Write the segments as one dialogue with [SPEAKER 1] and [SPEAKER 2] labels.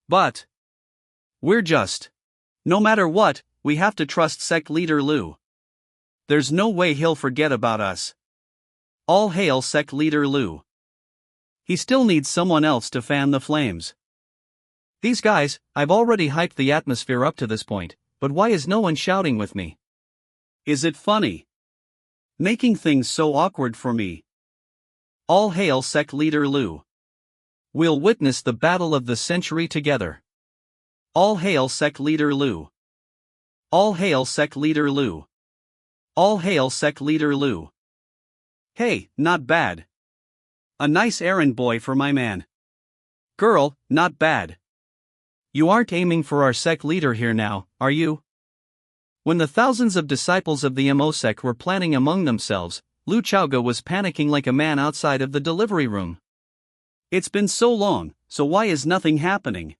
[SPEAKER 1] But no matter what, we have to trust Sect leader Lu. There's no way he'll forget about us. All hail Sect leader Lu. He still needs someone else to fan the flames. These guys, I've already hyped the atmosphere up to this point, but why is no one shouting with me? Is it funny? Making things so awkward for me. All hail Sect leader Lu. We'll witness the battle of the century together. All hail Sect leader Lu. All hail Sect leader Lu. All hail Sect leader Lu. Hey, not bad. A nice errand boy for my man. Girl, not bad. You aren't aiming for our sect leader here now, are you? When the thousands of disciples of the Mo sect were planning among themselves, Lu Chaoga was panicking like a man outside of the delivery room. It's been so long, so why is nothing happening?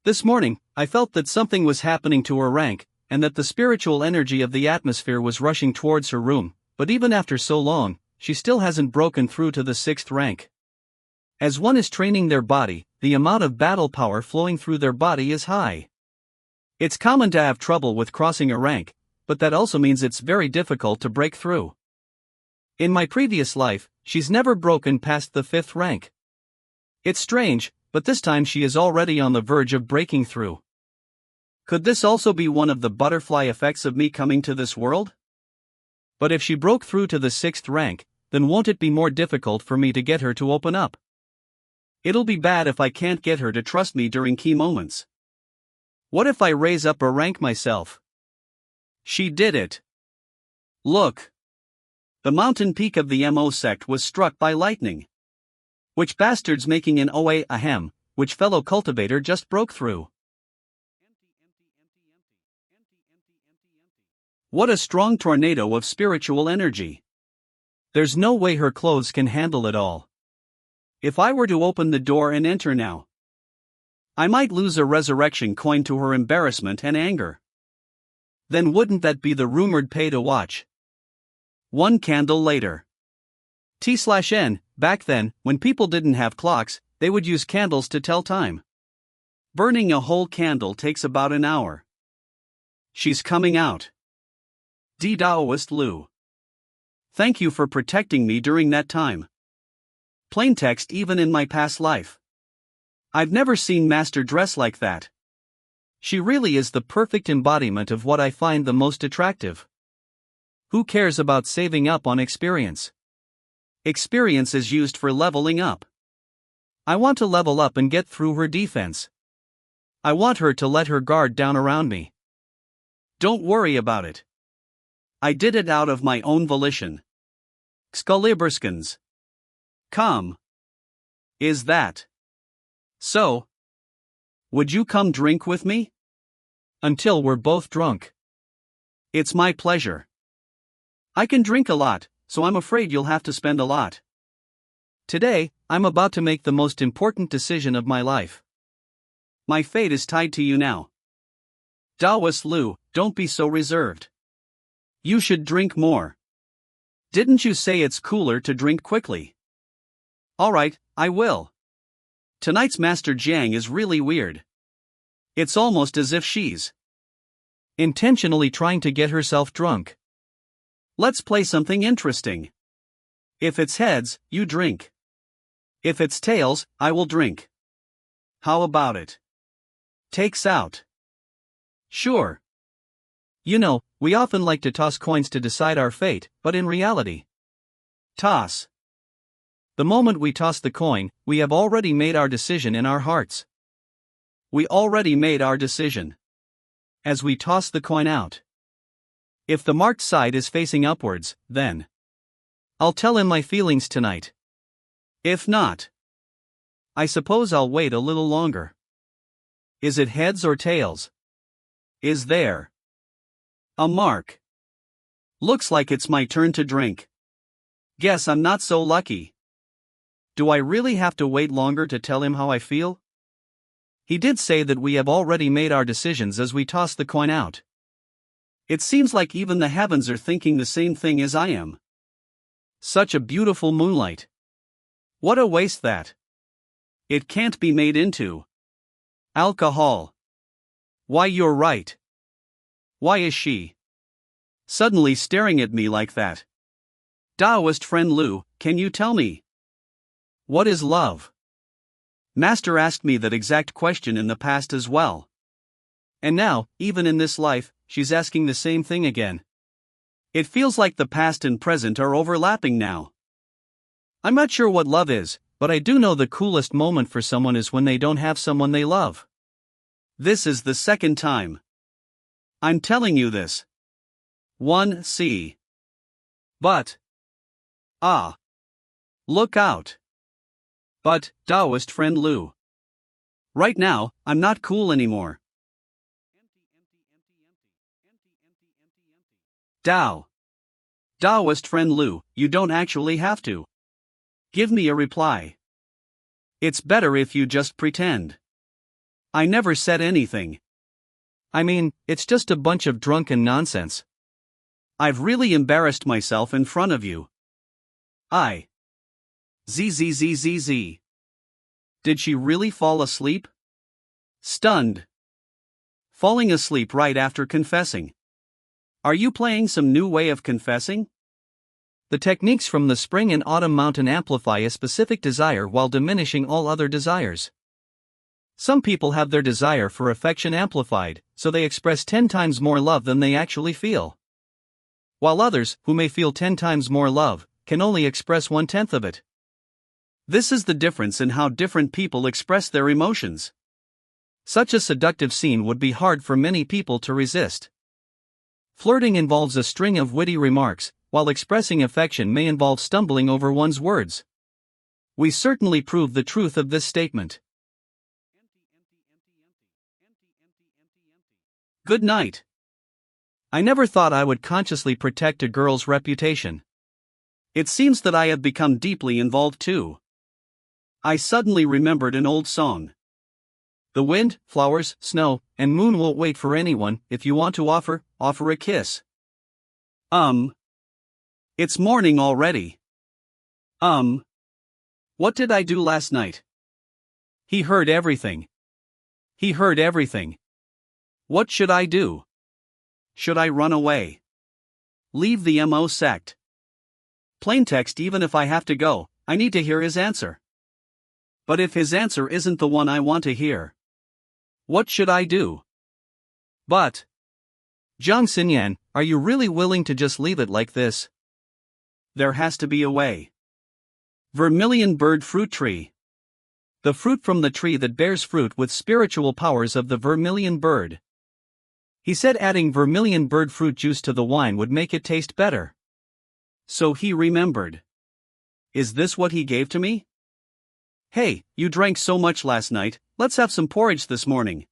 [SPEAKER 1] This morning, I felt that something was happening to her rank, and that the spiritual energy of the atmosphere was rushing towards her room, but even after so long, she still hasn't broken through to the 6th rank. As one is training their body, the amount of battle power flowing through their body is high. It's common to have trouble with crossing a rank, but that also means it's very difficult to break through. In my previous life, she's never broken past the 5th rank. It's strange, but this time she is already on the verge of breaking through. Could this also be one of the butterfly effects of me coming to this world? But if she broke through to the 6th rank, then won't it be more difficult for me to get her to open up? It'll be bad if I can't get her to trust me during key moments. What if I raise up a rank myself? She did it. Look. The mountain peak of the Mo sect was struck by lightning. Which bastard's making an oa ahem, which fellow cultivator just broke through? What a strong tornado of spiritual energy. There's no way her clothes can handle it all. If I were to open the door and enter now, I might lose a resurrection coin to her embarrassment and anger. Then wouldn't that be the rumored pay to watch? One candle later. T/N, back then, when people didn't have clocks, they would use candles to tell time. Burning a whole candle takes about an hour. She's coming out. D. Daoist Lu. Thank you for protecting me during that time. Plaintext even in my past life. I've never seen Master dress like that. She really is the perfect embodiment of what I find the most attractive. Who cares about saving up on experience? Experience is used for leveling up. I want to level up and get through her defense. I want her to let her guard down around me. Don't worry about it. I did it out of my own volition. Xcaliburskins. Come. Is that so? Would you come drink with me? Until we're both drunk. It's my pleasure. I can drink a lot, so I'm afraid you'll have to spend a lot. Today, I'm about to make the most important decision of my life. My fate is tied to you now. Daoist Lu, don't be so reserved. You should drink more. Didn't you say it's cooler to drink quickly? Alright, I will. Tonight's Master Jiang is really weird. It's almost as if she's intentionally trying to get herself drunk. Let's play something interesting. If it's heads, you drink. If it's tails, I will drink. How about it? Takes out. Sure. You know, we often like to toss coins to decide our fate, but in reality, toss. The moment we toss the coin, we have already made our decision in our hearts. We already made our decision. As we toss the coin out. If the marked side is facing upwards, then I'll tell him my feelings tonight. If not, I suppose I'll wait a little longer. Is it heads or tails? Is there a mark? Looks like it's my turn to drink. Guess I'm not so lucky. Do I really have to wait longer to tell him how I feel? He did say that we have already made our decisions as we toss the coin out. It seems like even the heavens are thinking the same thing as I am. Such a beautiful moonlight. What a waste that. It can't be made into Alcohol. Why, you're right. Why is she suddenly staring at me like that? Taoist friend Lu, can you tell me? What is love? Master asked me that exact question in the past as well. And now, even in this life, she's asking the same thing again. It feels like the past and present are overlapping now. I'm not sure what love is, but I do know the coolest moment for someone is when they don't have someone they love. This is the second time I'm telling you this. 1C. But. Look out. But, Taoist friend Lu. Right now, I'm not cool anymore. Taoist friend Lu, you don't actually have to give me a reply. It's better if you just pretend. I never said anything. I mean, it's just a bunch of drunken nonsense. I've really embarrassed myself in front of you. ZZZZZ. Did she really fall asleep? Stunned. Falling asleep right after confessing. Are you playing some new way of confessing? The techniques from the spring and autumn mountain amplify a specific desire while diminishing all other desires. Some people have their desire for affection amplified, so they express 10 times more love than they actually feel. While others, who may feel 10 times more love, can only express 1/10 of it. This is the difference in how different people express their emotions. Such a seductive scene would be hard for many people to resist. Flirting involves a string of witty remarks, while expressing affection may involve stumbling over one's words. We certainly prove the truth of this statement. Good night. I never thought I would consciously protect a girl's reputation. It seems that I have become deeply involved too. I suddenly remembered an old song. The wind, flowers, snow, and moon won't wait for anyone. If you want to offer a kiss. It's morning already. What did I do last night? He heard everything. What should I do? Should I run away? Leave the Sect? Plain text. Even if I have to go, I need to hear his answer. But if his answer isn't the one I want to hear, what should I do? But, Zhang Xinyan, are you really willing to just leave it like this? There has to be a way. Vermilion bird fruit tree. The fruit from the tree that bears fruit with spiritual powers of the vermilion bird. He said adding vermilion bird fruit juice to the wine would make it taste better. So he remembered. Is this what he gave to me? Hey, you drank so much last night, let's have some porridge this morning.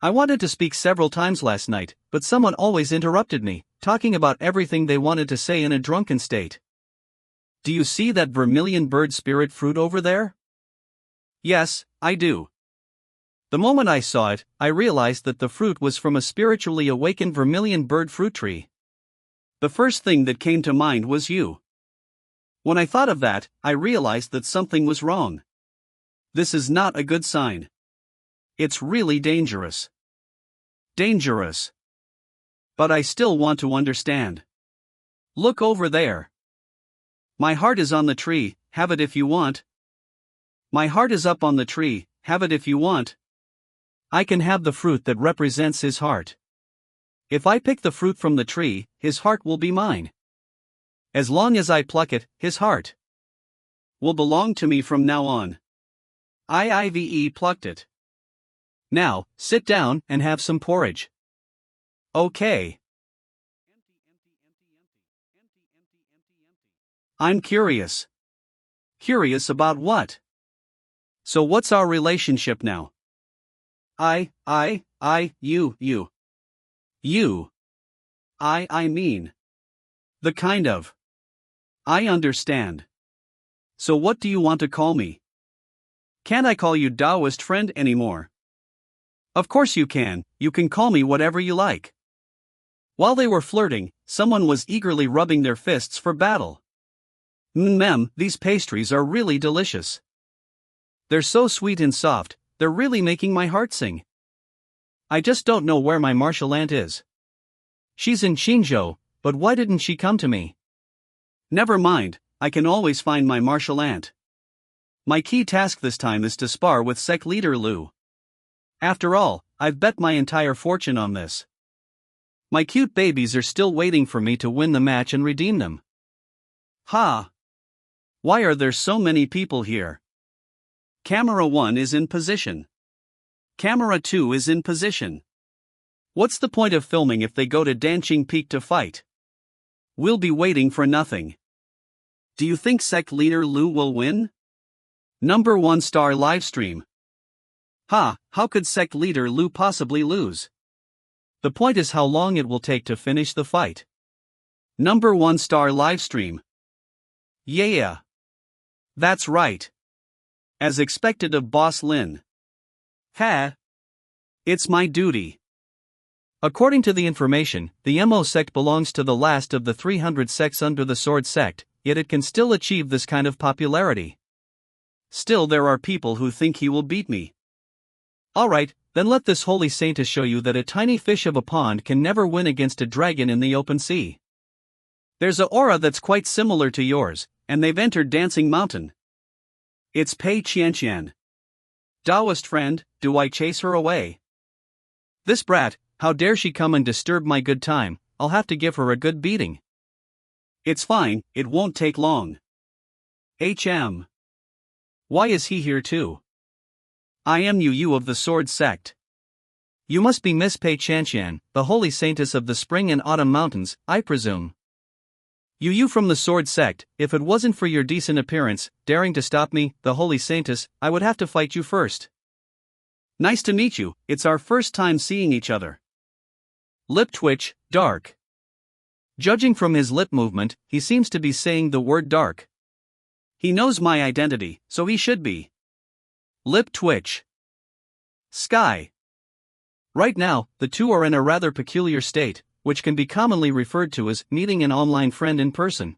[SPEAKER 1] I wanted to speak several times last night, but someone always interrupted me, talking about everything they wanted to say in a drunken state. Do you see that vermilion bird spirit fruit over there? Yes, I do. The moment I saw it, I realized that the fruit was from a spiritually awakened vermilion bird fruit tree. The first thing that came to mind was you. When I thought of that, I realized that something was wrong. This is not a good sign. It's really dangerous. Dangerous. But I still want to understand. Look over there. My heart is on the tree, have it if you want. My heart is up on the tree, have it if you want. I can have the fruit that represents his heart. If I pick the fruit from the tree, his heart will be mine. As long as I pluck it, his heart will belong to me from now on. IIVE plucked it. Now, sit down and have some porridge. Okay. I'm curious. Curious about what? So what's our relationship now? You. You. I mean. The kind of. I understand. So what do you want to call me? Can't I call you Taoist friend anymore? Of course you can call me whatever you like. While they were flirting, someone was eagerly rubbing their fists for battle. These pastries are really delicious. They're so sweet and soft, they're really making my heart sing. I just don't know where my martial aunt is. She's in Qingzhou, but why didn't she come to me? Never mind, I can always find my martial aunt. My key task this time is to spar with Sect leader Lu. After all, I've bet my entire fortune on this. My cute babies are still waiting for me to win the match and redeem them. Ha! Why are there so many people here? Camera 1 is in position. Camera 2 is in position. What's the point of filming if they go to Danqing Peak to fight? We'll be waiting for nothing. Do you think Sect leader Lu will win? Number 1 star livestream. Ha, how could Sect leader Lu possibly lose? The point is how long it will take to finish the fight. Number 1 star livestream. Yeah. That's right. As expected of Boss Lin. Ha. It's my duty. According to the information, the MO sect belongs to the last of the 300 sects under the Sword Sect, yet it can still achieve this kind of popularity. Still there are people who think he will beat me. Alright, then let this holy saintess show you that a tiny fish of a pond can never win against a dragon in the open sea. There's a aura that's quite similar to yours, and they've entered Dancing Mountain. It's Pei Qianqian. Taoist friend, do I chase her away? This brat, how dare she come and disturb my good time, I'll have to give her a good beating. It's fine, it won't take long. HM. Why is he here too? I am Yu of the Sword Sect. You must be Miss Pei Qianqian, the holy saintess of the spring and autumn mountains, I presume. You from the Sword Sect, if it wasn't for your decent appearance, daring to stop me, the holy saintess, I would have to fight you first. Nice to meet you, it's our first time seeing each other. Lip twitch, dark. Judging from his lip movement, he seems to be saying the word dark. He knows my identity, so he should be. Lip twitch. Sky. Right now, the two are in a rather peculiar state, which can be commonly referred to as meeting an online friend in person.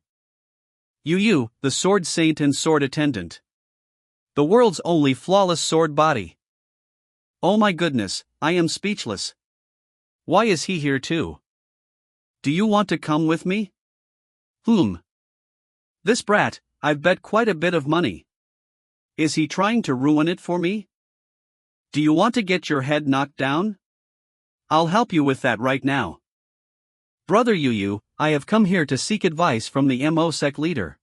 [SPEAKER 1] Yu, the sword saint and sword attendant. The world's only flawless sword body. Oh my goodness, I am speechless. Why is he here too? Do you want to come with me? This brat, I've bet quite a bit of money. Is he trying to ruin it for me? Do you want to get your head knocked down? I'll help you with that right now. Brother Yu, I have come here to seek advice from the MO sect leader.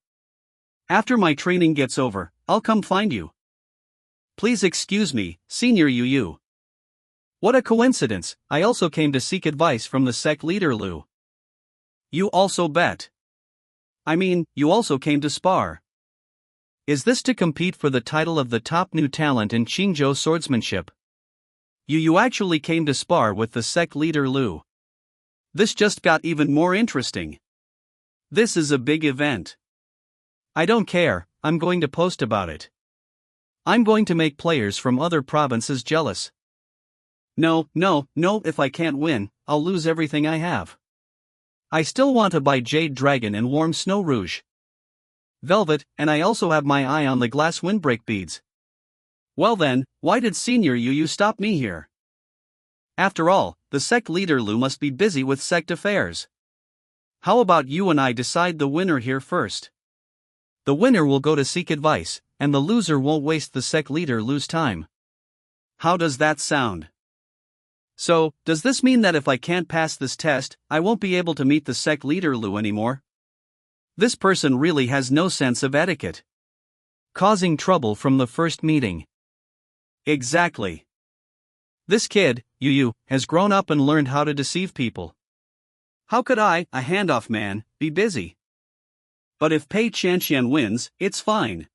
[SPEAKER 1] After my training gets over, I'll come find you. Please excuse me, Senior Yu. What a coincidence, I also came to seek advice from the sect leader Lu. You also bet. I mean, you also came to spar. Is this to compete for the title of the top new talent in Qingzhou swordsmanship? You actually came to spar with the sect leader Lu. This just got even more interesting. This is a big event. I don't care, I'm going to post about it. I'm going to make players from other provinces jealous. No, if I can't win, I'll lose everything I have. I still want to buy Jade Dragon and Warm Snow Rouge. Velvet, and I also have my eye on the glass windbreak beads. Well then, why did Senior Yu stop me here? After all, the sect leader Lu must be busy with sect affairs. How about you and I decide the winner here first? The winner will go to seek advice, and the loser won't waste the sect leader Lu's time. How does that sound? So, does this mean that if I can't pass this test, I won't be able to meet the sect leader Lu anymore? This person really has no sense of etiquette. Causing trouble from the first meeting. Exactly. This kid, Yu, has grown up and learned how to deceive people. How could I, a handoff man, be busy? But if Pei Qianqian wins, it's fine.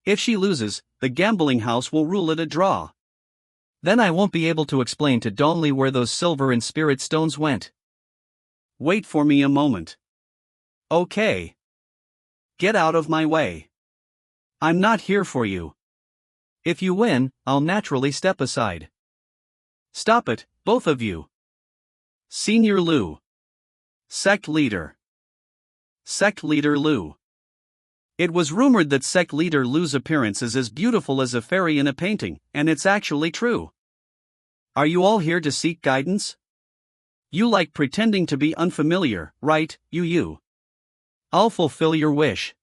[SPEAKER 1] If she loses, the gambling house will rule it a draw. Then I won't be able to explain to Donli where those silver and spirit stones went. Wait for me a moment. Okay. Get out of my way. I'm not here for you. If you win, I'll naturally step aside. Stop it, both of you. Senior Lu. Sect leader. Sect leader Lu. It was rumored that Sect leader Lu's appearance is as beautiful as a fairy in a painting, and it's actually true. Are you all here to seek guidance? You like pretending to be unfamiliar, right, you? I'll fulfill your wish.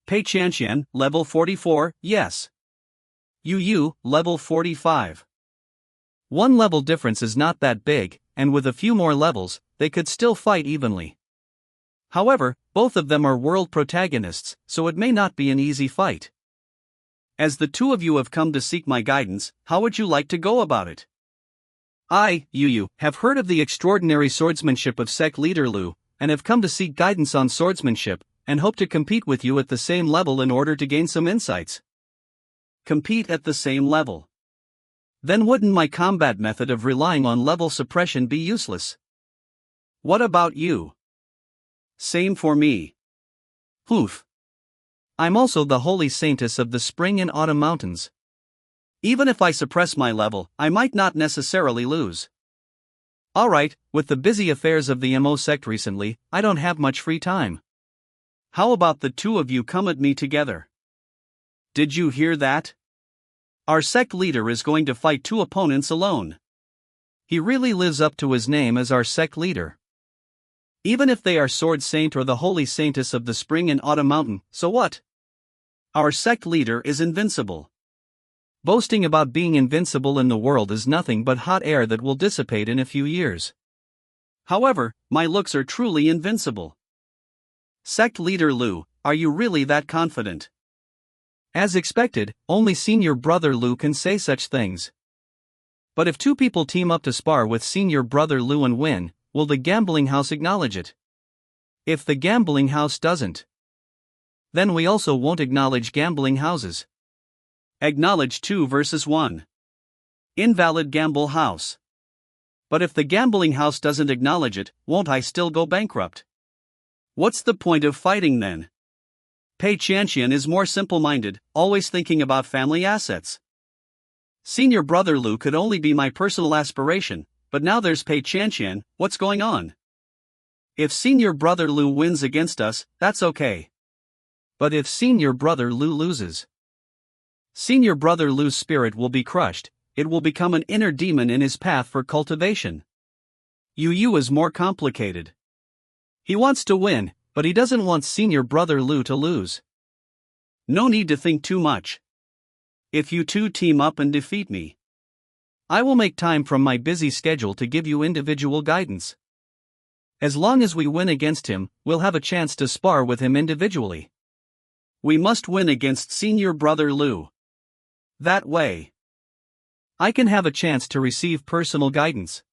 [SPEAKER 1] Pei Chanxian, level 44, yes. You, level 45. One level difference is not that big, and with a few more levels, they could still fight evenly. However, both of them are world protagonists, so it may not be an easy fight. As the two of you have come to seek my guidance, how would you like to go about it? I, you, have heard of the extraordinary swordsmanship of Sect leader Lu, and have come to seek guidance on swordsmanship, and hope to compete with you at the same level in order to gain some insights. Compete at the same level. Then wouldn't my combat method of relying on level suppression be useless? What about you? Same for me. Oof. I'm also the holy saintess of the spring and autumn mountains. Even if I suppress my level, I might not necessarily lose. Alright, with the busy affairs of the MO sect recently, I don't have much free time. How about the two of you come at me together? Did you hear that? Our sect leader is going to fight two opponents alone. He really lives up to his name as our sect leader. Even if they are Sword Saint or the Holy Saintess of the Spring and Autumn Mountain, so what? Our sect leader is invincible. Boasting about being invincible in the world is nothing but hot air that will dissipate in a few years. However, my looks are truly invincible. Sect leader Lu, are you really that confident? As expected, only senior brother Lu can say such things. But if two people team up to spar with senior brother Lu and win, will the gambling house acknowledge it? If the gambling house doesn't, then we also won't acknowledge gambling houses. Acknowledge 2 versus 1. Invalid gamble house. But if the gambling house doesn't acknowledge it, won't I still go bankrupt? What's the point of fighting then? Pei Chanxian is more simple-minded, always thinking about family assets. Senior brother Lu could only be my personal aspiration, but now there's Pei Chanxian, what's going on? If senior brother Lu wins against us, that's okay. But if senior brother Lu loses, senior brother Lu's spirit will be crushed, it will become an inner demon in his path for cultivation. Yu is more complicated. He wants to win, but he doesn't want senior brother Lu to lose. No need to think too much. If you two team up and defeat me, I will make time from my busy schedule to give you individual guidance. As long as we win against him, we'll have a chance to spar with him individually. We must win against senior brother Lu. That way, I can have a chance to receive personal guidance.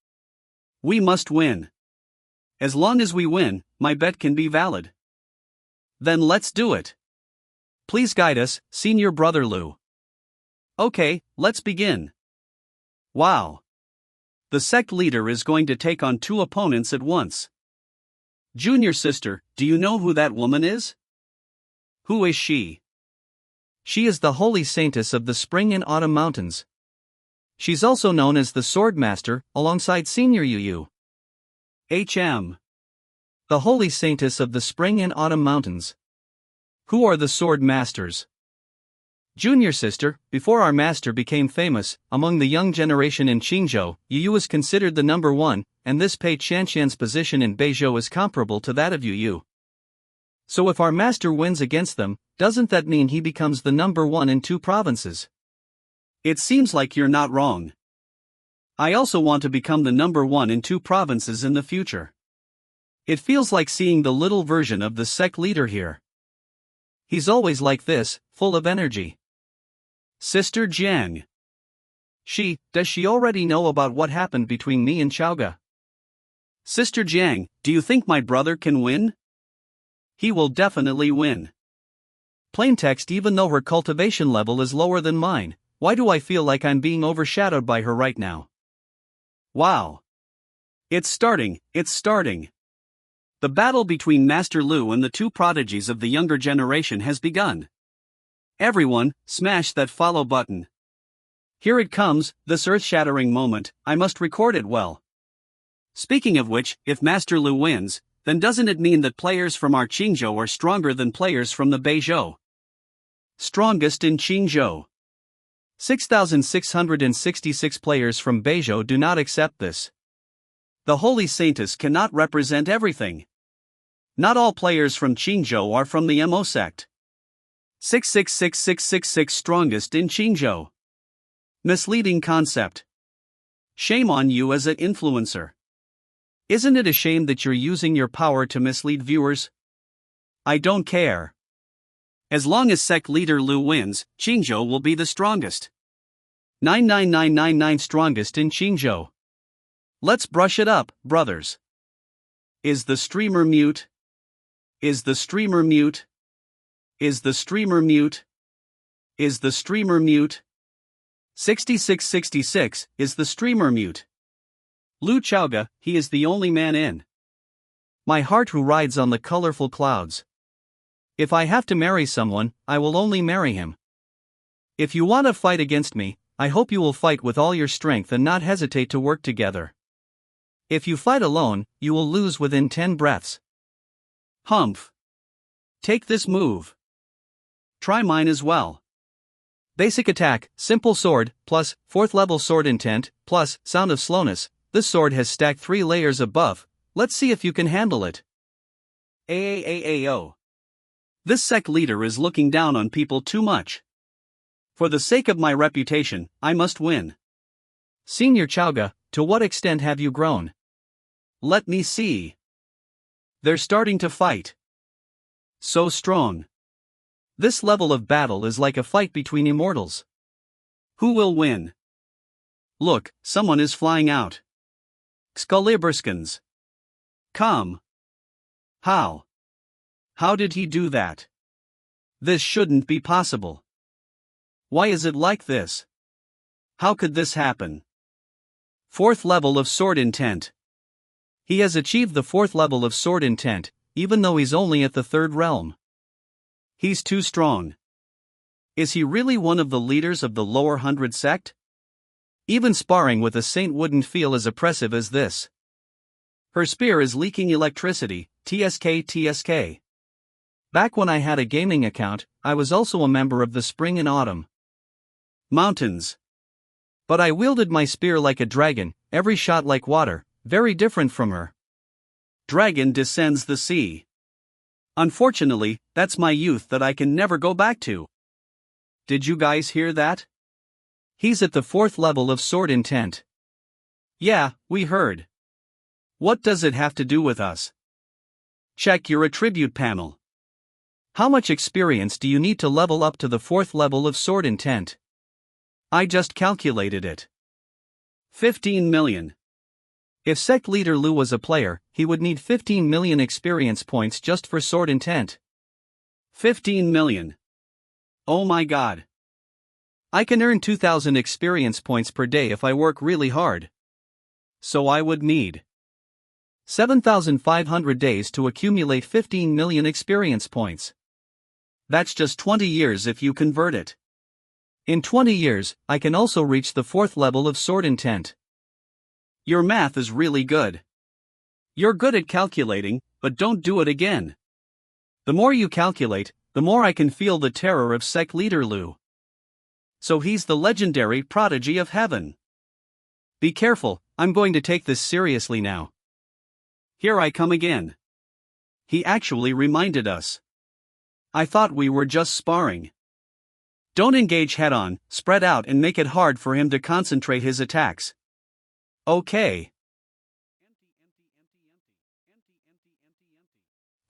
[SPEAKER 1] We must win. As long as we win, my bet can be valid. Then let's do it. Please guide us, senior brother Lu. Okay, let's begin. Wow. The sect leader is going to take on two opponents at once. Junior sister, do you know who that woman is? Who is she? She is the holy saintess of the spring and autumn mountains. She's also known as the swordmaster, alongside senior Yu. The holy saintess of the spring and autumn mountains. Who are the sword masters? Junior sister, before our master became famous, among the young generation in Qingzhou, Yu is considered the number one, and this Pei Chanxian's position in Beizhou is comparable to that of Yu. So if our master wins against them, doesn't that mean he becomes the number one in 2 provinces? It seems like you're not wrong. I also want to become the number one in 2 provinces in the future. It feels like seeing the little version of the sect leader here. He's always like this, full of energy. Sister Jiang. Does she already know about what happened between me and Chaoga? Sister Jiang, do you think my brother can win? He will definitely win. Plaintext, even though her cultivation level is lower than mine, why do I feel like I'm being overshadowed by her right now? Wow. It's starting. The battle between Master Lu and the 2 prodigies of the younger generation has begun. Everyone, smash that follow button. Here it comes, this earth-shattering moment, I must record it well. Speaking of which, if Master Lu wins, then doesn't it mean that players from our Qingzhou are stronger than players from the Beizhou? Strongest in Qingzhou. 6,666 players from Beizhou do not accept this. The holy saintess cannot represent everything. Not all players from Qingzhou are from the Mo sect. 666666 strongest in Qingzhou. Misleading concept. Shame on you as an influencer. Isn't it a shame that you're using your power to mislead viewers? I don't care. As long as sect leader Lu wins, Qingzhou will be the strongest. 99999 strongest in Qingzhou. Let's brush it up, brothers. Is the streamer mute? Is the streamer mute? Is the streamer mute? Is the streamer mute? 6666, is the streamer mute? Lu Chaoga, he is the only man in my heart who rides on the colorful clouds. If I have to marry someone, I will only marry him. If you want to fight against me, I hope you will fight with all your strength and not hesitate to work together. If you fight alone, you will lose within 10 breaths. Humph. Take this move. Try mine as well. Basic attack, simple sword, plus, 4th level sword intent, plus, sound of slowness. This sword has stacked 3 layers of buff. Let's see if you can handle it. AAAAO. This sect leader is looking down on people too much. For the sake of my reputation, I must win. Senior Chaoga, to what extent have you grown? Let me see. They're starting to fight. So strong. This level of battle is like a fight between immortals. Who will win? Look, someone is flying out. Excaliburskins. Come. How? How did he do that? This shouldn't be possible. Why is it like this? How could this happen? 4th level of sword intent. He has achieved the 4th level of sword intent, even though he's only at the 3rd realm. He's too strong. Is he really one of the leaders of the lower 100 sect? Even sparring with a saint wouldn't feel as oppressive as this. Her spear is leaking electricity, TSK. Back when I had a gaming account, I was also a member of the Spring and Autumn Mountains. But I wielded my spear like a dragon, every shot like water, very different from her. Dragon descends the sea. Unfortunately, that's my youth that I can never go back to. Did you guys hear that? He's at the 4th level of sword intent. Yeah, we heard. What does it have to do with us? Check your attribute panel. How much experience do you need to level up to the 4th level of sword intent? I just calculated it. 15 million. If sect leader Lu was a player, he would need 15 million experience points just for sword intent. 15 million. Oh my god. I can earn 2,000 experience points per day if I work really hard. So I would need 7,500 days to accumulate 15 million experience points. That's just 20 years if you convert it. In 20 years, I can also reach the 4th level of sword intent. Your math is really good. You're good at calculating, but don't do it again. The more you calculate, the more I can feel the terror of sect leader Lu. So he's the legendary prodigy of heaven. Be careful, I'm going to take this seriously now. Here I come again. He actually reminded us. I thought we were just sparring. Don't engage head-on, spread out and make it hard for him to concentrate his attacks. Okay.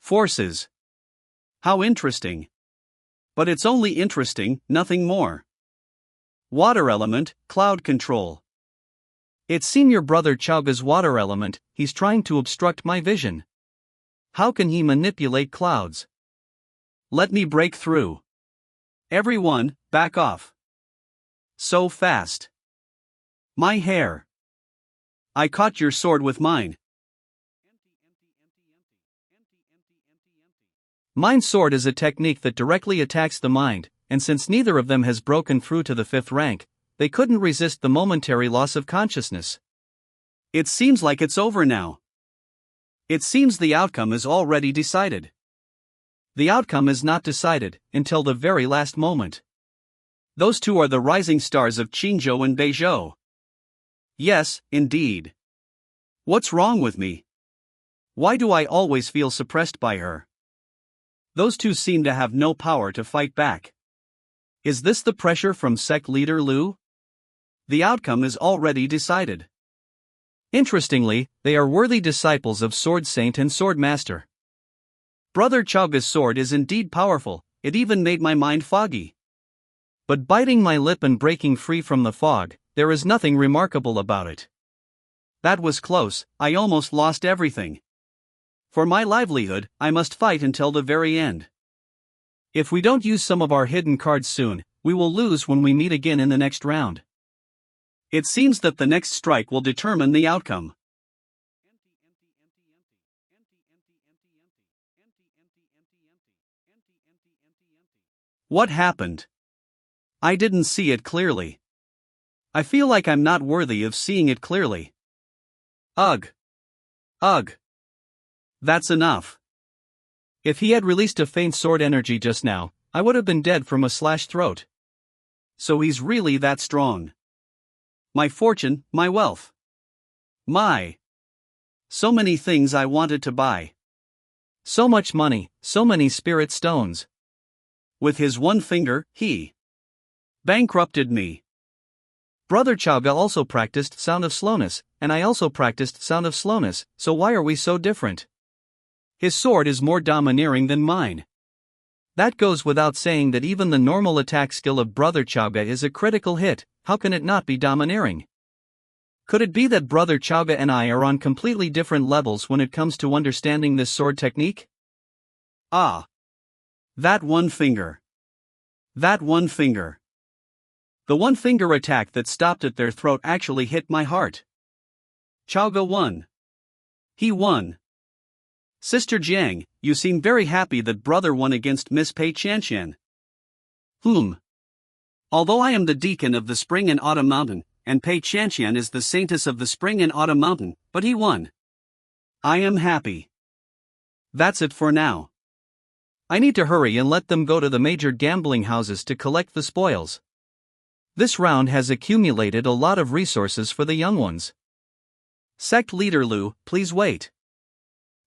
[SPEAKER 1] Forces. How interesting. But it's only interesting, nothing more. Water element, cloud control. It's senior brother Chaoga's water element, he's trying to obstruct my vision. How can he manipulate clouds? Let me break through. Everyone, back off. So fast. My hair. I caught your sword with mine. Mind sword is a technique that directly attacks the mind, and since neither of them has broken through to the 5th rank, they couldn't resist the momentary loss of consciousness. It seems like it's over now. It seems the outcome is already decided. The outcome is not decided until the very last moment. Those two are the rising stars of Qingzhou and Beizhou. Yes, indeed. What's wrong with me? Why do I always feel suppressed by her? Those two seem to have no power to fight back. Is this the pressure from Sect leader Lu? The outcome is already decided. Interestingly, they are worthy disciples of Sword Saint and Swordmaster. Brother Chaoga's sword is indeed powerful, it even made my mind foggy. But biting my lip and breaking free from the fog, there is nothing remarkable about it. That was close, I almost lost everything. For my livelihood, I must fight until the very end. If we don't use some of our hidden cards soon, we will lose when we meet again in the next round. It seems that the next strike will determine the outcome. What happened? I didn't see it clearly. I feel like I'm not worthy of seeing it clearly. Ugh. Ugh. That's enough. If he had released a faint sword energy just now, I would have been dead from a slashed throat. So he's really that strong. My fortune, my wealth. So many things I wanted to buy. So much money, so many spirit stones. With his one finger, he bankrupted me. Brother Chaoga also practiced Sound of Slowness, and I also practiced Sound of Slowness, so why are we so different? His sword is more domineering than mine. That goes without saying that even the normal attack skill of Brother Chaoga is a critical hit, how can it not be domineering? Could it be that Brother Chaoga and I are on completely different levels when it comes to understanding this sword technique? Ah. That one finger. That one finger. The one finger attack that stopped at their throat actually hit my heart. Chaoga won. He won. Sister Jiang, you seem very happy that brother won against Miss Pei Qianshan. Although I am the deacon of the Spring and Autumn Mountain, and Pei Qianshan is the saintess of the Spring and Autumn Mountain, but he won. I am happy. That's it for now. I need to hurry and let them go to the major gambling houses to collect the spoils. This round has accumulated a lot of resources for the young ones. Sect leader Lu, please wait.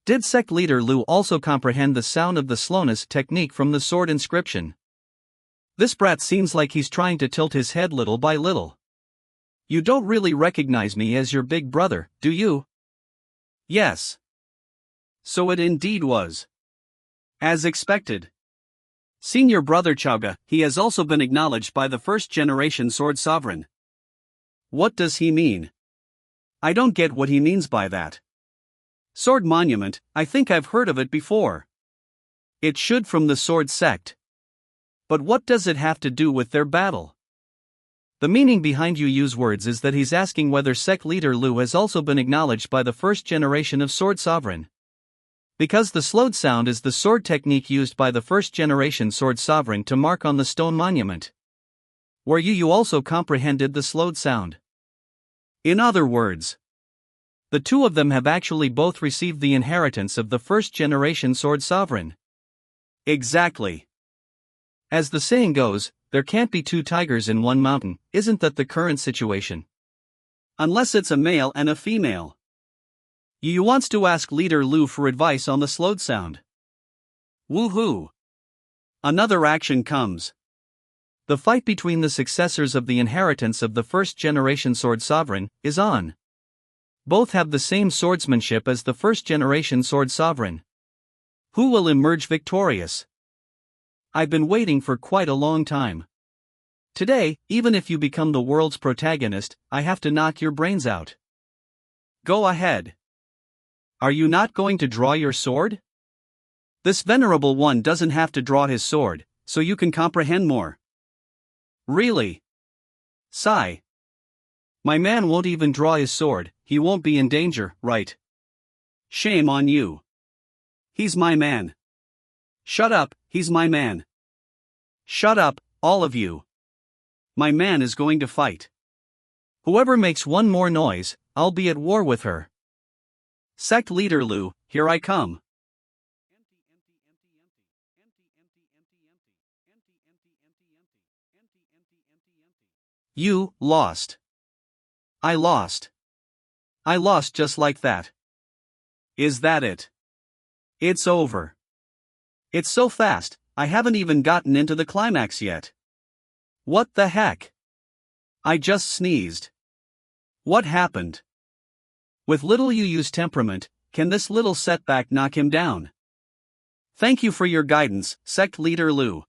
[SPEAKER 1] Did Sect leader Lu also comprehend the sound of the slowness technique from the sword inscription? This brat seems like he's trying to tilt his head little by little. You don't really recognize me as your big brother, do you? Yes. So it indeed was. As expected. Senior brother Chaoga, he has also been acknowledged by the first-generation sword sovereign. What does he mean? I don't get what he means by that. Sword monument, I think I've heard of it before. It should from the sword sect. But what does it have to do with their battle? The meaning behind you use words is that he's asking whether sect leader Lu has also been acknowledged by the first generation of sword sovereign. Because the slowed sound is the sword technique used by the first-generation sword sovereign to mark on the stone monument. Were you also comprehended the slowed sound? In other words, the two of them have actually both received the inheritance of the first-generation sword sovereign. Exactly. As the saying goes, there can't be two tigers in one mountain, isn't that the current situation? Unless it's a male and a female. Yu wants to ask leader Lu for advice on the slowed sound. Woohoo! Another action comes. The fight between the successors of the inheritance of the first-generation sword sovereign is on. Both have the same swordsmanship as the first-generation sword sovereign. Who will emerge victorious? I've been waiting for quite a long time. Today, even if you become the world's protagonist, I have to knock your brains out. Go ahead. Are you not going to draw your sword? This venerable one doesn't have to draw his sword, so you can comprehend more. Really? Sigh. My man won't even draw his sword, he won't be in danger, right? Shame on you. He's my man. Shut up, he's my man. Shut up, all of you. My man is going to fight. Whoever makes one more noise, I'll be at war with her. Sect leader Lu, here I come. You lost. I lost. I lost just like that. Is that it? It's over. It's so fast, I haven't even gotten into the climax yet. What the heck? I just sneezed. What happened? With little Yu's temperament, can this little setback knock him down? Thank you for your guidance, Sect Leader Lu.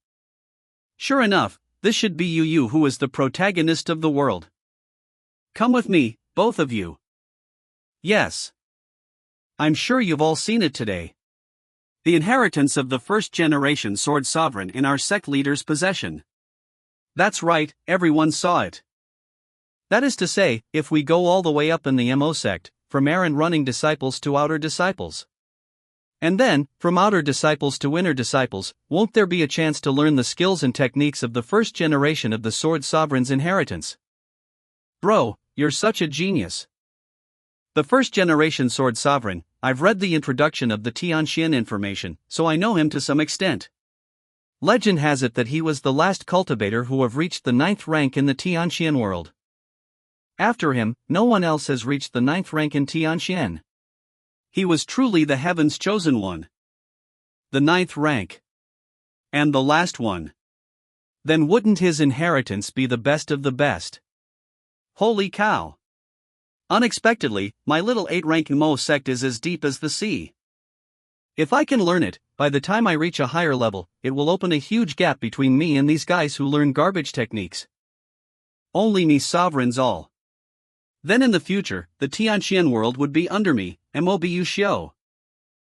[SPEAKER 1] Sure enough, this should be Yu who is the protagonist of the world. Come with me, both of you. Yes. I'm sure you've all seen it today. The inheritance of the first-generation sword sovereign in our sect leader's possession. That's right, everyone saw it. That is to say, if we go all the way up in the MO sect, from errand running disciples to outer disciples. And then, from outer disciples to inner disciples, won't there be a chance to learn the skills and techniques of the first generation of the sword sovereign's inheritance? Bro, you're such a genius. The first-generation sword sovereign, I've read the introduction of the Tianxian information, so I know him to some extent. Legend has it that he was the last cultivator who have reached the 9th rank in the Tianxian world. After him, no one else has reached the 9th rank in Tianxian. He was truly the heaven's chosen one. The 9th rank. And the last one. Then wouldn't his inheritance be the best of the best? Holy cow! Unexpectedly, my little 8-rank Mo sect is as deep as the sea. If I can learn it, by the time I reach a higher level, it will open a huge gap between me and these guys who learn garbage techniques. Only me sovereigns all. Then in the future, the Tianxian world would be under me, Mobu Xiu.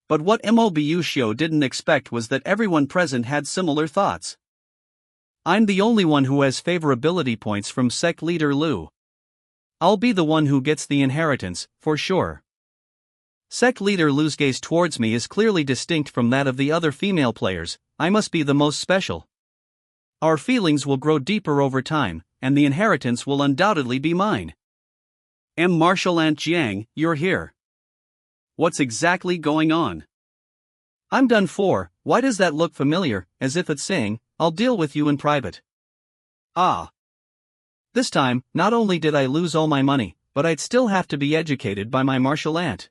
[SPEAKER 1] But what Mobu Xiu didn't expect was that everyone present had similar thoughts. I'm the only one who has favorability points from Sect Leader Lu. I'll be the one who gets the inheritance, for sure. Sect Leader Lu's gaze towards me is clearly distinct from that of the other female players. I must be the most special. Our feelings will grow deeper over time, and the inheritance will undoubtedly be mine. Marshal Aunt Jiang, you're here. What's exactly going on? I'm done for. Why does that look familiar, as if it's saying, I'll deal with you in private? Ah. This time, not only did I lose all my money, but I'd still have to be educated by my martial aunt.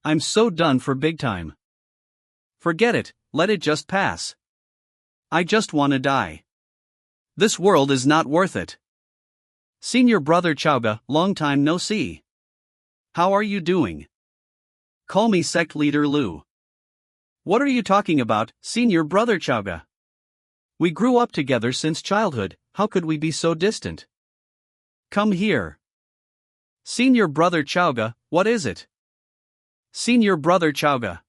[SPEAKER 1] I'm so done for big time. Forget it, let it just pass. I just wanna die. This world is not worth it. Senior brother Chowga, long time no see. How are you doing? Call me Sect Leader Lu. What are you talking about, Senior brother Chowga? We grew up together since childhood, how could we be so distant? Come here. Senior brother Chowga, what is it? Senior brother Chowga.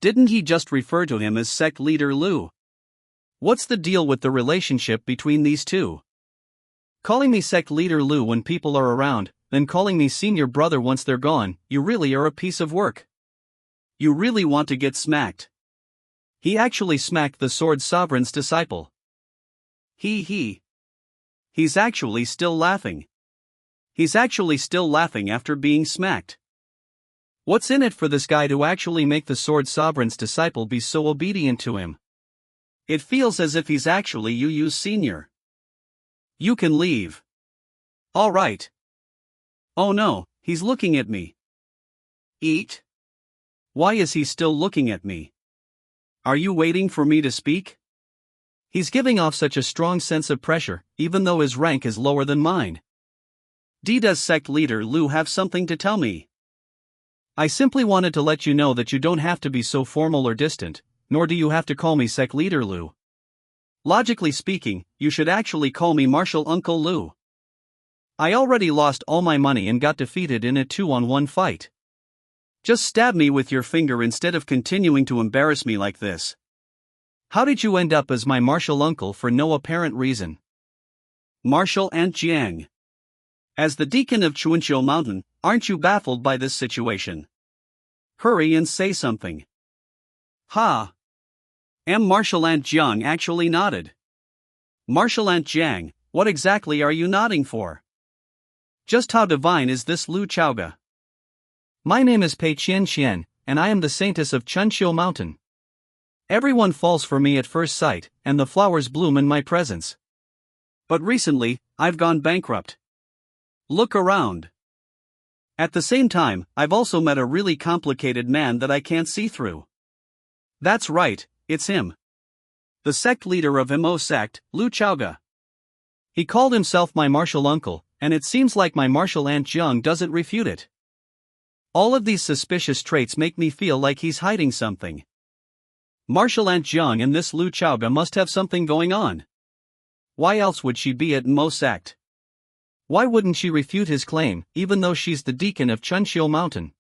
[SPEAKER 1] Didn't he just refer to him as Sect Leader Lu? What's the deal with the relationship between these two? Calling me Sect Leader Lu when people are around, then calling me senior brother once they're gone, you really are a piece of work. You really want to get smacked. He actually smacked the sword sovereign's disciple. He's actually still laughing. He's actually still laughing after being smacked. What's in it for this guy to actually make the sword sovereign's disciple be so obedient to him? It feels as if he's actually Yu's senior. You can leave. All right. Oh no, he's looking at me. Eat? Why is he still looking at me? Are you waiting for me to speak? He's giving off such a strong sense of pressure, even though his rank is lower than mine. Does Sect Leader Lu have something to tell me? I simply wanted to let you know that you don't have to be so formal or distant, nor do you have to call me Sect Leader Lu. Logically speaking, you should actually call me Martial Uncle Lu. I already lost all my money and got defeated in a 2-on-1 fight. Just stab me with your finger instead of continuing to embarrass me like this. How did you end up as my martial uncle for no apparent reason? Marshal Aunt Jiang. As the deacon of Chuanqiu Mountain, aren't you baffled by this situation? Hurry and say something. Ha! Marshal Aunt Jiang actually nodded. Marshal Aunt Jiang, what exactly are you nodding for? Just how divine is this Lu Chowga? My name is Pei Qian, and I am the saintess of Chunqiu Mountain. Everyone falls for me at first sight, and the flowers bloom in my presence. But recently, I've gone bankrupt. Look around. At the same time, I've also met a really complicated man that I can't see through. That's right, it's him. The sect leader of Imo sect, Lu Chaoga. He called himself my martial uncle, and it seems like my martial aunt Jiang doesn't refute it. All of these suspicious traits make me feel like he's hiding something. Martial aunt Jiang and this Lu Chaoga must have something going on. Why else would she be at Imo sect? Why wouldn't she refute his claim, even though she's the deacon of Chunqiu Mountain?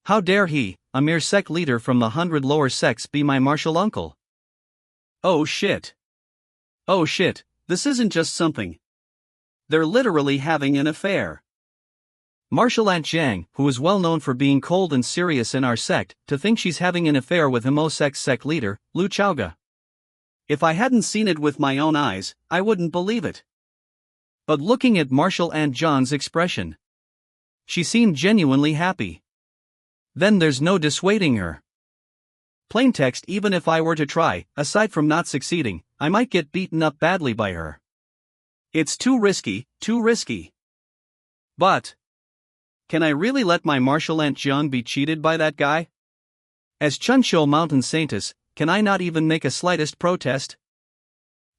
[SPEAKER 1] How dare he, a mere sect leader from the 100 lower sects, be my martial uncle? Oh shit. Oh shit, this isn't just something. They're literally having an affair. Martial Aunt Jiang, who is well known for being cold and serious in our sect, to think she's having an affair with Imo sect's sect leader, Lu Chaoga. If I hadn't seen it with my own eyes, I wouldn't believe it. But looking at Martial Aunt Jiang's expression, she seemed genuinely happy. Then there's no dissuading her. Plaintext, even if I were to try, aside from not succeeding, I might get beaten up badly by her. It's too risky, too risky. But can I really let my martial aunt Jiang be cheated by that guy? As Chunqiu Mountain saintess, can I not even make a slightest protest?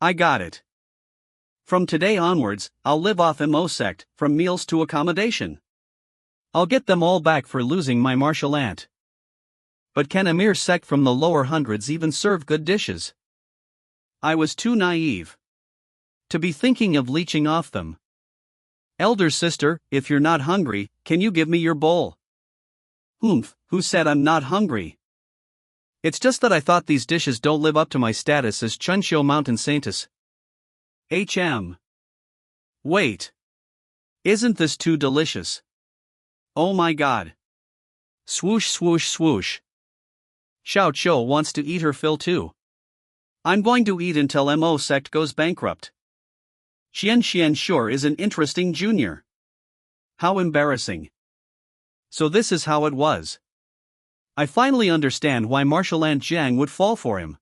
[SPEAKER 1] I got it. From today onwards, I'll live off Imo sect, from meals to accommodation. I'll get them all back for losing my martial aunt. But can a mere sect from the lower hundreds even serve good dishes? I was too naive to be thinking of leeching off them. Elder sister, if you're not hungry, can you give me your bowl? Humph, who said I'm not hungry? It's just that I thought these dishes don't live up to my status as Chunqiu Mountain saintess. Wait. Isn't this too delicious? Oh my god. Swoosh swoosh swoosh. Xiao Qiu wants to eat her fill too. I'm going to eat until Imo sect goes bankrupt. Xian sure is an interesting junior. How embarrassing. So this is how it was. I finally understand why Martial Aunt Jiang would fall for him.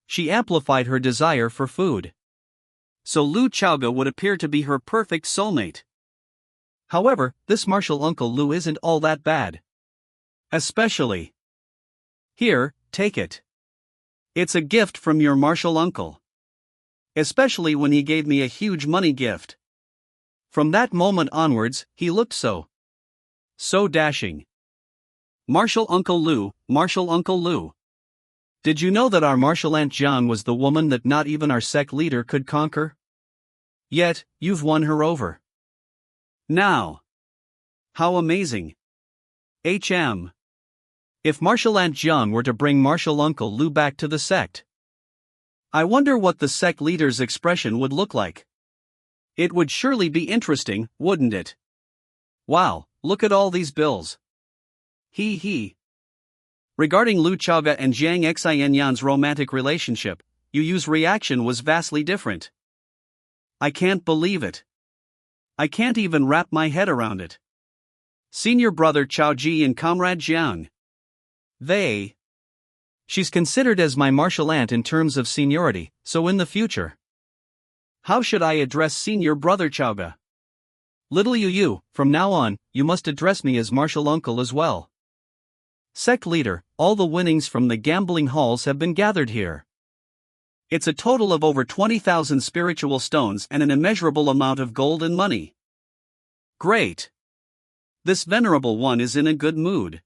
[SPEAKER 1] She amplified her desire for food. So Lu Chaoga would appear to be her perfect soulmate. However, this martial uncle Lu isn't all that bad. Especially. Here, take it. It's a gift from your martial uncle. Especially when he gave me a huge money gift. From that moment onwards, he looked so dashing. Martial Uncle Lu, Martial Uncle Lu. Did you know that our Martial Aunt Jiang was the woman that not even our sect leader could conquer? Yet, you've won her over. Now. How amazing. If Martial Aunt Jiang were to bring Martial Uncle Lu back to the sect, I wonder what the sect leader's expression would look like. It would surely be interesting, wouldn't it? Wow, look at all these bills. Hee. Regarding Lu Chaoga and Jiang Xianyan's romantic relationship, Yu's reaction was vastly different. I can't believe it. I can't even wrap my head around it. Senior brother Chao Ji and comrade Jiang. She's considered as my martial aunt in terms of seniority, so in the future, how should I address senior brother Chaoga? Little Yu, from now on, you must address me as martial uncle as well. Sect leader, all the winnings from the gambling halls have been gathered here. It's a total of over 20,000 spiritual stones and an immeasurable amount of gold and money. Great. This venerable one is in a good mood.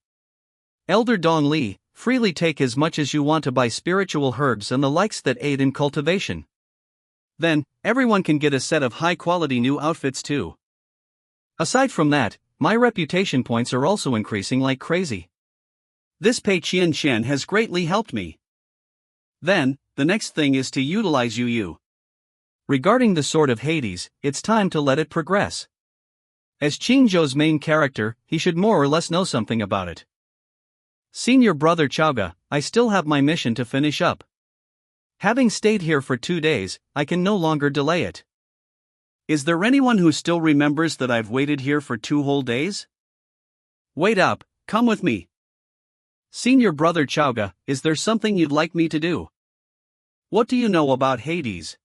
[SPEAKER 1] Elder Dong Li, freely take as much as you want to buy spiritual herbs and the likes that aid in cultivation. Then, everyone can get a set of high-quality new outfits too. Aside from that, my reputation points are also increasing like crazy. This Pei Qian has greatly helped me. Then, the next thing is to utilize Yu. Regarding the Sword of Hades, it's time to let it progress. As Qingzhou's main character, he should more or less know something about it. Senior brother Chaoga, I still have my mission to finish up. Having stayed here for 2 days, I can no longer delay it. Is there anyone who still remembers that I've waited here for 2 whole days? Wait up, come with me. Senior brother Chowga, is there something you'd like me to do? What do you know about Hades?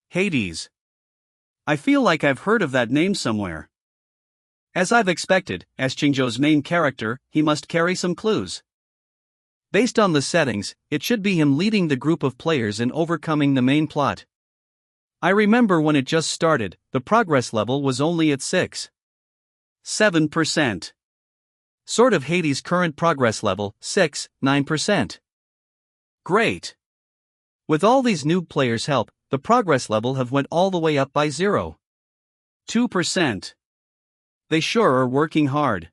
[SPEAKER 1] Hades. I feel like I've heard of that name somewhere. As I've expected, as Chingzhou's main character, he must carry some clues. Based on the settings, it should be him leading the group of players in overcoming the main plot. I remember when it just started, the progress level was only at 7%. Sort of Hades' current progress level, 9%. Great. With all these noob players' help, the progress level have went all the way up by 2%. They sure are working hard.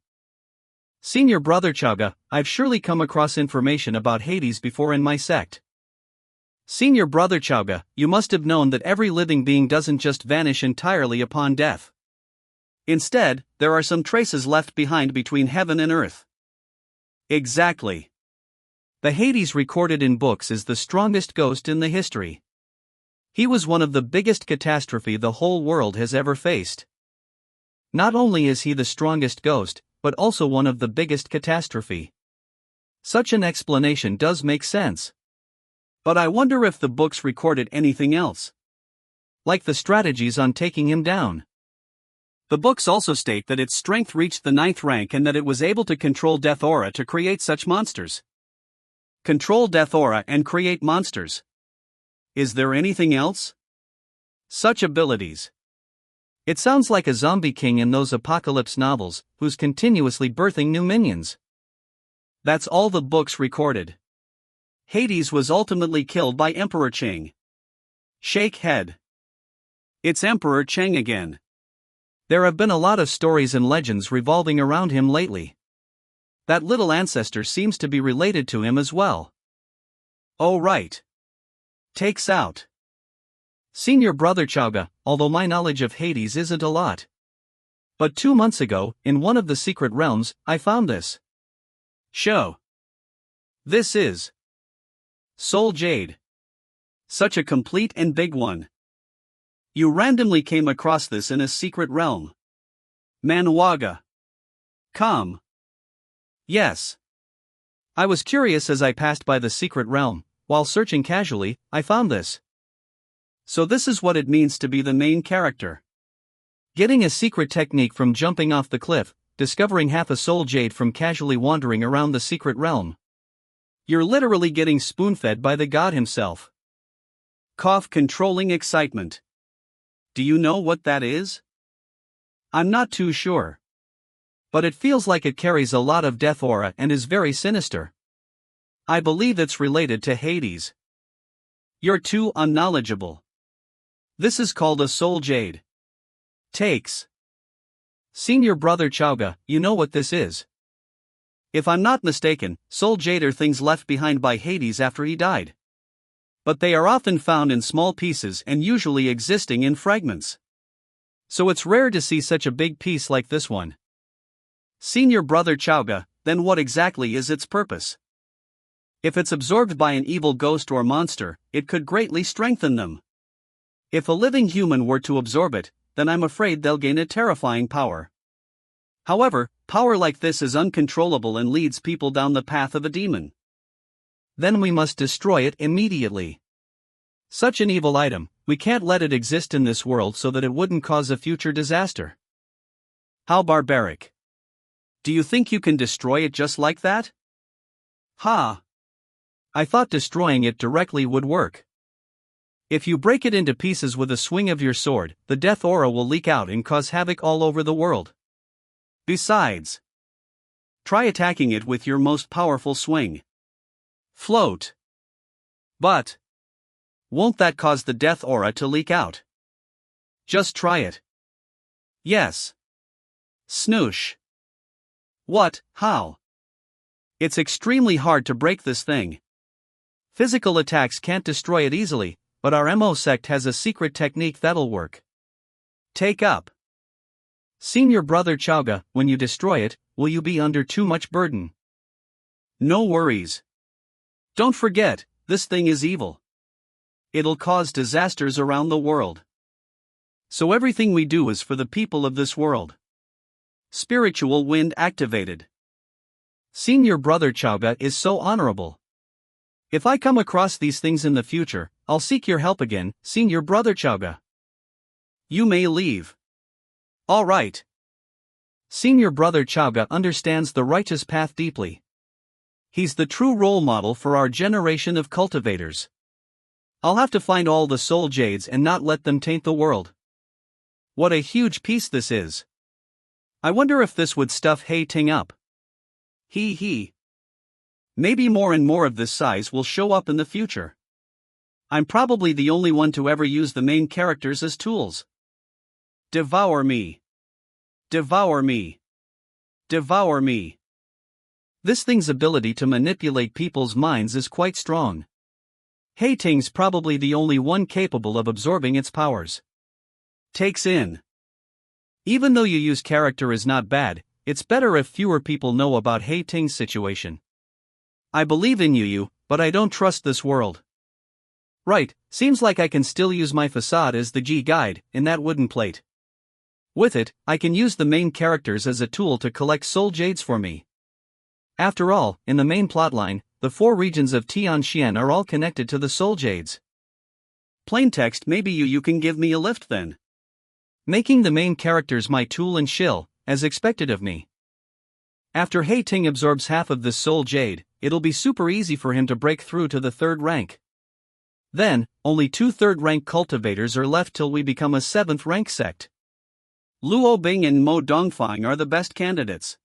[SPEAKER 1] Senior brother Chowga, I've surely come across information about Hades before in my sect. Senior brother Chowga, you must have known that every living being doesn't just vanish entirely upon death. Instead, there are some traces left behind between heaven and earth. Exactly. The Hades recorded in books is the strongest ghost in the history. He was one of the biggest catastrophe the whole world has ever faced. Not only is he the strongest ghost, but also one of the biggest catastrophe. Such an explanation does make sense. But I wonder if the books recorded anything else. Like the strategies on taking him down. The books also state that its strength reached the 9th rank and that it was able to control death aura to create such monsters. Control death aura and create monsters. Is there anything else? Such abilities. It sounds like a zombie king in those apocalypse novels, who's continuously birthing new minions. That's all the books recorded. Hades was ultimately killed by Emperor Chang. Shake head. It's Emperor Chang again. There have been a lot of stories and legends revolving around him lately. That little ancestor seems to be related to him as well. Oh right. Takes out. Senior brother Chowga, although my knowledge of Hades isn't a lot. But 2 months ago, in one of the secret realms, I found this. Show. This is Soul Jade. Such a complete and big one. You randomly came across this in a secret realm. Manhwa. Come. Yes. I was curious as I passed by the secret realm. While searching casually, I found this. So this is what it means to be the main character. Getting a secret technique from jumping off the cliff, discovering half a soul jade from casually wandering around the secret realm. You're literally getting spoon-fed by the god himself. Cough controlling excitement. Do you know what that is? I'm not too sure. But it feels like it carries a lot of death aura and is very sinister. I believe it's related to Hades. You're too unknowledgeable. This is called a soul jade. Takes. Senior brother Chowga, you know what this is. If I'm not mistaken, soul jade are things left behind by Hades after he died. But they are often found in small pieces and usually existing in fragments. So it's rare to see such a big piece like this one. Senior brother Chowga, then what exactly is its purpose? If it's absorbed by an evil ghost or monster, it could greatly strengthen them. If a living human were to absorb it, then I'm afraid they'll gain a terrifying power. However, power like this is uncontrollable and leads people down the path of a demon. Then we must destroy it immediately. Such an evil item, we can't let it exist in this world so that it wouldn't cause a future disaster. How barbaric. Do you think you can destroy it just like that? Ha! I thought destroying it directly would work. If you break it into pieces with a swing of your sword, the death aura will leak out and cause havoc all over the world. Besides, try attacking it with your most powerful swing. Float. But won't that cause the death aura to leak out? Just try it. Yes. Snoosh. What, how? It's extremely hard to break this thing. Physical attacks can't destroy it easily, but our MO sect has a secret technique that'll work. Take up. Senior brother Chowga, when you destroy it, will you be under too much burden? No worries. Don't forget, this thing is evil. It'll cause disasters around the world. So everything we do is for the people of this world. Spiritual wind activated. Senior brother Chauga is so honorable. If I come across these things in the future, I'll seek your help again, Senior brother Chauga. You may leave. All right. Senior brother Chauga understands the righteous path deeply. He's the true role model for our generation of cultivators. I'll have to find all the soul jades and not let them taint the world. What a huge piece this is. I wonder if this would stuff Hating up. He. Maybe more and more of this size will show up in the future. I'm probably the only one to ever use the main characters as tools. Devour me. Devour me. Devour me. This thing's ability to manipulate people's minds is quite strong. Hating's probably the only one capable of absorbing its powers. Takes in. Even though you use character is not bad, it's better if fewer people know about Hating's situation. I believe in you, but I don't trust this world. Right, seems like I can still use my facade as the G guide, in that wooden plate. With it, I can use the main characters as a tool to collect soul jades for me. After all, in the main plotline, the 4 regions of Tianxian are all connected to the soul jades. Plaintext, maybe you can give me a lift then. Making the main characters my tool and shill, as expected of me. After Hating absorbs half of this soul jade, it'll be super easy for him to break through to the 3rd rank. Then, only 2 3rd-rank cultivators are left till we become a 7th-rank sect. Luo Bing and Mo Dongfang are the best candidates.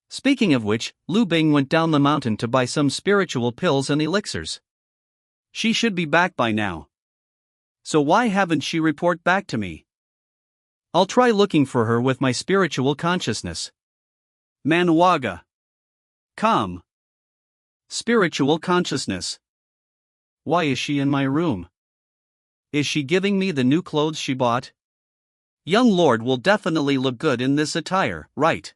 [SPEAKER 1] Speaking of which, Lu Bing went down the mountain to buy some spiritual pills and elixirs. She should be back by now. So why haven't she report back to me? I'll try looking for her with my spiritual consciousness. Manhwa. Come. Spiritual consciousness. Why is she in my room? Is she giving me the new clothes she bought? Young Lord will definitely look good in this attire, right?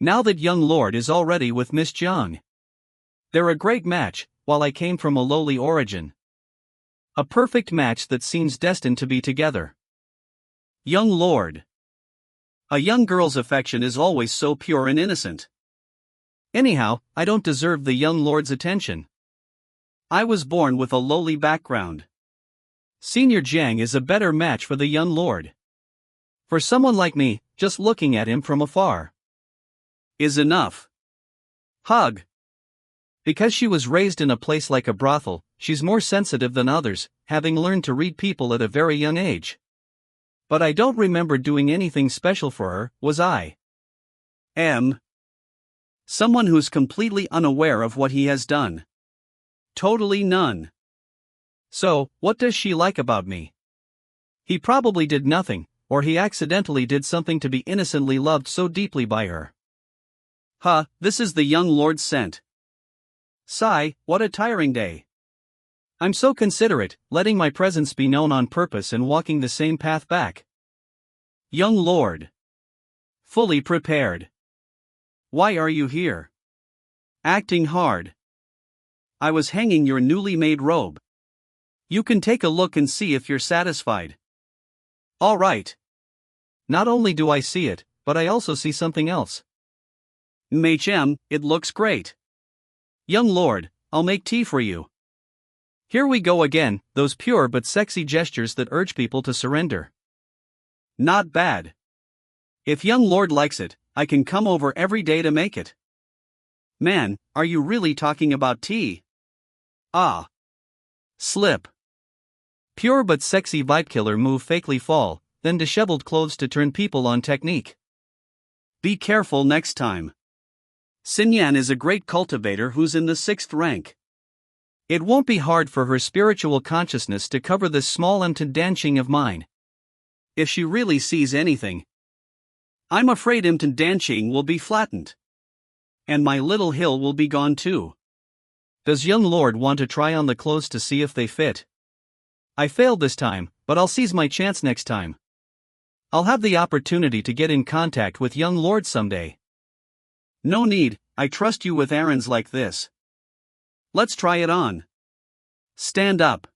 [SPEAKER 1] Now that Young Lord is already with Miss Jiang. They're a great match, while I came from a lowly origin. A perfect match that seems destined to be together. Young Lord. A young girl's affection is always so pure and innocent. Anyhow, I don't deserve the young lord's attention. I was born with a lowly background. Senior Jiang is a better match for the young lord. For someone like me, just looking at him from afar is enough. Hug. Because she was raised in a place like a brothel, she's more sensitive than others, having learned to read people at a very young age. But I don't remember doing anything special for her, was I? Someone who's completely unaware of what he has done. Totally none. So, what does she like about me? He probably did nothing, or he accidentally did something to be innocently loved so deeply by her. This is the young lord's scent. Sigh, what a tiring day. I'm so considerate, letting my presence be known on purpose and walking the same path back. Young lord. Fully prepared. Why are you here? Acting hard. I was hanging your newly made robe. You can take a look and see if you're satisfied. All right. Not only do I see it, but I also see something else. It looks great. Young lord, I'll make tea for you. Here we go again, those pure but sexy gestures that urge people to surrender. Not bad. If young lord likes it, I can come over every day to make it. Man, are you really talking about tea? Ah. Slip. Pure but sexy vibe killer move fakely fall, then disheveled clothes to turn people on technique. Be careful next time. Xinyan is a great cultivator who's in the 6th rank. It won't be hard for her spiritual consciousness to cover this small dancing of mine. If she really sees anything, I'm afraid dancing will be flattened. And my little hill will be gone too. Does young lord want to try on the clothes to see if they fit? I failed this time, but I'll seize my chance next time. I'll have the opportunity to get in contact with young lord someday. No need, I trust you with errands like this. Let's try it on. Stand up.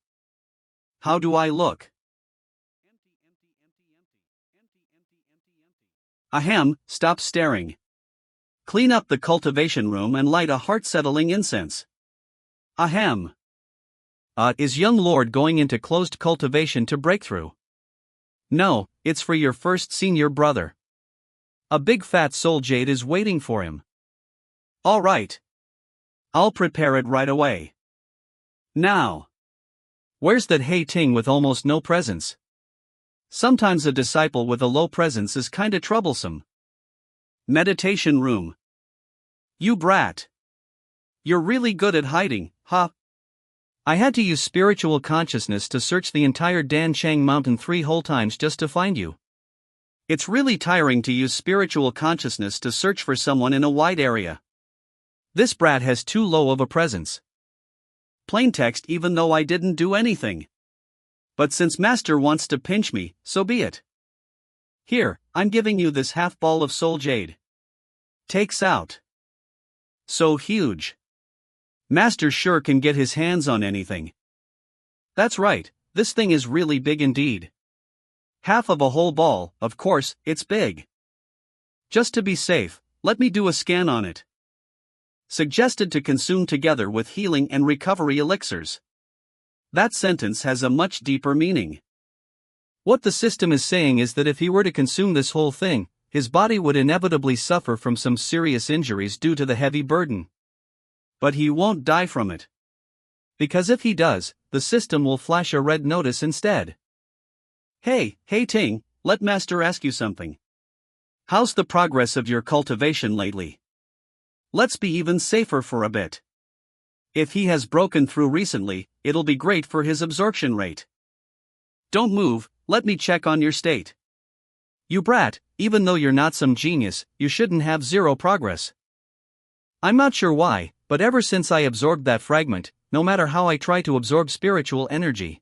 [SPEAKER 1] How do I look? Ahem, stop staring. Clean up the cultivation room and light a heart-settling incense. Ahem. Is young lord going into closed cultivation to breakthrough? No, it's for your first senior brother. A big fat soul jade is waiting for him. All right. I'll prepare it right away. Now. Where's that Hei Ting with almost no presence? Sometimes a disciple with a low presence is kinda troublesome. Meditation room. You brat. You're really good at hiding, huh? I had to use spiritual consciousness to search the entire Dan Chang Mountain 3 whole times just to find you. It's really tiring to use spiritual consciousness to search for someone in a wide area. This brat has too low of a presence. Plain text even though I didn't do anything. But since Master wants to pinch me, so be it. Here, I'm giving you this half ball of soul jade. Takes out. So huge. Master sure can get his hands on anything. That's right, this thing is really big indeed. Half of a whole ball, of course, it's big. Just to be safe, let me do a scan on it. Suggested to consume together with healing and recovery elixirs. That sentence has a much deeper meaning. What the system is saying is that if he were to consume this whole thing, his body would inevitably suffer from some serious injuries due to the heavy burden. But he won't die from it. Because if he does, the system will flash a red notice instead. Hey Ting, let Master ask you something. How's the progress of your cultivation lately? Let's be even safer for a bit. If he has broken through recently, it'll be great for his absorption rate. Don't move, let me check on your state. You brat, even though you're not some genius, you shouldn't have zero progress. I'm not sure why, but ever since I absorbed that fragment, no matter how I try to absorb spiritual energy,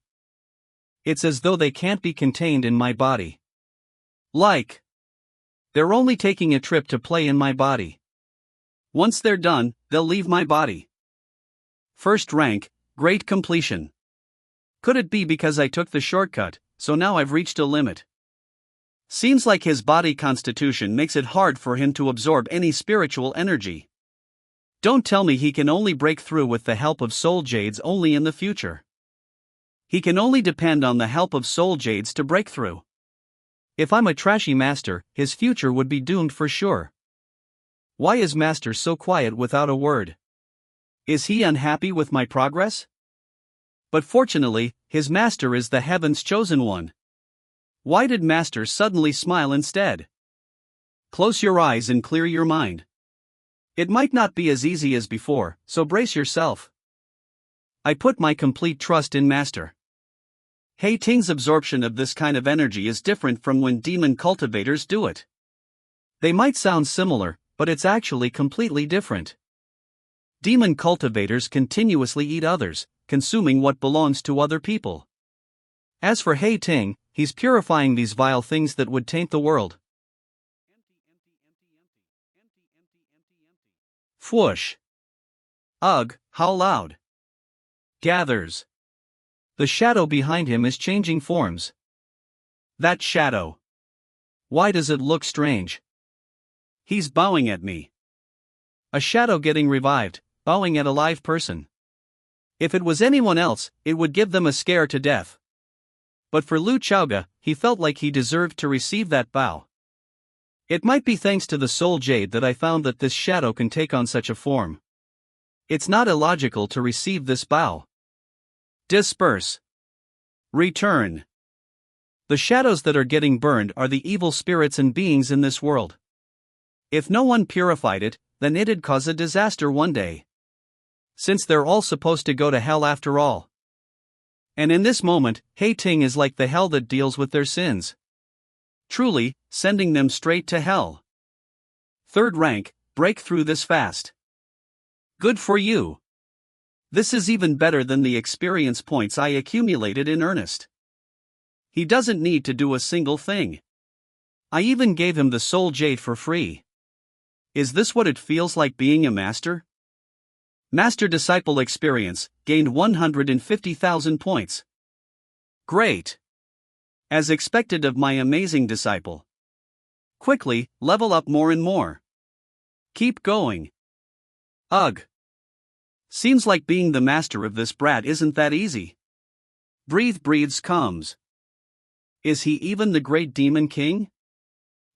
[SPEAKER 1] it's as though they can't be contained in my body. Like they're only taking a trip to play in my body. Once they're done, they'll leave my body. First rank, great completion. Could it be because I took the shortcut, so now I've reached a limit? Seems like his body constitution makes it hard for him to absorb any spiritual energy. Don't tell me he can only break through with the help of soul jades only in the future. He can only depend on the help of soul jades to break through. If I'm a trashy master, his future would be doomed for sure. Why is Master so quiet without a word? Is he unhappy with my progress? But fortunately, his master is the heaven's chosen one. Why did Master suddenly smile instead? Close your eyes and clear your mind. It might not be as easy as before, so brace yourself. I put my complete trust in Master. Hei Ting's absorption of this kind of energy is different from when demon cultivators do it. They might sound similar, but it's actually completely different. Demon cultivators continuously eat others, consuming what belongs to other people. As for Hei Ting, he's purifying these vile things that would taint the world. Whoosh. Ugh, how loud. Gathers. The shadow behind him is changing forms. That shadow. Why does it look strange? He's bowing at me. A shadow getting revived, bowing at a live person. If it was anyone else, it would give them a scare to death. But for Lu Chaoga, he felt like he deserved to receive that bow. It might be thanks to the soul jade that I found that this shadow can take on such a form. It's not illogical to receive this bow. Disperse. Return. The shadows that are getting burned are the evil spirits and beings in this world. If no one purified it, then it'd cause a disaster one day. Since they're all supposed to go to hell after all. And in this moment, Hei Ting is like the hell that deals with their sins. Truly, sending them straight to hell. Third rank, break through this fast. Good for you. This is even better than the experience points I accumulated in earnest. He doesn't need to do a single thing. I even gave him the soul jade for free. Is this what it feels like being a master? Master-disciple experience, gained 150,000 points. Great. As expected of my amazing disciple. Quickly, level up more and more. Keep going. Ugh. Seems like being the master of this brat isn't that easy. Breathes comes. Is he even the great demon king?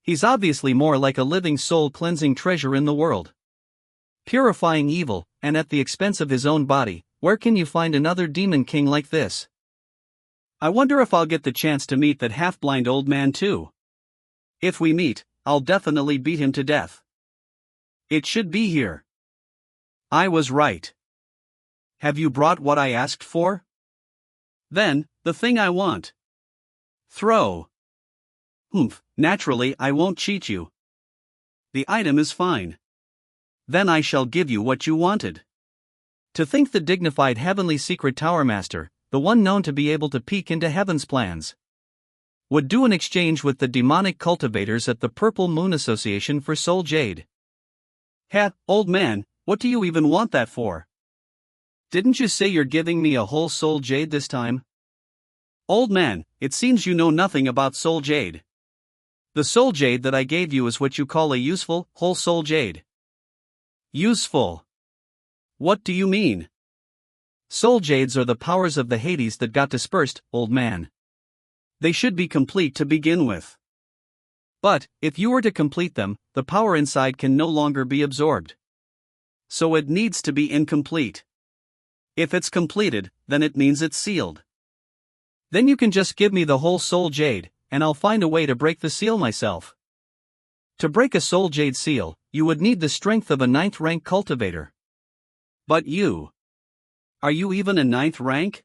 [SPEAKER 1] He's obviously more like a living soul-cleansing treasure in the world. Purifying evil, and at the expense of his own body. Where can you find another demon king like this? I wonder if I'll get the chance to meet that half-blind old man too. If we meet, I'll definitely beat him to death. It should be here. I was right. Have you brought what I asked for? Then, the thing I want. Throw. Naturally I won't cheat you. The item is fine. Then I shall give you what you wanted. To think the dignified heavenly secret tower master, the one known to be able to peek into heaven's plans, would do an exchange with the demonic cultivators at the Purple Moon Association for soul jade. Old man, what do you even want that for? Didn't you say you're giving me a whole soul jade this time? Old man, it seems you know nothing about soul jade. The soul jade that I gave you is what you call a useful, whole soul jade. Useful? What do you mean? Soul jades are the powers of the Hades that got dispersed, old man. They should be complete to begin with. But, if you were to complete them, the power inside can no longer be absorbed. So it needs to be incomplete. If it's completed, then it means it's sealed. Then you can just give me the whole soul jade, and I'll find a way to break the seal myself. To break a soul jade seal, you would need the strength of a 9th rank cultivator. But you. Are you even a 9th rank?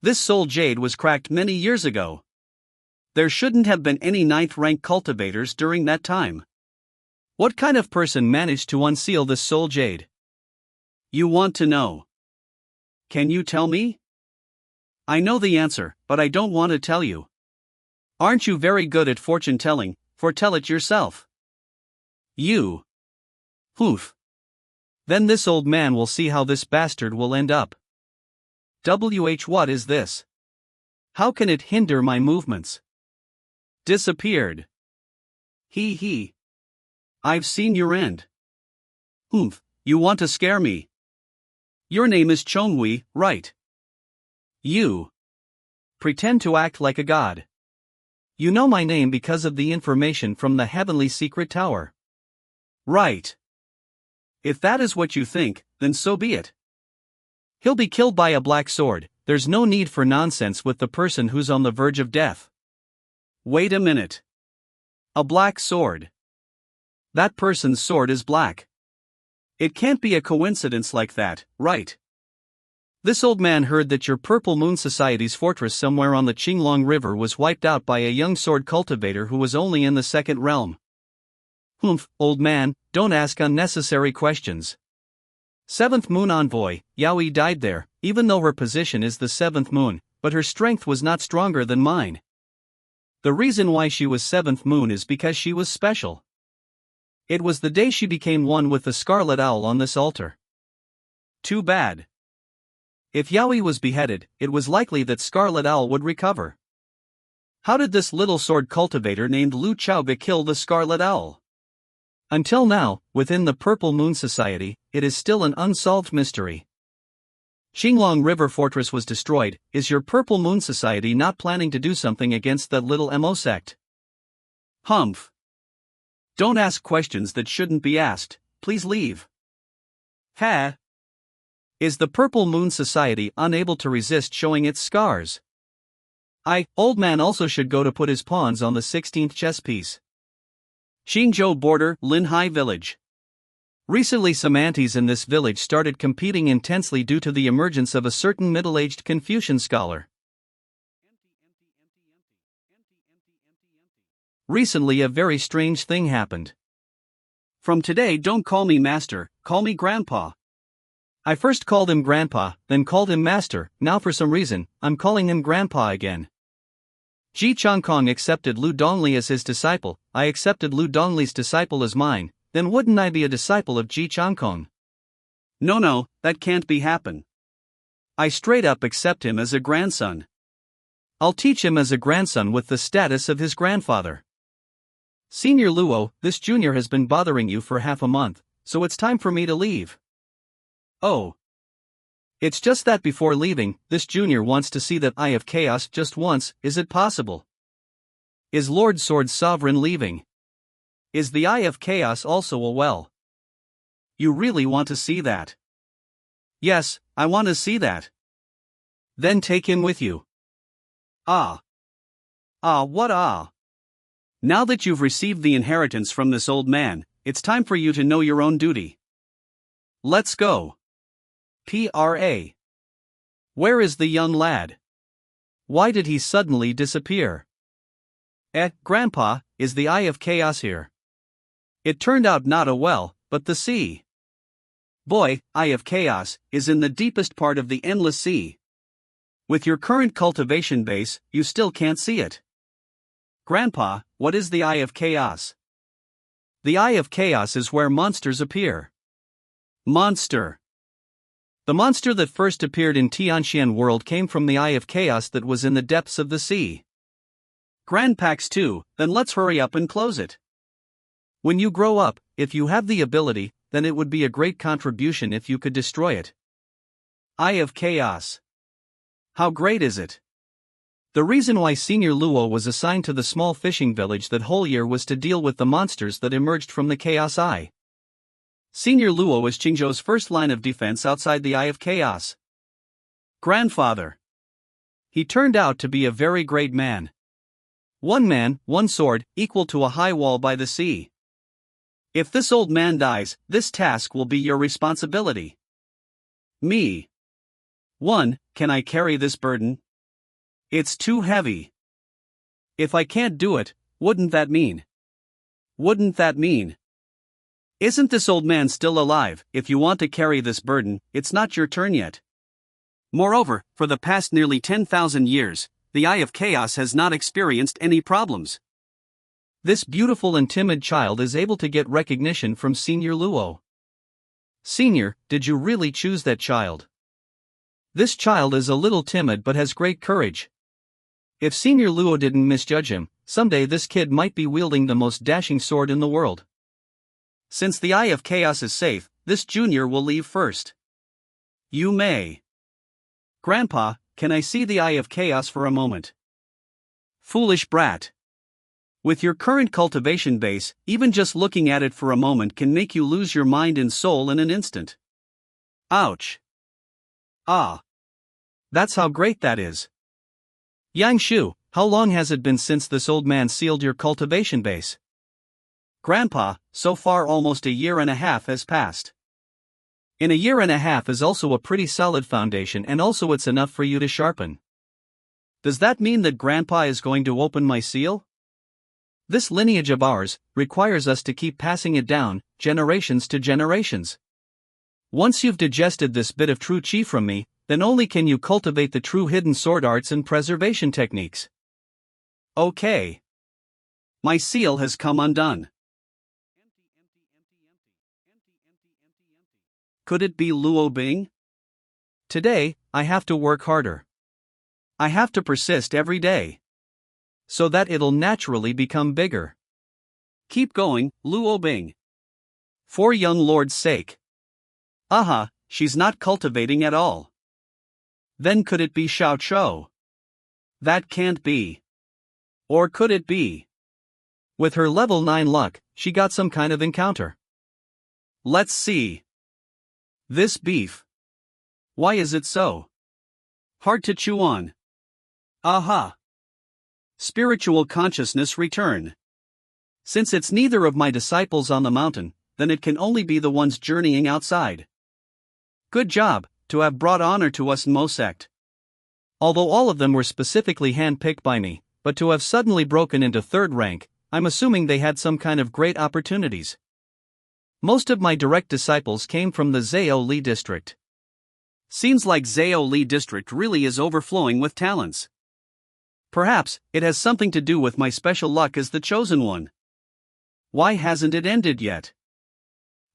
[SPEAKER 1] This soul jade was cracked many years ago. There shouldn't have been any 9th rank cultivators during that time. What kind of person managed to unseal this soul jade? You want to know. Can you tell me? I know the answer, but I don't want to tell you. Aren't you very good at fortune telling? Foretell it yourself. You. Then this old man will see how this bastard will end up. What is this? How can it hinder my movements? Disappeared. He. I've seen your end. You want to scare me? Your name is Chonghui, right? You. Pretend to act like a god. You know my name because of the information from the heavenly secret tower. Right. If that is what you think, then so be it. He'll be killed by a black sword. There's no need for nonsense with the person who's on the verge of death. Wait a minute. A black sword. That person's sword is black. It can't be a coincidence like that, right? This old man heard that your Purple Moon Society's fortress somewhere on the Qinglong River was wiped out by a young sword cultivator who was only in the 2nd realm. Old man, don't ask unnecessary questions. 7th Moon Envoy, Yaoi died there, even though her position is the 7th Moon, but her strength was not stronger than mine. The reason why she was 7th Moon is because she was special. It was the day she became one with the Scarlet Owl on this altar. Too bad. If Yaoi was beheaded, it was likely that Scarlet Owl would recover. How did this little sword cultivator named Lu Chaoga kill the Scarlet Owl? Until now, within the Purple Moon Society, it is still an unsolved mystery. Qinglong River Fortress was destroyed. Is your Purple Moon Society not planning to do something against that little MO sect? Humph. Don't ask questions that shouldn't be asked, please leave. Is the Purple Moon Society unable to resist showing its scars? Old man also should go to put his pawns on the 16th chess piece. Qingzhou border, Linhai village. Recently some aunties in this village started competing intensely due to the emergence of a certain middle-aged Confucian scholar. Recently a very strange thing happened. From today don't call me master, call me grandpa. I first called him grandpa, then called him master, now for some reason, I'm calling him grandpa again. Ji Changkong accepted Lu Dongli as his disciple, I accepted Lu Dongli's disciple as mine, then wouldn't I be a disciple of Ji Changkong? No, that can't be happen. I straight up accept him as a grandson. I'll teach him as a grandson with the status of his grandfather. Senior Luo, this junior has been bothering you for half a month, so it's time for me to leave. Oh. It's just that before leaving, this junior wants to see that Eye of Chaos just once. Is it possible? Is Lord Sword Sovereign leaving? Is the Eye of Chaos also a well? You really want to see that? Yes, I want to see that. Then take him with you. Ah. Ah, what ah? Now that you've received the inheritance from this old man, it's time for you to know your own duty. Let's go. Pra. Where is the young lad? Why did he suddenly disappear? Grandpa, is the Eye of Chaos here? It turned out not a well, but the sea. Boy, Eye of Chaos is in the deepest part of the endless sea. With your current cultivation base, you still can't see it. Grandpa, what is the Eye of Chaos? The Eye of Chaos is where monsters appear. Monster. The monster that first appeared in Tianxian world came from the Eye of Chaos that was in the depths of the sea. Grandpax 2, then let's hurry up and close it. When you grow up, if you have the ability, then it would be a great contribution if you could destroy it. Eye of Chaos. How great is it? The reason why Senior Luo was assigned to the small fishing village that whole year was to deal with the monsters that emerged from the Chaos Eye. Senior Luo is Qingzhou's first line of defense outside the Eye of Chaos. Grandfather. He turned out to be a very great man. One man, one sword, equal to a high wall by the sea. If this old man dies, this task will be your responsibility. Me. 1. Can I carry this burden? It's too heavy. If I can't do it, wouldn't that mean? Wouldn't that mean? Isn't this old man still alive? If you want to carry this burden, it's not your turn yet. Moreover, for the past nearly 10,000 years, the Eye of Chaos has not experienced any problems. This beautiful and timid child is able to get recognition from Senior Luo. Senior, did you really choose that child? This child is a little timid but has great courage. If Senior Luo didn't misjudge him, someday this kid might be wielding the most dashing sword in the world. Since the Eye of Chaos is safe, this junior will leave first. You may. Grandpa, can I see the Eye of Chaos for a moment? Foolish brat. With your current cultivation base, even just looking at it for a moment can make you lose your mind and soul in an instant. Ouch. Ah. That's how great that is. Yang Shu, how long has it been since this old man sealed your cultivation base? Grandpa, so far almost a year and a half has passed. In a year and a half is also a pretty solid foundation, and also it's enough for you to sharpen. Does that mean that Grandpa is going to open my seal? This lineage of ours requires us to keep passing it down, generations to generations. Once you've digested this bit of true chi from me, then only can you cultivate the true hidden sword arts and preservation techniques. Okay. My seal has come undone. Could it be Luo Bing? Today, I have to work harder. I have to persist every day. So that it'll naturally become bigger. Keep going, Luo Bing. For young lord's sake. Aha, she's not cultivating at all. Then could it be Xiao Chou? That can't be. Or could it be? With her level 9 luck, she got some kind of encounter. Let's see. This beef. Why is it so hard to chew on? Aha. Spiritual consciousness return. Since it's neither of my disciples on the mountain, then it can only be the ones journeying outside. Good job, to have brought honor to us in Sect. Although all of them were specifically hand-picked by me, but to have suddenly broken into 3rd rank, I'm assuming they had some kind of great opportunities. Most of my direct disciples came from the Zhao Li district. Seems like Zhao Li district really is overflowing with talents. Perhaps it has something to do with my special luck as the chosen one. Why hasn't it ended yet?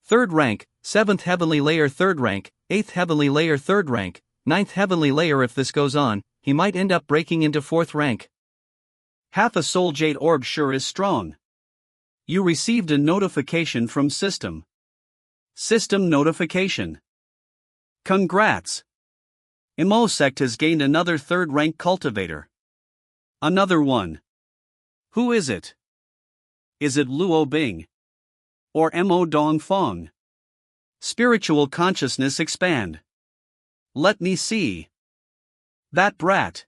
[SPEAKER 1] 3rd rank, 7th heavenly layer 3rd rank, 8th heavenly layer 3rd rank, 9th heavenly layer. If this goes on, he might end up breaking into 4th rank. Half a soul jade orb sure is strong. You received a notification from system. System notification. Congrats! Sect has gained another third-rank cultivator. Another one. Who is it? Is it Luo Bing? Or Mo Dong Fong? Spiritual consciousness expand. Let me see. That brat.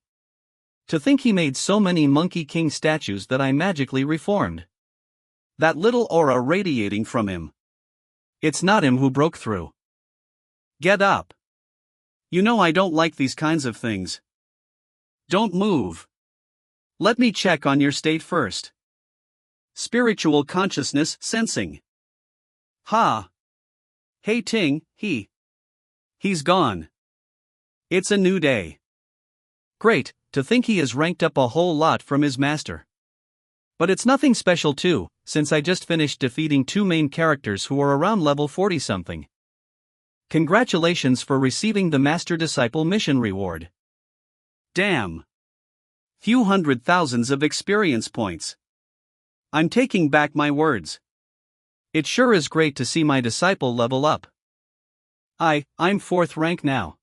[SPEAKER 1] To think he made so many Monkey King statues that I magically reformed. That little aura radiating from him. It's not him who broke through. Get up. You know I don't like these kinds of things. Don't move. Let me check on your state first. Spiritual consciousness sensing. Ha. Hey Ting, he's gone. It's a new day. Great, to think he has ranked up a whole lot from his master. But it's nothing special too, since I just finished defeating 2 main characters who are around level 40-something. Congratulations for receiving the Master Disciple mission reward. Damn. Few hundred thousands of experience points. I'm taking back my words. It sure is great to see my disciple level up. I'm 4th rank now.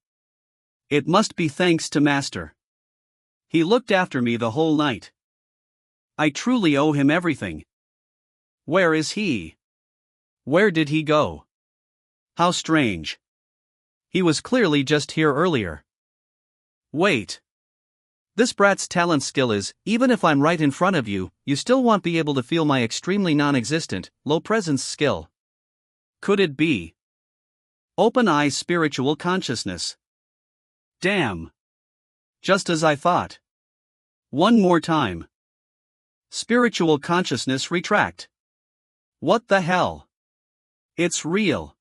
[SPEAKER 1] It must be thanks to Master. He looked after me the whole night. I truly owe him everything. Where is he? Where did he go? How strange. He was clearly just here earlier. Wait. This brat's talent skill is, even if I'm right in front of you, you still won't be able to feel my extremely non-existent, low presence skill. Could it be? Open eyes spiritual consciousness. Damn. Just as I thought. One more time. Spiritual consciousness retract. What the hell? It's real.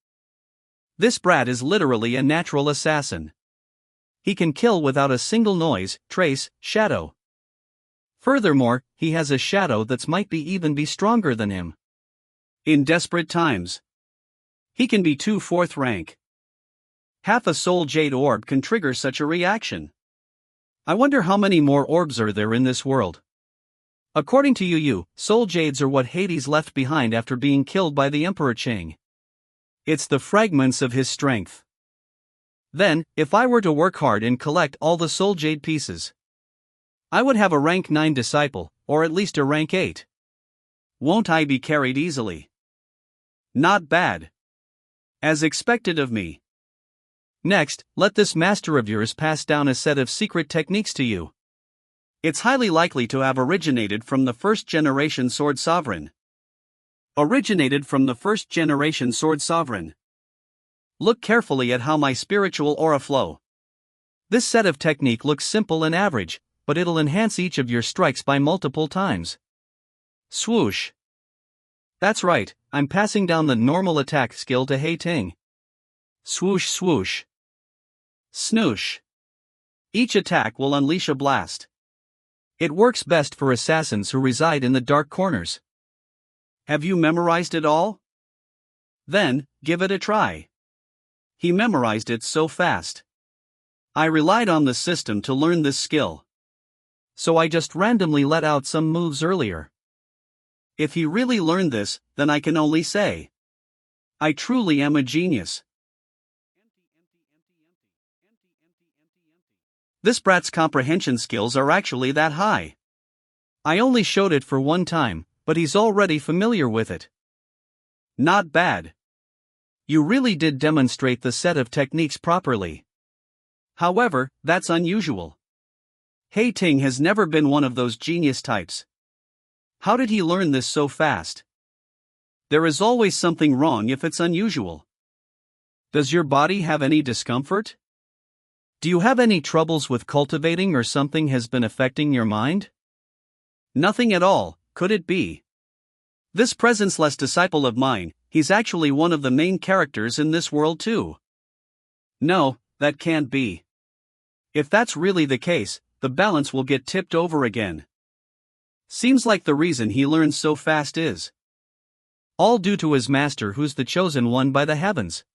[SPEAKER 1] This brat is literally a natural assassin. He can kill without a single noise, trace, shadow. Furthermore, he has a shadow that might even be stronger than him. In desperate times, he can be 2 4th rank. Half a soul jade orb can trigger such a reaction. I wonder how many more orbs are there in this world. According to Yu, soul jades are what Hades left behind after being killed by the Emperor Chang. It's the fragments of his strength. Then, if I were to work hard and collect all the soul jade pieces, I would have a rank 9 disciple, or at least a rank 8. Won't I be carried easily? Not bad. As expected of me. Next, let this master of yours pass down a set of secret techniques to you. It's highly likely to have originated from the 1st generation Sword Sovereign. Originated from the 1st generation Sword Sovereign. Look carefully at how my spiritual aura flow. This set of technique looks simple and average, but it'll enhance each of your strikes by multiple times. Swoosh. That's right, I'm passing down the normal attack skill to Hei Ting. Swoosh swoosh. Snoosh. Each attack will unleash a blast. It works best for assassins who reside in the dark corners. Have you memorized it all? Then, give it a try. He memorized it so fast. I relied on the system to learn this skill. So I just randomly let out some moves earlier. If he really learned this, then I can only say, I truly am a genius. This brat's comprehension skills are actually that high. I only showed it for one time, but he's already familiar with it. Not bad. You really did demonstrate the set of techniques properly. However, that's unusual. Hei Ting has never been one of those genius types. How did he learn this so fast? There is always something wrong if it's unusual. Does your body have any discomfort? Do you have any troubles with cultivating or something has been affecting your mind? Nothing at all, could it be? This presence-less disciple of mine, he's actually one of the main characters in this world too. No, that can't be. If that's really the case, the balance will get tipped over again. Seems like the reason he learns so fast is all due to his master who's the chosen one by the heavens.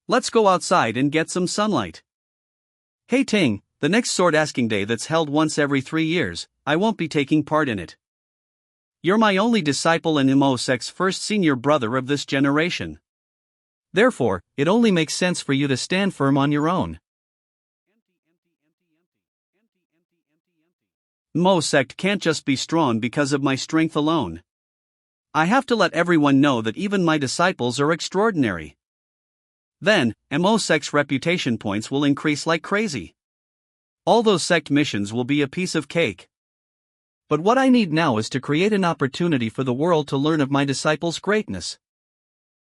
[SPEAKER 1] Let's go outside and get some sunlight. Hei Ting, the next sword asking day that's held once every 3 years, I won't be taking part in it. You're my only disciple and Sect's first senior brother of this generation. Therefore, it only makes sense for you to stand firm on your own. Sect can't just be strong because of my strength alone. I have to let everyone know that even my disciples are extraordinary. Then, Sect's reputation points will increase like crazy. All those sect missions will be a piece of cake. But what I need now is to create an opportunity for the world to learn of my disciple's greatness.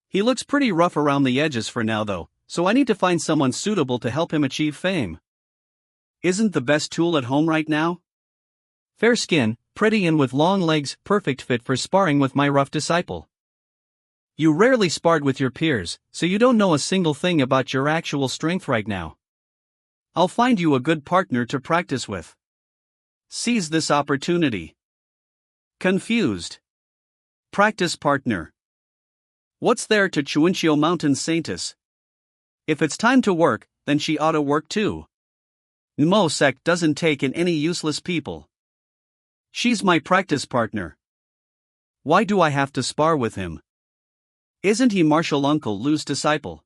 [SPEAKER 1] He looks pretty rough around the edges for now though, so I need to find someone suitable to help him achieve fame. Isn't the best tool at home right now? Fair skin, pretty and with long legs, perfect fit for sparring with my rough disciple. You rarely sparred with your peers, so you don't know a single thing about your actual strength right now. I'll find you a good partner to practice with. Seize this opportunity. Confused. Practice partner. What's there to Chuinchio Mountain Saintess? If it's time to work, then she ought to work too. Sect doesn't take in any useless people. She's my practice partner. Why do I have to spar with him? Isn't he Martial Uncle Lu's disciple?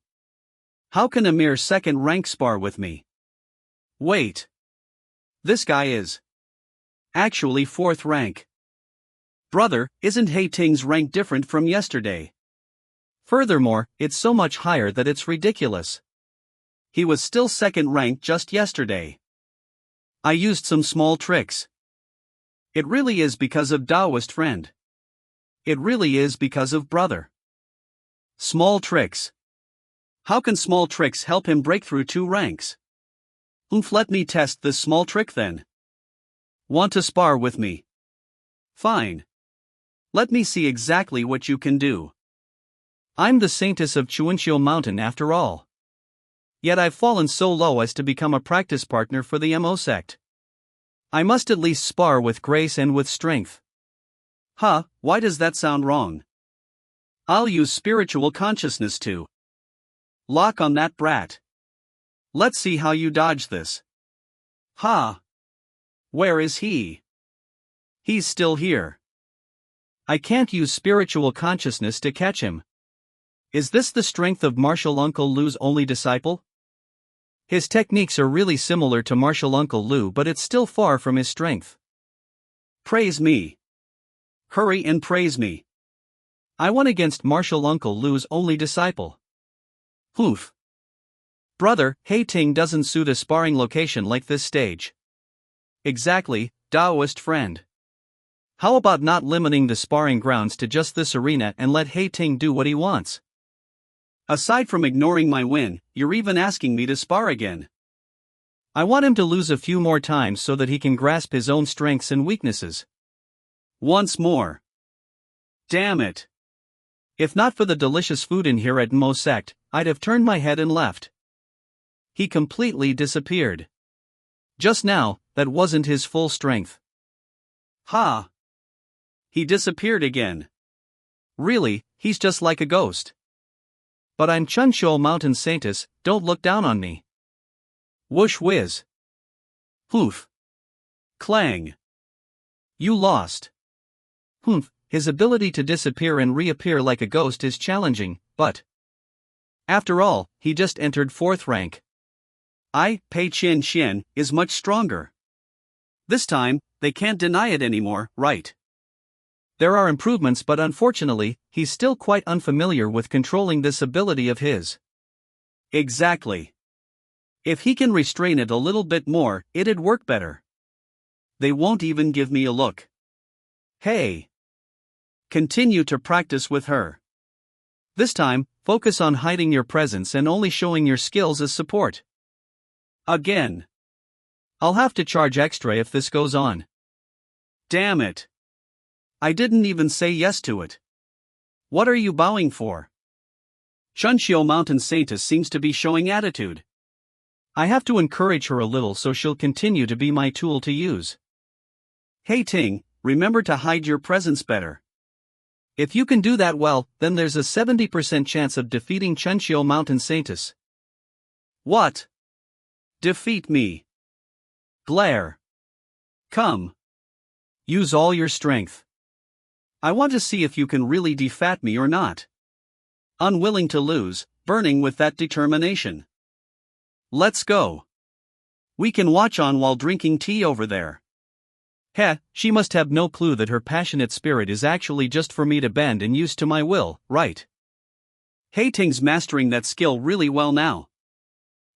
[SPEAKER 1] How can a mere second rank spar with me? Wait. This guy is actually 4th rank. Brother, isn't Ting's rank different from yesterday? Furthermore, it's so much higher that it's ridiculous. He was still 2nd rank just yesterday. I used some small tricks. It really is because of Taoist friend. It really is because of brother. Small tricks. How can small tricks help him break through 2 ranks? Let me test this small trick then. Want to spar with me? Fine. Let me see exactly what you can do. I'm the saintess of Chuinchio Mountain after all. Yet I've fallen so low as to become a practice partner for the Sect. I must at least spar with grace and with strength. Why does that sound wrong? I'll use spiritual consciousness to lock on that brat. Let's see how you dodge this. Where is he? He's still here. I can't use spiritual consciousness to catch him. Is this the strength of Martial Uncle Lu's only disciple? His techniques are really similar to Martial Uncle Lu, but it's still far from his strength. Praise me. Hurry and praise me. I won against Martial Uncle Lu's only disciple. Oof. Brother, Ting doesn't suit a sparring location like this stage. Exactly, Taoist friend. How about not limiting the sparring grounds to just this arena and let Ting do what he wants? Aside from ignoring my win, you're even asking me to spar again. I want him to lose a few more times so that he can grasp his own strengths and weaknesses. Once more. Damn it. If not for the delicious food in here at Sect, I'd have turned my head and left. He completely disappeared. Just now, that wasn't his full strength. He disappeared again. Really, he's just like a ghost. But I'm Chuinchio Mountain Saintess, don't look down on me. Whoosh whiz. Poof. Clang. You lost. Humph, his ability to disappear and reappear like a ghost is challenging, but after all, he just entered 4th rank. Pei Qian is much stronger. This time, they can't deny it anymore, right? There are improvements, but unfortunately, he's still quite unfamiliar with controlling this ability of his. Exactly. If he can restrain it a little bit more, it'd work better. They won't even give me a look. Hey. Continue to practice with her. This time, focus on hiding your presence and only showing your skills as support. Again. I'll have to charge extra if this goes on. Damn it. I didn't even say yes to it. What are you bowing for? Chuinchio Mountain Saintess seems to be showing attitude. I have to encourage her a little so she'll continue to be my tool to use. Ting, remember to hide your presence better. If you can do that well, then there's a 70% chance of defeating Chuinchio Mountain Saintess. What? Defeat me. Glare. Come. Use all your strength. I want to see if you can really defat me or not. Unwilling to lose, burning with that determination. Let's go. We can watch on while drinking tea over there. Heh, she must have no clue that her passionate spirit is actually just for me to bend and use to my will, right? Hating's mastering that skill really well now.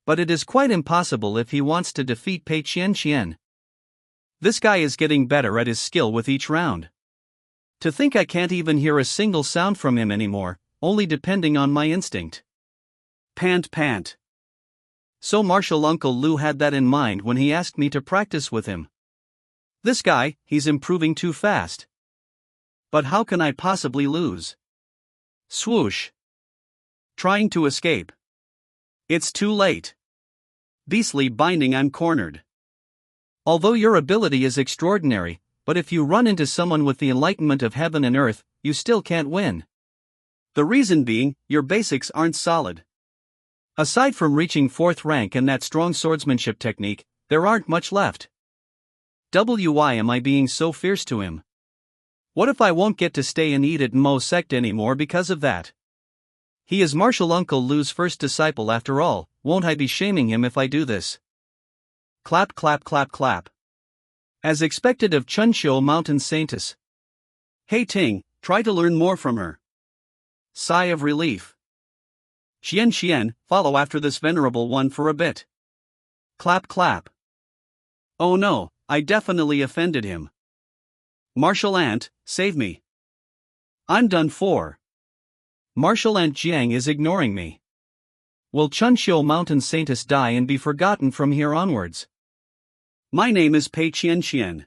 [SPEAKER 1] But it is quite impossible if he wants to defeat Pei Qian. This guy is getting better at his skill with each round. To think I can't even hear a single sound from him anymore, only depending on my instinct. Pant. So Martial Uncle Lou had that in mind when he asked me to practice with him. This guy, he's improving too fast. But how can I possibly lose? Swoosh. Trying to escape. It's too late. Beastly binding, I'm cornered. Although your ability is extraordinary, but if you run into someone with the enlightenment of heaven and earth, you still can't win. The reason being, your basics aren't solid. Aside from reaching 4th rank and that strong swordsmanship technique, there aren't much left. Why am I being so fierce to him? What if I won't get to stay and eat at Mo Sect anymore because of that? He is Martial Uncle Lou's first disciple after all, won't I be shaming him if I do this? Clap. As expected of Chunqiu Mountain Saintess. Hey Ting, try to learn more from her. Sigh of relief. Xian, follow after this venerable one for a bit. Clap. Oh no, I definitely offended him. Martial Ant, save me. I'm done for. Martial Ant Jiang is ignoring me. Will Chunqiu Mountain Saintess die and be forgotten from here onwards? My name is Pei Qian.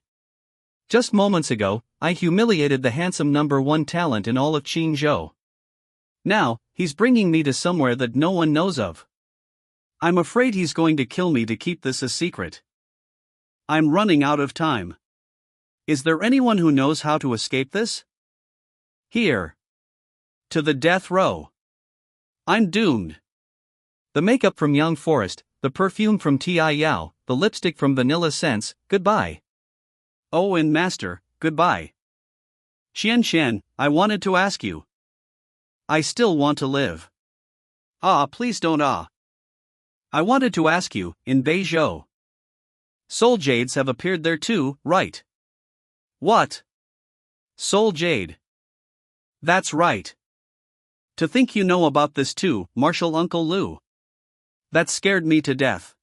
[SPEAKER 1] Just moments ago, I humiliated the handsome #1 talent in all of Qingzhou. Now, he's bringing me to somewhere that no one knows of. I'm afraid he's going to kill me to keep this a secret. I'm running out of time. Is there anyone who knows how to escape this? Here. To the death row. I'm doomed. The makeup from Young Forest, the perfume from Ti Yao, the lipstick from Vanilla Sense, goodbye. Oh, and Master, goodbye. Xian, I wanted to ask you. I still want to live. Please don't I wanted to ask you, in Beizhou. Soul Jades have appeared there too, right? What? Soul Jade. That's right. To think you know about this too, Martial Uncle Lou. That scared me to death.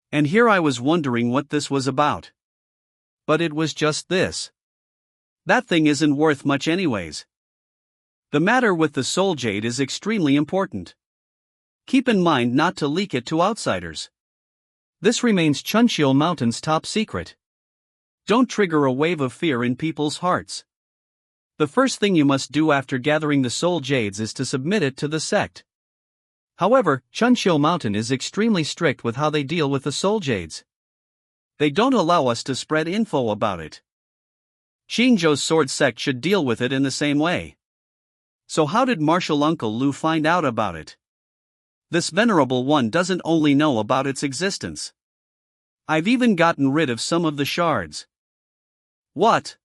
[SPEAKER 1] And here I was wondering what this was about. But it was just this. That thing isn't worth much anyways. The matter with the Soul Jade is extremely important. Keep in mind not to leak it to outsiders. This remains Chunqiu Mountain's top secret. Don't trigger a wave of fear in people's hearts. The first thing you must do after gathering the Soul Jades is to submit it to the sect. However, Chunqiu Mountain is extremely strict with how they deal with the Soul Jades. They don't allow us to spread info about it. Qingzhou's sword sect should deal with it in the same way. So how did Martial Uncle Lou find out about it? This venerable one doesn't only know about its existence. I've even gotten rid of some of the shards. What?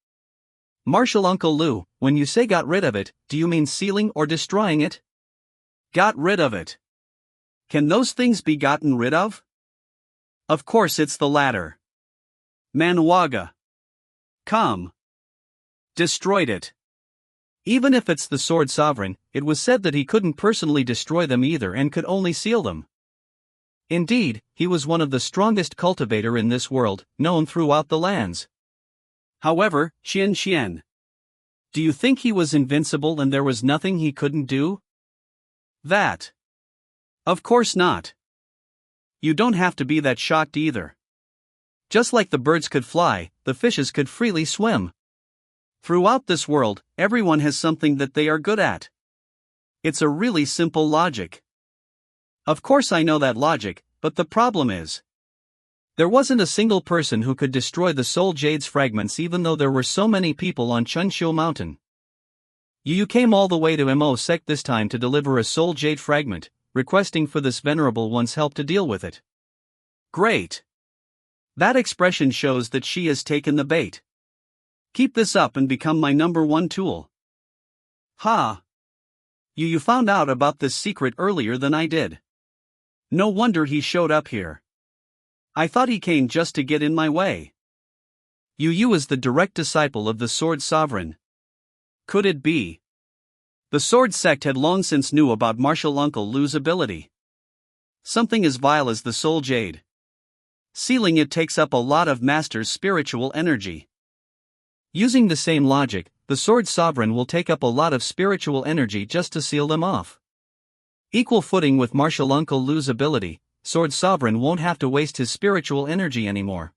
[SPEAKER 1] Martial Uncle Lou, when you say got rid of it, do you mean sealing or destroying it? Got rid of it. Can those things be gotten rid of? Of course it's the latter. Manhwa. Come. Destroyed it. Even if it's the Sword Sovereign, it was said that he couldn't personally destroy them either and could only seal them. Indeed, he was one of the strongest cultivator in this world, known throughout the lands. However, Xian. Do you think he was invincible and there was nothing he couldn't do? That. Of course not. You don't have to be that shocked either. Just like the birds could fly, the fishes could freely swim. Throughout this world, everyone has something that they are good at. It's a really simple logic. Of course I know that logic, but the problem is, there wasn't a single person who could destroy the Soul Jade's fragments even though there were so many people on Chunqiu Mountain. You came all the way to Mo Sect this time to deliver a Soul Jade fragment, requesting for this venerable one's help to deal with it. Great. That expression shows that she has taken the bait. Keep this up and become my #1 tool. Ha! You found out about this secret earlier than I did. No wonder he showed up here. I thought he came just to get in my way. You is the direct disciple of the Sword Sovereign. Could it be? The Sword Sect had long since knew about Martial Uncle Lu's ability. Something as vile as the Soul Jade. Sealing it takes up a lot of Master's spiritual energy. Using the same logic, the Sword Sovereign will take up a lot of spiritual energy just to seal them off. Equal footing with Martial Uncle Lu's ability, Sword Sovereign won't have to waste his spiritual energy anymore.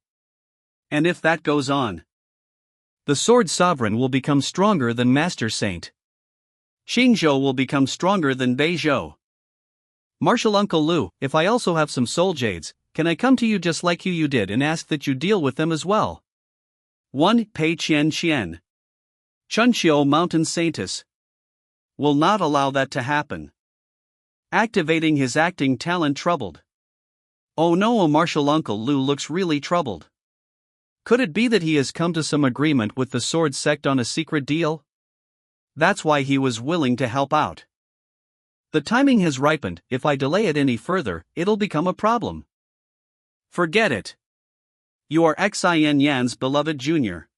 [SPEAKER 1] And if that goes on, the Sword Sovereign will become stronger than Master Saint. Xingzhou will become stronger than Beizhou. Martial Uncle Lu, if I also have some soul jades, can I come to you just like you did and ask that you deal with them as well? 1. Pei Qian Qian. Chunqiu Mountain Saintess. Will not allow that to happen. Activating his acting talent troubled. Oh no, Martial Uncle Lu looks really troubled. Could it be that he has come to some agreement with the Sword Sect on a secret deal? That's why he was willing to help out. The timing has ripened. If I delay it any further, it'll become a problem. Forget it. You are Xin Yan's beloved junior.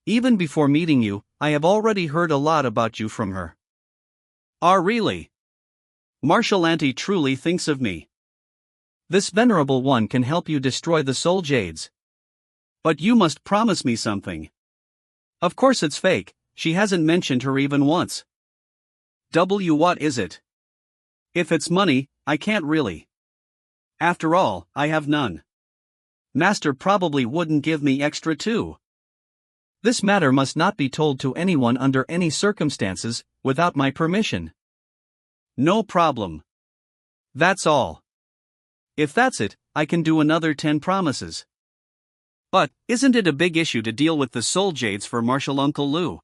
[SPEAKER 1] Even before meeting you, I have already heard a lot about you from her. Ah, really? Martial Auntie truly thinks of me. This venerable one can help you destroy the soul jades. But you must promise me something. Of course it's fake, she hasn't mentioned her even once. What is it? If it's money, I can't really. After all, I have none. Master probably wouldn't give me extra too. This matter must not be told to anyone under any circumstances, without my permission. No problem. That's all. If that's it, I can do another 10 promises. But, isn't it a big issue to deal with the soul jades for Martial Uncle Lu?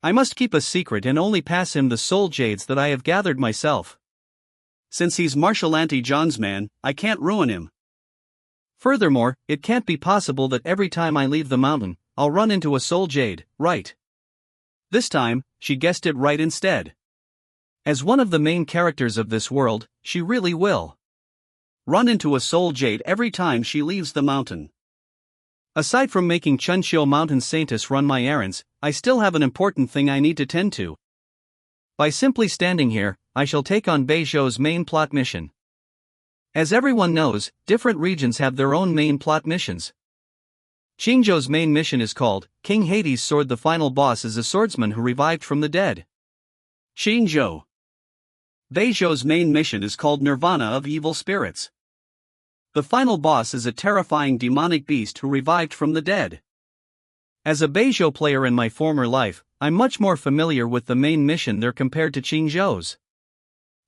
[SPEAKER 1] I must keep a secret and only pass him the soul jades that I have gathered myself. Since he's Martial Auntie John's man, I can't ruin him. Furthermore, it can't be possible that every time I leave the mountain, I'll run into a soul jade, right? This time, she guessed it right instead. As one of the main characters of this world, she really will run into a soul jade every time she leaves the mountain. Aside from making Chunqiu Mountain Saintess run my errands, I still have an important thing I need to tend to. By simply standing here, I shall take on Beizhou's main plot mission. As everyone knows, different regions have their own main plot missions. Xingzhou's main mission is called King Hades' Sword. The final boss is a swordsman who revived from the dead. Xingzhou. Beizhou's main mission is called Nirvana of Evil Spirits. The final boss is a terrifying demonic beast who revived from the dead. As a Beizhou player in my former life, I'm much more familiar with the main mission there compared to Xingzhou's.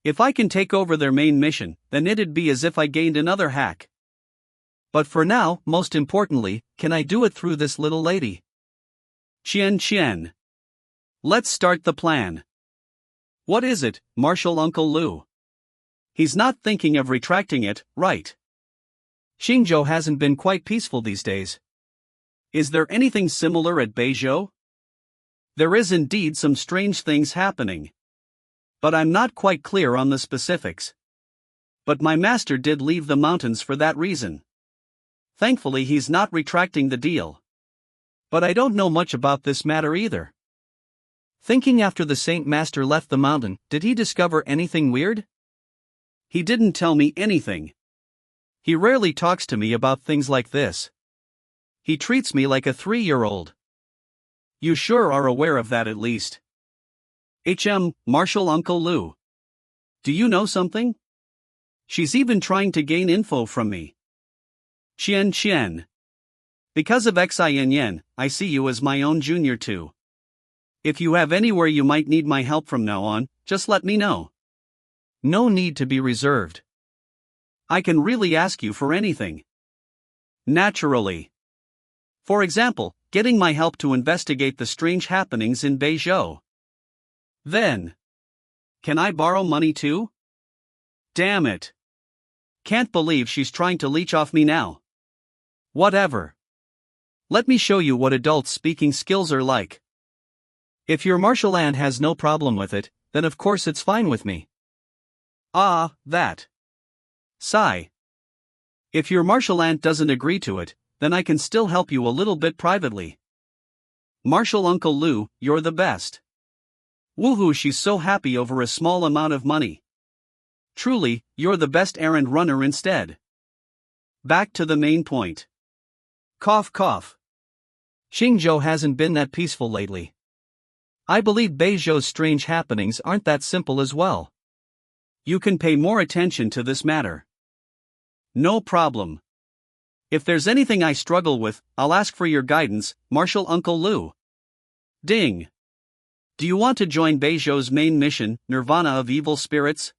[SPEAKER 1] If I can take over their main mission, then it'd be as if I gained another hack. But for now, most importantly, can I do it through this little lady? Qian. Let's start the plan. What is it, Martial Uncle Lu? He's not thinking of retracting it, right? Xingzhou hasn't been quite peaceful these days. Is there anything similar at Beizhou? There is indeed some strange things happening. But I'm not quite clear on the specifics. But my master did leave the mountains for that reason. Thankfully he's not retracting the deal. But I don't know much about this matter either. Thinking after the Saint Master left the mountain, did he discover anything weird? He didn't tell me anything. He rarely talks to me about things like this. He treats me like a 3-year-old. You sure are aware of that at least. Martial Uncle Lu. Do you know something? She's even trying to gain info from me. Qian. Because of Xin Yan, I see you as my own junior too. If you have anywhere you might need my help from now on, just let me know. No need to be reserved. I can really ask you for anything. Naturally. For example, getting my help to investigate the strange happenings in Beizhou. Then, can I borrow money too? Damn it. Can't believe she's trying to leech off me now. Whatever. Let me show you what adults' speaking skills are like. If your martial aunt has no problem with it, then of course it's fine with me. Ah, that. Sigh. If your martial aunt doesn't agree to it, then I can still help you a little bit privately. Martial Uncle Lou, you're the best. Woohoo, she's so happy over a small amount of money. Truly, you're the best errand runner instead. Back to the main point. Cough cough. Xingzhou hasn't been that peaceful lately. I believe Beizhou's strange happenings aren't that simple as well. You can pay more attention to this matter. No problem. If there's anything I struggle with, I'll ask for your guidance, Martial Uncle Lou. Ding. Do you want to join Beizhou's main mission, Nirvana of Evil Spirits?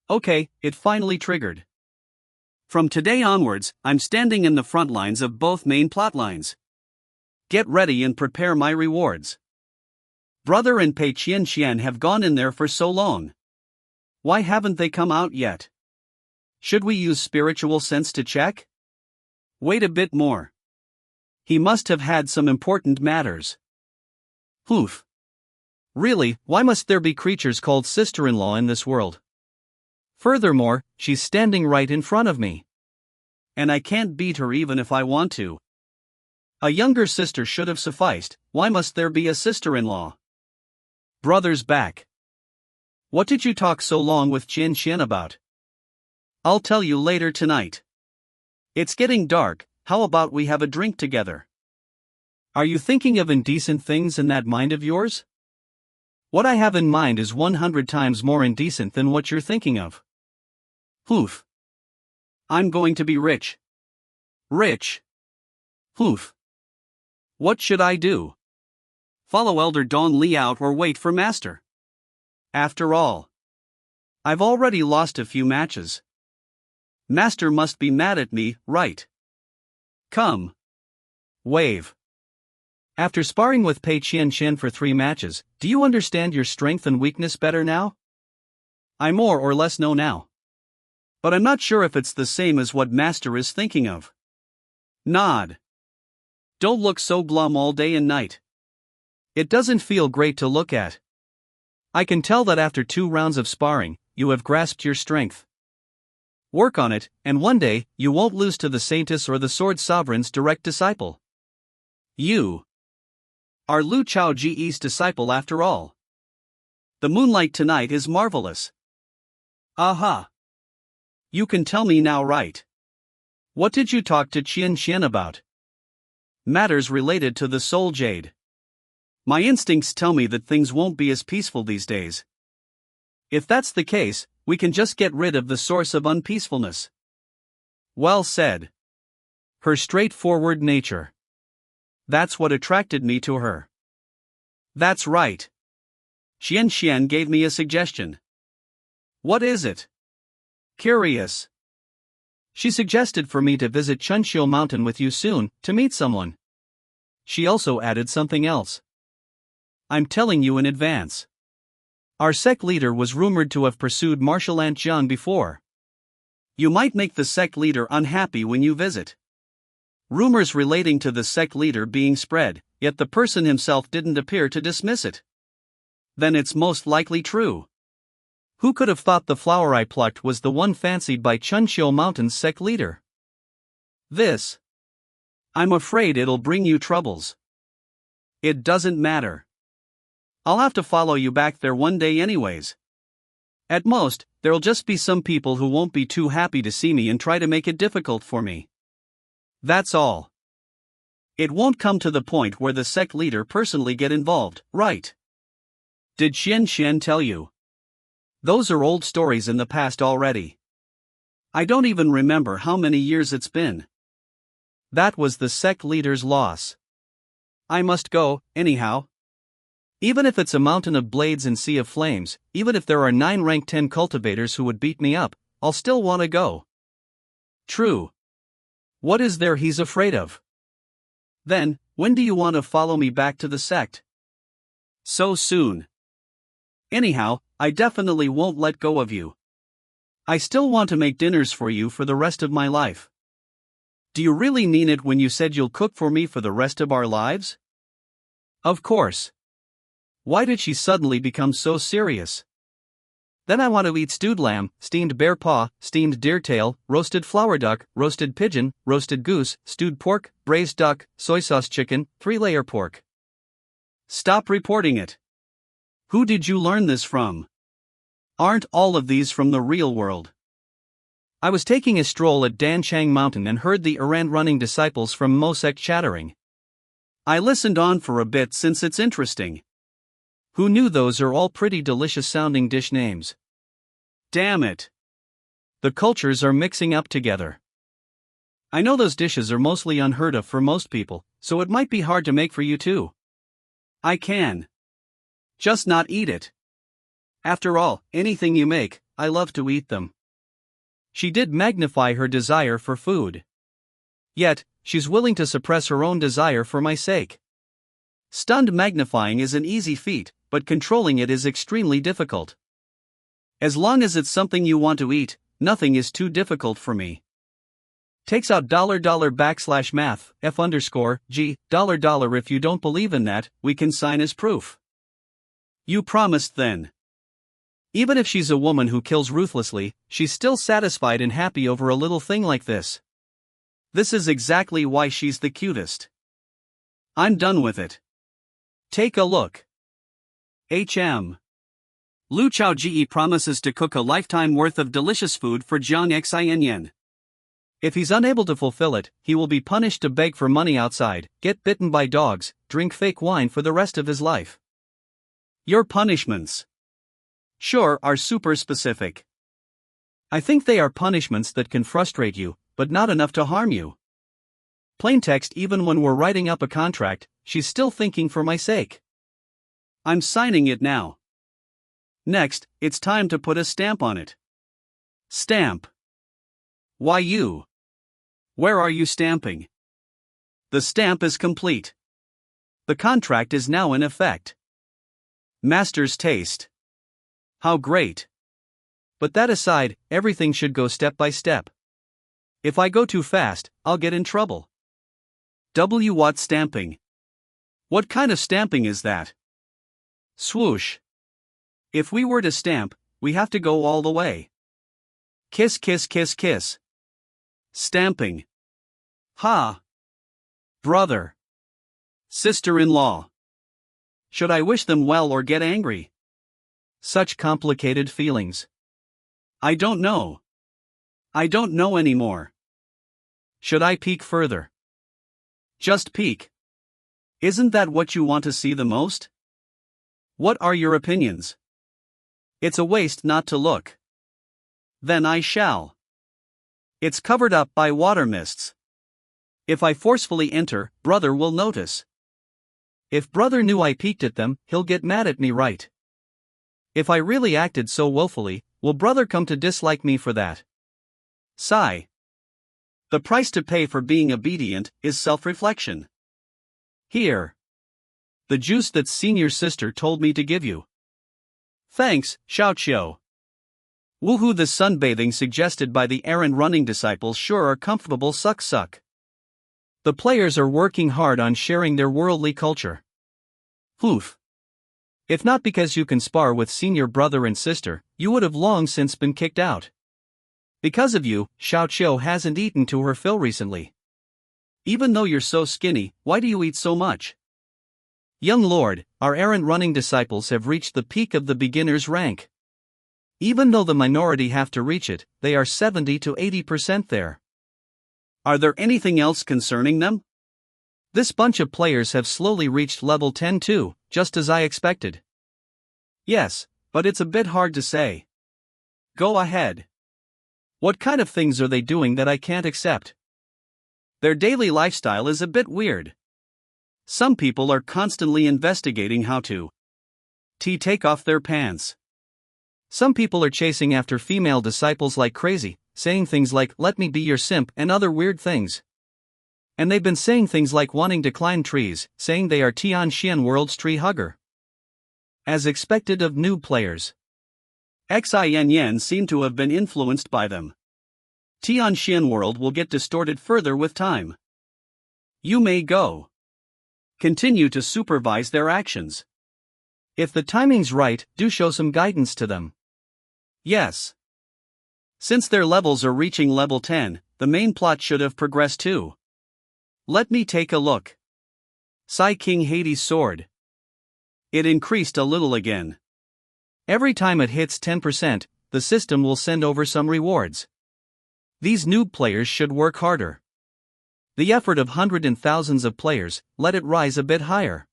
[SPEAKER 1] Okay, it finally triggered. From today onwards, I'm standing in the front lines of both main plotlines. Get ready and prepare my rewards. Brother and Pei Qianxian have gone in there for so long. Why haven't they come out yet? Should we use spiritual sense to check? Wait a bit more. He must have had some important matters. Oof. Really, why must there be creatures called sister-in-law in this world? Furthermore, she's standing right in front of me. And I can't beat her even if I want to. A younger sister should have sufficed, why must there be a sister-in-law? Brother's back. What did you talk so long with Qian Qian about? I'll tell you later tonight. It's getting dark, how about we have a drink together? Are you thinking of indecent things in that mind of yours? What I have in mind is 100 times more indecent than what you're thinking of. Oof. I'm going to be rich. Rich. Oof. What should I do? Follow Elder Don Li out or wait for Master? After all, I've already lost a few matches. Master must be mad at me, right? Come. Wave. After sparring with Pei Qianxian for 3 matches, do you understand your strength and weakness better now? I more or less know now. But I'm not sure if it's the same as what Master is thinking of. Nod. Don't look so glum all day and night. It doesn't feel great to look at. I can tell that after 2 rounds of sparring, you have grasped your strength. Work on it, and one day, you won't lose to the saintess or the sword sovereign's direct disciple. You are Lu Chaoji's disciple after all. The moonlight tonight is marvelous. Aha. You can tell me now, right? What did you talk to Qian Qian about? Matters related to the soul jade. My instincts tell me that things won't be as peaceful these days. If that's the case, we can just get rid of the source of unpeacefulness. Well said. Her straightforward nature. That's what attracted me to her. That's right. Qian Qian gave me a suggestion. What is it? Curious. She suggested for me to visit Chunxiu Mountain with you soon, to meet someone. She also added something else. I'm telling you in advance. Our sect leader was rumored to have pursued Martial Aunt Zhang before. You might make the sect leader unhappy when you visit. Rumors relating to the sect leader being spread, yet the person himself didn't appear to dismiss it. Then it's most likely true. Who could have thought the flower I plucked was the one fancied by Chunxiu Mountain's sect leader? This. I'm afraid it'll bring you troubles. It doesn't matter. I'll have to follow you back there one day anyways. At most, there'll just be some people who won't be too happy to see me and try to make it difficult for me. That's all. It won't come to the point where the sect leader personally get involved, right? Did Qian Qian tell you? Those are old stories in the past already. I don't even remember how many years it's been. That was the sect leader's loss. I must go, anyhow. Even if it's a mountain of blades and sea of flames, even if there are 9 rank 10 cultivators who would beat me up, I'll still want to go. True. What is there he's afraid of? Then, when do you want to follow me back to the sect? So soon. Anyhow, I definitely won't let go of you. I still want to make dinners for you for the rest of my life. Do you really mean it when you said you'll cook for me for the rest of our lives? Of course. Why did she suddenly become so serious? Then I want to eat stewed lamb, steamed bear paw, steamed deer tail, roasted flower duck, roasted pigeon, roasted goose, stewed pork, braised duck, soy sauce chicken, 3-layer pork. Stop reporting it. Who did you learn this from? Aren't all of these from the real world? I was taking a stroll at Danchang Mountain and heard the running disciples from Sect chattering. I listened on for a bit since it's interesting. Who knew those are all pretty delicious sounding dish names? Damn it. The cultures are mixing up together. I know those dishes are mostly unheard of for most people, so it might be hard to make for you too. I can. Just not eat it. After all, anything you make, I love to eat them. She did magnify her desire for food. Yet, she's willing to suppress her own desire for my sake. Stunned magnifying is an easy feat, but controlling it is extremely difficult. As long as it's something you want to eat, nothing is too difficult for me. Takes out $math, F_G, $. If you don't believe in that, we can sign as proof. You promised then. Even if she's a woman who kills ruthlessly, she's still satisfied and happy over a little thing like this. This is exactly why she's the cutest. I'm done with it. Take a look. HM. Lu Chaoji promises to cook a lifetime worth of delicious food for Jiang Xin. If he's unable to fulfill it, he will be punished to beg for money outside, get bitten by dogs, drink fake wine for the rest of his life. Your punishments, sure, are super specific. I think they are punishments that can frustrate you, but not enough to harm you. Plain text. Even when we're writing up a contract, she's still thinking for my sake. I'm signing it now. Next, it's time to put a stamp on it. Stamp. Why you? Where are you stamping? The stamp is complete. The contract is now in effect. Master's taste. How great. But that aside, everything should go step by step. If I go too fast, I'll get in trouble. What stamping? What kind of stamping is that? Swoosh. If we were to stamp, we have to go all the way. Kiss, kiss, kiss, kiss. Stamping. Ha. Brother. Sister-in-law. Should I wish them well or get angry? Such complicated feelings. I don't know. I don't know anymore. Should I peek further? Just peek. Isn't that what you want to see the most? What are your opinions? It's a waste not to look. Then I shall. It's covered up by water mists. If I forcefully enter, brother will notice. If brother knew I peeked at them, he'll get mad at me, right? If I really acted so willfully, will brother come to dislike me for that? Sigh. The price to pay for being obedient is self-reflection. Here. The juice that senior sister told me to give you. Thanks, Xiao. Woohoo, the sunbathing suggested by the running disciples sure are comfortable. Suck. The players are working hard on sharing their worldly culture. Oof. If not because you can spar with senior brother and sister, you would have long since been kicked out. Because of you, Xiao hasn't eaten to her fill recently. Even though you're so skinny, why do you eat so much? Young lord, our running disciples have reached the peak of the beginner's rank. Even though the minority have to reach it, they are 70 to 80% there. Are there anything else concerning them? This bunch of players have slowly reached level 10 too, just as I expected. Yes, but it's a bit hard to say. Go ahead. What kind of things are they doing that I can't accept? Their daily lifestyle is a bit weird. Some people are constantly investigating how to take off their pants. Some people are chasing after female disciples like crazy, saying things like, "Let me be your simp," and other weird things. And they've been saying things like wanting to climb trees, saying they are Tianxian World's tree hugger. As expected of new players, Xin seem to have been influenced by them. Tianxian world will get distorted further with time. You may go. Continue to supervise their actions. If the timing's right, do show some guidance to them. Yes. Since their levels are reaching level 10, the main plot should have progressed too. Let me take a look. Sai King Hades' sword. It increased a little again. Every time it hits 10%, the system will send over some rewards. These noob players should work harder. The effort of hundreds and thousands of players, let it rise a bit higher.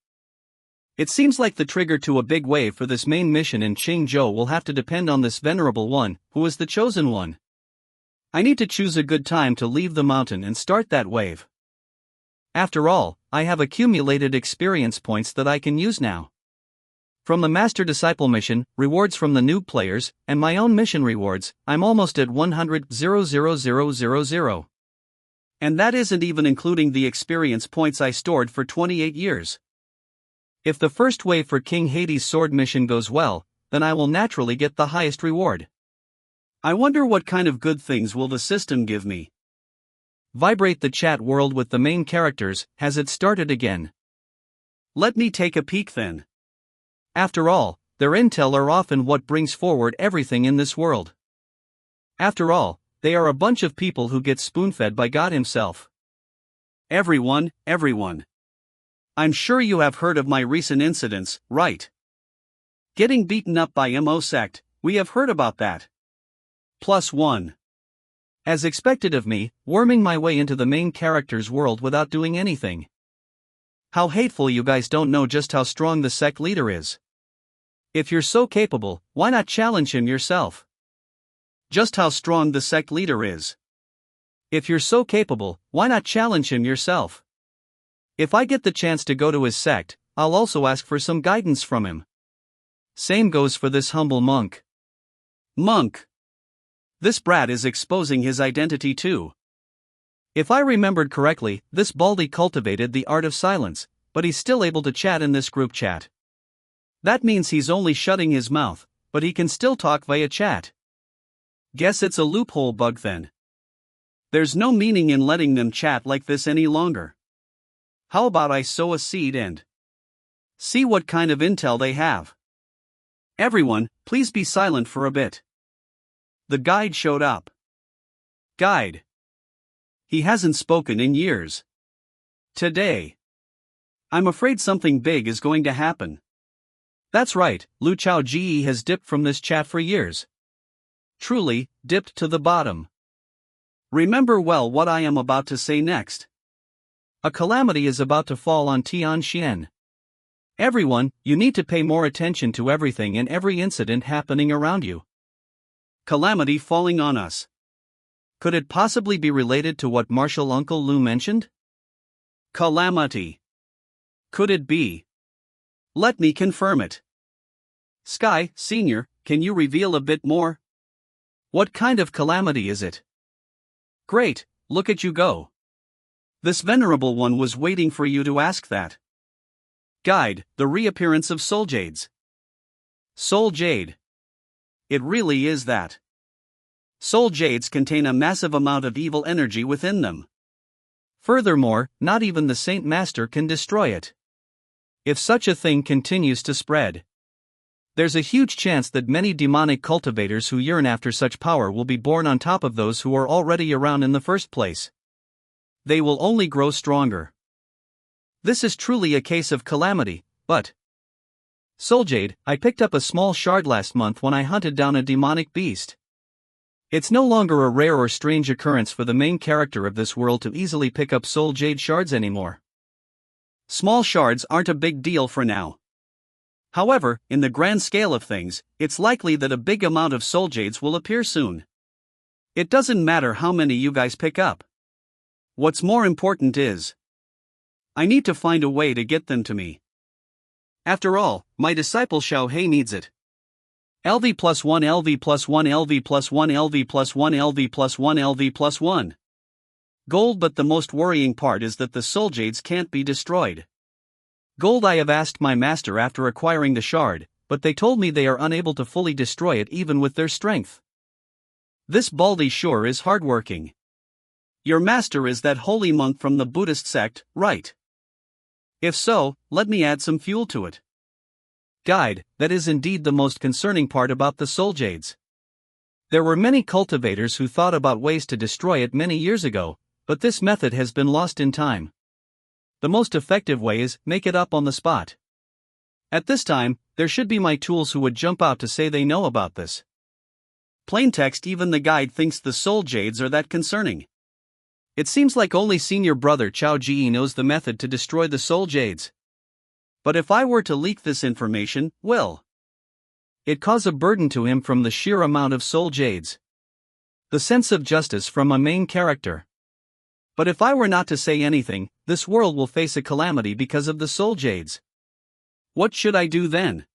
[SPEAKER 1] It seems like the trigger to a big wave for this main mission in Qingzhou will have to depend on this venerable one, who is the chosen one. I need to choose a good time to leave the mountain and start that wave. After all, I have accumulated experience points that I can use now. From the Master Disciple mission, rewards from the noob players, and my own mission rewards, I'm almost at 100,000,000. And that isn't even including the experience points I stored for 28 years. If the first wave for King Hades' sword mission goes well, then I will naturally get the highest reward. I wonder what kind of good things will the system give me. Vibrate the chat world with the main characters, has it started again? Let me take a peek then. After all, their intel are often what brings forward everything in this world. After all, they are a bunch of people who get spoon-fed by God himself. Everyone. I'm sure you have heard of my recent incidents, right? Getting beaten up by Sect, we have heard about that. +1. As expected of me, worming my way into the main character's world without doing anything. How hateful you guys don't know just how strong the Sect leader is. If you're so capable, why not challenge him yourself? Just how strong the Sect leader is. If you're so capable, why not challenge him yourself? If I get the chance to go to his sect, I'll also ask for some guidance from him. Same goes for this humble monk. Monk. This brat is exposing his identity too. If I remembered correctly, this baldy cultivated the art of silence, but he's still able to chat in this group chat. That means he's only shutting his mouth, but he can still talk via chat. Guess it's a loophole bug then. There's no meaning in letting them chat like this any longer. How about I sow a seed and see what kind of intel they have? Everyone, please be silent for a bit. The guide showed up. Guide. He hasn't spoken in years. Today. I'm afraid something big is going to happen. That's right, Lu Chao Ji has dipped from this chat for years. Truly, dipped to the bottom. Remember well what I am about to say next. A calamity is about to fall on Tianxian. Everyone, you need to pay more attention to everything and every incident happening around you. Calamity falling on us. Could it possibly be related to what Marshal Uncle Lu mentioned? Calamity. Could it be? Let me confirm it. Sky, Senior, can you reveal a bit more? What kind of calamity is it? Great, look at you go. This venerable one was waiting for you to ask that. Guide, the reappearance of soul jades. Soul jade. It really is that. Soul jades contain a massive amount of evil energy within them. Furthermore, not even the Saint Master can destroy it. If such a thing continues to spread, there's a huge chance that many demonic cultivators who yearn after such power will be born on top of those who are already around in the first place. They will only grow stronger. This is truly a case of calamity, but Souljade, I picked up a small shard last month when I hunted down a demonic beast. It's no longer a rare or strange occurrence for the main character of this world to easily pick up soul jade shards anymore. Small shards aren't a big deal for now. However, in the grand scale of things, it's likely that a big amount of soul jades will appear soon. It doesn't matter how many you guys pick up. What's more important is, I need to find a way to get them to me. After all, my disciple Xiao He needs it. LV plus 1 LV plus 1 LV plus 1 LV plus 1 LV plus 1 LV plus 1. Gold, but the most worrying part is that the soul jades can't be destroyed. Gold, I have asked my master after acquiring the shard, but they told me they are unable to fully destroy it even with their strength. This Baldy sure is hardworking. Your master is that holy monk from the Buddhist sect, right? If so, let me add some fuel to it. Guide, that is indeed the most concerning part about the soul jades. There were many cultivators who thought about ways to destroy it many years ago, but this method has been lost in time. The most effective way is make it up on the spot. At this time, there should be my tools who would jump out to say they know about this. Plaintext, even the guide thinks the soul jades are that concerning. It seems like only senior brother Chao Ji knows the method to destroy the soul jades. But if I were to leak this information, will it cause a burden to him from the sheer amount of soul jades? The sense of justice from a main character. But if I were not to say anything, this world will face a calamity because of the soul jades. What should I do then?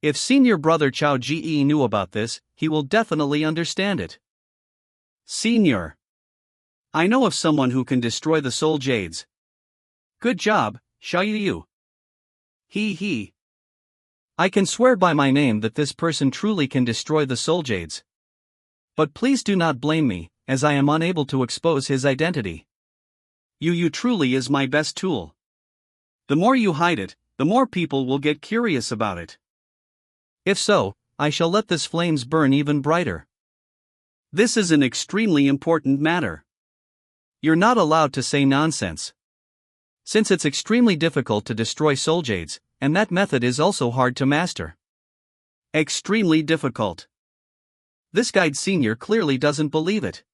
[SPEAKER 1] If senior brother Chao Ji knew about this, he will definitely understand it. Senior, I know of someone who can destroy the soul jades. Good job, Xiao Yu. He. I can swear by my name that this person truly can destroy the soul jades. But please do not blame me, as I am unable to expose his identity. Yu truly is my best tool. The more you hide it, the more people will get curious about it. If so, I shall let this flames burn even brighter. This is an extremely important matter. You're not allowed to say nonsense. Since it's extremely difficult to destroy soul jades, and that method is also hard to master. Extremely difficult. This guide senior clearly doesn't believe it.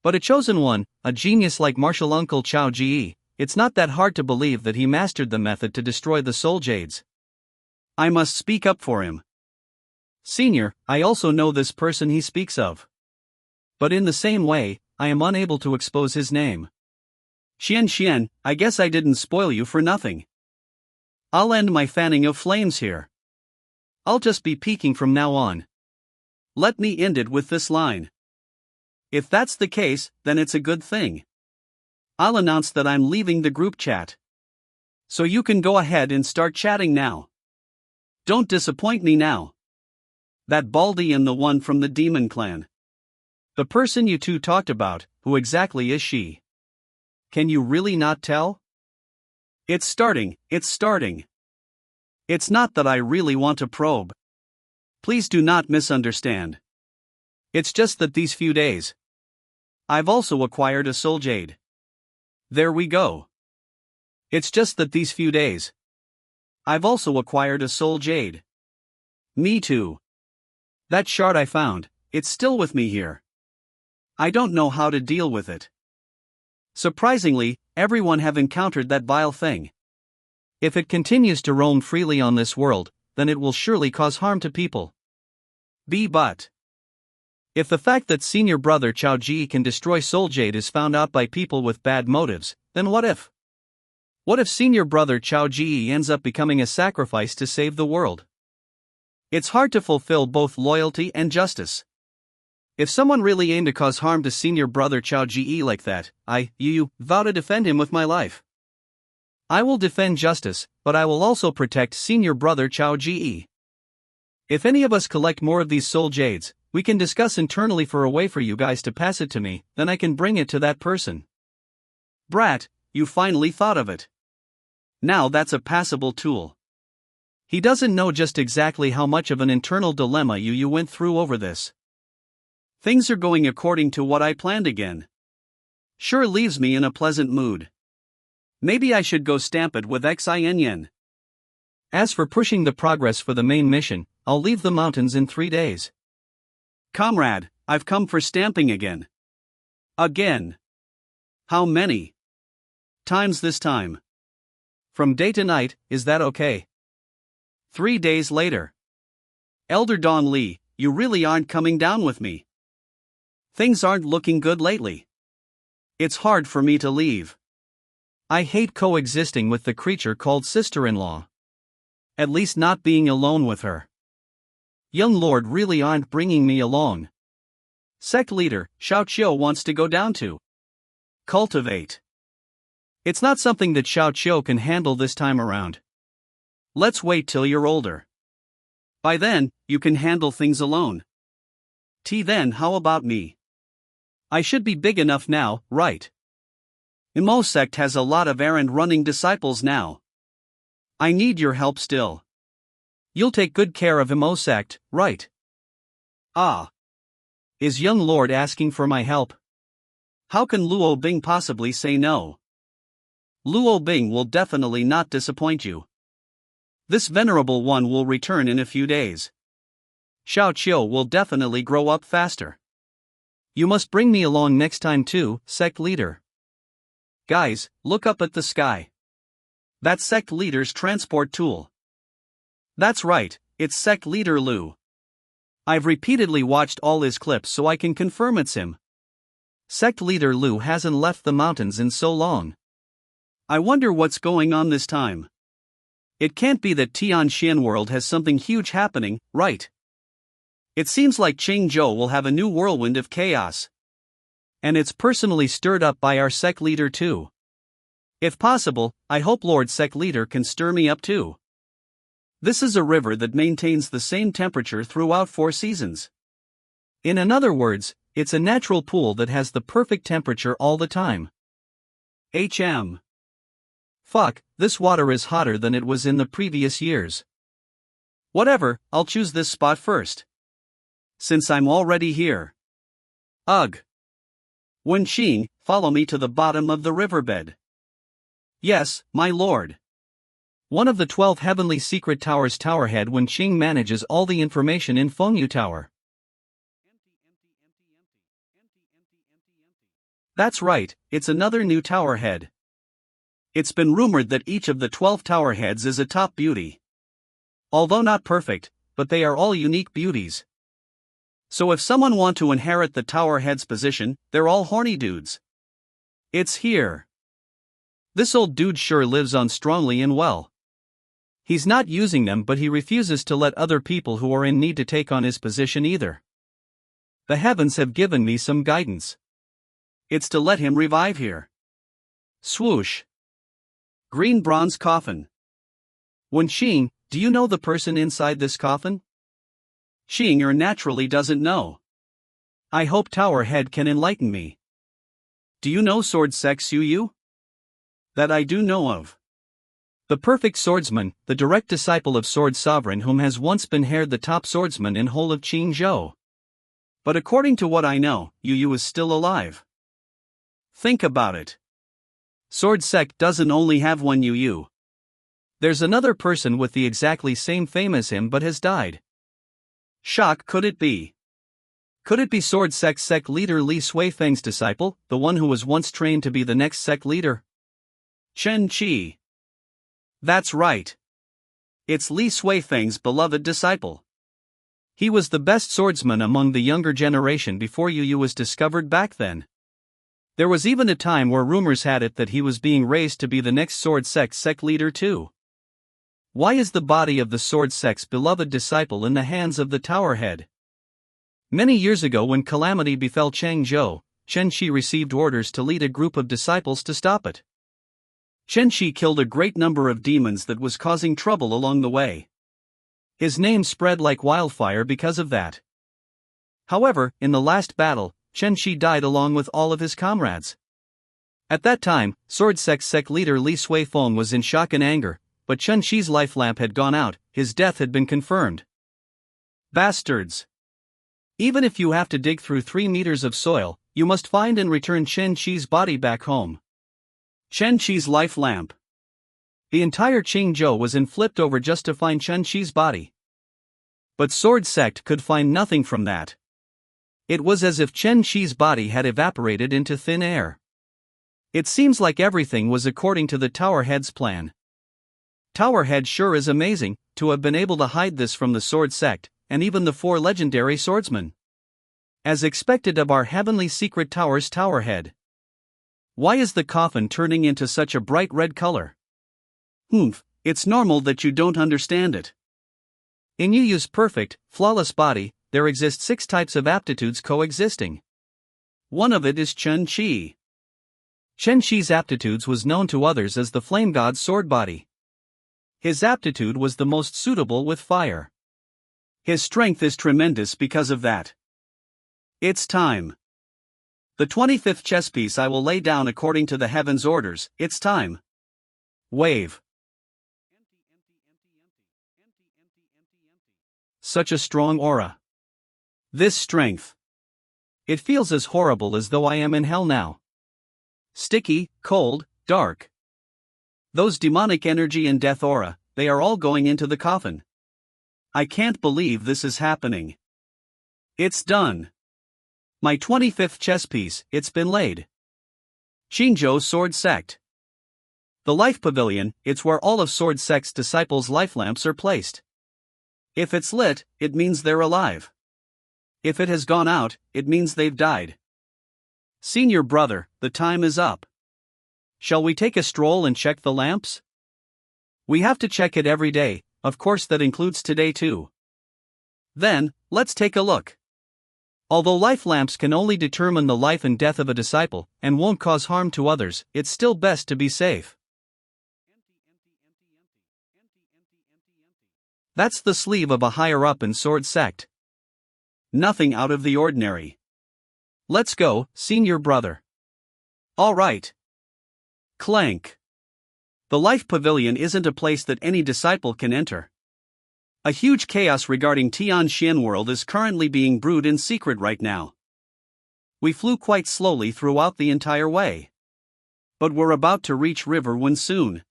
[SPEAKER 1] But a chosen one, a genius like martial uncle Chao Ji, it's not that hard to believe that he mastered the method to destroy the soul jades. I must speak up for him. Senior, I also know this person he speaks of. But in the same way, I am unable to expose his name. Xian, I guess I didn't spoil you for nothing. I'll end my fanning of flames here. I'll just be peeking from now on. Let me end it with this line. If that's the case, then it's a good thing. I'll announce that I'm leaving the group chat. So you can go ahead and start chatting now. Don't disappoint me now. That Baldy and the one from the demon clan. The person you two talked about, who exactly is she? Can you really not tell? It's starting. It's not that I really want to probe. Please do not misunderstand. It's just that these few days, I've also acquired a soul jade. There we go. It's just that these few days, I've also acquired a soul jade. Me too. That shard I found, it's still with me here. I don't know how to deal with it. Surprisingly, everyone have encountered that vile thing. If it continues to roam freely on this world, then it will surely cause harm to people. But if the fact that senior brother Chao Ji can destroy soul jade is found out by people with bad motives, then what if? What if senior brother Chao Ji ends up becoming a sacrifice to save the world? It's hard to fulfill both loyalty and justice. If someone really aimed to cause harm to senior brother Chao Ji like that, I vow to defend him with my life. I will defend justice, but I will also protect senior brother Chao Ji. If any of us collect more of these soul jades, we can discuss internally for a way for you guys to pass it to me, then I can bring it to that person. Brat, you finally thought of it. Now that's a passable tool. He doesn't know just exactly how much of an internal dilemma you went through over this. Things are going according to what I planned again. Sure leaves me in a pleasant mood. Maybe I should go stamp it with XIN. As for pushing the progress for the main mission, I'll leave the mountains in 3 days. Comrade, I've come for stamping again. Again. How many times this time? From day to night, is that okay? 3 days later. Elder Don Lee, you really aren't coming down with me. Things aren't looking good lately. It's hard for me to leave. I hate coexisting with the creature called sister-in-law. At least not being alone with her. Young Lord really aren't bringing me along. Sect leader, Xiao Qiu wants to go down to cultivate. It's not something that Xiao Qiu can handle this time around. Let's wait till you're older. By then, you can handle things alone. Then how about me? I should be big enough now, right? Sect has a lot of errand-running disciples now. I need your help still. You'll take good care of Sect, right? Ah. Is young lord asking for my help? How can Luo Bing possibly say no? Luo Bing will definitely not disappoint you. This venerable one will return in a few days. Xiao Qiu will definitely grow up faster. You must bring me along next time too, sect leader. Guys, look up at the sky. That's sect leader's transport tool. That's right, it's sect leader Lu. I've repeatedly watched all his clips so I can confirm it's him. Sect leader Lu hasn't left the mountains in so long. I wonder what's going on this time. It can't be that Tianxian world has something huge happening, right? It seems like Qingzhou will have a new whirlwind of chaos. And it's personally stirred up by our sect leader too. If possible, I hope Lord Sect Leader can stir me up too. This is a river that maintains the same temperature throughout 4 seasons. In other words, it's a natural pool that has the perfect temperature all the time. Fuck, this water is hotter than it was in the previous years. Whatever, I'll choose this spot first. Since I'm already here. Ugh. Wenqing, follow me to the bottom of the riverbed. Yes, my lord. One of the 12 heavenly secret towers towerhead Wenqing manages all the information in Fengyu Tower. That's right, it's another new towerhead. It's been rumored that each of the 12 towerheads is a top beauty. Although not perfect, but they are all unique beauties. So if someone want to inherit the towerhead's position, they're all horny dudes. It's here. This old dude sure lives on strongly and well. He's not using them, but he refuses to let other people who are in need to take on his position either. The heavens have given me some guidance. It's to let him revive here. Swoosh. Green bronze coffin. Wenqing, do you know the person inside this coffin? Xinger naturally doesn't know. I hope Towerhead can enlighten me. Do you know Sword Sect Suyu? That I do know of. The perfect swordsman, the direct disciple of Sword Sovereign whom has once been haired the top swordsman in whole of Qingzhou. But according to what I know, Yu is still alive. Think about it. Sword Sect doesn't only have one Yu. There's another person with the exactly same fame as him but has died. Shock, could it be? Could it be Sword Sect sect leader Li Suifeng's disciple, the one who was once trained to be the next sect leader? Chen Qi. That's right. It's Li Suifeng's beloved disciple. He was the best swordsman among the younger generation before Yu was discovered back then. There was even a time where rumors had it that he was being raised to be the next Sword Sect sect leader too. Why is the body of the Sword Sect's beloved disciple in the hands of the Towerhead? Many years ago when calamity befell Changzhou, Chen Qi received orders to lead a group of disciples to stop it. Chen Qi killed a great number of demons that was causing trouble along the way. His name spread like wildfire because of that. However, in the last battle, Chen Qi died along with all of his comrades. At that time, Sword Sect sect leader Li Suifeng was in shock and anger, but Chen Qi's life lamp had gone out, his death had been confirmed. Bastards! Even if you have to dig through 3 meters of soil, you must find and return Chen Qi's body back home. Chen Qi's life lamp. The entire Qingzhou was in flipped over just to find Chen Qi's body. But Sword Sect could find nothing from that. It was as if Chen Qi's body had evaporated into thin air. It seems like everything was according to the Towerhead's plan. Towerhead sure is amazing, to have been able to hide this from the Sword Sect, and even the 4 legendary swordsmen. As expected of our heavenly secret tower's Towerhead. Why is the coffin turning into such a bright red color? It's normal that you don't understand it. In Yu's perfect, flawless body, there exist 6 types of aptitudes coexisting. One of it is Chen Qi. Chen Qi's aptitudes was known to others as the flame god's sword body. His aptitude was the most suitable with fire. His strength is tremendous because of that. It's time. The 25th chess piece I will lay down according to the heaven's orders. It's time. Wave. Such a strong aura. This strength. It feels as horrible as though I am in hell now. Sticky, cold, dark. Those demonic energy and death aura, they are all going into the coffin. I can't believe this is happening. It's done. My 25th chess piece, it's been laid. Shinjo Sword Sect. The Life Pavilion, it's where all of Sword Sect's disciples' life lamps are placed. If it's lit, it means they're alive. If it has gone out, it means they've died. Senior brother, the time is up. Shall we take a stroll and check the lamps? We have to check it every day, of course that includes today too. Then, let's take a look. Although life lamps can only determine the life and death of a disciple, and won't cause harm to others, it's still best to be safe. That's the sleeve of a higher up in Sword Sect. Nothing out of the ordinary. Let's go, senior brother. All right. Clank. The Life Pavilion isn't a place that any disciple can enter. A huge chaos regarding Tianxian world is currently being brewed in secret right now. We flew quite slowly throughout the entire way. But we're about to reach River Wen soon.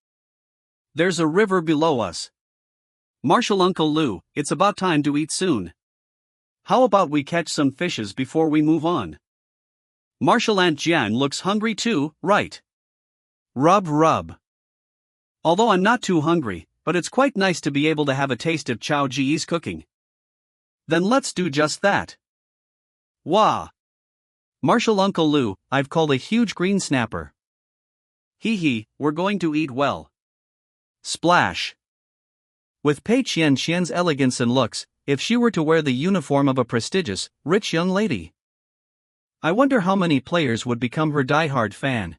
[SPEAKER 1] There's a river below us. Martial Uncle Lu, it's about time to eat soon. How about we catch some fishes before we move on? Martial Aunt Jian looks hungry too, right? Rub rub. Although I'm not too hungry, but it's quite nice to be able to have a taste of Chao Ji's cooking. Then let's do just that. Wah! Martial Uncle Lu, I've called a huge green snapper. Hee hee, we're going to eat well. Splash. With Pei Qian's elegance and looks, if she were to wear the uniform of a prestigious, rich young lady. I wonder how many players would become her die-hard fan.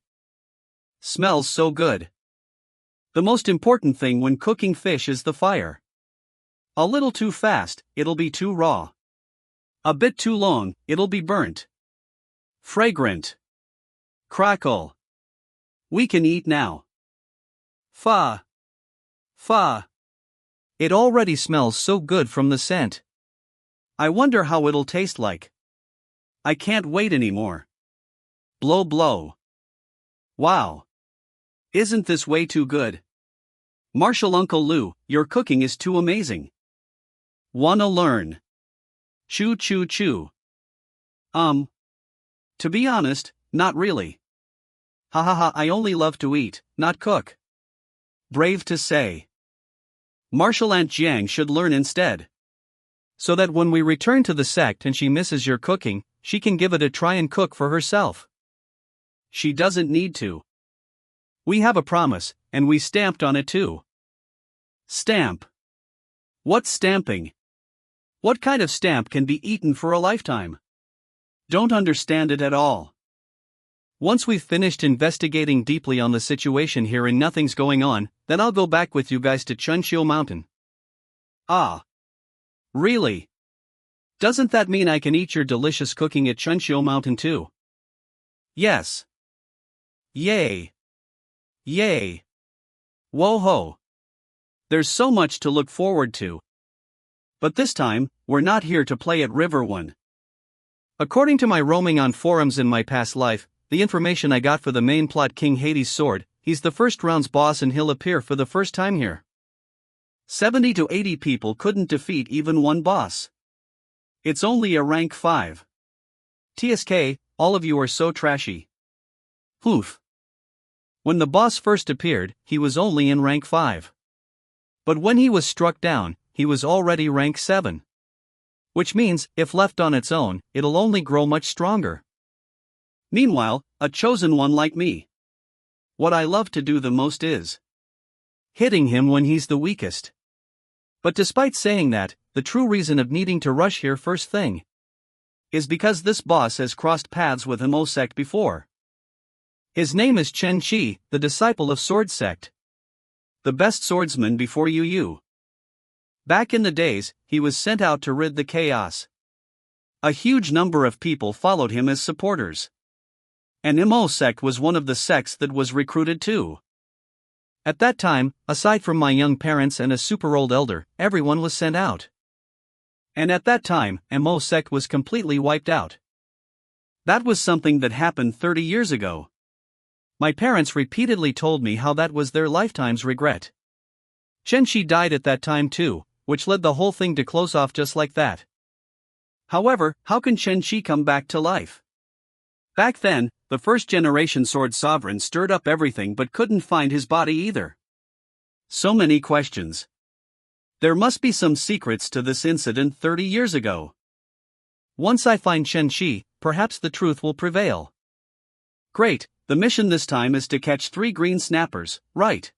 [SPEAKER 1] Smells so good. The most important thing when cooking fish is the fire. A little too fast, it'll be too raw. A bit too long, it'll be burnt. Fragrant. Crackle. We can eat now. Fa. Fa. It already smells so good from the scent. I wonder how it'll taste like. I can't wait anymore. Blow blow. Wow. Isn't this way too good? Martial Uncle Lu, your cooking is too amazing. Wanna learn? Choo choo choo. To be honest, not really. Ha ha ha, I only love to eat, not cook. Brave to say. Martial Aunt Jiang should learn instead. So that when we return to the sect and she misses your cooking, she can give it a try and cook for herself. She doesn't need to. We have a promise, and we stamped on it too. Stamp. What's stamping? What kind of stamp can be eaten for a lifetime? Don't understand it at all. Once we've finished investigating deeply on the situation here and nothing's going on, then I'll go back with you guys to Chunxiu Mountain. Ah. Really? Doesn't that mean I can eat your delicious cooking at Chunxiu Mountain too? Yes. Yay. Yay. Whoa-ho. There's so much to look forward to. But this time, we're not here to play at River Wen. According to my roaming on forums in my past life, the information I got for the main plot King Hades' sword, he's the first round's boss and he'll appear for the first time here. 70 to 80 people couldn't defeat even one boss. It's only a rank 5. TSK, all of you are so trashy. Poof. When the boss first appeared, he was only in rank 5. But when he was struck down, he was already rank 7. Which means, if left on its own, it'll only grow much stronger. Meanwhile, a chosen one like me. What I love to do the most is hitting him when he's the weakest. But despite saying that, the true reason of needing to rush here first thing is because this boss has crossed paths with Mo Sect before. His name is Chen Qi, the disciple of Sword Sect. The best swordsman before Yu. Back in the days, he was sent out to rid the chaos. A huge number of people followed him as supporters. And Imo sect was one of the sects that was recruited too. At that time, aside from my young parents and a super old elder, everyone was sent out. And at that time, Imo sect was completely wiped out. That was something that happened 30 years ago. My parents repeatedly told me how that was their lifetime's regret. Shenshi died at that time too, which led the whole thing to close off just like that. However, how can Shenshi come back to life? Back then, the first generation sword sovereign stirred up everything but couldn't find his body either. So many questions. There must be some secrets to this incident 30 years ago. Once I find Shenshi, perhaps the truth will prevail. Great, the mission this time is to catch 3 green snappers, right?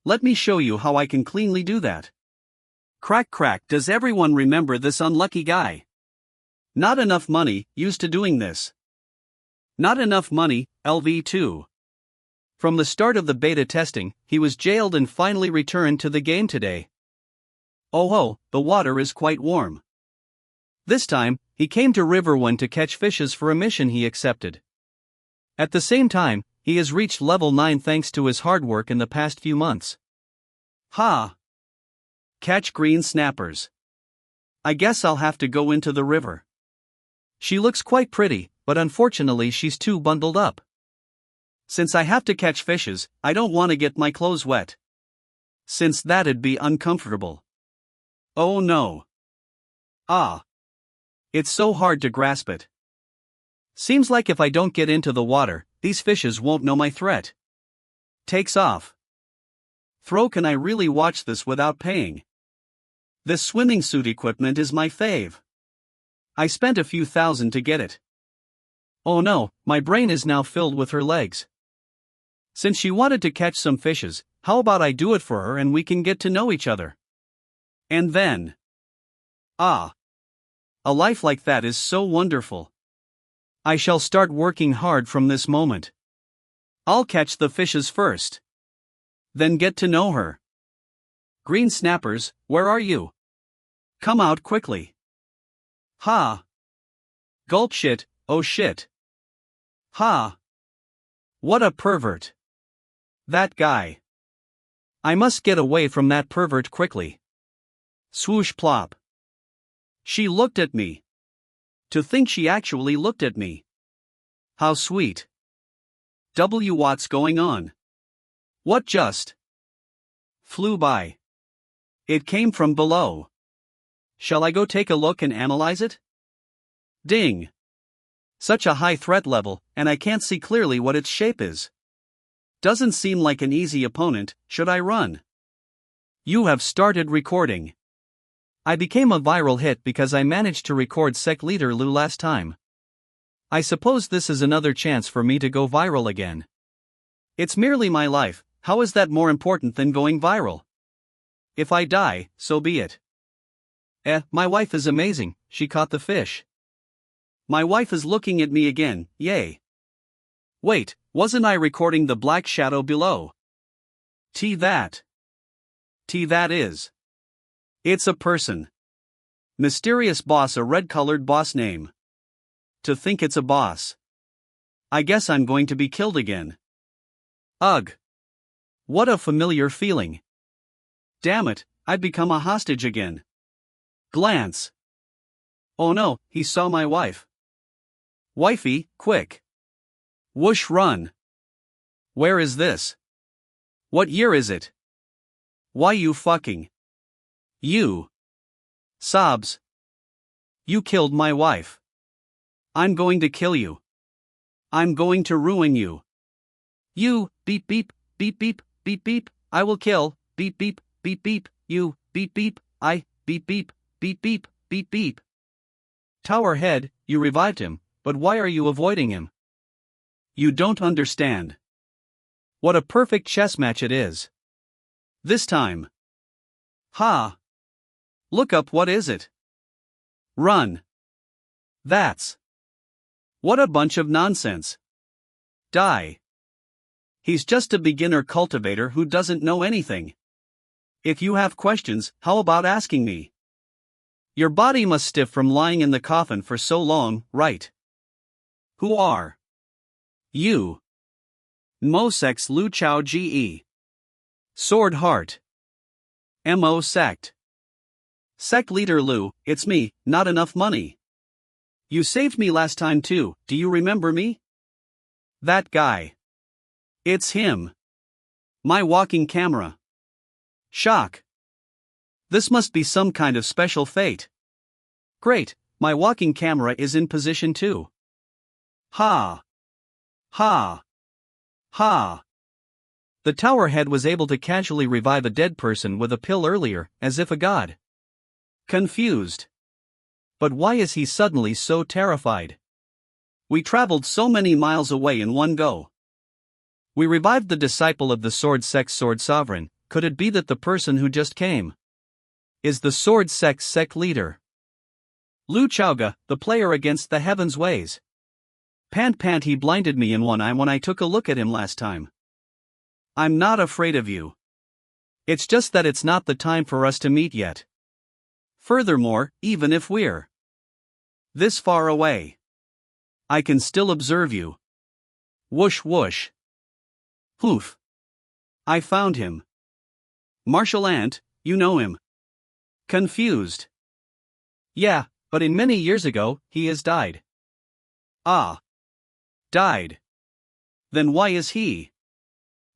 [SPEAKER 1] Let me show you how I can cleanly do that. Crack crack, does everyone remember this unlucky guy? Not enough money, used to doing this. Not enough money, LV2. From the start of the beta testing, he was jailed and finally returned to the game today. Oh ho, the water is quite warm. This time, he came to River 1 to catch fishes for a mission he accepted. At the same time, he has reached level 9 thanks to his hard work in the past few months. Ha! Catch green snappers. I guess I'll have to go into the river. She looks quite pretty, but unfortunately she's too bundled up. Since I have to catch fishes, I don't want to get my clothes wet. Since that'd be uncomfortable. Oh no. Ah. It's so hard to grasp it. Seems like if I don't get into the water, these fishes won't know my threat. Takes off. Throw, can I really watch this without paying? This swimming suit equipment is my fave. I spent a few thousand to get it. Oh no, my brain is now filled with her legs. Since she wanted to catch some fishes, how about I do it for her and we can get to know each other? And then. Ah. A life like that is so wonderful. I shall start working hard from this moment. I'll catch the fishes first. Then get to know her. Green snappers, where are you? Come out quickly. Ha. Gulp shit, oh shit. Ha. What a pervert. That guy. I must get away from that pervert quickly. Swoosh plop. She looked at me. To think she actually looked at me. How sweet. What's going on? What just flew by? It came from below. Shall I go take a look and analyze it? Ding. Such a high threat level, and I can't see clearly what its shape is. Doesn't seem like an easy opponent, should I run? You have started recording. I became a viral hit because I managed to record Sect Leader Lu last time. I suppose this is another chance for me to go viral again. It's merely my life, how is that more important than going viral? If I die, so be it. My wife is amazing, she caught the fish. My wife is looking at me again, yay. Wait, wasn't I recording the black shadow below? That is. It's a person. Mysterious boss, a red-colored boss name. To think it's a boss. I guess I'm going to be killed again. Ugh. What a familiar feeling. Damn it, I've become a hostage again. Glance. Oh no, he saw my wife. Wifey, quick. Whoosh, run. Where is this? What year is it? Why you fucking? You. Sobs. You killed my wife. I'm going to kill you. I'm going to ruin you. You, beep beep, beep beep, beep beep, I will kill, beep beep, beep beep, you, beep beep, I, beep beep, beep beep, beep beep. Tower head, you revived him, but why are you avoiding him? You don't understand. What a perfect chess match it is. This time. Ha. Look up, what is it? Run. That's. What a bunch of nonsense. Die. He's just a beginner cultivator who doesn't know anything. If you have questions, how about asking me? Your body must stiff from lying in the coffin for so long, right? Who are you? Mo Sect's Lu Chao Ge. Sword Heart. Mo Sect. Sect leader Lu, it's me, not enough money. You saved me last time too, do you remember me? That guy. It's him. My walking camera. Shock. This must be some kind of special fate. Great, my walking camera is in position too. Ha. Ha. Ha. The tower head was able to casually revive a dead person with a pill earlier, as if a god. Confused. But why is he suddenly so terrified? We traveled so many miles away in one go. We revived the disciple of the Sword Sect's Sword Sovereign. Could it be that the person who just came is the Sword Sect's Sect leader? Lu Chaoga, the player against the heaven's ways. Pant, he blinded me in one eye when I took a look at him last time. I'm not afraid of you. It's just that it's not the time for us to meet yet. Furthermore, even if we're this far away, I can still observe you. Whoosh whoosh. Poof. I found him. Martial Ant, you know him. Confused. Yeah, but in many years ago, he has died. Ah. Died. Then why is he?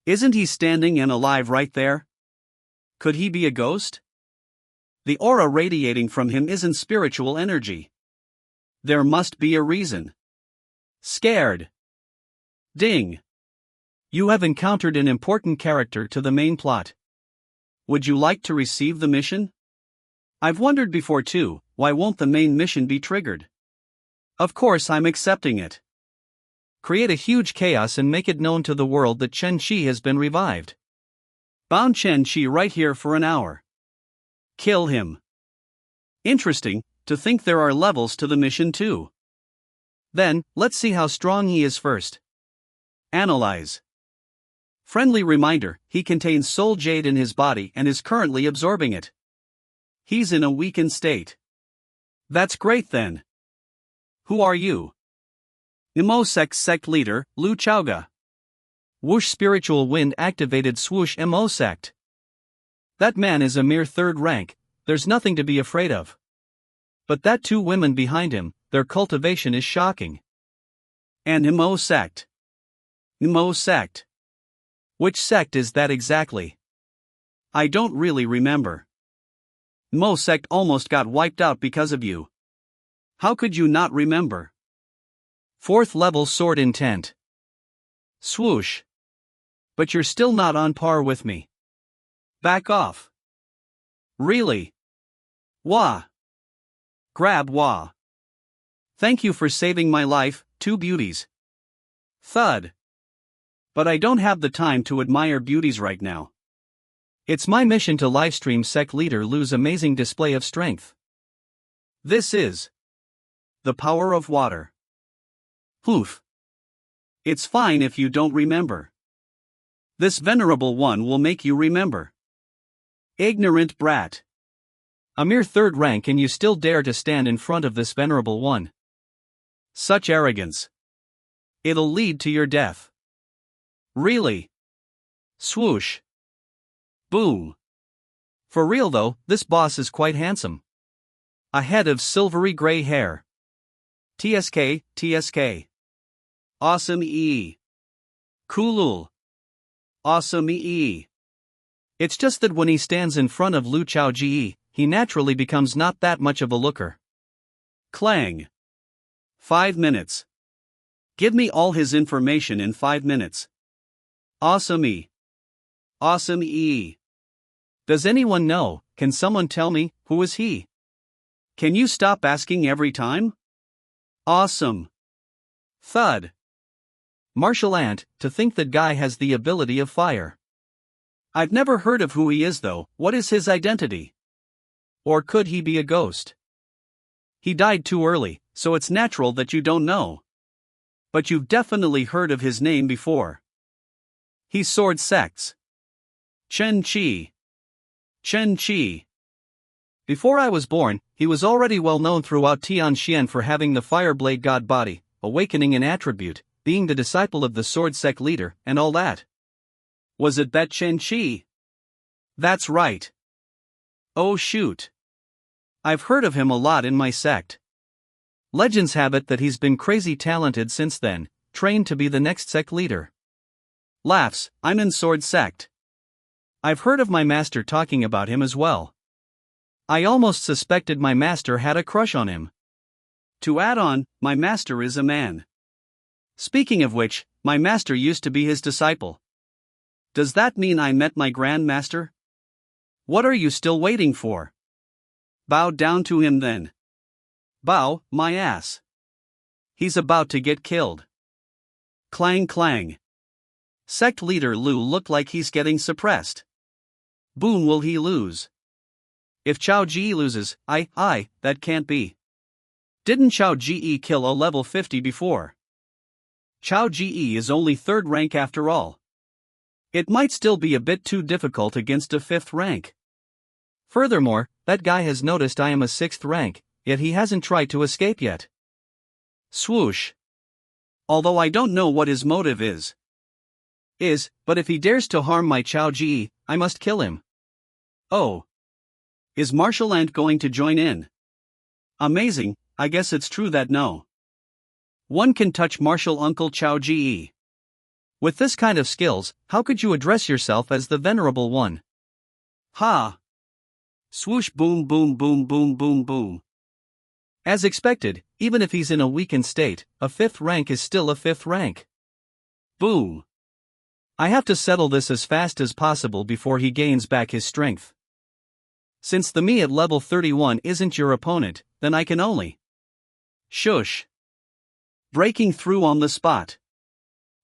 [SPEAKER 1] Isn't he standing and alive right there? Could he be a ghost? The aura radiating from him isn't spiritual energy. There must be a reason. Scared. Ding. You have encountered an important character to the main plot. Would you like to receive the mission? I've wondered before too, why won't the main mission be triggered? Of course I'm accepting it. Create a huge chaos and make it known to the world that Chen Qi has been revived. Bound Chen Qi right here for an hour. Kill him. Interesting, to think there are levels to the mission too. Then, let's see how strong he is first. Analyze. Friendly reminder, he contains soul jade in his body and is currently absorbing it. He's in a weakened state. That's great then. Who are you? Mo Sect's Sect leader, Lu Chaoga. Whoosh spiritual wind activated swoosh Mo Sect. That man is a mere third rank, there's nothing to be afraid of. But that two women behind him, their cultivation is shocking. And Mo Sect. Mo Sect. Which sect is that exactly? I don't really remember. Mo Sect almost got wiped out because of you. How could you not remember? 4th level sword intent. Swoosh. But you're still not on par with me. Back off. Really? Wah. Grab wah. Thank you for saving my life, two beauties. Thud. But I don't have the time to admire beauties right now. It's my mission to livestream Sect leader Lu's amazing display of strength. This is the power of water. Poof. It's fine if you don't remember. This venerable one will make you remember. Ignorant brat. A mere third rank and you still dare to stand in front of this venerable one. Such arrogance. It'll lead to your death. Really? Swoosh. Boom. For real though, this boss is quite handsome. A head of silvery gray hair. TSK. Awesome ee. Coolul. Awesome ee. It's just that when he stands in front of Lu Chao Ge, he naturally becomes not that much of a looker. Clang. 5 minutes. Give me all his information in 5 minutes. Awesome ee. Awesome ee. Does anyone know, can someone tell me, who is he? Can you stop asking every time? Awesome. Thud. Martial Ant, to think that guy has the ability of fire. I've never heard of who he is though, what is his identity? Or could he be a ghost? He died too early, so it's natural that you don't know. But you've definitely heard of his name before. He's Sword Sect's Chen Qi. Chen Qi. Before I was born, he was already well known throughout Tianxian for having the Fireblade god body, awakening an attribute, being the disciple of the sword sect leader, and all that. Was it that Chen Qi? That's right. Oh shoot. I've heard of him a lot in my sect. Legends have it that he's been crazy talented since then, trained to be the next sect leader. Laughs, I'm in sword sect. I've heard of my master talking about him as well. I almost suspected my master had a crush on him. To add on, my master is a man. Speaking of which, my master used to be his disciple. Does that mean I met my grandmaster? What are you still waiting for? Bow down to him then. Bow, my ass. He's about to get killed. Clang clang. Sect leader Lu looked like he's getting suppressed. Boom, will he lose? If Chao Ji loses, that can't be. Didn't Chao Ji kill a level 50 before? Chao Ji is only 3rd rank after all. It might still be a bit too difficult against a 5th rank. Furthermore, that guy has noticed I am a 6th rank, yet he hasn't tried to escape yet. Swoosh. Although I don't know what his motive is, but if he dares to harm my Chao Ji, I must kill him. Oh. Is Martial Ant going to join in? Amazing, I guess it's true that no one can touch Martial Uncle Chao Ji. With this kind of skills, how could you address yourself as the Venerable One? Ha! Swoosh, boom boom boom boom boom boom. As expected, even if he's in a weakened state, a 5th rank is still a 5th rank. Boom. I have to settle this as fast as possible before he gains back his strength. Since the me at level 31 isn't your opponent, then I can only shush. Breaking through on the spot.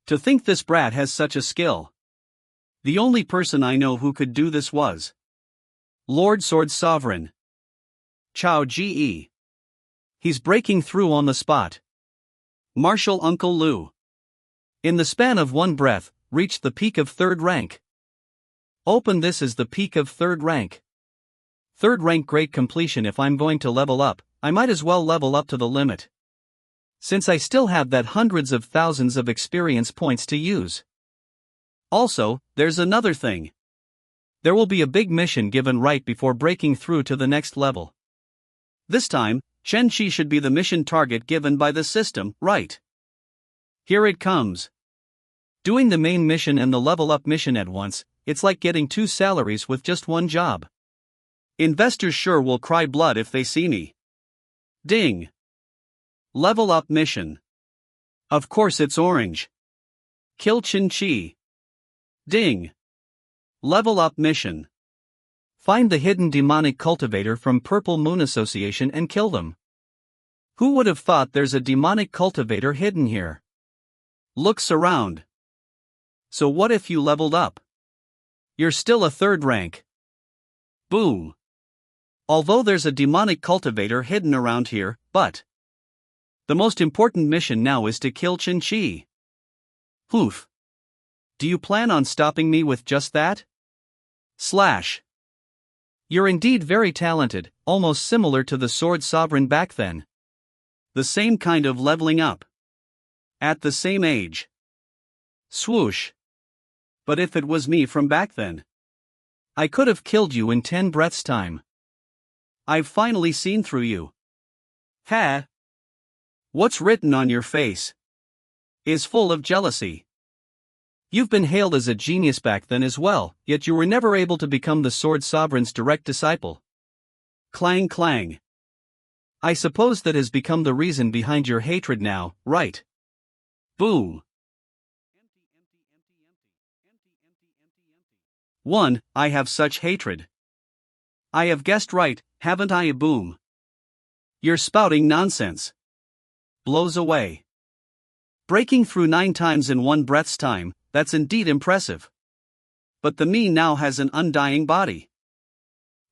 [SPEAKER 1] To think this brat has such a skill. The only person I know who could do this was Lord Sword Sovereign Chao Ji. He's breaking through on the spot. Martial Uncle Lu. In the span of one breath, reached the peak of 3rd rank. Open this as the peak of 3rd rank. 3rd rank great completion. If I'm going to level up, I might as well level up to the limit. Since I still have that hundreds of thousands of experience points to use. Also, there's another thing. There will be a big mission given right before breaking through to the next level. This time, Chen Qi should be the mission target given by the system, right? Here it comes. Doing the main mission and the level up mission at once, it's like getting 2 salaries with just one job. Investors sure will cry blood if they see me. Ding. Level up mission. Of course it's orange. Kill Chen Qi. Ding. Level up mission. Find the hidden demonic cultivator from Purple Moon Association and kill them. Who would have thought there's a demonic cultivator hidden here? Looks around. So what if you leveled up? You're still a 3rd rank. Boom. Although there's a demonic cultivator hidden around here, but the most important mission now is to kill Chen Qi. Poof. Do you plan on stopping me with just that? Slash. You're indeed very talented, almost similar to the Sword Sovereign back then. The same kind of leveling up. At the same age. Swoosh. But if it was me from back then, I could have killed you in 10 breaths' time. I've finally seen through you. Ha! What's written on your face is full of jealousy. You've been hailed as a genius back then as well, yet you were never able to become the Sword Sovereign's direct disciple. Clang clang. I suppose that has become the reason behind your hatred now, right? Boom. 1. I have such hatred. I have guessed right, haven't I? Boom. You're spouting nonsense. Blows away. Breaking through 9 times in one breath's time, that's indeed impressive. But the me now has an undying body.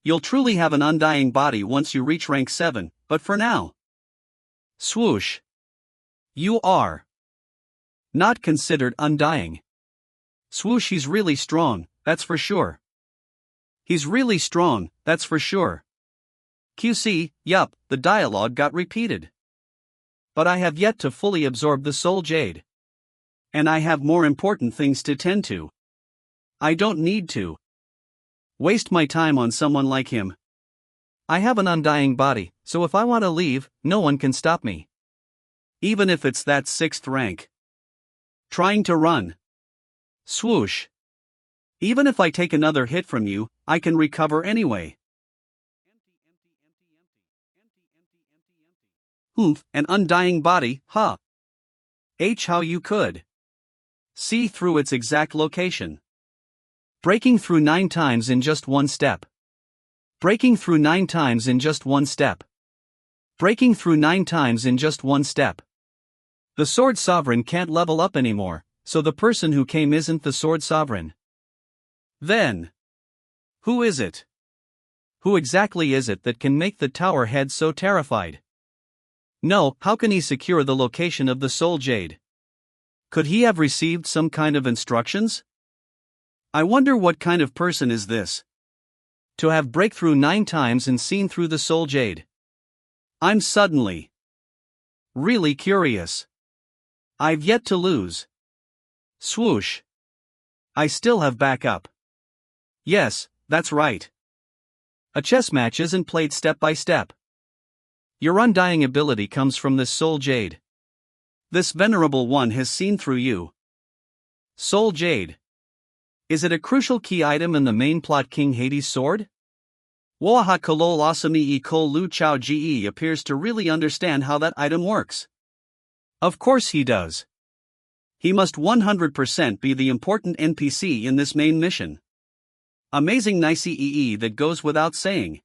[SPEAKER 1] You'll truly have an undying body once you reach rank 7, but for now. Swoosh. You are not considered undying. Swoosh, he's really strong, that's for sure. He's really strong, that's for sure. QC, yup, the dialogue got repeated. But I have yet to fully absorb the soul jade. And I have more important things to tend to. I don't need to waste my time on someone like him. I have an undying body, so if I want to leave, no one can stop me. Even if it's that 6th rank. Trying to run. Swoosh. Even if I take another hit from you, I can recover anyway. Oomph, an undying body, huh? How you could see through its exact location. Breaking through 9 times in just one step. Breaking through 9 times in just one step. Breaking through 9 times in just one step. The Sword Sovereign can't level up anymore, so the person who came isn't the Sword Sovereign. Then, who is it? Who exactly is it that can make the Tower Head so terrified? No, how can he secure the location of the Soul Jade? Could he have received some kind of instructions? I wonder what kind of person is this? To have breakthrough 9 times and seen through the Soul Jade. I'm suddenly really curious. I've yet to lose. Swoosh. I still have backup. Yes, that's right. A chess match isn't played step by step. Your undying ability comes from this Soul Jade. This venerable one has seen through you. Soul Jade. Is it a crucial key item in the main plot? King Hades' sword? Waha Kolol Asami E Kol Lu Chao Ge appears to really understand how that item works. Of course he does. He must 100% be the important NPC in this main mission. Amazing nice EE that goes without saying.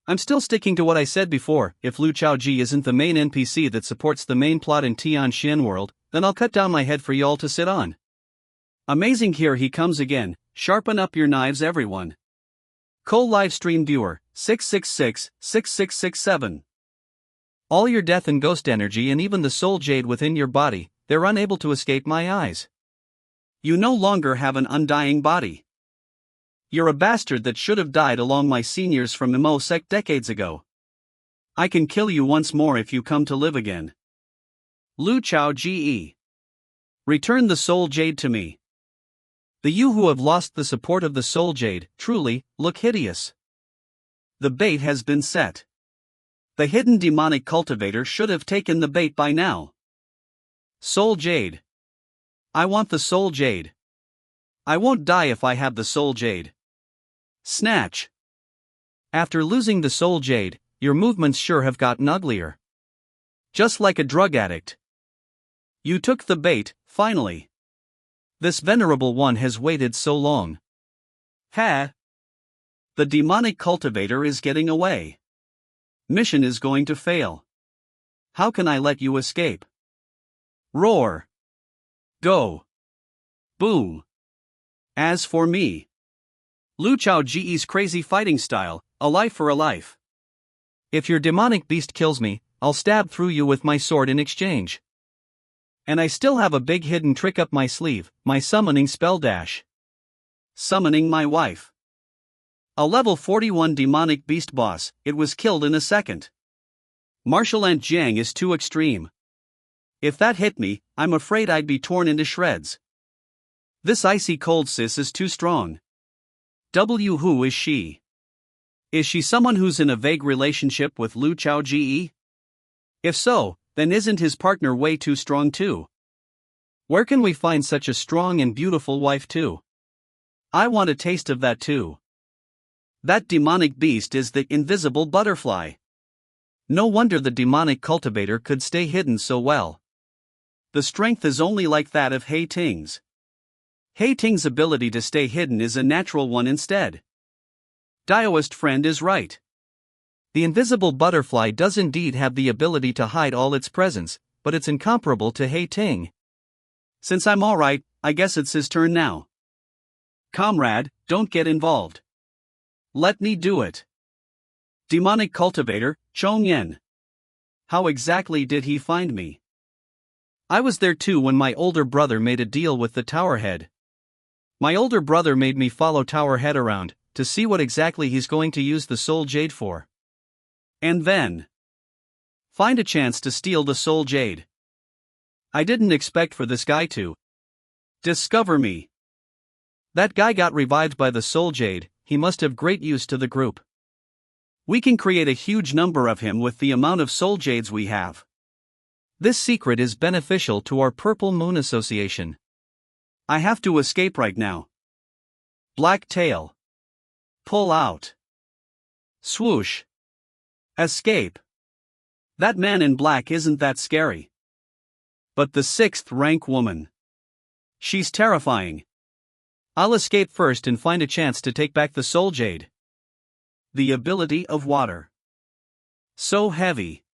[SPEAKER 1] I'm still sticking to what I said before. If Lu Chaoji isn't the main NPC that supports the main plot in Tian Xin World, then I'll cut down my head for y'all to sit on. Amazing, here he comes again. Sharpen up your knives, everyone. Cole Livestream Viewer, 666-6667. All your death and ghost energy and even the soul jade within your body, they're unable to escape my eyes. You no longer have an undying body. You're a bastard that should have died along my seniors from Sect decades ago. I can kill you once more if you come to live again. Lu Chao Ge. Return the soul jade to me. The you who have lost the support of the soul jade, truly, look hideous. The bait has been set. The hidden demonic cultivator should have taken the bait by now. Soul jade. I want the soul jade. I won't die if I have the soul jade. Snatch. After losing the soul jade, your movements sure have gotten uglier. Just like a drug addict. You took the bait, finally. This venerable one has waited so long. Ha! The demonic cultivator is getting away. Mission is going to fail. How can I let you escape? Roar. Go. Boom. As for me, Lu Chao Ge's crazy fighting style, a life for a life. If your demonic beast kills me, I'll stab through you with my sword in exchange. And I still have a big hidden trick up my sleeve, my summoning spell dash. Summoning my wife. A level 41 demonic beast boss, it was killed in a second. Martial Ant Jiang is too extreme. If that hit me, I'm afraid I'd be torn into shreds. This icy cold sis is too strong. Who is she? Is she someone who's in a vague relationship with Lu Chao Ge? If so, then isn't his partner way too strong too? Where can we find such a strong and beautiful wife too? I want a taste of that too. That demonic beast is the invisible butterfly. No wonder the demonic cultivator could stay hidden so well. The strength is only like that of Hei Ting's. Hei Ting's ability to stay hidden is a natural one instead. Daoist friend is right. The invisible butterfly does indeed have the ability to hide all its presence, but it's incomparable to Hei Ting. Since I'm alright, I guess it's his turn now. Comrade, don't get involved. Let me do it. Demonic cultivator, Chong Yen. How exactly did he find me? I was there too when my older brother made a deal with the Tower Head. My older brother made me follow Tower Head around, to see what exactly he's going to use the soul jade for. And then find a chance to steal the soul jade. I didn't expect for this guy to discover me. That guy got revived by the soul jade, he must have great use to the group. We can create a huge number of him with the amount of soul jades we have. This secret is beneficial to our Purple Moon Association. I have to escape right now. Black tail. Pull out. Swoosh. Escape. That man in black isn't that scary. But the 6th rank woman. She's terrifying. I'll escape first and find a chance to take back the soul jade. The ability of water. So heavy.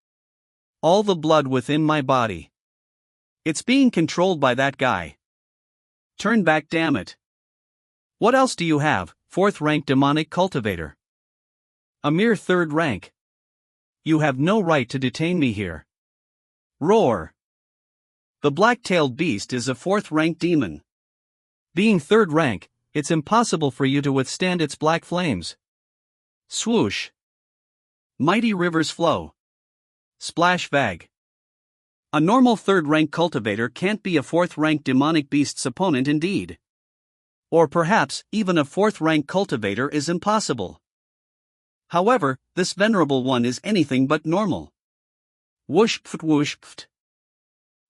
[SPEAKER 1] All the blood within my body. It's being controlled by that guy. Turn back, damn it. What else do you have, 4th rank demonic cultivator? A mere 3rd rank. You have no right to detain me here. Roar. The black-tailed beast is a 4th rank demon. Being 3rd rank, it's impossible for you to withstand its black flames. Swoosh. Mighty rivers flow. Splash Vag. A normal 3rd rank cultivator can't be a 4th rank demonic beast's opponent indeed. Or perhaps, even a 4th rank cultivator is impossible. However, this venerable one is anything but normal. Whoosh pft whoosh pft.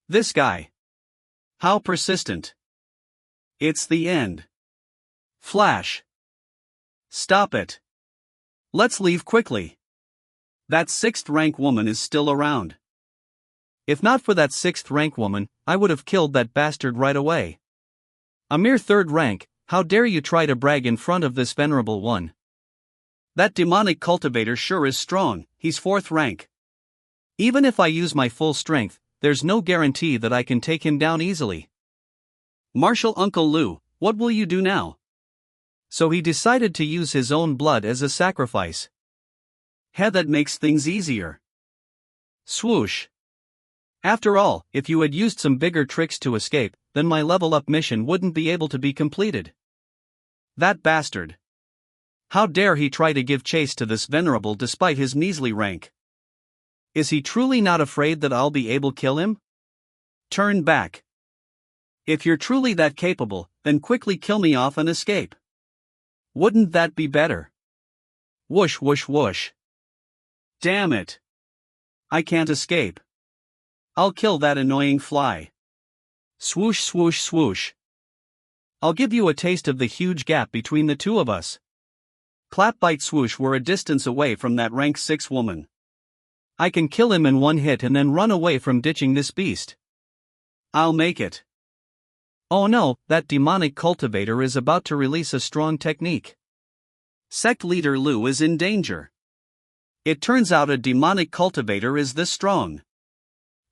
[SPEAKER 1] This guy. How persistent. It's the end. Flash. Stop it. Let's leave quickly. That 6th rank woman is still around. If not for that 6th rank woman, I would have killed that bastard right away. A mere 3rd rank, how dare you try to brag in front of this venerable one? That demonic cultivator sure is strong, he's 4th rank. Even if I use my full strength, there's no guarantee that I can take him down easily. Marshal Uncle Lou, what will you do now? So he decided to use his own blood as a sacrifice. That makes things easier. Swoosh. After all, if you had used some bigger tricks to escape, then my level up mission wouldn't be able to be completed. That bastard. How dare he try to give chase to this venerable despite his measly rank? Is he truly not afraid that I'll be able to kill him? Turn back. If you're truly that capable, then quickly kill me off and escape. Wouldn't that be better? Whoosh whoosh whoosh. Damn it. I can't escape. I'll kill that annoying fly. Swoosh swoosh swoosh. I'll give you a taste of the huge gap between the two of us. Clap bite swoosh, we're a distance away from that rank 6 woman. I can kill him in one hit and then run away from ditching this beast. I'll make it. Oh no, that demonic cultivator is about to release a strong technique. Sect leader Lou is in danger. It turns out a demonic cultivator is this strong.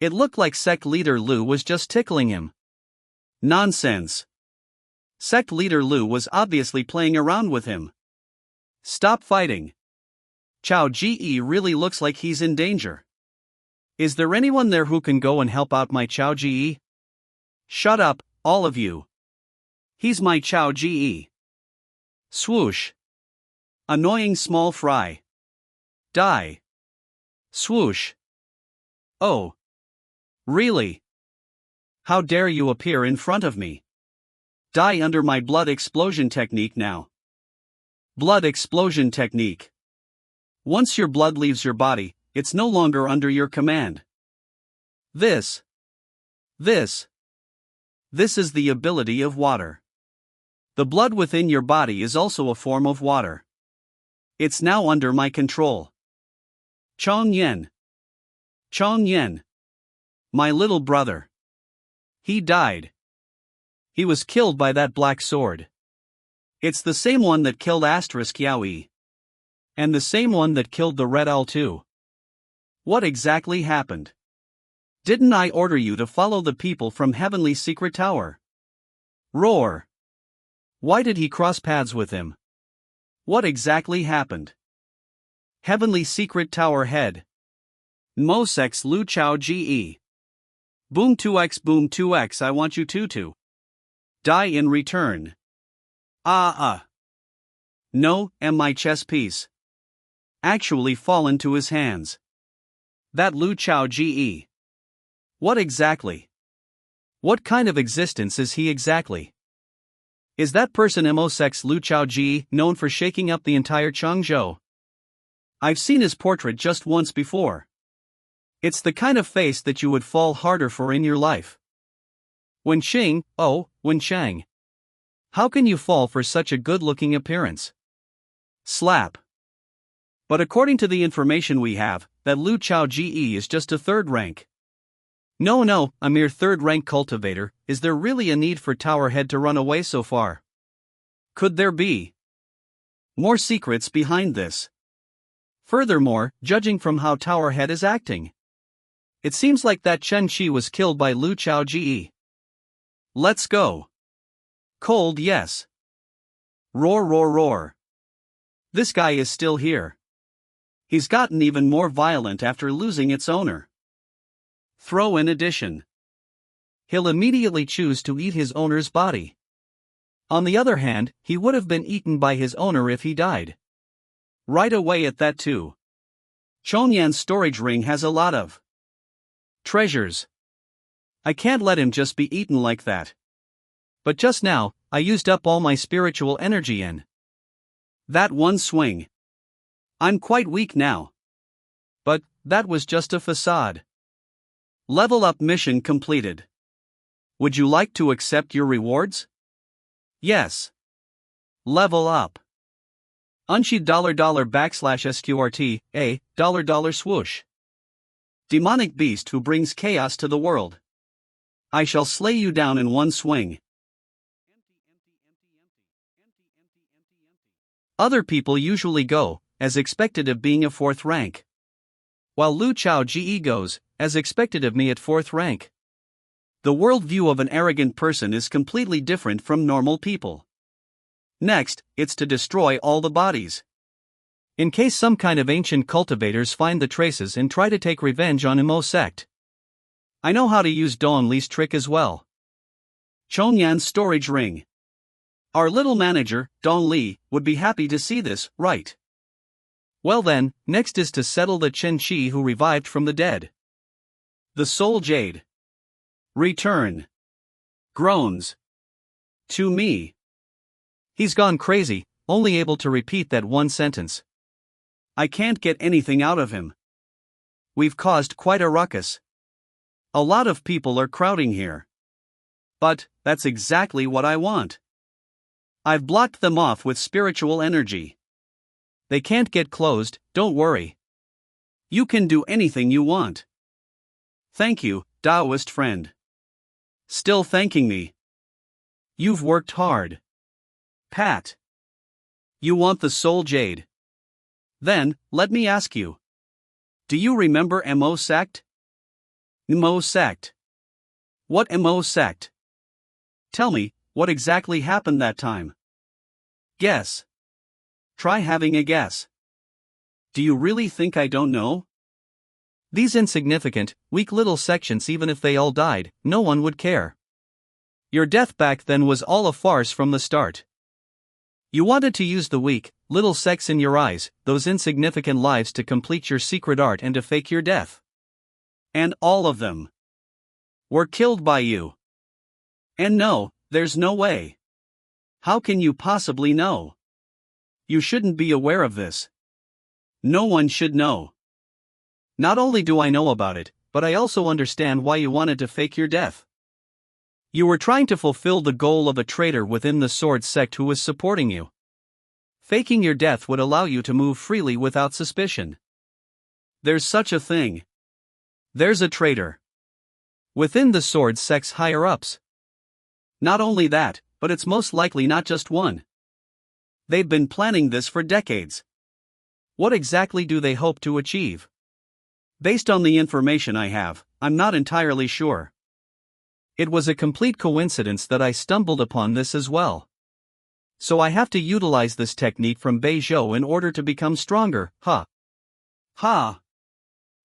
[SPEAKER 1] It looked like Sect leader Lou was just tickling him. Nonsense. Sect leader Lou was obviously playing around with him. Stop fighting. Chao Ge really looks like he's in danger. Is there anyone there who can go and help out my Chao Ge? Shut up, all of you. He's my Chao Ge. Swoosh. Annoying small fry. Die. Swoosh. Oh. Really? How dare you appear in front of me? Die under my blood explosion technique now. Blood explosion technique. Once your blood leaves your body, it's no longer under your command. This is the ability of water. The blood within your body is also a form of water. It's now under my control. Chong Yen. Chong Yen. My little brother. He died. He was killed by that black sword. It's the same one that killed Asterisk Yaoi. And the same one that killed the Red Owl too. What exactly happened? Didn't I order you to follow the people from Heavenly Secret Tower? Roar. Why did he cross paths with him? What exactly happened? Heavenly Secret Tower head. Mosex Lu Chao Ge. Boom 2x, I want you to die in return. No, am my chess piece. actually fall into his hands. That Lu Chao Ge. What exactly? What kind of existence is he exactly? Is that person Sect's Lu Chao Ge, known for shaking up the entire Changzhou? I've seen his portrait just once before. It's the kind of face that you would fall harder for in your life. Wen Chang. How can you fall for such a good-looking appearance? Slap. But according to the information we have, that Lu Chao Ge is just a third rank. No, a mere third-rank cultivator. Is there really a need for Towerhead to run away so far? Could there be more secrets behind this? Furthermore, judging from how Towerhead is acting, it seems like that Chen Qi was killed by Lu Chao Ge. Let's go. Cold, yes. Roar. This guy is still here. He's gotten even more violent after losing its owner. Throw in addition. He'll immediately choose to eat his owner's body. On the other hand, he would have been eaten by his owner if he died. Right away at that too. Chonyan's storage ring has a lot of treasures. I can't let him just be eaten like that. But just now, I used up all my spiritual energy in that one swing. I'm quite weak now. But that was just a facade. Level up mission completed. Would you like to accept your rewards? Yes. Level up. Unshi $$/SQRT, a $swoosh. Demonic beast who brings chaos to the world. I shall slay you down in one swing. Other people usually go, as expected of being a fourth rank. While Lu Chao Ge goes, as expected of me at fourth rank. The worldview of an arrogant person is completely different from normal people. Next, it's to destroy all the bodies. In case some kind of ancient cultivators find the traces and try to take revenge on Sect. I know how to use Don Li's trick as well. Chonyan's storage ring. Our little manager, Don Li, would be happy to see this, right? Well then, next is to settle the Chen Qi who revived from the dead. The Soul Jade. Return. Groans. To me. He's gone crazy, only able to repeat that one sentence. I can't get anything out of him. We've caused quite a ruckus. A lot of people are crowding here. But, that's exactly what I want. I've blocked them off with spiritual energy. They can't get closed, don't worry. You can do anything you want. Thank you, Taoist friend. Still thanking me. You've worked hard. Pat. You want the Soul Jade? Then, let me ask you. Do you remember Sect? Sect. What Sect? Tell me, what exactly happened that time? Guess. Try having a guess. Do you really think I don't know? These insignificant, weak little sections, even if they all died, no one would care. Your death back then was all a farce from the start. You wanted to use the weak, little sects in your eyes, those insignificant lives to complete your secret art and to fake your death. And all of them were killed by you. And no, there's no way. How can you possibly know? You shouldn't be aware of this. No one should know. Not only do I know about it, but I also understand why you wanted to fake your death. You were trying to fulfill the goal of a traitor within the Sword Sect who was supporting you. Faking your death would allow you to move freely without suspicion. There's such a thing. There's a traitor within the Sword Sect's higher-ups. Not only that, but it's most likely not just one. They've been planning this for decades. What exactly do they hope to achieve? Based on the information I have, I'm not entirely sure. It was a complete coincidence that I stumbled upon this as well. So I have to utilize this technique from Beizhou in order to become stronger, Ha!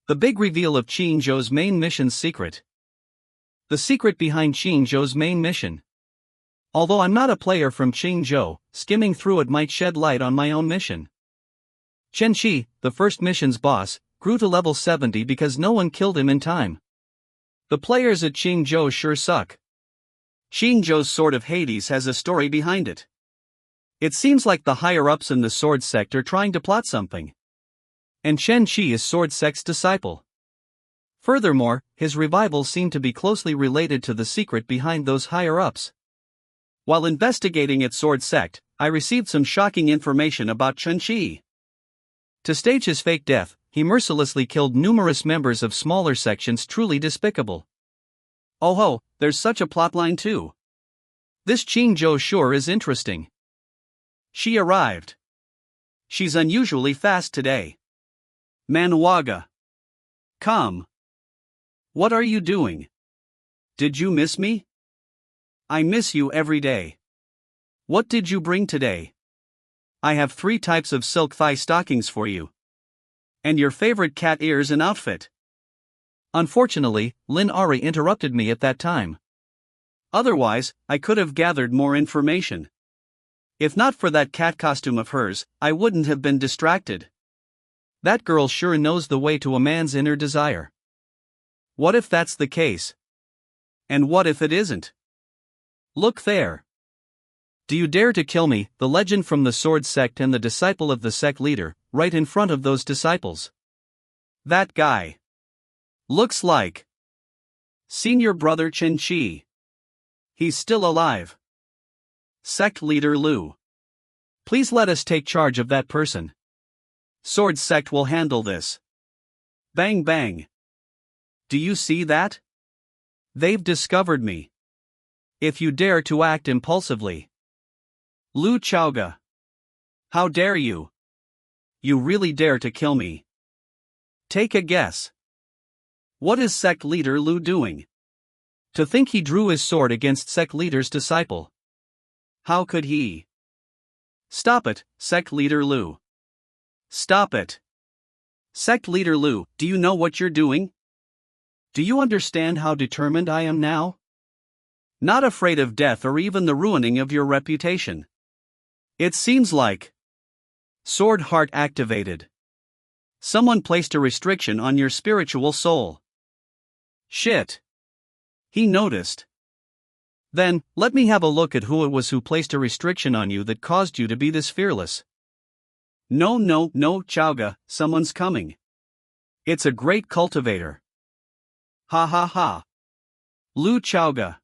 [SPEAKER 1] The big reveal of Qingzhou's main mission's secret. The secret behind Qingzhou's main mission. Although I'm not a player from Qingzhou, skimming through it might shed light on my own mission. Chen Shi, the first mission's boss, grew to level 70 because no one killed him in time. The players at Qingzhou sure suck. Qingzhou's Sword of Hades has a story behind it. It seems like the higher-ups in the Sword Sect are trying to plot something. And Chen Shi is Sword Sect's disciple. Furthermore, his revivals seem to be closely related to the secret behind those higher-ups. While investigating at Sword Sect, I received some shocking information about Chen Shi. To stage his fake death, he mercilessly killed numerous members of smaller sections, truly despicable. Oh ho, there's such a plotline too. This Qingzhou sure is interesting. She arrived. She's unusually fast today. Manhwa. Come. What are you doing? Did you miss me? I miss you every day. What did you bring today? I have 3 types of silk thigh stockings for you. And your favorite cat ears and outfit. Unfortunately, Lin Ari interrupted me at that time. Otherwise, I could have gathered more information. If not for that cat costume of hers, I wouldn't have been distracted. That girl sure knows the way to a man's inner desire. What if that's the case? And what if it isn't? Look there. Do you dare to kill me, the legend from the Sword Sect and the disciple of the sect leader, right in front of those disciples? That guy. Looks like senior brother Chen Shi. He's still alive. Sect leader Lu. Please let us take charge of that person. Sword Sect will handle this. Bang bang. Do you see that? They've discovered me. If you dare to act impulsively. Lu Chaoga. How dare you? You really dare to kill me? Take a guess. What is sect leader Lu doing? To think he drew his sword against sect leader's disciple. How could he? Stop it, sect leader Lu. Stop it. Sect leader Lu, do you know what you're doing? Do you understand how determined I am now? Not afraid of death or even the ruining of your reputation. It seems like Sword Heart activated. Someone placed a restriction on your spiritual soul. Shit. He noticed. Then, let me have a look at who it was who placed a restriction on you that caused you to be this fearless. No, Chaoga, someone's coming. It's a great cultivator. Ha ha ha. Lu Chaoga.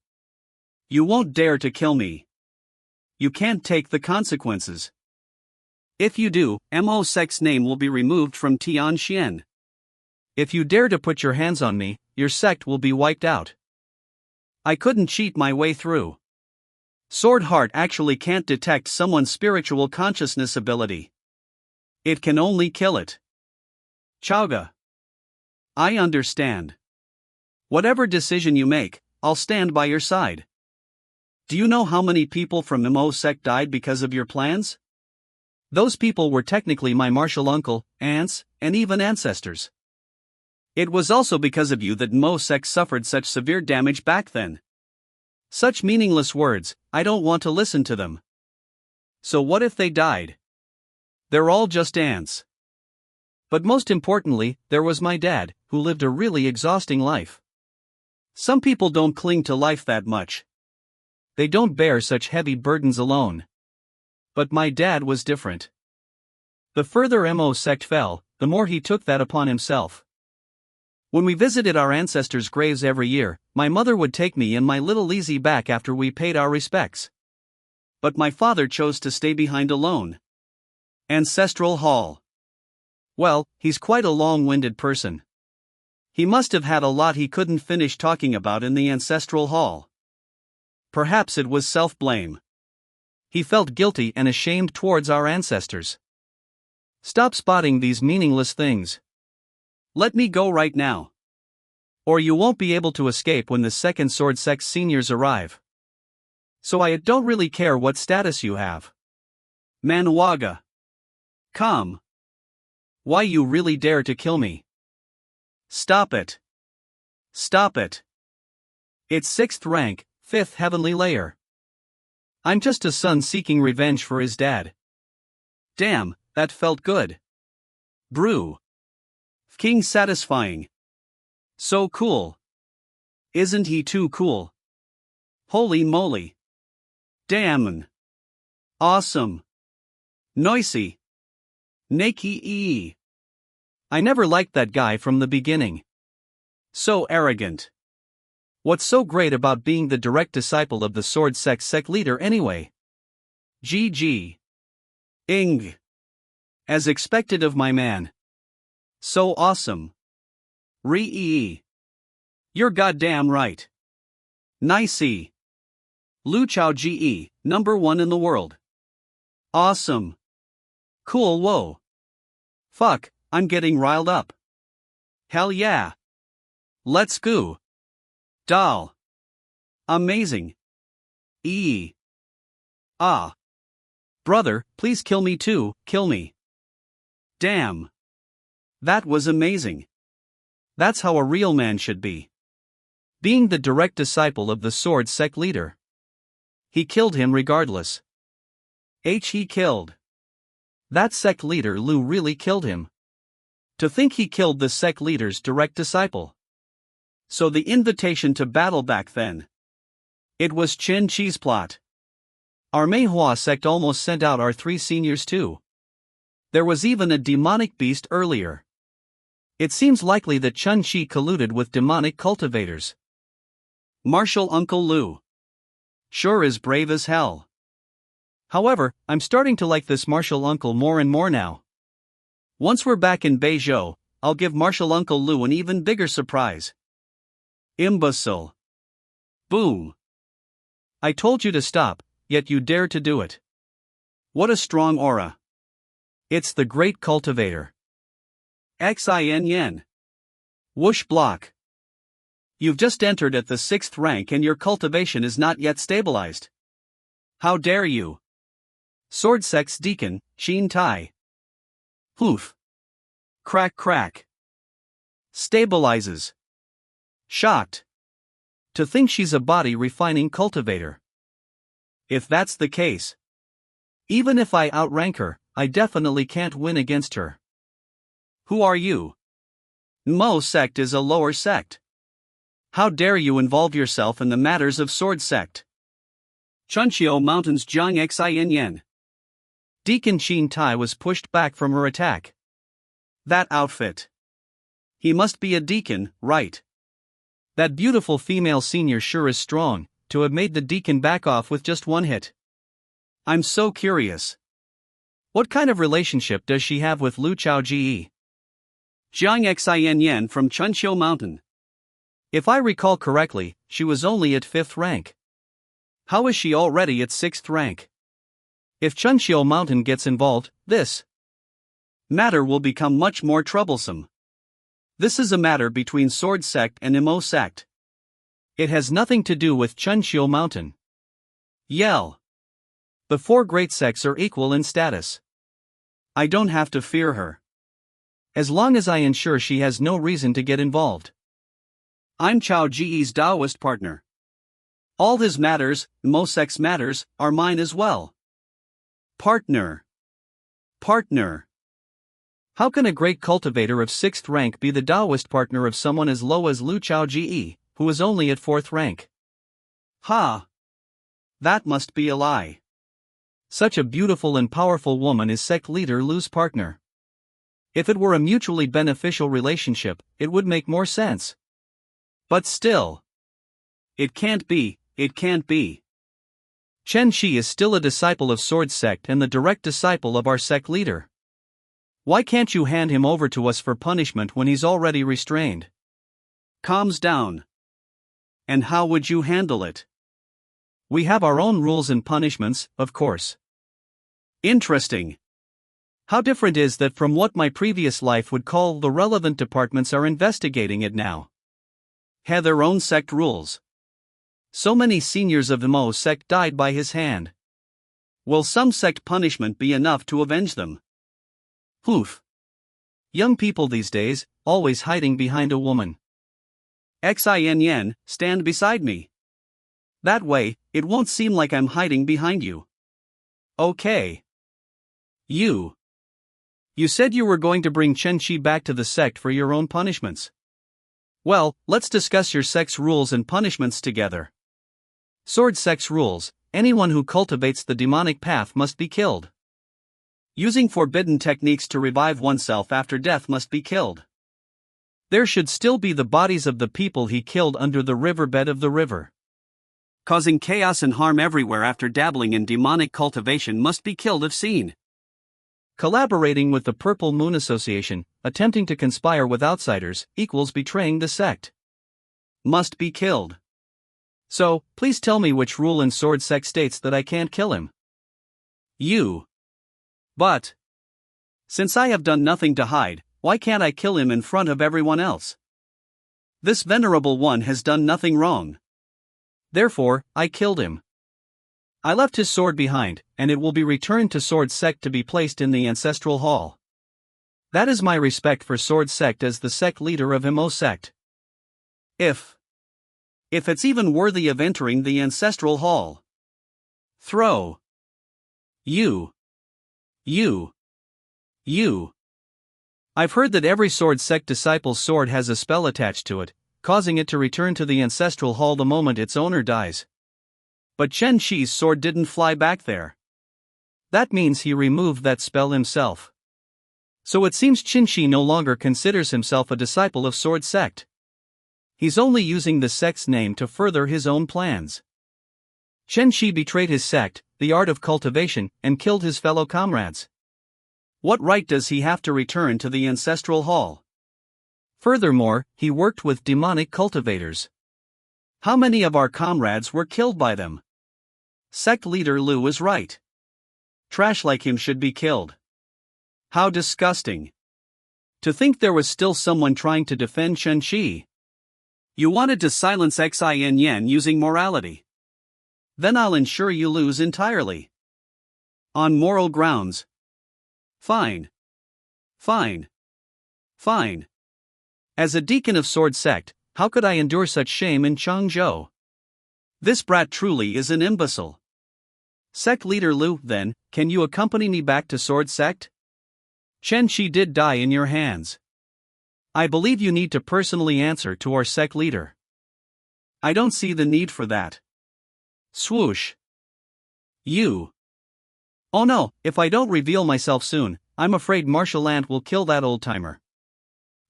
[SPEAKER 1] You won't dare to kill me. You can't take the consequences. If you do, Mo Sect's name will be removed from Tianxian. If you dare to put your hands on me, your sect will be wiped out. I couldn't cheat my way through. Sword Heart actually can't detect someone's spiritual consciousness ability. It can only kill it. Chaoga. I understand. Whatever decision you make, I'll stand by your side. Do you know how many people from Mo Sect died because of your plans? Those people were technically my martial uncle, aunts, and even ancestors. It was also because of you that Mo Sect suffered such severe damage back then. Such meaningless words, I don't want to listen to them. So what if they died? They're all just ants. But most importantly, there was my dad, who lived a really exhausting life. Some people don't cling to life that much. They don't bear such heavy burdens alone. But my dad was different. The further Mo Sect fell, the more he took that upon himself. When we visited our ancestors' graves every year, my mother would take me and my little Lizzie back after we paid our respects. But my father chose to stay behind alone. Ancestral Hall. Well, he's quite a long-winded person. He must have had a lot he couldn't finish talking about in the Ancestral Hall. Perhaps it was self-blame. He felt guilty and ashamed towards our ancestors. Stop spotting these meaningless things. Let me go right now. Or you won't be able to escape when the second Sword Sect seniors arrive. So I don't really care what status you have. Manhwa. Come. Why you really dare to kill me? Stop it. Stop it. It's 6th rank, 5th heavenly layer. I'm just a son seeking revenge for his dad. Damn, that felt good. Brew. King satisfying. So cool. Isn't he too cool? Holy moly. Damn. Awesome. Noisy. Nakey. I never liked that guy from the beginning. So arrogant. What's so great about being the direct disciple of the Sword Sect leader anyway? GG. Ing. As expected of my man. So awesome. Re-ee. You're goddamn right. Nicey. Lu Chao GE, #1 in the world. Awesome. Cool, whoa. Fuck, I'm getting riled up. Hell yeah. Let's go. Doll. Amazing. Ah. Brother, please kill me too, kill me. Damn. That was amazing. That's how a real man should be. Being the direct disciple of the Sword Sect leader. He killed him regardless. He killed. That sect leader Lu really killed him. To think he killed the sect leader's direct disciple. So the invitation to battle back then. It was Chin Chi's plot. Our Manhwa sect almost sent out our 3 seniors too. There was even a demonic beast earlier. It seems likely that Chun Chi colluded with demonic cultivators. Martial Uncle Lu. Sure is brave as hell. However, I'm starting to like this martial uncle more and more now. Once we're back in Beizhou, I'll give martial Uncle Lu an even bigger surprise. Imbecile. Boom. I told you to stop, yet you dare to do it. What a strong aura. It's the great cultivator. Xin. Whoosh block. You've just entered at the 6th rank and your cultivation is not yet stabilized. How dare you? Sword Sect's Deacon, Shin Tai. Poof. Crack crack. Stabilizes. Shocked. To think she's a body refining cultivator. If that's the case. Even if I outrank her, I definitely can't win against her. Who are you? Mo Sect is a lower sect. How dare you involve yourself in the matters of Sword Sect? Chunqiu Mountains Jiang Xin. Deacon Shin Tai was pushed back from her attack. That outfit. He must be a deacon, right? That beautiful female senior sure is strong, to have made the deacon back off with just 1 hit. I'm so curious. What kind of relationship does she have with Lu Chao Ge? Jiang Xin from Chunqiu Mountain. If I recall correctly, she was only at 5th rank. How is she already at 6th rank? If Chunqiu Mountain gets involved, this matter will become much more troublesome. This is a matter between Sword Sect and Imo Sect. It has nothing to do with Chunqiu Mountain. Yell. The 4 great sects are equal in status. I don't have to fear her. As long as I ensure she has no reason to get involved. I'm Chao Ji's Taoist partner. All his matters, Mo Sect's matters, are mine as well. Partner. Partner. How can a great cultivator of 6th rank be the Taoist partner of someone as low as Lu Chao Ge, who is only at 4th rank? Ha! That must be a lie. Such a beautiful and powerful woman is sect leader Lu's partner. If it were a mutually beneficial relationship, it would make more sense. But still. It can't be, it can't be. Chen Shi is still a disciple of Sword Sect and the direct disciple of our sect leader. Why can't you hand him over to us for punishment when he's already restrained? Calms down. And how would you handle it? We have our own rules and punishments, of course. Interesting. How different is that from what my previous life would call the relevant departments are investigating it now? Have their own sect rules. So many seniors of the Mo sect died by his hand. Will some sect punishment be enough to avenge them? Poof. Young people these days, always hiding behind a woman. Xin, stand beside me. That way, it won't seem like I'm hiding behind you. Okay. You. You said you were going to bring Chen-Chi back to the sect for your own punishments. Well, let's discuss your sect's rules and punishments together. Sword Sect's rules: anyone who cultivates the demonic path must be killed. Using forbidden techniques to revive oneself after death must be killed. There should still be the bodies of the people he killed under the riverbed of the river. Causing chaos and harm everywhere after dabbling in demonic cultivation must be killed if seen. Collaborating with the Purple Moon Association, attempting to conspire with outsiders, equals betraying the sect. Must be killed. So, please tell me which rule in Sword Sect states that I can't kill him. You. But since I have done nothing to hide, why can't I kill him in front of everyone else? This venerable one has done nothing wrong. Therefore, I killed him. I left his sword behind, and it will be returned to Sword Sect to be placed in the Ancestral Hall. That is my respect for Sword Sect as the sect leader of MO Sect. If it's even worthy of entering the Ancestral Hall. Throw. You. I've heard that every Sword Sect disciple's sword has a spell attached to it, causing it to return to the Ancestral Hall the moment its owner dies. But Chen-Chi's sword didn't fly back there. That means he removed that spell himself. So it seems Chen-Chi no longer considers himself a disciple of Sword Sect. He's only using the sect's name to further his own plans. Chen-Chi betrayed his sect, the art of cultivation, and killed his fellow comrades. What right does he have to return to the Ancestral Hall? Furthermore, he worked with demonic cultivators. How many of our comrades were killed by them? Sect leader Lu is right. Trash like him should be killed. How disgusting. To think there was still someone trying to defend Chen-Chi. You wanted to silence Xin Yen using morality. Then I'll ensure you lose entirely. On moral grounds. Fine. As a deacon of Sword Sect, how could I endure such shame in Changzhou? This brat truly is an imbecile. Sect leader Lu, then, can you accompany me back to Sword Sect? Chen-Chi did die in your hands. I believe you need to personally answer to our sect leader. I don't see the need for that. Swoosh. You. Oh no, if I don't reveal myself soon, I'm afraid Martial Ant will kill that old-timer.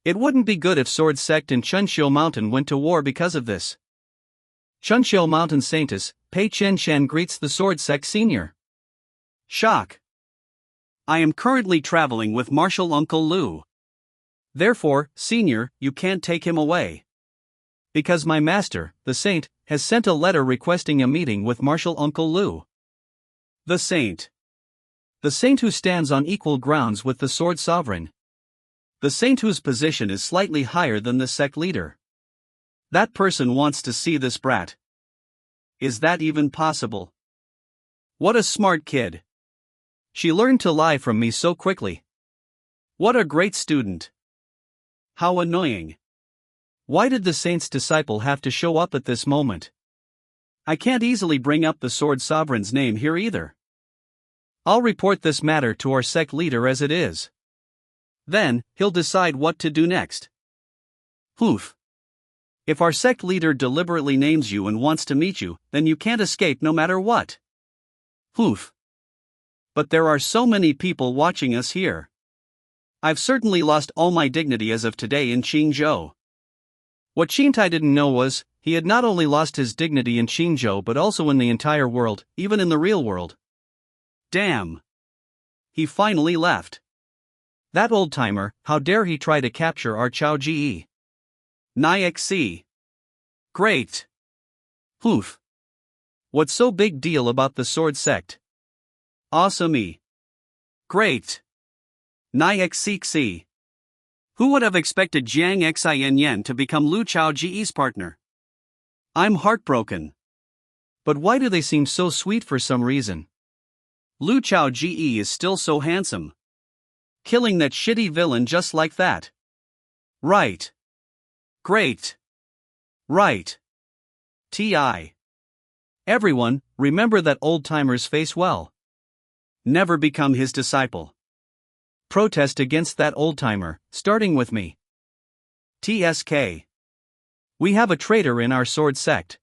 [SPEAKER 1] It wouldn't be good if Sword Sect and Chunxiu Mountain went to war because of this. Chunxiu Mountain Saintess, Pei Chen Shan greets the Sword Sect Senior. Shock. I am currently traveling with Martial Uncle Lu. Therefore, Senior, you can't take him away. Because my master, the Saint, has sent a letter requesting a meeting with Martial Uncle Lu. The Saint. The Saint who stands on equal grounds with the Sword Sovereign. The Saint whose position is slightly higher than the sect leader. That person wants to see this brat. Is that even possible? What a smart kid. She learned to lie from me so quickly. What a great student. How annoying. Why did the Saint's disciple have to show up at this moment? I can't easily bring up the Sword Sovereign's name here either. I'll report this matter to our sect leader as it is. Then, he'll decide what to do next. Poof. If our sect leader deliberately names you and wants to meet you, then you can't escape no matter what. Poof. But there are so many people watching us here. I've certainly lost all my dignity as of today in Qingzhou. What Qingtai didn't know was, he had not only lost his dignity in Qingzhou but also in the entire world, even in the real world. Damn. He finally left. That old-timer, how dare he try to capture our Chao Ji? Nixi. Great. Poof. What's so big deal about the Sword Sect? Awesome. Great. Nixi. Who would have expected Jiang Xin Yen to become Lu Chao Ji's partner? I'm heartbroken. But why do they seem so sweet for some reason? Lu Chao Ji is still so handsome. Killing that shitty villain just like that. Right. Great. Right. T.I. Everyone, remember that old-timer's face well. Never become his disciple. Protest against that old-timer, starting with me. TSK. We have a traitor in our sword sect.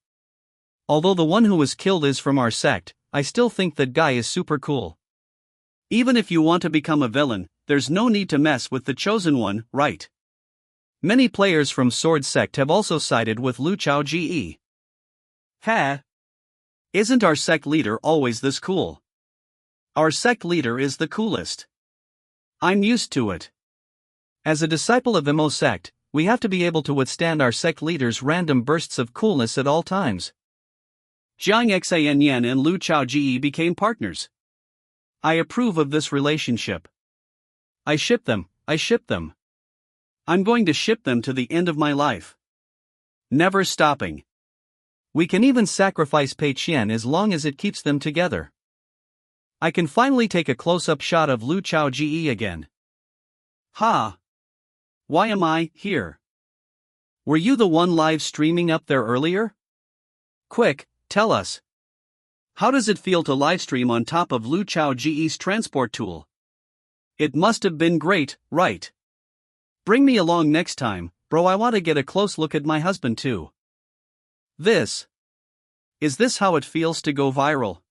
[SPEAKER 1] Although the one who was killed is from our sect, I still think that guy is super cool. Even if you want to become a villain, there's no need to mess with the chosen one, right? Many players from Sword Sect have also sided with Liu Chao Ge. Ha! Isn't our sect leader always this cool? Our sect leader is the coolest. I'm used to it. As a disciple of Imo sect, we have to be able to withstand our sect leader's random bursts of coolness at all times. Jiang Xan Yan and Liu Chao Ge became partners. I approve of this relationship. I ship them. I'm going to ship them to the end of my life. Never stopping. We can even sacrifice Pei Qian as long as it keeps them together. I can finally take a close-up shot of Liu Chao Ge again. Ha! Why am I here? Were you the one live streaming up there earlier? Quick, tell us. How does it feel to livestream on top of Liu Chao Ge's transport tool? It must have been great, right? Bring me along next time, bro. I want to get a close look at my husband too. Is this how it feels to go viral?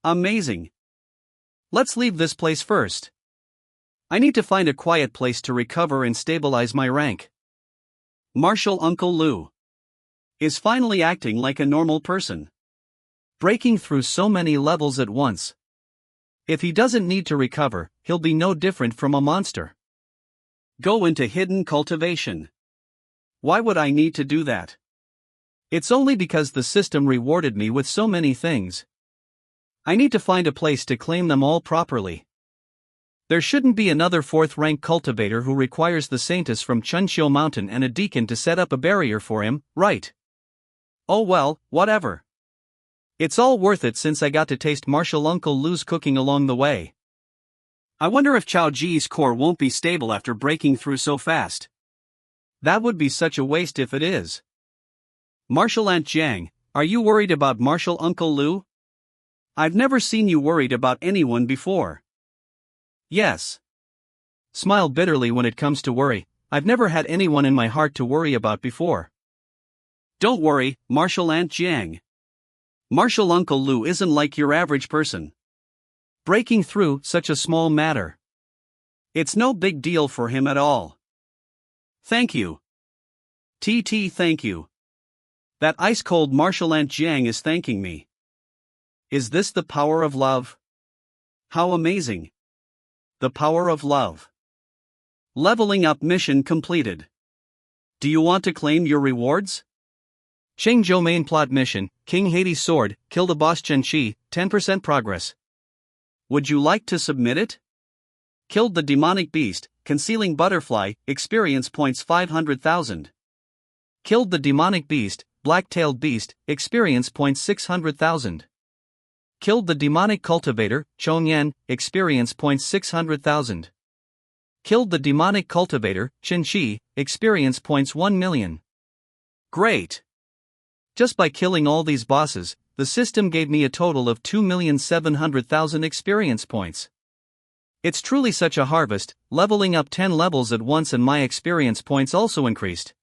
[SPEAKER 1] Amazing. Let's leave this place first. I need to find a quiet place to recover and stabilize my rank. Martial Uncle Liu is finally acting like a normal person, breaking through so many levels at once. If he doesn't need to recover, he'll be no different from a monster. Go into hidden cultivation. Why would I need to do that? It's only because the system rewarded me with so many things. I need to find a place to claim them all properly. There shouldn't be another 4th rank cultivator who requires the saintess from Chunxiu Mountain and a deacon to set up a barrier for him, right? Oh well, whatever. It's all worth it since I got to taste Martial Uncle Liu's cooking along the way. I wonder if Chao Ji's core won't be stable after breaking through so fast. That would be such a waste if it is. Martial Aunt Jiang, are you worried about Martial Uncle Liu? I've never seen you worried about anyone before. Yes. Smile bitterly when it comes to worry. I've never had anyone in my heart to worry about before. Don't worry, Martial Aunt Jiang. Martial Uncle Liu isn't like your average person. Breaking through such a small matter. It's no big deal for him at all. Thank you. Thank you. That ice-cold Martial Aunt Jiang is thanking me. Is this the power of love? How amazing. The power of love. Leveling up mission completed. Do you want to claim your rewards? Chengzhou main plot mission, King Hades' sword, kill the boss Chen Qi, 10% progress. Would you like to submit it? Killed the demonic beast, concealing butterfly, experience points 500,000. Killed the demonic beast, black-tailed beast, experience points 600,000. Killed the demonic cultivator, Chongyan, experience points 600,000. Killed the demonic cultivator, Qin Shi, experience points 1 million. Great! Just by killing all these bosses, the system gave me a total of 2,700,000 experience points. It's truly such a harvest, leveling up 10 levels at once and my experience points also increased.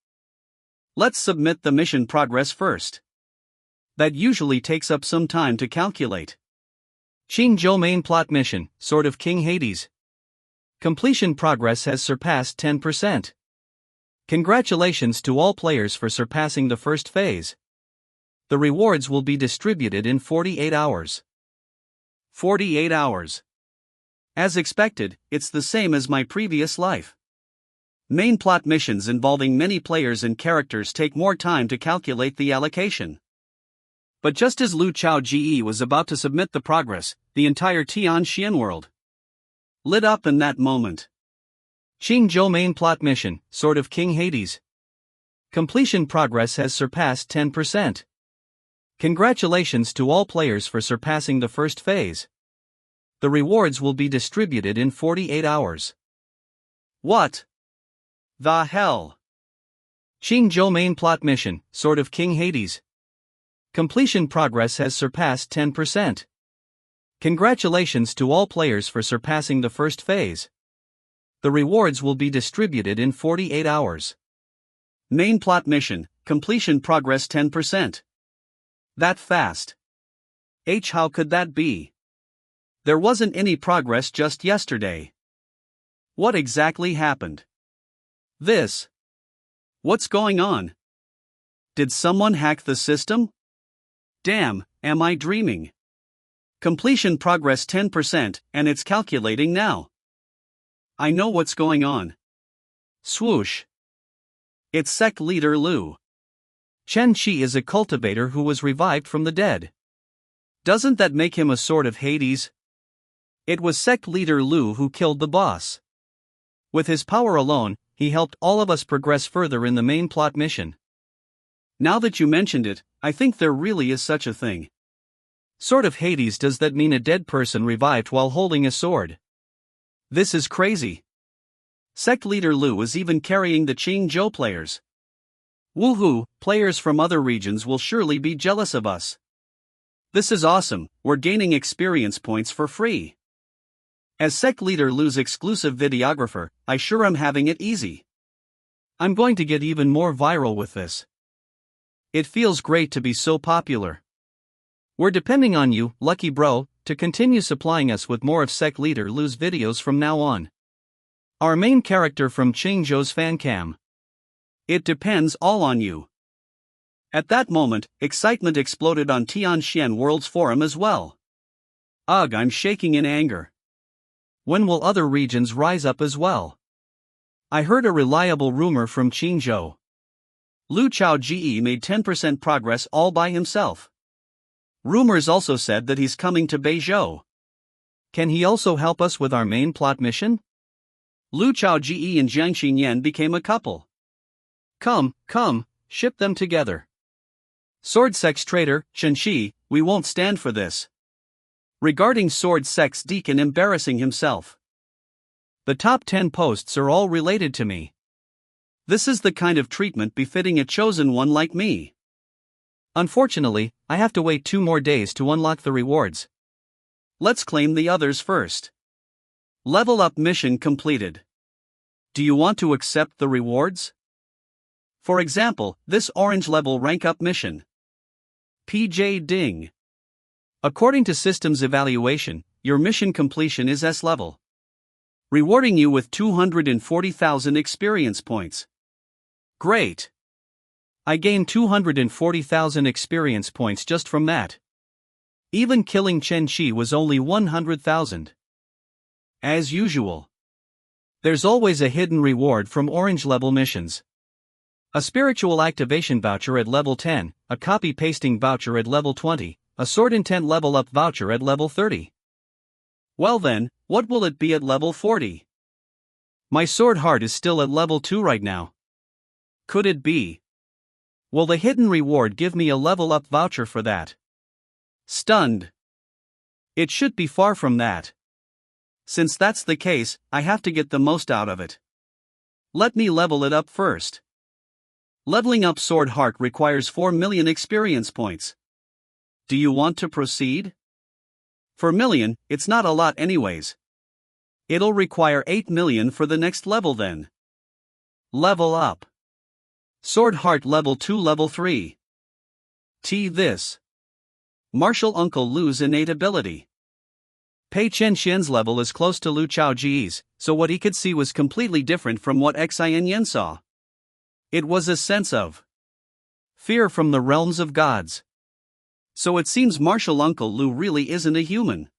[SPEAKER 1] Let's submit the mission progress first. That usually takes up some time to calculate. Qingzhou main plot mission, Sword of King Hades. Completion progress has surpassed 10%. Congratulations to all players for surpassing the first phase. The rewards will be distributed in 48 hours. 48 hours. As expected, it's the same as my previous life. Main plot missions involving many players and characters take more time to calculate the allocation. But just as Liu Chao Ge was about to submit the progress, the entire Tianxian world lit up in that moment. Qingzhou main plot mission, Sword of King Hades. Completion progress has surpassed 10%. Congratulations to all players for surpassing the first phase. The rewards will be distributed in 48 hours. What the hell? Qingzhou main plot mission, Sword of King Hades. Completion progress has surpassed 10%. Congratulations to all players for surpassing the first phase. The rewards will be distributed in 48 hours. Main plot mission, completion progress 10%. That fast. How could that be? There wasn't any progress just yesterday. What exactly happened? What's going on? Did someone hack the system? Damn, am I dreaming? Completion progress 10%, and it's calculating now. I know what's going on. Swoosh. It's Sect leader Lu. Chen Qi is a cultivator who was revived from the dead. Doesn't that make him a sort of Hades? It was Sect leader Lu who killed the boss. With his power alone, he helped all of us progress further in the main plot mission. Now that you mentioned it, I think there really is such a thing. Sort of Hades, does that mean a dead person revived while holding a sword? This is crazy. Sect leader Lu is even carrying the Qingzhou players. Woohoo, players from other regions will surely be jealous of us. This is awesome, we're gaining experience points for free. As Sect leader Lu's exclusive videographer, I sure am having it easy. I'm going to get even more viral with this. It feels great to be so popular. We're depending on you, lucky bro, to continue supplying us with more of Sect leader Lu's videos from now on. Our main character from Qingzhou's fancam. It depends all on you. At that moment, excitement exploded on Tianxian World's forum as well. Ugh, I'm shaking in anger. When will other regions rise up as well? I heard a reliable rumor from Qingzhou. Lu Chaoji made 10% progress all by himself. Rumors also said that he's coming to Beizhou. Can he also help us with our main plot mission? Lu Chaoji and Jiang Xinyan became a couple. Come, ship them together. Sword Sect's traitor, Chen Qi, we won't stand for this. Regarding Sword Sect's deacon embarrassing himself. The top 10 posts are all related to me. This is the kind of treatment befitting a chosen one like me. Unfortunately, I have to wait 2 more days to unlock the rewards. Let's claim the others first. Level up mission completed. Do you want to accept the rewards? For example, this orange level rank up mission. PJ Ding. According to systems evaluation, your mission completion is S level. Rewarding you with 240,000 experience points. Great. I gained 240,000 experience points just from that. Even killing Chen Qi was only 100,000. As usual. There's always a hidden reward from orange level missions. A spiritual activation voucher at level 10, a copy-pasting voucher at level 20, a sword intent level up voucher at level 30. Well then, what will it be at level 40? My sword heart is still at level 2 right now. Could it be? Will the hidden reward give me a level up voucher for that? Stunned. It should be far from that. Since that's the case, I have to get the most out of it. Let me level it up first. Leveling up Sword Heart requires 4 million experience points. Do you want to proceed? For million, it's not a lot anyways. It'll require 8 million for the next level then. Level up. Sword Heart level 2 level 3. This. Martial Uncle Lu's innate ability. Pei Chen Xian's level is close to Lu Chaoji's, so what he could see was completely different from what Xin Yen saw. It was a sense of fear from the realms of gods. So it seems Martial Uncle Lu really isn't a human.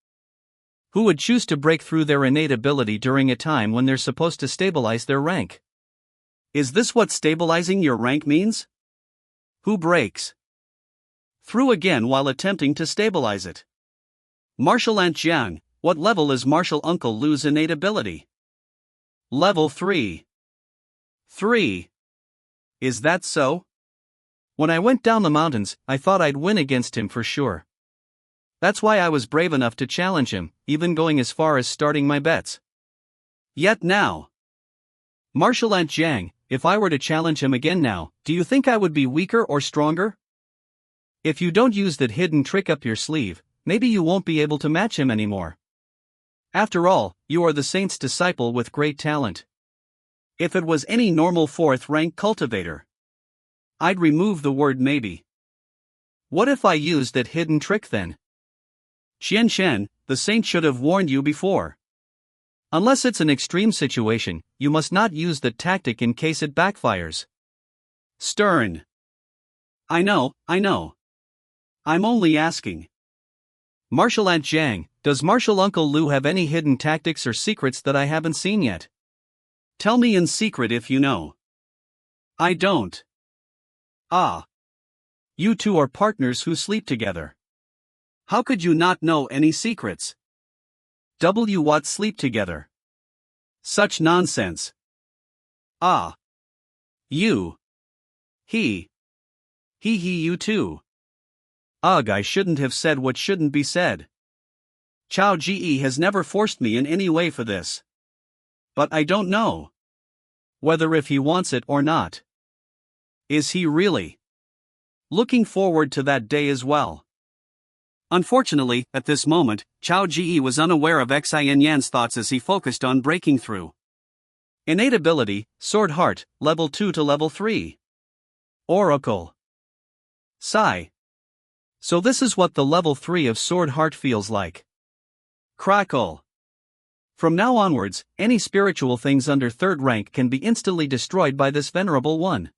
[SPEAKER 1] Who would choose to break through their innate ability during a time when they're supposed to stabilize their rank? Is this what stabilizing your rank means? Who breaks through again while attempting to stabilize it? Martial Aunt Jiang, what level is Martial Uncle Lu's innate ability? Level 3. 3. Is that so? When I went down the mountains, I thought I'd win against him for sure. That's why I was brave enough to challenge him, even going as far as starting my bets. Yet now, Martial Aunt Jiang, if I were to challenge him again now, do you think I would be weaker or stronger? If you don't use that hidden trick up your sleeve, maybe you won't be able to match him anymore. After all, you are the saint's disciple with great talent. If it was any normal 4th rank cultivator, I'd remove the word maybe. What if I used that hidden trick then? Xian, the saint should have warned you before. Unless it's an extreme situation, you must not use the tactic in case it backfires. Stern. I know. I'm only asking. Martial Aunt Zhang, does Martial Uncle Lu have any hidden tactics or secrets that I haven't seen yet? Tell me in secret if you know. I don't. Ah. You two are partners who sleep together. How could you not know any secrets? What sleep together? Such nonsense. Ah. You. He, you too. Ugh, I shouldn't have said what shouldn't be said. Chao Ji has never forced me in any way for this. But I don't know whether if he wants it or not. Is he really? Looking forward to that day as well. Unfortunately, at this moment, Chao Ji was unaware of Xian Yan's thoughts as he focused on breaking through. Innate ability, Sword Heart, level 2 to level 3. Oracle. Sigh. So this is what the level 3 of Sword Heart feels like. Crackle. From now onwards, any spiritual things under 3rd rank can be instantly destroyed by this venerable one.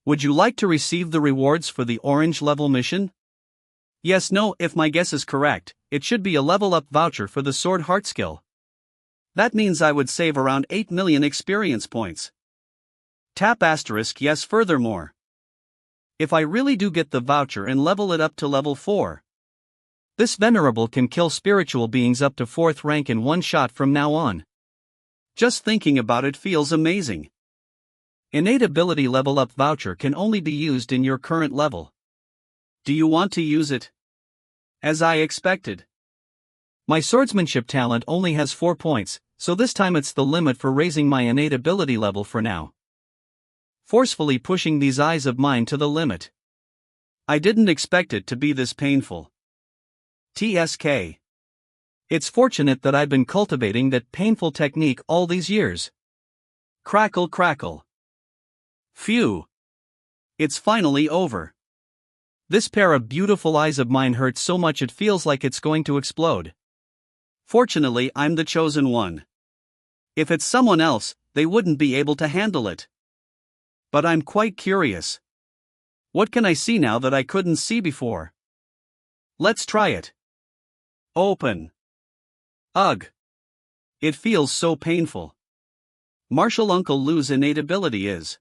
[SPEAKER 1] Would you like to receive the rewards for the orange level mission? Yes, no, if my guess is correct, it should be a level up voucher for the Sword Heart skill. That means I would save around 8 million experience points. Tap asterisk yes. Furthermore, if I really do get the voucher and level it up to level 4, this venerable can kill spiritual beings up to 4th rank in one shot from now on. Just thinking about it feels amazing. Innate ability level up voucher can only be used in your current level. Do you want to use it? As I expected. My swordsmanship talent only has 4 points, so this time it's the limit for raising my innate ability level for now. Forcefully pushing these eyes of mine to the limit. I didn't expect it to be this painful. TSK. It's fortunate that I've been cultivating that painful technique all these years. Crackle crackle. Phew. It's finally over. This pair of beautiful eyes of mine hurt so much it feels like it's going to explode. Fortunately, I'm the chosen one. If it's someone else, they wouldn't be able to handle it. But I'm quite curious. What can I see now that I couldn't see before? Let's try it. Open. Ugh. It feels so painful. Martial Uncle Lu's innate ability is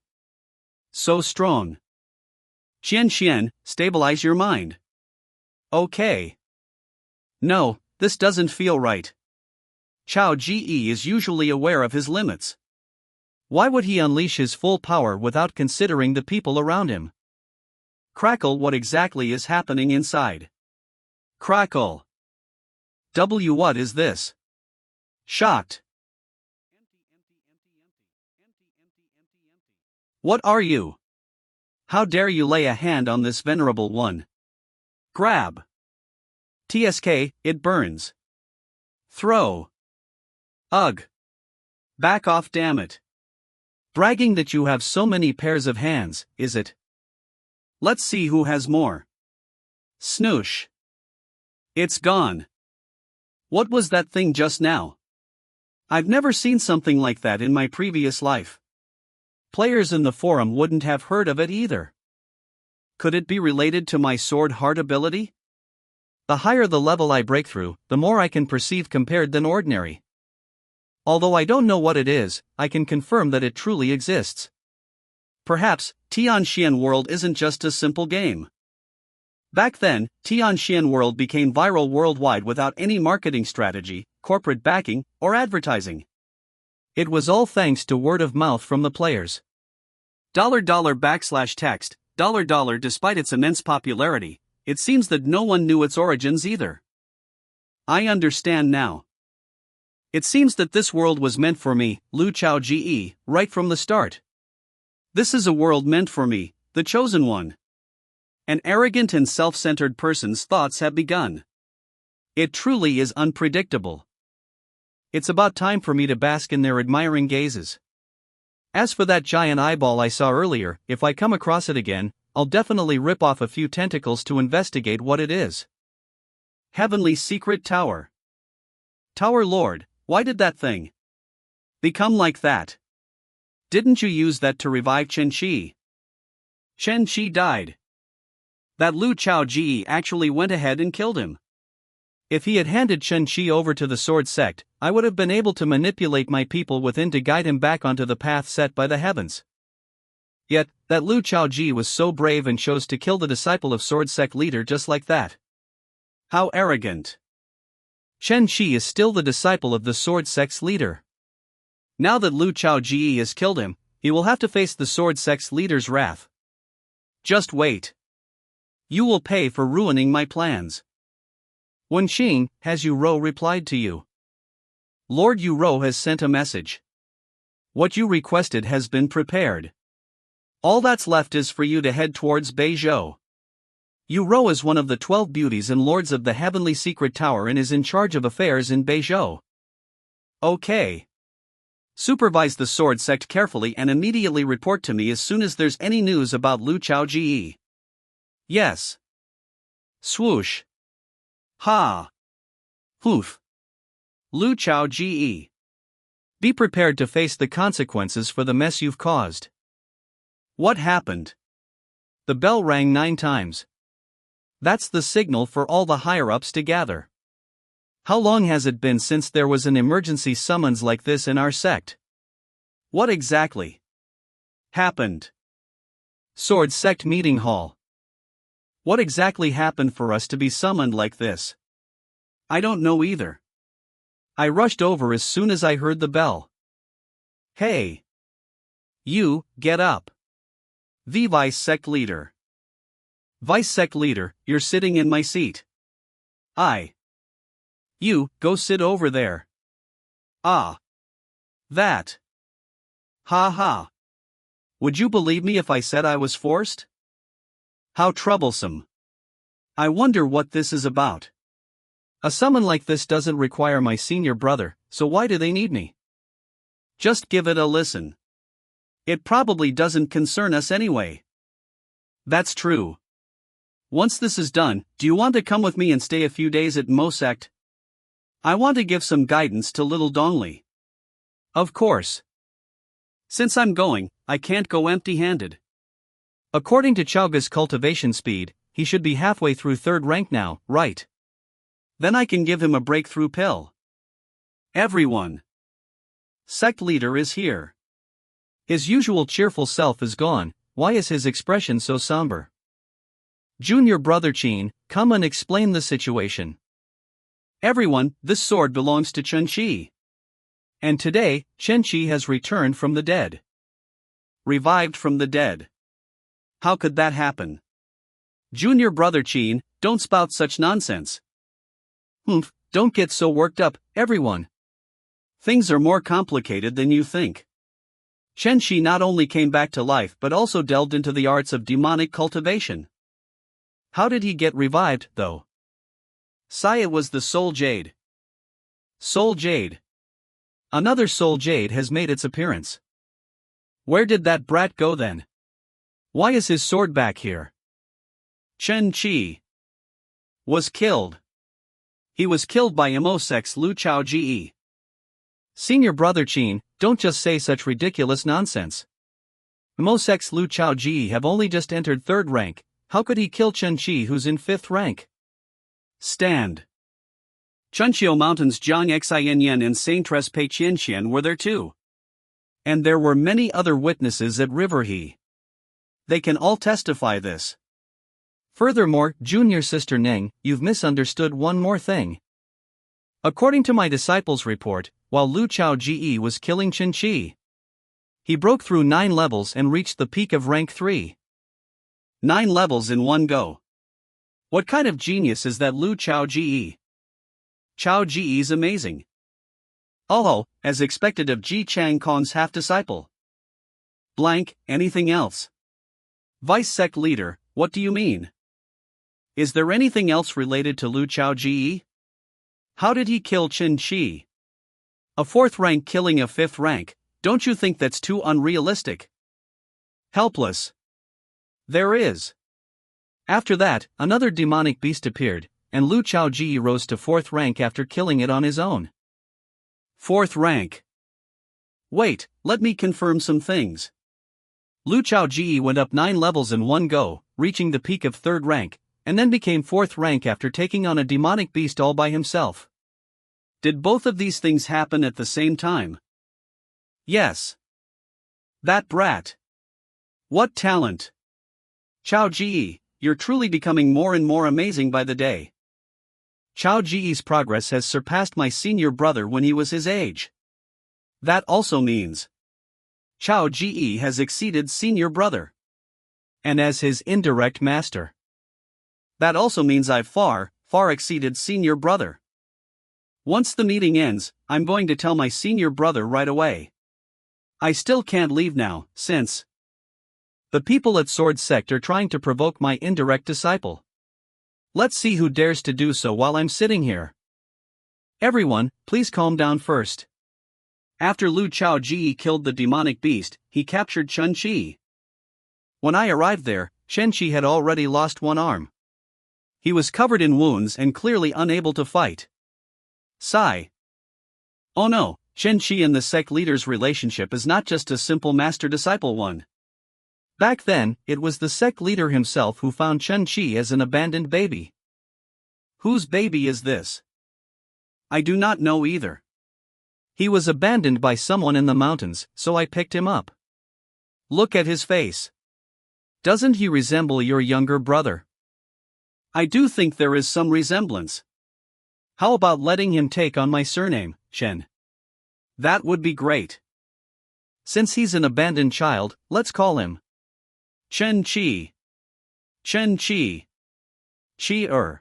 [SPEAKER 1] so strong. Xian, stabilize your mind. Okay. No, this doesn't feel right. Chao Ji is usually aware of his limits. Why would he unleash his full power without considering the people around him? Crackle, what exactly is happening inside? Crackle. What is this? Shocked. What are you? How dare you lay a hand on this venerable one? Grab. TSK, it burns. Throw. Ugh. Back off, damn it. Bragging that you have so many pairs of hands, is it? Let's see who has more. Snoosh. It's gone. What was that thing just now? I've never seen something like that in my previous life. Players in the forum wouldn't have heard of it either. Could it be related to my sword heart ability? The higher the level I break through, the more I can perceive compared than ordinary. Although I don't know what it is, I can confirm that it truly exists. Perhaps, Tianxian World isn't just a simple game. Back then, Tianxian World became viral worldwide without any marketing strategy, corporate backing, or advertising. It was all thanks to word of mouth from the players. $text, despite its immense popularity, it seems that no one knew its origins either. I understand now. It seems that this world was meant for me, Lu Chao Ji, right from the start. This is a world meant for me, the chosen one. An arrogant and self-centered person's thoughts have begun. It truly is unpredictable. It's about time for me to bask in their admiring gazes. As for that giant eyeball I saw earlier, if I come across it again, I'll definitely rip off a few tentacles to investigate what it is. Heavenly Secret Tower. Tower Lord, why did that thing become like that? Didn't you use that to revive Chen Qi? Chen Qi died. That Lu Chaoji actually went ahead and killed him. If he had handed Chen Qi over to the Sword Sect, I would have been able to manipulate my people within to guide him back onto the path set by the heavens. Yet, that Lu Chaoji was so brave and chose to kill the disciple of Sword Sect leader just like that. How arrogant. Chen Qi is still the disciple of the Sword Sect's leader. Now that Lu Chaoji has killed him, he will have to face the Sword Sect's leader's wrath. Just wait. You will pay for ruining my plans. Wen Qing, has Yu Rou replied to you? Lord Yu Rou has sent a message. What you requested has been prepared. All that's left is for you to head towards Beizhou. Yu Rou is one of the 12 beauties and lords of the Heavenly Secret Tower and is in charge of affairs in Beizhou. Okay. Supervise the Sword Sect carefully and immediately report to me as soon as there's any news about Lu Chaoji. Yes. Swoosh. Ha. Hoof. Lu Chaoji. Be prepared to face the consequences for the mess you've caused. What happened? The bell rang 9 times. That's the signal for all the higher-ups to gather. How long has it been since there was an emergency summons like this in our sect? What exactly happened? Sword Sect Meeting Hall. What exactly happened for us to be summoned like this? I don't know either. I rushed over as soon as I heard the bell. Hey! You, get up. The Vice Sect Leader. Vice Sect Leader, you're sitting in my seat. You, go sit over there. Ah. That. Ha ha. Would you believe me if I said I was forced? How troublesome. I wonder what this is about. A summon like this doesn't require my senior brother, so why do they need me? Just give it a listen. It probably doesn't concern us anyway. That's true. Once this is done, do you want to come with me and stay a few days at Mo Sect? I want to give some guidance to little Dongli. Of course. Since I'm going, I can't go empty-handed. According to Chowga's cultivation speed, he should be halfway through 3rd rank now, right? Then I can give him a breakthrough pill. Everyone. Sect leader is here. His usual cheerful self is gone. Why is his expression so somber? Junior brother Qin, come and explain the situation. Everyone, this sword belongs to Chen Qi. And today, Chen Qi has returned from the dead. Revived from the dead. How could that happen? Junior brother Qin, don't spout such nonsense. Don't get so worked up, everyone. Things are more complicated than you think. Chen Qi not only came back to life but also delved into the arts of demonic cultivation. How did he get revived, though? Saya was the Soul Jade. Soul Jade. Another Soul Jade has made its appearance. Where did that brat go then? Why is his sword back here? Chen Qi was killed. He was killed by Mo Sect's Lu Chaoji. Senior brother Qin, don't just say such ridiculous nonsense. Mo Sect's Lu Chaoji have only just entered 3rd rank. How could he kill Chen Qi who's in 5th rank? Stand. Chunqiu Mountain's Jiang Xianyan and Saintess Pei Qianxian were there too. And there were many other witnesses at River He. They can all testify this. Furthermore, junior sister Ning, you've misunderstood one more thing. According to my disciple's report, while Lu Chaoji was killing Chen Qi, he broke through 9 levels and reached the peak of rank 3. 9 levels in one go. What kind of genius is that Lu Chaoji? Chaoji's amazing. Oh, as expected of Ji Chang Kong's half-disciple. Anything else? Vice Sect Leader, what do you mean? Is there anything else related to Lu Chaoji? How did he kill Chen Qi? A fourth rank killing a fifth rank, don't you think that's too unrealistic? Helpless. There is. After that, another demonic beast appeared, and Lu Chaoji rose to fourth rank after killing it on his own. Fourth rank. Wait, let me confirm some things. Lu Chaoji went up 9 levels in one go, reaching the peak of third rank, and then became fourth rank after taking on a demonic beast all by himself. Did both of these things happen at the same time? Yes. That brat. What talent! Chaoji, you're truly becoming more and more amazing by the day. Chaoji's progress has surpassed my senior brother when he was his age. That also means Chaoji has exceeded senior brother. And as his indirect master. That also means I've far exceeded senior brother. Once the meeting ends, I'm going to tell my senior brother right away. I still can't leave now, since the people at Sword Sect are trying to provoke my indirect disciple. Let's see who dares to do so while I'm sitting here. Everyone, please calm down first. After Lu Chaoji killed the demonic beast, he captured Chen Qi. When I arrived there, Chen Qi had already lost one arm. He was covered in wounds and clearly unable to fight. Sigh. Oh no, Chen Qi and the sect leader's relationship is not just a simple master-disciple one. Back then, it was the sect leader himself who found Chen Qi as an abandoned baby. Whose baby is this? I do not know either. He was abandoned by someone in the mountains, so I picked him up. Look at his face. Doesn't he resemble your younger brother? I do think there is some resemblance. How about letting him take on my surname, Chen? That would be great. Since he's an abandoned child, let's call him Chen Qi. Chen Qi. Qi.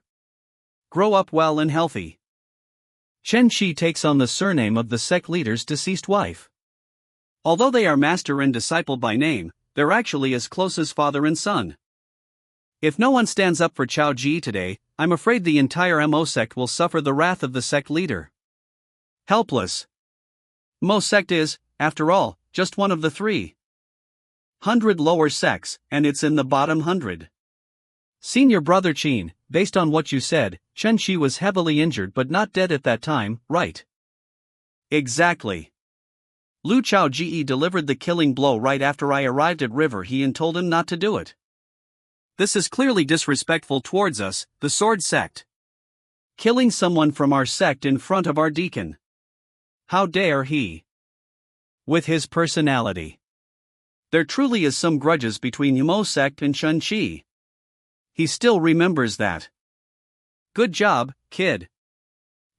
[SPEAKER 1] Grow up well and healthy. Chen Qi takes on the surname of the sect leader's deceased wife. Although they are master and disciple by name, they're actually as close as father and son. If no one stands up for Chaoji today, I'm afraid the entire Mo sect will suffer the wrath of the sect leader. Helpless. Mo sect is, after all, just one of the 300 lower sects, and it's in the bottom 100. Senior brother Qin, based on what you said, Chen Qi was heavily injured but not dead at that time, right? Exactly. Lu Chaoji delivered the killing blow right after I arrived at River He and told him not to do it. This is clearly disrespectful towards us, the Sword Sect. Killing someone from our sect in front of our deacon. How dare he? With his personality. There truly is some grudges between Mo sect and Chen Qi. He still remembers that. Good job, kid.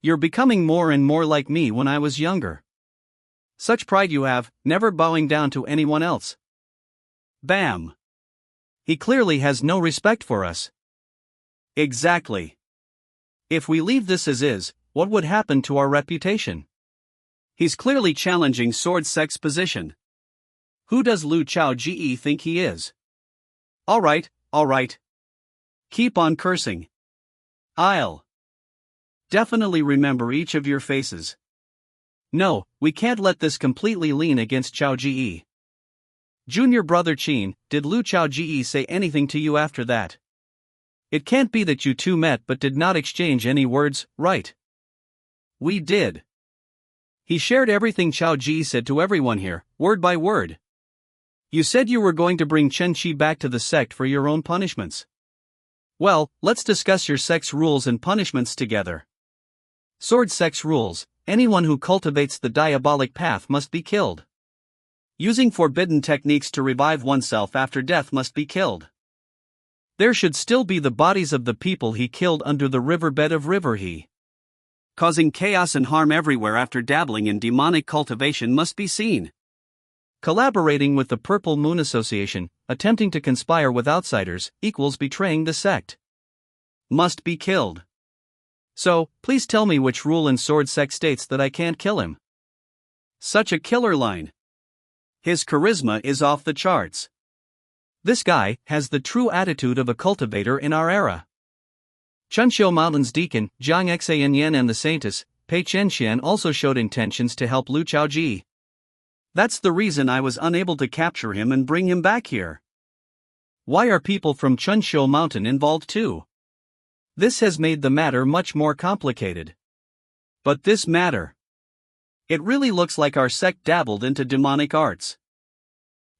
[SPEAKER 1] You're becoming more and more like me when I was younger. Such pride you have, never bowing down to anyone else. Bam. He clearly has no respect for us. Exactly. If we leave this as is, what would happen to our reputation? He's clearly challenging Sword Sect's position. Who does Lu Chaoji think he is? Alright. Keep on cursing. I'll definitely remember each of your faces. No, we can't let this completely lean against Chaoji. Junior brother Qin, did Lu Chaoji say anything to you after that? It can't be that you two met but did not exchange any words, right? We did. He shared everything Chaoji said to everyone here, word by word. You said you were going to bring Chen Qi back to the sect for your own punishments. Well, let's discuss your sect's rules and punishments together. Sword Sect's rules: anyone who cultivates the diabolic path must be killed. Using forbidden techniques to revive oneself after death must be killed. There should still be the bodies of the people he killed under the riverbed of River He. Causing chaos and harm everywhere after dabbling in demonic cultivation must be seen. Collaborating with the Purple Moon Association, attempting to conspire with outsiders, equals betraying the sect. Must be killed. So, please tell me which rule in Sword Sect states that I can't kill him. Such a killer line. His charisma is off the charts. This guy has the true attitude of a cultivator in our era. Chunqiu Mountain's deacon, Jiang Xanyan and the saintess, Pei Chenxian also showed intentions to help Lu Chaoji. That's the reason I was unable to capture him and bring him back here. Why are people from Chunshou Mountain involved too? This has made the matter much more complicated. But this matter. It really looks like our sect dabbled into demonic arts.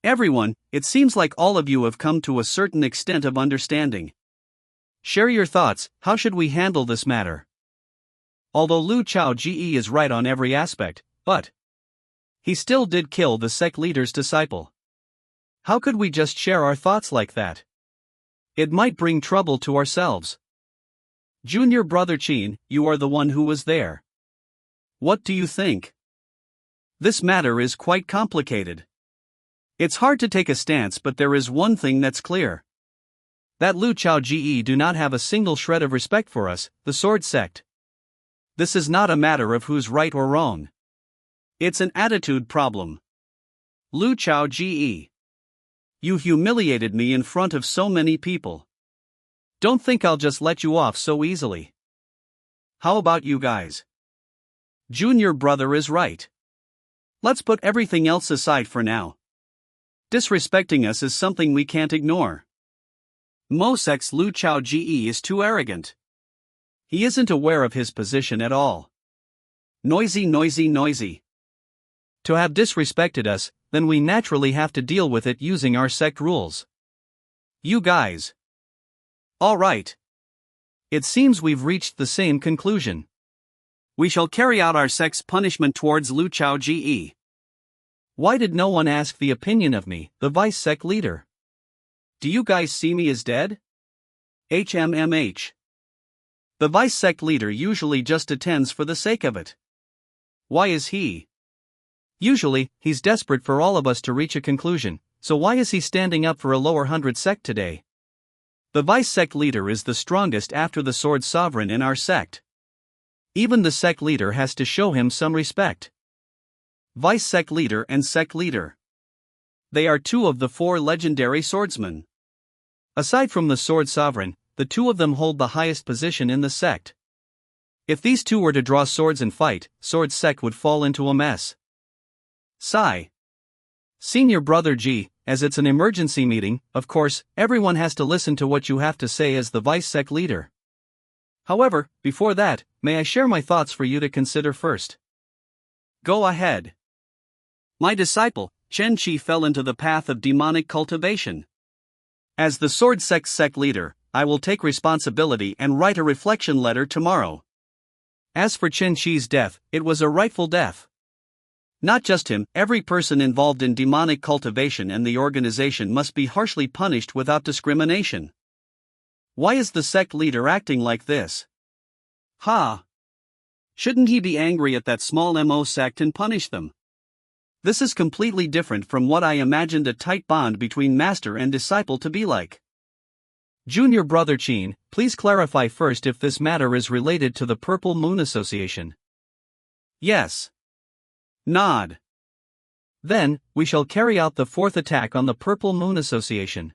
[SPEAKER 1] Everyone, it seems like all of you have come to a certain extent of understanding. Share your thoughts, how should we handle this matter? Although Lu Chaoji is right on every aspect, but he still did kill the sect leader's disciple. How could we just share our thoughts like that? It might bring trouble to ourselves. Junior brother Qin, you are the one who was there. What do you think? This matter is quite complicated. It's hard to take a stance, but there is one thing that's clear. That Lu Chaoji do not have a single shred of respect for us, the sword sect. This is not a matter of who's right or wrong. It's an attitude problem. Lu Chaoji, you humiliated me in front of so many people. Don't think I'll just let you off so easily. How about you guys? Junior brother is right. Let's put everything else aside for now. Disrespecting us is something we can't ignore. Mo Sect's Lu Chaoji is too arrogant. He isn't aware of his position at all. Noisy, noisy, noisy. To have disrespected us, then we naturally have to deal with it using our sect rules. You guys. All right. It seems we've reached the same conclusion. We shall carry out our sect's punishment towards Lu Chaoji. Why did no one ask the opinion of me, the vice sect leader? Do you guys see me as dead? HMMH. The vice sect leader usually just attends for the sake of it. Why is he? Usually, he's desperate for all of us to reach a conclusion, so why is he standing up for a lower hundred sect today? The vice sect leader is the strongest after the sword sovereign in our sect. Even the sect leader has to show him some respect. Vice sect leader and sect leader. They are two of the four legendary swordsmen. Aside from the sword sovereign, the two of them hold the highest position in the sect. If these two were to draw swords and fight, sword sect would fall into a mess. Sigh. Senior brother G, as it's an emergency meeting, of course, everyone has to listen to what you have to say as the vice sect leader. However, before that, may I share my thoughts for you to consider first? Go ahead. My disciple, Chen Qi, fell into the path of demonic cultivation. As the sword sect leader, I will take responsibility and write a reflection letter tomorrow. As for Chen Qi's death, it was a rightful death. Not just him, every person involved in demonic cultivation and the organization must be harshly punished without discrimination. Why is the sect leader acting like this? Shouldn't he be angry at that small MO sect and punish them? This is completely different from what I imagined a tight bond between master and disciple to be like. Junior brother Qin, please clarify first if this matter is related to the Purple Moon Association. Yes. Nod. Then, we shall carry out the fourth attack on the Purple Moon Association.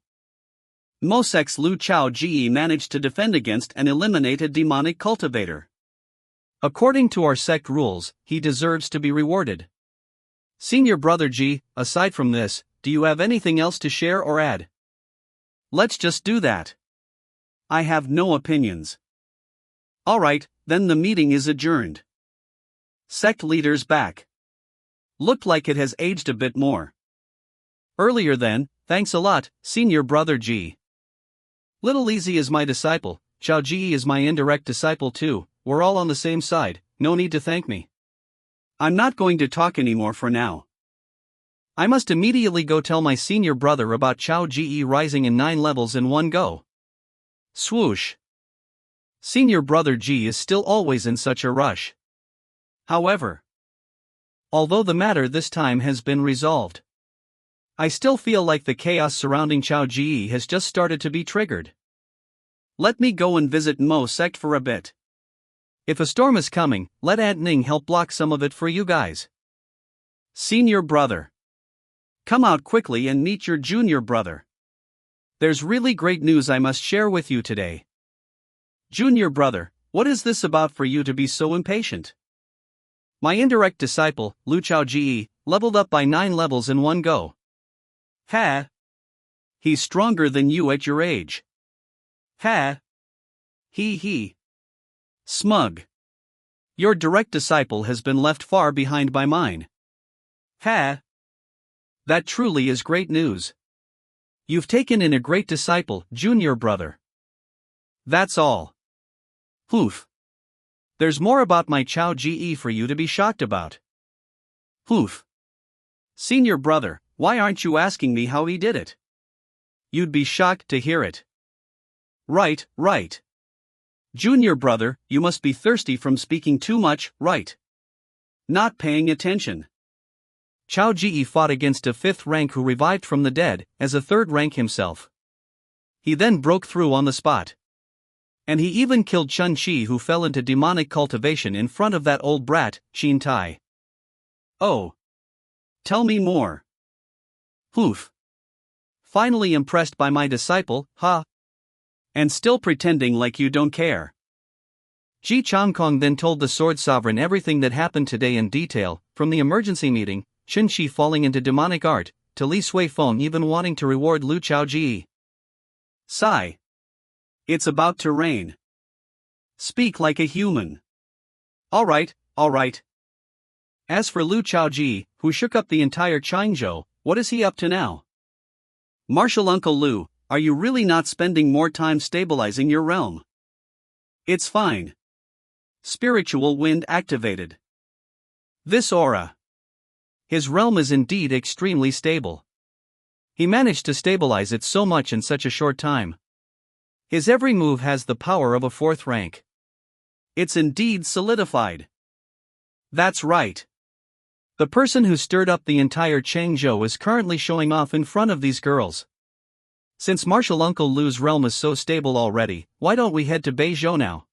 [SPEAKER 1] Mo Sect's Lu Chaoji managed to defend against and eliminate a demonic cultivator. According to our sect rules, he deserves to be rewarded. Senior brother G, aside from this, do you have anything else to share or add? Let's just do that. I have no opinions. Alright, then the meeting is adjourned. Sect leaders back. Looked like it has aged a bit more. Earlier then, thanks a lot, senior brother G. Little Easy is my disciple, Chao Ji is my indirect disciple too, we're all on the same side, no need to thank me. I'm not going to talk anymore for now. I must immediately go tell my senior brother about Chao Ji rising in 9 levels in one go. Swoosh. Senior brother G is still always in such a rush. However, although the matter this time has been resolved, I still feel like the chaos surrounding Chao Ji has just started to be triggered. Let me go and visit Mo Sect for a bit. If a storm is coming, let Aunt Ning help block some of it for you guys. Senior brother. Come out quickly and meet your junior brother. There's really great news I must share with you today. Junior brother, what is this about for you to be so impatient? My indirect disciple, Lu Chaoji, leveled up by 9 levels in one go. Ha! He's stronger than you at your age. Ha! He. Smug. Your direct disciple has been left far behind by mine. Ha! That truly is great news. You've taken in a great disciple, junior brother. That's all. Poof. There's more about my Chao Ge for you to be shocked about. Poof. Senior brother, why aren't you asking me how he did it? You'd be shocked to hear it. Right. Junior brother, you must be thirsty from speaking too much, right? Not paying attention. Chao Ge fought against a 5th rank who revived from the dead, as a 3rd rank himself. He then broke through on the spot. And he even killed Chun Chi, who fell into demonic cultivation in front of that old brat, Shin Tai. Oh. Tell me more. Poof. Finally impressed by my disciple, ha. And still pretending like you don't care. Ji Changkong then told the Sword Sovereign everything that happened today in detail, from the emergency meeting, Chun Chi falling into demonic art, to Li Sui Feng even wanting to reward Lu Chaoji. Sigh. It's about to rain. Speak like a human. Alright. As for Lu Chaoji, who shook up the entire Changzhou, what is he up to now? Martial Uncle Lu, are you really not spending more time stabilizing your realm? It's fine. Spiritual wind activated. This aura. His realm is indeed extremely stable. He managed to stabilize it so much in such a short time. His every move has the power of a 4th rank. It's indeed solidified. That's right. The person who stirred up the entire Changzhou is currently showing off in front of these girls. Since Martial Uncle Lu's realm is so stable already, why don't we head to Beizhou now?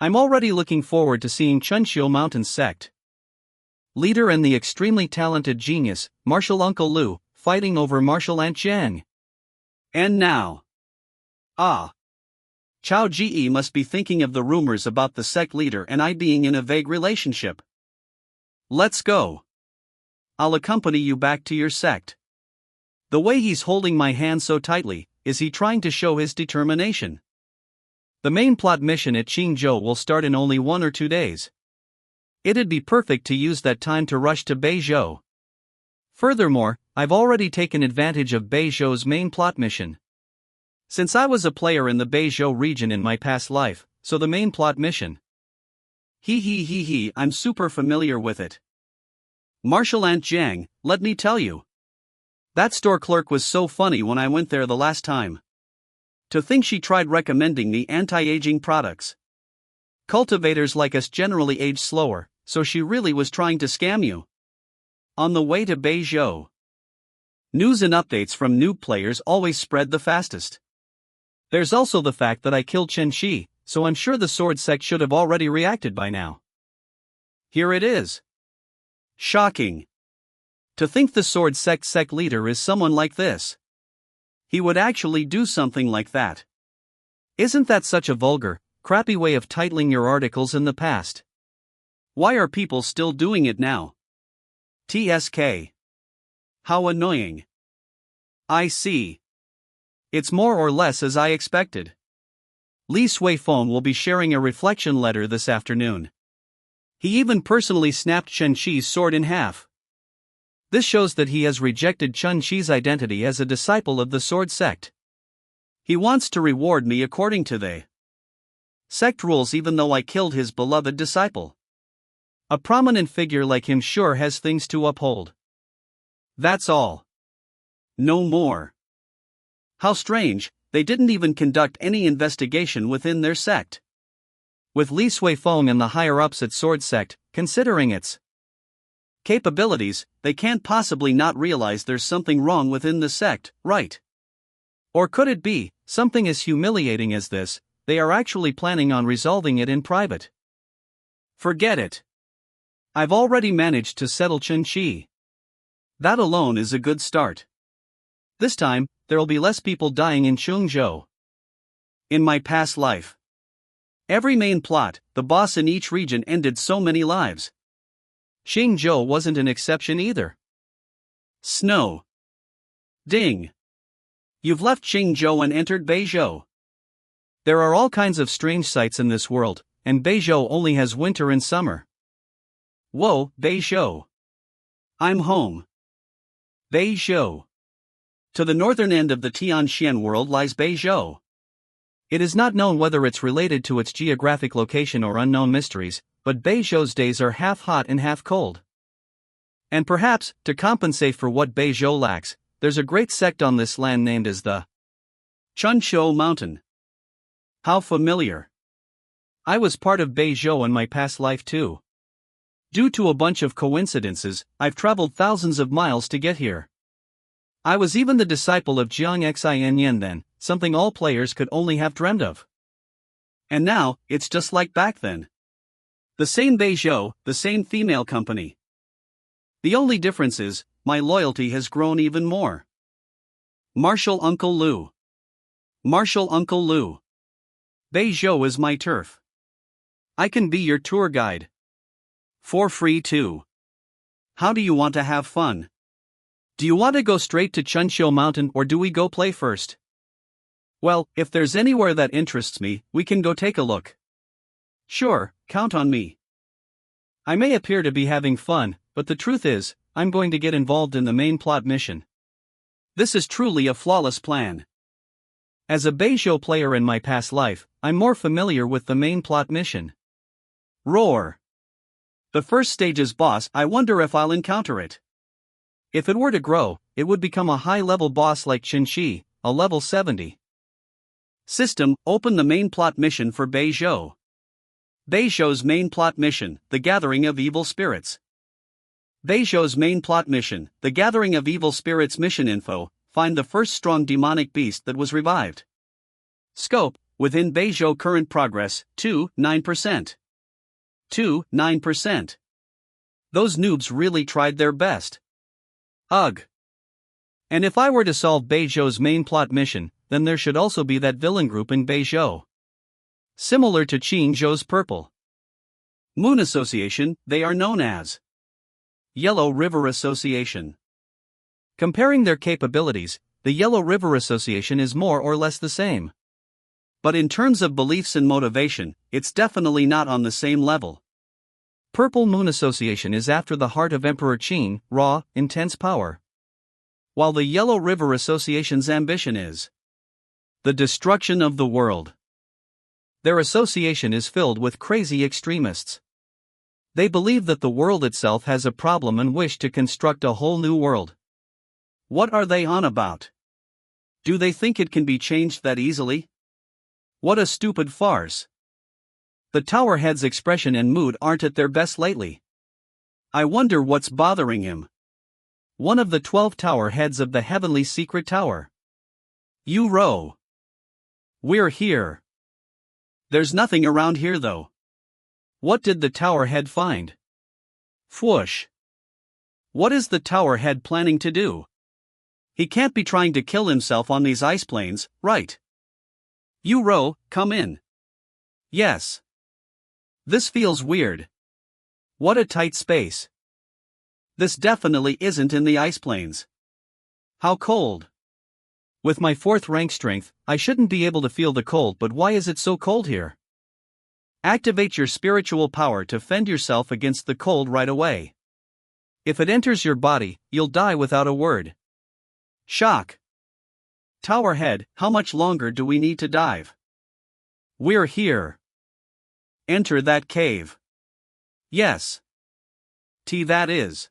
[SPEAKER 1] I'm already looking forward to seeing Chunqiu Mountain's Sect leader and the extremely talented genius, Martial Uncle Lu, fighting over Martial Aunt Jiang. And now. Chao Ge must be thinking of the rumors about the sect leader and I being in a vague relationship. Let's go. I'll accompany you back to your sect. The way he's holding my hand so tightly, is he trying to show his determination? The main plot mission at Qingzhou will start in only 1 or 2 days. It'd be perfect to use that time to rush to Beizhou. Furthermore, I've already taken advantage of Beizhou's main plot mission. Since I was a player in the Beizhou region in my past life, so the main plot mission. I'm super familiar with it. Martial Aunt Jiang, let me tell you. That store clerk was so funny when I went there the last time. To think she tried recommending me anti-aging products. Cultivators like us generally age slower, so she really was trying to scam you. On the way to Beizhou. News and updates from noob players always spread the fastest. There's also the fact that I killed Chen Shi, so I'm sure the Sword Sect should have already reacted by now. Here it is. Shocking. To think the Sword Sect leader is someone like this. He would actually do something like that. Isn't that such a vulgar, crappy way of titling your articles in the past? Why are people still doing it now? TSK. How annoying. I see. It's more or less as I expected. Li Sui Feng will be sharing a reflection letter this afternoon. He even personally snapped Chen Shi's sword in half. This shows that he has rejected Chen Shi's identity as a disciple of the Sword Sect. He wants to reward me according to the sect rules even though I killed his beloved disciple. A prominent figure like him sure has things to uphold. That's all. No more. How strange, they didn't even conduct any investigation within their sect. With Li Sui Feng and the higher-ups at Sword Sect, considering its capabilities, they can't possibly not realize there's something wrong within the sect, right? Or could it be, something as humiliating as this, they are actually planning on resolving it in private? Forget it. I've already managed to settle Chen Shi. That alone is a good start. This time, there'll be less people dying in Chungzhou. In my past life, every main plot, the boss in each region ended so many lives. Xingzhou wasn't an exception either. Snow. Ding. You've left Xingzhou and entered Beizhou. There are all kinds of strange sights in this world, and Beizhou only has winter and summer. Whoa, Beizhou. I'm home. Beizhou. To the northern end of the Tianxian world lies Beizhou. It is not known whether it's related to its geographic location or unknown mysteries, but Beizhou's days are half hot and half cold. And perhaps, to compensate for what Beizhou lacks, there's a great sect on this land named as the Chunshou Mountain. How familiar. I was part of Beizhou in my past life too. Due to a bunch of coincidences, I've traveled thousands of miles to get here. I was even the disciple of Jiang Xin then, something all players could only have dreamed of. And now, it's just like back then. The same Beizhou, the same female company. The only difference is, my loyalty has grown even more. Martial Uncle Lu. Martial Uncle Lu. Beizhou is my turf. I can be your tour guide. For free too. How do you want to have fun? Do you want to go straight to Chunshou Mountain or do we go play first? Well, if there's anywhere that interests me, we can go take a look. Sure, count on me. I may appear to be having fun, but the truth is, I'm going to get involved in the main plot mission. This is truly a flawless plan. As a Beizhou player in my past life, I'm more familiar with the main plot mission. Roar. The first stage's boss, I wonder if I'll encounter it. If it were to grow, it would become a high-level boss like Qinshi, a level 70. System, open the main plot mission for Beizhou. Beizhou's main plot mission, the gathering of evil spirits. Beizhou's main plot mission, the gathering of evil spirits mission info, find the first strong demonic beast that was revived. Scope, within Beizhou current progress, 9%. 9%. Those noobs really tried their best. Ugh. And if I were to solve Beizhou's main plot mission, then there should also be that villain group in Beizhou. Similar to Qingzhou's Purple Moon Association, they are known as Yellow River Association. Comparing their capabilities, the Yellow River Association is more or less the same. But in terms of beliefs and motivation, it's definitely not on the same level. Purple Moon Association is after the heart of Emperor Qin, raw, intense power. While the Yellow River Association's ambition is the destruction of the world. Their association is filled with crazy extremists. They believe that the world itself has a problem and wish to construct a whole new world. What are they on about? Do they think it can be changed that easily? What a stupid farce. The tower head's expression and mood aren't at their best lately. I wonder what's bothering him. One of the 12 tower heads of the heavenly secret tower. You row. We're here. There's nothing around here though. What did the tower head find? Whoosh. What is the tower head planning to do? He can't be trying to kill himself on these ice plains, right? You row, come in. Yes. This feels weird. What a tight space. This definitely isn't in the ice plains. How cold. With my 4th rank strength, I shouldn't be able to feel the cold, but why is it so cold here? Activate your spiritual power to fend yourself against the cold right away. If it enters your body, you'll die without a word. Shock. Tower head, how much longer do we need to dive? We're here. Enter that cave. Yes. That is.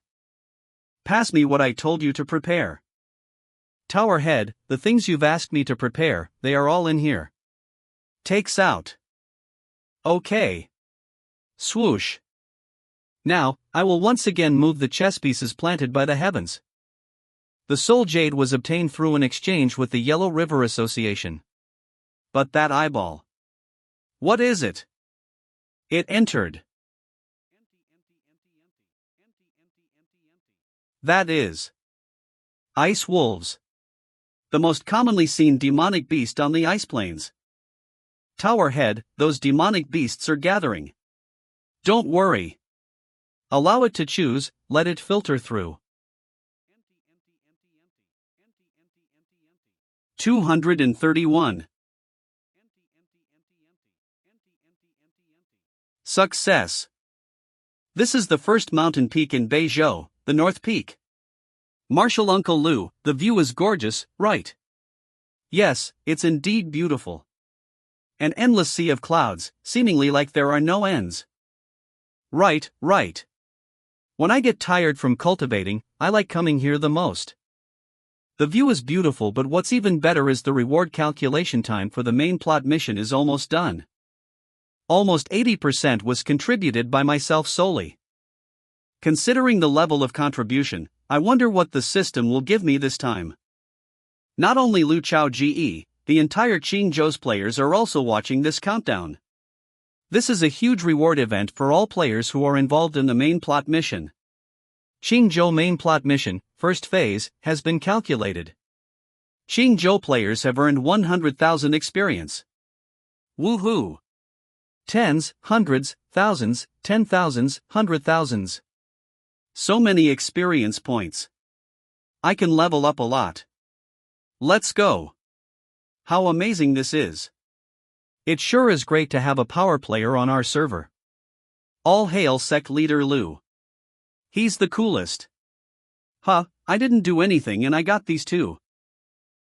[SPEAKER 1] Pass me what I told you to prepare. Tower head, the things you've asked me to prepare, they are all in here. Takes out. Okay. Swoosh. Now, I will once again move the chess pieces planted by the heavens. The soul jade was obtained through an exchange with the Yellow River Association. But that eyeball. What is it? It entered. That is. Ice wolves. The most commonly seen demonic beast on the ice plains. Tower head, those demonic beasts are gathering. Don't worry. Allow it to choose, let it filter through. 231. Success. This is the first mountain peak in Beizhou, the North Peak. Martial Uncle Lu, the view is gorgeous, right? Yes, it's indeed beautiful. An endless sea of clouds, seemingly like there are no ends. Right. When I get tired from cultivating, I like coming here the most. The view is beautiful, but what's even better is the reward calculation time for the main plot mission is almost done. Almost 80% was contributed by myself solely. Considering the level of contribution, I wonder what the system will give me this time. Not only Lu Chao Ge, the entire Qingzhou's players are also watching this countdown. This is a huge reward event for all players who are involved in the main plot mission. Qingzhou main plot mission, first phase, has been calculated. Qingzhou players have earned 100,000 experience. Woohoo! Tens, hundreds, thousands, 10,000s, 100,000s. So many experience points. I can level up a lot. Let's go. How amazing this is. It sure is great to have a power player on our server. All hail Sect leader Lu. He's the coolest. Huh, I didn't do anything and I got these two.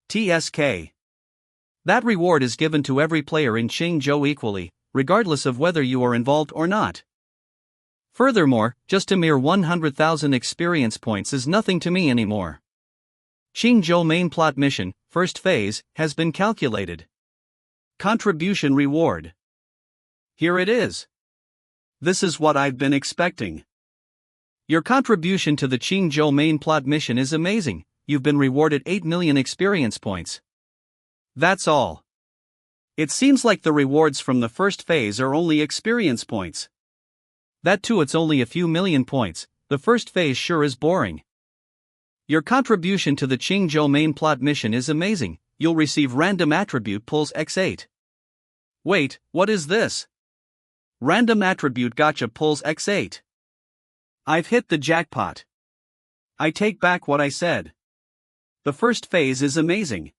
[SPEAKER 1] TSK. That reward is given to every player in Qingzhou equally, regardless of whether you are involved or not. Furthermore, just a mere 100,000 experience points is nothing to me anymore. Qingzhou main plot mission, first phase, has been calculated. Contribution reward. Here it is. This is what I've been expecting. Your contribution to the Qingzhou main plot mission is amazing. You've been rewarded 8 million experience points. That's all. It seems like the rewards from the first phase are only experience points. That too, it's only a few million points. The first phase sure is boring. Your contribution to the Qingzhou main plot mission is amazing. You'll receive random attribute pulls x8. Wait, what is this? Random attribute gacha pulls x8. I've hit the jackpot. I take back what I said. The first phase is amazing.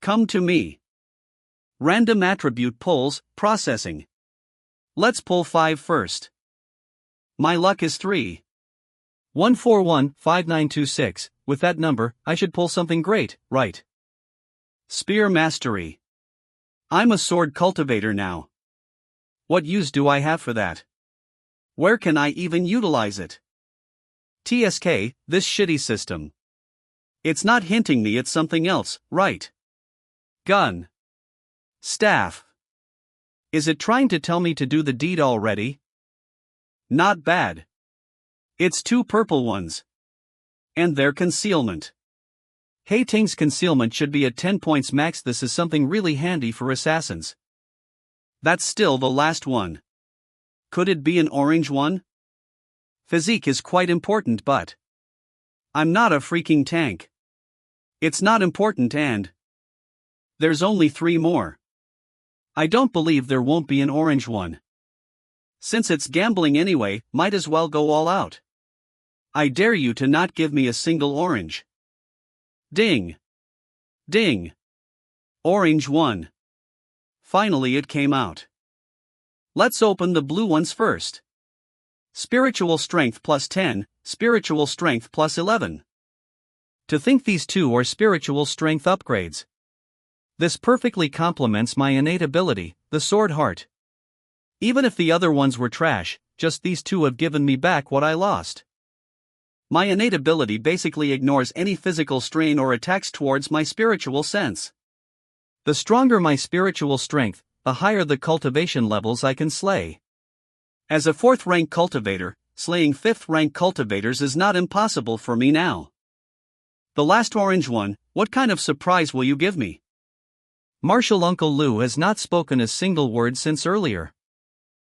[SPEAKER 1] Come to me. Random attribute pulls, processing. Let's pull 5 first. My luck is 3. 1415926. With that number, I should pull something great, right? Spear mastery. I'm a sword cultivator now. What use do I have for that? Where can I even utilize it? TSK, this shitty system. It's not hinting me at something else, right? Gun. Staff. Is it trying to tell me to do the deed already? Not bad. It's 2 purple ones. And their concealment. Hei Ting's concealment should be at 10 points max. This is something really handy for assassins. That's still the last one. Could it be an orange one? Physique is quite important, but I'm not a freaking tank. It's not important, and there's only 3 more. I don't believe there won't be an orange one. Since it's gambling anyway, might as well go all out. I dare you to not give me a single orange. Ding. Ding. Orange one. Finally it came out. Let's open the blue ones first. Spiritual strength plus 10, spiritual strength plus 11. To think these two are spiritual strength upgrades. This perfectly complements my innate ability, the sword heart. Even if the other ones were trash, just these two have given me back what I lost. My innate ability basically ignores any physical strain or attacks towards my spiritual sense. The stronger my spiritual strength, the higher the cultivation levels I can slay. As a 4th rank cultivator, slaying 5th rank cultivators is not impossible for me now. The last orange one, what kind of surprise will you give me? Martial Uncle Lu has not spoken a single word since earlier.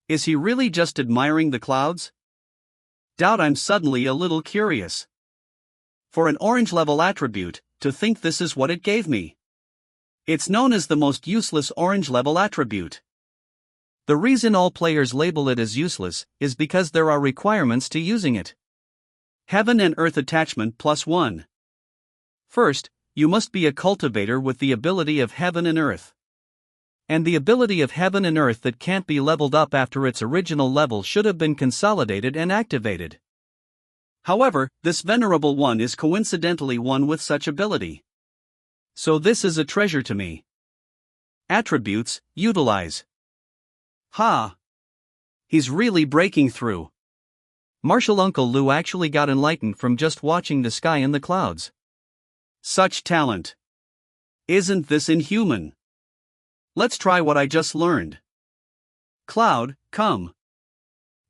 [SPEAKER 1] Is he really just admiring the clouds? Doubt. I'm suddenly a little curious. For an orange level attribute, to think this is what it gave me. It's known as the most useless orange level attribute. The reason all players label it as useless is because there are requirements to using it. Heaven and Earth attachment +1. First, you must be a cultivator with the ability of Heaven and Earth. And the ability of Heaven and Earth that can't be leveled up after its original level should have been consolidated and activated. However, this venerable one is coincidentally one with such ability. So this is a treasure to me. Attributes, utilize. Ha! He's really breaking through. Martial Uncle Lou actually got enlightened from just watching the sky and the clouds. Such talent. Isn't this inhuman? Let's try what I just learned. Cloud, come.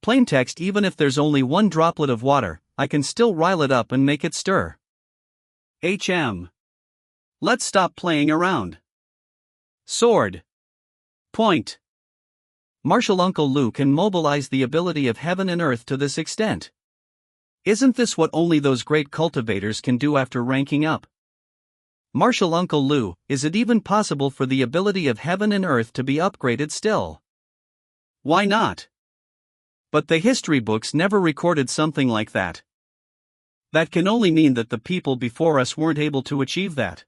[SPEAKER 1] Plain text. Even if there's only one droplet of water, I can still rile it up and make it stir. Let's stop playing around. Sword. Point. Martial Uncle Lou can mobilize the ability of Heaven and Earth to this extent. Isn't this what only those great cultivators can do after ranking up? Martial Uncle Lou, is it even possible for the ability of Heaven and Earth to be upgraded still? Why not? But the history books never recorded something like that. That can only mean that the people before us weren't able to achieve that.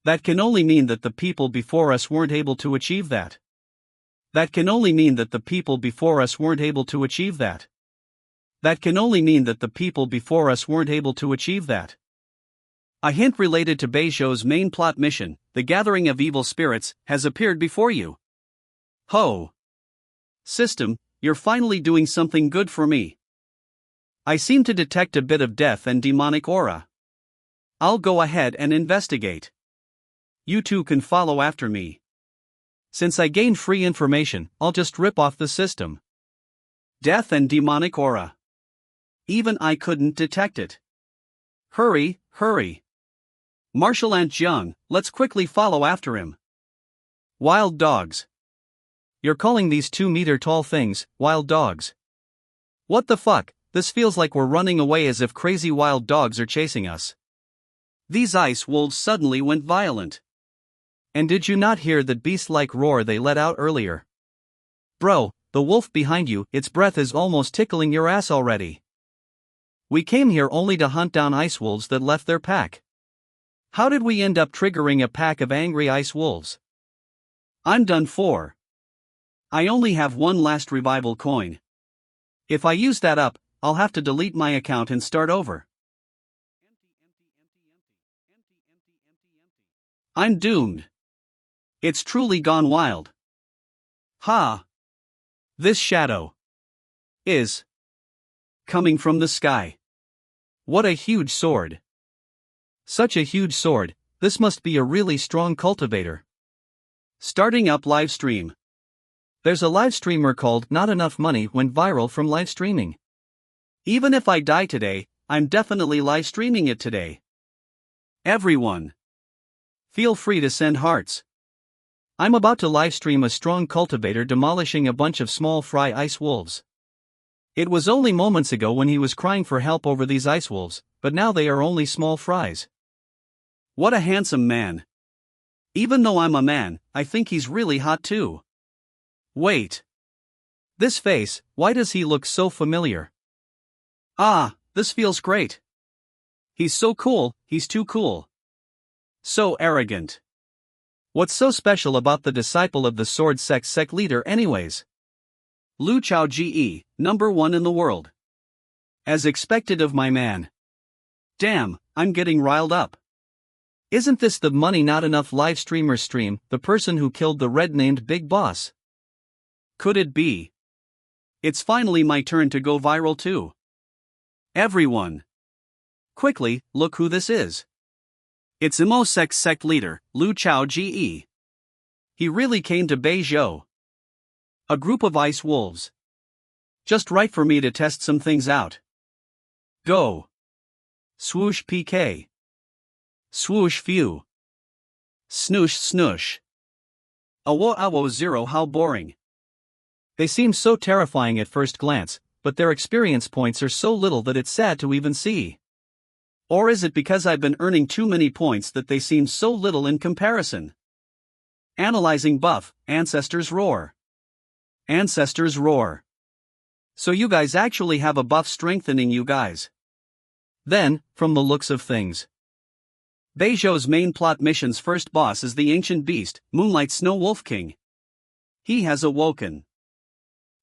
[SPEAKER 1] That can only mean that the people before us weren't able to achieve that. That can only mean that the people before us weren't able to achieve that. That can only mean that the people before us weren't able to achieve that. A hint related to Beizhou's main plot mission, the gathering of evil spirits, has appeared before you. Ho! System, you're finally doing something good for me. I seem to detect a bit of death and demonic aura. I'll go ahead and investigate. You two can follow after me. Since I gain free information, I'll just rip off the system. Death and demonic aura. Even I couldn't detect it. Hurry, hurry. Martial Ant Jiang, let's quickly follow after him. Wild dogs. You're calling these 2-meter-tall things wild dogs? What the fuck? This feels like we're running away as if crazy wild dogs are chasing us. These ice wolves suddenly went violent. And did you not hear that beast-like roar they let out earlier? Bro, the wolf behind you, its breath is almost tickling your ass already. We came here only to hunt down ice wolves that left their pack. How did we end up triggering a pack of angry ice wolves? I'm done for. I only have one last revival coin. If I use that up, I'll have to delete my account and start over. I'm doomed. It's truly gone wild. Ha! This shadow is coming from the sky. What a huge sword. Such a huge sword, this must be a really strong cultivator. Starting up live stream. There's a live streamer called Not Enough Money went viral from live streaming. Even if I die today, I'm definitely live streaming it today. Everyone, feel free to send hearts. I'm about to live stream a strong cultivator demolishing a bunch of small fry ice wolves. It was only moments ago when he was crying for help over these ice wolves, but now they are only small fries. What a handsome man. Even though I'm a man, I think he's really hot too. Wait. This face, why does he look so familiar? Ah, this feels great. He's so cool, he's too cool. So arrogant. What's so special about the disciple of the sword sect leader anyways? Lu Chao Ge, #1 in the world. As expected of my man. Damn, I'm getting riled up. Isn't this the money not enough live streamer stream, the person who killed the red-named Big Boss? Could it be? It's finally my turn to go viral too. Everyone. Quickly, look who this is. It's Imo sect leader, Lu Chao Ge. He really came to Beizhou. A group of ice wolves. Just right for me to test some things out. Go. Swoosh PK. Swoosh phew. Snoosh snoosh. Awo awo zero, how boring. They seem so terrifying at first glance, but their experience points are so little that it's sad to even see. Or is it because I've been earning too many points that they seem so little in comparison? Analyzing buff, ancestors roar. Ancestors roar. So you guys actually have a buff strengthening you guys. Then, from the looks of things, Beijo's main plot mission's first boss is the ancient beast, Moonlight Snow Wolf King. He has awoken.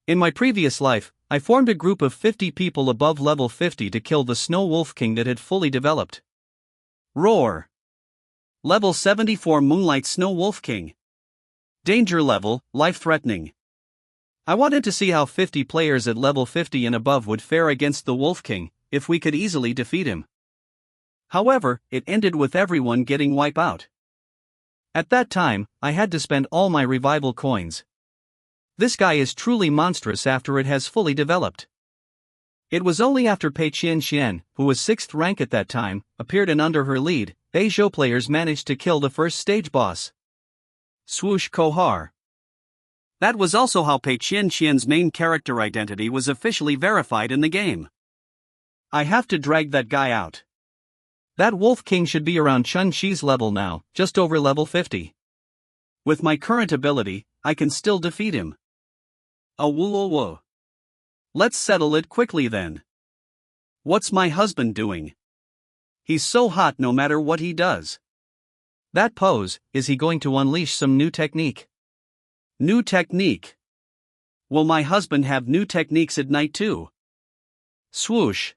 [SPEAKER 1] In my previous life, I formed a group of 50 people above level 50 to kill the Snow Wolf King that had fully developed. Roar. Level 74 Moonlight Snow Wolf King. Danger level, life-threatening. I wanted to see how 50 players at level 50 and above would fare against the Wolf King, if we could easily defeat him. However, it ended with everyone getting wiped out. At that time, I had to spend all my revival coins. This guy is truly monstrous after it has fully developed. It was only after Pei Qian, who was 6th rank at that time, appeared and under her lead, Beijo players managed to kill the first stage boss. Swoosh Kohar. That was also how Pei Qian's main character identity was officially verified in the game. I have to drag that guy out. That Wolf King should be around Chun Chi's level now, just over level 50. With my current ability, I can still defeat him. Whoa. Let's settle it quickly then. What's my husband doing? He's so hot no matter what he does. That pose, is he going to unleash some new technique? New technique. Will my husband have new techniques at night too? Swoosh.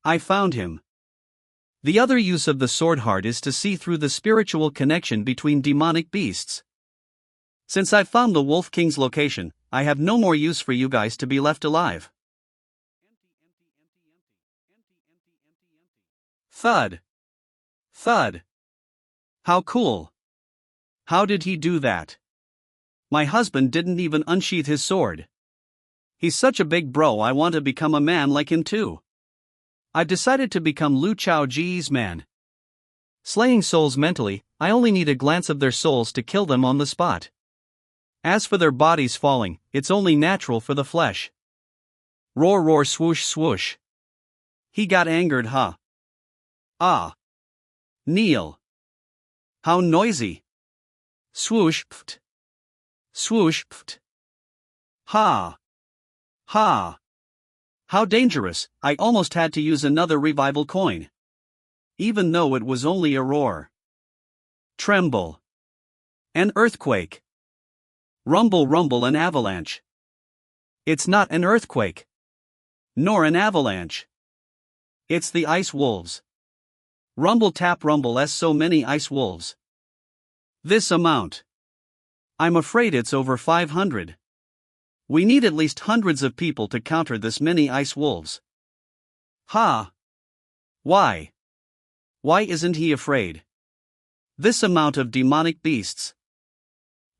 [SPEAKER 1] I found him. The other use of the sword heart is to see through the spiritual connection between demonic beasts. Since I've found the Wolf King's location, I have no more use for you guys to be left alive. Thud. Thud. How cool. How did he do that? My husband didn't even unsheath his sword. He's such a big bro, I want to become a man like him too. I've decided to become Lu Chaoji's man. Slaying souls mentally, I only need a glance of their souls to kill them on the spot. As for their bodies falling, it's only natural for the flesh. Roar roar swoosh swoosh. He got angered, huh? Ah. Kneel. How noisy. Swoosh pft. Swoosh pft. Ha. Ha. How dangerous, I almost had to use another revival coin. Even though it was only a roar. Tremble. An earthquake. Rumble rumble an avalanche. It's not an earthquake. Nor an avalanche. It's the ice wolves. Rumble tap rumble as so many ice wolves. This amount. I'm afraid it's over 500. We need at least hundreds of people to counter this many ice wolves. Ha! Why? Why isn't he afraid? This amount of demonic beasts.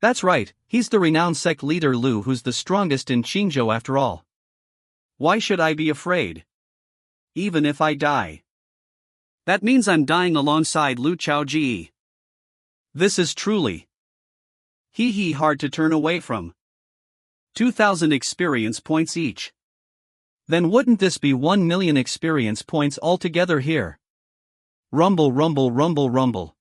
[SPEAKER 1] That's right, he's the renowned sect leader Lu, who's the strongest in Qingzhou after all. Why should I be afraid? Even if I die. That means I'm dying alongside Lu Chaoji. This is truly hard to turn away from. 2,000 experience points each. Then wouldn't this be 1 million experience points altogether here? Rumble rumble rumble rumble.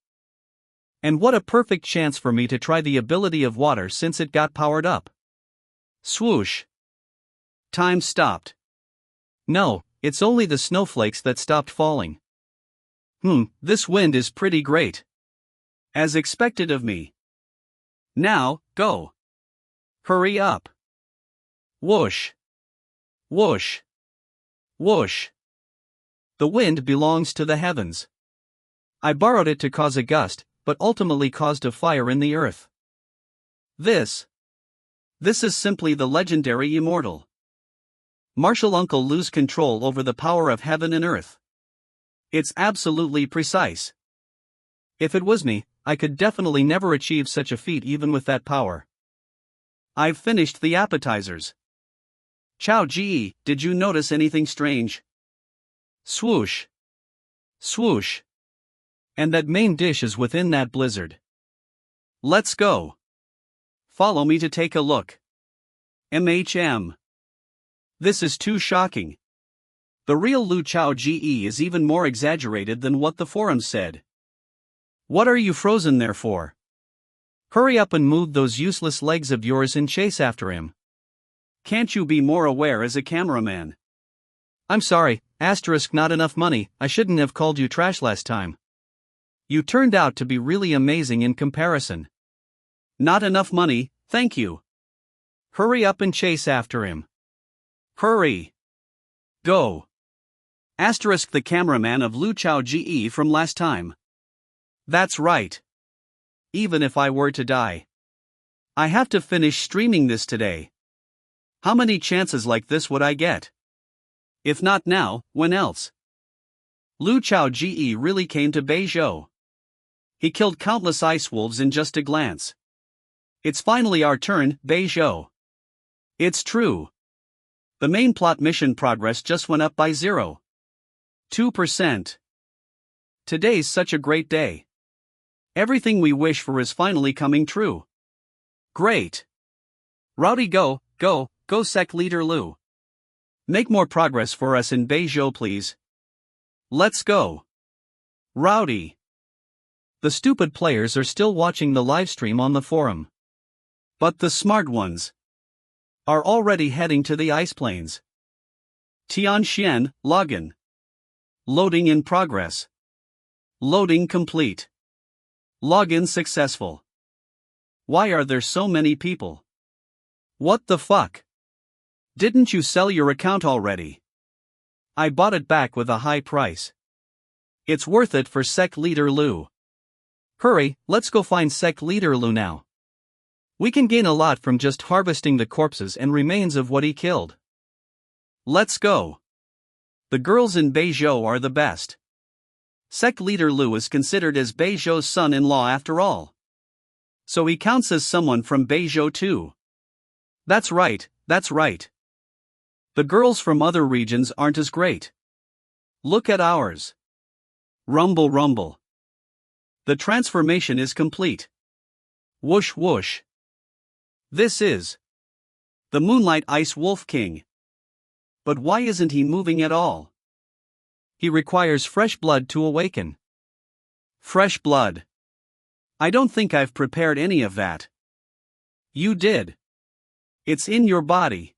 [SPEAKER 1] And what a perfect chance for me to try the ability of water since it got powered up. Swoosh. Time stopped. No, it's only the snowflakes that stopped falling. This wind is pretty great. As expected of me. Now, go. Hurry up. Whoosh. Whoosh. Whoosh. The wind belongs to the heavens. I borrowed it to cause a gust, but ultimately caused a fire in the earth. This is simply the legendary immortal. Martial Uncle lose control over the power of heaven and earth. It's absolutely precise. If it was me, I could definitely never achieve such a feat even with that power. I've finished the appetizers. Chao Ji, did you notice anything strange? Swoosh. Swoosh. And that main dish is within that blizzard. Let's go. Follow me to take a look. This is too shocking. The real Lu Chao Ge is even more exaggerated than what the forums said. What are you frozen there for? Hurry up and move those useless legs of yours and chase after him. Can't you be more aware as a cameraman? I'm sorry, not enough money, I shouldn't have called you trash last time. You turned out to be really amazing in comparison. Not enough money, thank you. Hurry up and chase after him. Hurry. Go. The cameraman of Lu Chao Ge from last time. That's right. Even if I were to die, I have to finish streaming this today. How many chances like this would I get? If not now, when else? Lu Chao Ge really came to Beizhou. He killed countless ice wolves in just a glance. It's finally our turn, Beizhou. It's true. The main plot mission progress just went up by 0.2%. Today's such a great day. Everything we wish for is finally coming true. Great. Rowdy, go Sect Leader Lu. Make more progress for us in Beizhou, please. Let's go. Rowdy. The stupid players are still watching the livestream on the forum. But the smart ones are already heading to the ice plains. Tianxian, login. Loading in progress. Loading complete. Login successful. Why are there so many people? What the fuck? Didn't you sell your account already? I bought it back with a high price. It's worth it for Sect Leader Lu. Hurry, let's go find Sect Leader Lu now. We can gain a lot from just harvesting the corpses and remains of what he killed. Let's go. The girls in Beizhou are the best. Sect Leader Lu is considered as Beizhou's son-in-law after all. So he counts as someone from Beizhou too. That's right. The girls from other regions aren't as great. Look at ours. Rumble rumble. The transformation is complete. Whoosh whoosh. This is the Moonlight Ice Wolf King. But why isn't he moving at all? He requires fresh blood to awaken. Fresh blood. I don't think I've prepared any of that. You did. It's in your body.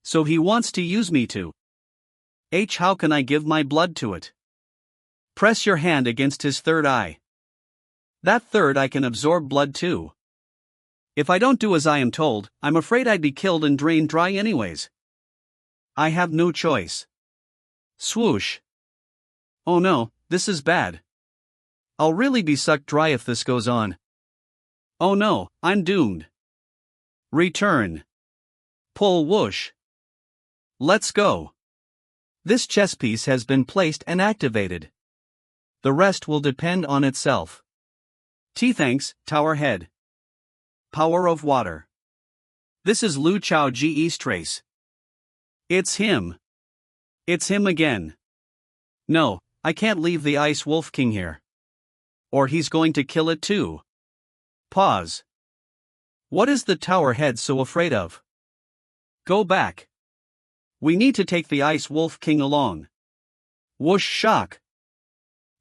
[SPEAKER 1] So he wants to use me to. How can I give my blood to it? Press your hand against his third eye. That third eye can absorb blood too. If I don't do as I am told, I'm afraid I'd be killed and drained dry anyways. I have no choice. Swoosh. Oh no, this is bad. I'll really be sucked dry if this goes on. Oh no, I'm doomed. Return. Pull whoosh. Let's go. This chess piece has been placed and activated. The rest will depend on itself. Thanks, Tower Head. Power of water. This is Lu Chao Ge's trace. It's him. It's him again. No, I can't leave the Ice Wolf King here. Or he's going to kill it too. Pause. What is the Tower Head so afraid of? Go back. We need to take the Ice Wolf King along. Whoosh shock.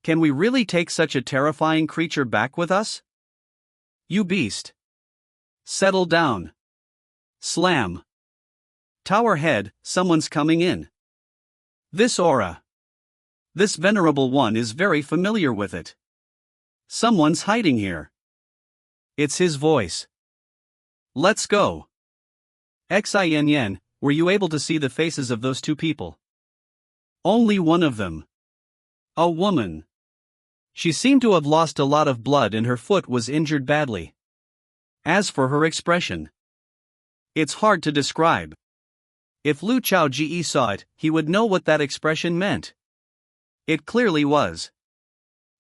[SPEAKER 1] Can we really take such a terrifying creature back with us? You beast. Settle down. Slam. Tower Head, someone's coming in. This aura. This venerable one is very familiar with it. Someone's hiding here. It's his voice. Let's go. Xin, were you able to see the faces of those two people? Only one of them. A woman. She seemed to have lost a lot of blood and her foot was injured badly. As for her expression, it's hard to describe. If Lu Chao Ge saw it, he would know what that expression meant. It clearly was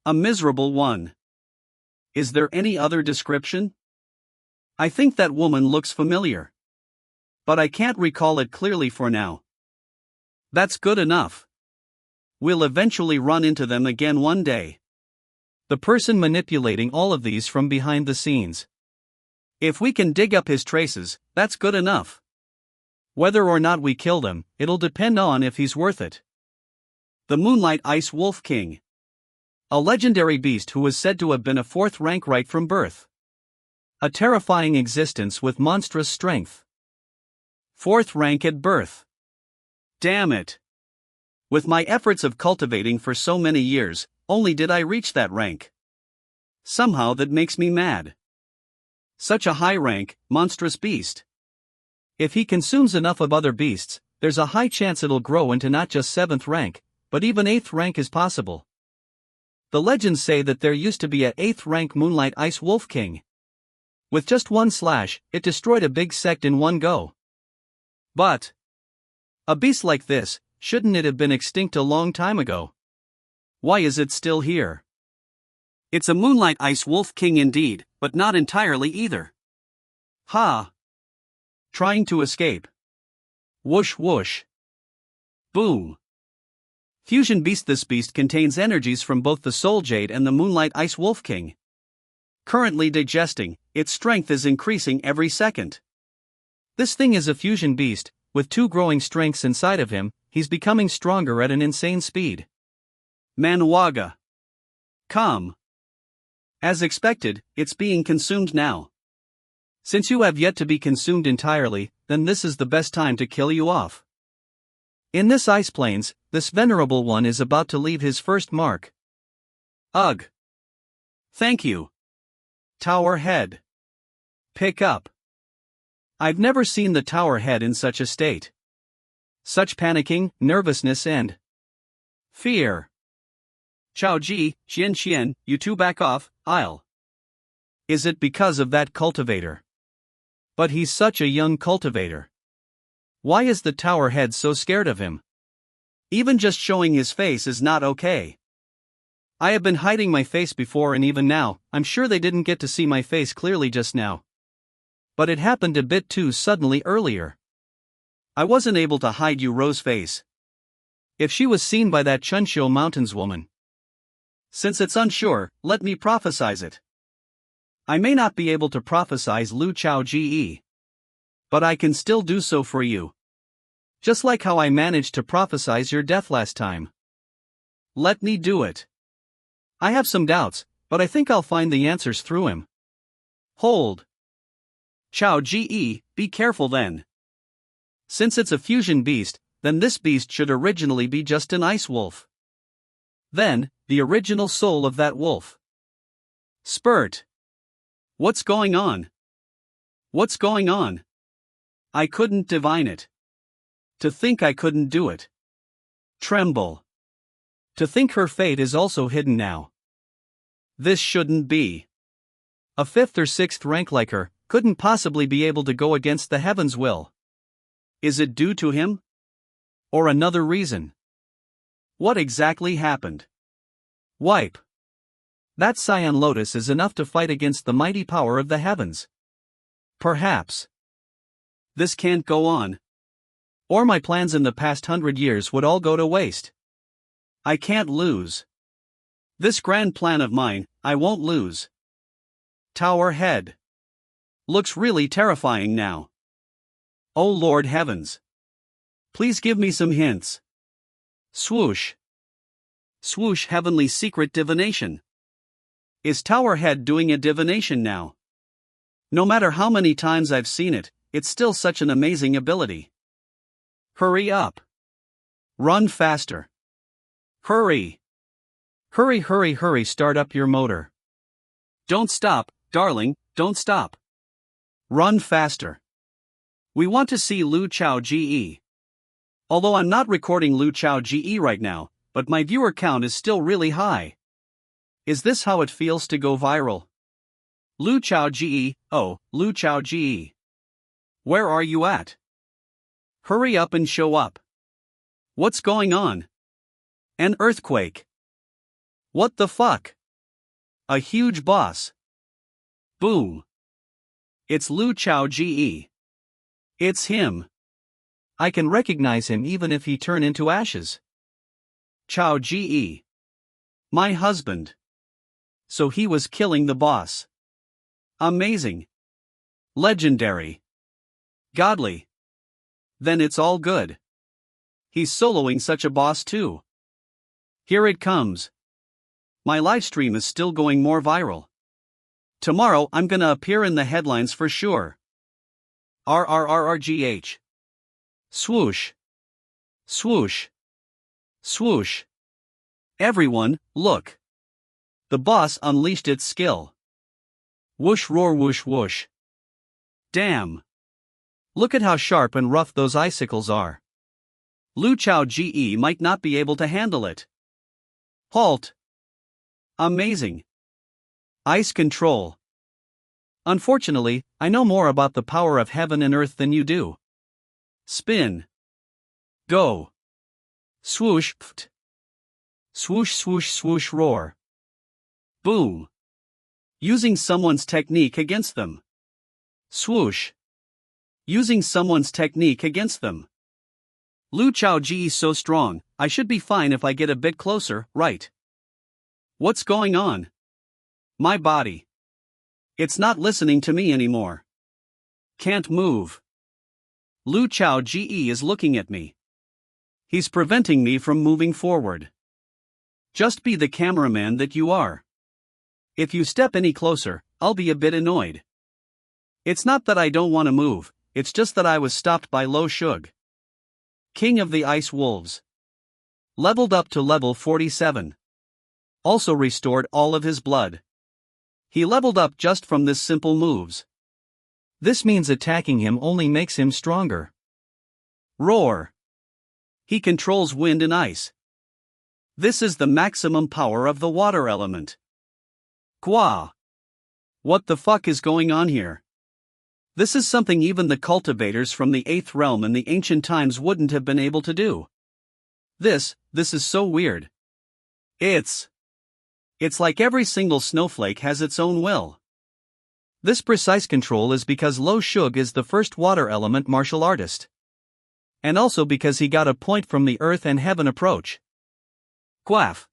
[SPEAKER 1] a miserable one. Is there any other description? I think that woman looks familiar. But I can't recall it clearly for now. That's good enough. We'll eventually run into them again one day. The person manipulating all of these from behind the scenes. If we can dig up his traces, that's good enough. Whether or not we kill him, it'll depend on if he's worth it. The Moonlight Ice Wolf King. A legendary beast who is said to have been a fourth rank right from birth. A terrifying existence with monstrous strength. 4th rank at birth. Damn it. With my efforts of cultivating for so many years, only did I reach that rank. Somehow that makes me mad. Such a high rank, monstrous beast. If he consumes enough of other beasts, there's a high chance it'll grow into not just 7th rank, but even 8th rank is possible. The legends say that there used to be a 8th rank Moonlight Ice Wolf King. With just one slash, it destroyed a big sect in one go. But a beast like this, shouldn't it have been extinct a long time ago? Why is it still here? It's a Moonlight Ice Wolf King indeed, but not entirely either. Ha! Trying to escape. Whoosh whoosh. Boom. Fusion Beast. This beast contains energies from both the Soul Jade and the Moonlight Ice Wolf King. Currently digesting, its strength is increasing every second. This thing is a fusion beast, with 2 growing strengths inside of him. He's becoming stronger at an insane speed. Manhwa. Come. As expected, it's being consumed now. Since you have yet to be consumed entirely, then this is the best time to kill you off. In this ice plains, this venerable one is about to leave his first mark. Ugh. Thank you. Tower Head. Pick up. I've never seen the Tower Head in such a state. Such panicking, nervousness and fear. Chao Ji, Xian, you two back off, I'll. Is it because of that cultivator? But he's such a young cultivator. Why is the Tower Head so scared of him? Even just showing his face is not okay. I have been hiding my face before, and even now, I'm sure they didn't get to see my face clearly just now. But it happened a bit too suddenly earlier. I wasn't able to hide Yu Ro's face. If she was seen by that Chunshou Mountains woman. Since it's unsure, let me prophesize it. I may not be able to prophesize Lu Chao Ge. But I can still do so for you. Just like how I managed to prophesize your death last time. Let me do it. I have some doubts, but I think I'll find the answers through him. Hold. Chao Ge, be careful then. Since it's a fusion beast, then this beast should originally be just an ice wolf. Then, the original soul of that wolf. Spurt. What's going on? What's going on? I couldn't divine it. To think I couldn't do it. Tremble. To think her fate is also hidden now. This shouldn't be. A 5th or 6th rank like her couldn't possibly be able to go against the heavens' will. Is it due to him? Or another reason? What exactly happened? Wipe. That Scion Lotus is enough to fight against the mighty power of the heavens. Perhaps. This can't go on. Or my plans in the past 100 years would all go to waste. I can't lose. This grand plan of mine, I won't lose. Tower Head. Looks really terrifying now. Oh Lord heavens. Please give me some hints. Swoosh. Swoosh, heavenly secret divination. Is Tower Head doing a divination now? No matter how many times I've seen it, it's still such an amazing ability. Hurry up. Run faster. Hurry. Hurry, start up your motor. Don't stop, darling, don't stop. Run faster. We want to see Lu Chao Ge. Although I'm not recording Lu Chao Ge right now, but my viewer count is still really high. Is this how it feels to go viral? Lu Chao Ge, oh, Lu Chao Ge. Where are you at? Hurry up and show up. What's going on? An earthquake. What the fuck? A huge boss. Boom. It's Lu Chao Ge. It's him. I can recognize him even if he turn into ashes. Chao Ge. My husband. So he was killing the boss. Amazing. Legendary. Godly. Then it's all good. He's soloing such a boss too. Here it comes. My livestream is still going more viral. Tomorrow I'm gonna appear in the headlines for sure. RRRRGH. Swoosh. Swoosh. Swoosh. Everyone, look. The boss unleashed its skill. Whoosh roar whoosh whoosh. Damn. Look at how sharp and rough those icicles are. Lu Chao Ge might not be able to handle it. Halt. Amazing. Ice control. Unfortunately, I know more about the power of heaven and earth than you do. Spin. Go. Swoosh, pft. Swoosh swoosh swoosh roar. Boom. Using someone's technique against them. Swoosh. Using someone's technique against them. Lu Chao Ji's so strong, I should be fine if I get a bit closer, right? What's going on? My body. It's not listening to me anymore. Can't move. Lu Chao Ge is looking at me. He's preventing me from moving forward. Just be the cameraman that you are. If you step any closer, I'll be a bit annoyed. It's not that I don't want to move, it's just that I was stopped by Lo Shug. King of the Ice Wolves. Leveled up to level 47. Also restored all of his blood. He leveled up just from this simple moves. This means attacking him only makes him stronger. Roar. He controls wind and ice. This is the maximum power of the water element. Kwa. What the fuck is going on here? This is something even the cultivators from the 8th realm in the ancient times wouldn't have been able to do. This is so weird. It's like every single snowflake has its own will. This precise control is because Lo Shug is the first water element martial artist. And also because he got a point from the earth and heaven approach. Quaff.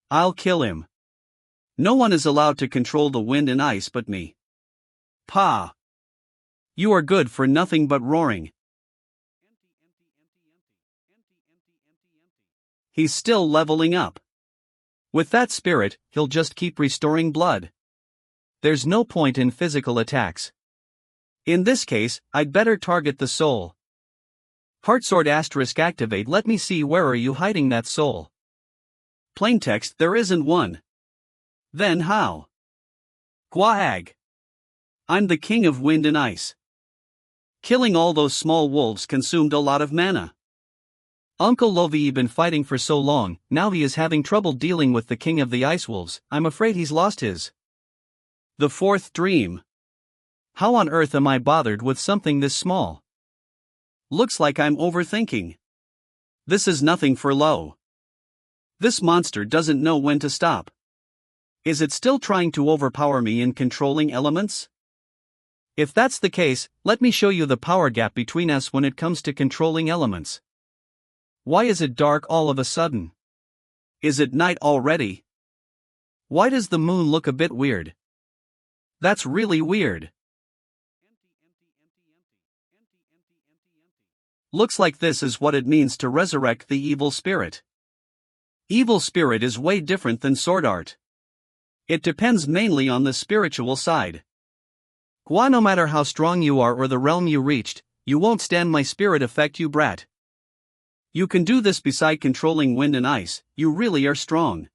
[SPEAKER 1] I'll kill him. No one is allowed to control the wind and ice but me. Pa. You are good for nothing but roaring. He's still leveling up. With that spirit, he'll just keep restoring blood. There's no point in physical attacks. In this case, I'd better target the soul. Heartsword * activate. Let me see, where are you hiding that soul? Plaintext, there isn't one. Then how? Quahag. I'm the king of wind and ice. Killing all those small wolves consumed a lot of mana. Uncle Lovie been fighting for so long, now he is having trouble dealing with the king of the ice wolves. I'm afraid he's lost his. The fourth dream. How on earth am I bothered with something this small? Looks like I'm overthinking. This is nothing for Lo. This monster doesn't know when to stop. Is it still trying to overpower me in controlling elements? If that's the case, let me show you the power gap between us when it comes to controlling elements. Why is it dark all of a sudden? Is it night already? Why does the moon look a bit weird? That's really weird. Looks like this is what it means to resurrect the evil spirit. Evil spirit is way different than sword art. It depends mainly on the spiritual side. Why, no matter how strong you are or the realm you reached, you won't stand my spirit effect, you brat. You can do this beside controlling wind and ice, you really are strong.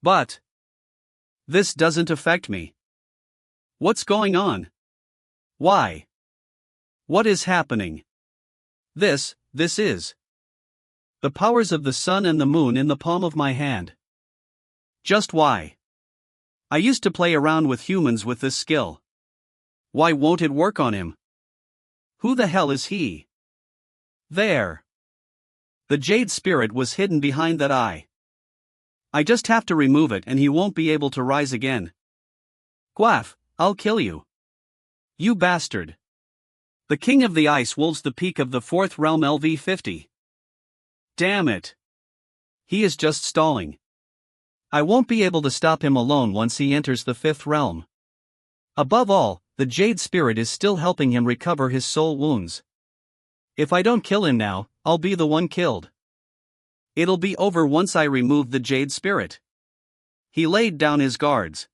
[SPEAKER 1] But this doesn't affect me. What's going on? Why? What is happening? This is the powers of the sun and the moon in the palm of my hand. Just why? I used to play around with humans with this skill. Why won't it work on him? Who the hell is he? There. The jade spirit was hidden behind that eye. I just have to remove it and he won't be able to rise again. Quaff, I'll kill you. You bastard. The king of the ice wolves, the peak of the 4th realm, LV50. Damn it. He is just stalling. I won't be able to stop him alone once he enters the 5th realm. Above all, the jade spirit is still helping him recover his soul wounds. If I don't kill him now, I'll be the one killed. It'll be over once I remove the jade spirit. He laid down his guards.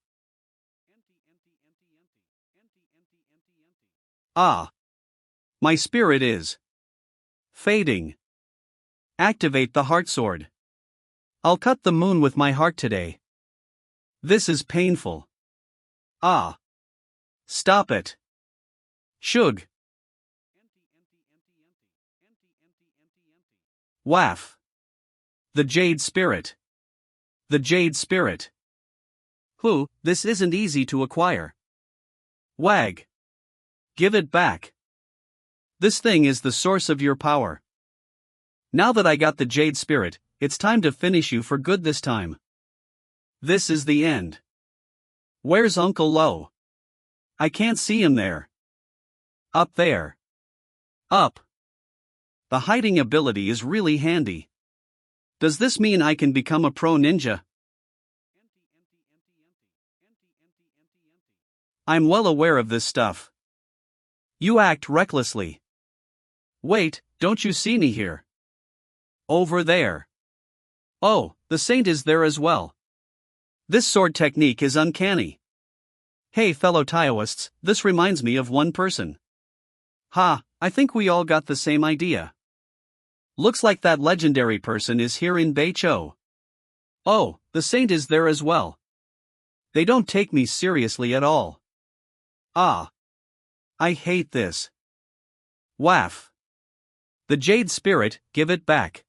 [SPEAKER 1] Ah. My spirit is fading. Activate the heart sword. I'll cut the moon with my heart today. This is painful. Ah. Stop it. Shug. Waff. The Jade Spirit. The Jade Spirit. This isn't easy to acquire. Wag. Give it back. This thing is the source of your power. Now that I got the Jade Spirit, it's time to finish you for good this time. This is the end. Where's Uncle Lo? I can't see him there. Up there. Up. The hiding ability is really handy. Does this mean I can become a pro ninja? I'm well aware of this stuff. You act recklessly. Wait, don't you see me here? Over there. Oh, the saint is there as well. This sword technique is uncanny. Hey fellow Taoists, this reminds me of one person. I think we all got the same idea. Looks like that legendary person is here in Beicho. Oh, the saint is there as well. They don't take me seriously at all. I hate this. Waff. The Jade Spirit, give it back.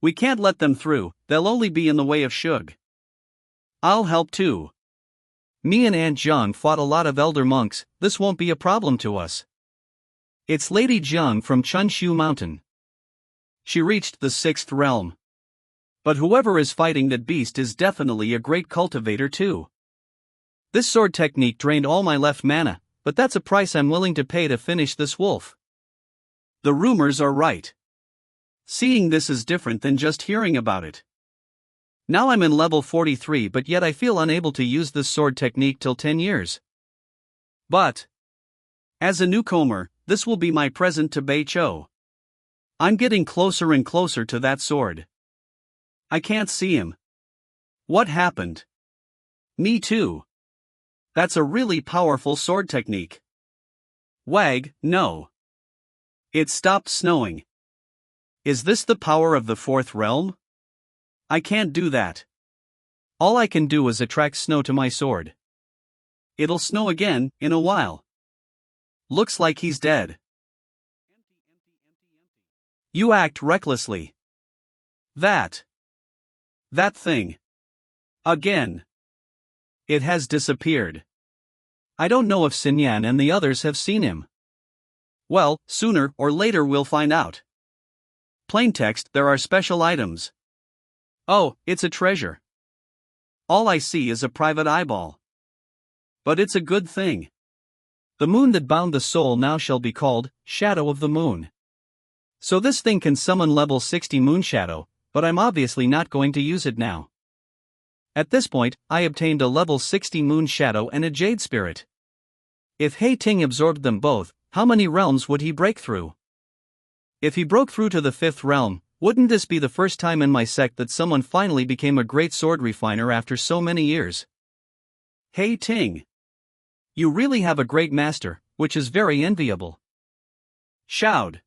[SPEAKER 1] We can't let them through, they'll only be in the way of Shug. I'll help too. Me and Aunt Jiang fought a lot of elder monks, this won't be a problem to us. It's Lady Jiang from Chunshu Mountain. She reached the 6th realm. But whoever is fighting that beast is definitely a great cultivator too. This sword technique drained all my left mana, but that's a price I'm willing to pay to finish this wolf. The rumors are right. Seeing this is different than just hearing about it. Now I'm in level 43 but yet I feel unable to use this sword technique till 10 years. But as a newcomer, this will be my present to Beicho. I'm getting closer and closer to that sword. I can't see him. What happened? Me too. That's a really powerful sword technique. Wag, no. It stopped snowing. Is this the power of the 4th realm? I can't do that. All I can do is attract snow to my sword. It'll snow again, in a while. Looks like he's dead. You act recklessly. That thing. Again. It has disappeared. I don't know if Xinyan and the others have seen him. Well, sooner or later we'll find out. Plain text, there are special items. Oh, it's a treasure. All I see is a private eyeball. But it's a good thing. The moon that bound the soul now shall be called Shadow of the Moon. So this thing can summon level 60 moon shadow, but I'm obviously not going to use it now. At this point, I obtained a level 60 moon shadow and a jade spirit. If Hei Ting absorbed them both, how many realms would he break through? If he broke through to the 5th realm, wouldn't this be the first time in my sect that someone finally became a great sword refiner after so many years? Hei Ting. You really have a great master, which is very enviable. Shoud.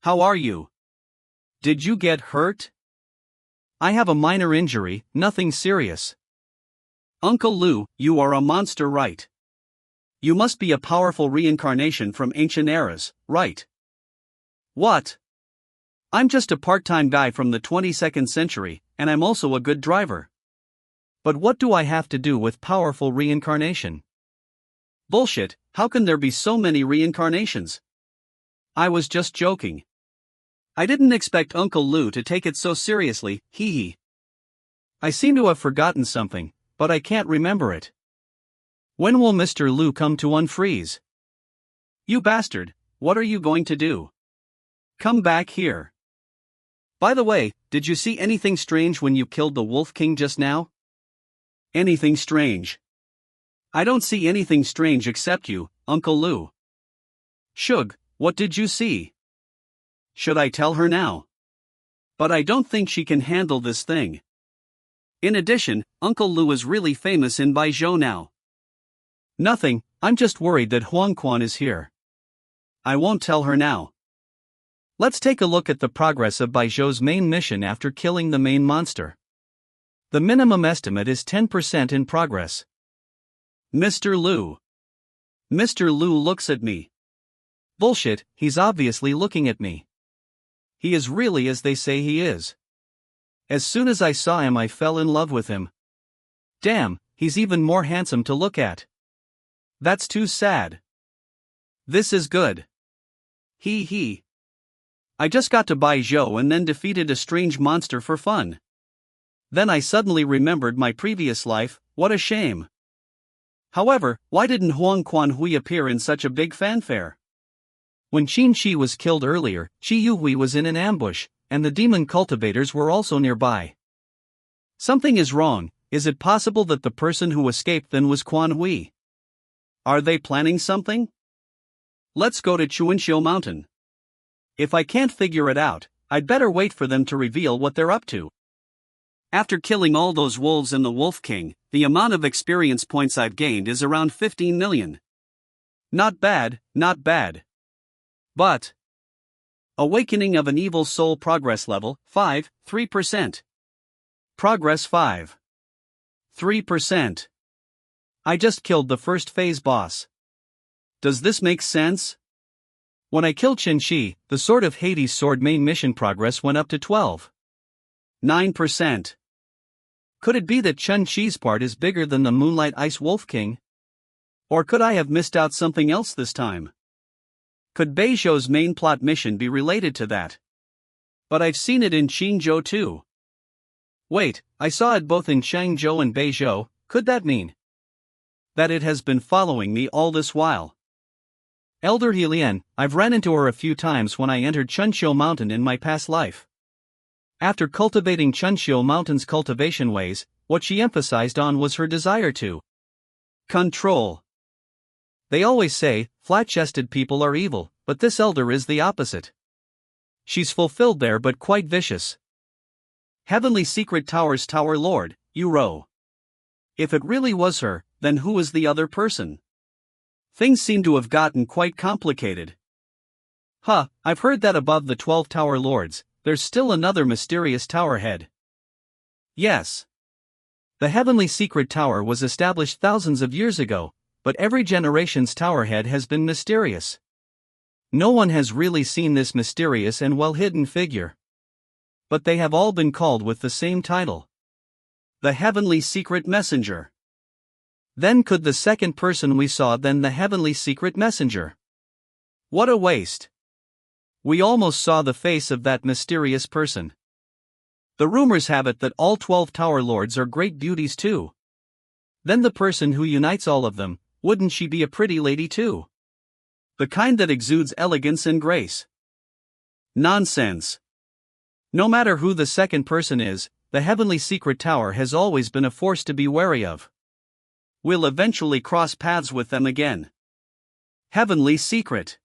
[SPEAKER 1] How are you? Did you get hurt? I have a minor injury, nothing serious. Uncle Lu, you are a monster, right? You must be a powerful reincarnation from ancient eras, right? What? I'm just a part-time guy from the 22nd century, and I'm also a good driver. But what do I have to do with powerful reincarnation? Bullshit, how can there be so many reincarnations? I was just joking. I didn't expect Uncle Lu to take it so seriously, hee hee. I seem to have forgotten something, but I can't remember it. When will Mr. Lu come to unfreeze? You bastard, what are you going to do? Come back here. By the way, did you see anything strange when you killed the Wolf King just now? Anything strange? I don't see anything strange except you, Uncle Lu. Shug, what did you see? Should I tell her now? But I don't think she can handle this thing. In addition, Uncle Lu is really famous in Baijiu now. Nothing, I'm just worried that Huang Quan is here. I won't tell her now. Let's take a look at the progress of Bai Zhou's main mission after killing the main monster. The minimum estimate is 10% in progress. Mr. Liu. Mr. Liu looks at me. Bullshit, he's obviously looking at me. He is really as they say he is. As soon as I saw him, I fell in love with him. Damn, he's even more handsome to look at. That's too sad. This is good. He. I just got to Bai Zhou and then defeated a strange monster for fun. Then I suddenly remembered my previous life. What a shame. However, why didn't Huang Quan Hui appear in such a big fanfare? When Qin Shi was killed earlier, Qi Yuhui was in an ambush, and the demon cultivators were also nearby. Something is wrong. Is it possible that the person who escaped then was Quan Hui? Are they planning something? Let's go to Chuanxiu Mountain. If I can't figure it out, I'd better wait for them to reveal what they're up to. After killing all those wolves and the Wolf King, the amount of experience points I've gained is around 15 million. Not bad, not bad. But Awakening of an Evil Soul progress level, 5, 3%. Progress 5. 3%. I just killed the first phase boss. Does this make sense? When I killed Qin Shi, the Sword of Hades sword main mission progress went up to 12. 9%. Could it be that Qin Shi's part is bigger than the Moonlight Ice Wolf King? Or could I have missed out something else this time? Could Bai Zhou's main plot mission be related to that? But I've seen it in Qingzhou too. Wait, I saw it both in Changzhou and Bai Zhou. Could that mean that it has been following me all this while? Elder Helian, I've ran into her a few times when I entered Chunxiu Mountain in my past life. After cultivating Chunxiu Mountain's cultivation ways, what she emphasized on was her desire to control. They always say, flat-chested people are evil, but this elder is the opposite. She's fulfilled there but quite vicious. Heavenly Secret Tower's Tower Lord, Uro. If it really was her, then who is the other person? Things seem to have gotten quite complicated. I've heard that above the 12 Tower Lords, there's still another mysterious tower head. Yes. The Heavenly Secret Tower was established thousands of years ago, but every generation's tower head has been mysterious. No one has really seen this mysterious and well-hidden figure. But they have all been called with the same title. The Heavenly Secret Messenger. Then could the second person we saw then the Heavenly Secret Messenger? What a waste. We almost saw the face of that mysterious person. The rumors have it that all 12 Tower Lords are great beauties too. Then the person who unites all of them, wouldn't she be a pretty lady too? The kind that exudes elegance and grace. Nonsense. No matter who the second person is, the Heavenly Secret Tower has always been a force to be wary of. We'll eventually cross paths with them again. Heavenly Secret.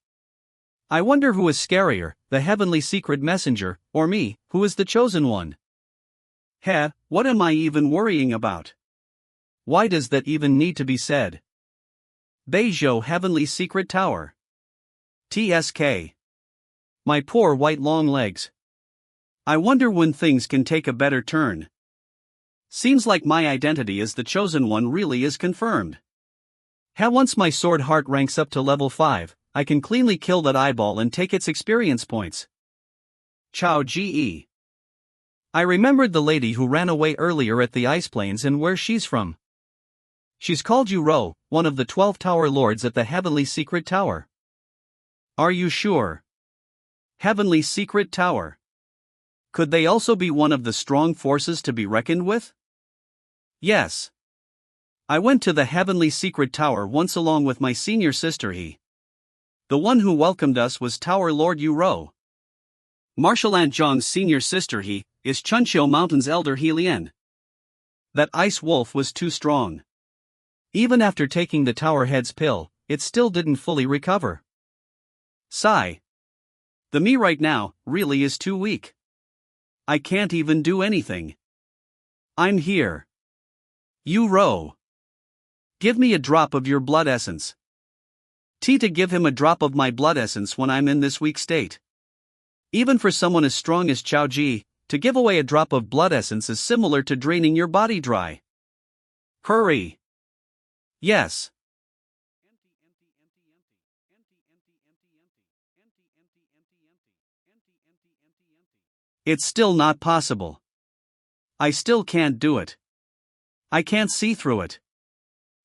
[SPEAKER 1] I wonder who is scarier, the Heavenly Secret Messenger, or me, who is the chosen one? What am I even worrying about? Why does that even need to be said? Bai Zhou Heavenly Secret Tower. TSK. My poor white long legs. I wonder when things can take a better turn. Seems like my identity as the chosen one really is confirmed. Once my sword heart ranks up to level 5, I can cleanly kill that eyeball and take its experience points. Chao Ge. I remembered the lady who ran away earlier at the Ice Plains and where she's from. She's called Uro, one of the 12 Tower Lords at the Heavenly Secret Tower. Are you sure? Heavenly Secret Tower. Could they also be one of the strong forces to be reckoned with? Yes. I went to the Heavenly Secret Tower once along with my senior sister The one who welcomed us was Tower Lord Uro. Martial Aunt Zhang's senior sister is Chunxiu Mountain's elder Helian. That ice wolf was too strong. Even after taking the Tower Head's pill, it still didn't fully recover. Sigh. The me right now really is too weak. I can't even do anything. I'm here. Uro. Give me a drop of your blood essence. To give him a drop of my blood essence when I'm in this weak state. Even for someone as strong as Chao Ji, to give away a drop of blood essence is similar to draining your body dry. Hurry! Yes. It's still not possible. I still can't do it. I can't see through it.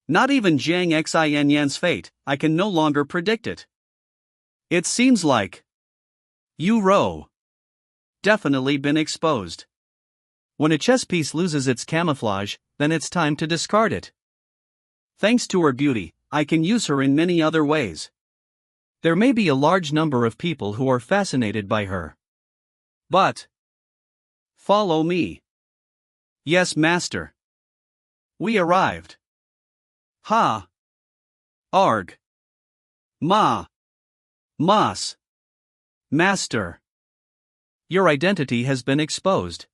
[SPEAKER 1] Not even Jiang Xin Yan's fate, I can no longer predict it. It seems like Yu Rou definitely been exposed. When a chess piece loses its camouflage, then it's time to discard it. Thanks to her beauty, I can use her in many other ways. There may be a large number of people who are fascinated by her. But follow me. Yes, master. We arrived. Ha. Arg. Ma. Mas. Master. Your identity has been exposed.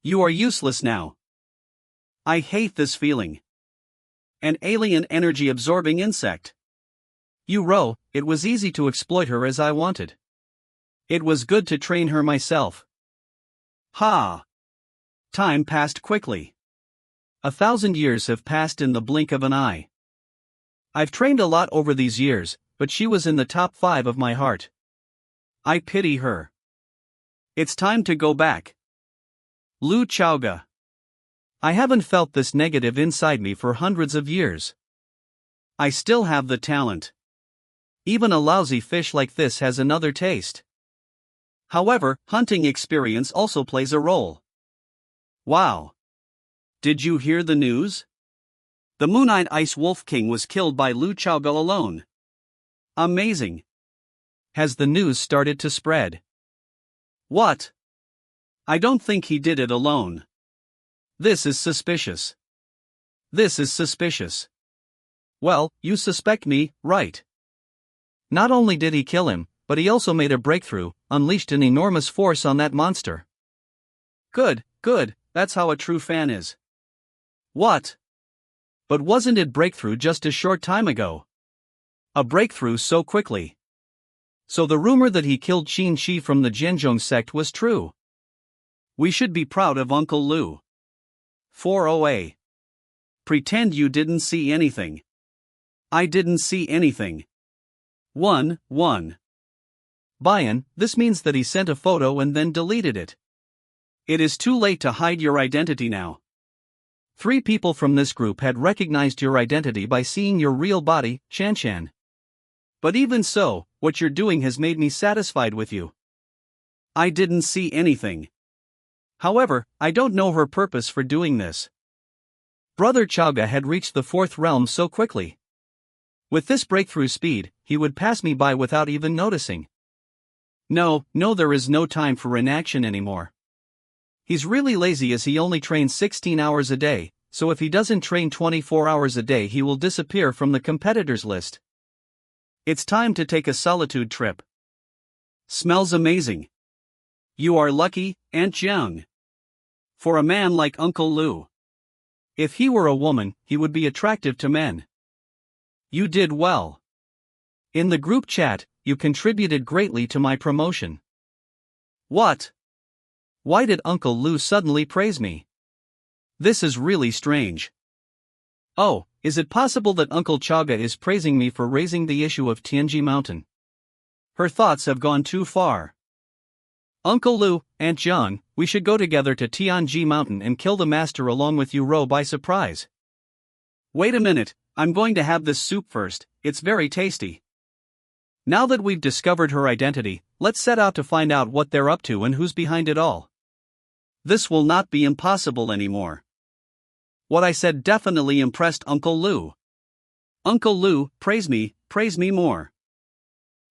[SPEAKER 1] You are useless now. I hate this feeling. An alien energy absorbing insect. Yu Rou, it was easy to exploit her as I wanted. It was good to train her myself. Ha! Time passed quickly. 1,000 years have passed in the blink of an eye. I've trained a lot over these years, but she was in the top 5 of my heart. I pity her. It's time to go back. Lu Chaoga. I haven't felt this negative inside me for hundreds of years. I still have the talent. Even a lousy fish like this has another taste. However, hunting experience also plays a role. Wow. Did you hear the news? The Moon-Eyed Ice Wolf King was killed by Lu Chaoga alone. Amazing. Has the news started to spread? What? I don't think he did it alone. This is suspicious. This is suspicious. Well, you suspect me, right? Not only did he kill him, but he also made a breakthrough, unleashed an enormous force on that monster. Good, good, that's how a true fan is. What? But wasn't it breakthrough just a short time ago? A breakthrough so quickly. So the rumor that he killed Qin Shi from the Zhenjiang sect was true. We should be proud of Uncle Lu. 4OA. Pretend you didn't see anything. I didn't see anything. 1. Bayan, this means that he sent a photo and then deleted it. It is too late to hide your identity now. 3 people from this group had recognized your identity by seeing your real body, Shanshan. But even so, what you're doing has made me satisfied with you. I didn't see anything. However, I don't know her purpose for doing this. Brother Chaoga had reached the 4th realm so quickly. With this breakthrough speed, he would pass me by without even noticing. No, there is no time for inaction anymore. He's really lazy as he only trains 16 hours a day, so if he doesn't train 24 hours a day he will disappear from the competitors list. It's time to take a solitude trip. Smells amazing. You are lucky, Aunt Jiang. For a man like Uncle Lu. If he were a woman, he would be attractive to men. You did well. In the group chat, you contributed greatly to my promotion. What? Why did Uncle Lu suddenly praise me? This is really strange. Oh, is it possible that Uncle Chaoga is praising me for raising the issue of Tianji Mountain? Her thoughts have gone too far. Uncle Lu, Aunt Jiang, we should go together to Tianji Mountain and kill the master along with Yu Rou by surprise. Wait a minute, I'm going to have this soup first, it's very tasty. Now that we've discovered her identity, let's set out to find out what they're up to and who's behind it all. This will not be impossible anymore. What I said definitely impressed Uncle Lu. Uncle Lu, praise me more.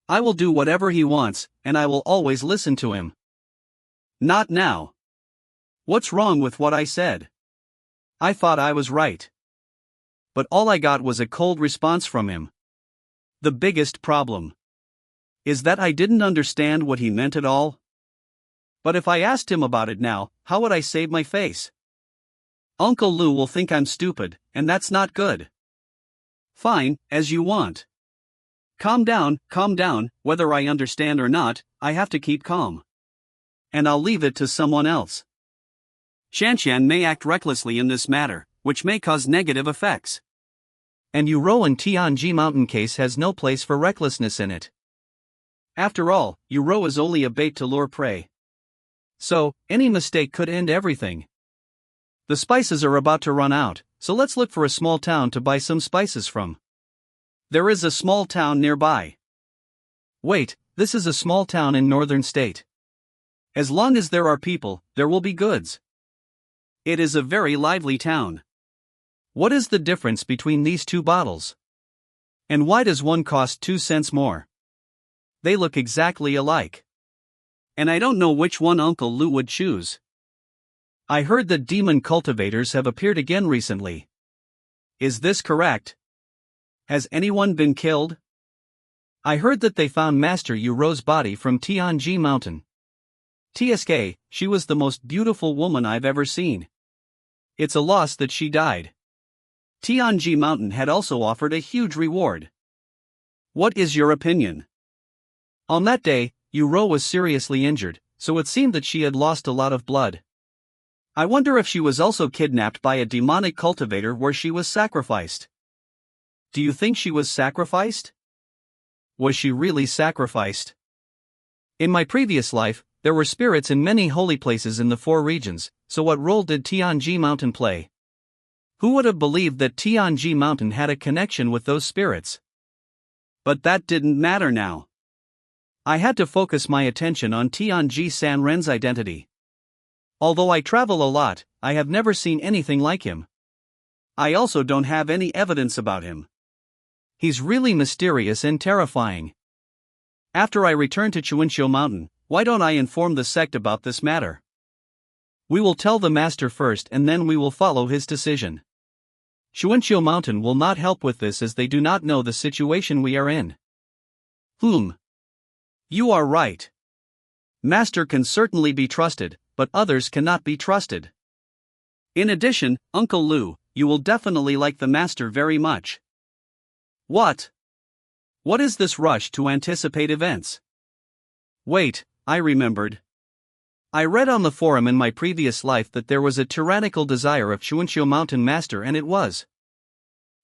[SPEAKER 1] I will do whatever he wants, and I will always listen to him. Not now. What's wrong with what I said? I thought I was right. But all I got was a cold response from him. The biggest problem is that I didn't understand what he meant at all. But if I asked him about it now, how would I save my face? Uncle Lu will think I'm stupid, and that's not good. Fine, as you want. Calm down, whether I understand or not, I have to keep calm. And I'll leave it to someone else. Shanshan may act recklessly in this matter, which may cause negative effects. And Uro and Tianji Mountain case has no place for recklessness in it. After all, Uro is only a bait to lure prey. So, any mistake could end everything. The spices are about to run out, so let's look for a small town to buy some spices from. There is a small town nearby. Wait, this is a small town in northern state. As long as there are people, there will be goods. It is a very lively town. What is the difference between these two bottles? And why does one cost 2 cents more? They look exactly alike. And I don't know which one Uncle Lou would choose. I heard that demon cultivators have appeared again recently. Is this correct? Has anyone been killed? I heard that they found Master Uro's body from Tianji Mountain. TSK, she was the most beautiful woman I've ever seen. It's a loss that she died. Tianji Mountain had also offered a huge reward. What is your opinion? On that day, Uro was seriously injured, so it seemed that she had lost a lot of blood. I wonder if she was also kidnapped by a demonic cultivator where she was sacrificed. Do you think she was sacrificed? Was she really sacrificed? In my previous life, there were spirits in many holy places in the 4 regions, so what role did Tianji Mountain play? Who would have believed that Tianji Mountain had a connection with those spirits? But that didn't matter now. I had to focus my attention on Tianji Sanren's identity. Although I travel a lot, I have never seen anything like him. I also don't have any evidence about him. He's really mysterious and terrifying. After I return to Chuanqiu Mountain, why don't I inform the sect about this matter? We will tell the master first and then we will follow his decision. Chuanqiu Mountain will not help with this as they do not know the situation we are in. You are right. Master can certainly be trusted, but others cannot be trusted. In addition, Uncle Lou, you will definitely like the master very much. What? What is this rush to anticipate events? Wait, I remembered. I read on the forum in my previous life that there was a tyrannical desire of Chuanqiu Mountain Master and it was.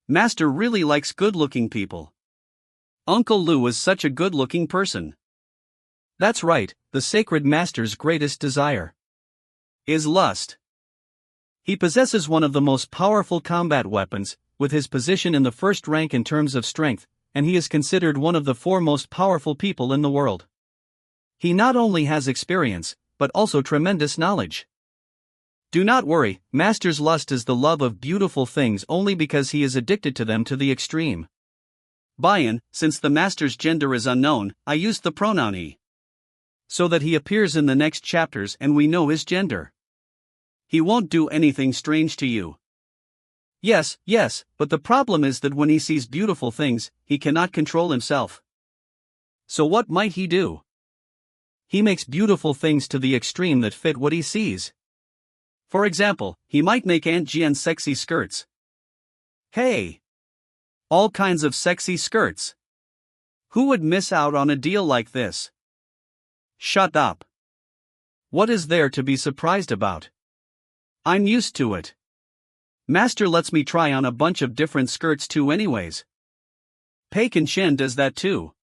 [SPEAKER 1] Master really likes good-looking people. Uncle Lou is such a good-looking person. That's right, the sacred master's greatest desire is lust. He possesses one of the most powerful combat weapons, with his position in the first rank in terms of strength, and he is considered one of the 4 most powerful people in the world. He not only has experience, but also tremendous knowledge. Do not worry, Master's lust is the love of beautiful things only because he is addicted to them to the extreme. Bayan, since the Master's gender is unknown, I used the pronoun he. So that he appears in the next chapters and we know his gender. He won't do anything strange to you. Yes, but the problem is that when he sees beautiful things, he cannot control himself. So what might he do? He makes beautiful things to the extreme that fit what he sees. For example, he might make Aunt Jian sexy skirts. Hey! All kinds of sexy skirts. Who would miss out on a deal like this? Shut up. What is there to be surprised about? I'm used to it. Master lets me try on a bunch of different skirts too anyways. Pei Shen does that too.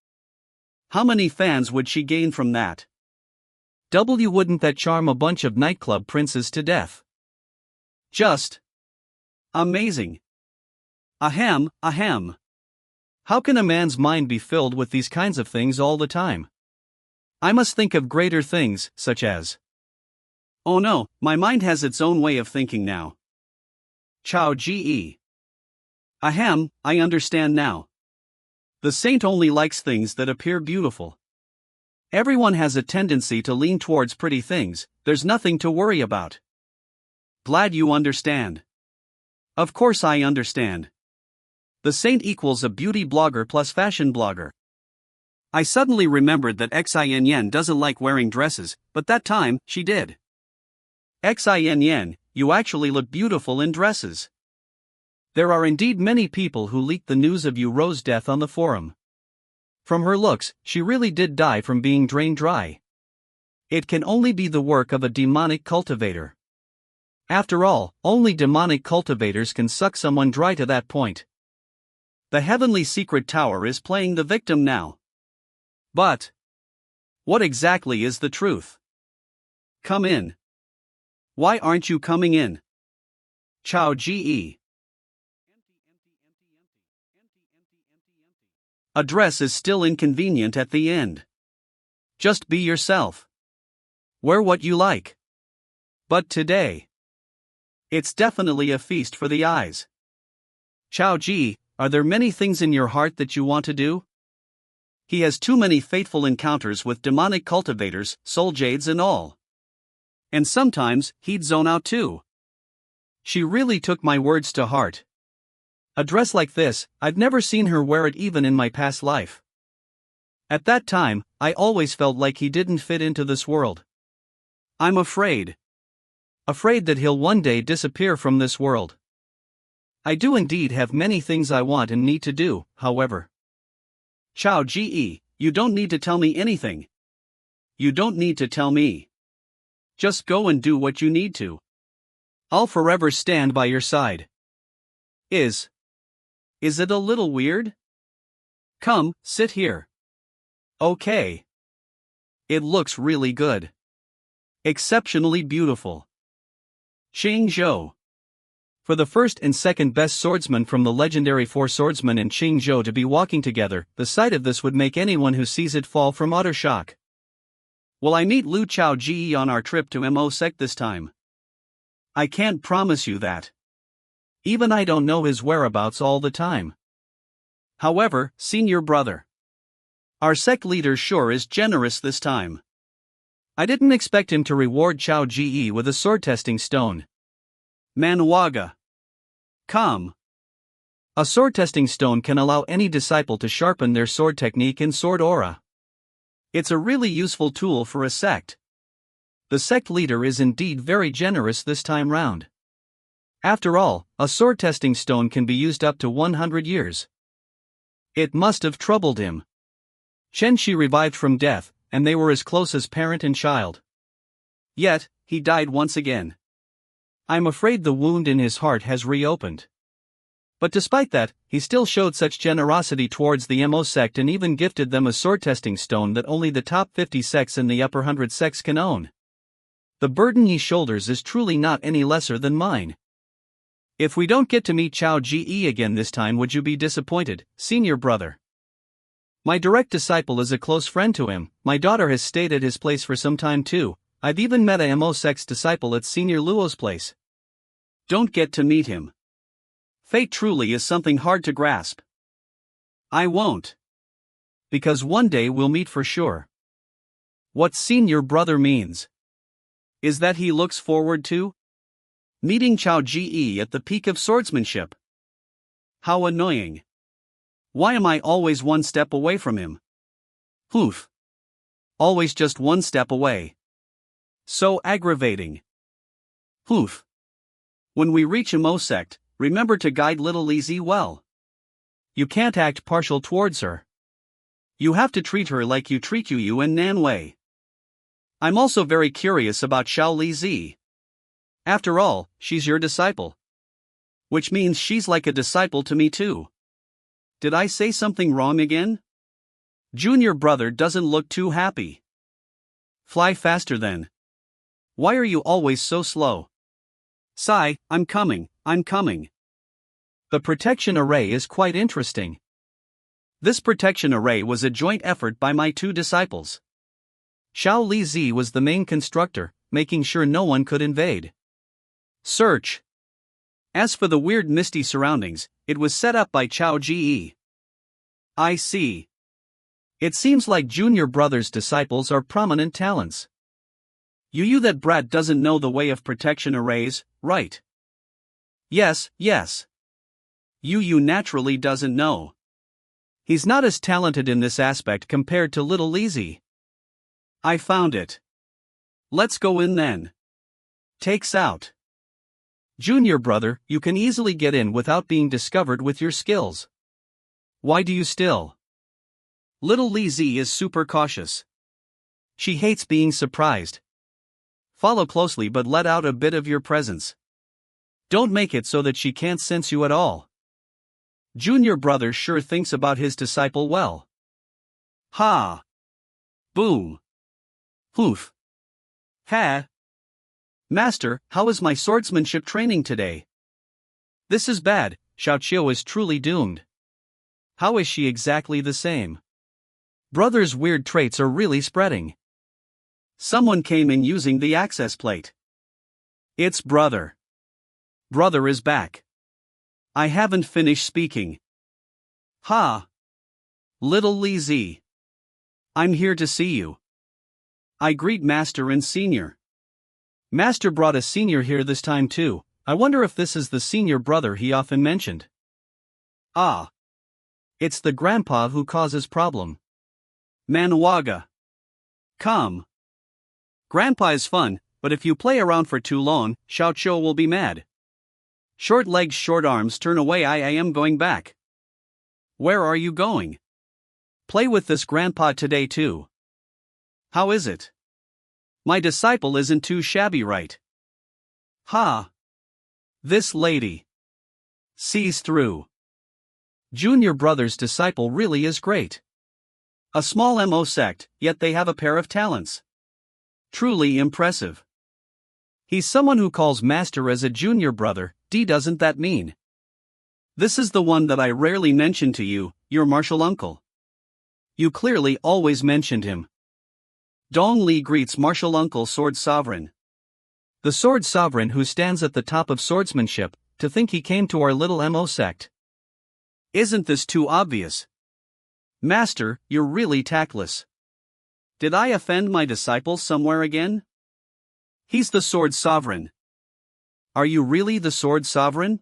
[SPEAKER 1] How many fans would she gain from that? Wouldn't that charm a bunch of nightclub princes to death? Just amazing. Ahem. How can a man's mind be filled with these kinds of things all the time? I must think of greater things, such as... Oh no, my mind has its own way of thinking now. Chao Ge. Ahem, I understand now. The saint only likes things that appear beautiful. Everyone has a tendency to lean towards pretty things, there's nothing to worry about. Glad you understand. Of course I understand. The saint equals a beauty blogger plus fashion blogger. I suddenly remembered that Xin doesn't like wearing dresses, but that time, she did. Xin, you actually look beautiful in dresses. There are indeed many people who leaked the news of Uro's death on the forum. From her looks, she really did die from being drained dry. It can only be the work of a demonic cultivator. After all, only demonic cultivators can suck someone dry to that point. The heavenly secret tower is playing the victim now. But what exactly is the truth? Come in. Why aren't you coming in? Chow Ge. Address is still inconvenient at the end. Just be yourself. Wear what you like. But today, it's definitely a feast for the eyes. Chow Ge, are there many things in your heart that you want to do? He has too many fateful encounters with demonic cultivators, soul jades and all. And sometimes, he'd zone out too. She really took my words to heart. A dress like this, I've never seen her wear it even in my past life. At that time, I always felt like he didn't fit into this world. I'm afraid. Afraid that he'll one day disappear from this world. I do indeed have many things I want and need to do, however. Chow Ge, you don't need to tell me anything. You don't need to tell me. Just go and do what you need to. I'll forever stand by your side. Is it a little weird? Come, sit here. Okay. It looks really good. Exceptionally beautiful. Ching Zhou. For the first and second best swordsman from the legendary Four Swordsmen and Ching Zhou to be walking together, the sight of this would make anyone who sees it fall from utter shock. Will I meet Lu Chow Ge on our trip to Sect this time? I can't promise you that. Even I don't know his whereabouts all the time. However, senior brother, our sect leader sure is generous this time. I didn't expect him to reward Chow Ge with a sword testing stone. Manhwa. Come. A sword testing stone can allow any disciple to sharpen their sword technique and sword aura. It's a really useful tool for a sect. The sect leader is indeed very generous this time round. After all, a sword testing stone can be used up to 100 years. It must have troubled him. Chen Shi revived from death, and they were as close as parent and child. Yet, he died once again. I'm afraid the wound in his heart has reopened. But despite that, he still showed such generosity towards the Mo sect and even gifted them a sword testing stone that only the top 50 sects and the upper 100 sects can own. The burden he shoulders is truly not any lesser than mine. If we don't get to meet Chow Ge again this time, would you be disappointed, senior brother? My direct disciple is a close friend to him. My daughter has stayed at his place for some time too. I've even met a Mo sect's disciple at Senior Luo's place. Don't get to meet him. Fate truly is something hard to grasp. I won't. Because one day we'll meet for sure. What senior brother means is that he looks forward to meeting Chow Ge at the peak of swordsmanship. How annoying. Why am I always one step away from him? Oof. Always just one step away. So aggravating. Oof. When we reach Mo sect, remember to guide little Lizzie well. You can't act partial towards her. You have to treat her like you treat Yu and Nanwei. I'm also very curious about Xiao Lizi. After all, she's your disciple. Which means she's like a disciple to me too. Did I say something wrong again? Junior brother doesn't look too happy. Fly faster then. Why are you always so slow? Sigh, I'm coming. The protection array is quite interesting. This protection array was a joint effort by my two disciples. Xiao Lizi was the main constructor, making sure no one could invade. Search. As for the weird misty surroundings, it was set up by Chow Ge. I see. It seems like Junior Brother's disciples are prominent talents. Yu that brat doesn't know the way of protection arrays, right? Yes. Yu naturally doesn't know. He's not as talented in this aspect compared to little Lizzie. I found it. Let's go in then. Takes out. Junior brother, you can easily get in without being discovered with your skills. Why do you still Little Li Z is super cautious. She hates being surprised. Follow closely but let out a bit of your presence. Don't make it so that she can't sense you at all. Junior brother sure thinks about his disciple well. Ha! Boom! Hoof! Ha! Master, how is my swordsmanship training today? This is bad, Xiaoqiu is truly doomed. How is she exactly the same? Brother's weird traits are really spreading. Someone came in using the access plate. It's brother. Brother is back. I haven't finished speaking. Ha! Little Li Z. I'm here to see you. I greet Master and Senior. Master brought a senior here this time too. I wonder if this is the senior brother he often mentioned. Ah. It's the grandpa who causes problem. Manhwa. Come. Grandpa is fun, but if you play around for too long, Xiaoqiu will be mad. Short legs, short arms, turn away. I am going back. Where are you going? Play with this grandpa today too. How is it? My disciple isn't too shabby, right? Ha! This lady sees through. Junior brother's disciple really is great. A small MO sect, yet they have a pair of talents. Truly impressive. He's someone who calls master as a junior brother. Doesn't that mean? This is the one that I rarely mention to you, your martial uncle. You clearly always mentioned him. Dong Li greets martial uncle Sword Sovereign. The Sword Sovereign who stands at the top of swordsmanship, to think he came to our little MO sect. Isn't this too obvious? Master, you're really tactless. Did I offend my disciple somewhere again? He's the Sword Sovereign. Are you really the Sword Sovereign?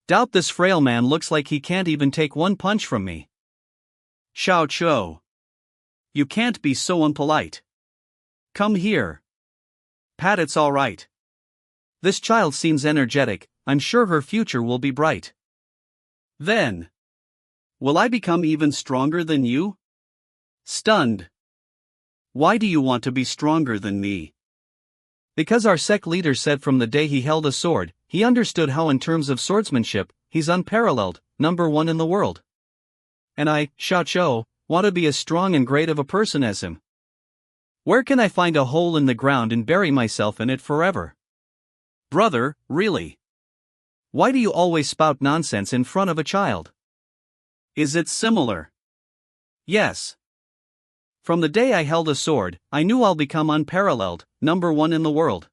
[SPEAKER 1] Doubt this frail man looks like he can't even take one punch from me. Xiaoqiu. You can't be so unpolite. Come here. Pat, it's all right. This child seems energetic, I'm sure her future will be bright. Then. Will I become even stronger than you? Stunned. Why do you want to be stronger than me? Because our sect leader said from the day he held a sword, he understood how in terms of swordsmanship, he's unparalleled, #1 in the world. And I, Xiaoqiu, want to be as strong and great of a person as him. Where can I find a hole in the ground and bury myself in it forever? Brother, really? Why do you always spout nonsense in front of a child? Is it similar? Yes. From the day I held a sword, I knew I'll become unparalleled, #1 in the world.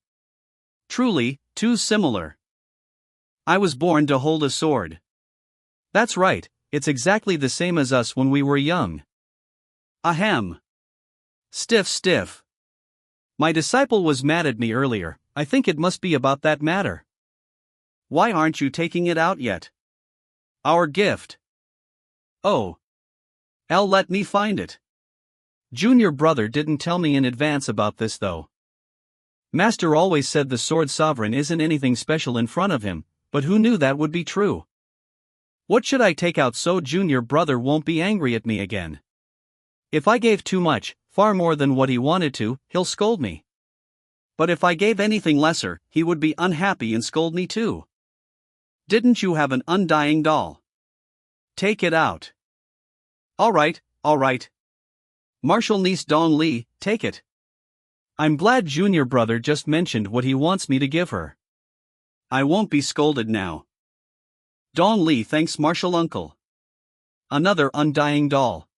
[SPEAKER 1] Truly, too similar. I was born to hold a sword. That's right, it's exactly the same as us when we were young. Ahem. Stiff. My disciple was mad at me earlier, I think it must be about that matter. Why aren't you taking it out yet? Our gift. Oh. Let me find it. Junior brother didn't tell me in advance about this though. Master always said the Sword Sovereign isn't anything special in front of him, but who knew that would be true? What should I take out so junior brother won't be angry at me again? If I gave too much, far more than what he wanted to, he'll scold me. But if I gave anything lesser, he would be unhappy and scold me too. Didn't you have an undying doll? Take it out. All right. Martial niece Dong Li, take it. I'm glad junior brother just mentioned what he wants me to give her. I won't be scolded now. Dong Li thanks martial uncle. Another undying doll.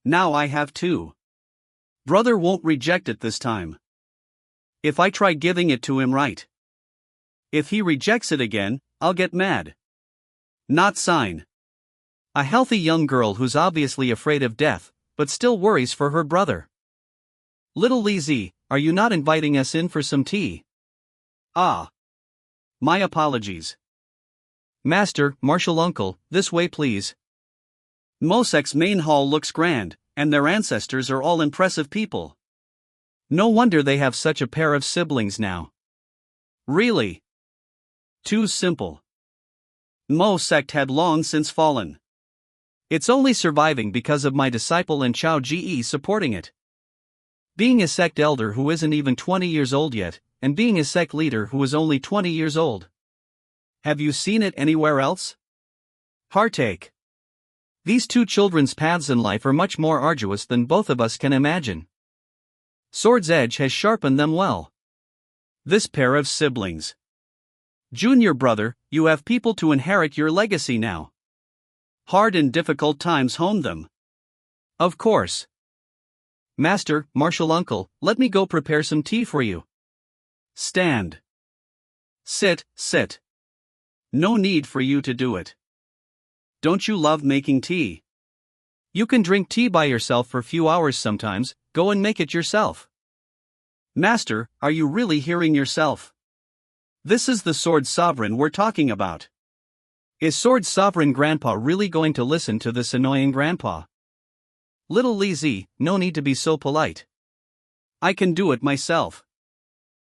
[SPEAKER 1] Now I have two. Brother won't reject it this time. If I try giving it to him right. If he rejects it again, I'll get mad. Not sign. A healthy young girl who's obviously afraid of death, but still worries for her brother. Little Li Z, are you not inviting us in for some tea? Ah. My apologies. Master, martial uncle, this way please. Mosek's main hall looks grand, and their ancestors are all impressive people. No wonder they have such a pair of siblings now. Really? Too simple. Mo sect had long since fallen. It's only surviving because of my disciple and Chao Ge supporting it. Being a sect elder who isn't even 20 years old yet, and being a sect leader who is only 20 years old. Have you seen it anywhere else? Heartache. These two children's paths in life are much more arduous than both of us can imagine. Sword's edge has sharpened them well. This pair of siblings. Junior brother, you have people to inherit your legacy now. Hard and difficult times honed them. Of course. Master, martial uncle, let me go prepare some tea for you. Stand. Sit, sit. No need for you to do it. Don't you love making tea? You can drink tea by yourself for a few hours sometimes, go and make it yourself. Master, are you really hearing yourself? This is the Sword Sovereign we're talking about. Is Sword Sovereign Grandpa really going to listen to this annoying grandpa? Little Lizzie, no need to be so polite. I can do it myself.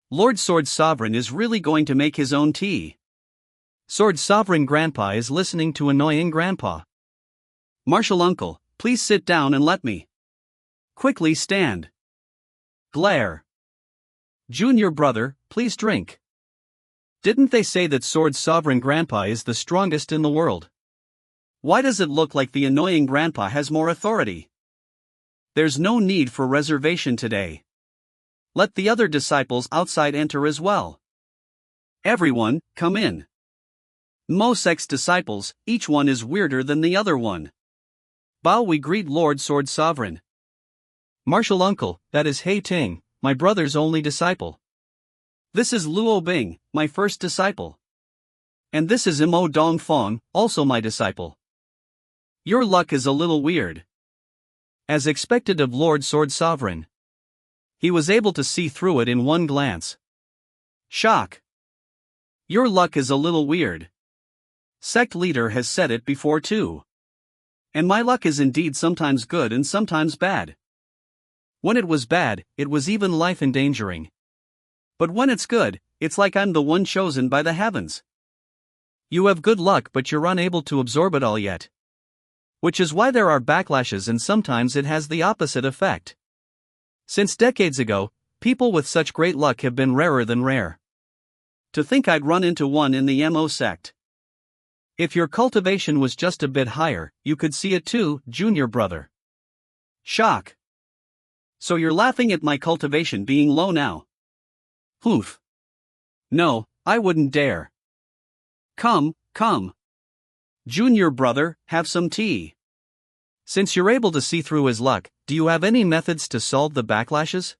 [SPEAKER 1] Lord Sword Sovereign is really going to make his own tea. Sword Sovereign Grandpa is listening to annoying Grandpa. Martial Uncle, please sit down and let me. Quickly stand. Glare. Junior brother, please drink. Didn't they say that Sword Sovereign Grandpa is the strongest in the world? Why does it look like the annoying Grandpa has more authority? There's no need for reservation today. Let the other disciples outside enter as well. Everyone, come in. Sect's disciples, each one is weirder than the other one. Bow we greet Lord Sword Sovereign. Martial Uncle, that is Hei Ting, my brother's only disciple. This is Luo Bing, my first disciple. And this is Imo Dong Fong, also my disciple. Your luck is a little weird. As expected of Lord Sword Sovereign. He was able to see through it in one glance. Shock. Your luck is a little weird. Sect leader has said it before too. And my luck is indeed sometimes good and sometimes bad. When it was bad, it was even life endangering. But when it's good, it's like I'm the one chosen by the heavens. You have good luck, but you're unable to absorb it all yet. Which is why there are backlashes, and sometimes it has the opposite effect. Since decades ago, people with such great luck have been rarer than rare. To think I'd run into one in the MO sect. If your cultivation was just a bit higher, you could see it too, junior brother. Shock. So you're laughing at my cultivation being low now? Oof. No, I wouldn't dare. Come, come. Junior brother, have some tea. Since you're able to see through his luck, do you have any methods to solve the backlashes?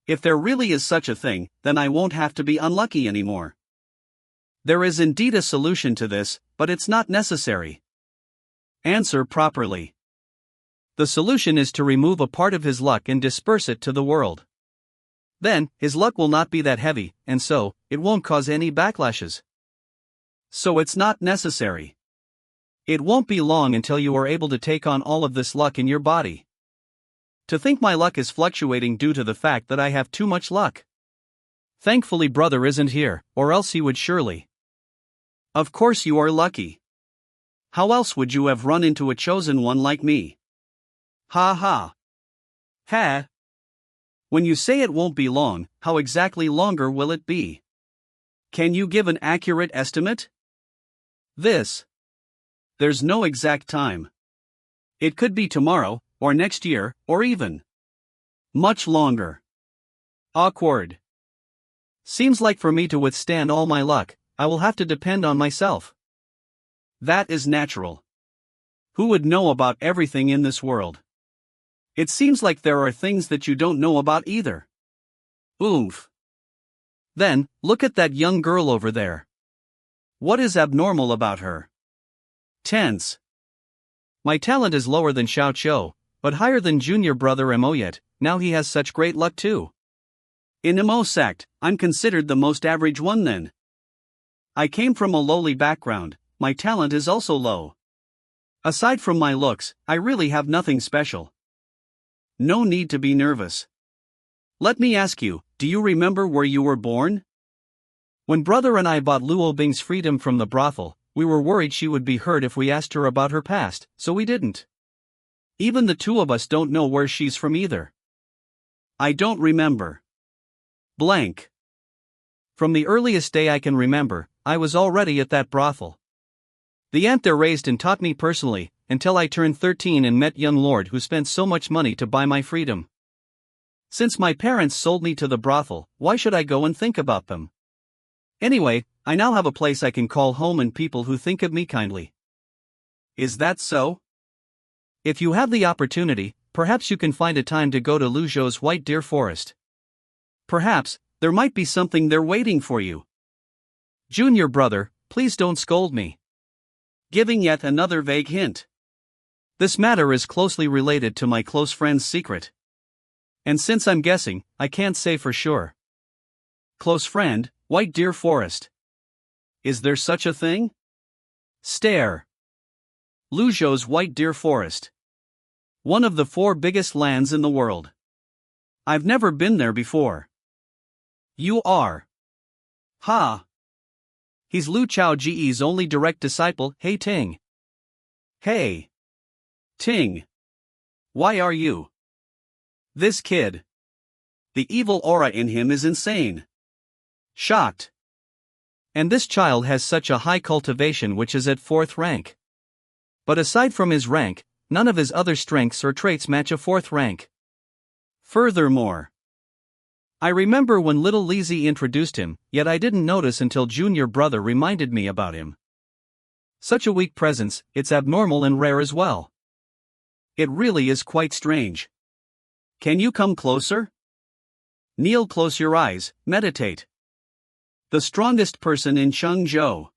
[SPEAKER 1] If there really is such a thing, then I won't have to be unlucky anymore. There is indeed a solution to this, but it's not necessary. Answer properly. The solution is to remove a part of his luck and disperse it to the world. Then, his luck will not be that heavy, and so, it won't cause any backlashes. So it's not necessary. It won't be long until you are able to take on all of this luck in your body. To think my luck is fluctuating due to the fact that I have too much luck. Thankfully brother isn't here, or else he would surely. Of course you are lucky. How else would you have run into a chosen one like me? Ha ha. Ha. When you say it won't be long, how exactly longer will it be? Can you give an accurate estimate? There's no exact time. It could be tomorrow, or next year, or even much longer. Awkward. Seems like for me to withstand all my luck, I will have to depend on myself. That is natural. Who would know about everything in this world? It seems like there are things that you don't know about either. Oomph. Then, look at that young girl over there. What is abnormal about her? Tense. My talent is lower than Xiao Chou, but higher than junior brother Mo yet, now he has such great luck too. In Mo sect, I'm considered the most average one then. I came from a lowly background, my talent is also low. Aside from my looks, I really have nothing special. No need to be nervous. Let me ask you, do you remember where you were born? When brother and I bought Luo Bing's freedom from the brothel, we were worried she would be hurt if we asked her about her past, so we didn't. Even the two of us don't know where she's from either. I don't remember. Blank. From the earliest day I can remember, I was already at that brothel. The aunt there raised and taught me personally, until I turned 13 and met young lord who spent so much money to buy my freedom. Since my parents sold me to the brothel, why should I go and think about them? Anyway, I now have a place I can call home and people who think of me kindly. Is that so? If you have the opportunity, perhaps you can find a time to go to Luzhou's White Deer Forest. Perhaps, there might be something there waiting for you. Junior brother, please don't scold me. Giving yet another vague hint. This matter is closely related to my close friend's secret. And since I'm guessing, I can't say for sure. Close friend, White Deer Forest. Is there such a thing? Stare. Luzhou's White Deer Forest. One of the 4 biggest lands in the world. I've never been there before. You are. Ha. He's Lu Chaoji's only direct disciple, Hey Ting. Hey. Ting. Why are you? This kid. The evil aura in him is insane. Shocked. And this child has such a high cultivation which is at 4th rank. But aside from his rank, none of his other strengths or traits match a 4th rank. Furthermore, I remember when little Lizzie introduced him, yet I didn't notice until junior brother reminded me about him. Such a weak presence, it's abnormal and rare as well. It really is quite strange. Can you come closer? Kneel, close your eyes, meditate. The strongest person in Chengzhou.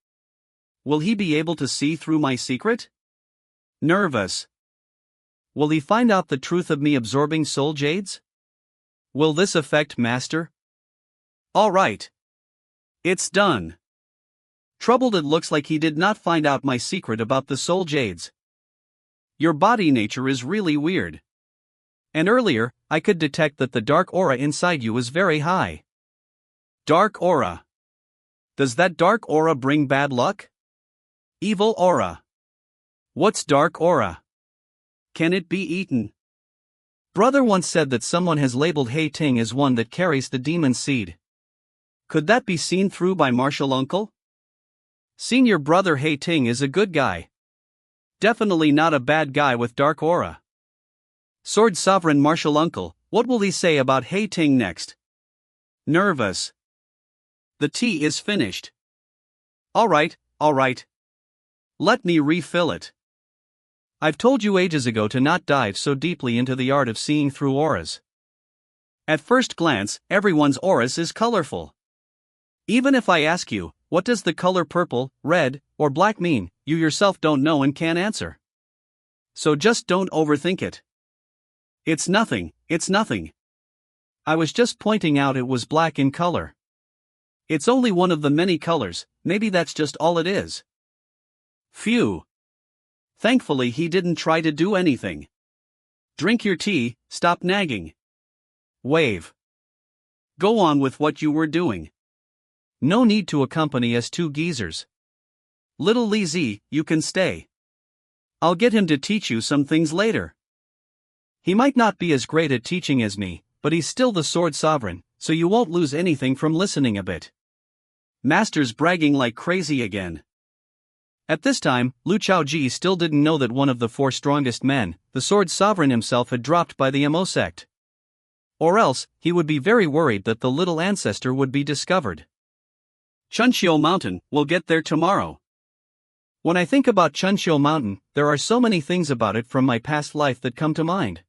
[SPEAKER 1] Will he be able to see through my secret? Nervous. Will he find out the truth of me absorbing soul jades? Will this affect Master? All right. It's done. Troubled, it looks like he did not find out my secret about the soul jades. Your body nature is really weird. And earlier, I could detect that the dark aura inside you is very high. Dark aura. Does that dark aura bring bad luck? Evil aura. What's dark aura? Can it be eaten? Brother once said that someone has labeled Hei Ting as one that carries the demon seed. Could that be seen through by martial uncle? Senior brother Hei Ting is a good guy. Definitely not a bad guy with dark aura. Sword sovereign martial uncle, what will he say about Hei Ting next? Nervous. The tea is finished. Alright. Let me refill it. I've told you ages ago to not dive so deeply into the art of seeing through auras. At first glance, everyone's auras is colorful. Even if I ask you, what does the color purple, red, or black mean, you yourself don't know and can't answer. So just don't overthink it. It's nothing. I was just pointing out it was black in color. It's only one of the many colors, maybe that's just all it is. Phew. Thankfully he didn't try to do anything. Drink your tea, stop nagging. Wave. Go on with what you were doing. No need to accompany us 2 geezers. Little Lizzie, you can stay. I'll get him to teach you some things later. He might not be as great at teaching as me, but he's still the sword sovereign, so you won't lose anything from listening a bit. Master's bragging like crazy again. At this time, Lu Chaoji still didn't know that one of the 4 strongest men, the sword sovereign himself, had dropped by the Mo sect. Or else, he would be very worried that the little ancestor would be discovered. Chunxiu Mountain, we'll get there tomorrow. When I think about Chunxiu Mountain, there are so many things about it from my past life that come to mind.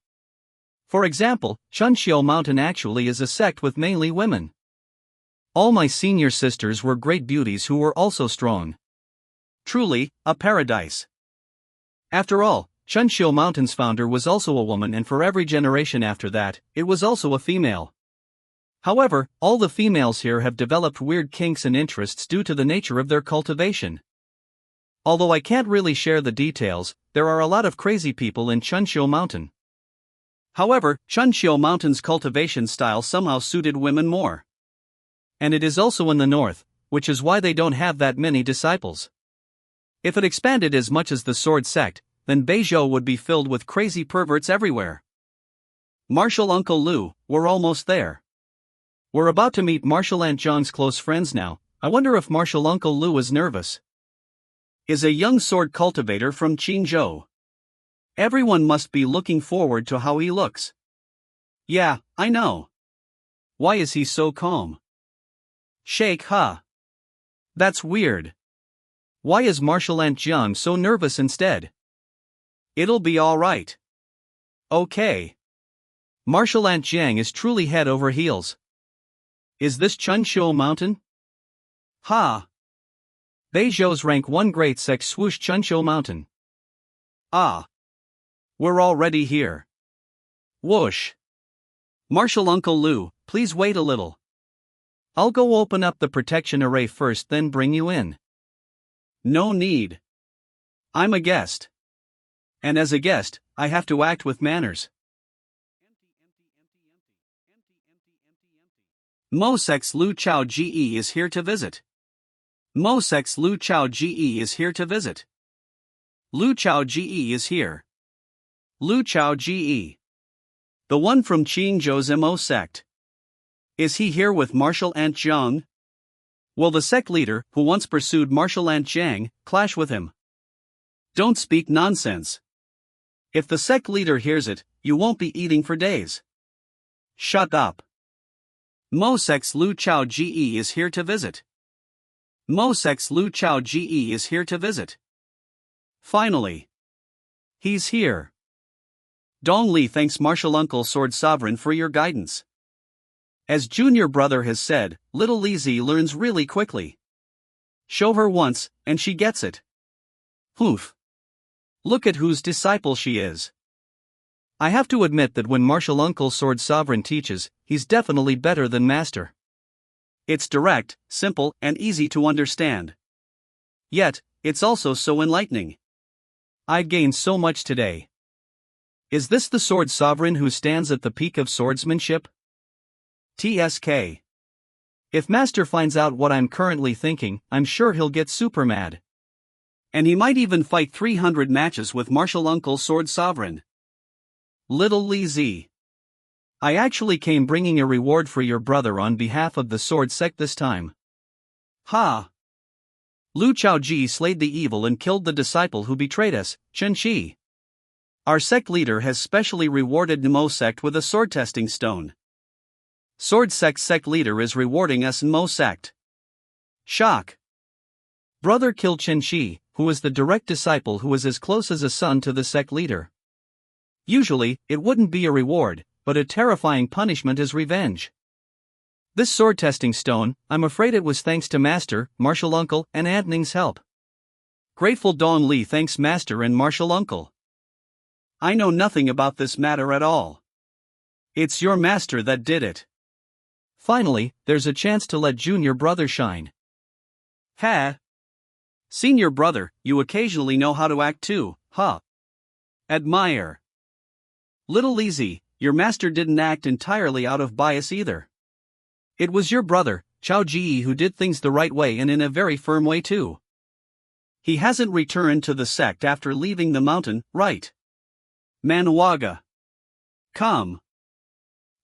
[SPEAKER 1] For example, Chunxiu Mountain actually is a sect with mainly women. All my senior sisters were great beauties who were also strong. Truly, a paradise. After all, Chunxiu Mountain's founder was also a woman, and for every generation after that, it was also a female. However, all the females here have developed weird kinks and interests due to the nature of their cultivation. Although I can't really share the details, there are a lot of crazy people in Chunxiu Mountain. However, Chunxiu Mountain's cultivation style somehow suited women more. And it is also in the north, which is why they don't have that many disciples. If it expanded as much as the sword sect, then Beizhou would be filled with crazy perverts everywhere. Martial Uncle Lu, we're almost there. We're about to meet Martial Aunt Zhang's close friends now. I wonder if Martial Uncle Lu is nervous. Is a young sword cultivator from Qingzhou. Everyone must be looking forward to how he looks. Yeah, I know. Why is he so calm? Shake, huh? That's weird. Why is Martial Aunt Zhang so nervous instead? It'll be alright. Okay. Martial Aunt Zhang is truly head over heels. Is this Chunshou Mountain? Ha! Beizhou's rank 1 great sect swoosh Chunshou Mountain. Ah! We're already here. Whoosh! Martial Uncle Lu, please wait a little. I'll go open up the protection array first, then bring you in. No need. I'm a guest. And as a guest, I have to act with manners. Mo Sect's Lu Chao Ge is here to visit. Mo Sect's Lu Chao Ge is here to visit. Lu Chao Ge is here. Lu Chao Ge. The one from Qingzhou's Mo Sect. Is he here with Martial Aunt Zhang? Will the sect leader, who once pursued Martial Aunt Zhang, clash with him? Don't speak nonsense. If the sect leader hears it, you won't be eating for days. Shut up. Mo Sect's Lu Chao Ge is here to visit. Mo Sect's Lu Chao Ge is here to visit. Finally. He's here. Dong Li thanks Martial Uncle Sword Sovereign for your guidance. As junior brother has said, little Lizzie learns really quickly. Show her once, and she gets it. Oof. Look at whose disciple she is. I have to admit that when Martial Uncle Sword Sovereign teaches, he's definitely better than Master. It's direct, simple, and easy to understand. Yet, it's also so enlightening. I've gained so much today. Is this the Sword Sovereign who stands at the peak of swordsmanship? TSK. If Master finds out what I'm currently thinking, I'm sure he'll get super mad. And he might even fight 300 matches with Martial Uncle Sword Sovereign. Little Lizzie. I actually came bringing a reward for your brother on behalf of the Sword Sect this time. Ha! Lu Chao Ji slayed the evil and killed the disciple who betrayed us, Chen Shi. Our sect leader has specially rewarded Mo Sect with a sword testing stone. Sword Sect's sect leader is rewarding us Mo Sect. Shock. Brother killed Chen Shi, who was the direct disciple who was as close as a son to the sect leader. Usually, it wouldn't be a reward, but a terrifying punishment as revenge. This sword testing stone, I'm afraid it was thanks to Master, Martial Uncle, and Aunt Ning's help. Grateful Dong Li thanks Master and Martial Uncle. I know nothing about this matter at all. It's your master that did it. Finally, there's a chance to let junior brother shine. Ha! Senior brother, you occasionally know how to act too, huh? Admire. Little Lizzie, your master didn't act entirely out of bias either. It was your brother, Chao Ji, who did things the right way and in a very firm way too. He hasn't returned to the sect after leaving the mountain, right? Manhwa. Come.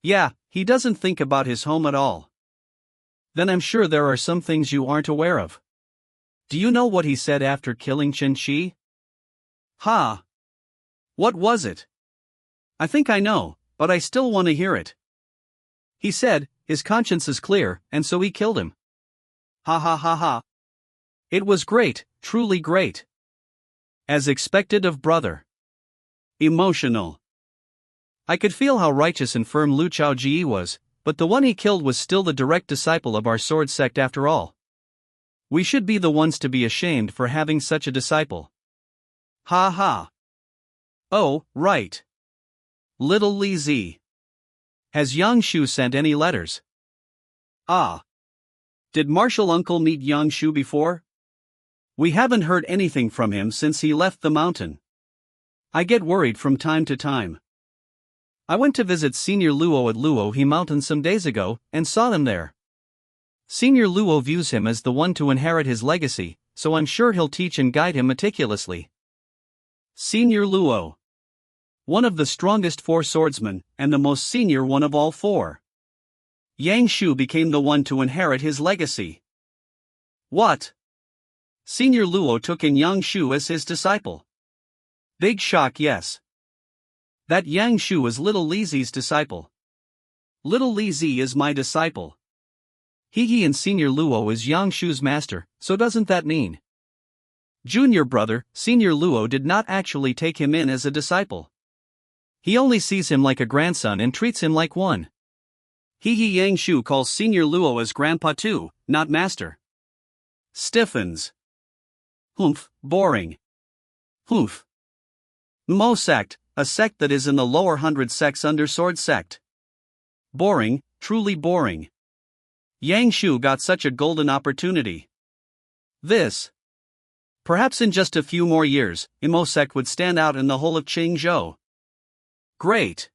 [SPEAKER 1] Yeah, he doesn't think about his home at all. Then I'm sure there are some things you aren't aware of. Do you know what he said after killing Chen Shi? Ha! What was it? I think I know, but I still want to hear it. He said, his conscience is clear, and so he killed him. Ha ha ha ha. It was great, truly great. As expected of brother. Emotional. I could feel how righteous and firm Lu Chao Ji was, but the one he killed was still the direct disciple of our sword sect after all. We should be the ones to be ashamed for having such a disciple. Ha ha. Oh, right. Little Lizzie. Has Yang Shu sent any letters? Ah. Did Martial Uncle meet Yang Shu before? We haven't heard anything from him since he left the mountain. I get worried from time to time. I went to visit Senior Luo at Luo He Mountain some days ago, and saw him there. Senior Luo views him as the one to inherit his legacy, so I'm sure he'll teach and guide him meticulously. Senior Luo. One of the strongest 4 swordsmen, and the most senior one of all 4. Yang Shu became the one to inherit his legacy. What? Senior Luo took in Yang Shu as his disciple. Big shock, yes. That Yang Shu is little Li Zi's disciple. Little Li Zi is my disciple. He and Senior Luo is Yang Shu's master, so doesn't that mean? Junior brother, Senior Luo did not actually take him in as a disciple. He only sees him like a grandson and treats him like one. Yang Shu calls Senior Luo as grandpa too, not master. Stiffens. Humph, boring. Humph. Mo Sect, a sect that is in the lower 100 sects under Sword Sect. Boring, truly boring. Yang Shu got such a golden opportunity. Perhaps in just a few more years, Mo Sect would stand out in the whole of Qingzhou. Great.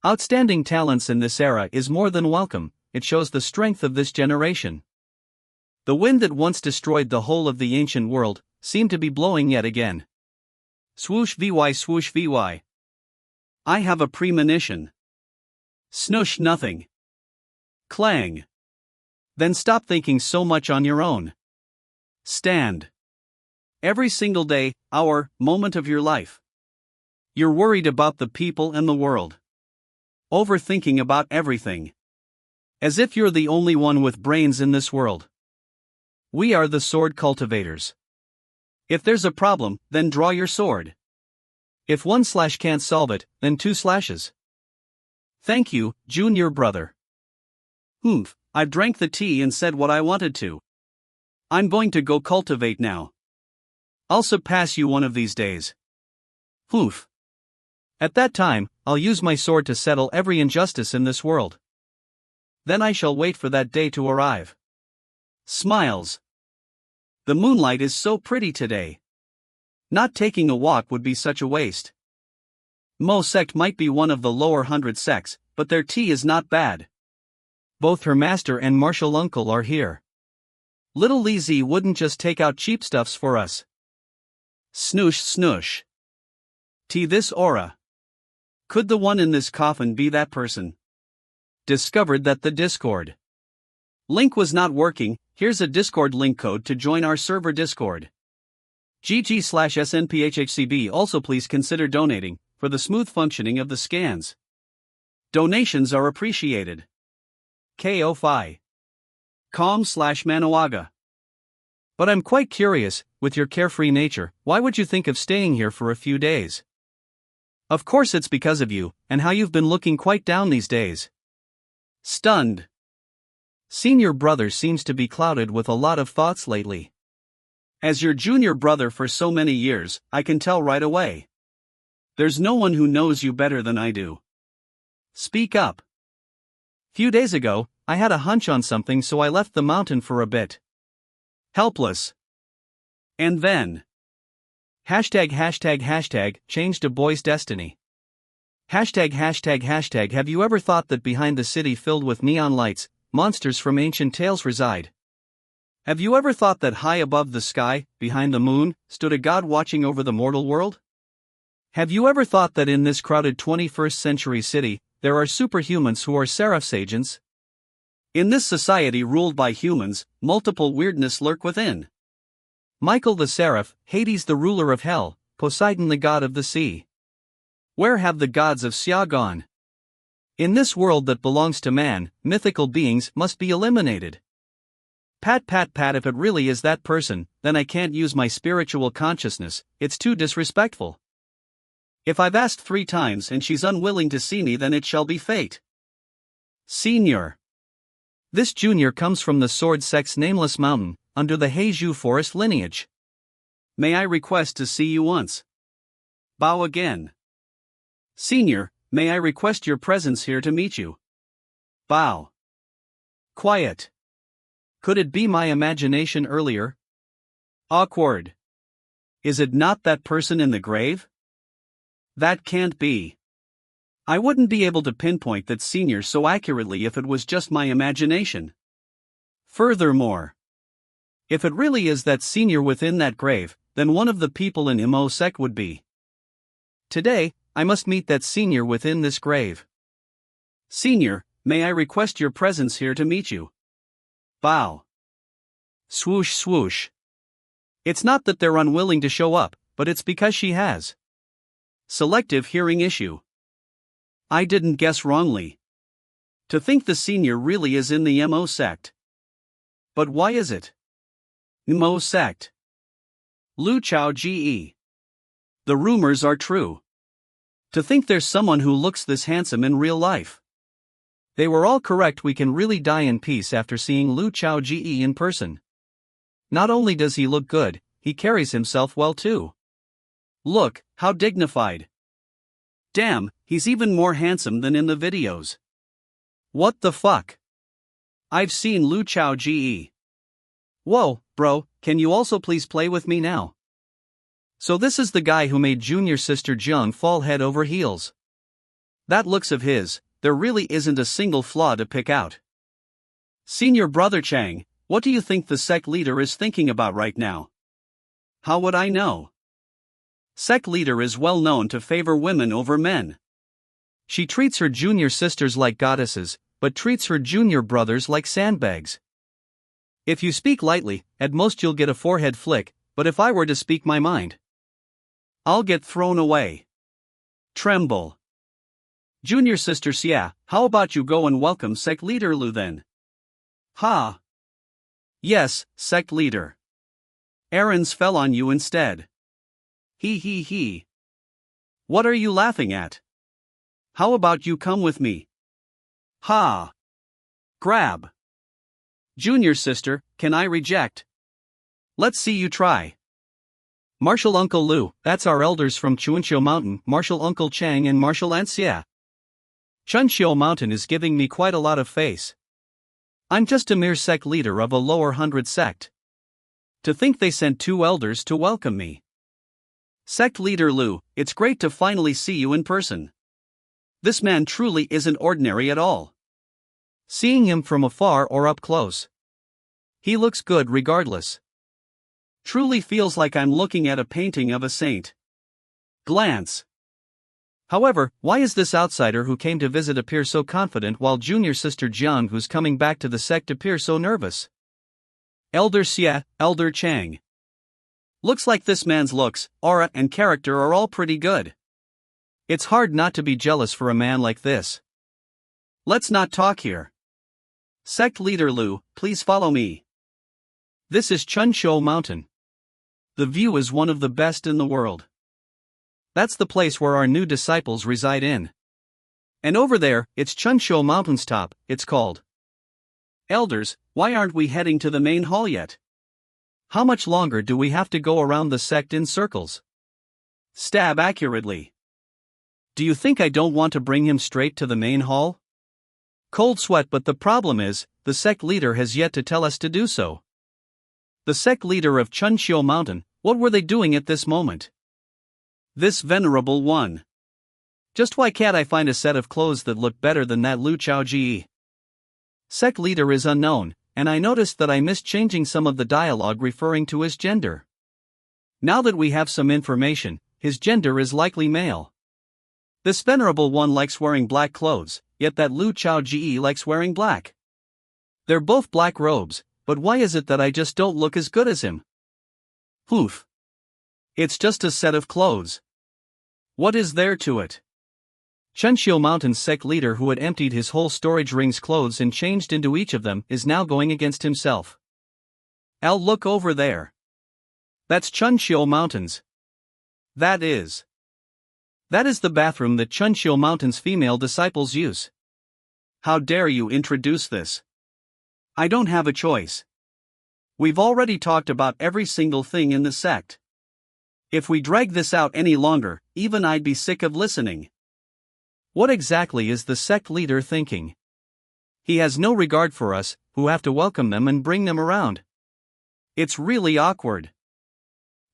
[SPEAKER 1] Outstanding talents in this era is more than welcome, it shows the strength of this generation. The wind that once destroyed the whole of the ancient world seemed to be blowing yet again. Swoosh vy. I have a premonition. Snoosh nothing. Clang. Then stop thinking so much on your own. Stand. Every single day, hour, moment of your life. You're worried about the people and the world. Overthinking about everything. As if you're the only one with brains in this world. We are the sword cultivators. If there's a problem, then draw your sword. If 1 slash can't solve it, then 2 slashes. Thank you, junior brother. Humph, I've drank the tea and said what I wanted to. I'm going to go cultivate now. I'll surpass you one of these days. Humph. At that time, I'll use my sword to settle every injustice in this world. Then I shall wait for that day to arrive. Smiles. The moonlight is so pretty today. Not taking a walk would be such a waste. Mo Sect might be one of the lower 100 sects, but their tea is not bad. Both her master and martial uncle are here. Little Li Zi wouldn't just take out cheap stuffs for us. Snoosh snoosh. Tea this aura. Could the one in this coffin be that person? Discovered that the Discord link was not working. Here's a Discord link code to join our server Discord. GG/SNPHHCB. Also please consider donating, for the smooth functioning of the scans. Donations are appreciated. KO5. com/Manawaga. But I'm quite curious, with your carefree nature, why would you think of staying here for a few days? Of course it's because of you, and how you've been looking quite down these days. Stunned. Senior brother seems to be clouded with a lot of thoughts lately. As your junior brother for so many years, I can tell right away. There's no one who knows you better than I do. Speak up. Few days ago, I had a hunch on something, so I left the mountain for a bit. Helpless. And then. Changed a boy's destiny. Have you ever thought that behind the city filled with neon lights, monsters from ancient tales reside? Have you ever thought that high above the sky, behind the moon, stood a god watching over the mortal world? Have you ever thought that in this crowded 21st century city, there are superhumans who are seraphs agents? In this society ruled by humans, multiple weirdness lurk within. Michael the Seraph, Hades the ruler of hell, Poseidon the god of the sea. Where have the gods of Xia gone? In this world that belongs to man, mythical beings must be eliminated. Pat, if it really is that person, then I can't use my spiritual consciousness, it's too disrespectful. If I've asked 3 times and she's unwilling to see me, then it shall be fate. Senior. This junior comes from the Sword Sect's nameless mountain, under the Heizhou forest lineage. May I request to see you once? Bow again. Senior, may I request your presence here to meet you? Bow. Quiet. Could it be my imagination earlier? Awkward. Is it not that person in the grave? That can't be. I wouldn't be able to pinpoint that senior so accurately if it was just my imagination. Furthermore, If it really is that senior within that grave, then one of the people in Imo Sect would be. Today, I must meet that senior within this grave. Senior, may I request your presence here to meet you? Bow. Swoosh swoosh. It's not that they're unwilling to show up, but it's because she has selective hearing issue. I didn't guess wrongly. To think the senior really is in the Mo Sect. But why is it? Mo Sect. Lu Chao Ge. The rumors are true. To think there's someone who looks this handsome in real life. They were all correct. We can really die in peace after seeing Lu Chao Ge in person. Not only does he look good, he carries himself well too. Look, how dignified. Damn, he's even more handsome than in the videos. What the fuck? I've seen Lu Chao Ge. Whoa, bro, can you also please play with me now? So this is the guy who made junior sister Jung fall head over heels. That looks of his, there really isn't a single flaw to pick out. Senior brother Chang, what do you think the sect leader is thinking about right now? How would I know? Sect leader is well known to favor women over men. She treats her junior sisters like goddesses, but treats her junior brothers like sandbags. If you speak lightly, at most you'll get a forehead flick, but if I were to speak my mind, I'll get thrown away. Tremble. Junior sister Xia, how about you go and welcome sect leader Lu then? Ha. Yes, sect leader. Errands fell on you instead. He. What are you laughing at? How about you come with me? Ha. Grab. Junior sister, can I reject? Let's see you try. Martial Uncle Lu, that's our elders from Chunxiu Mountain, Martial Uncle Chang and Martial Aunt Xia. Chunxiu Mountain is giving me quite a lot of face. I'm just a mere sect leader of a lower 100 sect. To think they sent 2 elders to welcome me. Sect leader Lu, it's great to finally see you in person. This man truly isn't ordinary at all. Seeing him from afar or up close, he looks good regardless. Truly feels like I'm looking at a painting of a saint. Glance. However, why is this outsider who came to visit appear so confident while junior sister Jiang who's coming back to the sect appear so nervous? Elder Xia, Elder Chang. Looks like this man's looks, aura and character are all pretty good. It's hard not to be jealous for a man like this. Let's not talk here. Sect leader Lu, please follow me. This is Chunxiu Mountain. The view is one of the best in the world. That's the place where our new disciples reside in. And over there, it's Chunxiu Mountain's top, it's called. Elders, why aren't we heading to the main hall yet? How much longer do we have to go around the sect in circles? Stab accurately. Do you think I don't want to bring him straight to the main hall? Cold sweat, but the problem is, the sect leader has yet to tell us to do so. The sect leader of Chunxiu Mountain, what were they doing at this moment? This venerable one. Just why can't I find a set of clothes that look better than that Lu Chao Ge? Sect leader is unknown, and I noticed that I missed changing some of the dialogue referring to his gender. Now that we have some information, his gender is likely male. This venerable one likes wearing black clothes, yet that Lu Chao Ge likes wearing black. They're both black robes, but why is it that I just don't look as good as him? Poof. It's just a set of clothes. What is there to it? Chunxiu Mountain's sect leader who had emptied his whole storage ring's clothes and changed into each of them is now going against himself. I'll look over there. That's Chunxiu Mountain's. That is the bathroom that Chunxiu Mountain's female disciples use. How dare you introduce this? I don't have a choice. We've already talked about every single thing in the sect. If we drag this out any longer, even I'd be sick of listening. What exactly is the sect leader thinking? He has no regard for us, who have to welcome them and bring them around. It's really awkward.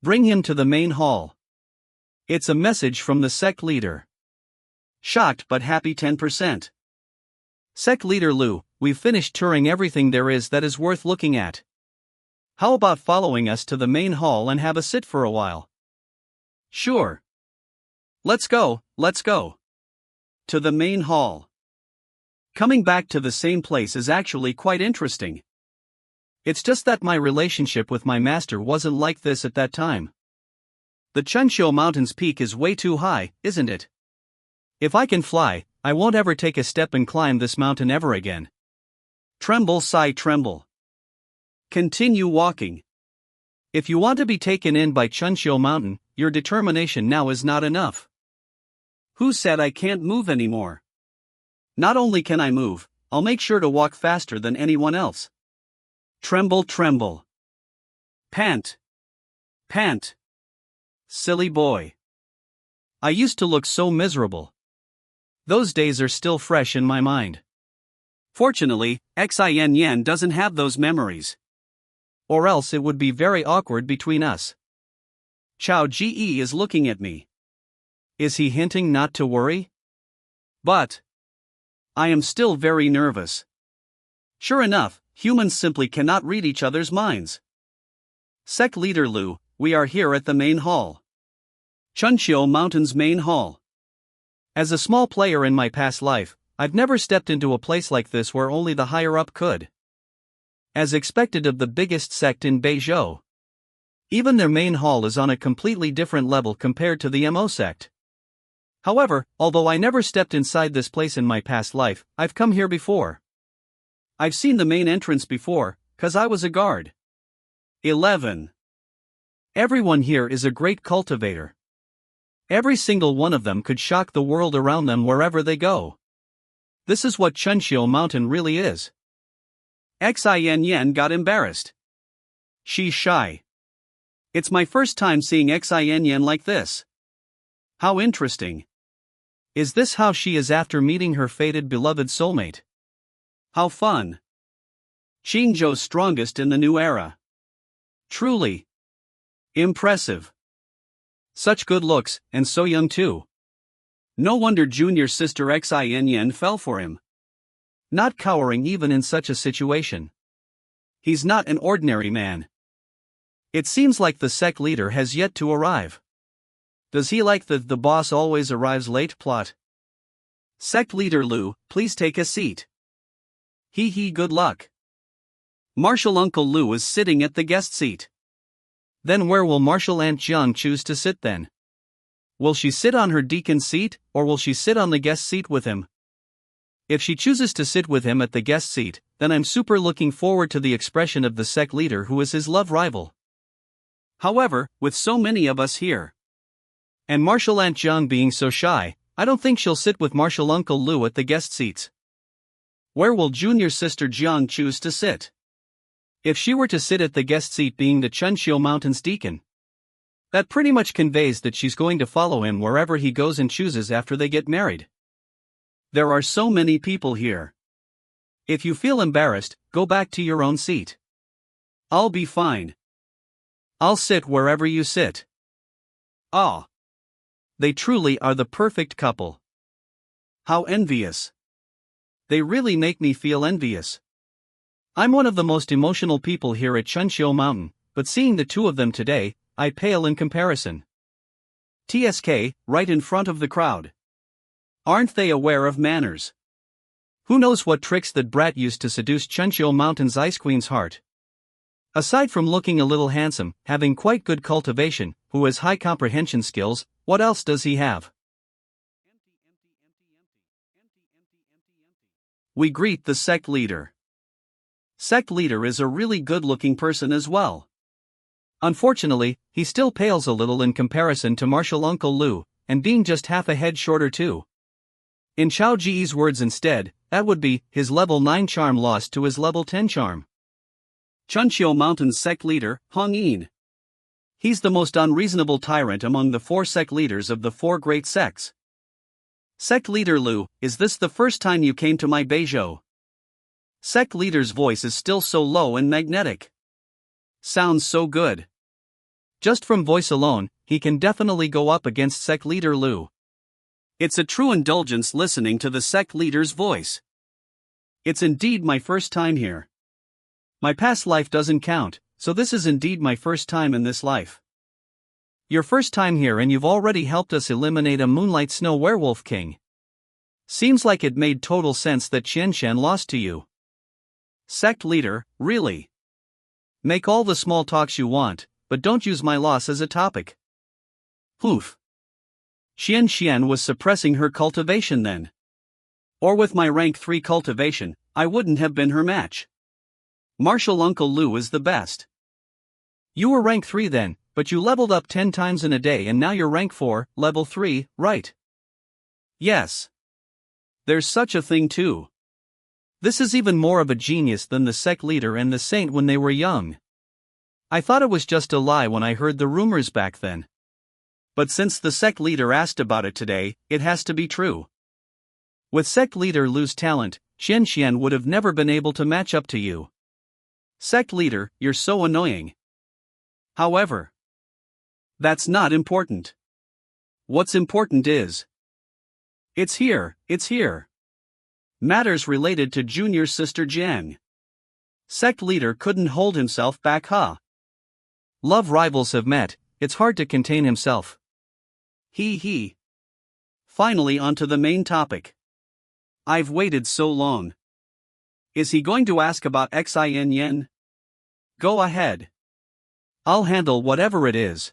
[SPEAKER 1] Bring him to the main hall. It's a message from the sect leader. Shocked but happy 10%. Sect leader Lu, we've finished touring everything there is that is worth looking at. How about following us to the main hall and have a sit for a while? Sure. Let's go, let's go. To the main hall. Coming back to the same place is actually quite interesting. It's just that my relationship with my master wasn't like this at that time. The Chunshio Mountain's peak is way too high, isn't it? If I can fly, I won't ever take a step and climb this mountain ever again. Tremble, sigh, tremble. Continue walking. If you want to be taken in by Chunshio Mountain, your determination now is not enough. Who said I can't move anymore? Not only can I move, I'll make sure to walk faster than anyone else. Tremble, tremble. Pant. Pant. Silly boy. I used to look so miserable. Those days are still fresh in my mind. Fortunately, Xin Yan doesn't have those memories. Or else it would be very awkward between us. Chao Ge is looking at me. Is he hinting not to worry? But I am still very nervous. Sure enough, humans simply cannot read each other's minds. Sect Leader Lu, we are here at the main hall. Chunshio Mountain's main hall. As a small player in my past life, I've never stepped into a place like this where only the higher up could. As expected of the biggest sect in Beizhou. Even their main hall is on a completely different level compared to the Mo sect. However, although I never stepped inside this place in my past life, I've come here before. I've seen the main entrance before, 'cause I was a guard. 11. Everyone here is a great cultivator. Every single one of them could shock the world around them wherever they go. This is what Chunshio Mountain really is. Xin Yan got embarrassed. She's shy. It's my first time seeing Xin Yan like this. How interesting. Is this how she is after meeting her fated beloved soulmate? How fun. Qingzhou's strongest in the new era. Truly impressive. Such good looks, and so young too. No wonder junior sister Xin Yan fell for him. Not cowering even in such a situation. He's not an ordinary man. It seems like the sect leader has yet to arrive. Does he like the boss always arrives late plot? Sect Leader Lu, please take a seat. Hee, good luck. Martial Uncle Lu is sitting at the guest seat. Then where will Martial Aunt Jiang choose to sit then? Will she sit on her deacon's seat, or will she sit on the guest seat with him? If she chooses to sit with him at the guest seat, then I'm super looking forward to the expression of the sect leader who is his love rival. However, with so many of us here, and Martial Aunt Jiang being so shy, I don't think she'll sit with Martial Uncle Lu at the guest seats. Where will junior sister Jiang choose to sit? If she were to sit at the guest seat being the Chunshio Mountain's deacon, that pretty much conveys that she's going to follow him wherever he goes and chooses after they get married. There are so many people here. If you feel embarrassed, go back to your own seat. I'll be fine. I'll sit wherever you sit. Ah. They truly are the perfect couple. How envious. They really make me feel envious. I'm one of the most emotional people here at Chunshio Mountain, but seeing the two of them today, I pale in comparison. TSK, right in front of the crowd. Aren't they aware of manners? Who knows what tricks that brat used to seduce Chunshio Mountain's Ice Queen's heart? Aside from looking a little handsome, having quite good cultivation, who has high comprehension skills, what else does he have? We greet the sect leader. Sect leader is a really good-looking person as well. Unfortunately, he still pales a little in comparison to Martial Uncle Lu, and being just half a head shorter too. In Chao Ji's words instead, that would be, his level 9 charm lost to his level 10 charm. Chunshio Mountain's sect leader, Hong Yin. He's the most unreasonable tyrant among the 4 sect leaders of the 4 great sects. Sect leader Lu, is this the first time you came to my Beizhou? Sect leader's voice is still so low and magnetic. Sounds so good. Just from voice alone, he can definitely go up against sect leader Lu. It's a true indulgence listening to the sect leader's voice. It's indeed my first time here. My past life doesn't count, so this is indeed my first time in this life. Your first time here, and you've already helped us eliminate a Moonlight Snow Werewolf King. Seems like it made total sense that Qianshan lost to you. Sect leader, really? Make all the small talks you want, but don't use my loss as a topic. Poof. Qianshan was suppressing her cultivation then. Or with my rank 3 cultivation, I wouldn't have been her match. Martial Uncle Lou is the best. You were rank 3 then, but you leveled up 10 times in a day and now you're rank 4, level 3, right? Yes. There's such a thing too. This is even more of a genius than the sect leader and the saint when they were young. I thought it was just a lie when I heard the rumors back then. But since the sect leader asked about it today, it has to be true. With sect leader Lu's talent, Qianshan would have never been able to match up to you. Sect leader, you're so annoying. However, that's not important. What's important is, it's here. Matters related to junior sister Jiang. Sect leader couldn't hold himself back, huh? Love rivals have met, it's hard to contain himself. He. Finally onto the main topic. I've waited so long. Is he going to ask about Xin Yen? Go ahead. I'll handle whatever it is.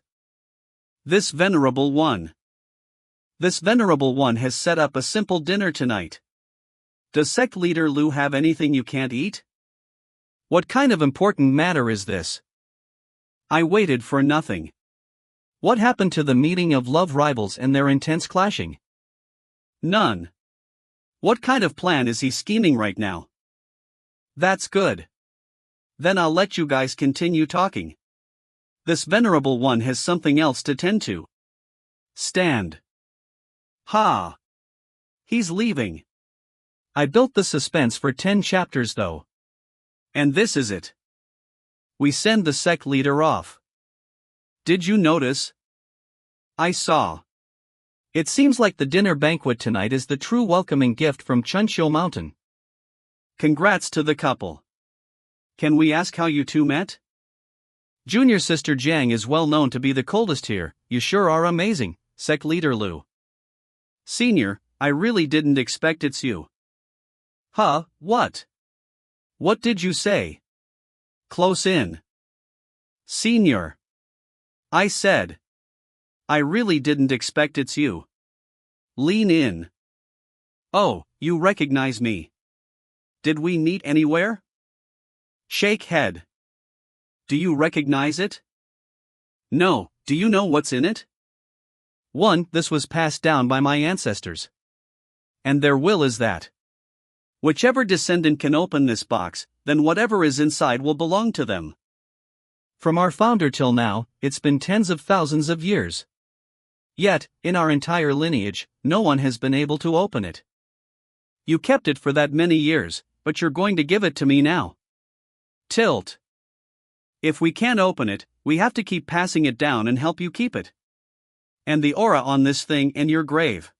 [SPEAKER 1] This venerable one has set up a simple dinner tonight. Does sect leader Lu have anything you can't eat? What kind of important matter is this? I waited for nothing. What happened to the meeting of love rivals and their intense clashing? None. What kind of plan is he scheming right now? That's good. Then I'll let you guys continue talking. This venerable one has something else to tend to. Stand. Ha! He's leaving. I built the suspense for 10 chapters though. And this is it. We send the sect leader off. Did you notice? I saw. It seems like the dinner banquet tonight is the true welcoming gift from Chunshou Mountain. Congrats to the couple. Can we ask how you two met? Junior sister Jiang is well known to be the coldest here. You sure are amazing, sect leader Lu. Senior, I really didn't expect it's you. Huh, what? What did you say? Close in. Senior. I said. I really didn't expect it's you. Lean in. Oh, you recognize me. Did we meet anywhere? Shake head. Do you recognize it? No, do you know what's in it? 1. This was passed down by my ancestors. And their will is that whichever descendant can open this box, then whatever is inside will belong to them. From our founder till now, it's been tens of thousands of years. Yet, in our entire lineage, no one has been able to open it. You kept it for that many years, but you're going to give it to me now. Tilt. If we can't open it, we have to keep passing it down and help you keep it. And the aura on this thing in your grave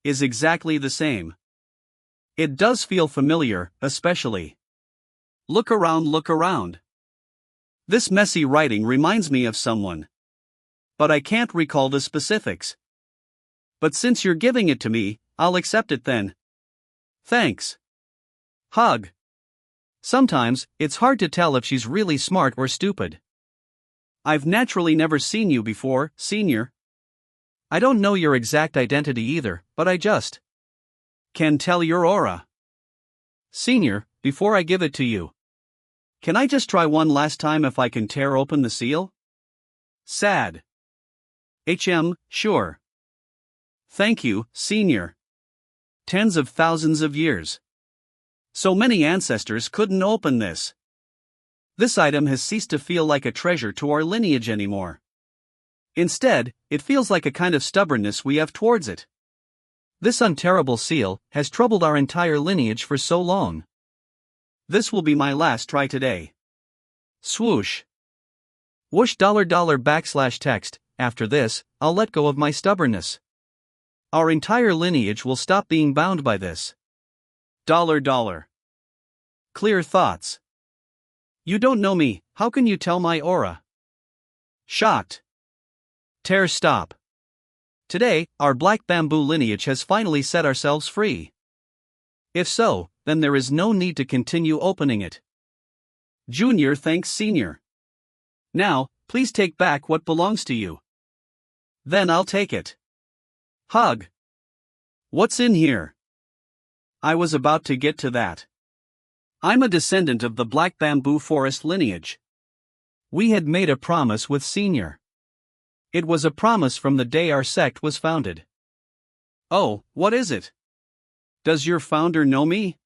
[SPEAKER 1] is exactly the same. It does feel familiar, especially. Look around. This messy writing reminds me of someone. But I can't recall the specifics. But since you're giving it to me, I'll accept it then. Thanks. Hug. Sometimes, it's hard to tell if she's really smart or stupid. I've naturally never seen you before, senior. I don't know your exact identity either, but I just can tell your aura. Senior, before I give it to you, can I just try one last time if I can tear open the seal? Sad. Sure. Thank you, senior. Tens of thousands of years. So many ancestors couldn't open this. This item has ceased to feel like a treasure to our lineage anymore. Instead, it feels like a kind of stubbornness we have towards it. This untearable seal has troubled our entire lineage for so long. This will be my last try today. Swoosh. Whoosh $text, after this, I'll let go of my stubbornness. Our entire lineage will stop being bound by this. $. Clear thoughts. You don't know me, how can you tell my aura? Shocked. Tear stop. Today, our black bamboo lineage has finally set ourselves free. If so, then there is no need to continue opening it. Junior thanks Senior. Now, please take back what belongs to you. Then I'll take it. Hug. What's in here? I was about to get to that. I'm a descendant of the black bamboo forest lineage. We had made a promise with Senior. It was a promise from the day our sect was founded. Oh, what is it? Does your founder know me?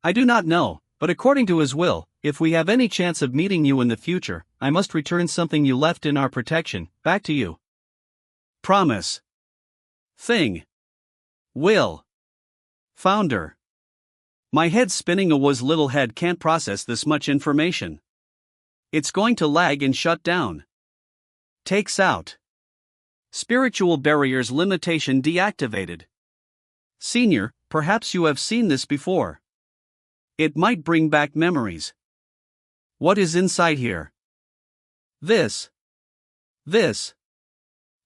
[SPEAKER 1] I do not know, but according to his will, if we have any chance of meeting you in the future, I must return something you left in our protection, back to you. Promise. Thing. Will. Founder. My head's spinning. Awa's little head can't process this much information. It's going to lag and shut down. Takes out. Spiritual barriers limitation deactivated. Senior, perhaps you have seen this before. It might bring back memories. What is inside here? This. This.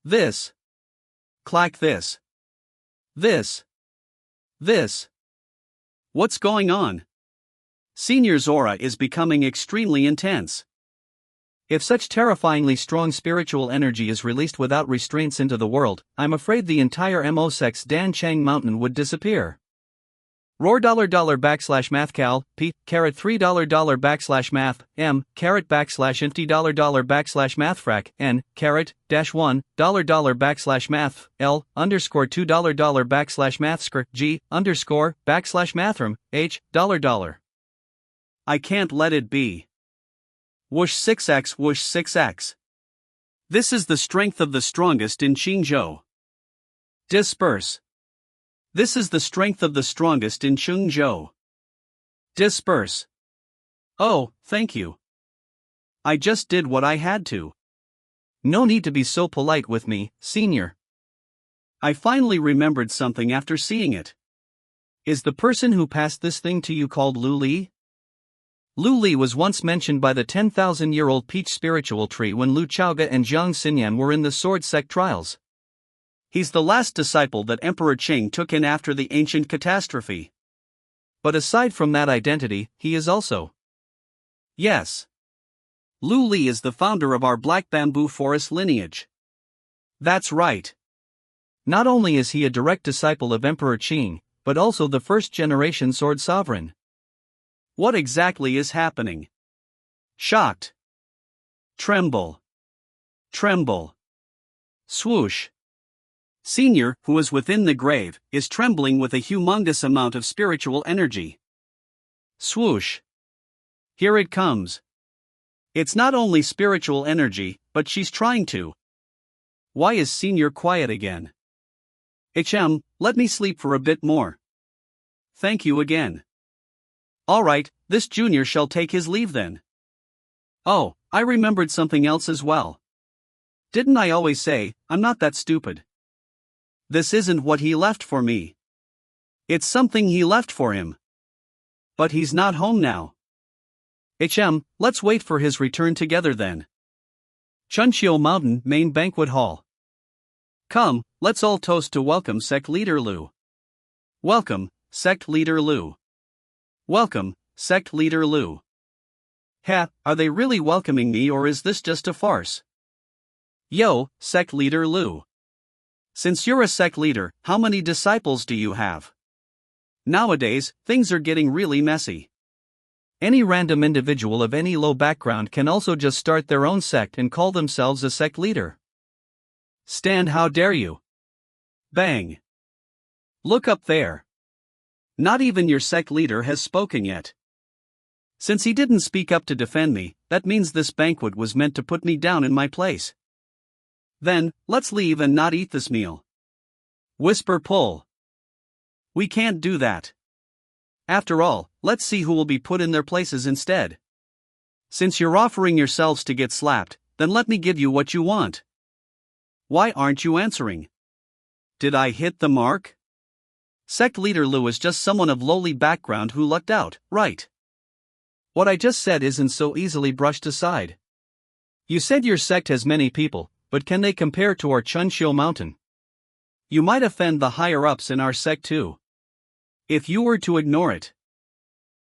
[SPEAKER 1] This. Clack this. This. This. What's going on? Senior's aura is becoming extremely intense. If such terrifyingly strong spiritual energy is released without restraints into the world, I'm afraid the entire MO Sect's Dan Chang Mountain would disappear. Roar $mathcal, P, $3 math, M, $empty mathfrac, N, $1 math, L, $2 mathscr, G, _mathram, H, $. I can't let it be. Whoosh 6x whoosh 6x. This is the strength of the strongest in Qingzhou. Disperse. This is the strength of the strongest in Qingzhou. Disperse. Oh, thank you. I just did what I had to. No need to be so polite with me, Senior. I finally remembered something after seeing it. Is the person who passed this thing to you called Lu Li? Lu Li was once mentioned by the 10,000-year-old peach spiritual tree when Lu Chaoga and Jiang Xinyan were in the Sword Sect trials. He's the last disciple that Emperor Qing took in after the ancient catastrophe. But aside from that identity, he is also. Yes. Lu Li is the founder of our black bamboo forest lineage. That's right. Not only is he a direct disciple of Emperor Qing, but also the first-generation sword sovereign. What exactly is happening? Shocked. Tremble. Tremble. Swoosh. Senior, who is within the grave, is trembling with a humongous amount of spiritual energy. Swoosh. Here it comes. It's not only spiritual energy, but she's trying to. Why is Senior quiet again? Let me sleep for a bit more. Thank you again. Alright, this junior shall take his leave then. Oh, I remembered something else as well. Didn't I always say, I'm not that stupid? This isn't what he left for me. It's something he left for him. But he's not home now. Let's wait for his return together then. Chunqiu Mountain Main Banquet Hall. Come, let's all toast to welcome Sect Leader Lu. Welcome, Sect Leader Lu. Welcome, Sect Leader Lu. Are they really welcoming me or is this just a farce? Yo, Sect Leader Lu. Since you're a sect leader, how many disciples do you have? Nowadays, things are getting really messy. Any random individual of any low background can also just start their own sect and call themselves a sect leader. Stand, how dare you? Bang. Look up there. Not even your sect leader has spoken yet. Since he didn't speak up to defend me, that means this banquet was meant to put me down in my place. Then, let's leave and not eat this meal. Whisper pull. We can't do that. After all, let's see who will be put in their places instead. Since you're offering yourselves to get slapped, then let me give you what you want. Why aren't you answering? Did I hit the mark? Sect Leader Lu is just someone of lowly background who lucked out, right? What I just said isn't so easily brushed aside. You said your sect has many people, but can they compare to our Chunshio mountain? You might offend the higher-ups in our sect too. If you were to ignore it,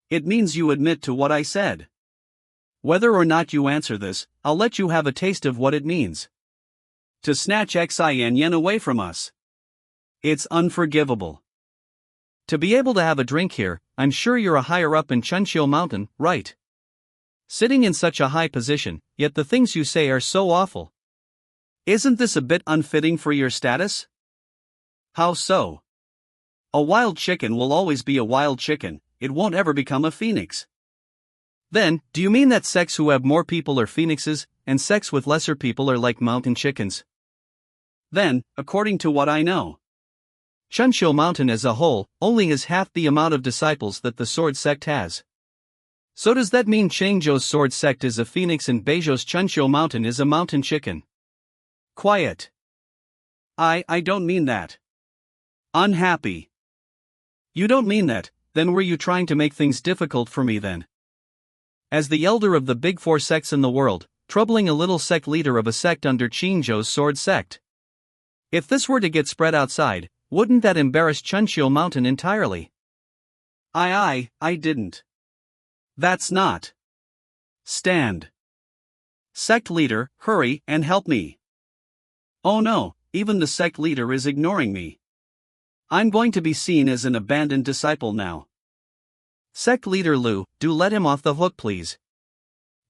[SPEAKER 1] it means you admit to what I said. Whether or not you answer this, I'll let you have a taste of what it means to snatch xin away from us. It's unforgivable. To be able to have a drink here, I'm sure you're a higher up in Chunshio Mountain, right? Sitting in such a high position, yet the things you say are so awful. Isn't this a bit unfitting for your status? How so? A wild chicken will always be a wild chicken, it won't ever become a phoenix. Then, do you mean that sects who have more people are phoenixes, and sects with lesser people are like mountain chickens? Then, according to what I know, Chunshio Mountain as a whole only has half the amount of disciples that the Sword Sect has. So does that mean Changzhou's Sword Sect is a phoenix and Beizhou's Chunshio Mountain is a mountain chicken? Quiet. I don't mean that. Unhappy. You don't mean that, then were you trying to make things difficult for me then? As the elder of the big four sects in the world, troubling a little sect leader of a sect under Changzhou's Sword Sect. If this were to get spread outside, wouldn't that embarrass Chunshio Mountain entirely? I didn't. That's not. Stand. Sect leader, hurry and help me. Oh no, even the sect leader is ignoring me. I'm going to be seen as an abandoned disciple now. Sect leader Lu, do let him off the hook please.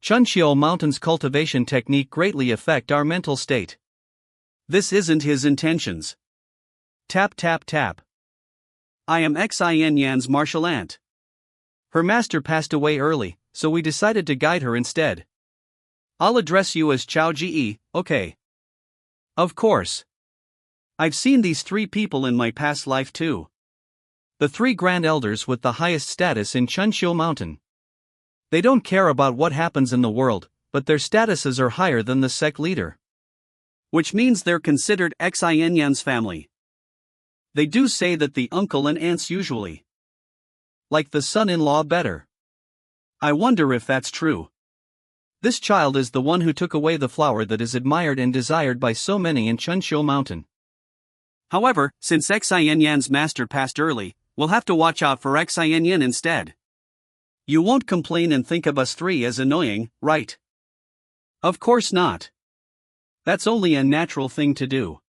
[SPEAKER 1] Chunshio Mountain's cultivation technique greatly affect our mental state. This isn't his intentions. Tap tap tap. I am Xin Yan's martial aunt. Her master passed away early, so we decided to guide her instead. I'll address you as Chao Ji, okay? Of course. I've seen these three people in my past life too. The three grand elders with the highest status in Chunshio Mountain. They don't care about what happens in the world, but their statuses are higher than the sect leader. Which means they're considered Xin Yan's family. They do say that the uncle and aunts usually like the son-in-law better. I wonder if that's true. This child is the one who took away the flower that is admired and desired by so many in Chunshio Mountain. However, since Xin Yan's master passed early, we'll have to watch out for Xin Yan instead. You won't complain and think of us three as annoying, right? Of course not. That's only a natural thing to do.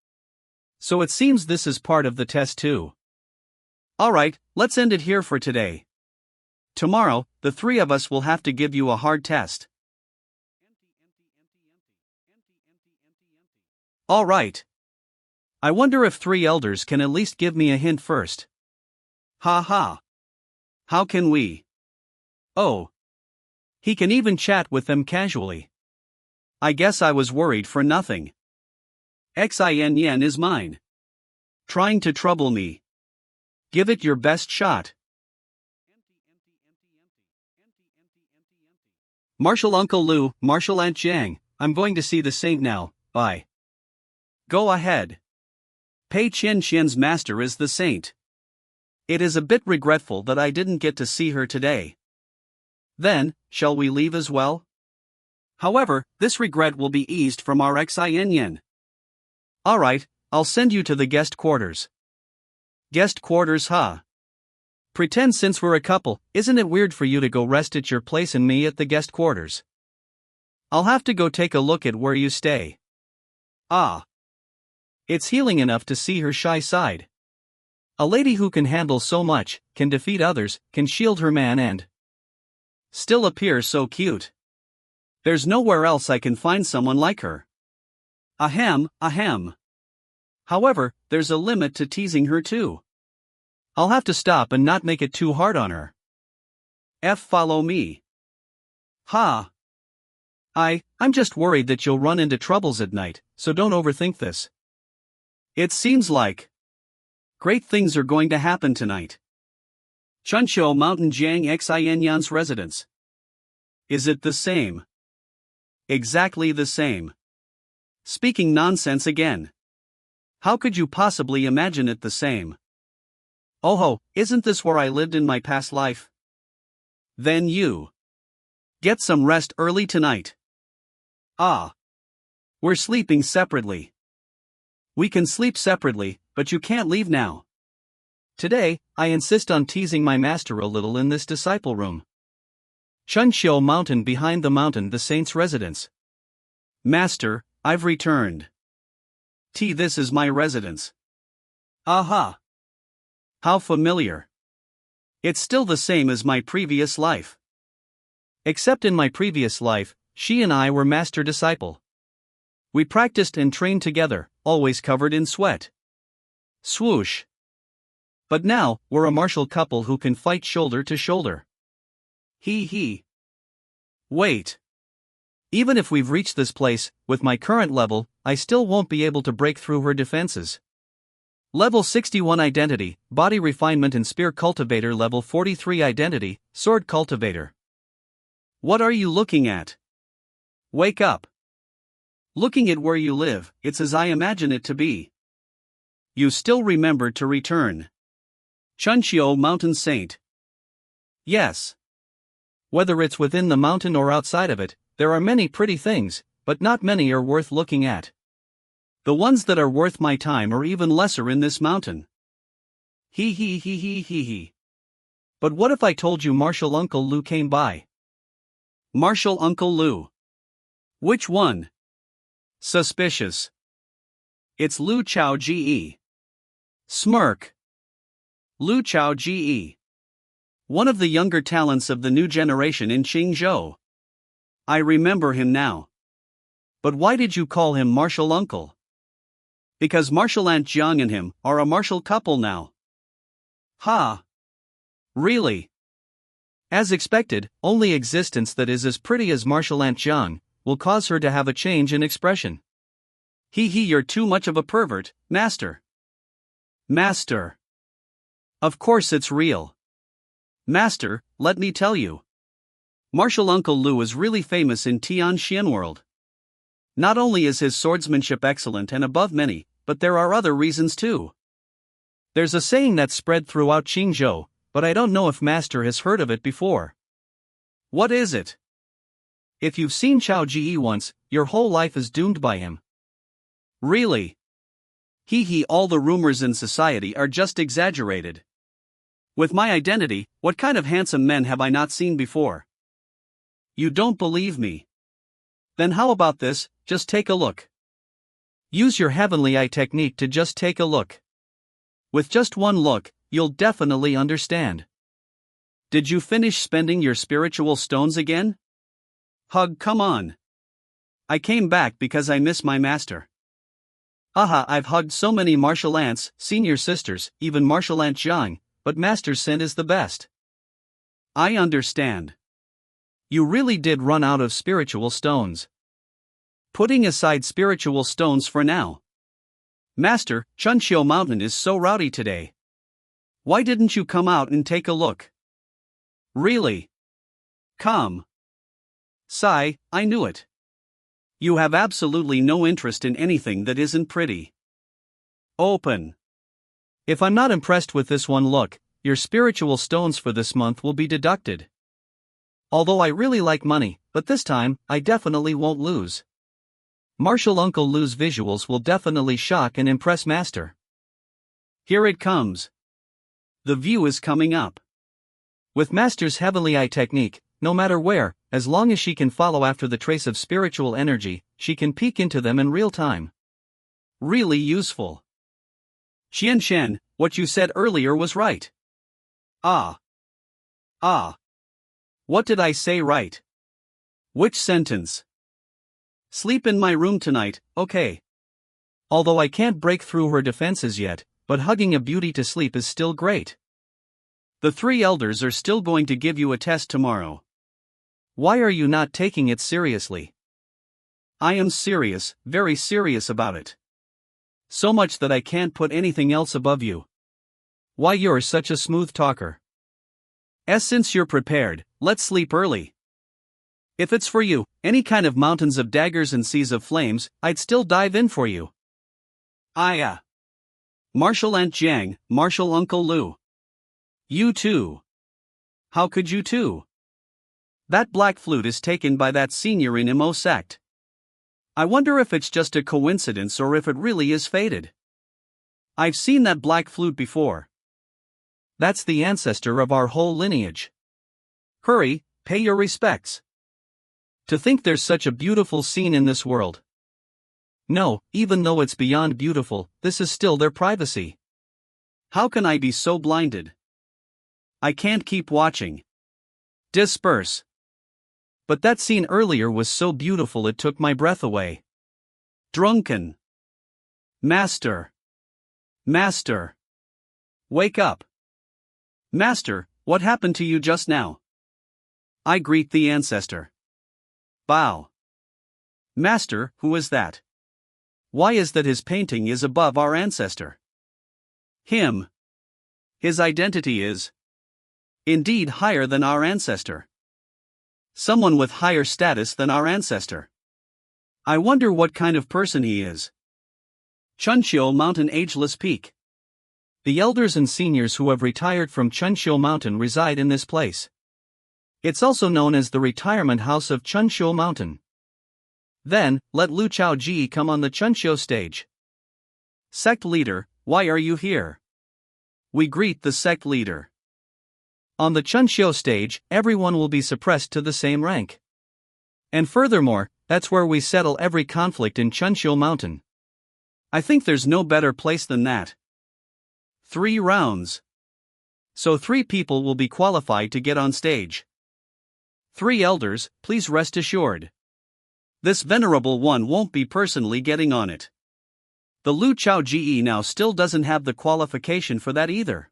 [SPEAKER 1] So it seems this is part of the test too. Alright, let's end it here for today. Tomorrow, the three of us will have to give you a hard test. Alright. I wonder if three elders can at least give me a hint first. Ha ha. How can we? Oh. He can even chat with them casually. I guess I was worried for nothing. Xin Yan is mine. Trying to trouble me. Give it your best shot. Martial Uncle Lu, Martial Aunt Jiang, I'm going to see the saint now, bye. Go ahead. Pei Qian Qian's master is the saint. It is a bit regretful that I didn't get to see her today. Then, shall we leave as well? However, this regret will be eased from our Xin Yan. Alright, I'll send you to the guest quarters. Guest quarters, huh? Pretend since we're a couple, isn't it weird for you to go rest at your place and me at the guest quarters? I'll have to go take a look at where you stay. Ah. It's healing enough to see her shy side. A lady who can handle so much, can defeat others, can shield her man and still appear so cute. There's nowhere else I can find someone like her. Ahem, ahem. However, there's a limit to teasing her too. I'll have to stop and not make it too hard on her. Follow me. Ha. I'm just worried that you'll run into troubles at night, so don't overthink this. It seems like great things are going to happen tonight. Chunshio Mountain Jiang Xin Yan's residence. Is it the same? Exactly the same. Speaking nonsense again. How could you possibly imagine it the same? Oh ho, isn't this where I lived in my past life? Then you Get some rest early tonight. Ah. We're sleeping separately. We can sleep separately, but you can't leave now. Today, I insist on teasing my master a little in this disciple room. Chunxiu Mountain, behind the mountain, the saint's residence. Master, I've returned. This is my residence. Aha. How familiar. It's still the same as my previous life. Except in my previous life, she and I were master-disciple. We practiced and trained together, always covered in sweat. Swoosh. But now, we're a martial couple who can fight shoulder to shoulder. Hee. Wait. Even if we've reached this place, with my current level, I still won't be able to break through her defenses. Level 61 Identity, Body Refinement and Spear Cultivator. Level 43 Identity, Sword Cultivator. What are you looking at? Wake up. Looking at where you live, it's as I imagine it to be. You still remembered to return. Chunxiu Mountain Saint. Yes. Whether it's within the mountain or outside of it, there are many pretty things, but not many are worth looking at. The ones that are worth my time are even lesser in this mountain. Hee. But what if I told you Martial Uncle Lu came by? Martial Uncle Lu. Which one? Suspicious. It's Lu Chao Ge. Smirk. Lu Chao Ge. One of the younger talents of the new generation in Qingzhou. I remember him now. But why did you call him Martial Uncle? Because Martial Aunt Jiang and him are a martial couple now. Ha! Really? As expected, only existence that is as pretty as Martial Aunt Jiang will cause her to have a change in expression. You're too much of a pervert, Master. Master. Of course it's real. Master, let me tell you. Martial Uncle Lu is really famous in Tianxian world. Not only is his swordsmanship excellent and above many, but there are other reasons too. There's a saying that's spread throughout Qingzhou, but I don't know if Master has heard of it before. What is it? If you've seen Chao Ji once, your whole life is doomed by him. Really? All the rumors in society are just exaggerated. With my identity, what kind of handsome men have I not seen before? You don't believe me? Then how about this, just take a look. Use your heavenly eye technique to just take a look. With just one look, you'll definitely understand. Did you finish spending your spiritual stones again? Come on. I came back because I miss my master. I've hugged so many martial aunts, senior sisters, even Martial Aunt Jiang, but Master Sin is the best. I understand. You really did run out of spiritual stones. Putting aside spiritual stones for now. Master, Chunxiu Mountain is so rowdy today. Why didn't you come out and take a look? Really? Come. Sigh, I knew it. You have absolutely no interest in anything that isn't pretty. Open. If I'm not impressed with this one look, your spiritual stones for this month will be deducted. Although I really like money, but this time, I definitely won't lose. Martial Uncle Lu's visuals will definitely shock and impress Master. Here it comes. The view is coming up. With Master's heavenly eye technique, no matter where, as long as she can follow after the trace of spiritual energy, she can peek into them in real time. Really useful. Shen, what you said earlier was right. Ah. What did I say right? Which sentence? Sleep in my room tonight, okay. Although I can't break through her defenses yet, but hugging a beauty to sleep is still great. The three elders are still going to give you a test tomorrow. Why are you not taking it seriously? I am serious, very serious about it. So much that I can't put anything else above you. Why, you're such a smooth talker. Since you're prepared, let's sleep early. If it's for you, any kind of mountains of daggers and seas of flames, I'd still dive in for you. Martial Aunt Jiang, Martial Uncle Lu. You too. How could you too? That black flute is taken by that senior in Imo Sect. I wonder if it's just a coincidence or if it really is fated. I've seen that black flute before. That's the ancestor of our whole lineage. Hurry, pay your respects. To think there's such a beautiful scene in this world. No, even though it's beyond beautiful, this is still their privacy. How can I be so blinded? I can't keep watching. Disperse. But that scene earlier was so beautiful it took my breath away. Drunken. Master. Master. Wake up. Master, what happened to you just now? I greet the ancestor. Bow. Master, who is that? Why is that his painting is above our ancestor? Him. His identity is indeed higher than our ancestor. Someone with higher status than our ancestor. I wonder what kind of person he is. Chunshio Mountain Ageless Peak. The elders and seniors who have retired from Chunshio Mountain reside in this place. It's also known as the retirement house of Chunshio Mountain. Then, let Lu Chaoji come on the Chunshio stage. Sect leader, why are you here? We greet the sect leader. On the Chunshio stage, everyone will be suppressed to the same rank. And furthermore, that's where we settle every conflict in Chunshio Mountain. I think there's no better place than that. 3 rounds. So 3 people will be qualified to get on stage. 3 elders, please rest assured. This venerable one won't be personally getting on it. The Lu Chaoji now still doesn't have the qualification for that either.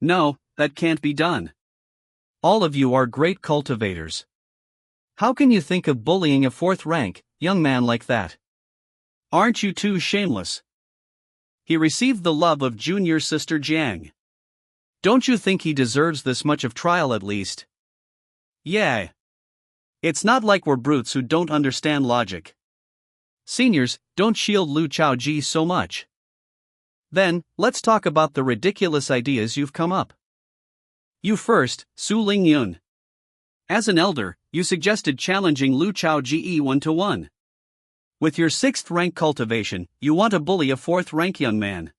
[SPEAKER 1] No, that can't be done. All of you are great cultivators. How can you think of bullying a 4th rank, young man like that? Aren't you too shameless? He received the love of junior sister Jiang. Don't you think he deserves this much of trial at least? Yeah. It's not like we're brutes who don't understand logic. Seniors, don't shield Lu Chaoji so much. Then, let's talk about the ridiculous ideas you've come up. You first, Su Lingyun. As an elder, you suggested challenging Lu Chaoji 1-1. With your 6th rank cultivation, you want to bully a 4th rank young man.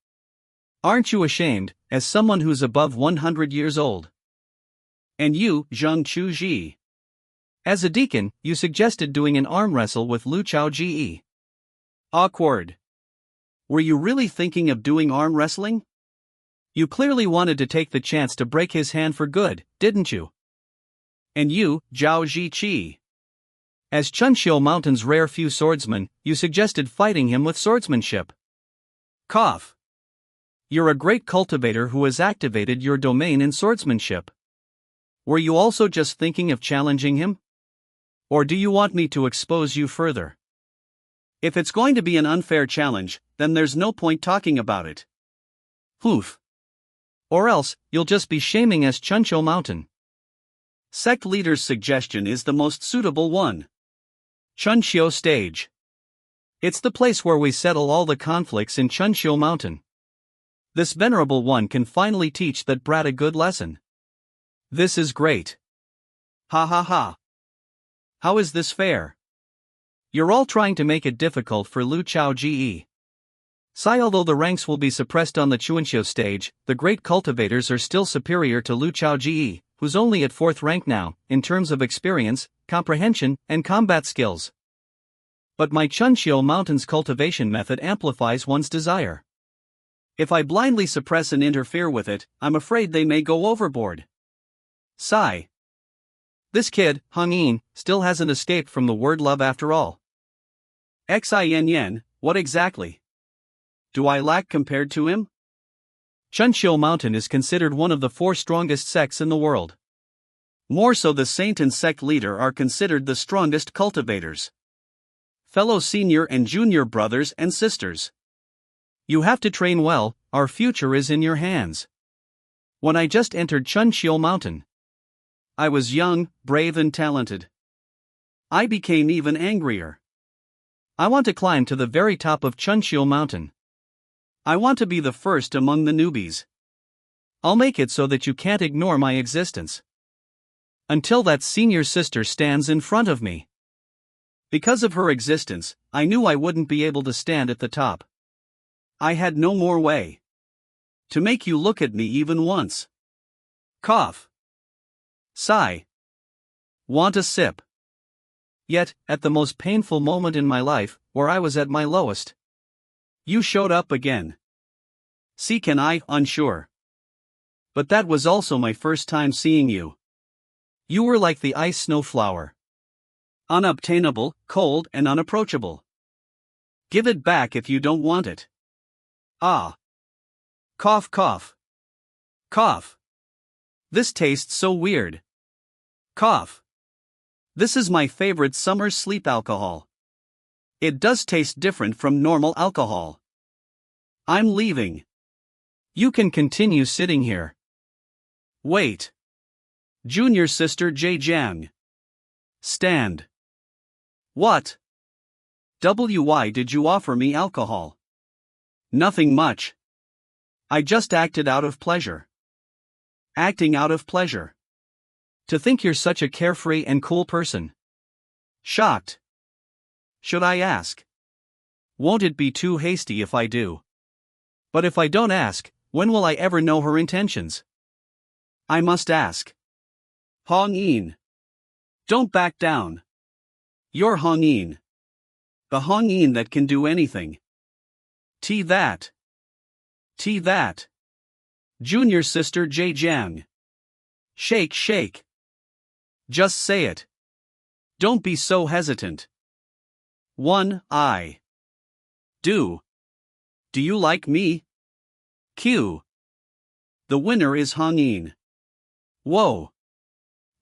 [SPEAKER 1] Aren't you ashamed, as someone who's above 100 years old? And you, Zheng Chuji. As a deacon, you suggested doing an arm wrestle with Lu Chaoji. Awkward. Were you really thinking of doing arm wrestling? You clearly wanted to take the chance to break his hand for good, didn't you? And you, Zhao Ziqi. As Chunshio Mountain's rare few swordsmen, you suggested fighting him with swordsmanship. Cough. You're a great cultivator who has activated your domain in swordsmanship. Were you also just thinking of challenging him? Or do you want me to expose you further? If it's going to be an unfair challenge, then there's no point talking about it. Oof. Or else, you'll just be shaming us Chunshio Mountain. Sect leader's suggestion is the most suitable one. Chunshio stage. It's the place where we settle all the conflicts in Chunshio Mountain. This venerable one can finally teach that brat a good lesson. This is great. Ha ha ha. How is this fair? You're all trying to make it difficult for Lu Chaoji. Although the ranks will be suppressed on the Chunshio stage, the great cultivators are still superior to Lu Chaoji, who's only at 4th rank now, in terms of experience, comprehension, and combat skills. But my Chunshio Mountain's cultivation method amplifies one's desire. If I blindly suppress and interfere with it, I'm afraid they may go overboard. Sigh. This kid, Hung Yin, still hasn't escaped from the word love after all. Xin, what exactly? Do I lack compared to him? Chunshio Mountain is considered one of the 4 strongest sects in the world. More so, the saint and sect leader are considered the strongest cultivators. Fellow senior and junior brothers and sisters. You have to train well, our future is in your hands. When I just entered Chunshio Mountain, I was young, brave and talented. I became even angrier. I want to climb to the very top of Chunshio Mountain. I want to be the first among the newbies. I'll make it so that you can't ignore my existence. Until that senior sister stands in front of me. Because of her existence, I knew I wouldn't be able to stand at the top. I had no more way to make you look at me even once. Cough. Sigh. Want a sip. Yet, at the most painful moment in my life, where I was at my lowest, you showed up again. See, can I, unsure. But that was also my first time seeing you. You were like the ice snowflower. Unobtainable, cold and unapproachable. Give it back if you don't want it. Ah. Cough, cough. Cough. This tastes so weird. Cough. This is my favorite summer sleep alcohol. It does taste different from normal alcohol. I'm leaving. You can continue sitting here. Wait. Junior sister Jiang. Stand. What? Why did you offer me alcohol? Nothing much. I just acted out of pleasure. Acting out of pleasure. To think you're such a carefree and cool person. Shocked. Should I ask? Won't it be too hasty if I do? But if I don't ask, when will I ever know her intentions? I must ask. Hong-in. Don't back down. You're Hong-in. The Hong-in that can do anything. That. Junior sister Jiang. Shake, shake. Just say it. Don't be so hesitant. I. Do you like me? Q. The winner is Hong-in. Whoa.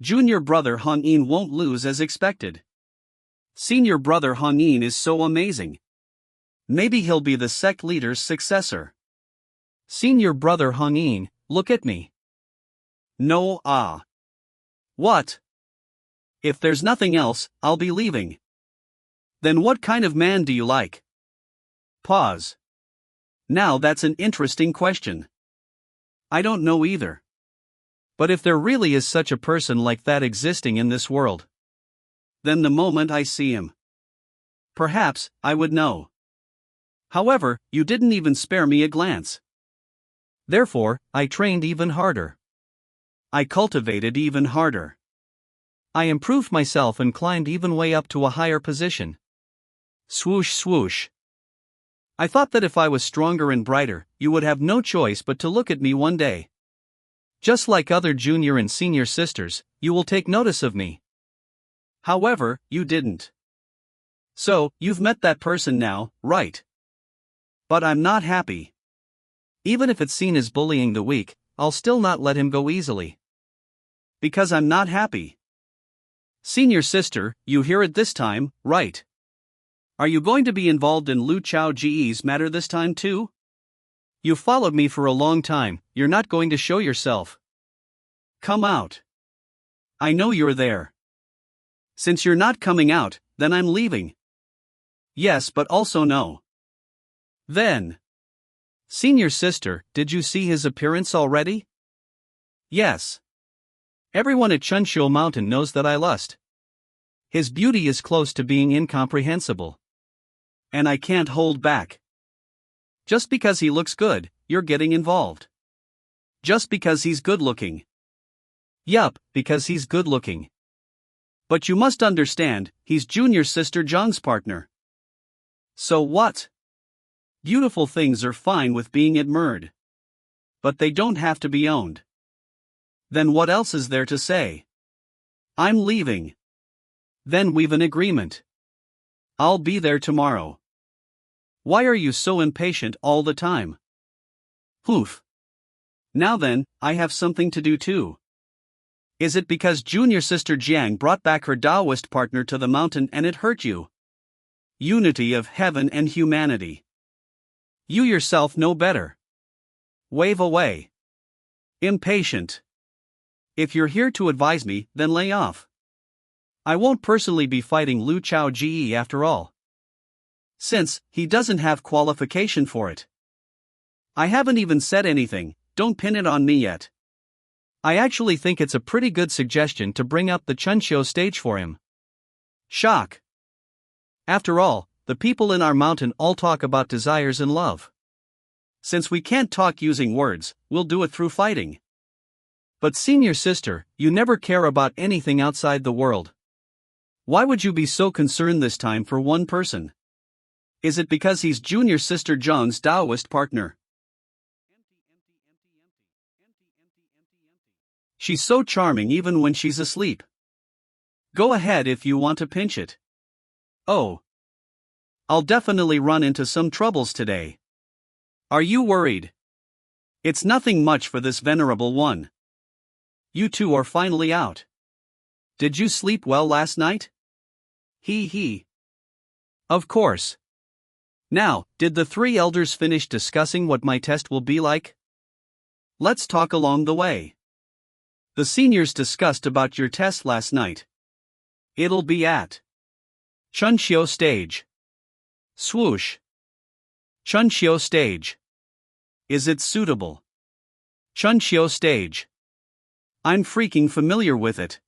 [SPEAKER 1] Junior brother Hong-in won't lose as expected. Senior brother Hong-in is so amazing. Maybe he'll be the Sect leader's successor. Senior brother Hong-in, look at me. No, What? If there's nothing else, I'll be leaving. Then what kind of man do you like? Pause. Now that's an interesting question. I don't know either. But if there really is such a person like that existing in this world, then the moment I see him, perhaps I would know. However, you didn't even spare me a glance. Therefore, I trained even harder. I cultivated even harder. I improved myself and climbed even way up to a higher position. Swoosh, swoosh. I thought that if I was stronger and brighter, you would have no choice but to look at me one day. Just like other junior and senior sisters, you will take notice of me. However, you didn't. So, you've met that person now, right? But I'm not happy. Even if it's seen as bullying the weak, I'll still not let him go easily. Because I'm not happy. Senior sister, you hear it this time, right? Are you going to be involved in Lu Chao Ji's matter this time too? You followed me for a long time, you're not going to show yourself. Come out. I know you're there. Since you're not coming out, then I'm leaving. Yes, but also no. Then. Senior sister, did you see his appearance already? Yes. Everyone at Chunshou Mountain knows that I lust. His beauty is close to being incomprehensible. And I can't hold back. Just because he looks good, you're getting involved. Just because he's good looking. Yup, because he's good looking. But you must understand, he's junior sister Zhang's partner. So what? Beautiful things are fine with being admired. But they don't have to be owned. Then what else is there to say? I'm leaving. Then we've an agreement. I'll be there tomorrow. Why are you so impatient all the time? Poof. Now then, I have something to do too. Is it because junior sister Jiang brought back her Taoist partner to the mountain and it hurt you? Unity of heaven and humanity. You yourself know better. Wave away. Impatient. If you're here to advise me, then lay off. I won't personally be fighting Lu Chao Ji after all. Since he doesn't have qualification for it. I haven't even said anything, don't pin it on me yet. I actually think it's a pretty good suggestion to bring up the Chunshio stage for him. Shock. After all, the people in our mountain all talk about desires and love. Since we can't talk using words, we'll do it through fighting. But senior sister, you never care about anything outside the world. Why would you be so concerned this time for one person? Is it because he's junior sister John's Taoist partner? She's so charming even when she's asleep. Go ahead if you want to pinch it. Oh. I'll definitely run into some troubles today. Are you worried? It's nothing much for this venerable one. You two are finally out. Did you sleep well last night? He. Of course. Now, did the three elders finish discussing what my test will be like? Let's talk along the way. The seniors discussed about your test last night. It'll be at Chunshio stage. Swoosh. Chunshio stage. Is it suitable? Chunshio stage. I'm freaking familiar with it.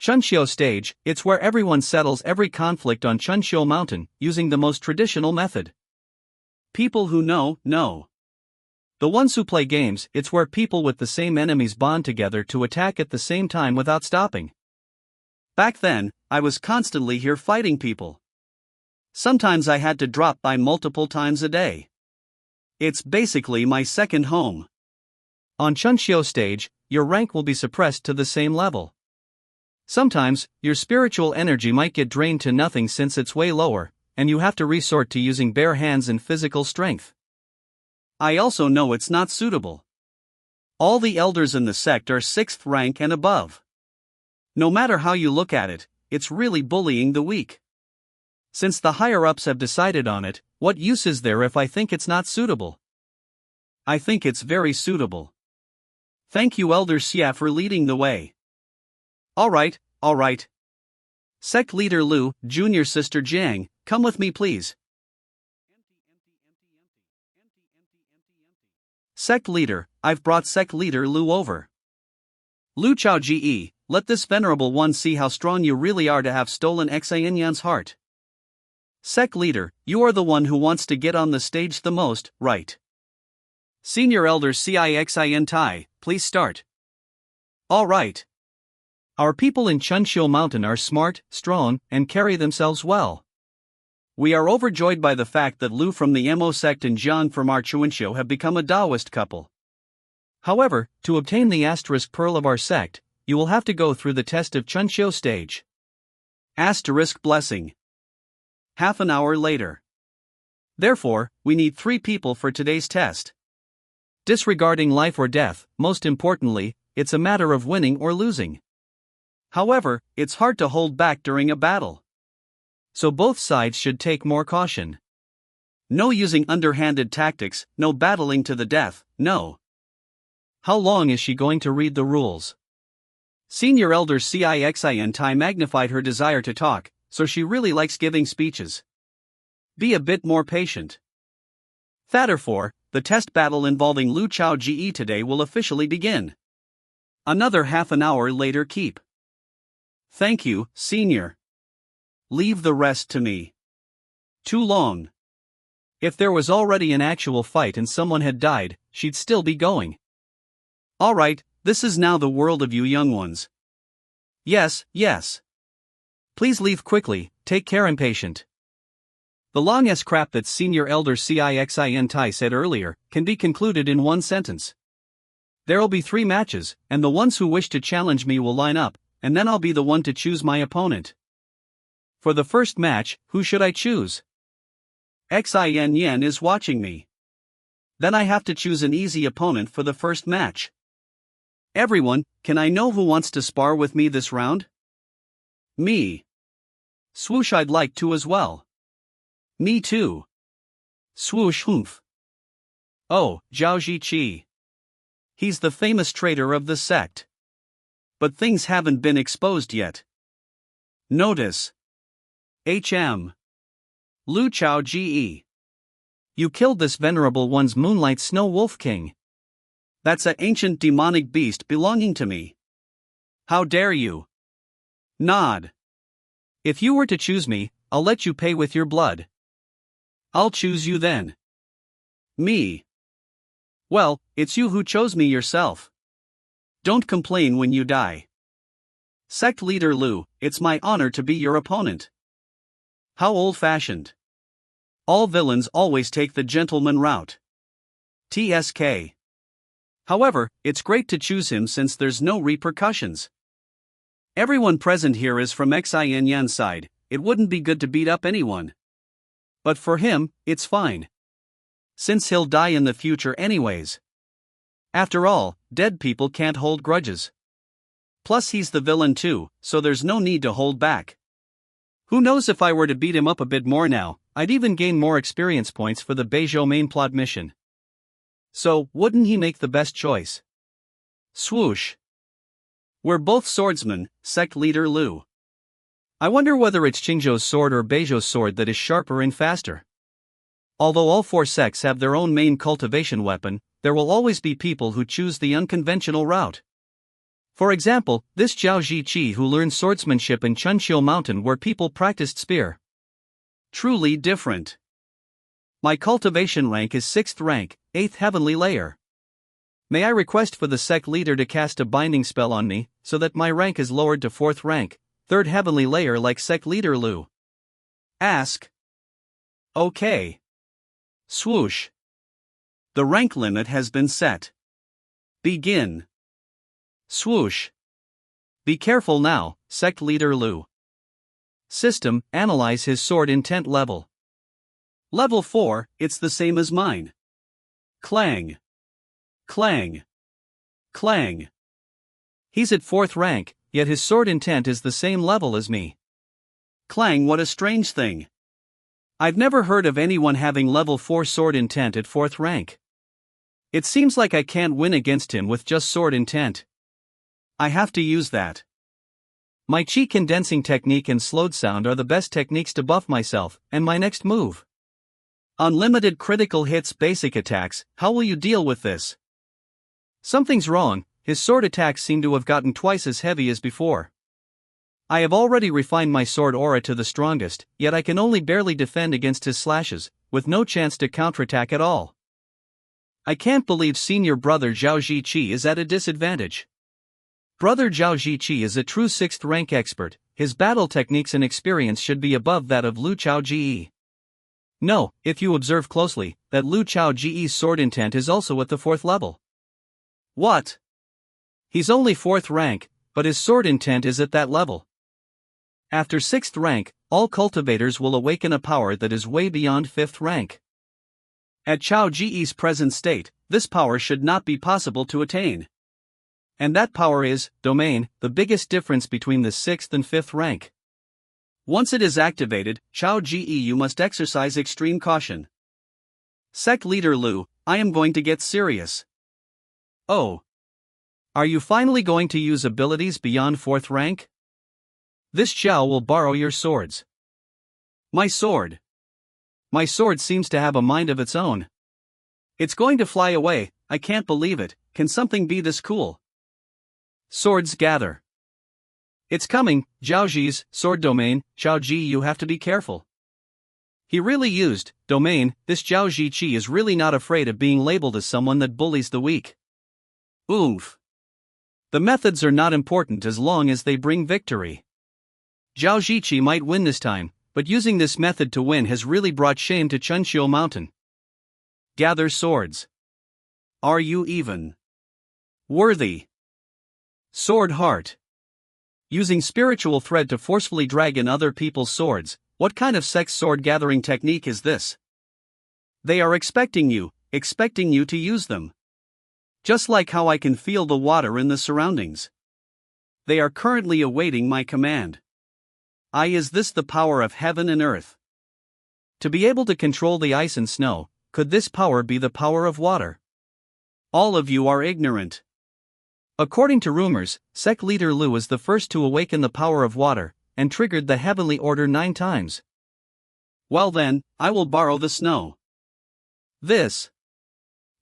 [SPEAKER 1] Chunshio stage, it's where everyone settles every conflict on Chunshio Mountain, using the most traditional method. People who know. The ones who play games, it's where people with the same enemies bond together to attack at the same time without stopping. Back then, I was constantly here fighting people. Sometimes I had to drop by multiple times a day. It's basically my second home. On Chunshio stage, your rank will be suppressed to the same level. Sometimes, your spiritual energy might get drained to nothing since it's way lower, and you have to resort to using bare hands and physical strength. I also know it's not suitable. All the elders in the sect are 6th rank and above. No matter how you look at it, it's really bullying the weak. Since the higher-ups have decided on it, what use is there if I think it's not suitable? I think it's very suitable. Thank you Elder Xia for leading the way. Alright. Sect leader Lu, junior sister Jiang, come with me please. Sect leader, I've brought sect leader Lu over. Lu Chao Ge, let this venerable one see how strong you really are to have stolen Xianyan's heart. Sect leader, you are the one who wants to get on the stage the most, right? Senior elder Cixin Tai, please start. Alright. Our people in Chunshio Mountain are smart, strong, and carry themselves well. We are overjoyed by the fact that Lu from the Mo sect and Jiang from our Chunshio have become a Taoist couple. However, to obtain the asterisk pearl of our sect, you will have to go through the test of Chunshio stage. Asterisk blessing. Half an hour later. Therefore, we need 3 people for today's test. Disregarding life or death, most importantly, it's a matter of winning or losing. However, it's hard to hold back during a battle. So both sides should take more caution. No using underhanded tactics, no battling to the death, no. How long is she going to read the rules? Senior elder Cixin Tai magnified her desire to talk, so she really likes giving speeches. Be a bit more patient. Therefore, the test battle involving Lu Chao Ge today will officially begin. Another half an hour later keep. Thank you, senior. Leave the rest to me. Too long. If there was already an actual fight and someone had died, she'd still be going. Alright, this is now the world of you young ones. Yes. Please leave quickly, take care impatient. The long-ass crap that Senior Elder Cixin Tai said earlier can be concluded in one sentence. There'll be 3 matches, and the ones who wish to challenge me will line up, and then I'll be the one to choose my opponent. For the first match, who should I choose? Xianyan is watching me. Then I have to choose an easy opponent for the first match. Everyone, can I know who wants to spar with me this round? Me. Swoosh, I'd like to as well. Me too. Swoosh humph. Oh, Zhao Ziqi. He's the famous traitor of the sect. But things haven't been exposed yet. Notice. Lu Chao Ge. You killed this venerable one's Moonlight Snow Wolf King. That's a ancient demonic beast belonging to me. How dare you? Nod. If you were to choose me, I'll let you pay with your blood. I'll choose you then. Me. Well, it's you who chose me yourself. Don't complain when you die. Sect leader Lu, it's my honor to be your opponent. How old-fashioned. All villains always take the gentleman route. TSK. However, it's great to choose him since there's no repercussions. Everyone present here is from Xin Yan's side, it wouldn't be good to beat up anyone. But for him, it's fine. Since he'll die in the future anyways. After all, dead people can't hold grudges. Plus he's the villain too, so there's no need to hold back. Who knows, if I were to beat him up a bit more now, I'd even gain more experience points for the Beizhou main plot mission. So, wouldn't he make the best choice? Swoosh. We're both swordsmen, Sect leader Lu. I wonder whether it's Qingzhou's sword or Beizhou's sword that is sharper and faster. Although all four sects have their own main cultivation weapon, there will always be people who choose the unconventional route. For example, this Zhao Ziqi who learned swordsmanship in Chunqiu Mountain where people practiced spear. Truly different. My cultivation rank is 6th rank, 8th heavenly layer. May I request for the sect leader to cast a binding spell on me, so that my rank is lowered to 4th rank, 3rd heavenly layer like sect leader Lu? Ask. Okay. Swoosh. The rank limit has been set. Begin. Swoosh. Be careful now, sect leader Lu. System, analyze his sword intent level. Level 4, it's the same as mine. Clang. Clang. Clang. He's at 4th rank, yet his sword intent is the same level as me. Clang, what a strange thing. I've never heard of anyone having level 4 sword intent at 4th rank. It seems like I can't win against him with just sword intent. I have to use that. My chi condensing technique and slowed sound are the best techniques to buff myself, and my next move. Unlimited critical hits basic attacks, how will you deal with this? Something's wrong, his sword attacks seem to have gotten twice as heavy as before. I have already refined my sword aura to the strongest, yet I can only barely defend against his slashes, with no chance to counterattack at all. I can't believe senior brother Zhao Ziqi is at a disadvantage. Brother Zhao Ziqi is a true 6th rank expert, his battle techniques and experience should be above that of Lu Chaoji. No, if you observe closely, that Lu Chaoji's sword intent is also at the 4th level. What? He's only 4th rank, but his sword intent is at that level. After 6th rank, all cultivators will awaken a power that is way beyond 5th rank. At Chao Ji's present state, this power should not be possible to attain. And that power is, domain, the biggest difference between the 6th and 5th rank. Once it is activated, Chao Ji, you must exercise extreme caution. Sect leader Lu, I am going to get serious. Oh. Are you finally going to use abilities beyond 4th rank? This Xiao will borrow your swords. My sword. My sword seems to have a mind of its own. It's going to fly away, I can't believe it, can something be this cool? Swords gather. It's coming, Zhaoji's sword domain, Zhaoji, you have to be careful. He really used domain, this Zhao Ziqi is really not afraid of being labeled as someone that bullies the weak. Oomph. The methods are not important as long as they bring victory. Zhao Ziqi might win this time, but using this method to win has really brought shame to Chunqiu Mountain. Gather swords. Are you even worthy? Sword heart. Using spiritual thread to forcefully drag in other people's swords, what kind of sex sword gathering technique is this? They are expecting you to use them. Just like how I can feel the water in the surroundings. They are currently awaiting my command. Is this the power of heaven and earth? To be able to control the ice and snow, could this power be the power of water? All of you are ignorant. According to rumors, sect leader Lu is the first to awaken the power of water, and triggered the heavenly order 9 times. Well then, I will borrow the snow. This.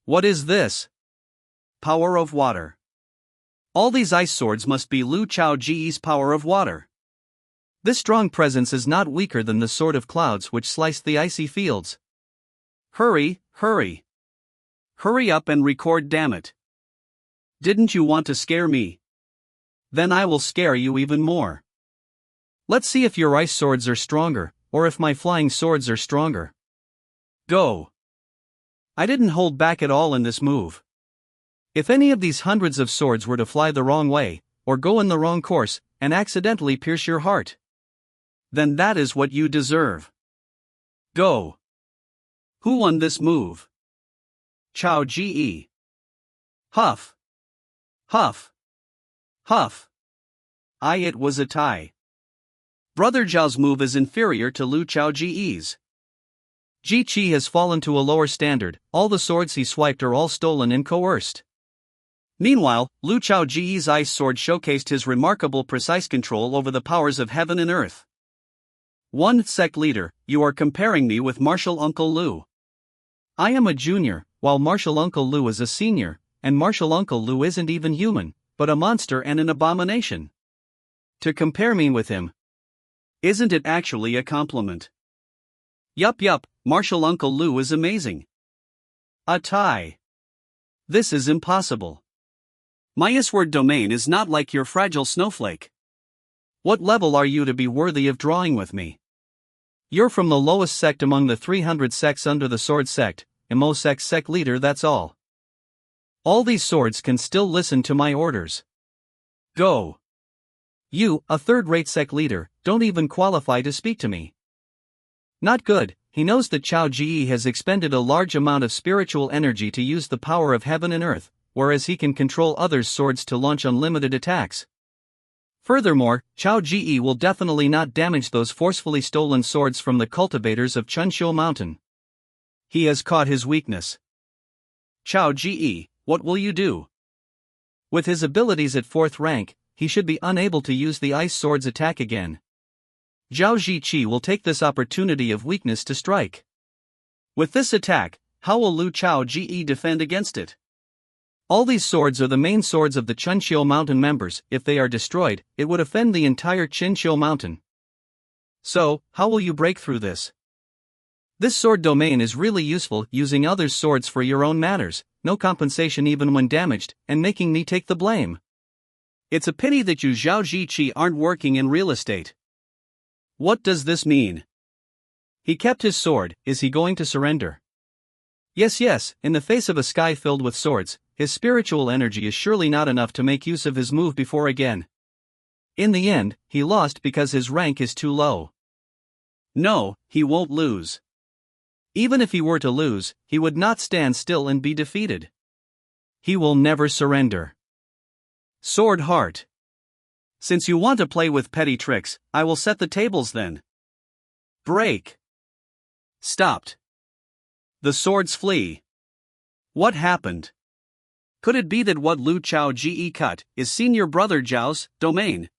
[SPEAKER 1] What is this? power of water. All these ice swords must be Lu Chaoji's power of water. This strong presence is not weaker than the sword of clouds which sliced the icy fields. Hurry, hurry. Hurry up and record, damn it. Didn't you want to scare me? Then I will scare you even more. Let's see if your ice swords are stronger, or if my flying swords are stronger. Go. I didn't hold back at all in this move. If any of these hundreds of swords were to fly the wrong way, or go in the wrong course, and accidentally pierce your heart, then that is what you deserve. Go. Who won this move? Chaoji. Huff. Huff. Huff. It was a tie. Brother Zhao's move is inferior to Lu Chaoji's. Ji Qi has fallen to a lower standard, all the swords he swiped are all stolen and coerced. Meanwhile, Lu Chaoji's ice sword showcased his remarkable precise control over the powers of heaven and earth. One Sect leader, you are comparing me with Martial Uncle Lu. I am a junior, while Martial Uncle Lu is a senior, and Martial Uncle Lu isn't even human, but a monster and an abomination. To compare me with him, isn't it actually a compliment? Yup, Martial Uncle Lu is amazing. A tie. This is impossible. My S-word domain is not like your fragile snowflake. What level are you to be worthy of drawing with me? You're from the lowest sect among the 300 sects under the sword sect, Emo-sect's sect leader, that's all. All these swords can still listen to my orders. Go. You, a third-rate sect leader, don't even qualify to speak to me. Not good. He knows that Chao Ji has expended a large amount of spiritual energy to use the power of heaven and earth, whereas he can control others' swords to launch unlimited attacks. Furthermore, Chao Ji will definitely not damage those forcefully stolen swords from the cultivators of Chunxiu Mountain. He has caught his weakness. Chao Ji, what will you do? With his abilities at 4th rank, he should be unable to use the ice sword's attack again. Zhao Ziqi will take this opportunity of weakness to strike. With this attack, how will Lu Chao Ji defend against it? All these swords are the main swords of the Chunxiu Mountain members. If they are destroyed, it would offend the entire Qinxiu Mountain. So, how will you break through this? This sword domain is really useful, using others' swords for your own matters, no compensation even when damaged, and making me take the blame. It's a pity that you Zhao Ziqi aren't working in real estate. What does this mean? He kept his sword, is he going to surrender? Yes, in the face of a sky filled with swords, his spiritual energy is surely not enough to make use of his move before again. In the end, he lost because his rank is too low. No, he won't lose. Even if he were to lose, he would not stand still and be defeated. He will never surrender. Sword Heart. Since you want to play with petty tricks, I will set the tables then. Break. Stopped. The swords flee. What happened? Could it be that what Lu Chao Ji cut is senior brother Zhao's domain?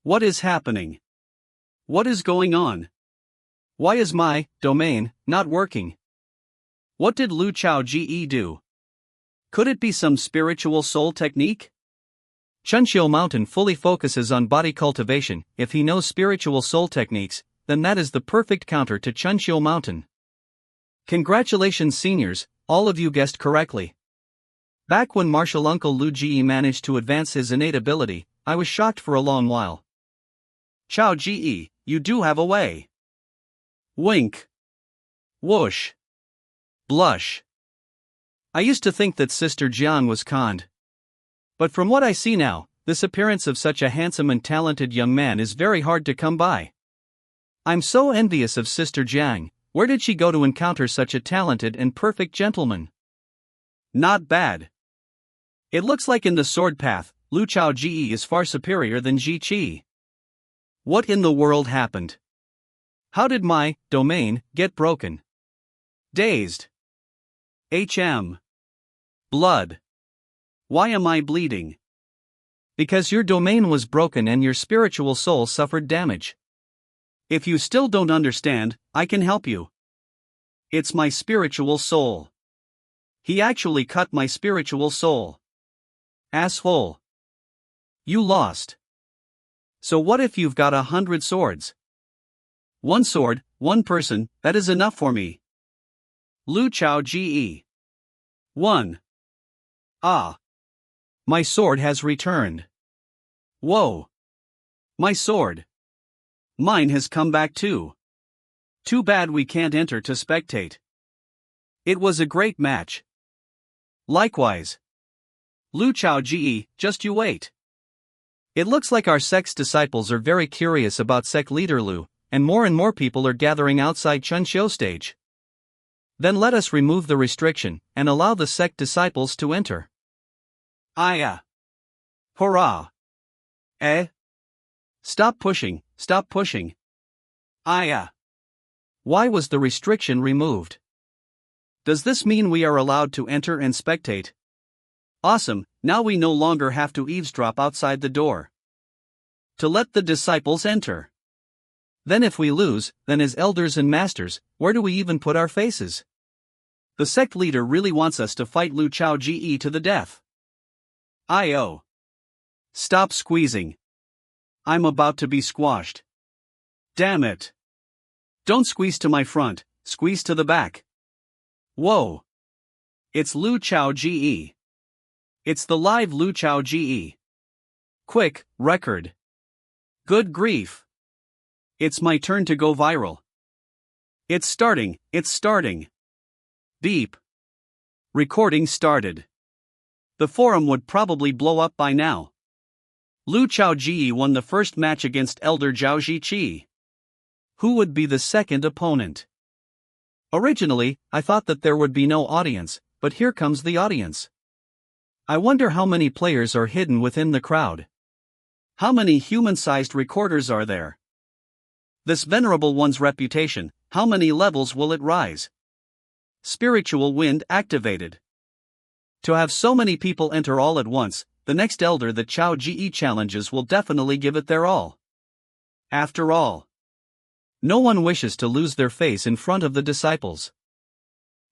[SPEAKER 1] What is happening? What is going on? Why is my domain not working? What did Lu Chao Ji do? Could it be some spiritual soul technique? Chunxiu Mountain fully focuses on body cultivation. If he knows spiritual soul techniques, then that is the perfect counter to Chunxiu Mountain. Congratulations seniors, all of you guessed correctly. Back when Martial Uncle Lu Ji managed to advance his innate ability, I was shocked for a long while. Chao Ji, you do have a way. Wink. Whoosh. Blush. I used to think that Sister Jian was conned. But from what I see now, this appearance of such a handsome and talented young man is very hard to come by. I'm so envious of Sister Jiang. Where did she go to encounter such a talented and perfect gentleman? Not bad. It looks like in the sword path, Lu Chao Ji is far superior than Ji Qi. What in the world happened? How did my domain get broken? Dazed. Blood. Why am I bleeding? Because your domain was broken and your spiritual soul suffered damage. If you still don't understand, I can help you. It's my spiritual soul. He actually cut my spiritual soul. Asshole. You lost. So what if you've got 100 swords? One sword, one person, that is enough for me. Lu Chao Ge. 1. Ah. My sword has returned. Whoa. My sword. Mine has come back too. Too bad we can't enter to spectate. It was a great match. Likewise. Lu Chao Ge, just you wait. It looks like our sect's disciples are very curious about sect leader Lu, and more people are gathering outside Chunshou stage. Then let us remove the restriction, and allow the sect disciples to enter. Aya. Hurrah. Eh? Stop pushing, stop pushing. Aya. Why was the restriction removed? Does this mean we are allowed to enter and spectate? Awesome, now we no longer have to eavesdrop outside the door. To let the disciples enter. Then if we lose, then as elders and masters, where do we even put our faces? The sect leader really wants us to fight Lu Chao Ge to the death. I.O. Stop squeezing. I'm about to be squashed. Damn it. Don't squeeze to my front, squeeze to the back. Whoa. It's Lu Chao Ge. It's the live Lu Chao Ge. Quick, record. Good grief. It's my turn to go viral. It's starting, it's starting. Beep. Recording started. The forum would probably blow up by now. Lu Chao Ge won the first match against Elder Zhao Ziqi. Who would be the second opponent? Originally, I thought that there would be no audience, but here comes the audience. I wonder how many players are hidden within the crowd. How many human-sized recorders are there? This venerable one's reputation, how many levels will it rise? Spiritual wind activated. To have so many people enter all at once, the next elder that Chao Ge challenges will definitely give it their all. After all, no one wishes to lose their face in front of the disciples.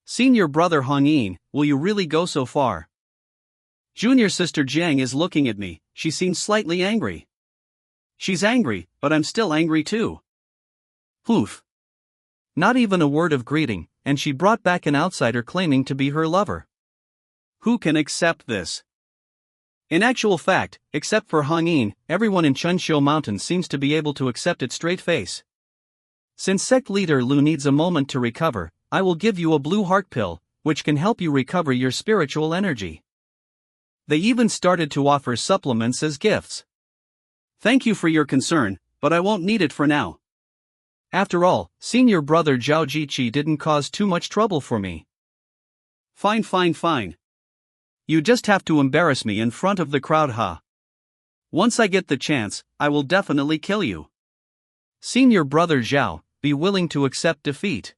[SPEAKER 1] Senior brother Hongyin, will you really go so far? Junior sister Jiang is looking at me, she seems slightly angry. She's angry, but I'm still angry too. Poof. Not even a word of greeting, and she brought back an outsider claiming to be her lover. Who can accept this? In actual fact, except for Hongyin, everyone in Chunshou Mountain seems to be able to accept it straight face. Since sect leader Lu needs a moment to recover, I will give you a blue heart pill, which can help you recover your spiritual energy. They even started to offer supplements as gifts. Thank you for your concern, but I won't need it for now. After all, senior brother Zhao Ziqi didn't cause too much trouble for me. Fine. You just have to embarrass me in front of the crowd, huh? Once I get the chance, I will definitely kill you. Senior brother Zhao, be willing to accept defeat.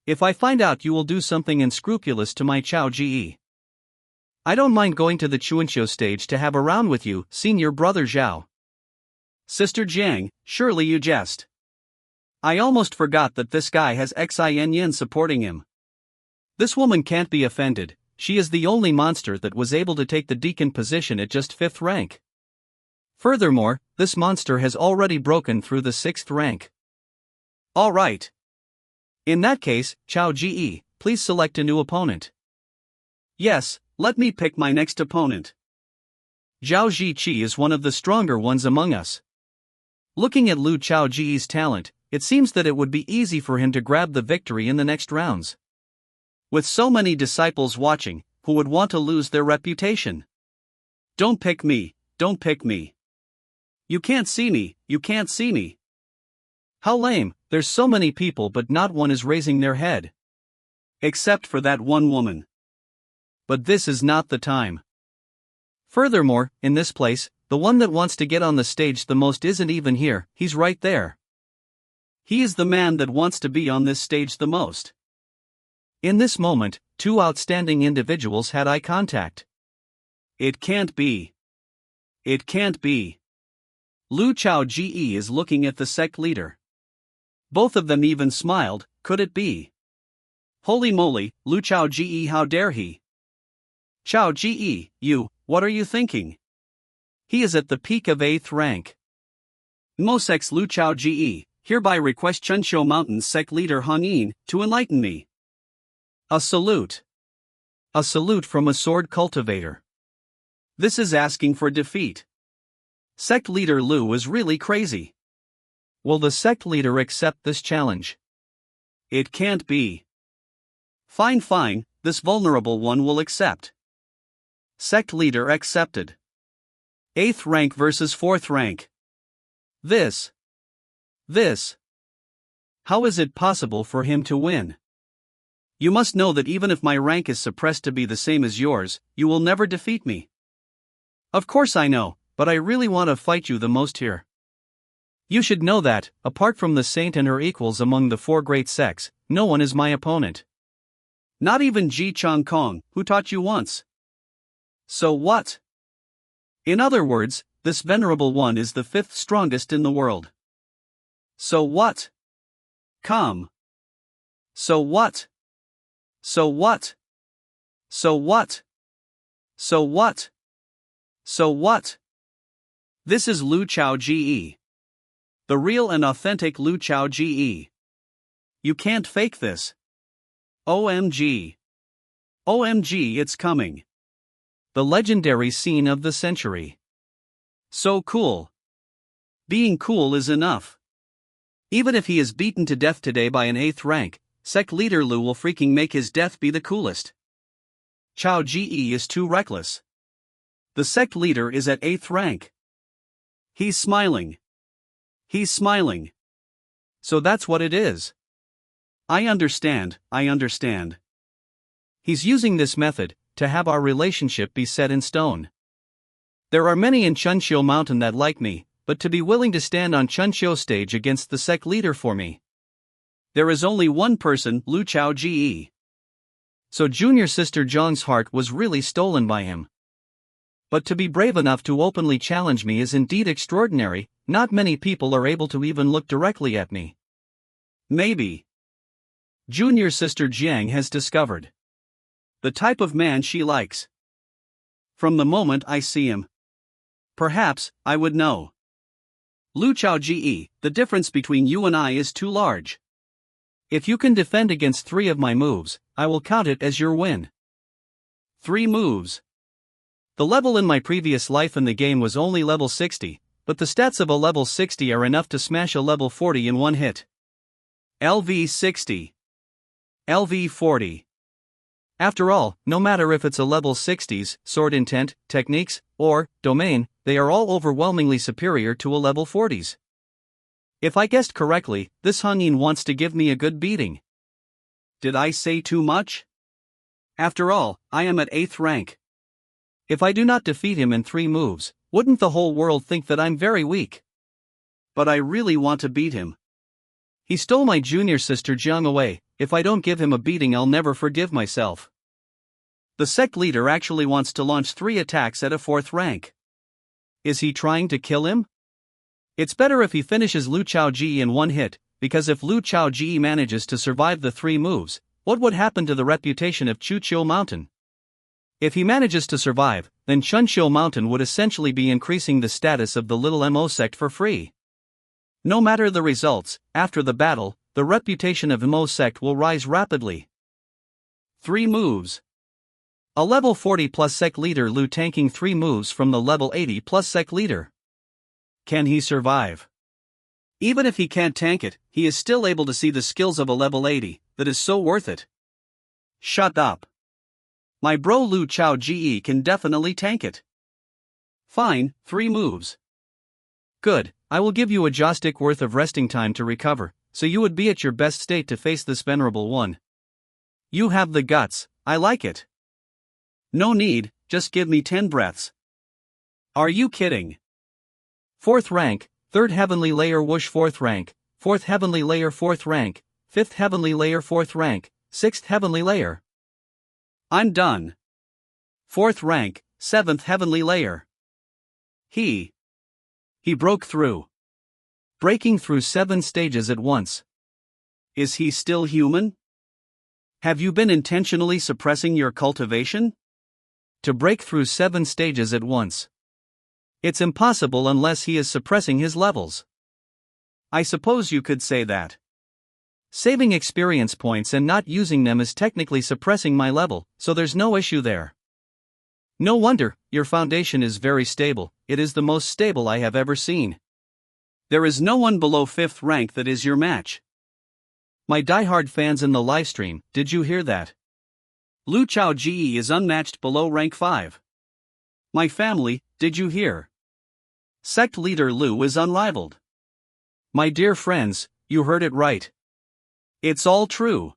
[SPEAKER 1] If I find out you will do something unscrupulous to my Chao Ge, I don't mind going to the Chunshou stage to have a round with you, senior brother Zhao. Sister Jiang, surely you jest. I almost forgot that this guy has Xin Yin supporting him. This woman can't be offended, she is the only monster that was able to take the deacon position at just 5th rank. Furthermore, this monster has already broken through the 6th rank. Alright. In that case, Chao Ge, please select a new opponent. Yes, let me pick my next opponent. Zhao Ziqi is one of the stronger ones among us. Looking at Lu Chao Ge's talent, it seems that it would be easy for him to grab the victory in the next rounds. With so many disciples watching, who would want to lose their reputation? Don't pick me, don't pick me. You can't see me, you can't see me. How lame, there's so many people but not one is raising their head. Except for that one woman. But this is not the time. Furthermore, in this place, the one that wants to get on the stage the most isn't even here, he's right there. He is the man that wants to be on this stage the most. In this moment, two outstanding individuals had eye contact. It can't be. It can't be. Lu Chao Ge is looking at the sect leader. Both of them even smiled, could it be? Holy moly, Lu Chao Ge, how dare he? Chao Ge, what are you thinking? He is at the peak of 8th rank. Sect's Lu Chao Ge, hereby request Chunshou Mountain's sect leader Han Yin to enlighten me. A salute. A salute from a sword cultivator. This is asking for defeat. Sect leader Lu is really crazy. Will the sect leader accept this challenge? It can't be. Fine, this vulnerable one will accept. Sect leader accepted. 8th rank versus 4th rank. This. How is it possible for him to win? You must know that even if my rank is suppressed to be the same as yours, you will never defeat me. Of course I know, but I really want to fight you the most here. You should know that, apart from the saint and her equals among the 4 great sects, no one is my opponent. Not even Ji Chong Kong, who taught you once. So what? In other words, this venerable one is the 5th strongest in the world. So what? Come. So what? So what? So what? So what? So what? This is Lu Chao Ge. The real and authentic Lu Chao Ge. You can't fake this. OMG. OMG, it's coming. The legendary scene of the century. So cool. Being cool is enough. Even if he is beaten to death today by an 8th rank, sect leader Lu will freaking make his death be the coolest. Chao Ge is too reckless. The sect leader is at 8th rank. He's smiling. He's smiling. So that's what it is. I understand. He's using this method to have our relationship be set in stone. There are many in Chunshou Mountain that like me, but to be willing to stand on Chunshou stage against the sect leader for me. There is only one person, Lu Chao Ge. So junior sister Zhang's heart was really stolen by him. But to be brave enough to openly challenge me is indeed extraordinary. Not many people are able to even look directly at me. Maybe junior sister Jiang has discovered the type of man she likes. From the moment I see him, perhaps I would know. Lu Chao Ge, the difference between you and I is too large. If you can defend against 3 of my moves, I will count it as your win. 3 moves. The level in my previous life in the game was only level 60, but the stats of a level 60 are enough to smash a level 40 in one hit. LV 60. LV 40. After all, no matter if it's a level 60's, sword intent, techniques, or domain, they are all overwhelmingly superior to a level 40's. If I guessed correctly, this Han Yin wants to give me a good beating. Did I say too much? After all, I am at 8th rank. If I do not defeat him in 3 moves, wouldn't the whole world think that I'm very weak? But I really want to beat him. He stole my junior sister Jiang away. If I don't give him a beating, I'll never forgive myself. The sect leader actually wants to launch 3 attacks at a 4th rank. Is he trying to kill him? It's better if he finishes Lu Chao Ge in one hit, because if Lu Chao Ge manages to survive the 3 moves, what would happen to the reputation of Chunshou Mountain? If he manages to survive, then Chunshou Mountain would essentially be increasing the status of the little Mo sect for free. No matter the results, after the battle, the reputation of Mo sect will rise rapidly. 3 moves. A level 40 plus sect leader Lu tanking 3 moves from the level 80 plus sect leader. Can he survive? Even if he can't tank it, he is still able to see the skills of a level 80, that is so worth it. Shut up. My bro Lu Chao Ge can definitely tank it. Fine, 3 moves. Good, I will give you a joystick worth of resting time to recover, so you would be at your best state to face this venerable one. You have the guts, I like it. No need, just give me 10 breaths. Are you kidding? 4th rank, 3rd heavenly layer whoosh 4th rank, 4th heavenly layer 4th rank, 5th heavenly layer 4th rank, 6th heavenly layer. I'm done. 4th rank, 7th heavenly layer. He broke through. Breaking through 7 stages at once. Is he still human? Have you been intentionally suppressing your cultivation? To break through 7 stages at once. It's impossible unless he is suppressing his levels. I suppose you could say that. Saving experience points and not using them is technically suppressing my level, so there's no issue there. No wonder, your foundation is very stable. It is the most stable I have ever seen. There is no one below 5th rank that is your match. My diehard fans in the livestream, did you hear that? Lu Chao Ji is unmatched below rank 5. My family, did you hear? Sect leader Lu is unrivaled. My dear friends, you heard it right. It's all true.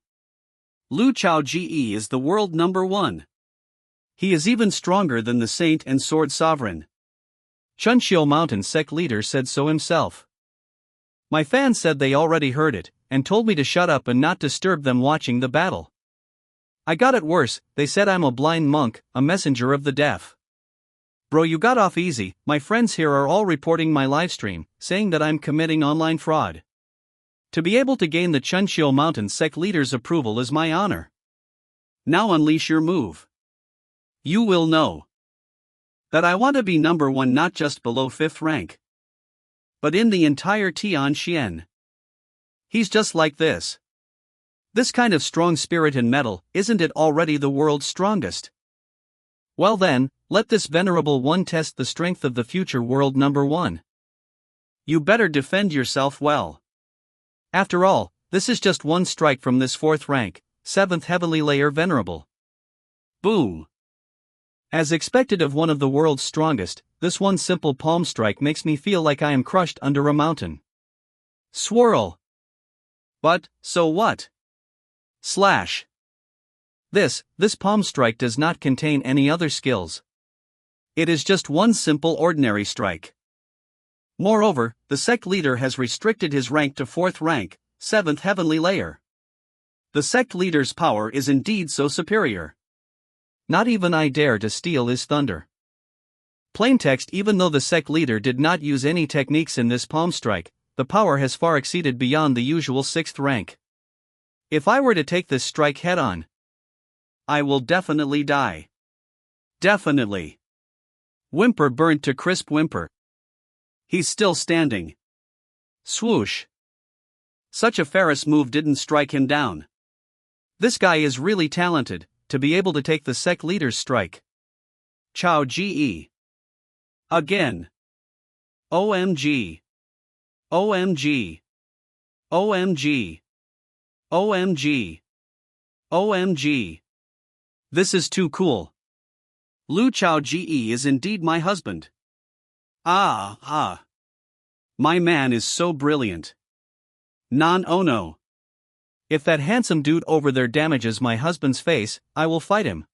[SPEAKER 1] Lu Chao Ji is the world number 1. He is even stronger than the Saint and Sword Sovereign. Chunxiu Mountain Sect leader said so himself. My fans said they already heard it, and told me to shut up and not disturb them watching the battle. I got it worse, they said I'm a blind monk, a messenger of the deaf. Bro, you got off easy. My friends here are all reporting my livestream, saying that I'm committing online fraud. To be able to gain the Chunxiu Mountain Sect leader's approval is my honor. Now unleash your move. You will know that I want to be number 1, not just below 5th rank, but in the entire Tianxian. He's just like this. This kind of strong spirit and metal, isn't it already the world's strongest? Well then, let this venerable one test the strength of the future world number 1. You better defend yourself well. After all, this is just one strike from this 4th rank, 7th heavenly layer venerable. Boom. As expected of one of the world's strongest, this one simple palm strike makes me feel like I am crushed under a mountain. Swirl. But, so what? Slash. This palm strike does not contain any other skills. It is just one simple ordinary strike. Moreover, the sect leader has restricted his rank to 4th rank, 7th heavenly layer. The sect leader's power is indeed so superior. Not even I dare to steal his thunder. Plaintext: even though the sect leader did not use any techniques in this palm strike, the power has far exceeded beyond the usual 6th rank. If I were to take this strike head-on, I will definitely die. Definitely. Whimper burnt to crisp whimper. He's still standing. Swoosh. Such a Ferris move didn't strike him down. This guy is really talented, to be able to take the sect leader's strike. Chao Ji. Again. OMG. OMG. OMG. OMG. OMG. This is too cool. Lu Chao Ji is indeed my husband. Ah. My man is so brilliant. Oh no. If that handsome dude over there damages my husband's face, I will fight him.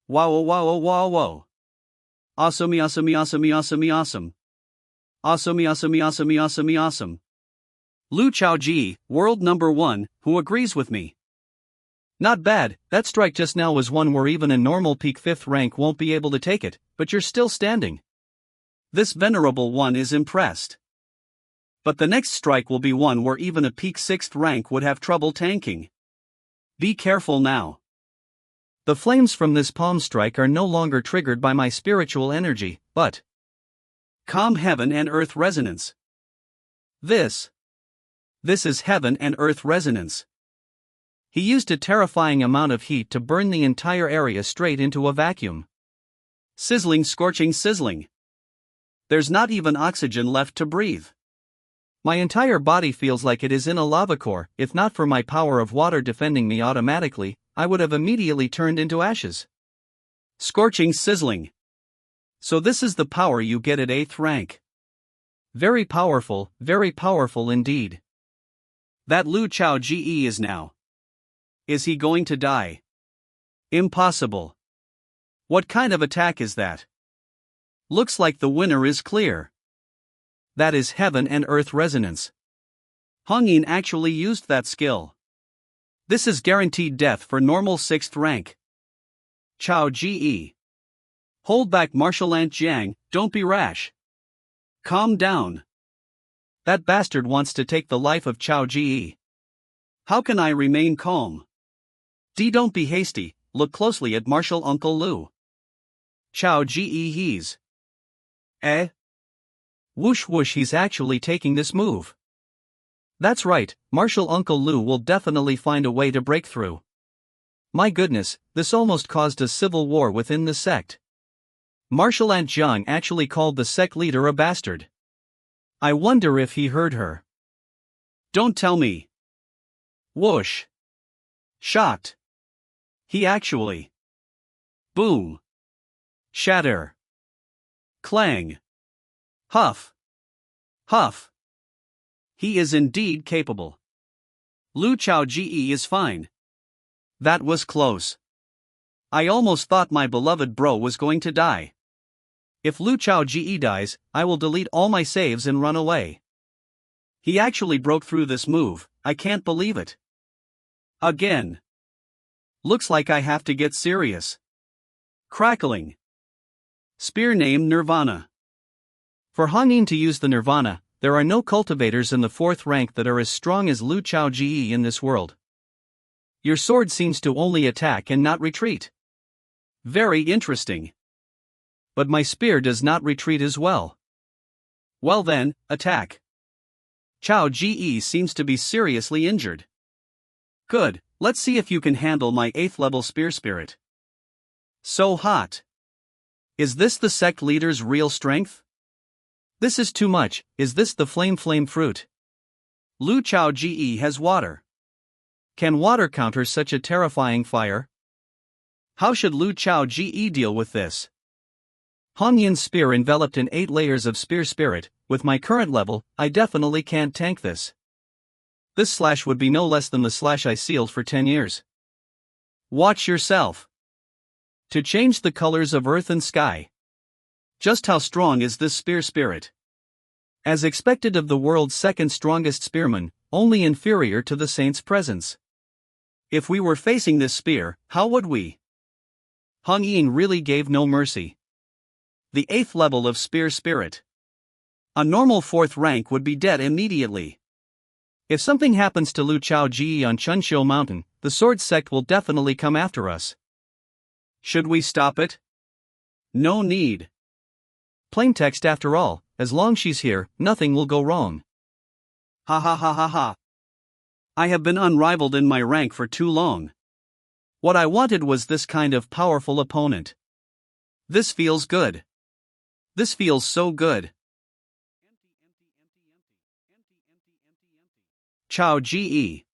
[SPEAKER 1] Wow. Awesome. Awesome. Lu Chao Ji, world number 1, who agrees with me. Not bad, that strike just now was one where even a normal peak 5th rank won't be able to take it, but you're still standing. This venerable one is impressed. But the next strike will be one where even a peak 6th rank would have trouble tanking. Be careful now. The flames from this palm strike are no longer triggered by my spiritual energy, but calm heaven and earth resonance. This is heaven and earth resonance. He used a terrifying amount of heat to burn the entire area straight into a vacuum. Sizzling, scorching, sizzling. There's not even oxygen left to breathe. My entire body feels like it is in a lava core. If not for my power of water defending me automatically, I would have immediately turned into ashes. Scorching, sizzling. So this is the power you get at 8th rank. Very powerful indeed. That Lu Chao Ji is now. Is he going to die? Impossible. What kind of attack is that? Looks like the winner is clear. That is heaven and earth resonance. Hung Yin actually used that skill. This is guaranteed death for normal 6th rank. Chao Ji. Hold back, Martial Ant Jiang, don't be rash. Calm down. That bastard wants to take the life of Chao Ji. How can I remain calm? Don't be hasty, look closely at Martial Uncle Lu. Chow Ge he's. Eh? Whoosh whoosh, he's actually taking this move. That's right, Martial Uncle Lu will definitely find a way to break through. My goodness, this almost caused a civil war within the sect. Martial Aunt Zhang actually called the sect leader a bastard. I wonder if he heard her. Don't tell me. Whoosh. Shocked. He actually. Boom. Shatter. Clang. Huff. Huff. He is indeed capable. Lu Chao Ge is fine. That was close. I almost thought my beloved bro was going to die. If Lu Chao Ge dies, I will delete all my saves and run away. He actually broke through this move, I can't believe it. Again. Looks like I have to get serious. Crackling. Spear name Nirvana. For Hongyin to use the Nirvana, there are no cultivators in the 4th rank that are as strong as Lu Chao Ge in this world. Your sword seems to only attack and not retreat. Very interesting. But my spear does not retreat as well. Well then, attack. Chao Ge seems to be seriously injured. Good, let's see if you can handle my 8th level spear spirit. So hot. Is this the sect leader's real strength? This is too much, is this the flame fruit? Lu Chao Ge has water. Can water counter such a terrifying fire? How should Lu Chao Ge deal with this? Hongyin's spear enveloped in 8 layers of spear spirit, with my current level, I definitely can't tank this. This slash would be no less than the slash I sealed for 10 years. Watch yourself. To change the colors of earth and sky. Just how strong is this spear spirit? As expected of the world's 2nd strongest spearman, only inferior to the saint's presence. If we were facing this spear, how would we? Hongyin really gave no mercy. The 8th level of spear spirit. A normal 4th rank would be dead immediately. If something happens to Lu Chao Ge on Chunxiu Mountain, the sword sect will definitely come after us. Should we stop it? No need. Plain text after all, as long she's here, nothing will go wrong. Ha ha ha ha ha. I have been unrivaled in my rank for too long. What I wanted was this kind of powerful opponent. This feels good. This feels so good. Chao Ge.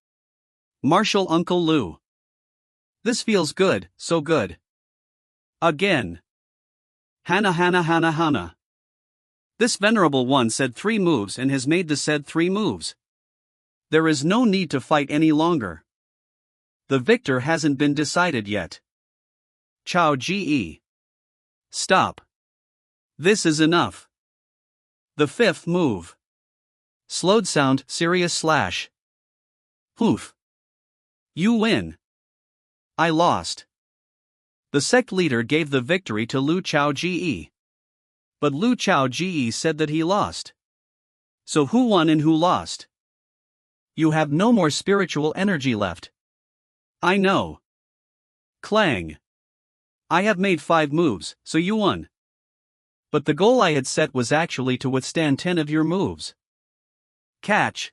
[SPEAKER 1] Martial Uncle Lu. This feels good, so good. Again. Hana Hana Hana Hana. This venerable one said 3 moves and has made the said 3 moves. There is no need to fight any longer. The victor hasn't been decided yet. Chao Ge. Stop. This is enough. The 5th move. Slowed sound, serious slash. Poof. You win. I lost. The sect leader gave the victory to Lu Chao Ge. But Lu Chao Ge said that he lost. So who won and who lost? You have no more spiritual energy left. I know. Clang. I have made 5 moves, so you won. But the goal I had set was actually to withstand 10 of your moves. Catch.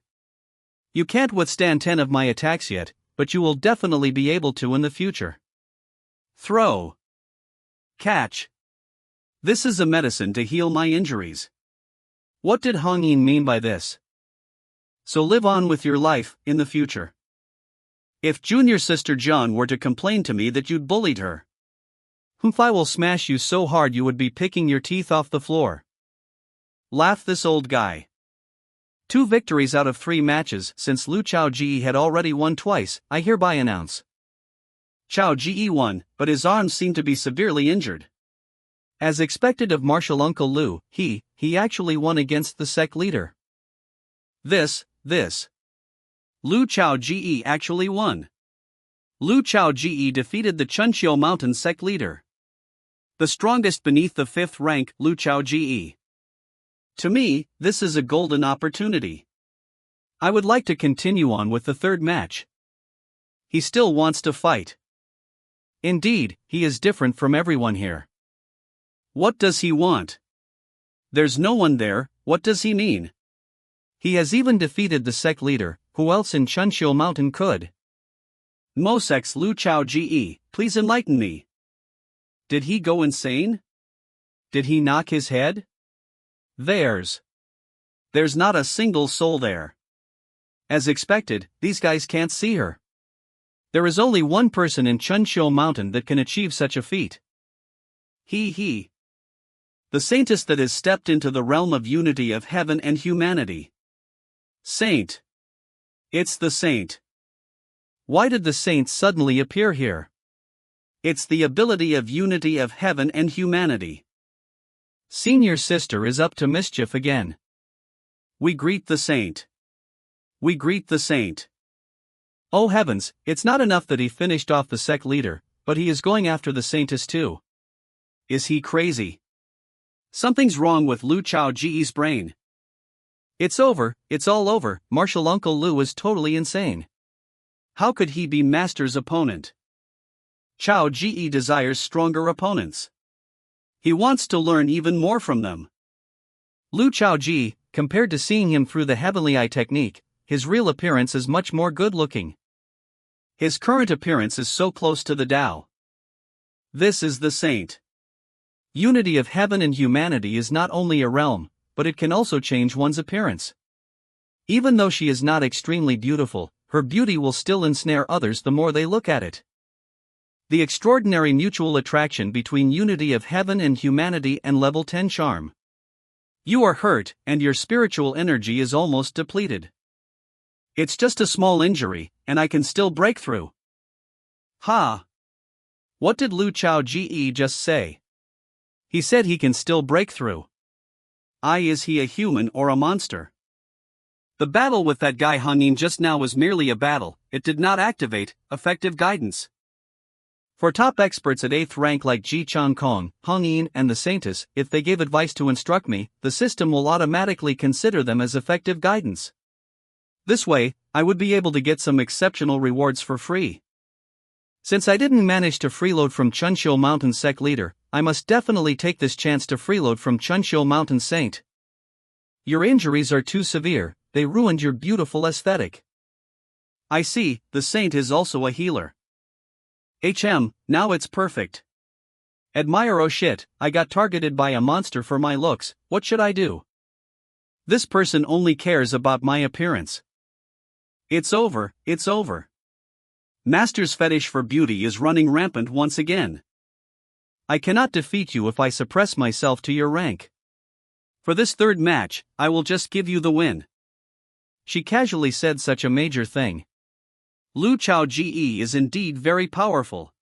[SPEAKER 1] You can't withstand 10 of my attacks yet, but you will definitely be able to in the future. Throw. Catch. This is a medicine to heal my injuries. What did Hongyin mean by this? So live on with your life, in the future. If junior sister John were to complain to me that you'd bullied her, I will smash you so hard you would be picking your teeth off the floor. Laugh this old guy. 2 victories out of 3 matches since Lu Chao Ge had already won twice, I hereby announce. Chao Ge won, but his arms seem to be severely injured. As expected of Martial Uncle Lu, he actually won against the sect leader. This. Lu Chao Ge actually won. Lu Chao Ge defeated the Chunxiu Mountain sect leader. The strongest beneath the 5th rank, Lu Chao Ge. To me, this is a golden opportunity. I would like to continue on with the 3rd match. He still wants to fight. Indeed, he is different from everyone here. What does he want? There's no one there, what does he mean? He has even defeated the sect leader, who else in Chunshil Mountain could? Mosec's Lu Chao Ge, please enlighten me. Did he go insane? Did he knock his head? There's not a single soul there. As expected, these guys can't see her. There is only one person in Chunshil Mountain that can achieve such a feat. He. The saintess that has stepped into the realm of unity of heaven and humanity. Saint. It's the saint. Why did the saint suddenly appear here? It's the ability of unity of heaven and humanity. Senior sister is up to mischief again. We greet the saint. We greet the saint. Oh heavens, it's not enough that he finished off the sect leader, but he is going after the saintess too. Is he crazy? Something's wrong with Lu Chao Ge's brain. It's over, it's all over, Martial Uncle Lu is totally insane. How could he be Master's opponent? Chao Ge desires stronger opponents. He wants to learn even more from them. Lu Chao Ge, compared to seeing him through the heavenly eye technique, his real appearance is much more good-looking. His current appearance is so close to the Tao. This is the saint. Unity of heaven and humanity is not only a realm, but it can also change one's appearance. Even though she is not extremely beautiful, her beauty will still ensnare others the more they look at it. The extraordinary mutual attraction between unity of heaven and humanity and level 10 charm. You are hurt, and your spiritual energy is almost depleted. It's just a small injury, and I can still break through. Ha! What did Lu Chao Ge just say? He said he can still break through. Is he a human or a monster? The battle with that guy Hangin just now was merely a battle, it did not activate effective guidance. For top experts at 8th rank like Ji Chan Kong, Hangin, and the Saintess, if they gave advice to instruct me, the system will automatically consider them as effective guidance. This way, I would be able to get some exceptional rewards for free. Since I didn't manage to freeload from Chunshil Mountain Sect Leader, I must definitely take this chance to freeload from Chunshil Mountain Saint. Your injuries are too severe, they ruined your beautiful aesthetic. I see, the Saint is also a healer. Now it's perfect. Admire, oh shit, I got targeted by a monster for my looks, what should I do? This person only cares about my appearance. It's over, it's over. Master's fetish for beauty is running rampant once again. I cannot defeat you if I suppress myself to your rank. For this third match, I will just give you the win. She casually said such a major thing. Lu Chao Ge is indeed very powerful.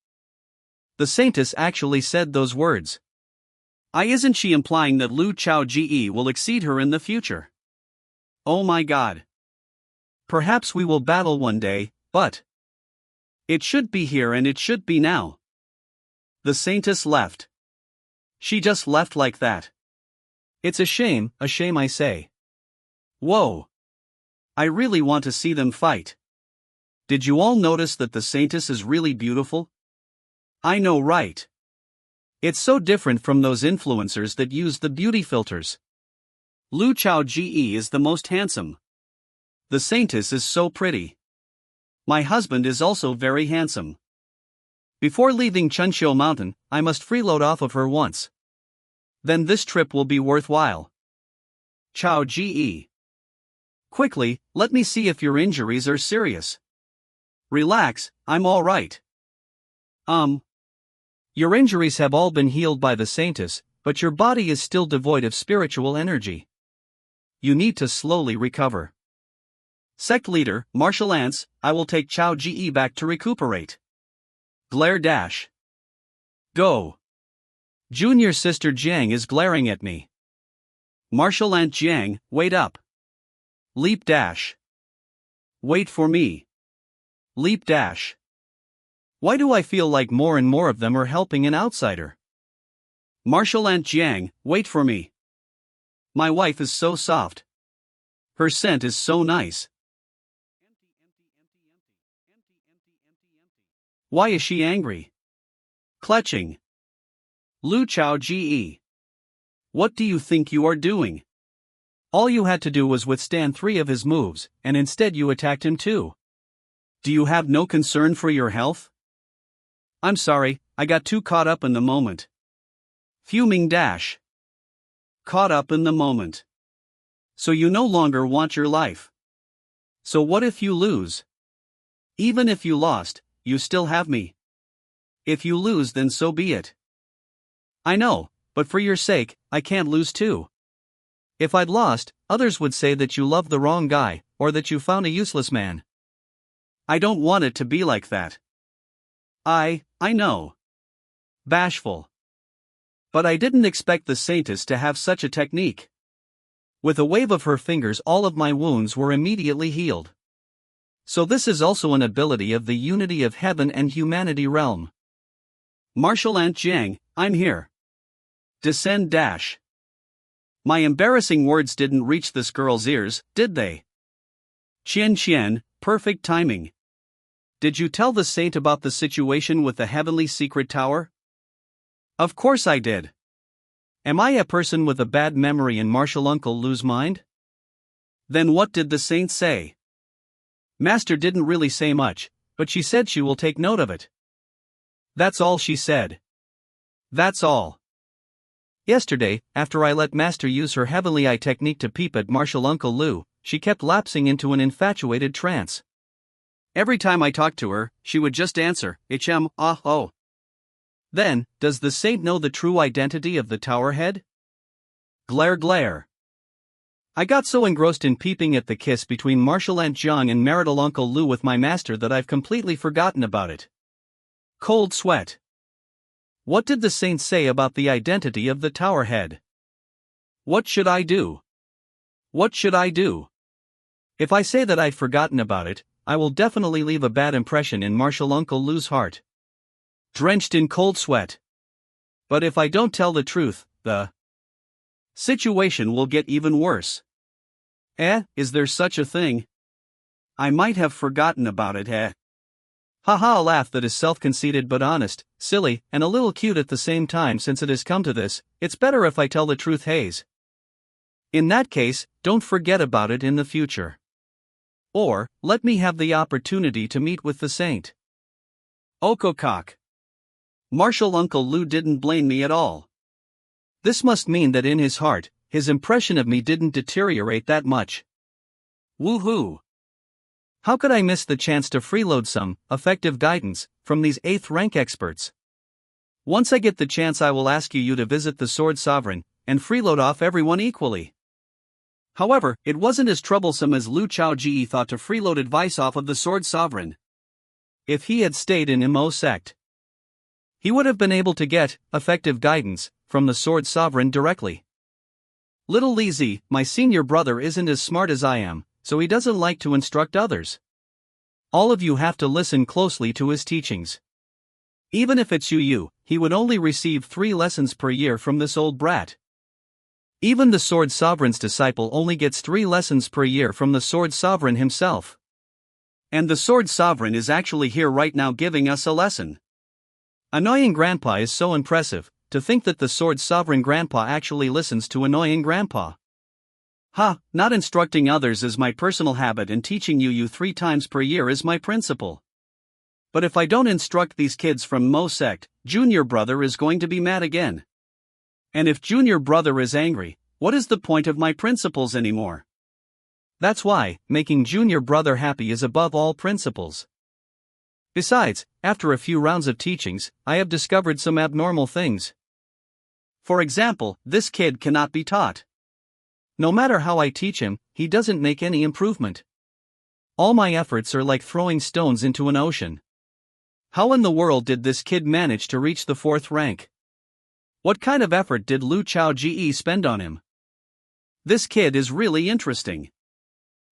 [SPEAKER 1] The Saintess actually said those words. Isn't she implying that Lu Chao Ge will exceed her in the future? Oh my god. Perhaps we will battle one day, but it should be here and it should be now. The Saintess left. She just left like that. It's a shame I say. Whoa. I really want to see them fight. Did you all notice that the Saintess is really beautiful? I know, right? It's so different from those influencers that use the beauty filters. Lu Chao Ge is the most handsome. The Saintess is so pretty. My husband is also very handsome. Before leaving Chunshil Mountain, I must freeload off of her once. Then this trip will be worthwhile. Chao Ge. Quickly, let me see if your injuries are serious. Relax, I'm all right. Your injuries have all been healed by the Saintess, but your body is still devoid of spiritual energy. You need to slowly recover. Sect Leader, Martial Ants, I will take Chao Ge back to recuperate. Glare dash. Go. Junior sister Jiang is glaring at me. Martial Ant Jiang, wait up. Leap dash. Wait for me. Leap dash. Why do I feel like more and more of them are helping an outsider? Martial Ant Jiang, wait for me. My wife is so soft. Her scent is so nice. Why is she angry? Clutching. Lu Chao Ge. What do you think you are doing? All you had to do was withstand 3 of his moves, and instead you attacked him too. Do you have no concern for your health? I'm sorry, I got too caught up in the moment. Fuming dash. Caught up in the moment. So you no longer want your life. So what if you lose? Even if you lost, you still have me. If you lose, then so be it. I know, but for your sake, I can't lose too. If I'd lost, others would say that you loved the wrong guy, or that you found a useless man. I don't want it to be like that. I know. Bashful. But I didn't expect the saintess to have such a technique. With a wave of her fingers, all of my wounds were immediately healed. So this is also an ability of the unity of heaven and humanity realm. Martial Ant Jiang, I'm here. Descend dash. My embarrassing words didn't reach this girl's ears, did they? Qian, perfect timing. Did you tell the saint about the situation with the heavenly secret tower? Of course I did. Am I a person with a bad memory and martial uncle lose mind? Then what did the saint say? Master didn't really say much, but she said she will take note of it. That's all she said. That's all. Yesterday, after I let Master use her heavenly eye technique to peep at martial Uncle Lu, she kept lapsing into an infatuated trance. Every time I talked to her, she would just answer, oh. Then, does the saint know the true identity of the tower head? Glare. I got so engrossed in peeping at the kiss between Martial Aunt Jiang and marital Uncle Lu with my master that I've completely forgotten about it. Cold sweat. What did the saint say about the identity of the tower head? What should I do? What should I do? If I say that I've forgotten about it, I will definitely leave a bad impression in Martial Uncle Lu's heart. Drenched in cold sweat. But if I don't tell the truth, the situation will get even worse. Is there such a thing? I might have forgotten about it, Haha, a laugh that is self-conceited but honest, silly, and a little cute at the same time. Since it has come to this, it's better if I tell the truth, Hayes. In that case, don't forget about it in the future. Or, let me have the opportunity to meet with the saint. Okokok. Martial Uncle Lu didn't blame me at all. This must mean that in his heart, his impression of me didn't deteriorate that much. Woohoo! How could I miss the chance to freeload some effective guidance from these 8th rank experts? Once I get the chance, I will ask you to visit the Sword Sovereign and freeload off everyone equally. However, it wasn't as troublesome as Lu Chao Ge thought to freeload advice off of the Sword Sovereign. If he had stayed in Mo Sect, he would have been able to get effective guidance from the Sword Sovereign directly. Little Li Zi, my senior brother, isn't as smart as I am, so he doesn't like to instruct others. All of you have to listen closely to his teachings. Even if it's you, he would only receive 3 lessons per year from this old brat. Even the Sword Sovereign's disciple only gets 3 lessons per year from the Sword Sovereign himself. And the Sword Sovereign is actually here right now giving us a lesson. Annoying Grandpa is so impressive, to think that the Sword Sovereign Grandpa actually listens to Annoying Grandpa. Not instructing others is my personal habit, and teaching you 3 times per year is my principle. But if I don't instruct these kids from Mo Sect, Junior Brother is going to be mad again. And if Junior Brother is angry, what is the point of my principles anymore? That's why, making Junior Brother happy is above all principles. Besides, after a few rounds of teachings, I have discovered some abnormal things. For example, this kid cannot be taught. No matter how I teach him, he doesn't make any improvement. All my efforts are like throwing stones into an ocean. How in the world did this kid manage to reach the 4th rank? What kind of effort did Lu Chao Ge spend on him? This kid is really interesting.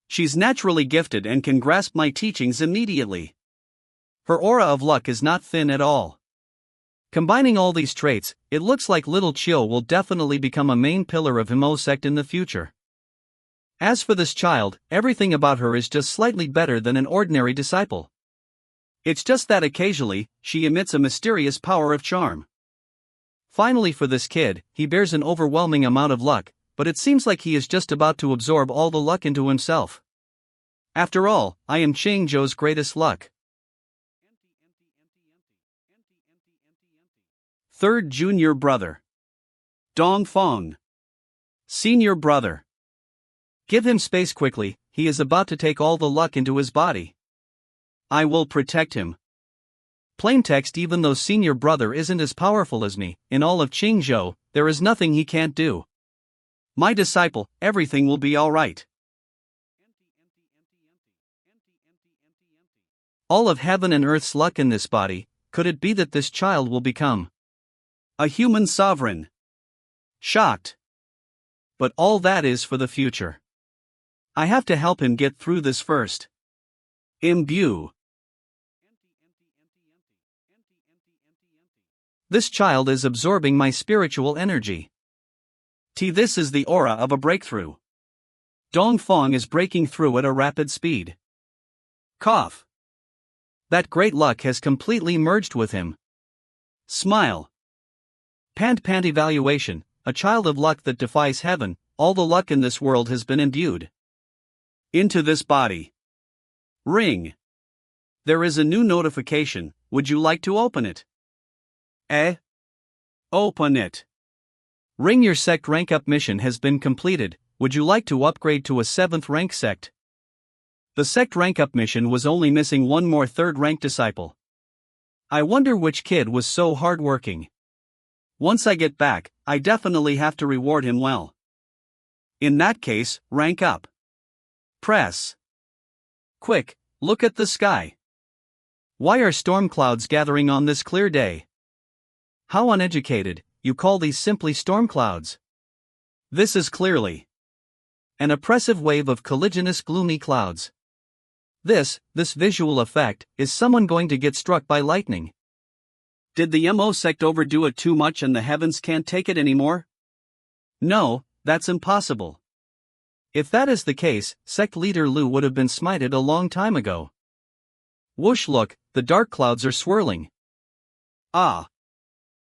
[SPEAKER 1] She's naturally gifted and can grasp my teachings immediately. Her aura of luck is not thin at all. Combining all these traits, it looks like little Chiu will definitely become a main pillar of Mo Sect in the future. As for this child, everything about her is just slightly better than an ordinary disciple. It's just that occasionally, she emits a mysterious power of charm. Finally, for this kid, he bears an overwhelming amount of luck, but it seems like he is just about to absorb all the luck into himself. After all, I am Changzhou's greatest luck. Third junior brother. Dongfeng. Senior brother. Give him space quickly, he is about to take all the luck into his body. I will protect him. Plain text: even though senior brother isn't as powerful as me, in all of Qingzhou, there is nothing he can't do. My disciple, everything will be alright. All of heaven and earth's luck in this body, could it be that this child will become a human sovereign? Shocked. But all that is for the future. I have to help him get through this first. Imbue. This child is absorbing my spiritual energy. This is the aura of a breakthrough. Dongfeng is breaking through at a rapid speed. Cough. That great luck has completely merged with him. Smile. Pant evaluation, a child of luck that defies heaven, all the luck in this world has been imbued into this body. Ring. There is a new notification, would you like to open it? Open it. Ring, your sect rank up mission has been completed, would you like to upgrade to a 7th rank sect? The sect rank up mission was only missing one more 3rd rank disciple. I wonder which kid was so hardworking. Once I get back, I definitely have to reward him well. In that case, rank up. Press. Quick, look at the sky. Why are storm clouds gathering on this clear day? How uneducated, you call these simply storm clouds. This is clearly an oppressive wave of colliginous gloomy clouds. This visual effect, is someone going to get struck by lightning? Did the MO sect overdo it too much and the heavens can't take it anymore? No, that's impossible. If that is the case, sect leader Lu would have been smited a long time ago. Whoosh, look, the dark clouds are swirling. Ah!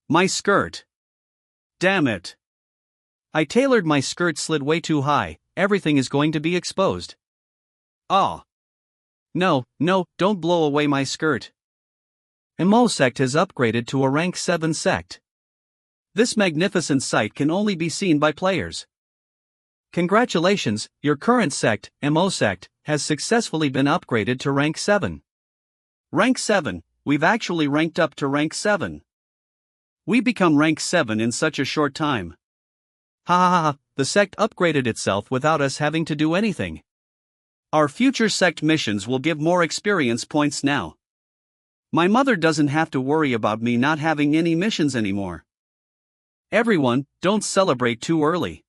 [SPEAKER 1] My skirt. Damn it. I tailored my skirt, slid way too high, everything is going to be exposed. Ah! No, don't blow away my skirt. MO sect has upgraded to a rank 7 sect. This magnificent sight can only be seen by players. Congratulations, your current sect, MO sect, has successfully been upgraded to rank 7. Rank 7, we've actually ranked up to rank 7. We become rank 7 in such a short time. Ha, the sect upgraded itself without us having to do anything. Our future sect missions will give more experience points now. My mother doesn't have to worry about me not having any missions anymore. Everyone, don't celebrate too early.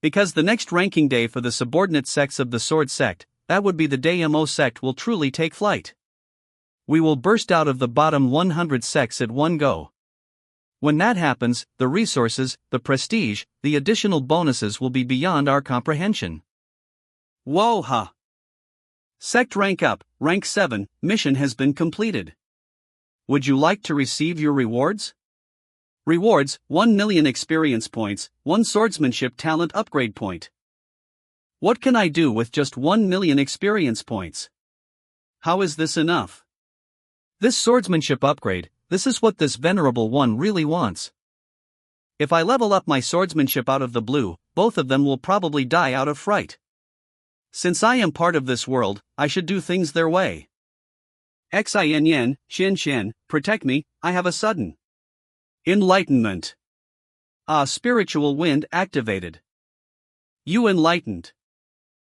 [SPEAKER 1] Because the next ranking day for the subordinate sects of the Sword Sect, that would be the day MO sect will truly take flight. We will burst out of the bottom 100 sects at one go. When that happens, the resources, the prestige, the additional bonuses will be beyond our comprehension. Whoa ha! Sect rank up, rank 7, mission has been completed. Would you like to receive your rewards? Rewards, 1 million experience points, 1 swordsmanship talent upgrade point. What can I do with just 1 million experience points? How is this enough? This swordsmanship upgrade, this is what this venerable one really wants. If I level up my swordsmanship out of the blue, both of them will probably die out of fright. Since I am part of this world, I should do things their way. Xin, Shen, protect me, I have a sudden enlightenment. Spiritual wind activated. You enlightened.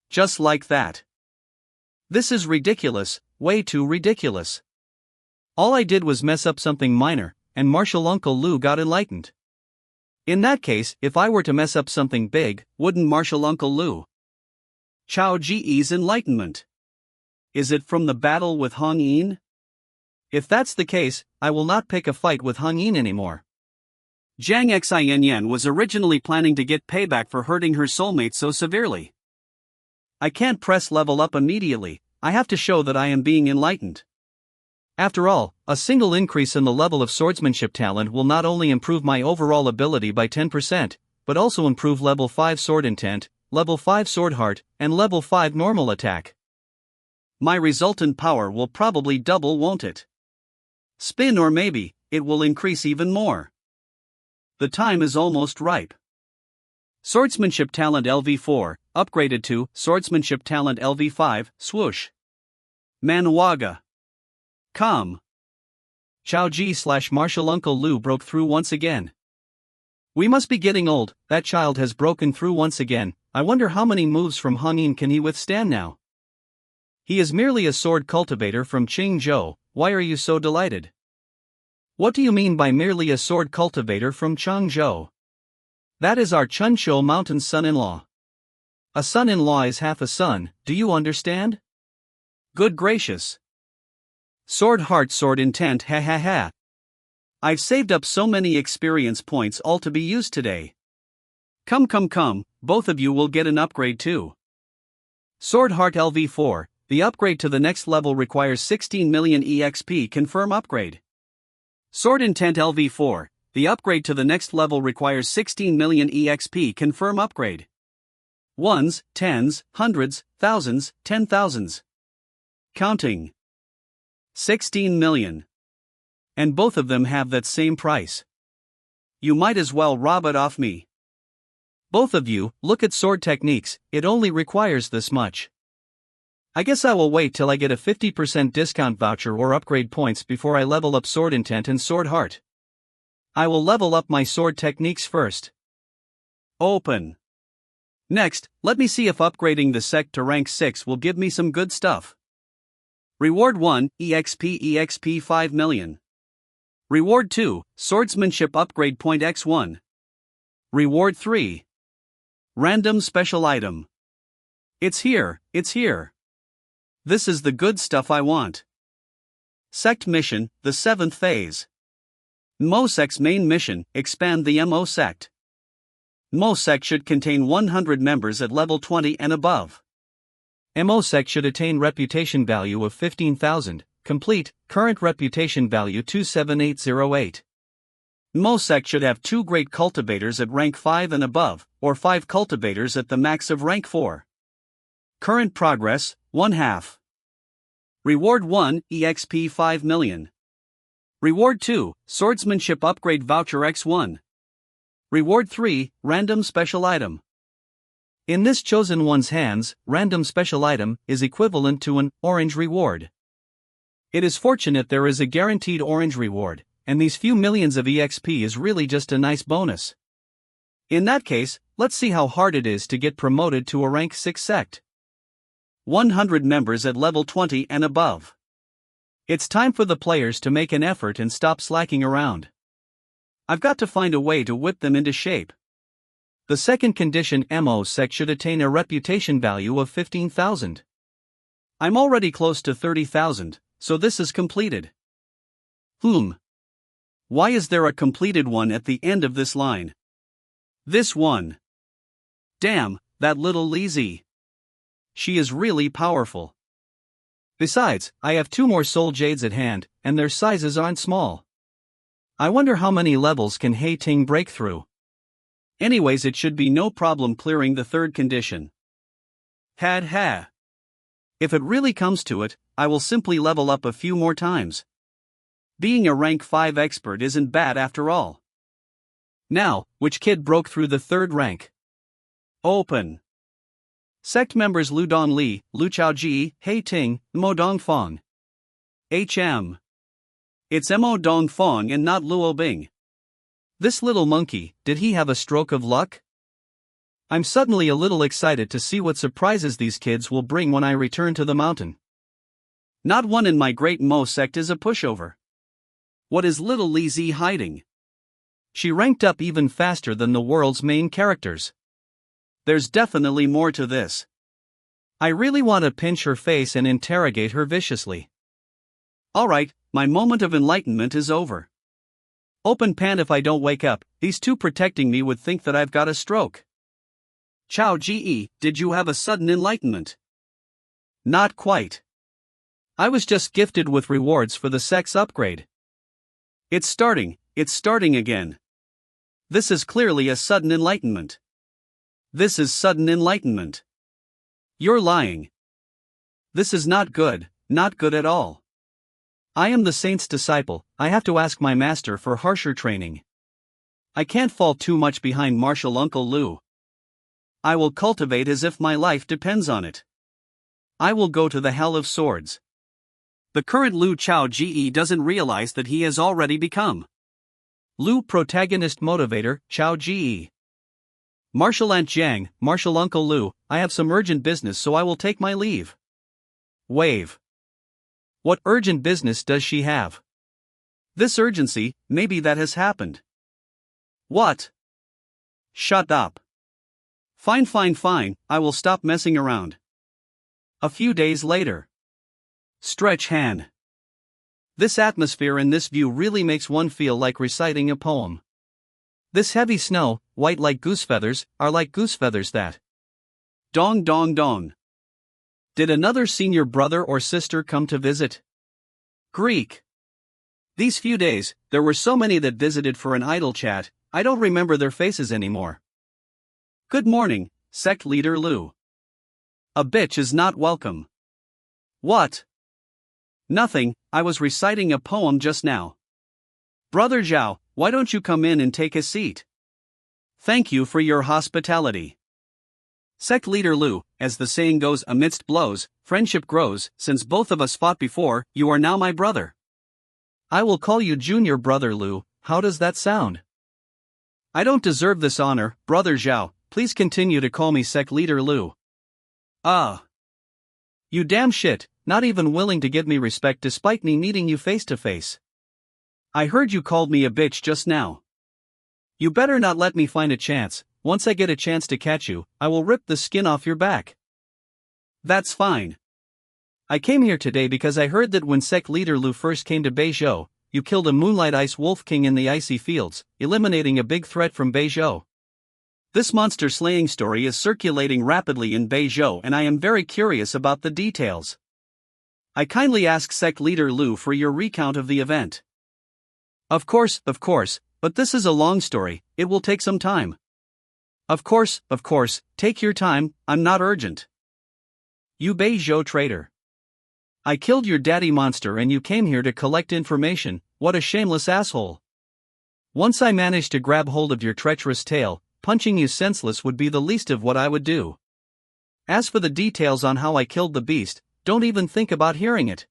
[SPEAKER 1] Just like that. This is ridiculous, way too ridiculous. All I did was mess up something minor, and Martial Uncle Lu got enlightened. In that case, if I were to mess up something big, wouldn't Martial Uncle Lu Chao Ji's enlightenment? Is it from the battle with Hong Yin? If that's the case, I will not pick a fight with Hong Yin anymore. Zhang Xin was originally planning to get payback for hurting her soulmate so severely. I can't press level up immediately, I have to show that I am being enlightened. After all, a single increase in the level of swordsmanship talent will not only improve my overall ability by 10%, but also improve level 5 sword intent, level 5 sword heart, and level 5 normal attack. My resultant power will probably double, won't it? Spin, or maybe it will increase even more. The time is almost ripe. Swordsmanship talent LV4, upgraded to Swordsmanship talent LV5, swoosh. Manhwa. Come. Chao-ji/Martial Uncle Lu broke through once again. We must be getting old, that child has broken through once again. I wonder how many moves from Hongyin can he withstand now? He is merely a sword cultivator from Qingzhou. Why are you so delighted? What do you mean by merely a sword cultivator from Changzhou? That is our Chunshou Mountain's son-in-law. A son-in-law is half a son, do you understand? Good gracious. Sword heart, sword intent, ha ha ha. I've saved up so many experience points, all to be used today. Come, both of you will get an upgrade too. Sword heart LV4, the upgrade to the next level requires 16 million EXP, confirm upgrade. Sword intent LV4, the upgrade to the next level requires 16 million EXP, confirm upgrade. Ones, tens, hundreds, thousands, 10,000s. Counting. 16 million. And both of them have that same price. You might as well rob it off me. Both of you, look at sword techniques, it only requires this much. I guess I will wait till I get a 50% discount voucher or upgrade points before I level up sword intent and sword heart. I will level up my sword techniques first. Open. Next, let me see if upgrading the Sect to rank 6 will give me some good stuff. Reward 1, EXP 5 million. Reward 2, Swordsmanship Upgrade Point X1. Reward 3. Random Special Item. It's here. This is the good stuff I want. Sect Mission, the 7th phase. Mo Sect's main mission, expand the Mo Sect. Mo Sect should contain 100 members at level 20 and above. Mo Sect should attain reputation value of 15,000, complete, current reputation value 27808. Mo Sect should have 2 great cultivators at rank 5 and above, or 5 cultivators at the max of rank 4. Current progress, 1/2. Reward 1, EXP 5 million. Reward 2, Swordsmanship Upgrade Voucher X1. Reward 3, Random Special Item. In this chosen one's hands, random special item is equivalent to an orange reward. It is fortunate there is a guaranteed orange reward, and these few millions of EXP is really just a nice bonus. In that case, let's see how hard it is to get promoted to a rank 6 sect. 100 members at level 20 and above. It's time for the players to make an effort and stop slacking around. I've got to find a way to whip them into shape. The second condition, Mo Sect should attain a reputation value of 15,000. I'm already close to 30,000, so this is completed. Why is there a completed one at the end of this line? This one. Damn, that little Lizzie. She is really powerful. Besides, I have 2 more soul jades at hand, and their sizes aren't small. I wonder how many levels can Hei Ting break through. Anyways, it should be no problem clearing the third condition. If it really comes to it, I will simply level up a few more times. Being a rank 5 expert isn't bad after all. Now, which kid broke through the 3rd rank? Open. Sect members Lu Donli, Lu Chaoji, Hei Ting, Mo Dongfang. HM. It's Mo Dongfang and not Luo Bing. This little monkey, did he have a stroke of luck? I'm suddenly a little excited to see what surprises these kids will bring when I return to the mountain. Not one in my great Mo Sect is a pushover. What is little Lizzie hiding? She ranked up even faster than the world's main characters. There's definitely more to this. I really want to pinch her face and interrogate her viciously. Alright, my moment of enlightenment is over. Open pan, if I don't wake up, these 2 protecting me would think that I've got a stroke. Chao Ge, did you have a sudden enlightenment? Not quite. I was just gifted with rewards for the sex upgrade. It's starting again. This is clearly a sudden enlightenment. This is sudden enlightenment. You're lying. This is not good at all. I am the saint's disciple, I have to ask my master for harsher training. I can't fall too much behind martial Uncle Lu. I will cultivate as if my life depends on it. I will go to the hell of swords. The current Lu Chao Ge doesn't realize that he has already become Lu protagonist motivator, Chao Ge. Martial Aunt Jiang, Martial Uncle Lu, I have some urgent business so I will take my leave. Wave. What urgent business does she have? This urgency, maybe that has happened. What? Shut up. Fine, I will stop messing around. A few days later. Stretch Han. This atmosphere and this view really makes one feel like reciting a poem. This heavy snow, white like goose feathers, are like goose feathers that dong dong dong. Did another senior brother or sister come to visit? Greek. These few days, there were so many that visited for an idle chat, I don't remember their faces anymore. Good morning, Sect Leader Lu. A bitch is not welcome. What? Nothing, I was reciting a poem just now. Brother Zhao, why don't you come in and take a seat? Thank you for your hospitality. Sect Leader Lu, as the saying goes, amidst blows, friendship grows, since both of us fought before, you are now my brother. I will call you Junior Brother Lu, how does that sound? I don't deserve this honor, Brother Zhao, please continue to call me Sect Leader Lu. You damn shit, not even willing to give me respect despite me meeting you face to face. I heard you called me a bitch just now. You better not let me find a chance, once I get a chance to catch you, I will rip the skin off your back. That's fine. I came here today because I heard that when Sect Leader Lu first came to Beizhou, you killed a Moonlight Ice Wolf King in the icy fields, eliminating a big threat from Beizhou. This monster slaying story is circulating rapidly in Beizhou and I am very curious about the details. I kindly ask Sect Leader Lu for your recount of the event. Of course, but this is a long story, it will take some time. Of course, take your time, I'm not urgent. You Beizhou traitor. I killed your daddy monster and you came here to collect information, what a shameless asshole. Once I managed to grab hold of your treacherous tail, punching you senseless would be the least of what I would do. As for the details on how I killed the beast, don't even think about hearing it.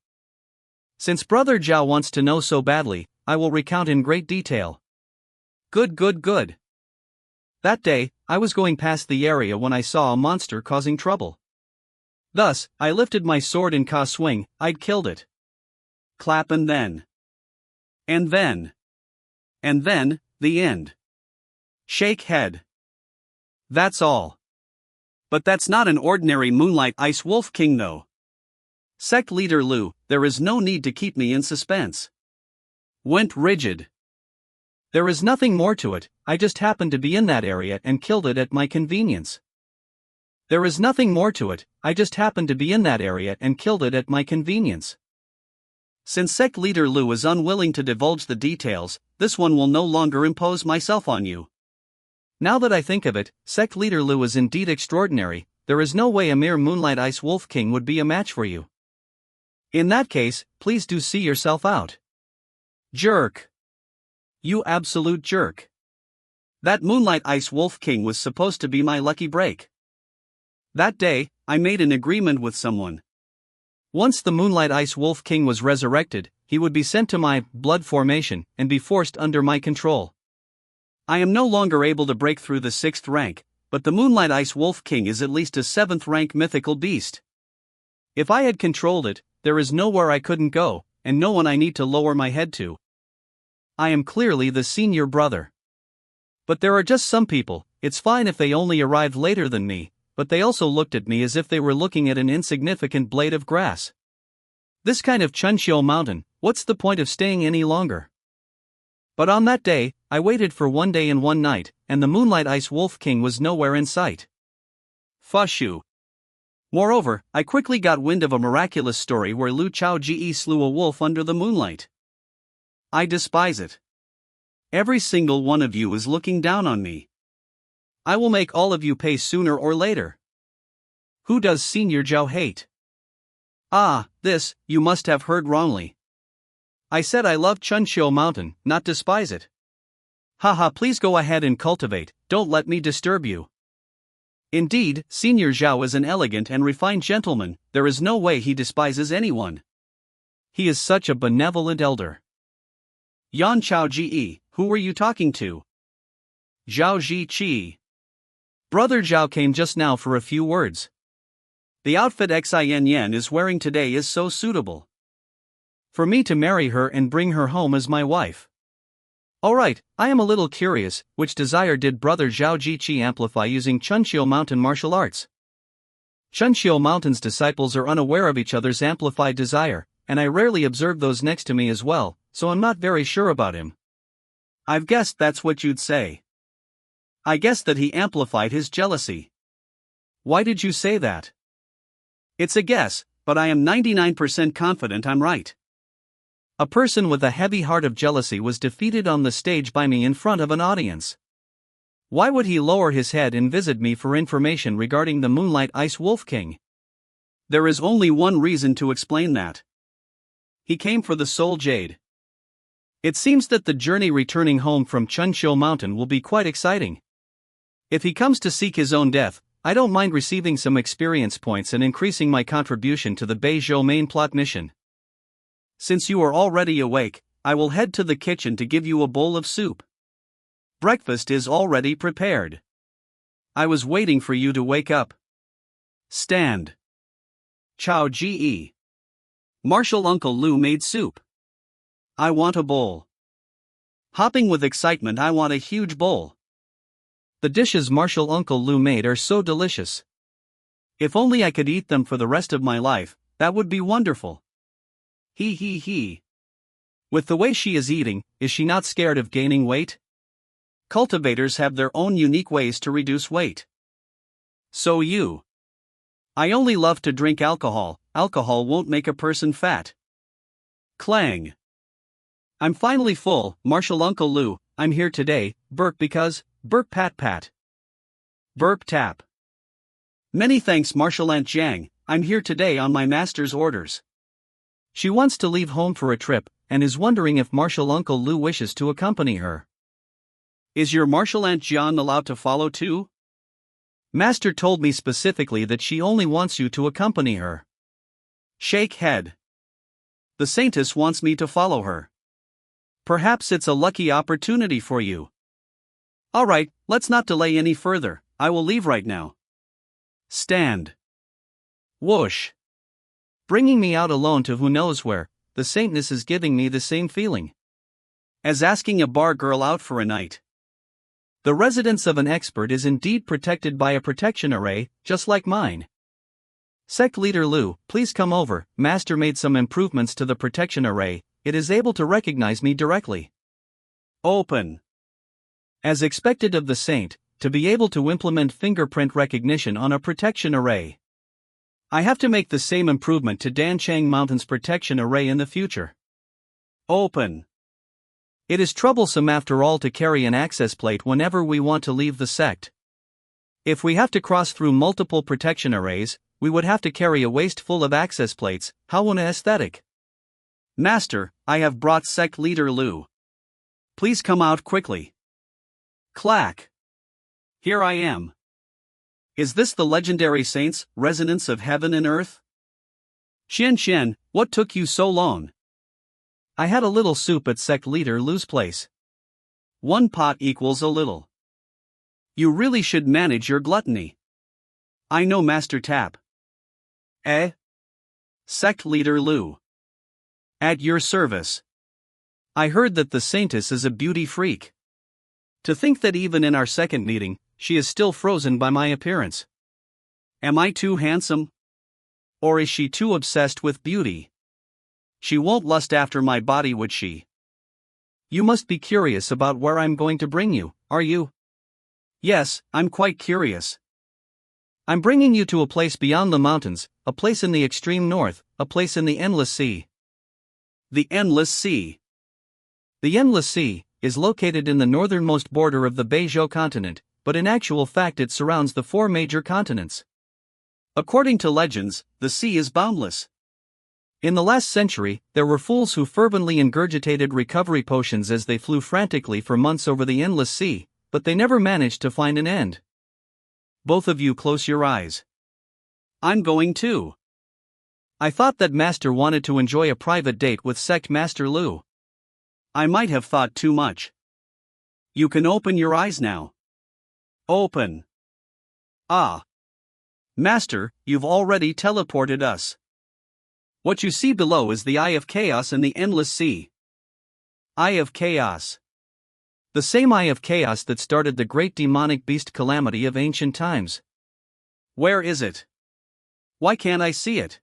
[SPEAKER 1] Since Brother Zhao wants to know so badly, I will recount in great detail. Good. That day, I was going past the area when I saw a monster causing trouble. Thus, I lifted my sword in Ka swing, I'd killed it. Clap and then, the end. Shake head. That's all. But that's not an ordinary Moonlight Ice Wolf King though. Sect Leader Lu, there is no need to keep me in suspense. Went rigid. There is nothing more to it, I just happened to be in that area and killed it at my convenience. There is nothing more to it, I just happened to be in that area and killed it at my convenience. Since Sect Leader Lu is unwilling to divulge the details, this one will no longer impose myself on you. Now that I think of it, Sect Leader Lu is indeed extraordinary, there is no way a mere Moonlight Ice Wolf King would be a match for you. In that case, please do see yourself out. Jerk. You absolute jerk. That Moonlight Ice Wolf King was supposed to be my lucky break. That day, I made an agreement with someone. Once the Moonlight Ice Wolf King was resurrected, he would be sent to my blood formation and be forced under my control. I am no longer able to break through the 6th rank, but the Moonlight Ice Wolf King is at least a 7th rank mythical beast. If I had controlled it, there is nowhere I couldn't go, and no one I need to lower my head to. I am clearly the senior brother. But there are just some people, it's fine if they only arrived later than me, but they also looked at me as if they were looking at an insignificant blade of grass. This kind of Chunxiu mountain, what's the point of staying any longer? But on that day, I waited for 1 day and 1 night, and the Moonlight Ice Wolf King was nowhere in sight. Fushu. Moreover, I quickly got wind of a miraculous story where Lu Chao Ji slew a wolf under the moonlight. I despise it. Every single one of you is looking down on me. I will make all of you pay sooner or later. Who does Senior Zhao hate? Ah, this, you must have heard wrongly. I said I love Chunqiu Mountain, not despise it. Haha, please go ahead and cultivate, don't let me disturb you. Indeed, Senior Zhao is an elegant and refined gentleman, there is no way he despises anyone. He is such a benevolent elder. Yan Chao Ji, who were you talking to? Zhao Ji Qi. Brother Zhao came just now for a few words. The outfit Xin Yen is wearing today is so suitable for me to marry her and bring her home as my wife. Alright, I am a little curious, which desire did Brother Zhao Ji Qi amplify using Chunqiu Mountain martial arts? Chunqiu Mountain's disciples are unaware of each other's amplified desire, and I rarely observe those next to me as well, so I'm not very sure about him. I've guessed that's what you'd say. I guessed that he amplified his jealousy. Why did you say that? It's a guess, but I am 99% confident I'm right. A person with a heavy heart of jealousy was defeated on the stage by me in front of an audience. Why would he lower his head and visit me for information regarding the Moonlight Ice Wolf King? There is only one reason to explain that. He came for the Soul Jade. It seems that the journey returning home from Chunqiu Mountain will be quite exciting. If he comes to seek his own death, I don't mind receiving some experience points and increasing my contribution to the Beizhou main plot mission. Since you are already awake, I will head to the kitchen to give you a bowl of soup. Breakfast is already prepared. I was waiting for you to wake up. Stand. Chao Ji. Martial Uncle Lu made soup. I want a bowl. Hopping with excitement, I want a huge bowl. The dishes Martial Uncle Lu made are so delicious. If only I could eat them for the rest of my life, that would be wonderful. He. With the way she is eating, is she not scared of gaining weight? Cultivators have their own unique ways to reduce weight. So you. I only love to drink alcohol, alcohol won't make a person fat. Clang. I'm finally full, Martial Uncle Lu, I'm here today, burp because, burp pat pat. Burp tap. Many thanks Martial Aunt Jiang, I'm here today on my master's orders. She wants to leave home for a trip, and is wondering if Martial Uncle Lu wishes to accompany her. Is your Martial Aunt Jian allowed to follow too? Master told me specifically that she only wants you to accompany her. Shake head. The saintess wants me to follow her. Perhaps it's a lucky opportunity for you. Alright, let's not delay any further, I will leave right now. Stand. Whoosh. Bringing me out alone to who knows where, the saintess is giving me the same feeling as asking a bar girl out for a night. The residence of an expert is indeed protected by a protection array, just like mine. Sect Leader Lu, please come over, Master made some improvements to the protection array, it is able to recognize me directly. Open. As expected of the saint, to be able to implement fingerprint recognition on a protection array, I have to make the same improvement to Danchang Mountain's protection array in the future. Open. It is troublesome after all to carry an access plate whenever we want to leave the sect. If we have to cross through multiple protection arrays, we would have to carry a waist full of access plates, how unaesthetic. Master, I have brought Sect Leader Lu. Please come out quickly. Clack. Here I am. Is this the legendary saint's resonance of heaven and earth? Xian, what took you so long? I had a little soup at Sect Leader Lu's place. One pot equals a little. You really should manage your gluttony. I know Master Tap. Sect Leader Lu. At your service. I heard that the saintess is a beauty freak. To think that even in our second meeting, she is still frozen by my appearance. Am I too handsome? Or is she too obsessed with beauty? She won't lust after my body, would she? You must be curious about where I'm going to bring you, are you? Yes, I'm quite curious. I'm bringing you to a place beyond the mountains, a place in the extreme north, a place in the endless sea. The endless sea. The endless sea is located in the northernmost border of the Beizhou continent, but in actual fact it surrounds the 4 major continents. According to legends, the sea is boundless. In the last century, there were fools who fervently ingurgitated recovery potions as they flew frantically for months over the endless sea, but they never managed to find an end. Both of you close your eyes. I'm going too. I thought that Master wanted to enjoy a private date with Sect Master Lu. I might have thought too much. You can open your eyes now. Open. Ah. Master, you've already teleported us. What you see below is the Eye of Chaos in the endless sea. Eye of Chaos. The same Eye of Chaos that started the great demonic beast calamity of ancient times. Where is it? Why can't I see it?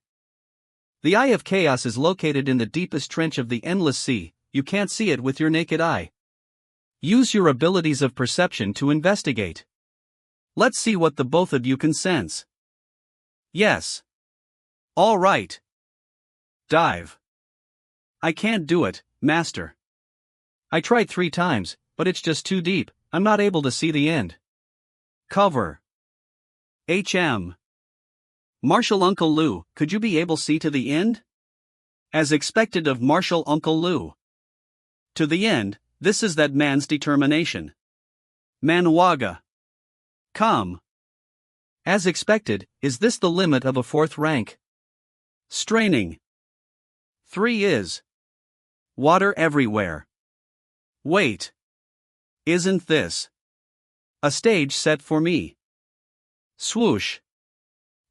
[SPEAKER 1] The Eye of Chaos is located in the deepest trench of the endless sea. You can't see it with your naked eye. Use your abilities of perception to investigate. Let's see what the both of you can sense. Yes. All right. Dive. I can't do it, Master. I tried 3 times, but it's just too deep. I'm not able to see the end. Cover. Martial Uncle Lu, could you be able to see to the end? As expected of Martial Uncle Lu. To the end, this is that man's determination. Manhwa. Come. As expected, is this the limit of a 4th rank? Straining. 3 is. Water everywhere. Wait. Isn't this a stage set for me? Swoosh.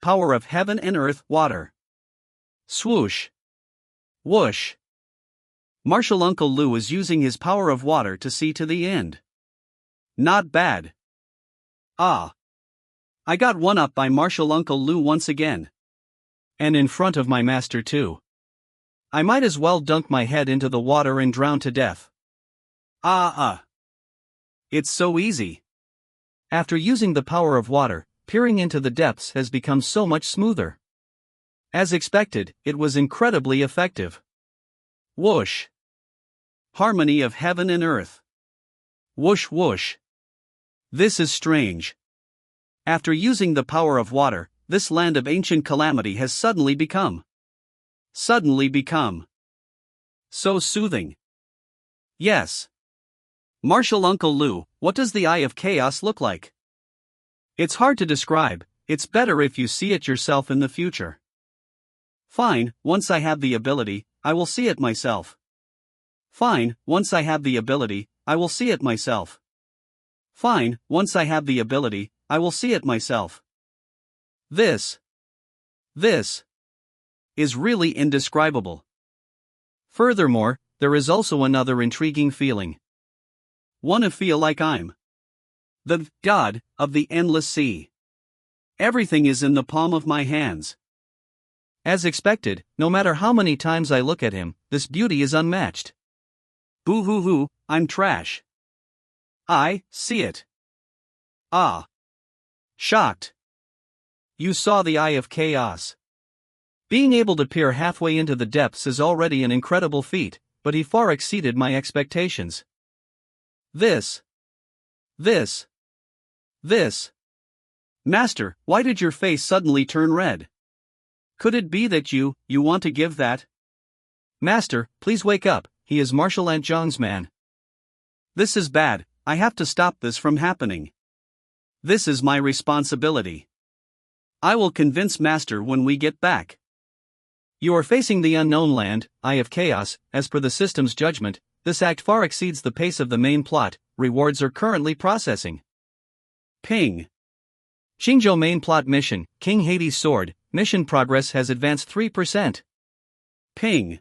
[SPEAKER 1] Power of heaven and earth, water. Swoosh. Whoosh. Martial Uncle Lu is using his power of water to see to the end. Not bad. Ah. I got one up by Martial Uncle Lu once again. And in front of my master too. I might as well dunk my head into the water and drown to death. It's so easy. After using the power of water, peering into the depths has become so much smoother. As expected, it was incredibly effective. Whoosh. Harmony of heaven and earth. Whoosh whoosh. This is strange. After using the power of water, this land of ancient calamity has suddenly become so soothing. Yes. Martial Uncle Lu, what does the Eye of Chaos look like? It's hard to describe, it's better if you see it yourself in the future. Fine, once I have the ability, I will see it myself. Fine, once I have the ability, I will see it myself. Fine, once I have the ability, I will see it myself. This is really indescribable. Furthermore, there is also another intriguing feeling. Wanna feel like I'm the god of the endless sea. Everything is in the palm of my hands. As expected, no matter how many times I look at him, this beauty is unmatched. Boo hoo hoo, I'm trash. I see it. Ah. Shocked. You saw the Eye of Chaos. Being able to peer halfway into the depths is already an incredible feat, but he far exceeded my expectations. This. Master, why did your face suddenly turn red? Could it be that you want to give that? Master, please wake up, he is Martial Aunt Zhang's man. This is bad, I have to stop this from happening. This is my responsibility. I will convince Master when we get back. You are facing the unknown land, Eye of Chaos. As per the system's judgment, this act far exceeds the pace of the main plot. Rewards are currently processing. Ping. Qingzhou main plot mission, King Hades' sword, mission progress has advanced 3%. Ping.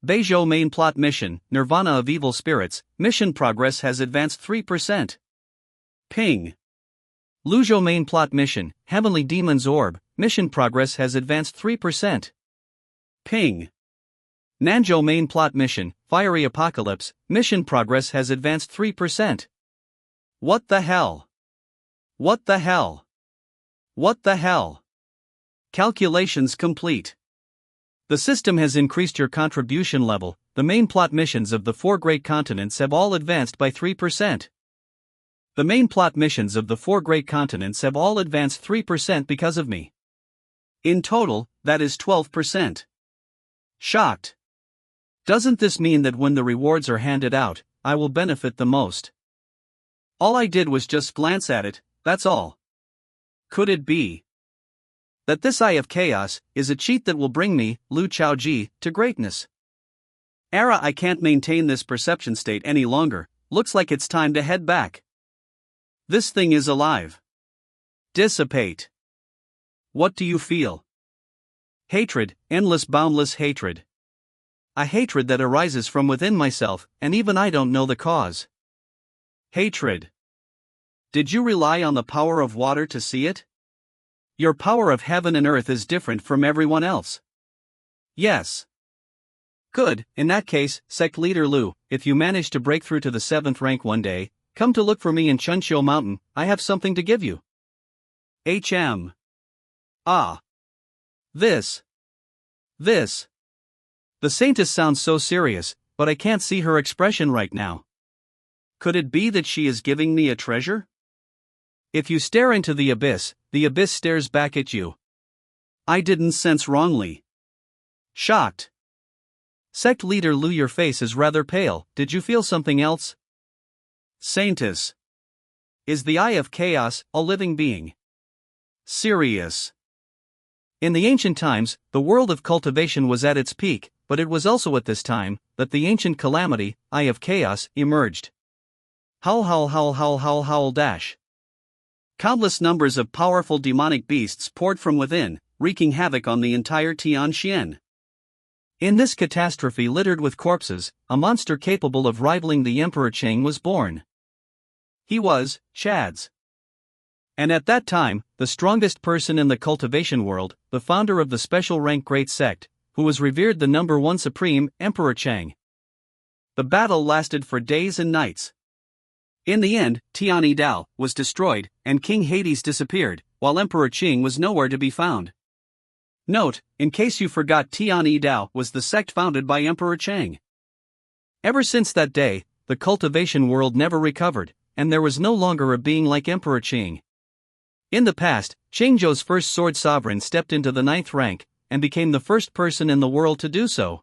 [SPEAKER 1] Beizhou main plot mission, Nirvana of evil spirits, mission progress has advanced 3%. Ping. Luzhou main plot mission, Heavenly Demon's Orb, mission progress has advanced 3%. Ping. Nanzhou main plot mission, Fiery Apocalypse, mission progress has advanced 3%. What the hell? What the hell? What the hell? Calculations complete. The system has increased your contribution level. The main plot missions of the 4 great continents have all advanced by 3%. The main plot missions of the 4 great continents have all advanced 3% because of me. In total, that is 12%. Shocked. Doesn't this mean that when the rewards are handed out, I will benefit the most? All I did was just glance at it, that's all. Could it be that this Eye of Chaos is a cheat that will bring me, Lu Chaoji, to greatness? I can't maintain this perception state any longer. Looks like it's time to head back. This thing is alive. Dissipate. What do you feel? Hatred, endless boundless hatred. A hatred that arises from within myself, and even I don't know the cause. Hatred. Did you rely on the power of water to see it? Your power of heaven and earth is different from everyone else. Yes. Good, in that case, Sect Leader Lu, if you manage to break through to the 7th rank one day, come to look for me in Chunqiu Mountain, I have something to give you. Ah. This. The saintess sounds so serious, but I can't see her expression right now. Could it be that she is giving me a treasure? If you stare into the abyss stares back at you. I didn't sense wrongly. Shocked. Sect Leader Lu, your face is rather pale, did you feel something else? Saintess. Is the Eye of Chaos a living being? Serious. In the ancient times, the world of cultivation was at its peak, but it was also at this time that the ancient calamity, Eye of Chaos, emerged. Howl dash. Countless numbers of powerful demonic beasts poured from within, wreaking havoc on the entire Tianxian. In this catastrophe littered with corpses, a monster capable of rivaling the Emperor Cheng was born. He was Chad's. And at that time, the strongest person in the cultivation world, the founder of the special rank Great Sect, who was revered the number 1 supreme, Emperor Cheng. The battle lasted for days and nights. In the end, Tiani Dao was destroyed, and King Hades disappeared, while Emperor Qing was nowhere to be found. Note, in case you forgot, Tiani Dao was the sect founded by Emperor Cheng. Ever since that day, the cultivation world never recovered, and there was no longer a being like Emperor Qing. In the past, Chengzhou's first sword sovereign stepped into the 9th rank, and became the first person in the world to do so.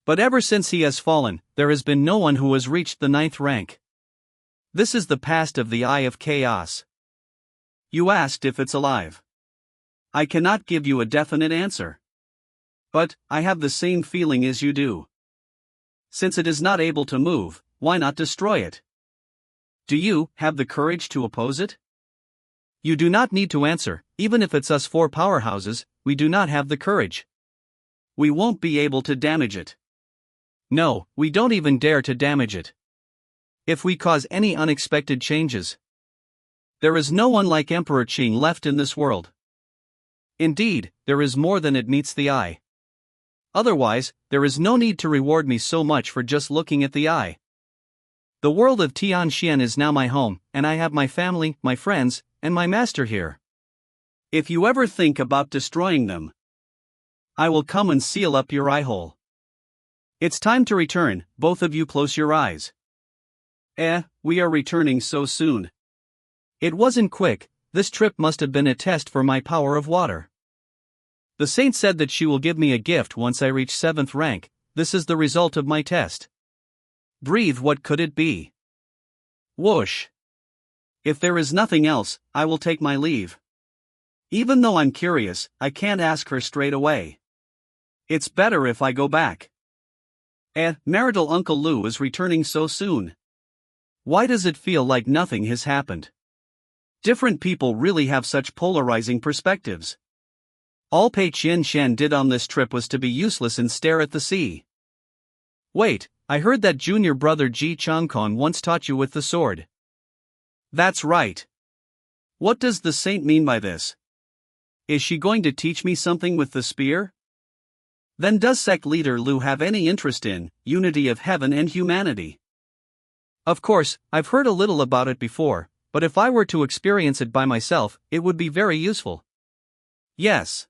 [SPEAKER 1] But ever since he has fallen, there has been no one who has reached the 9th rank. This is the past of the Eye of Chaos. You asked if it's alive. I cannot give you a definite answer. But, I have the same feeling as you do. Since it is not able to move, why not destroy it? Do you have the courage to oppose it? You do not need to answer, even if it's us 4 powerhouses, we do not have the courage. We won't be able to damage it. No, we don't even dare to damage it. If we cause any unexpected changes, there is no one like Emperor Qing left in this world. Indeed, there is more than it meets the eye. Otherwise, there is no need to reward me so much for just looking at the eye. The world of Tianxian is now my home, and I have my family, my friends, and my master here. If you ever think about destroying them, I will come and seal up your eye hole. It's time to return, both of you close your eyes. We are returning so soon. It wasn't quick, this trip must have been a test for my power of water. The saint said that she will give me a gift once I reach 7th rank, this is the result of my test. Breathe, what could it be? Whoosh. If there is nothing else, I will take my leave. Even though I'm curious, I can't ask her straight away. It's better if I go back. Marital Uncle Lu is returning so soon. Why does it feel like nothing has happened? Different people really have such polarizing perspectives. All Pei Qian did on this trip was to be useless and stare at the sea. Wait, I heard that junior brother Ji Changkon once taught you with the sword. That's right. What does the saint mean by this? Is she going to teach me something with the spear? Then does Sect Leader Lu have any interest in unity of heaven and humanity? Of course, I've heard a little about it before, but if I were to experience it by myself, it would be very useful. Yes.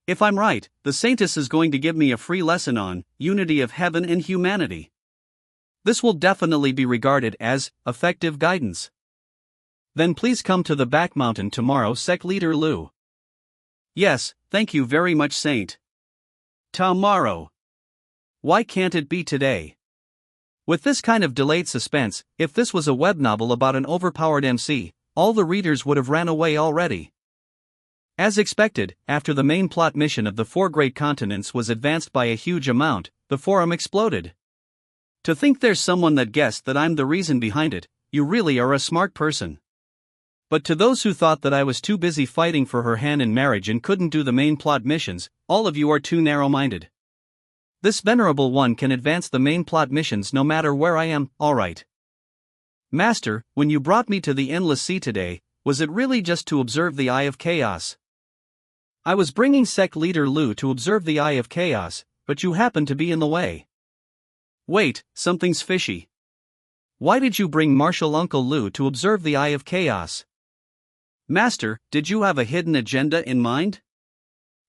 [SPEAKER 1] If I'm right, the saintess is going to give me a free lesson on unity of heaven and humanity. This will definitely be regarded as effective guidance. Then please come to the back mountain tomorrow, Sect Leader Lu. Yes, thank you very much, Saint. Tomorrow. Why can't it be today? With this kind of delayed suspense, if this was a web novel about an overpowered MC, all the readers would have ran away already. As expected, after the main plot mission of the 4 great continents was advanced by a huge amount, the forum exploded. To think there's someone that guessed that I'm the reason behind it, you really are a smart person. But to those who thought that I was too busy fighting for her hand in marriage and couldn't do the main plot missions, all of you are too narrow-minded. This venerable one can advance the main plot missions no matter where I am, alright. Master, when you brought me to the endless sea today, was it really just to observe the Eye of Chaos? I was bringing Sect Leader Lu to observe the Eye of Chaos, but you happened to be in the way. Wait, something's fishy. Why did you bring Martial Uncle Lu to observe the Eye of Chaos? Master, did you have a hidden agenda in mind?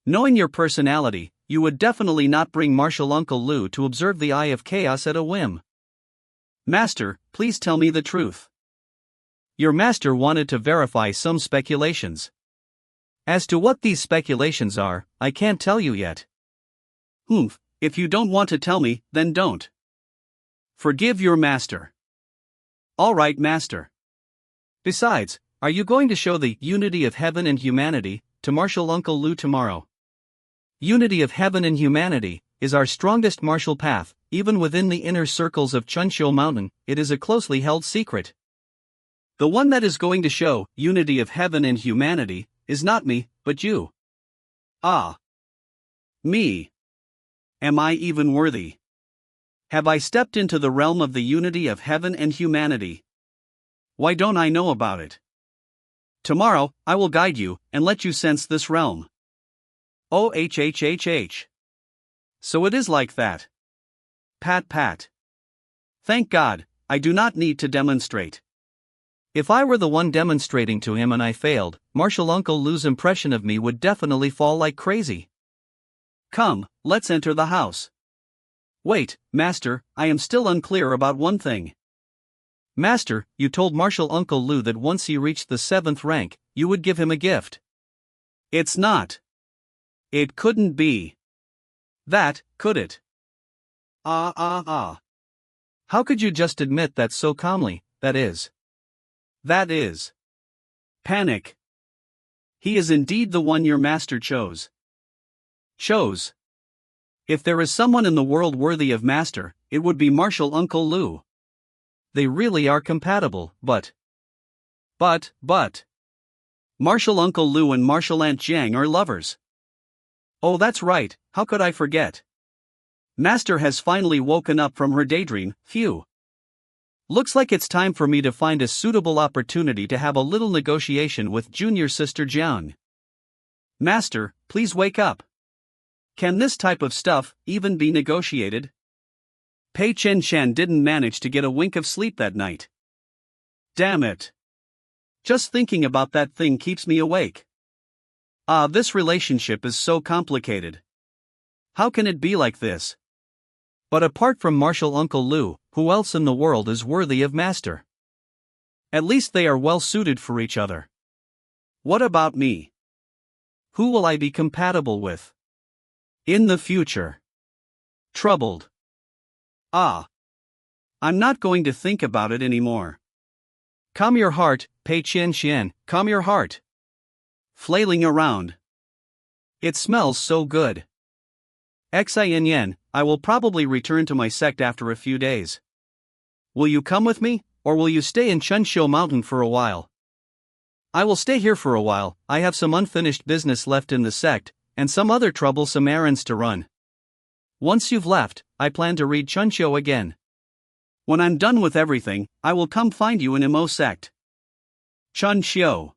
[SPEAKER 1] Knowing your personality, you would definitely not bring Martial Uncle Lu to observe the Eye of Chaos at a whim. Master, please tell me the truth. Your master wanted to verify some speculations. As to what these speculations are, I can't tell you yet. If you don't want to tell me, then don't. Forgive your master. Alright, master. Besides, are you going to show the unity of heaven and humanity to Martial Uncle Lu tomorrow? Unity of heaven and humanity is our strongest martial path. Even within the inner circles of Chunshou Mountain, it is a closely held secret. The one that is going to show unity of heaven and humanity is not me, but you. Ah. Me. Am I even worthy? Have I stepped into the realm of the unity of heaven and humanity? Why don't I know about it? Tomorrow, I will guide you and let you sense this realm. Oh. So it is like that. Pat pat. Thank God, I do not need to demonstrate. If I were the one demonstrating to him and I failed, Martial Uncle Lu's impression of me would definitely fall like crazy. Come, let's enter the house. Wait, Master, I am still unclear about one thing. Master, you told Martial Uncle Lu that once he reached the 7th rank, you would give him a gift. It's not. It couldn't be. That, could it? How could you just admit that so calmly, that is? That is. Panic. He is indeed the one your master chose. Chose. If there is someone in the world worthy of master, it would be Martial Uncle Lu. They really are compatible, but. Martial Uncle Lu and Martial Aunt Jiang are lovers. Oh, that's right, how could I forget? Master has finally woken up from her daydream, phew. Looks like it's time for me to find a suitable opportunity to have a little negotiation with junior sister Jiang. Master, please wake up. Can this type of stuff even be negotiated? Pei Chen Shan didn't manage to get a wink of sleep that night. Damn it. Just thinking about that thing keeps me awake. This relationship is so complicated. How can it be like this? But apart from Martial Uncle Lu, who else in the world is worthy of master? At least they are well suited for each other. What about me? Who will I be compatible with? In the future. Troubled. I'm not going to think about it anymore. Calm your heart, Pei Chen Xian, calm your heart. Flailing around. It smells so good. Xin, I will probably return to my sect after a few days. Will you come with me, or will you stay in Chunshou Mountain for a while? I will stay here for a while. I have some unfinished business left in the sect, and some other troublesome errands to run. Once you've left, I plan to read Chunshou again. When I'm done with everything, I will come find you in Imo sect. Chunshou.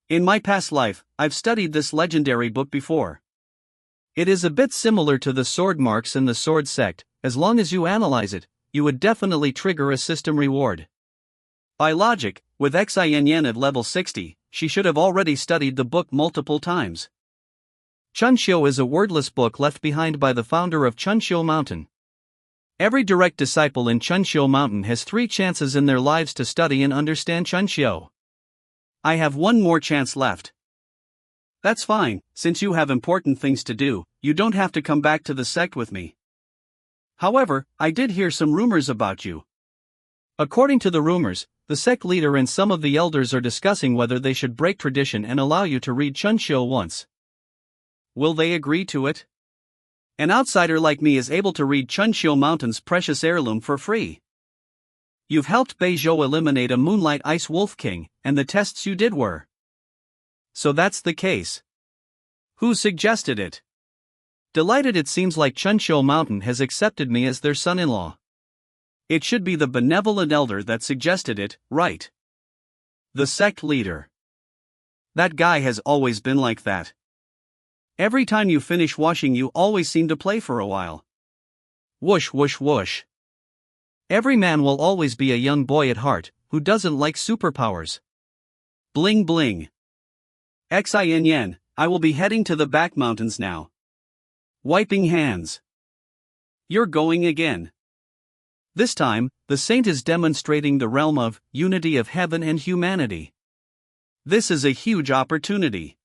[SPEAKER 1] In my past life, I've studied this legendary book before. It is a bit similar to the sword marks in the sword sect. As long as you analyze it, you would definitely trigger a system reward. By logic, with xin at level 60, she should have already studied the book multiple times. Chunshio is a wordless book left behind by the founder of Chunshio Mountain. Every direct disciple in Chunshio Mountain has 3 chances in their lives to study and understand Chunshio. I have 1 more chance left. That's fine, since you have important things to do, you don't have to come back to the sect with me. However, I did hear some rumors about you. According to the rumors, the sect leader and some of the elders are discussing whether they should break tradition and allow you to read Chunshio once. Will they agree to it? An outsider like me is able to read Chunshio Mountain's precious heirloom for free. You've helped Beizhou eliminate a Moonlight Ice Wolf King, and the tests you did were. So that's the case. Who suggested it? Delighted, it seems like Chunshio Mountain has accepted me as their son-in-law. It should be the benevolent elder that suggested it, right? The sect leader. That guy has always been like that. Every time you finish washing, you always seem to play for a while. Whoosh whoosh whoosh. Every man will always be a young boy at heart, who doesn't like superpowers. Bling bling. xin, I will be heading to the back mountains now. Wiping hands. You're going again. This time, the saint is demonstrating the realm of unity of heaven and humanity. This is a huge opportunity.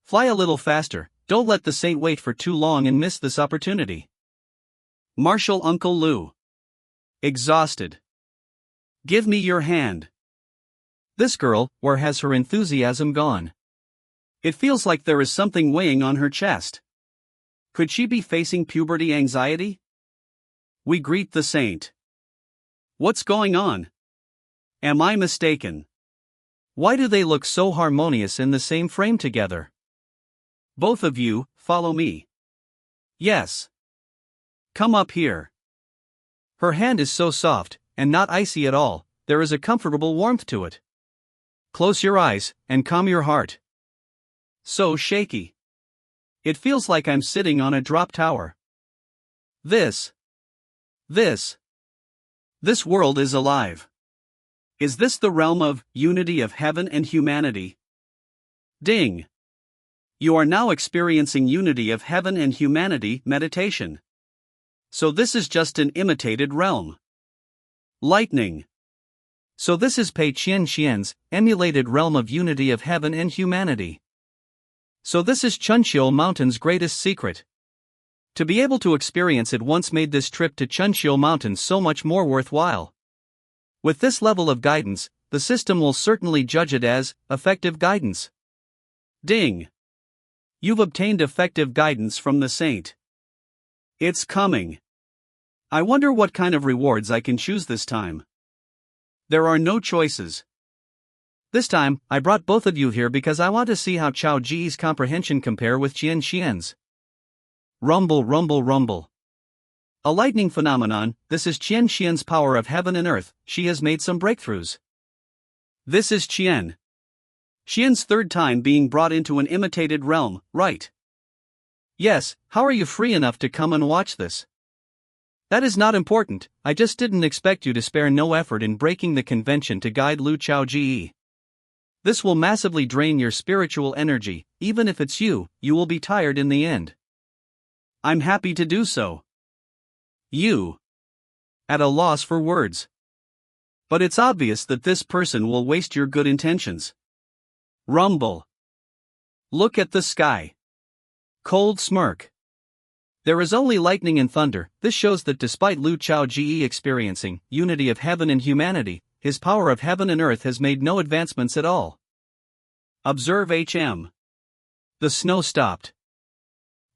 [SPEAKER 1] Fly a little faster, don't let the saint wait for too long and miss this opportunity. Marshal Uncle Lou. Exhausted. Give me your hand. This girl, where has her enthusiasm gone? It feels like there is something weighing on her chest. Could she be facing puberty anxiety? We greet the saint. What's going on? Am I mistaken? Why do they look so harmonious in the same frame together? Both of you, follow me. Yes. Come up here. Her hand is so soft, and not icy at all, there is a comfortable warmth to it. Close your eyes, and calm your heart. So shaky. It feels like I'm sitting on a drop tower. This world is alive. Is this the realm of unity of heaven and humanity? Ding. You are now experiencing unity of heaven and humanity meditation. So this is just an imitated realm. Lightning. So this is Pei Qian Qian's emulated realm of unity of heaven and humanity. So this is Chunshio Mountain's greatest secret. To be able to experience it once made this trip to Chunshio Mountain so much more worthwhile. With this level of guidance, the system will certainly judge it as effective guidance. Ding. You've obtained effective guidance from the saint. It's coming. I wonder what kind of rewards I can choose this time. There are no choices. This time, I brought both of you here because I want to see how Chao Ji's comprehension compare with Qian Qian's. Rumble rumble rumble. A lightning phenomenon, this is Qian Qian's power of heaven and earth, she has made some breakthroughs. This is Qian. Qian's 3rd time being brought into an imitated realm, right? Yes, how are you free enough to come and watch this? That is not important, I just didn't expect you to spare no effort in breaking the convention to guide Lu Chao Ji. This will massively drain your spiritual energy, even if it's you will be tired in the end. I'm happy to do so. You. At a loss for words. But it's obvious that this person will waste your good intentions. Rumble. Look at the sky. Cold smirk. There is only lightning and thunder. This shows that despite Lu Chao Ji experiencing unity of heaven and humanity, his power of heaven and earth has made no advancements at all. Observe HM. The snow stopped.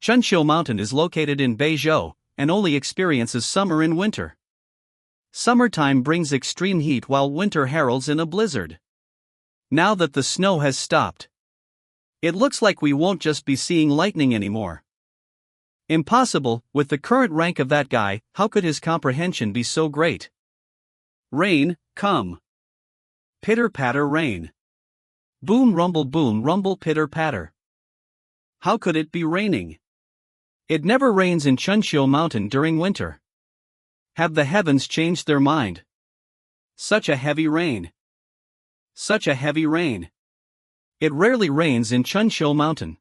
[SPEAKER 1] Chunshio Mountain is located in Beizhou, and only experiences summer and winter. Summertime brings extreme heat while winter heralds in a blizzard. Now that the snow has stopped, it looks like we won't just be seeing lightning anymore. Impossible, with the current rank of that guy, how could his comprehension be so great? Rain, come. Pitter-patter rain. Boom rumble pitter-patter. How could it be raining? It never rains in Chunshio Mountain during winter. Have the heavens changed their mind? Such a heavy rain. Such a heavy rain. It rarely rains in Chunshou Mountain.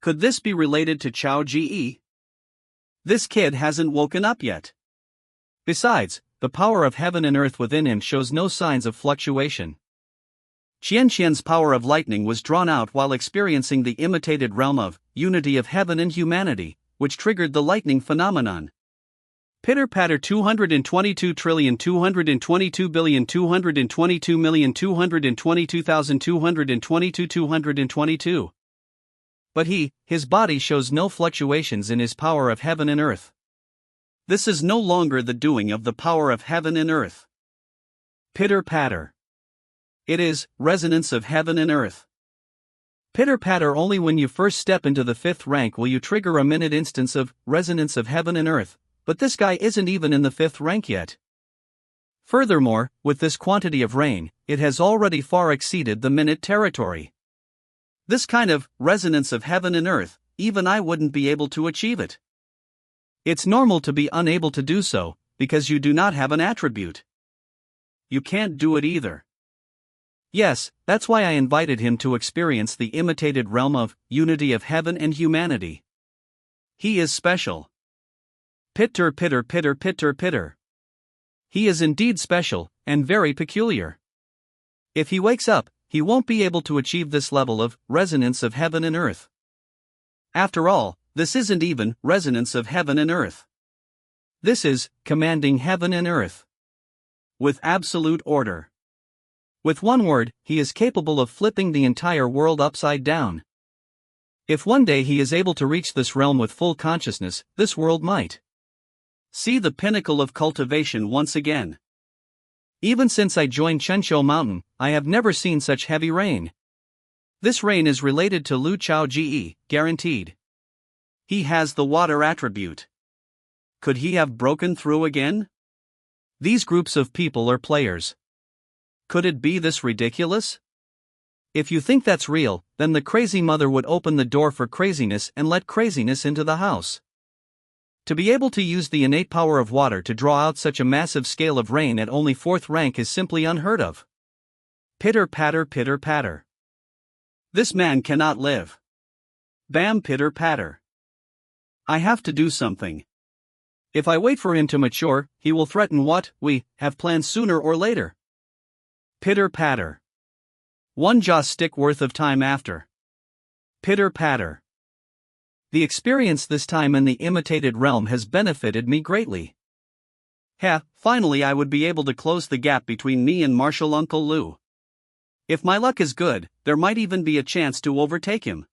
[SPEAKER 1] Could this be related to Chao Ji? This kid hasn't woken up yet. Besides, the power of heaven and earth within him shows no signs of fluctuation. Qianqian's power of lightning was drawn out while experiencing the imitated realm of unity of heaven and humanity, which triggered the lightning phenomenon. Pitter-patter 222,222,222,222,222. But his body shows no fluctuations in his power of heaven and earth. This is no longer the doing of the power of heaven and earth. Pitter-patter. It is resonance of heaven and earth. Pitter-patter only when you first step into the 5th rank will you trigger a minute instance of resonance of heaven and earth, but this guy isn't even in the 5th rank yet. Furthermore, with this quantity of rain, it has already far exceeded the minute territory. This kind of resonance of heaven and earth, even I wouldn't be able to achieve it. It's normal to be unable to do so, because you do not have an attribute. You can't do it either. Yes, that's why I invited him to experience the imitated realm of unity of heaven and humanity. He is special. Pitter pitter pitter pitter pitter. He is indeed special, and very peculiar. If he wakes up, he won't be able to achieve this level of resonance of heaven and earth. After all, this isn't even resonance of heaven and earth. This is commanding heaven and earth. With absolute order. With one word, he is capable of flipping the entire world upside down. If one day he is able to reach this realm with full consciousness, this world might see the pinnacle of cultivation once again. Even since I joined Chunshou Mountain, I have never seen such heavy rain. This rain is related to Lu Chao Ji, guaranteed. He has the water attribute. Could he have broken through again? These groups of people are players. Could it be this ridiculous? If you think that's real, then the crazy mother would open the door for craziness and let craziness into the house. To be able to use the innate power of water to draw out such a massive scale of rain at only 4th rank is simply unheard of. Pitter patter pitter patter. This man cannot live. Bam pitter patter. I have to do something. If I wait for him to mature, he will threaten what we have planned sooner or later. Pitter patter. One jaw stick worth of time after. Pitter patter. The experience this time in the imitated realm has benefited me greatly. Finally I would be able to close the gap between me and Martial Uncle Lu. If my luck is good, there might even be a chance to overtake him.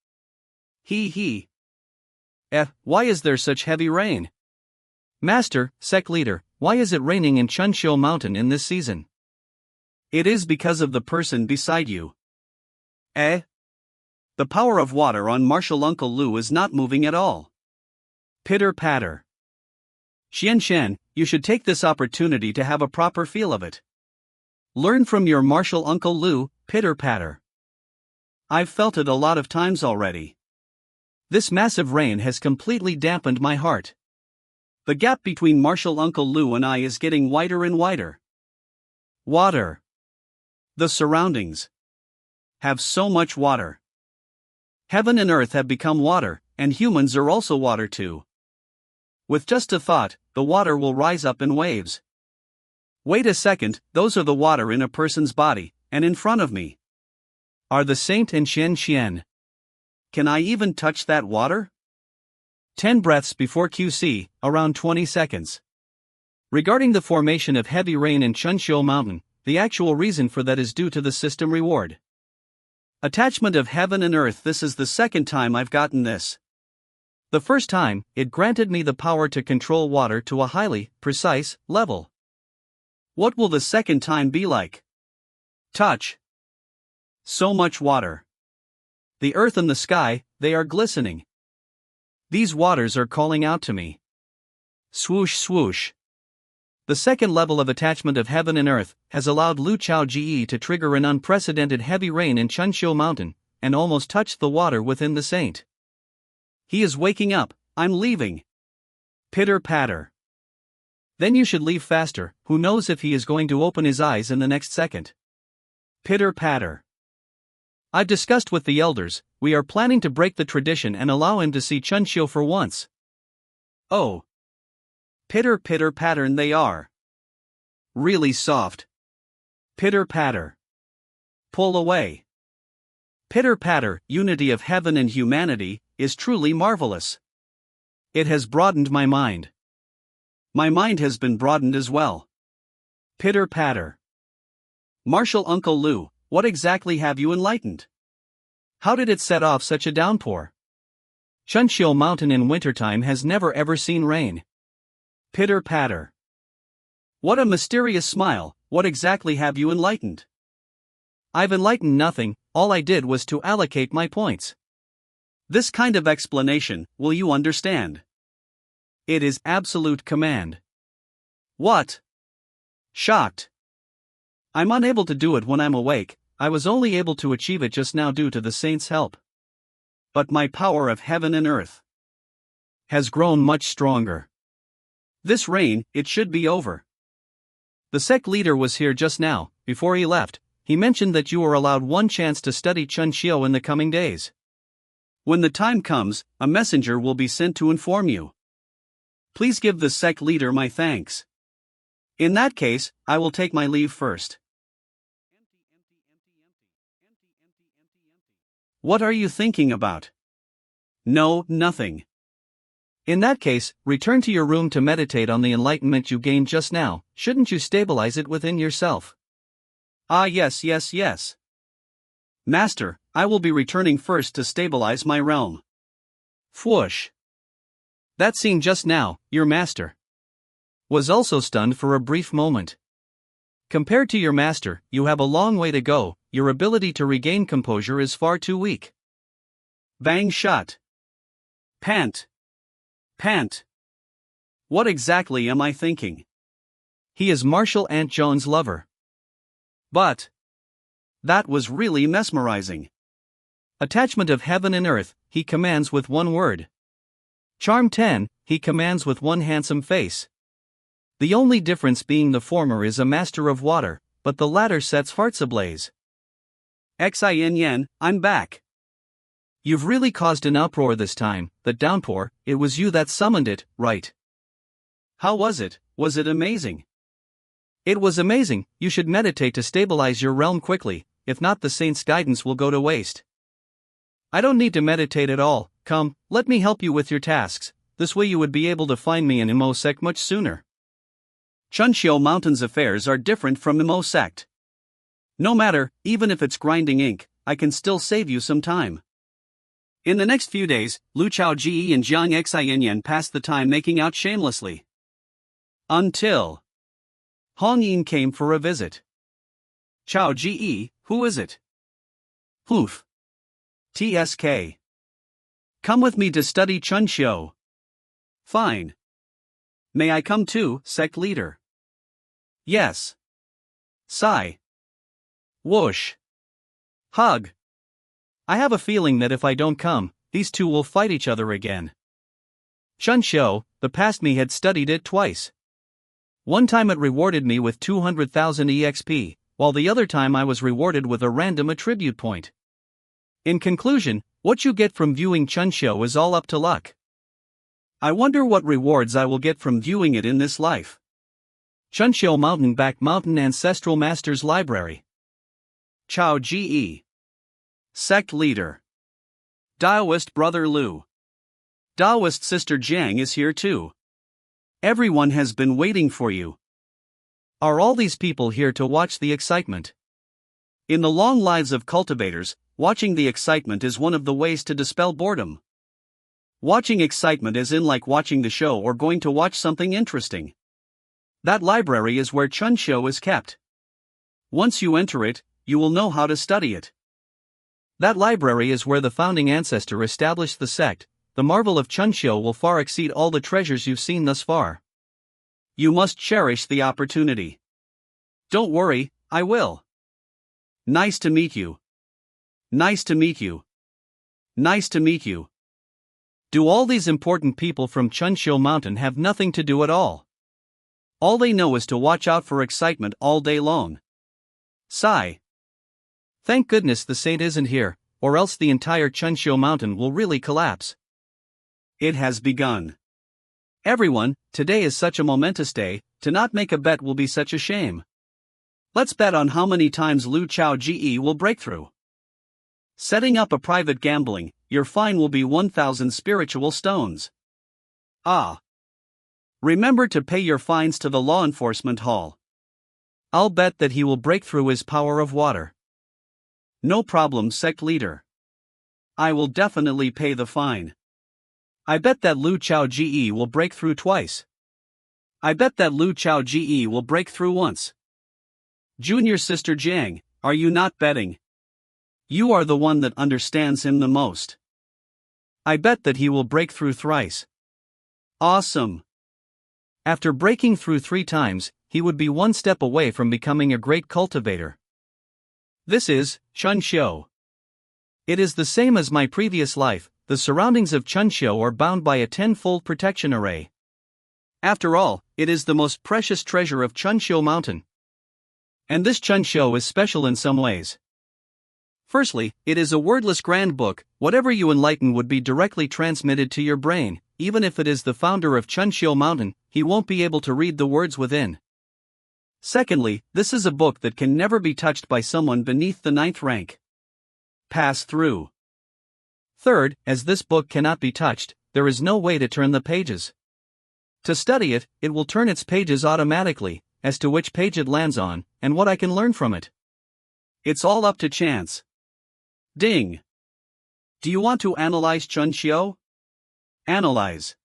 [SPEAKER 1] Why is there such heavy rain? Master, Sect leader, why is it raining in Chunshou Mountain in this season? It is because of the person beside you. The power of water on Martial Uncle Lu is not moving at all. Pitter patter. Xian, you should take this opportunity to have a proper feel of it. Learn from your Martial Uncle Lu, pitter patter. I've felt it a lot of times already. This massive rain has completely dampened my heart. The gap between Martial Uncle Lu and I is getting wider and wider. Water. The surroundings have so much water. Heaven and earth have become water, and humans are also water too. With just a thought, the water will rise up in waves. Wait a second, those are the water in a person's body, and in front of me are the Saint and Xian. Can I even touch that water? 10 breaths before QC, around 20 seconds. Regarding the formation of heavy rain in Chunshou Mountain, the actual reason for that is due to the system reward. Attachment of heaven and earth. This is the second time I've gotten this. The first time, it granted me the power to control water to a highly precise level. What will the second time be like? Touch. So much water. The earth and the sky, they are glistening. These waters are calling out to me. Swoosh swoosh. The second level of attachment of heaven and earth has allowed Lu Chao Ji to trigger an unprecedented heavy rain in Chunshou Mountain, and almost touched the water within the saint. He is waking up, I'm leaving. Pitter patter. Then you should leave faster, who knows if he is going to open his eyes in the next second. Pitter-patter. I've discussed with the elders, we are planning to break the tradition and allow him to see Chunshio for once. Oh. Pitter-pitter-pattern they are. Really soft. Pitter-patter. Pull away. Pitter-patter, unity of heaven and humanity, is truly marvelous. It has broadened my mind. My mind has been broadened as well. Pitter-patter. Martial Uncle Lu, what exactly have you enlightened? How did it set off such a downpour? Chunshio Mountain in wintertime has never ever seen rain. Pitter-patter. What a mysterious smile, what exactly have you enlightened? I've enlightened nothing, all I did was to allocate my points. This kind of explanation, will you understand? It is absolute command. What? Shocked. I'm unable to do it when I'm awake, I was only able to achieve it just now due to the saint's help. But my power of heaven and earth has grown much stronger. This reign, it should be over. The sect leader was here just now, before he left, he mentioned that you were allowed one chance to study Chunshio in the coming days. When the time comes, a messenger will be sent to inform you. Please give the sect leader my thanks. In that case, I will take my leave first. What are you thinking about? No, nothing. In that case, return to your room to meditate on the enlightenment you gained just now, shouldn't you stabilize it within yourself? Ah yes. Master, I will be returning first to stabilize my realm. Whoosh. That scene just now, your master was also stunned for a brief moment. Compared to your master, you have a long way to go, your ability to regain composure is far too weak. Bang shot. Pant. What exactly am I thinking? He is Marshal Aunt Joan's lover. But that was really mesmerizing. Attachment of heaven and earth, he commands with one word. Charm 10, he commands with one handsome face. The only difference being the former is a master of water, but the latter sets hearts ablaze. Xin, I'm back. You've really caused an uproar this time, that downpour, it was you that summoned it, right? How was it? Was it amazing? It was amazing, you should meditate to stabilize your realm quickly, if not the saint's guidance will go to waste. I don't need to meditate at all, come, let me help you with your tasks, this way you would be able to find me in Imo Sect much sooner. Chunshio Mountain's affairs are different from Imo Sect. No matter, even if it's grinding ink, I can still save you some time. In the next few days, Lu Chaoji and Jiang Xin passed the time making out shamelessly. Until Hong Yin came for a visit. Chaoji, who is it? Hoof. TSK. Come with me to study Chunshio. Fine. May I come too, sect leader? Yes. Sigh. Whoosh. Hug. I have a feeling that if I don't come, these two will fight each other again. Chunshio, the past me had studied it twice. One time it rewarded me with 200,000 EXP, while the other time I was rewarded with a random attribute point. In conclusion, what you get from viewing Chunshio is all up to luck. I wonder what rewards I will get from viewing it in this life. Chunshio Mountain Back Mountain Ancestral Masters Library. Chao Ge. Sect Leader. Daoist Brother Lu. Daoist Sister Jiang is here too. Everyone has been waiting for you. Are all these people here to watch the excitement? In the long lives of cultivators, watching the excitement is one of the ways to dispel boredom. Watching excitement is in like watching the show or going to watch something interesting. That library is where Chunshio is kept. Once you enter it, you will know how to study it. That library is where the founding ancestor established the sect. The marvel of Chunshio will far exceed all the treasures you've seen thus far. You must cherish the opportunity. Don't worry, I will. Nice to meet you. Nice to meet you. Nice to meet you. Do all these important people from Chunshio Mountain have nothing to do at all? All they know is to watch out for excitement all day long. Sigh. Thank goodness the saint isn't here, or else the entire Chunshio mountain will really collapse. It has begun. Everyone, today is such a momentous day, to not make a bet will be such a shame. Let's bet on how many times Lu Chao Ge will break through. Setting up a private gambling, your fine will be 1,000 spiritual stones. Ah. Remember to pay your fines to the law enforcement hall. I'll bet that he will break through his power of water. No problem, sect leader. I will definitely pay the fine. I bet that Lu Chao Ge will break through twice. I bet that Lu Chao Ge will break through once. Junior sister Jiang, are you not betting? You are the one that understands him the most. I bet that he will break through thrice. Awesome. After breaking through 3 times, he would be one step away from becoming a great cultivator. This is Chunshio. It is the same as my previous life. The surroundings of Chunshio are bound by a 10-fold protection array. After all, it is the most precious treasure of Chunshio Mountain. And this Chunshio is special in some ways. Firstly, it is a wordless grand book. Whatever you enlighten would be directly transmitted to your brain. Even if it is the founder of Chunshio Mountain, he won't be able to read the words within. Secondly, this is a book that can never be touched by someone beneath the 9th rank. Pass through. Third, as this book cannot be touched, there is no way to turn the pages. To study it, it will turn its pages automatically, as to which page it lands on, and what I can learn from it. It's all up to chance. Ding. Do you want to analyze Chunshio? Analyze.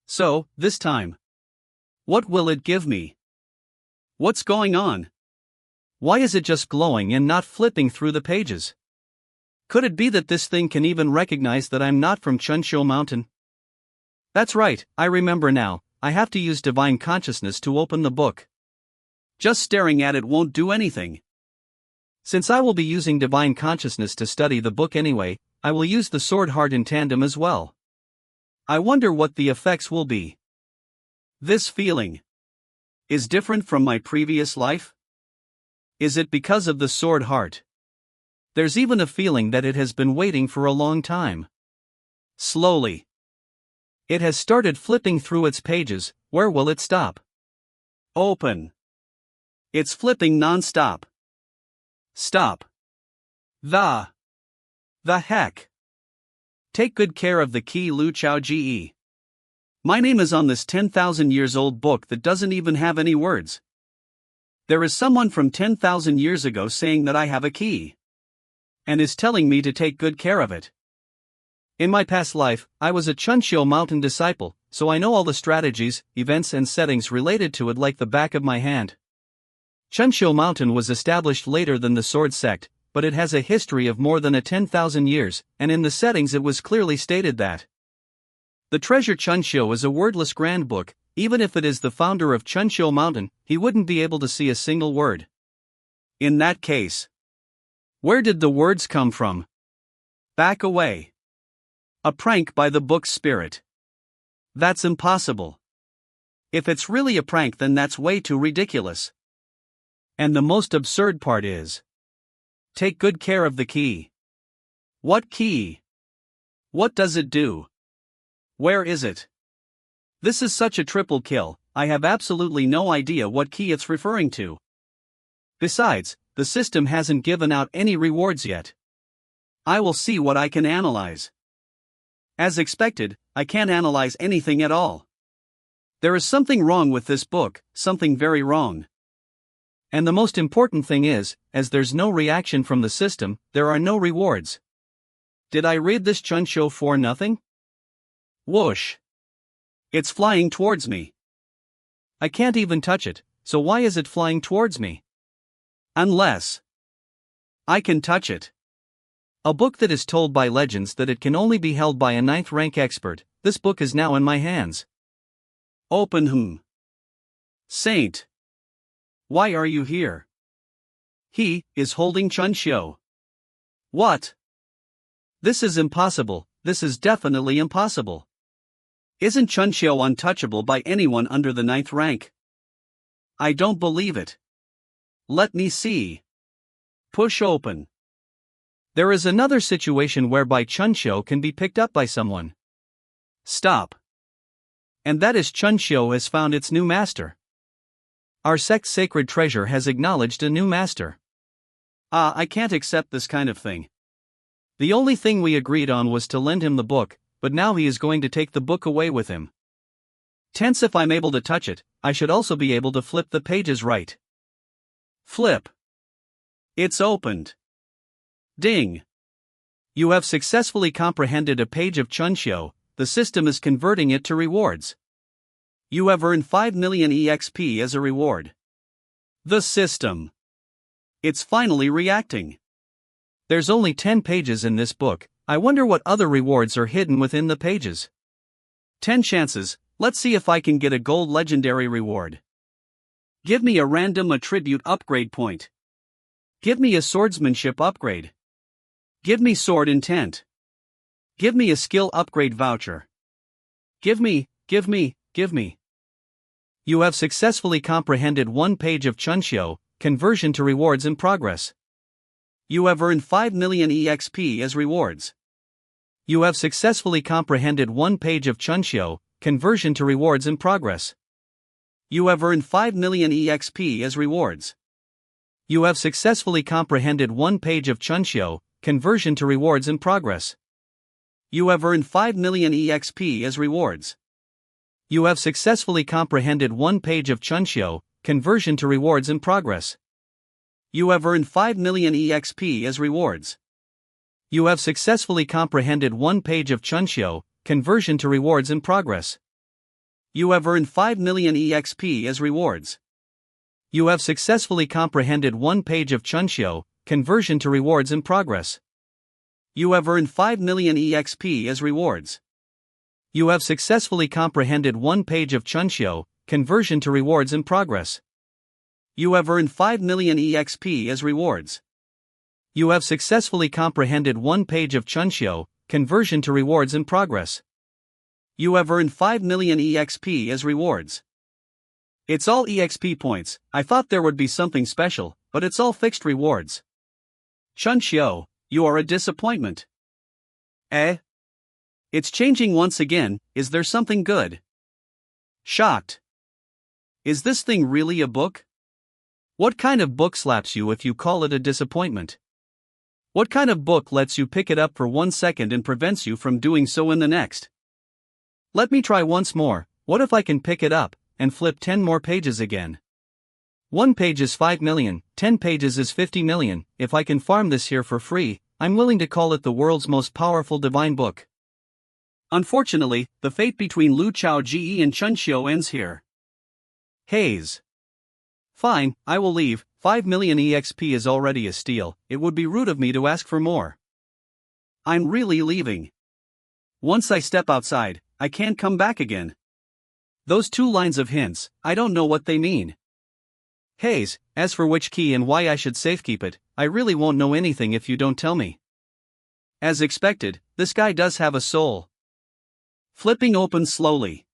[SPEAKER 1] So, this time. What will it give me? What's going on? Why is it just glowing and not flipping through the pages? Could it be that this thing can even recognize that I'm not from Chunshio Mountain? That's right, I remember now. I have to use divine consciousness to open the book. Just staring at it won't do anything. Since I will be using divine consciousness to study the book anyway, I will use the sword heart in tandem as well. I wonder what the effects will be. This feeling is different from my previous life? Is it because of the sword heart? There's even a feeling that it has been waiting for a long time. Slowly. It has started flipping through its pages. Where will it stop? Open. It's flipping non-stop. Stop. The heck? Take good care of the key, Lu Chao Ge. My name is on this 10,000 years old book that doesn't even have any words. There is someone from 10,000 years ago saying that I have a key. And is telling me to take good care of it. In my past life, I was a Chunshio Mountain disciple, so I know all the strategies, events and settings related to it like the back of my hand. Chunshio Mountain was established later than the Sword Sect, but it has a history of more than 10,000 years, and in the settings it was clearly stated that the treasure Chunshio is a wordless grand book. Even if it is the founder of Chunshio Mountain, he wouldn't be able to see a single word. In that case, where did the words come from? Back away. A prank by the book's spirit. That's impossible. If it's really a prank, then that's way too ridiculous. And the most absurd part is, take good care of the key. What key? What does it do? Where is it? This is such a triple kill, I have absolutely no idea what key it's referring to. Besides, the system hasn't given out any rewards yet. I will see what I can analyze. As expected, I can't analyze anything at all. There is something wrong with this book, something very wrong. And the most important thing is, as there's no reaction from the system, there are no rewards. Did I read this Chunshio for nothing? Whoosh. It's flying towards me. I can't even touch it, so why is it flying towards me? Unless I can touch it. A book that is told by legends that it can only be held by a 9th rank expert. This book is now in my hands. Open. Saint. Why are you here? He is holding Chunshio. What? This is impossible, this is definitely impossible. Isn't Chunshio untouchable by anyone under the 9th rank? I don't believe it. Let me see. Push open. There is another situation whereby Chunshou can be picked up by someone. Stop. And that is Chunshou has found its new master. Our sect's sacred treasure has acknowledged a new master. I can't accept this kind of thing. The only thing we agreed on was to lend him the book, but now he is going to take the book away with him. Tense, if I'm able to touch it, I should also be able to flip the pages right. Flip. It's opened. Ding. You have successfully comprehended a page of Chunshou. The system is converting it to rewards. You have earned 5 million EXP as a reward. The system. It's finally reacting. There's only 10 pages in this book. I wonder what other rewards are hidden within the pages. 10 chances. Let's see if I can get a gold legendary reward. Give me a random attribute upgrade point. Give me a swordsmanship upgrade. Give me sword intent. Give me a skill upgrade voucher. Give me. You have successfully comprehended one page of Chunshou. Conversion to rewards in progress. You have earned 5 million EXP as rewards. You have successfully comprehended one page of Chunshou. Conversion to rewards in progress. You have earned 5 million EXP as rewards. You have successfully comprehended one page of Chunshou. Conversion to rewards in progress. You have earned 5 million EXP as rewards. You have successfully comprehended one page of Chunshou. Conversion to rewards in progress. You have earned 5 million EXP as rewards. You have successfully comprehended one page of Chunshou. Conversion to rewards in progress. You have earned 5 million EXP as rewards. You have successfully comprehended one page of Chunshou. Conversion to rewards in progress. You have earned 5 million EXP as rewards. You have successfully comprehended one page of Chunshou. Conversion to rewards in progress. You have earned 5 million EXP as rewards. You have successfully comprehended one page of Chunshou. Conversion to rewards in progress. You have earned 5 million EXP as rewards. It's all EXP points. I thought there would be something special, but it's all fixed rewards. Chunshou, you are a disappointment. It's changing once again. Is there something good? Shocked. Is this thing really a book? What kind of book slaps you if you call it a disappointment? What kind of book lets you pick it up for 1 second and prevents you from doing so in the next? Let me try once more. What if I can pick it up and flip 10 more pages again? 1 page is 5 million, 10 pages is 50 million. If I can farm this here for free, I'm willing to call it the world's most powerful divine book. Unfortunately, the fate between Lu Chao Ji and Chunshou ends here. Haze. Fine, I will leave. 5 million EXP is already a steal. It would be rude of me to ask for more. I'm really leaving. Once I step outside, I can't come back again. Those 2 lines of hints, I don't know what they mean. Haze, as for which key and why I should safekeep it, I really won't know anything if you don't tell me. As expected, this guy does have a soul. Flipping open slowly.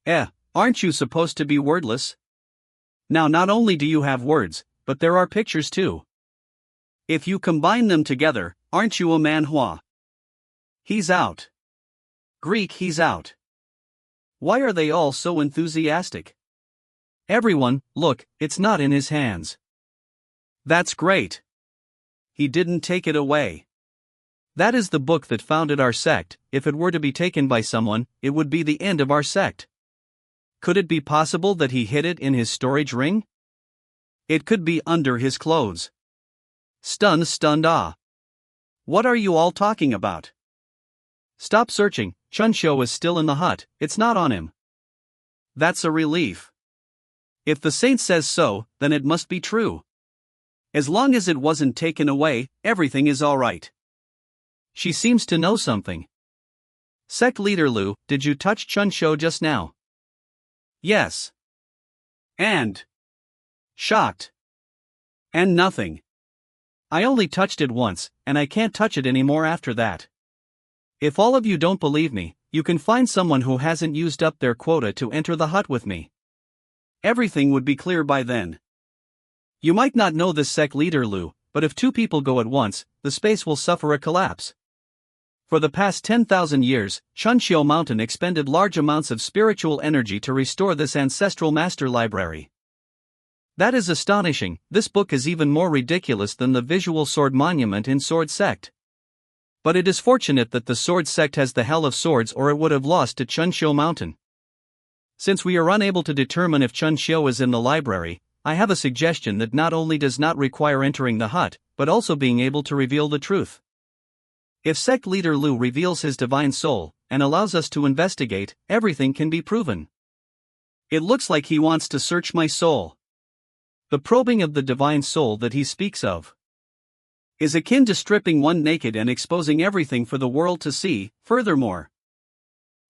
[SPEAKER 1] Aren't you supposed to be wordless? Now not only do you have words, but there are pictures too. If you combine them together, aren't you a Manhwa? He's out. Greek, he's out. Why are they all so enthusiastic? Everyone, look, it's not in his hands. That's great. He didn't take it away. That is the book that founded our sect. If it were to be taken by someone, it would be the end of our sect. Could it be possible that he hid it in his storage ring? It could be under his clothes. Stunned. What are you all talking about? Stop searching. Chunshou is still in the hut. It's not on him. That's a relief. If the saint says so, then it must be true. As long as it wasn't taken away, everything is all right. She seems to know something. Sect leader Lu, did you touch Chunshou just now? Yes. And? Shocked. And nothing. I only touched it once, and I can't touch it anymore after that. If all of you don't believe me, you can find someone who hasn't used up their quota to enter the hut with me. Everything would be clear by then. You might not know this sect leader Lu, but if two people go at once, the space will suffer a collapse. For the past 10,000 years, Chunxiu Mountain expended large amounts of spiritual energy to restore this ancestral master library. That is astonishing. This book is even more ridiculous than the visual sword monument in Sword Sect. But it is fortunate that the Sword Sect has the Hell of Swords, or it would have lost to Chunxiu Mountain. Since we are unable to determine if Chunxiu is in the library, I have a suggestion that not only does not require entering the hut, but also being able to reveal the truth. If sect leader Lu reveals his divine soul, and allows us to investigate, everything can be proven. It looks like he wants to search my soul. The probing of the divine soul that he speaks of is akin to stripping one naked and exposing everything for the world to see. Furthermore,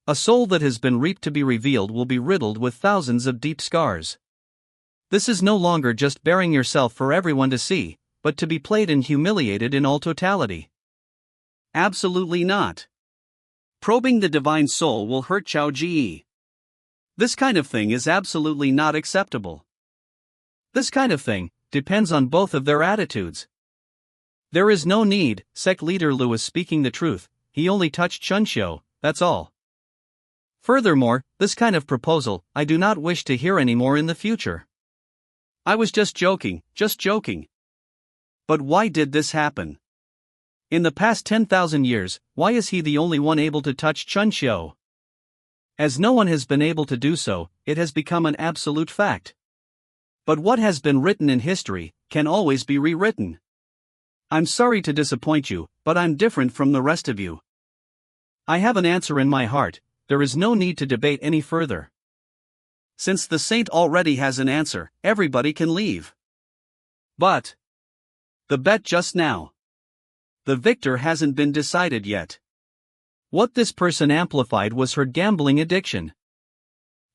[SPEAKER 1] a soul that has been reaped to be revealed will be riddled with thousands of deep scars. This is no longer just bearing yourself for everyone to see, but to be played and humiliated in all totality. Absolutely not. Probing the divine soul will hurt Chao Ji. This kind of thing is absolutely not acceptable. This kind of thing depends on both of their attitudes. There is no need. Sect leader Lu is speaking the truth, he only touched Chunxiu, that's all. Furthermore, this kind of proposal, I do not wish to hear anymore in the future. I was just joking. But why did this happen? In the past 10,000 years, why is he the only one able to touch Chunxiu? As no one has been able to do so, it has become an absolute fact. But what has been written in history can always be rewritten. I'm sorry to disappoint you, but I'm different from the rest of you. I have an answer in my heart. There is no need to debate any further. Since the saint already has an answer, everybody can leave. But the bet just now. The victor hasn't been decided yet. What this person amplified was her gambling addiction.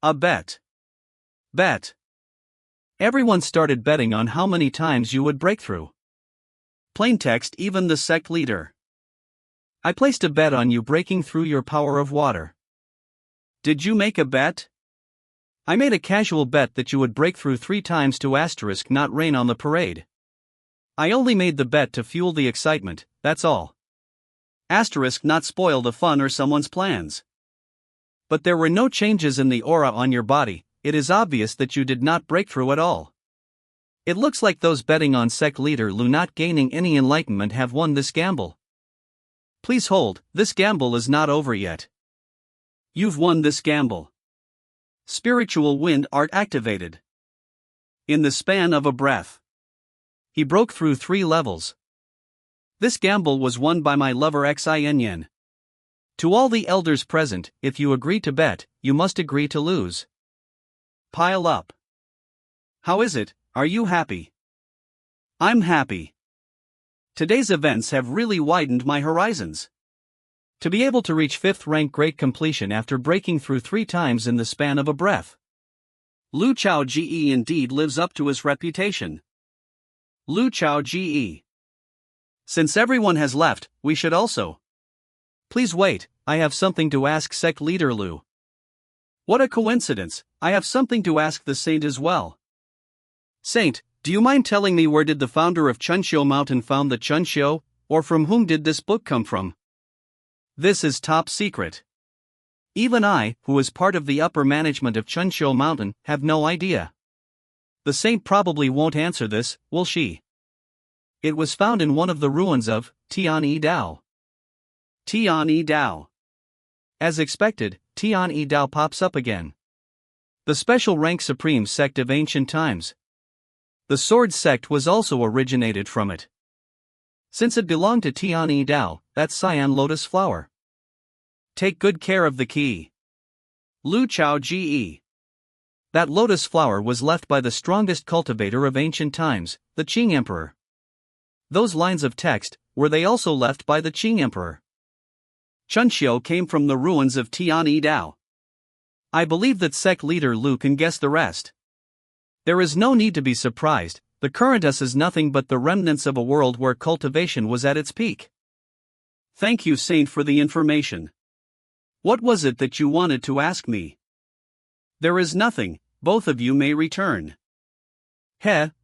[SPEAKER 1] A bet. Everyone started betting on how many times you would break through. Plain text, even the sect leader. I placed a bet on you breaking through your power of water. Did you make a bet? I made a casual bet that you would break through 3 times to not rain on the parade. I only made the bet to fuel the excitement, that's all. Not spoil the fun or someone's plans. But there were no changes in the aura on your body. It is obvious that you did not break through at all. It looks like those betting on sect leader Lu not gaining any enlightenment have won this gamble. Please hold, this gamble is not over yet. You've won this gamble. Spiritual wind art activated. In the span of a breath, he broke through 3 levels. This gamble was won by my lover Xin. To all the elders present, if you agree to bet, you must agree to lose. Pile up. How is it, are you happy? I'm happy. Today's events have really widened my horizons. To be able to reach 5th rank great completion after breaking through 3 times in the span of a breath. Lu Chao Ji indeed lives up to his reputation. Lu Chao Ji. Since everyone has left, we should also. Please wait, I have something to ask sect leader Lu. What a coincidence, I have something to ask the saint as well. Saint, do you mind telling me where did the founder of Chunxiu Mountain found the Chunxiu, or from whom did this book come from? This is top secret. Even I, who is part of the upper management of Chunxiu Mountain, have no idea. The saint probably won't answer this, will she? It was found in one of the ruins of Tian-yi Dao. Tian-yi Dao. As expected, Tian-yi Dao pops up again. The special rank supreme sect of ancient times. The sword sect was also originated from it. Since it belonged to Tian-yi Dao, that cyan lotus flower. Take good care of the key. Lu Chao Ji. That lotus flower was left by the strongest cultivator of ancient times, the Qing Emperor. Those lines of text, were they also left by the Qing Emperor? Chunxiu came from the ruins of Tian-yi Dao. I believe that sect leader Lu can guess the rest. There is no need to be surprised, the current us is nothing but the remnants of a world where cultivation was at its peak. Thank you, Saint, for the information. What was it that you wanted to ask me? There is nothing, both of you may return.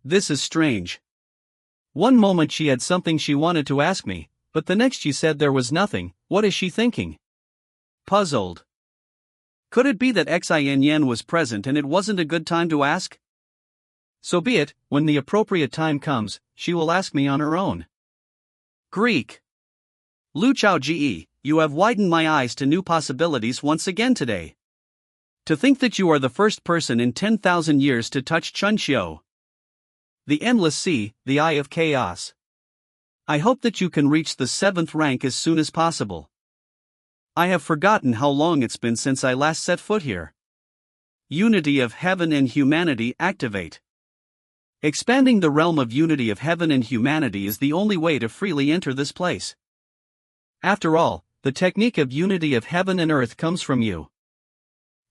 [SPEAKER 1] This is strange. One moment she had something she wanted to ask me, but the next she said there was nothing. What is she thinking? Puzzled. Could it be that Xin was present and it wasn't a good time to ask? So be it, when the appropriate time comes, she will ask me on her own. Greek. Lu Chao Ge, you have widened my eyes to new possibilities once again today. To think that you are the first person in 10,000 years to touch Chunxiu. The endless sea, the eye of chaos. I hope that you can reach the 7th rank as soon as possible. I have forgotten how long it's been since I last set foot here. Unity of heaven and humanity activate. Expanding the realm of unity of heaven and humanity is the only way to freely enter this place. After all, the technique of unity of heaven and earth comes from you.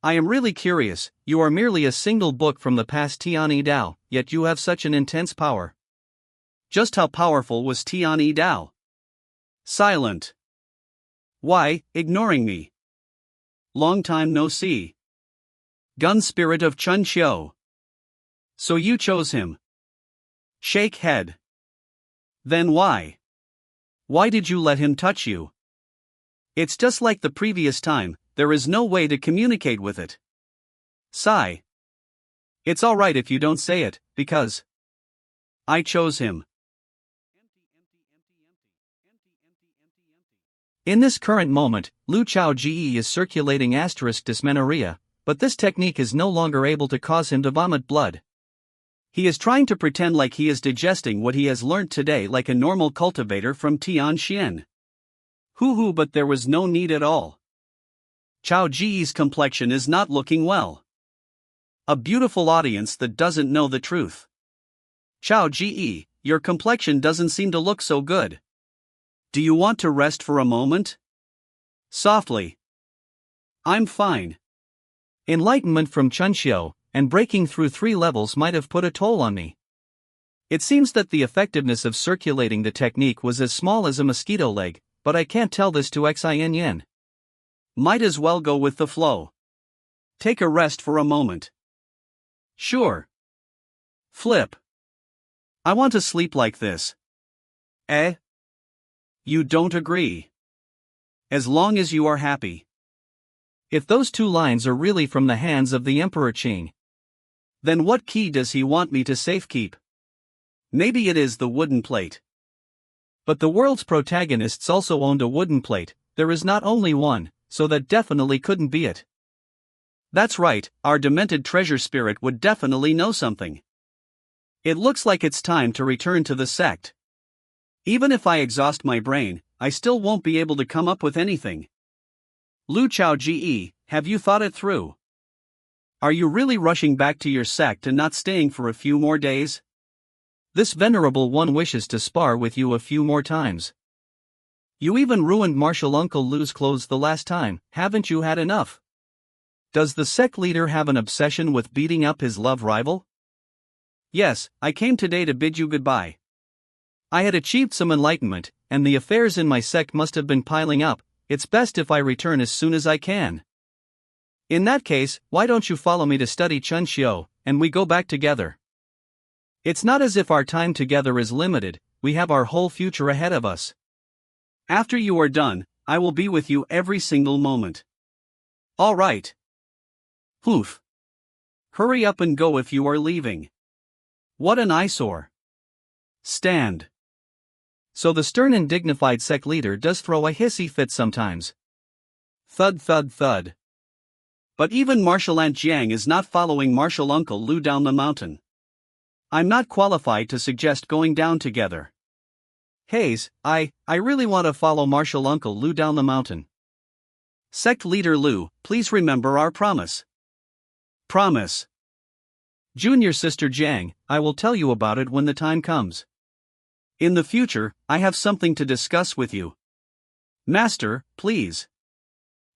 [SPEAKER 1] I am really curious, you are merely a single book from the past Tian Dao, yet you have such an intense power. Just how powerful was Tian Dao? Silent. Why, ignoring me? Long time no see. Gun spirit of Chunxiu. So you chose him. Shake head. Then why? Why did you let him touch you? It's just like the previous time, there is no way to communicate with it. Sigh. It's alright if you don't say it, because I chose him. In this current moment, Lu Chao Ge is circulating dysmenorrhea, but this technique is no longer able to cause him to vomit blood. He is trying to pretend like he is digesting what he has learnt today like a normal cultivator from Tianxian. Hoo, but there was no need at all. Chao Ge's complexion is not looking well. A beautiful audience that doesn't know the truth. Chao Ge, your complexion doesn't seem to look so good. Do you want to rest for a moment? Softly. I'm fine. Enlightenment from Chunxiu, and breaking through 3 levels might have put a toll on me. It seems that the effectiveness of circulating the technique was as small as a mosquito leg, but I can't tell this to Xin. Might as well go with the flow. Take a rest for a moment. Sure. Flip. I want to sleep like this. You don't agree. As long as you are happy. If those 2 lines are really from the hands of the Emperor Qing, then what key does he want me to safekeep? Maybe it is the wooden plate. But the world's protagonists also owned a wooden plate, there is not only one, so that definitely couldn't be it. That's right, our demented treasure spirit would definitely know something. It looks like it's time to return to the sect. Even if I exhaust my brain, I still won't be able to come up with anything. Lu Chao Ge, have you thought it through? Are you really rushing back to your sect and not staying for a few more days? This venerable one wishes to spar with you a few more times. You even ruined Martial Uncle Lu's clothes the last time, haven't you had enough? Does the sect leader have an obsession with beating up his love rival? Yes, I came today to bid you goodbye. I had achieved some enlightenment, and the affairs in my sect must have been piling up. It's best if I return as soon as I can. In that case, why don't you follow me to study Chunxiu, and we go back together? It's not as if our time together is limited, we have our whole future ahead of us. After you are done, I will be with you every single moment. All right. Poof. Hurry up and go if you are leaving. What an eyesore. Stand. So the stern and dignified sect leader does throw a hissy fit sometimes. Thud thud thud. But even Martial Aunt Jiang is not following Martial Uncle Lu down the mountain. I'm not qualified to suggest going down together. Hayes, I really want to follow Martial Uncle Lu down the mountain. Sect leader Lu, please remember our promise. Promise. Junior sister Jiang, I will tell you about it when the time comes. In the future, I have something to discuss with you. Master, please.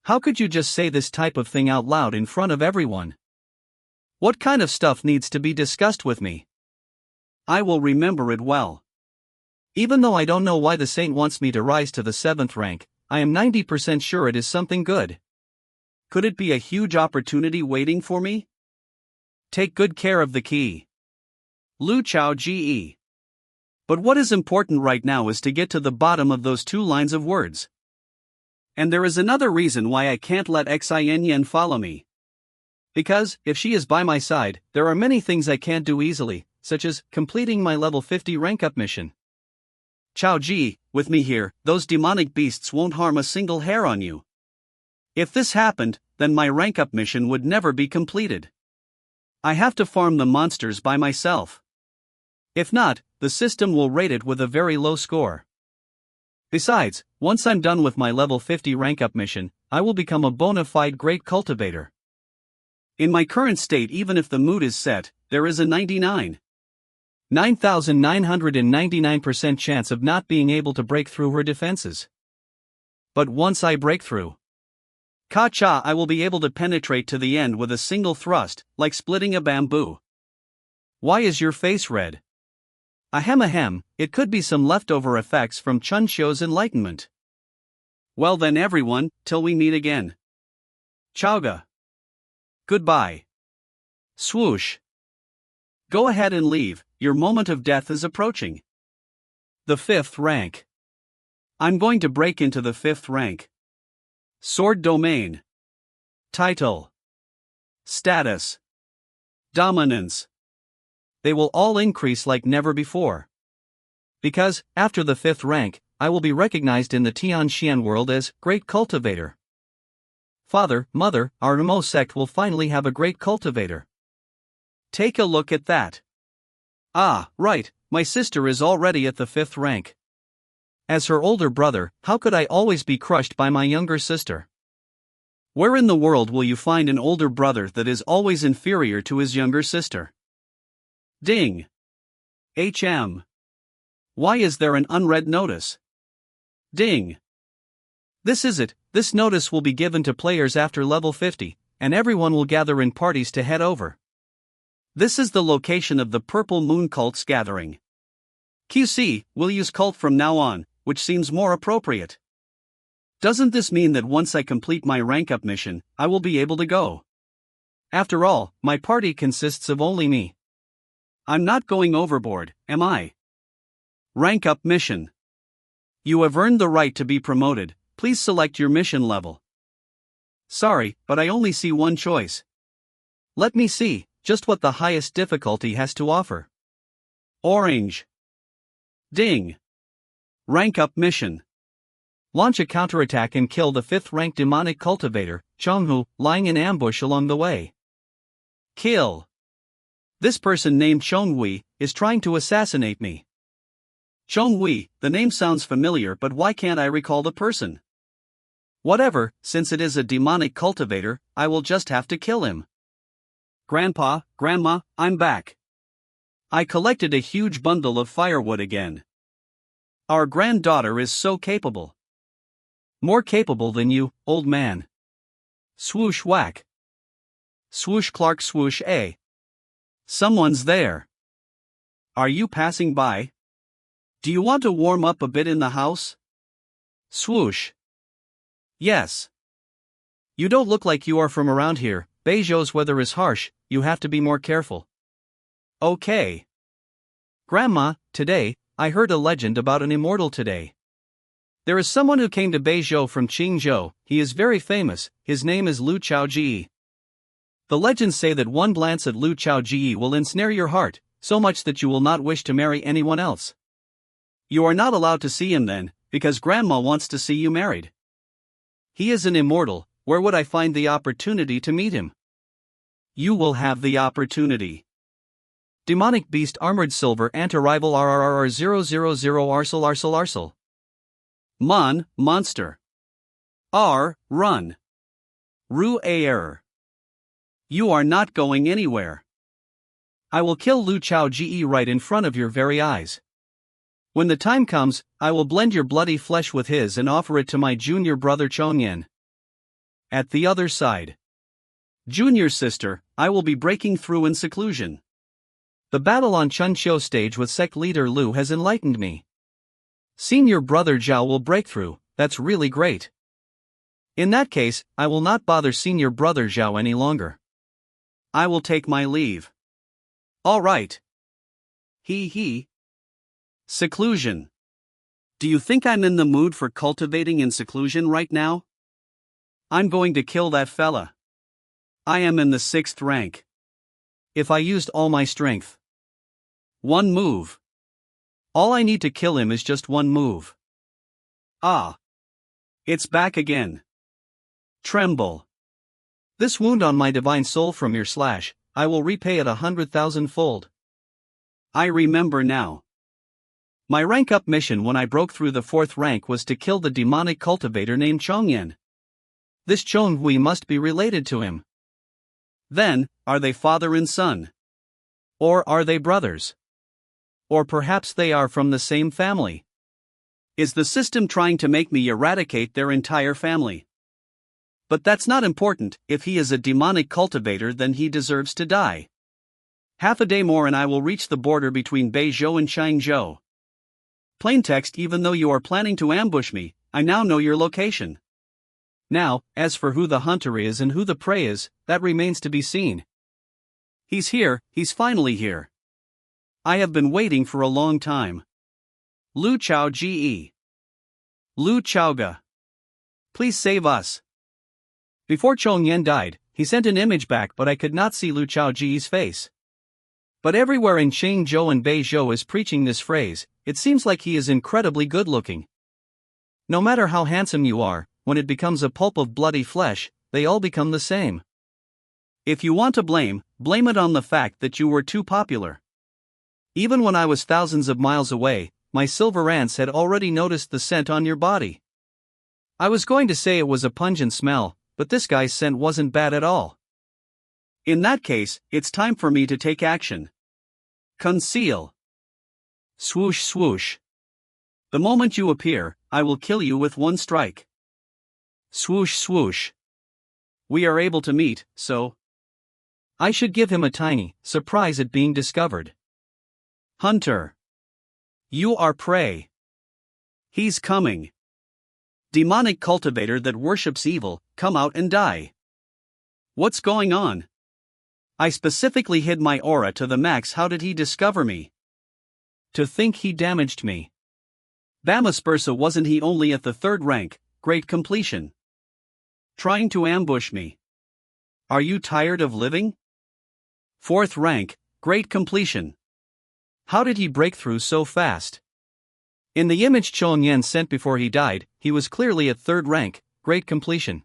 [SPEAKER 1] How could you just say this type of thing out loud in front of everyone? What kind of stuff needs to be discussed with me? I will remember it well. Even though I don't know why the saint wants me to rise to the 7th rank, I am 90% sure it is something good. Could it be a huge opportunity waiting for me? Take good care of the key. Lu Chao Ge. But what is important right now is to get to the bottom of those 2 lines of words. And there is another reason why I can't let Xin Yen follow me. Because, if she is by my side, there are many things I can't do easily, such as completing my level 50 rank up mission. Chao Ji, with me here, those demonic beasts won't harm a single hair on you. If this happened, then my rank up mission would never be completed. I have to farm the monsters by myself. If not, the system will rate it with a very low score. Besides, once I'm done with my level 50 rank up mission, I will become a bona fide great cultivator. In my current state, even if the mood is set, there is a 9,999% chance of not being able to break through her defenses. But once I break through, Ka-cha, I will be able to penetrate to the end with a single thrust, like splitting a bamboo. Why is your face red? Ahem, it could be some leftover effects from Chun-shou's enlightenment. Well then everyone, till we meet again. Chowga. Goodbye. Swoosh. Go ahead and leave, your moment of death is approaching. The 5th rank. I'm going to break into the 5th rank. Sword domain. Title. Status. Dominance. They will all increase like never before. Because, after the 5th rank, I will be recognized in the Tianxian world as Great Cultivator. Father, Mother, our Mo sect will finally have a great cultivator. Take a look at that. Ah, right, my sister is already at the 5th rank. As her older brother, how could I always be crushed by my younger sister? Where in the world will you find an older brother that is always inferior to his younger sister? Ding. HM. Why is there an unread notice? Ding. This is it, this notice will be given to players after level 50, and everyone will gather in parties to head over. This is the location of the Purple Moon Cult's gathering. QC, we'll use cult from now on, which seems more appropriate. Doesn't this mean that once I complete my rank up mission, I will be able to go? After all, my party consists of only me. I'm not going overboard, am I? Rank up mission. You have earned the right to be promoted, please select your mission level. Sorry, but I only see one choice. Let me see, just what the highest difficulty has to offer. Orange. Ding. Rank up mission. Launch a counterattack and kill the 5th rank demonic cultivator, Chonghu, lying in ambush along the way. Kill. This person named Chonghui is trying to assassinate me. Chonghui, the name sounds familiar, but why can't I recall the person? Whatever, since it is a demonic cultivator, I will just have to kill him. Grandpa, Grandma, I'm back. I collected a huge bundle of firewood again. Our granddaughter is so capable. More capable than you, old man. Swoosh whack. Swoosh Clark swoosh A. Someone's there. Are you passing by? Do you want to warm up a bit in the house? Swoosh. Yes. You don't look like you are from around here, Beizhou's weather is harsh, you have to be more careful. Okay. Grandma, today, I heard a legend about an immortal today. There is someone who came to Beizhou from Qingzhou, he is very famous, his name is Lu Chao Ji. The legends say that one glance at Lu Chao Ji will ensnare your heart, so much that you will not wish to marry anyone else. You are not allowed to see him then, because Grandma wants to see you married. He is an immortal, where would I find the opportunity to meet him? You will have the opportunity. Demonic Beast Armored Silver Anti-Rival RRR000 Arsel. Monster. Run. Ru Air. You are not going anywhere. I will kill Lu Chao Ge right in front of your very eyes. When the time comes, I will blend your bloody flesh with his and offer it to my junior brother Chongyan. At the other side. Junior sister, I will be breaking through in seclusion. The battle on Chunshou stage with sect leader Lu has enlightened me. Senior brother Zhao will break through, that's really great. In that case, I will not bother senior brother Zhao any longer. I will take my leave. All right. He. Seclusion. Do you think I'm in the mood for cultivating in seclusion right now? I'm going to kill that fella. I am in the 6th rank. If I used all my strength. One move. All I need to kill him is just one move. Ah. It's back again. Tremble. This wound on my divine soul from your slash, I will repay it 100,000-fold. I remember now. My rank up mission when I broke through the 4th rank was to kill the demonic cultivator named Chongyan. This Chonghui must be related to him. Then, are they father and son? Or are they brothers? Or perhaps they are from the same family? Is the system trying to make me eradicate their entire family? But that's not important. If he is a demonic cultivator, then he deserves to die. Half a day more and I will reach the border between Beizhou and Changzhou. Plaintext: even though you are planning to ambush me, I now know your location. Now, as for who the hunter is and who the prey is, that remains to be seen. He's here, he's finally here. I have been waiting for a long time. Lu Chao Ge. Lu Chaoga. Please save us. Before Chongyan died, he sent an image back, but I could not see Lu Chao Ge's face. But everywhere in Changzhou and Beizhou is preaching this phrase. It seems like he is incredibly good looking. No matter how handsome you are, when it becomes a pulp of bloody flesh, they all become the same. If you want to blame it on the fact that you were too popular. Even when I was thousands of miles away, my silver ants had already noticed the scent on your body. I was going to say it was a pungent smell, but this guy's scent wasn't bad at all. In that case, it's time for me to take action. Conceal. Swoosh swoosh. The moment you appear, I will kill you with one strike. Swoosh swoosh. We are able to meet, so I should give him a tiny surprise at being discovered. Hunter. You are prey. He's coming. Demonic cultivator that worships evil, come out and die. What's going on? I specifically hid my aura to the max. How did he discover me? To think he damaged me. Bamaspersa, wasn't he only at the 3rd rank, great completion? Trying to ambush me. Are you tired of living? 4th rank, great completion. How did he break through so fast? In the image Chongyan sent before he died, he was clearly at 3rd rank, great completion.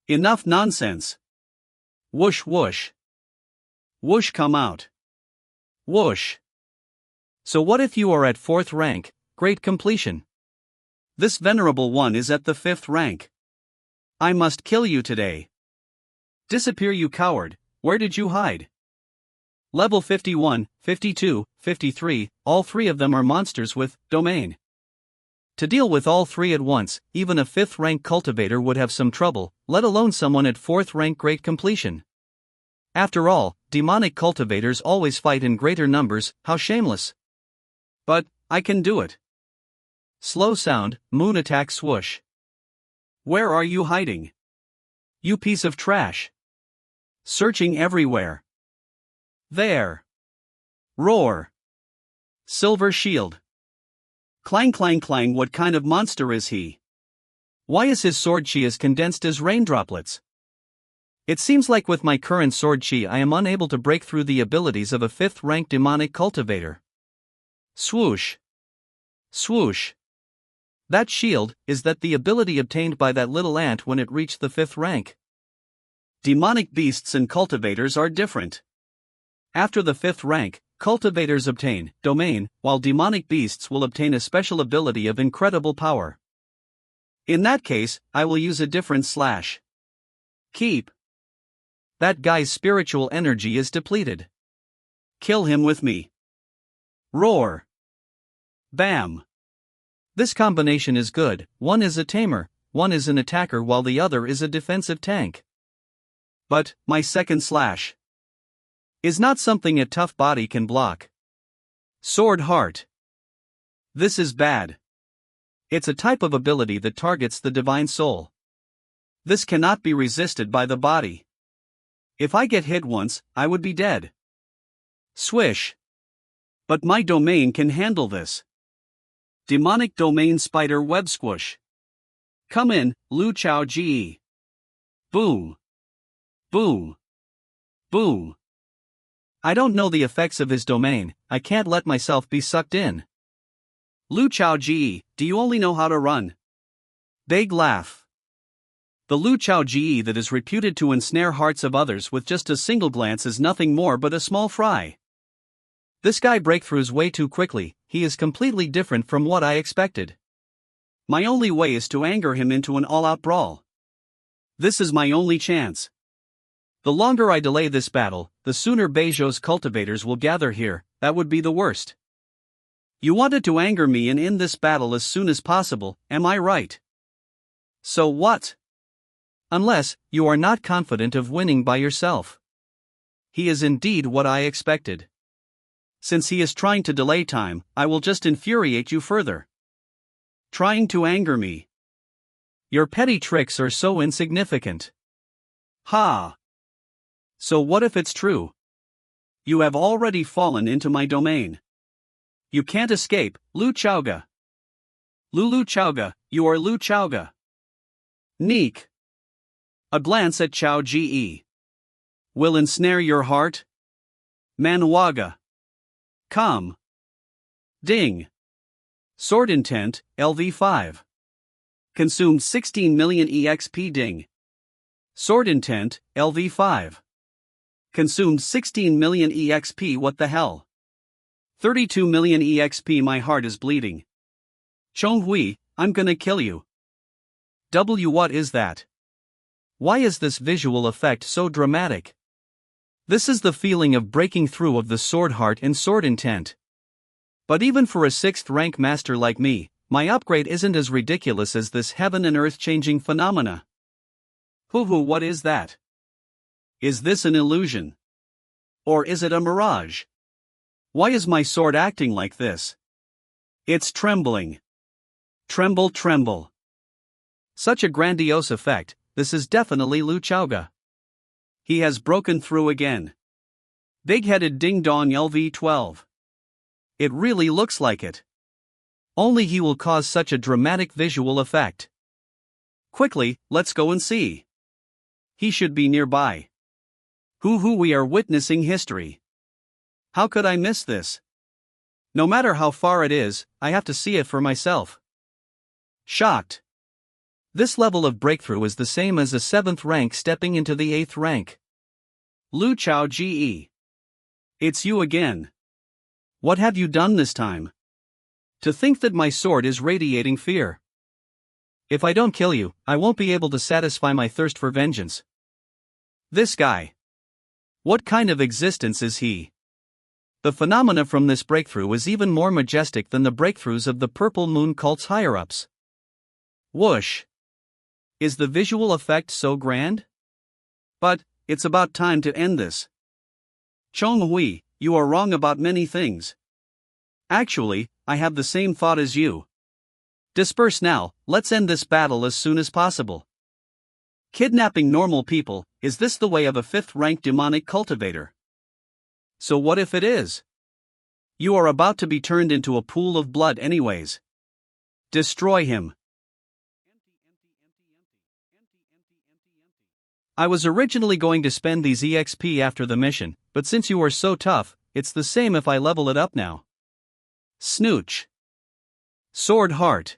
[SPEAKER 1] Enough nonsense. Whoosh whoosh. Whoosh, come out. Whoosh. So what if you are at 4th rank, great completion? This venerable one is at the 5th rank. I must kill you today. Disappear, you coward. Where did you hide? Level 51, 52, 53, all 3 of them are monsters with domain. To deal with all 3 at once, even a 5th rank cultivator would have some trouble, let alone someone at 4th rank great completion. After all, demonic cultivators always fight in greater numbers. How shameless. But I can do it. Slow sound, moon attack swoosh. Where are you hiding? You piece of trash. Searching everywhere. There. Roar. Silver shield. Clang clang clang. What kind of monster is he? Why is his sword chi as condensed as rain droplets? It seems like with my current sword chi I am unable to break through the abilities of a 5th rank demonic cultivator. Swoosh. Swoosh. That shield, is that the ability obtained by that little ant when it reached the 5th rank? Demonic beasts and cultivators are different. After the 5th rank, cultivators obtain domain, while demonic beasts will obtain a special ability of incredible power. In that case, I will use a different slash. Keep. That guy's spiritual energy is depleted. Kill him with me. Roar. Bam. This combination is good. One is a tamer, one is an attacker, while the other is a defensive tank. But my second slash is not something a tough body can block. Sword heart. This is bad. It's a type of ability that targets the divine soul. This cannot be resisted by the body. If I get hit once, I would be dead. Swish. But my domain can handle this. Demonic domain spider web squish. Come in, Lu Chao Ji. Boom. Boom. Boom. I don't know the effects of his domain, I can't let myself be sucked in. Lu Chao Ji, do you only know how to run? Big laugh. The Lu Chao Ji that is reputed to ensnare hearts of others with just a single glance is nothing more but a small fry. This guy breakthroughs way too quickly, he is completely different from what I expected. My only way is to anger him into an all-out brawl. This is my only chance. The longer I delay this battle, the sooner Beijo's cultivators will gather here, that would be the worst. You wanted to anger me and end this battle as soon as possible, am I right? So what? Unless, you are not confident of winning by yourself. He is indeed what I expected. Since he is trying to delay time, I will just infuriate you further. Trying to anger me. Your petty tricks are so insignificant. Ha! So what if it's true? You have already fallen into my domain. You can't escape, Lu Chaoga. Lu Chaoga, you are Lu Chaoga. Neek. A glance at Chao Ge. Will ensnare your heart? Manhwa. Come. Ding. Sword intent, LV5. Consumed 16 million EXP ding. Sword intent, LV5. Consumed 16 million EXP what the hell? 32 million EXP my heart is bleeding. Chonghui, I'm gonna kill you. What is that? Why is this visual effect so dramatic? This is the feeling of breaking through of the sword heart and sword intent. But even for a 6th rank master like me, my upgrade isn't as ridiculous as this heaven and earth changing phenomena. What is that? Is this an illusion? Or is it a mirage? Why is my sword acting like this? It's trembling. Tremble, tremble. Such a grandiose effect, this is definitely Lu Chaoga. He has broken through again. Big-headed ding-dong LV12. It really looks like it. Only he will cause such a dramatic visual effect. Quickly, let's go and see. He should be nearby. We are witnessing history. How could I miss this? No matter how far it is, I have to see it for myself. Shocked. This level of breakthrough is the same as a 7th rank stepping into the 8th rank. Lu Chao Ge. It's you again. What have you done this time? To think that my sword is radiating fear. If I don't kill you, I won't be able to satisfy my thirst for vengeance. This guy. What kind of existence is he? The phenomena from this breakthrough is even more majestic than the breakthroughs of the Purple Moon cult's higher-ups. Whoosh! Is the visual effect so grand? But, it's about time to end this. Chonghui, you are wrong about many things. Actually, I have the same thought as you. Disperse now, let's end this battle as soon as possible. Kidnapping normal people, is this the way of a 5th rank demonic cultivator? So what if it is? You are about to be turned into a pool of blood anyways. Destroy him. I was originally going to spend these EXP after the mission, but since you are so tough, it's the same if I level it up now. Snooch. Sword heart.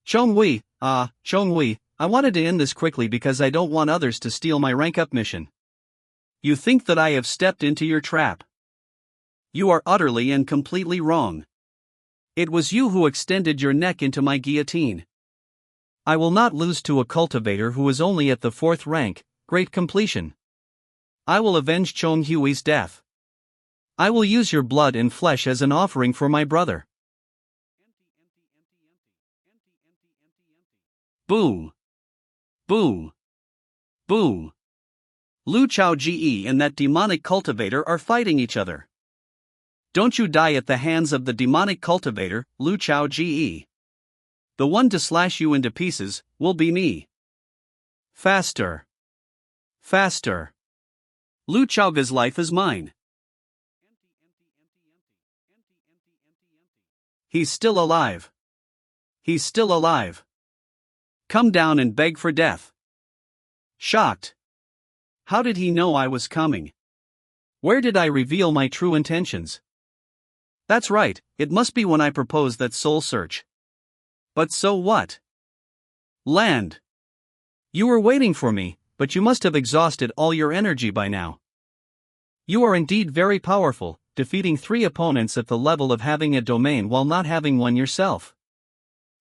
[SPEAKER 1] Chonghui, Chonghui, I wanted to end this quickly because I don't want others to steal my rank up mission. You think that I have stepped into your trap. You are utterly and completely wrong. It was you who extended your neck into my guillotine. I will not lose to a cultivator who is only at the 4th rank, great completion. I will avenge Chonghui's death. I will use your blood and flesh as an offering for my brother. Boom. Boom. Boom. Lu Chao Ge and that demonic cultivator are fighting each other. Don't you die at the hands of the demonic cultivator, Lu Chao Ge. The one to slash you into pieces will be me. Faster. Faster. Lu Chaoga's life is mine. He's still alive. He's still alive. Come down and beg for death. Shocked. How did he know I was coming? Where did I reveal my true intentions? That's right, it must be when I proposed that soul search. But so what? Land. You were waiting for me, but you must have exhausted all your energy by now. You are indeed very powerful, defeating 3 opponents at the level of having a domain while not having one yourself.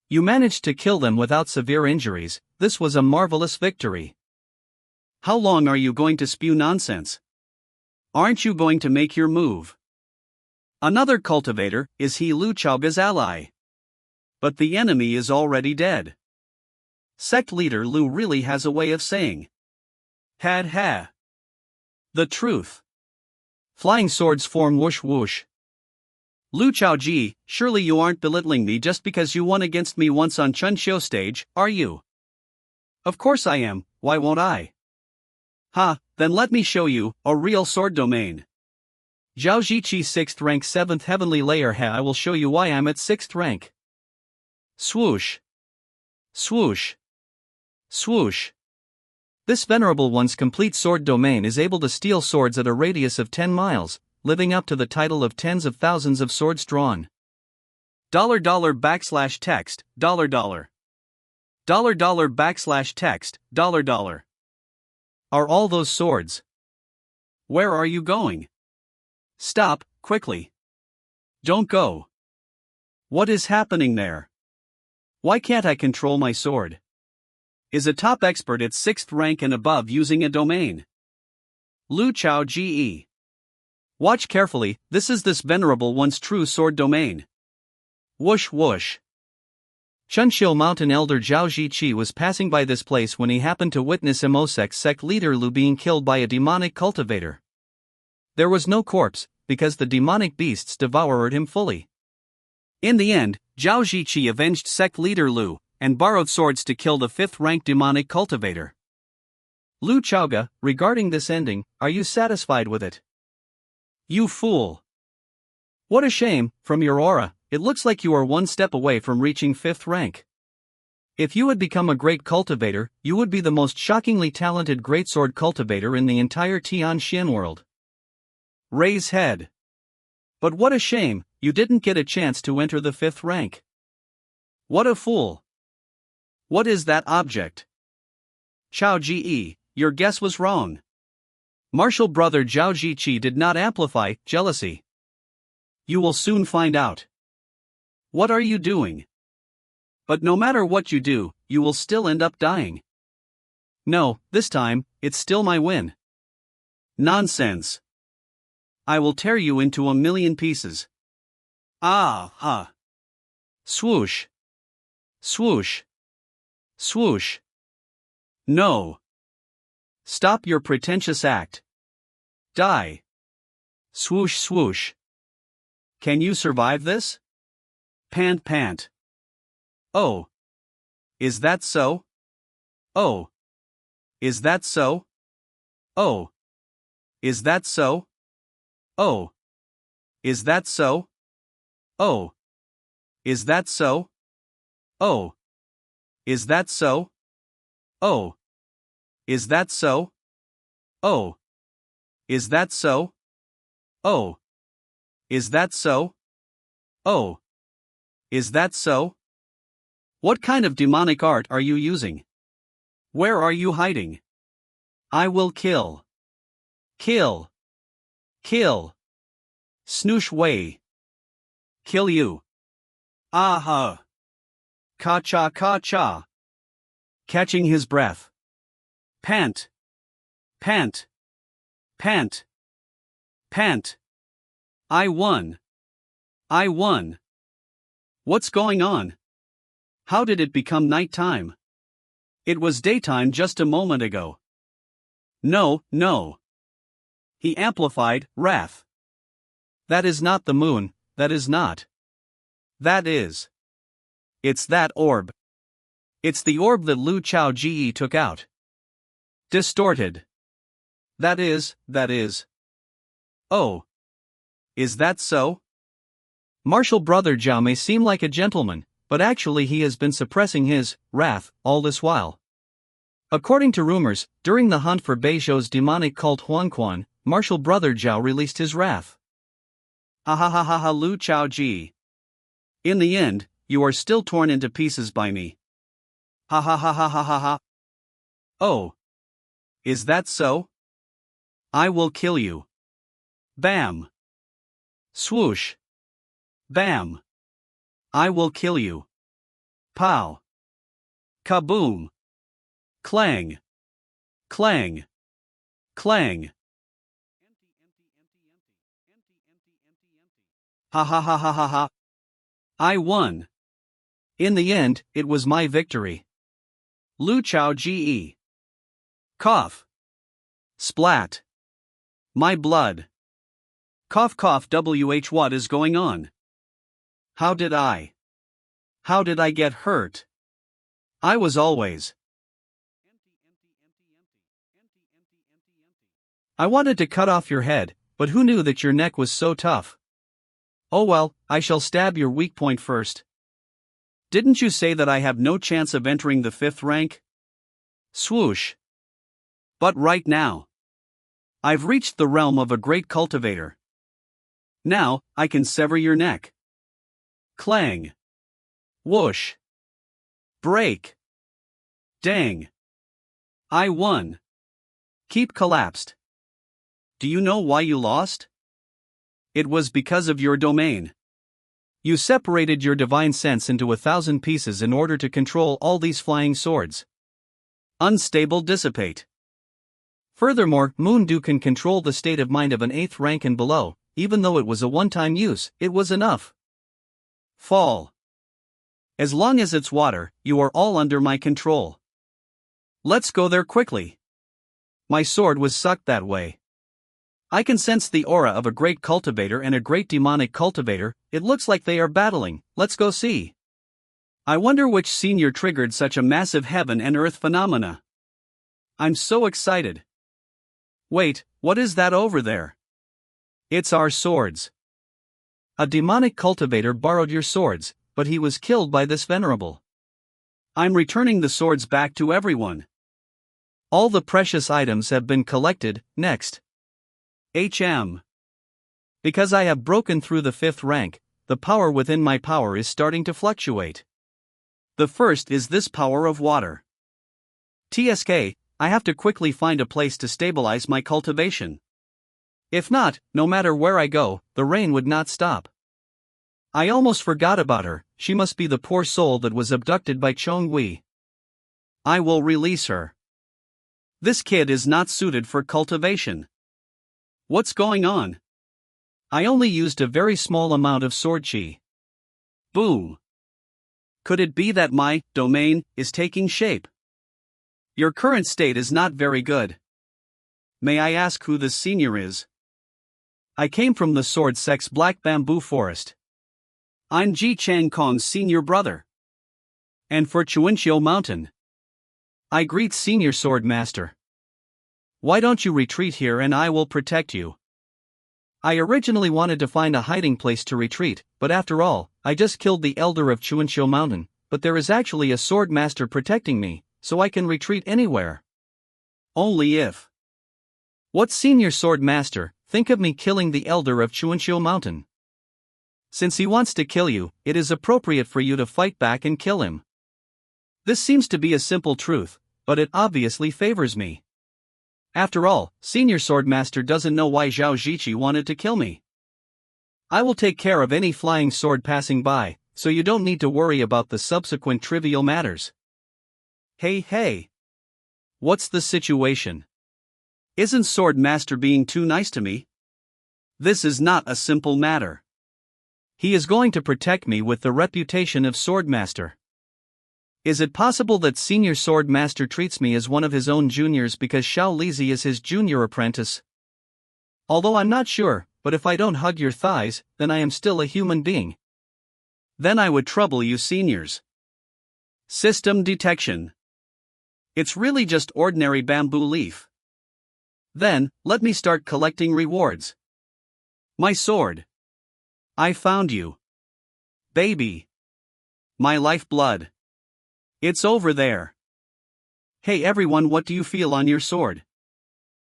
[SPEAKER 1] You managed to kill them without severe injuries. This was a marvelous victory. How long are you going to spew nonsense? Aren't you going to make your move? Another cultivator, is he Lu Chaoga's ally? But the enemy is already dead. Sect leader Lu really has a way of saying had ha. The truth. Flying swords form whoosh whoosh. Lu Chaoji, surely you aren't belittling me just because you won against me once on Chunxiu stage, are you? Of course I am, why won't I? Ha, then let me show you, a real sword domain. Zhao Ziqi 6th rank 7th heavenly layer. I will show you why I'm at 6th rank. Swoosh. Swoosh. Swoosh. This venerable one's complete sword domain is able to steal swords at a radius of 10 miles, living up to the title of tens of thousands of swords drawn. $$\text, $$. $$text, $$. Are all those swords? Where are you going? Stop, quickly. Don't go. What is happening there? Why can't I control my sword? Is a top expert at 6th rank and above using a domain? Lu Chao Ge. Watch carefully, this is this venerable one's true sword domain. Whoosh whoosh. Chunxiu Mountain Elder Zhao Ziqi was passing by this place when he happened to witness Imosec's sect leader Lu being killed by a demonic cultivator. There was no corpse, because the demonic beasts devoured him fully. In the end, Zhao Ziqi avenged sect leader Lu, and borrowed swords to kill the 5th rank demonic cultivator. Lu Chaoga, regarding this ending, are you satisfied with it? You fool. What a shame, from your aura, it looks like you are one step away from reaching 5th rank. If you had become a great cultivator, you would be the most shockingly talented greatsword cultivator in the entire Tianxian world. Raise head. But what a shame, you didn't get a chance to enter the 5th rank. What a fool. What is that object? Chao Ji, your guess was wrong. Martial brother Zhao Ziqi did not amplify jealousy. You will soon find out. What are you doing? But no matter what you do, you will still end up dying. No, this time, it's still my win. Nonsense. I will tear you into a million pieces. Ah, ha. Swoosh. Swoosh. Swoosh. No. Stop your pretentious act. Die. Swoosh swoosh. Can you survive this? Pant pant. Oh. Is that so? Oh. Is that so? Oh. Is that so? Oh. Is that so? Oh. Is that so? Oh. Is that so? Oh. Is that so? Oh. Is that so? Oh. Is that so? Oh. Is that so? What kind of demonic art are you using? Where are you hiding? I will kill. Kill. Kill. Snoosh way. Kill you. Aha. Ka-cha ka-cha. Catching his breath. Pant. Pant. Pant. Pant. I won. I won. What's going on? How did it become nighttime? It was daytime just a moment ago. No, no. He amplified, wrath. That is not the moon, that is not. That is. It's that orb. It's the orb that Lu Chao Ji took out. Distorted. That is. Oh. Is that so? Martial brother Zhao may seem like a gentleman, but actually he has been suppressing his wrath all this while. According to rumors, during the hunt for Beizhou's demonic cult Huanquan, martial brother Zhao released his wrath. Ha ha ha ha ha Lu Chao Ji. In the end, you are still torn into pieces by me. Ha ha ha ha ha ha ha. Oh. Is that so? I will kill you. Bam. Swoosh. Bam. I will kill you. Pow. Kaboom. Clang. Clang. Clang. Ha ha ha ha ha ha. I won. In the end, it was my victory. Lu Chao Ge. Cough. Splat. My blood. Cough cough wh what is going on? How did I get hurt? I was always. I wanted to cut off your head, but who knew that your neck was so tough? Oh well, I shall stab your weak point first. Didn't you say that I have no chance of entering the 5th rank? Swoosh. But right now, I've reached the realm of a great cultivator. Now, I can sever your neck. Clang. Whoosh. Break. Dang. I won. Keep collapsed. Do you know why you lost? It was because of your domain. You separated your divine sense into 1,000 pieces in order to control all these flying swords. Unstable dissipate. Furthermore, Moon Dew can control the state of mind of an 8th rank and below, even though it was a one-time use, it was enough. Fall. As long as it's water, you are all under my control. Let's go there quickly. My sword was sucked that way. I can sense the aura of a great cultivator and a great demonic cultivator. It looks like they are battling. Let's go see. I wonder which senior triggered such a massive heaven and earth phenomena. I'm so excited. Wait, what is that over there? It's our swords. A demonic cultivator borrowed your swords, but he was killed by this venerable. I'm returning the swords back to everyone. All the precious items have been collected. Next. Because I have broken through the 5th rank, the power within my power is starting to fluctuate. The first is this power of water. TSK, I have to quickly find a place to stabilize my cultivation. If not, no matter where I go, the rain would not stop. I almost forgot about her. She must be the poor soul that was abducted by Chonghui. I will release her. This kid is not suited for cultivation. What's going on? I only used a very small amount of sword chi. Boom. Could it be that my domain is taking shape? Your current state is not very good. May I ask who this senior is? I came from the Sword Sect's Black Bamboo Forest. I'm Ji Chang Kong's senior brother. And for Chuanqiu Mountain, I greet Senior Swordmaster. Why don't you retreat here and I will protect you? I originally wanted to find a hiding place to retreat, but after all, I just killed the elder of Chuanqiu Mountain, but there is actually a swordmaster protecting me, so I can retreat anywhere. Only if. What Senior Swordmaster, think of me killing the elder of Chuanqiu Mountain. Since he wants to kill you, it is appropriate for you to fight back and kill him. This seems to be a simple truth, but it obviously favors me. After all, Senior Swordmaster doesn't know why Zhao Ziqi wanted to kill me. I will take care of any flying sword passing by, so you don't need to worry about the subsequent trivial matters. Hey. What's the situation? Isn't Swordmaster being too nice to me? This is not a simple matter. He is going to protect me with the reputation of Swordmaster. Is it possible that Senior Swordmaster treats me as one of his own juniors because Xiao Lizi is his junior apprentice? Although I'm not sure, but if I don't hug your thighs, then I am still a human being. Then I would trouble you seniors. System detection. It's really just ordinary bamboo leaf. Then, let me start collecting rewards. My sword. I found you. Baby. My lifeblood. It's over there. Hey everyone, what do you feel on your sword?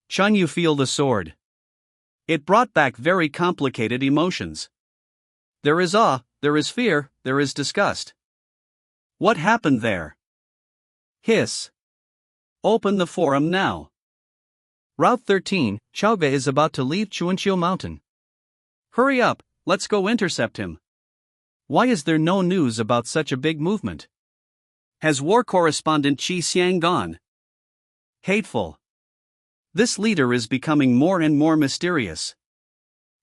[SPEAKER 1] Chun, you feel the sword. It brought back very complicated emotions. There is awe, there is fear, there is disgust. What happened there? Hiss. Open the forum now. Route 13, Chauga is about to leave Chuanqiu Mountain. Hurry up, let's go intercept him. Why is there no news about such a big movement? Has war correspondent Qi Xiang gone? Hateful. This leader is becoming more and more mysterious.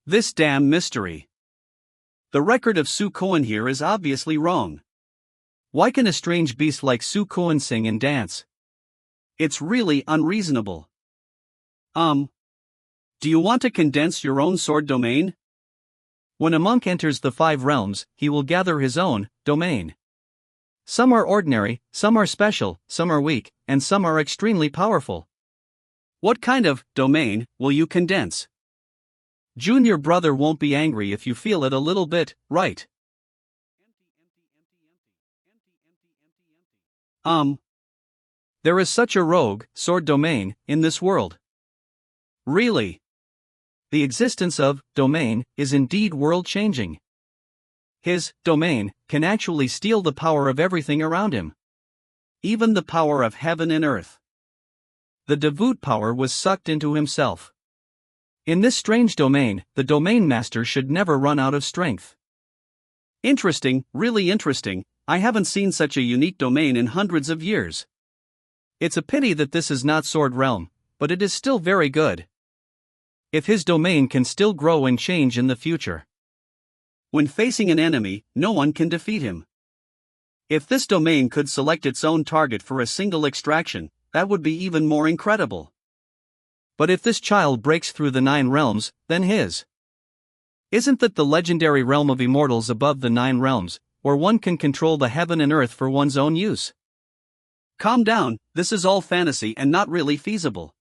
[SPEAKER 1] This damn mystery. The record of Su Koan here is obviously wrong. Why can a strange beast like Su Koan sing and dance? It's really unreasonable. Do you want to condense your own sword domain? When a monk enters the 5 realms, he will gather his own domain. Some are ordinary, some are special, some are weak, and some are extremely powerful. What kind of domain will you condense? Junior brother won't be angry if you feel it a little bit, right? There is such a rogue sword domain in this world. Really? The existence of domain is indeed world-changing. His domain can actually steal the power of everything around him. Even the power of heaven and earth. The devout power was sucked into himself. In this strange domain, the domain master should never run out of strength. Interesting, really interesting. I haven't seen such a unique domain in hundreds of years. It's a pity that this is not Sword Realm, but it is still very good. If his domain can still grow and change in the future. When facing an enemy, no one can defeat him. If this domain could select its own target for a single extraction, that would be even more incredible. But if this child breaks through the 9 realms, then his. Isn't that the legendary realm of immortals above the 9 realms, where one can control the heaven and earth for one's own use? Calm down, this is all fantasy and not really feasible.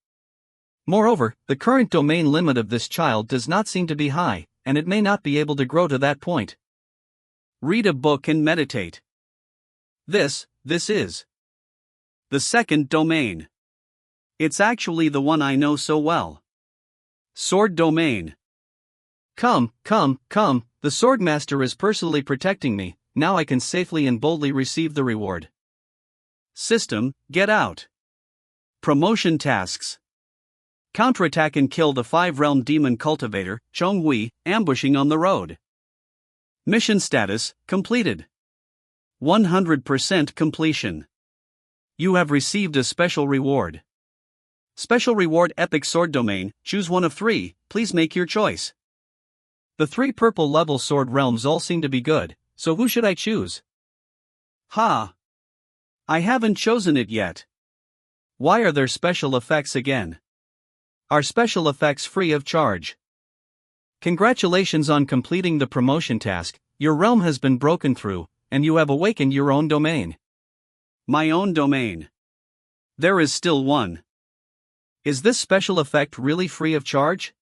[SPEAKER 1] Moreover, the current domain limit of this child does not seem to be high, and it may not be able to grow to that point. Read a book and meditate. This is the second domain. It's actually the one I know so well. Sword domain. Come, the swordmaster is personally protecting me, now I can safely and boldly receive the reward. System, get out. Promotion tasks. Counterattack and kill the 5-realm demon cultivator, Chonghui, ambushing on the road. Mission status, completed. 100% completion. You have received a special reward. Special reward epic sword domain, choose one of 3, please make your choice. The 3 purple level sword realms all seem to be good, so who should I choose? I haven't chosen it yet. Why are there special effects again? Are special effects free of charge? Congratulations on completing the promotion task, your realm has been broken through, and you have awakened your own domain. My own domain. There is still one. Is this special effect really free of charge?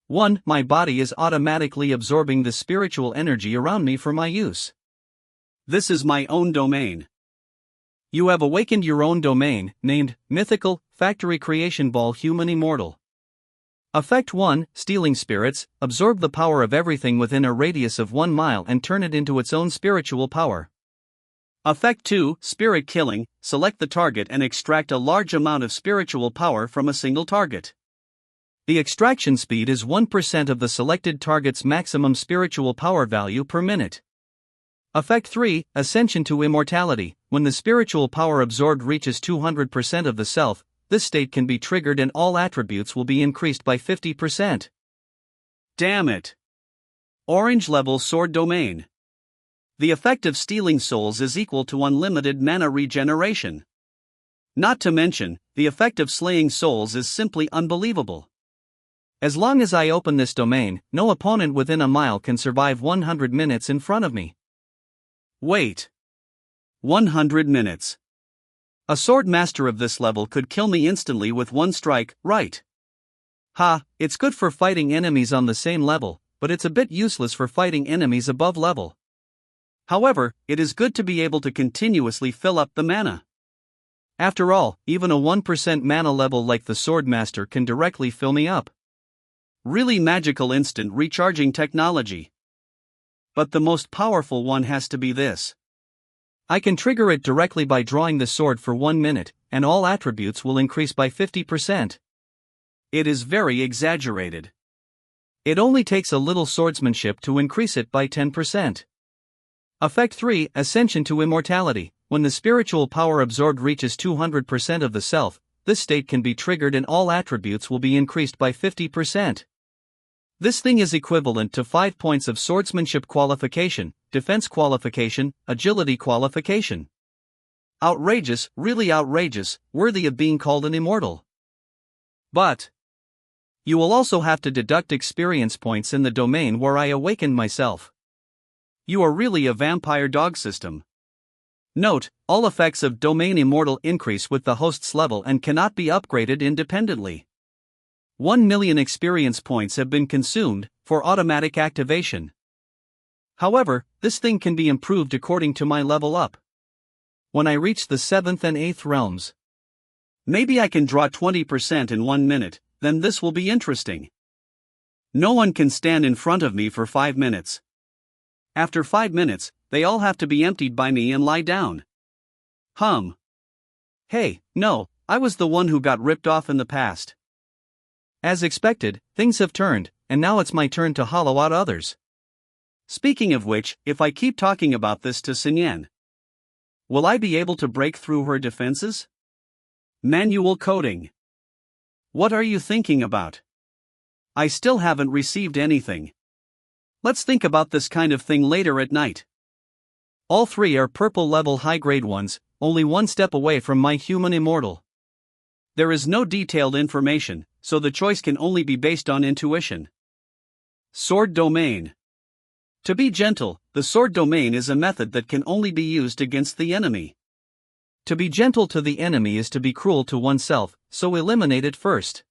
[SPEAKER 1] 1. My body is automatically absorbing the spiritual energy around me for my use. This is my own domain. You have awakened your own domain, named Mythical Factory Creation Ball Human Immortal. Effect 1, Stealing Spirits, absorb the power of everything within a radius of 1 mile and turn it into its own spiritual power. Effect 2, Spirit Killing, select the target and extract a large amount of spiritual power from a single target. The extraction speed is 1% of the selected target's maximum spiritual power value per minute. Effect 3, Ascension to Immortality, when the spiritual power absorbed reaches 200% of the self, this state can be triggered and all attributes will be increased by 50%. Damn it! Orange level sword domain. The effect of stealing souls is equal to unlimited mana regeneration. Not to mention, the effect of slaying souls is simply unbelievable. As long as I open this domain, no opponent within a mile can survive 100 minutes in front of me. Wait. 100 minutes. A sword master of this level could kill me instantly with 1 strike, right? It's good for fighting enemies on the same level, but it's a bit useless for fighting enemies above level. However, it is good to be able to continuously fill up the mana. After all, even a 1% mana level like the swordmaster can directly fill me up. Really magical instant recharging technology. But the most powerful one has to be this. I can trigger it directly by drawing the sword for 1 minute, and all attributes will increase by 50%. It is very exaggerated. It only takes a little swordsmanship to increase it by 10%. Effect 3, Ascension to Immortality. When the spiritual power absorbed reaches 200% of the self, this state can be triggered and all attributes will be increased by 50%. This thing is equivalent to 5 points of swordsmanship qualification, defense qualification, agility qualification. Outrageous, really outrageous, worthy of being called an immortal. But you will also have to deduct experience points in the domain where I awakened myself. You are really a vampire dog system. Note, all effects of Domain Immortal increase with the host's level and cannot be upgraded independently. 1 million experience points have been consumed for automatic activation. However, this thing can be improved according to my level up. When I reach the 7th and 8th realms, maybe I can draw 20% in 1 minute, then this will be interesting. No one can stand in front of me for 5 minutes. After 5 minutes, they all have to be emptied by me and lie down. Hey, no, I was the one who got ripped off in the past. As expected, things have turned, and now it's my turn to hollow out others. Speaking of which, if I keep talking about this to Sinyan, will I be able to break through her defenses? Manual coding. What are you thinking about? I still haven't received anything. Let's think about this kind of thing later at night. All 3 are purple level high grade ones, only 1 step away from my human immortal. There is no detailed information, so the choice can only be based on intuition. Sword Domain. To be gentle, the sword domain is a method that can only be used against the enemy. To be gentle to the enemy is to be cruel to oneself, so eliminate it first.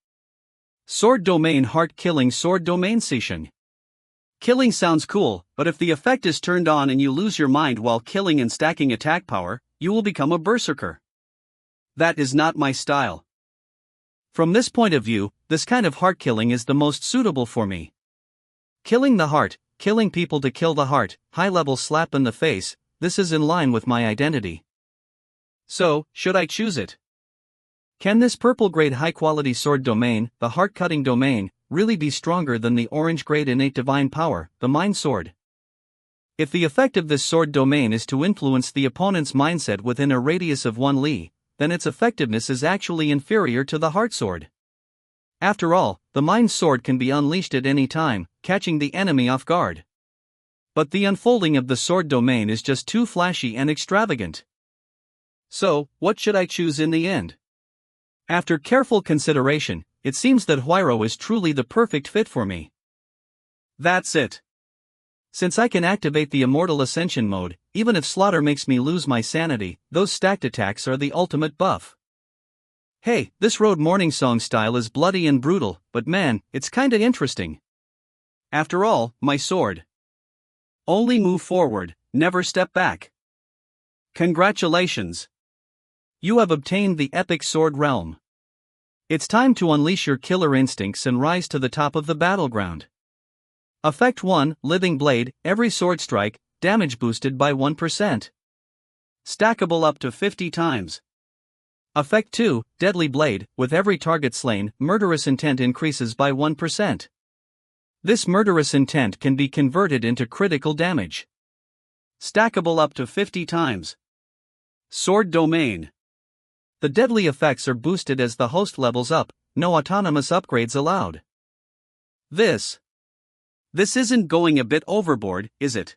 [SPEAKER 1] Sword Domain Heart Killing Sword Domain Session. Killing sounds cool, but if the effect is turned on and you lose your mind while killing and stacking attack power, you will become a berserker. That is not my style. From this point of view, this kind of heart killing is the most suitable for me. Killing the heart, killing people to kill the heart, high-level slap in the face, this is in line with my identity. So, should I choose it? Can this purple-grade high-quality sword domain, the heart-cutting domain, really be stronger than the orange-grade innate divine power, the mind sword? If the effect of this sword domain is to influence the opponent's mindset within a radius of 1 li, then its effectiveness is actually inferior to the heart sword. After all, the mind sword can be unleashed at any time, catching the enemy off guard. But the unfolding of the sword domain is just too flashy and extravagant. So, what should I choose in the end? After careful consideration, it seems that Huiro is truly the perfect fit for me. That's it. Since I can activate the Immortal Ascension mode, even if slaughter makes me lose my sanity, those stacked attacks are the ultimate buff. Hey, this Road Morning Song style is bloody and brutal, but man, it's kinda interesting. After all, my sword. Only move forward, never step back. Congratulations! You have obtained the Epic Sword Realm. It's time to unleash your killer instincts and rise to the top of the battleground. Effect 1, Living Blade, every sword strike, damage boosted by 1%. Stackable up to 50 times. Effect 2, Deadly Blade, with every target slain, murderous intent increases by 1%. This murderous intent can be converted into critical damage. Stackable up to 50 times. Sword Domain. The deadly effects are boosted as the host levels up, no autonomous upgrades allowed. This isn't going a bit overboard, is it?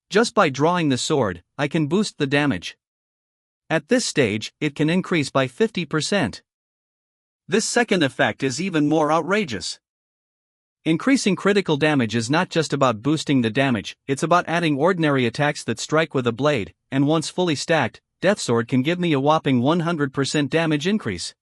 [SPEAKER 1] Just by drawing the sword, I can boost the damage. At this stage, it can increase by 50%. This second effect is even more outrageous. Increasing critical damage is not just about boosting the damage, it's about adding ordinary attacks that strike with a blade, and once fully stacked, Death Sword can give me a whopping 100% damage increase.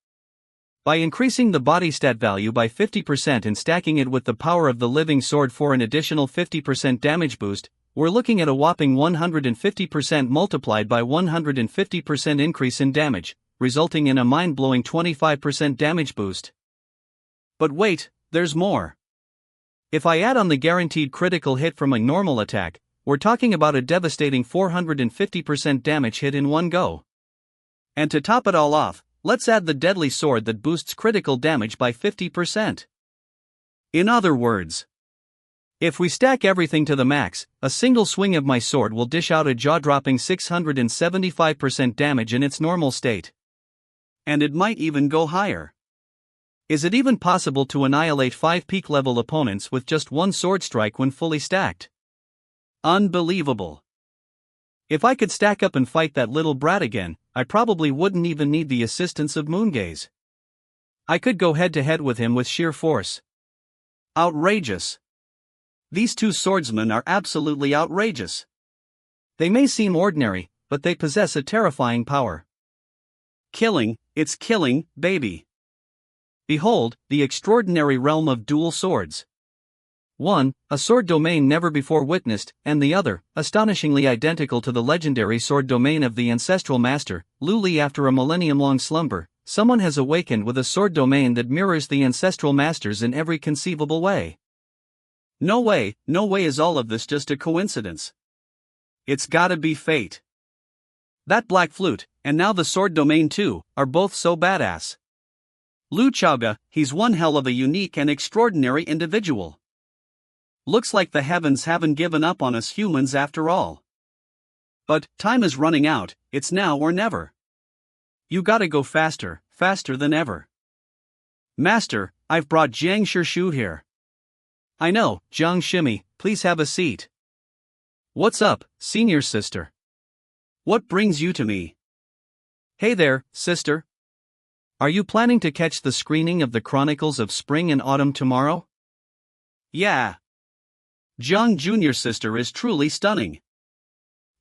[SPEAKER 1] By increasing the body stat value by 50% and stacking it with the power of the living sword for an additional 50% damage boost, we're looking at a whopping 150% multiplied by 150% increase in damage, resulting in a mind-blowing 25% damage boost. But wait, there's more. If I add on the guaranteed critical hit from a normal attack, we're talking about a devastating 450% damage hit in one go. And to top it all off, let's add the deadly sword that boosts critical damage by 50%. In other words, if we stack everything to the max, a single swing of my sword will dish out a jaw-dropping 675% damage in its normal state. And it might even go higher. Is it even possible to annihilate 5 peak-level opponents with just one sword strike when fully stacked? Unbelievable. If I could stack up and fight that little brat again, I probably wouldn't even need the assistance of Moongaze. I could go head-to-head with him with sheer force. Outrageous. These two swordsmen are absolutely outrageous. They may seem ordinary, but they possess a terrifying power. Killing, it's killing, baby. Behold, the extraordinary realm of dual swords. One, a sword domain never before witnessed, and the other, astonishingly identical to the legendary sword domain of the ancestral master, Lu Li. After a millennium-long slumber, someone has awakened with a sword domain that mirrors the ancestral master's in every conceivable way. No way is all of this just a coincidence. It's gotta be fate. That black flute, and now the sword domain too, are both so badass. Lu Chaoga, he's one hell of a unique and extraordinary individual. Looks like the heavens haven't given up on us humans after all. But, time is running out, it's now or never. You gotta go faster than ever. Master, I've brought Jiang Shishu here. I know, Jiang Shimi, please have a seat. What's up, senior sister? What brings you to me? Hey there, sister. Are you planning to catch the screening of the Chronicles of Spring and Autumn tomorrow? Yeah. Jiang Junior sister is truly stunning.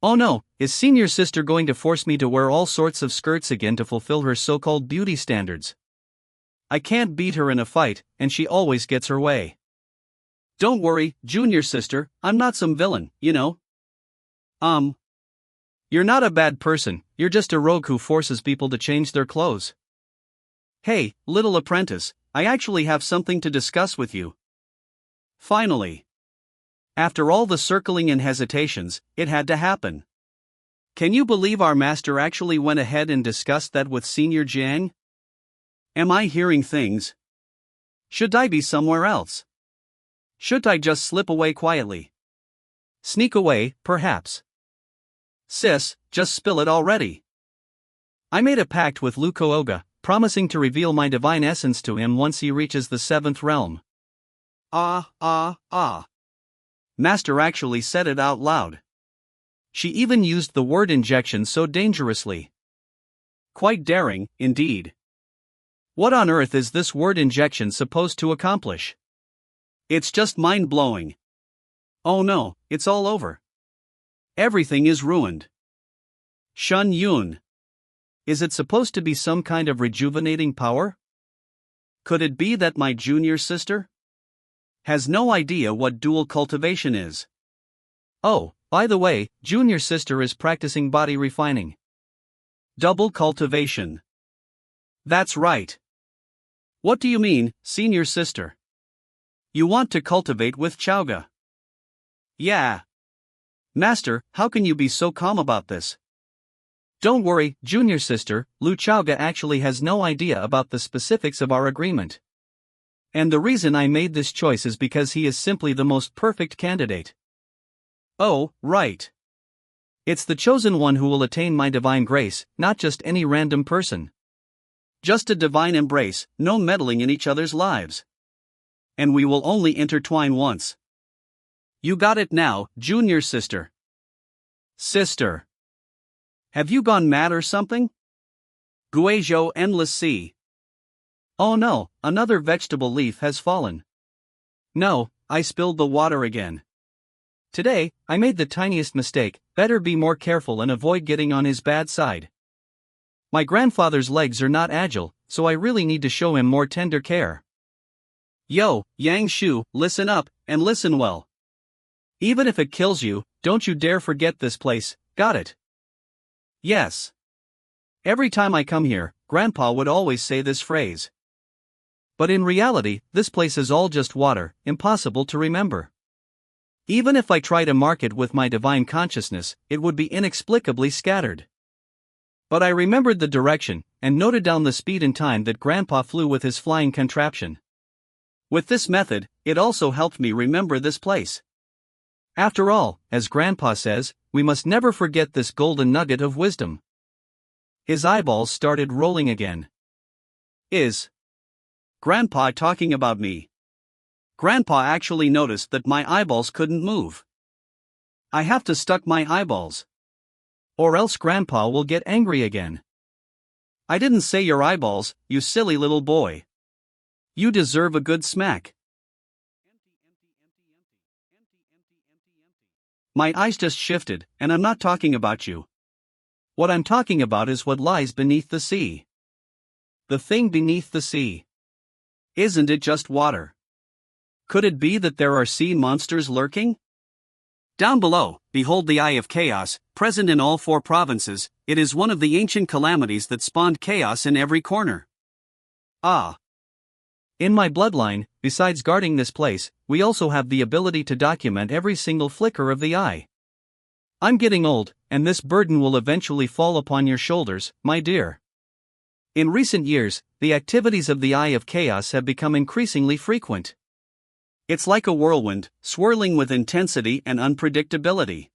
[SPEAKER 1] Oh no, is senior sister going to force me to wear all sorts of skirts again to fulfill her so-called beauty standards? I can't beat her in a fight, and she always gets her way. Don't worry, junior sister, I'm not some villain, you know. You're not a bad person, you're just a rogue who forces people to change their clothes. Hey, little apprentice, I actually have something to discuss with you. Finally. After all the circling and hesitations, it had to happen. Can you believe our master actually went ahead and discussed that with Senior Jiang? Am I hearing things? Should I be somewhere else? Should I just slip away quietly? Sneak away, perhaps. Sis, just spill it already. I made a pact with Lu Kooga, promising to reveal my divine essence to him once he reaches the 7th realm. Master actually said it out loud. She even used the word injection so dangerously. Quite daring, indeed. What on earth is this word injection supposed to accomplish? It's just mind-blowing. Oh no, it's all over. Everything is ruined. Shun Yun. Is it supposed to be some kind of rejuvenating power? Could it be that my junior sister has no idea what dual cultivation is? Oh, by the way, junior sister is practicing body refining. Double cultivation. That's right. What do you mean, senior sister? You want to cultivate with Chaoga? Yeah. Master, how can you be so calm about this? Don't worry, junior sister, Lu Chaoga actually has no idea about the specifics of our agreement. And the reason I made this choice is because he is simply the most perfect candidate. Oh, right. It's the chosen one who will attain my divine grace, not just any random person. Just a divine embrace, no meddling in each other's lives. And we will only intertwine once. You got it now, junior sister. Sister. Have you gone mad or something? Guizhou endless sea. Oh no, another vegetable leaf has fallen. No, I spilled the water again. Today, I made the tiniest mistake, better be more careful and avoid getting on his bad side. My grandfather's legs are not agile, so I really need to show him more tender care. Yo, Yang Shu, listen up, and listen well. Even if it kills you, don't you dare forget this place, got it? Yes. Every time I come here, Grandpa would always say this phrase. But in reality, this place is all just water, impossible to remember. Even if I try to mark it with my divine consciousness, it would be inexplicably scattered. But I remembered the direction, and noted down the speed and time that Grandpa flew with his flying contraption. With this method, it also helped me remember this place. After all, as Grandpa says, we must never forget this golden nugget of wisdom. His eyeballs started rolling again. Is Grandpa talking about me? Grandpa actually noticed that my eyeballs couldn't move. I have to stuck my eyeballs. Or else Grandpa will get angry again. I didn't say your eyeballs, you silly little boy. You deserve a good smack. My eyes just shifted, and I'm not talking about you. What I'm talking about is what lies beneath the sea. The thing beneath the sea. Isn't it just water? Could it be that there are sea monsters lurking? Down below, behold the Eye of Chaos, present in all 4 provinces. It is one of the ancient calamities that spawned chaos in every corner. Ah. In my bloodline, besides guarding this place, we also have the ability to document every single flicker of the eye. I'm getting old, and this burden will eventually fall upon your shoulders, my dear. In recent years, the activities of the Eye of Chaos have become increasingly frequent. It's like a whirlwind, swirling with intensity and unpredictability.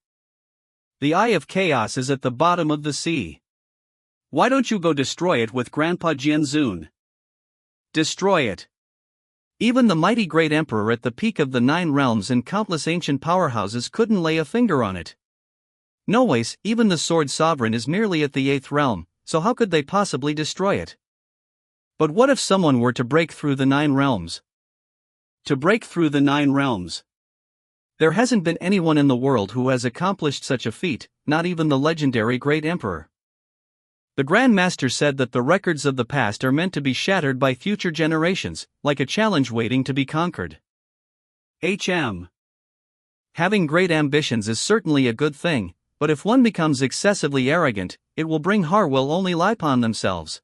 [SPEAKER 1] The Eye of Chaos is at the bottom of the sea. Why don't you go destroy it with Grandpa Jianzun? Destroy it. Even the mighty great emperor at the peak of the 9 realms and countless ancient powerhouses couldn't lay a finger on it. No ways, even the sword sovereign is merely at the 8th realm, so how could they possibly destroy it? But what if someone were to break through the 9 realms? To break through the 9 realms. There hasn't been anyone in the world who has accomplished such a feat, not even the legendary great emperor. The Grand Master said that the records of the past are meant to be shattered by future generations, like a challenge waiting to be conquered. Having great ambitions is certainly a good thing, but if one becomes excessively arrogant, it will bring harm will only lie upon themselves.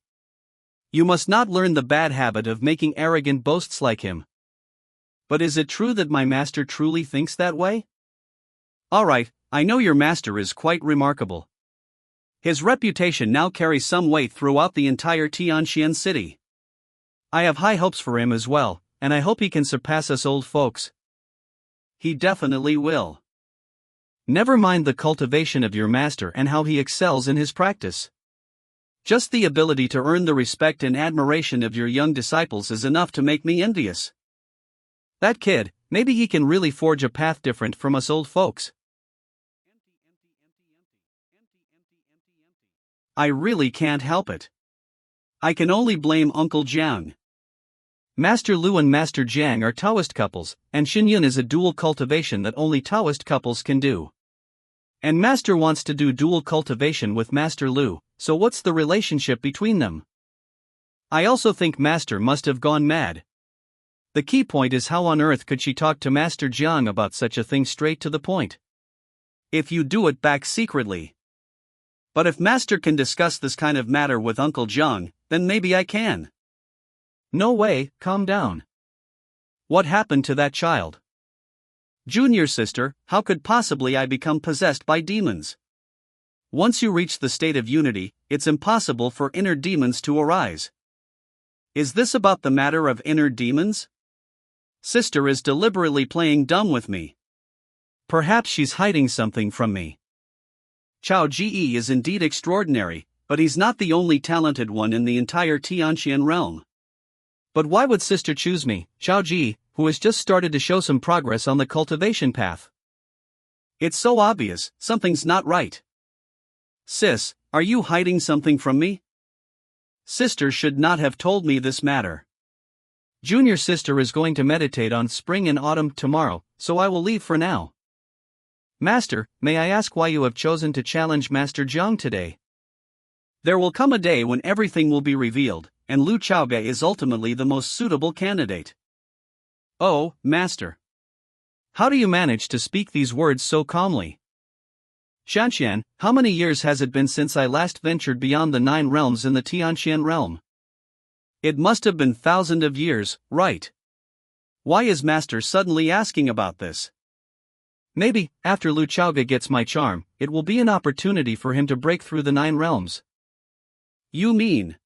[SPEAKER 1] You must not learn the bad habit of making arrogant boasts like him. But is it true that my master truly thinks that way? Alright, I know your master is quite remarkable. His reputation now carries some weight throughout the entire Tianxian city. I have high hopes for him as well, and I hope he can surpass us old folks. He definitely will. Never mind the cultivation of your master and how he excels in his practice. Just the ability to earn the respect and admiration of your young disciples is enough to make me envious. That kid, maybe he can really forge a path different from us old folks. I really can't help it. I can only blame Uncle Jiang. Master Lu and Master Jiang are Taoist couples, and Xinyun is a dual cultivation that only Taoist couples can do. And Master wants to do dual cultivation with Master Lu, so what's the relationship between them? I also think Master must have gone mad. The key point is how on earth could she talk to Master Jiang about such a thing straight to the point? If you do it back secretly. But if Master can discuss this kind of matter with Uncle Jiang, then maybe I can. No way, calm down. What happened to that child? Junior sister, how could possibly I become possessed by demons? Once you reach the state of unity, it's impossible for inner demons to arise. Is this about the matter of inner demons? Sister is deliberately playing dumb with me. Perhaps she's hiding something from me. Chao Ji is indeed extraordinary, but he's not the only talented one in the entire Tianxian realm. But why would sister choose me, Chao Ji, who has just started to show some progress on the cultivation path? It's so obvious, something's not right. Sis, are you hiding something from me? Sister should not have told me this matter. Junior sister is going to meditate on spring and autumn tomorrow, so I will leave for now. Master, may I ask why you have chosen to challenge Master Jiang today? There will come a day when everything will be revealed, and Lu Chaoga is ultimately the most suitable candidate. Oh, master. How do you manage to speak these words so calmly? Shanshan, how many years has it been since I last ventured beyond the 9 realms in the Tianxian realm? It must have been thousands of years, right? Why is master suddenly asking about this? Maybe, after Lu Chaoga gets my charm, it will be an opportunity for him to break through the 9 realms. You mean?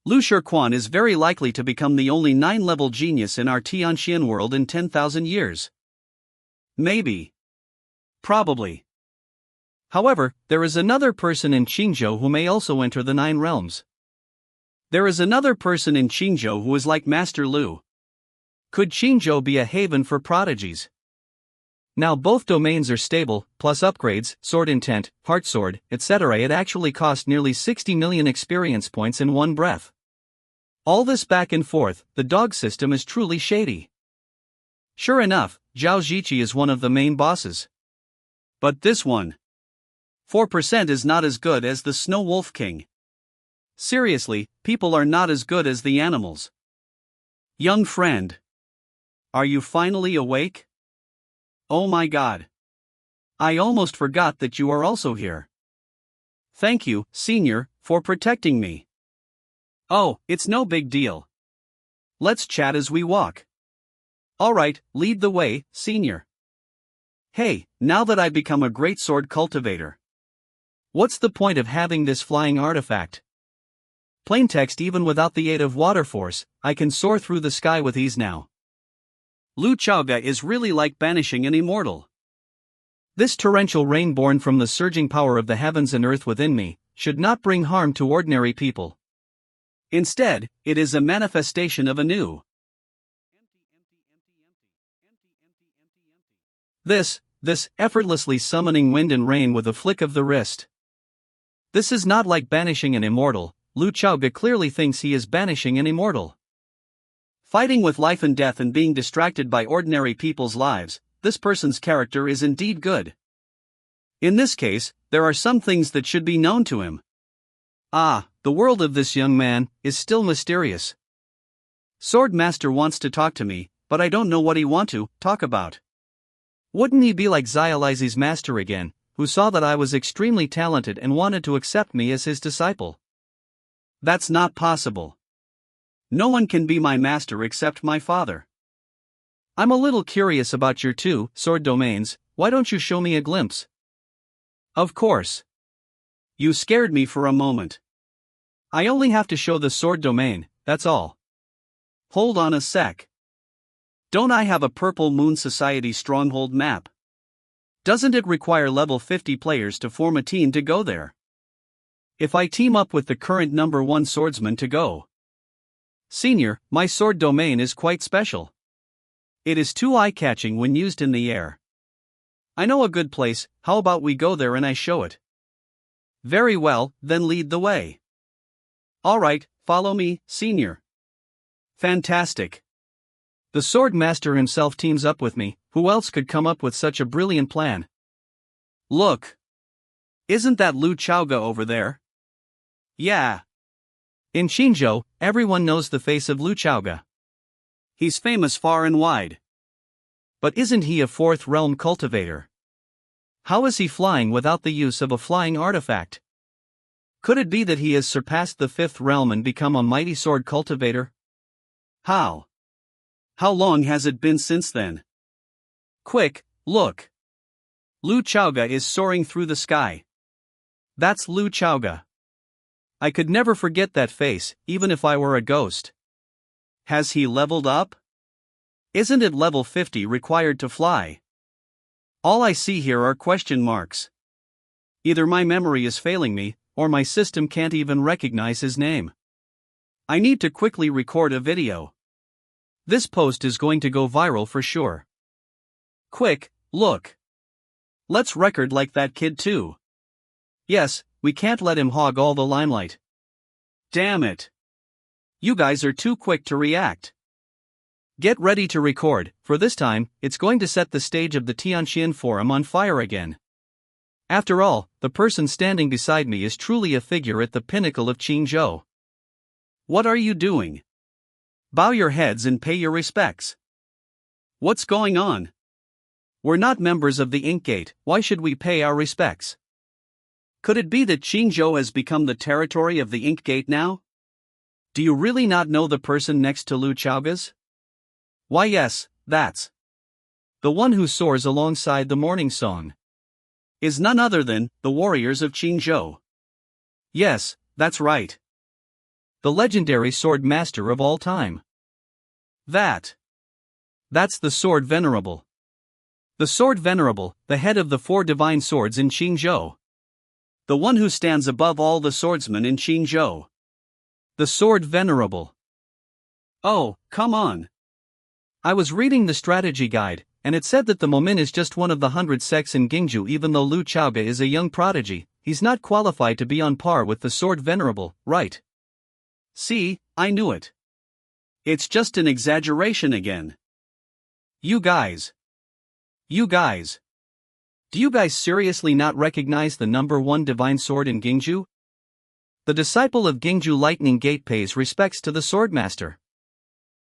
[SPEAKER 1] Lu Shirquan is very likely to become the only 9-level genius in our Tianxian world in 10,000 years. Maybe. Probably. However, there is another person in Qingzhou who may also enter the 9 realms. There is another person in Qingzhou who is like Master Lu. Could Qingzhou be a haven for prodigies? Now both domains are stable, plus upgrades, sword intent, heart sword, etc. It actually cost nearly 60 million experience points in one breath. All this back and forth, the dog system is truly shady. Sure enough, Zhao Ziqi is one of the main bosses. But this one. 4% is not as good as the Snow Wolf King. Seriously, people are not as good as the animals. Young friend. Are you finally awake? Oh my god. I almost forgot that you are also here. Thank you, Senior, for protecting me. Oh, it's no big deal. Let's chat as we walk. Alright, lead the way, Senior. Hey, now that I've become a great sword cultivator. What's the point of having this flying artifact? Plaintext: even without the aid of water force, I can soar through the sky with ease now. Lu Chaoga is really like banishing an immortal. This torrential rain born from the surging power of the heavens and earth within me, should not bring harm to ordinary people. Instead, it is a manifestation of a new. This effortlessly summoning wind and rain with a flick of the wrist. This is not like banishing an immortal. Lu Chaoga clearly thinks he is banishing an immortal. Fighting with life and death and being distracted by ordinary people's lives, this person's character is indeed good. In this case, there are some things that should be known to him. Ah, the world of this young man is still mysterious. Swordmaster wants to talk to me, but I don't know what he want to talk about. Wouldn't he be like Xiaolizi's master again, who saw that I was extremely talented and wanted to accept me as his disciple? That's not possible. No one can be my master except my father. I'm a little curious about your 2 sword domains. Why don't you show me a glimpse? Of course. You scared me for a moment. I only have to show the sword domain, that's all. Hold on a sec. Don't I have a Purple Moon Society stronghold map? Doesn't it require level 50 players to form a team to go there? If I team up with the current number 1 swordsman to go. Senior, my sword domain is quite special. It is too eye-catching when used in the air. I know a good place, how about we go there and I show it? Very well, then lead the way. Alright, follow me, Senior. Fantastic. The swordmaster himself teams up with me. Who else could come up with such a brilliant plan? Look. Isn't that Lu Chaoga over there? Yeah. In Qingzhou, everyone knows the face of Lu Chaoga. He's famous far and wide. But isn't he a 4th realm cultivator? How is he flying without the use of a flying artifact? Could it be that he has surpassed the 5th realm and become a mighty sword cultivator? How? How long has it been since then? Quick, look. Lu Chaoga is soaring through the sky. That's Lu Chaoga. I could never forget that face, even if I were a ghost. Has he leveled up? Isn't it level 50 required to fly? All I see here are question marks. Either my memory is failing me, or my system can't even recognize his name. I need to quickly record a video. This post is going to go viral for sure. Quick, look. Let's record like that kid too. Yes, we can't let him hog all the limelight. Damn it. You guys are too quick to react. Get ready to record, for this time, it's going to set the stage of the Tianxian Forum on fire again. After all, the person standing beside me is truly a figure at the pinnacle of Qingzhou. What are you doing? Bow your heads and pay your respects. What's going on? We're not members of the Inkgate, why should we pay our respects? Could it be that Qingzhou has become the territory of the Inkgate now? Do you really not know the person next to Lu Chaoga's? Why yes, that's the one who soars alongside the morning song. Is none other than the warriors of Qingzhou. Yes, that's right. The legendary swordmaster of all time. That's the Sword Venerable. The Sword Venerable, the head of the 4 divine swords in Qingzhou. The one who stands above all the swordsmen in Qingzhou. The Sword Venerable. Oh, come on. I was reading the strategy guide, and it said that the Momin is just one of the 100 sects in Gingzhou. Even though Lu Chaoga is a young prodigy, he's not qualified to be on par with the Sword Venerable, right? See, I knew it. It's just an exaggeration again. You guys. Do you guys seriously not recognize the number 1 divine sword in Gingzhou? The disciple of Gingzhou Lightning Gate pays respects to the Swordmaster.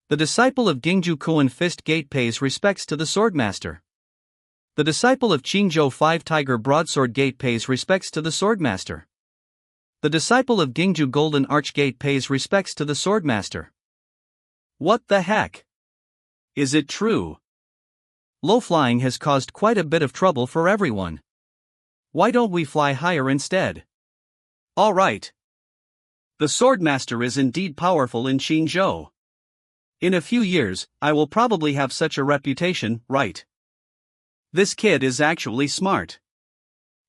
[SPEAKER 1] The disciple of Gingzhou Koan Fist Gate pays respects to the Swordmaster. The disciple of Qingzhou 5 Tiger Broadsword Gate pays respects to the Swordmaster. The disciple of Gingzhou Golden Arch Gate pays respects to the Swordmaster. What the heck? Is it true? Low flying has caused quite a bit of trouble for everyone. Why don't we fly higher instead? All right. The Swordmaster is indeed powerful in Qingzhou. In a few years, I will probably have such a reputation, right? This kid is actually smart.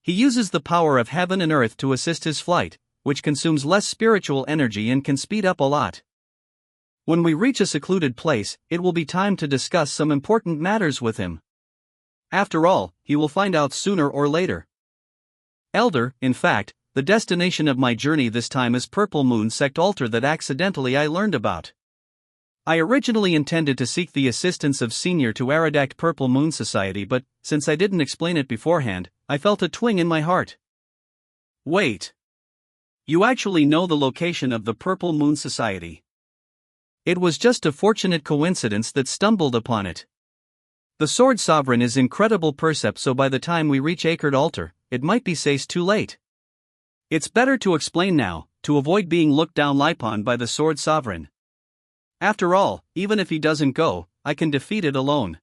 [SPEAKER 1] He uses the power of heaven and earth to assist his flight, which consumes less spiritual energy and can speed up a lot. When we reach a secluded place, it will be time to discuss some important matters with him. After all, he will find out sooner or later. Elder, in fact, the destination of my journey this time is Purple Moon Sect altar that accidentally I learned about. I originally intended to seek the assistance of Senior to Aradak Purple Moon Society, but, since I didn't explain it beforehand, I felt a twinge in my heart. Wait. You actually know the location of the Purple Moon Society? It was just a fortunate coincidence that stumbled upon it. The Sword Sovereign is incredible percept, so by the time we reach Acred Altar, it might be says too late. It's better to explain now, to avoid being looked down upon by the Sword Sovereign. After all, even if he doesn't go, I can defeat it alone.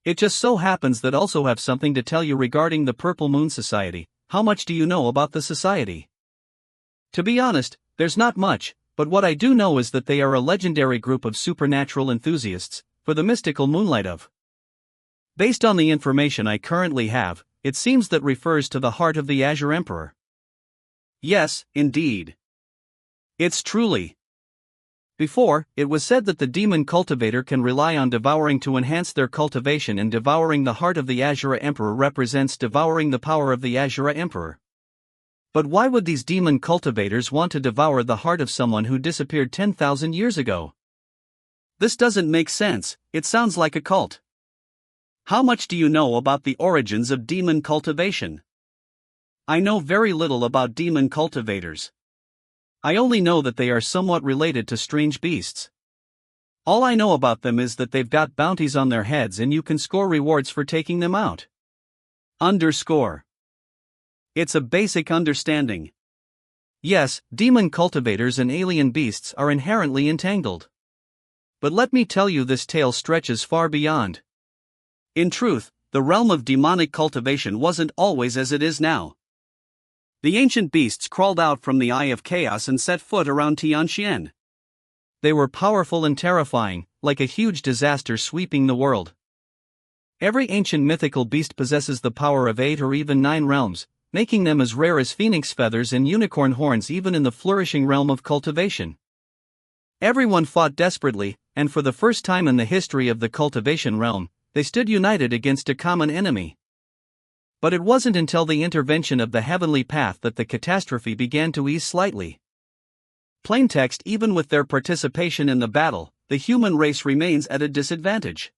[SPEAKER 1] It just so happens that I also have something to tell you regarding the Purple Moon Society. How much do you know about the society? To be honest, there's not much, but what I do know is that they are a legendary group of supernatural enthusiasts, for the mystical moonlight of. Based on the information I currently have, it seems that refers to the heart of the Azure Emperor. Yes, indeed. It's truly. Before, it was said that the demon cultivator can rely on devouring to enhance their cultivation, and devouring the heart of the Azure Emperor represents devouring the power of the Azure Emperor. But why would these demon cultivators want to devour the heart of someone who disappeared 10,000 years ago? This doesn't make sense, it sounds like a cult. How much do you know about the origins of demon cultivation? I know very little about demon cultivators. I only know that they are somewhat related to strange beasts. All I know about them is that they've got bounties on their heads and you can score rewards for taking them out. Underscore. It's a basic understanding. Yes, demon cultivators and alien beasts are inherently entangled. But let me tell you, this tale stretches far beyond. In truth, the realm of demonic cultivation wasn't always as it is now. The ancient beasts crawled out from the Eye of Chaos and set foot around Tianxian. They were powerful and terrifying, like a huge disaster sweeping the world. Every ancient mythical beast possesses the power of 8 or even 9 realms, making them as rare as phoenix feathers and unicorn horns even in the flourishing realm of cultivation. Everyone fought desperately, and for the first time in the history of the cultivation realm, they stood united against a common enemy. But it wasn't until the intervention of the heavenly path that the catastrophe began to ease slightly. Plaintext: even with their participation in the battle, the human race remains at a disadvantage.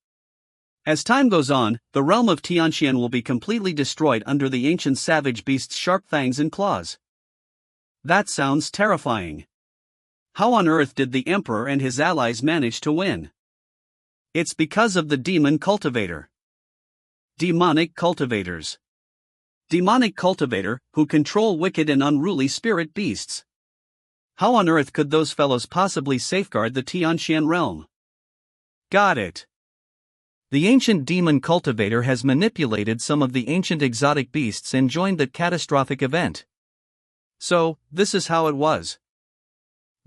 [SPEAKER 1] As time goes on, the realm of Tianxian will be completely destroyed under the ancient savage beast's sharp fangs and claws. That sounds terrifying. How on earth did the Emperor and his allies manage to win? It's because of the demon cultivator. Demonic cultivators. Demonic cultivator, who control wicked and unruly spirit beasts. How on earth could those fellows possibly safeguard the Tianxian realm? Got it. The ancient demon cultivator has manipulated some of the ancient exotic beasts and joined that catastrophic event. So, this is how it was.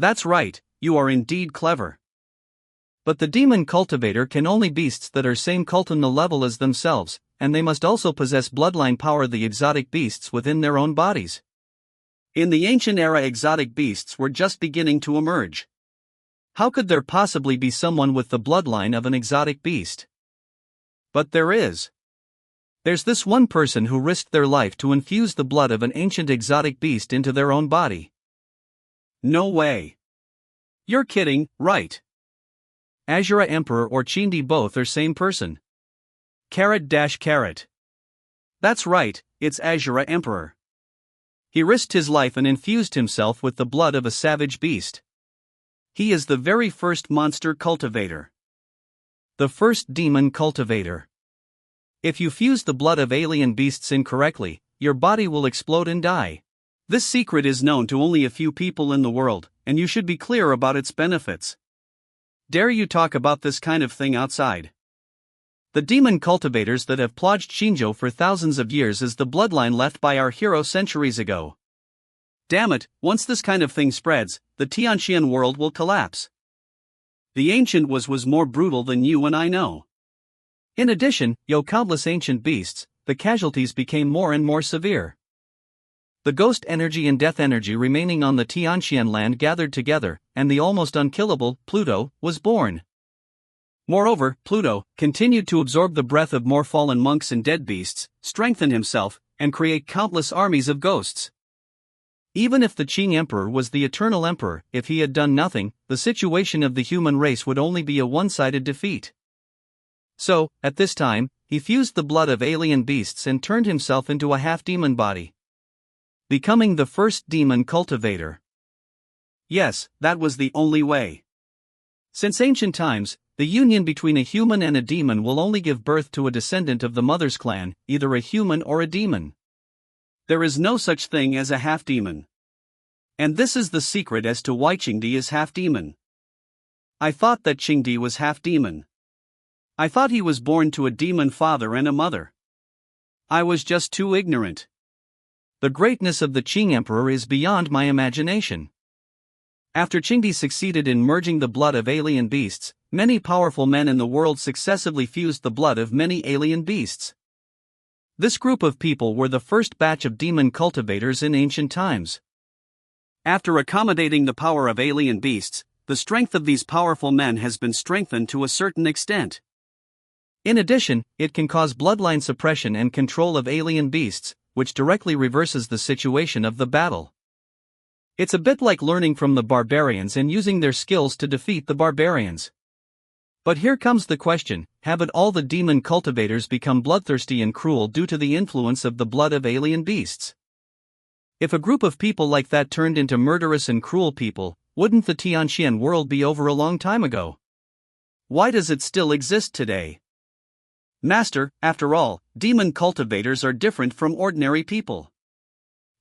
[SPEAKER 1] That's right, you are indeed clever. But the demon cultivator can only beasts that are same cult on the level as themselves, and they must also possess bloodline power the exotic beasts within their own bodies. In the ancient era, exotic beasts were just beginning to emerge. How could there possibly be someone with the bloodline of an exotic beast? But there is. There's this one person who risked their life to infuse the blood of an ancient exotic beast into their own body. No way. You're kidding, right? Ashura Emperor or Chindi both are same person. .. That's right, it's Ashura Emperor. He risked his life and infused himself with the blood of a savage beast. He is the very first monster cultivator. The first demon cultivator. If you fuse the blood of alien beasts incorrectly, your body will explode and die. This secret is known to only a few people in the world, and you should be clear about its benefits. Dare you talk about this kind of thing outside? The demon cultivators that have plagued Shinjo for thousands of years is the bloodline left by our hero centuries ago. Damn it, once this kind of thing spreads, the Tianxian world will collapse. The ancient was more brutal than you and I know. In addition, countless ancient beasts, the casualties became more and more severe. The ghost energy and death energy remaining on the Tianxian land gathered together, and the almost unkillable Pluto was born. Moreover, Pluto continued to absorb the breath of more fallen monks and dead beasts, strengthen himself, and create countless armies of ghosts. Even if the Qing Emperor was the eternal emperor, if he had done nothing, the situation of the human race would only be a one-sided defeat. So, at this time, he fused the blood of alien beasts and turned himself into a half-demon body, becoming the first demon cultivator. Yes, that was the only way. Since ancient times, the union between a human and a demon will only give birth to a descendant of the mother's clan, either a human or a demon. There is no such thing as a half-demon. And this is the secret as to why Qingdi is half-demon. I thought that Qingdi was half-demon. I thought he was born to a demon father and a mother. I was just too ignorant. The greatness of the Qing Emperor is beyond my imagination. After Qingdi succeeded in merging the blood of alien beasts, many powerful men in the world successively fused the blood of many alien beasts. This group of people were the first batch of demon cultivators in ancient times. After accommodating the power of alien beasts, the strength of these powerful men has been strengthened to a certain extent. In addition, it can cause bloodline suppression and control of alien beasts, which directly reverses the situation of the battle. It's a bit like learning from the barbarians and using their skills to defeat the barbarians. But here comes the question, haven't all the demon cultivators become bloodthirsty and cruel due to the influence of the blood of alien beasts? If a group of people like that turned into murderous and cruel people, wouldn't the Tianxian world be over a long time ago? Why does it still exist today? Master, after all, demon cultivators are different from ordinary people.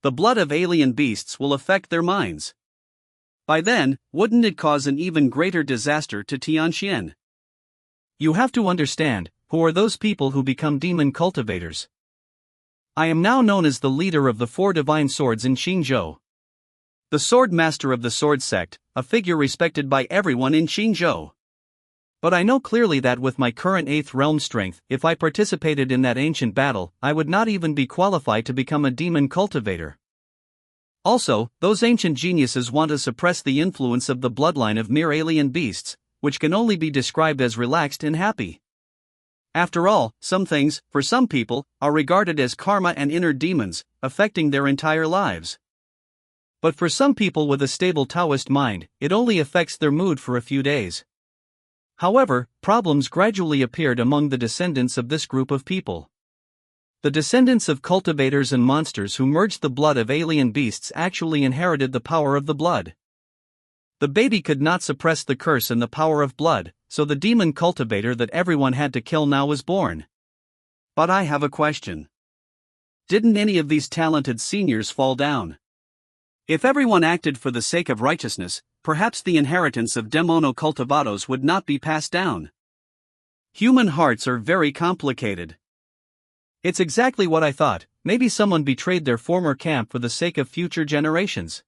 [SPEAKER 1] The blood of alien beasts will affect their minds. By then, wouldn't it cause an even greater disaster to Tianxian? You have to understand, who are those people who become demon cultivators? I am now known as the leader of the 4 divine swords in Xinzhou. The swordmaster of the sword sect, a figure respected by everyone in Xinzhou. But I know clearly that with my current 8th realm strength, if I participated in that ancient battle, I would not even be qualified to become a demon cultivator. Also, those ancient geniuses want to suppress the influence of the bloodline of mere alien beasts, which can only be described as relaxed and happy. After all, some things, for some people, are regarded as karma and inner demons, affecting their entire lives. But for some people with a stable Taoist mind, it only affects their mood for a few days. However, problems gradually appeared among the descendants of this group of people. The descendants of cultivators and monsters who merged the blood of alien beasts actually inherited the power of the blood. The baby could not suppress the curse and the power of blood, so the demon cultivator that everyone had to kill now was born. But I have a question. Didn't any of these talented seniors fall down? If everyone acted for the sake of righteousness, perhaps the inheritance of demono cultivados would not be passed down. Human hearts are very complicated. It's exactly what I thought. Maybe someone betrayed their former camp for the sake of future generations.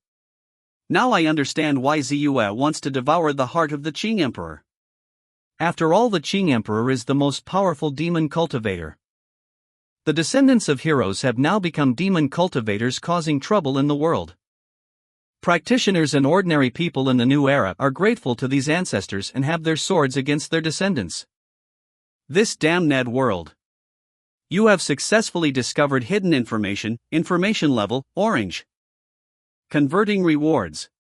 [SPEAKER 1] Now I understand why Ziyue wants to devour the heart of the Qing Emperor. After all, the Qing Emperor is the most powerful demon cultivator. The descendants of heroes have now become demon cultivators, causing trouble in the world. Practitioners and ordinary people in the new era are grateful to these ancestors and have their swords against their descendants. This damned world. You have successfully discovered hidden information level, orange. Converting rewards.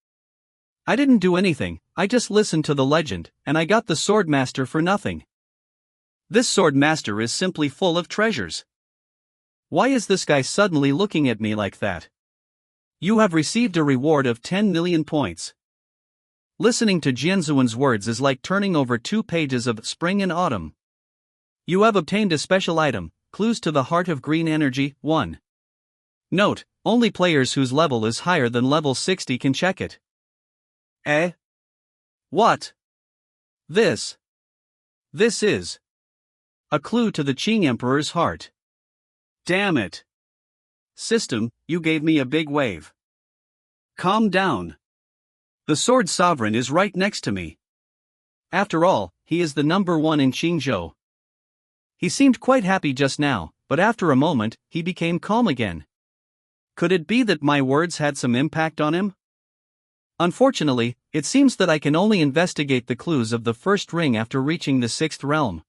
[SPEAKER 1] I didn't do anything, I just listened to the legend, and I got the swordmaster for nothing. This swordmaster is simply full of treasures. Why is this guy suddenly looking at me like that? You have received a reward of 10 million points. Listening to Jianzuan's words is like turning over 2 pages of Spring and Autumn. You have obtained a special item, Clues to the Heart of Green Energy, 1. Note, only players whose level is higher than level 60 can check it. Eh? What? This is a clue to the Qing Emperor's heart. Damn it. System, you gave me a big wave. Calm down. The Sword Sovereign is right next to me. After all, he is the number 1 in Qingzhou. He seemed quite happy just now, but after a moment, he became calm again. Could it be that my words had some impact on him? Unfortunately, it seems that I can only investigate the clues of the first ring after reaching the 6th realm.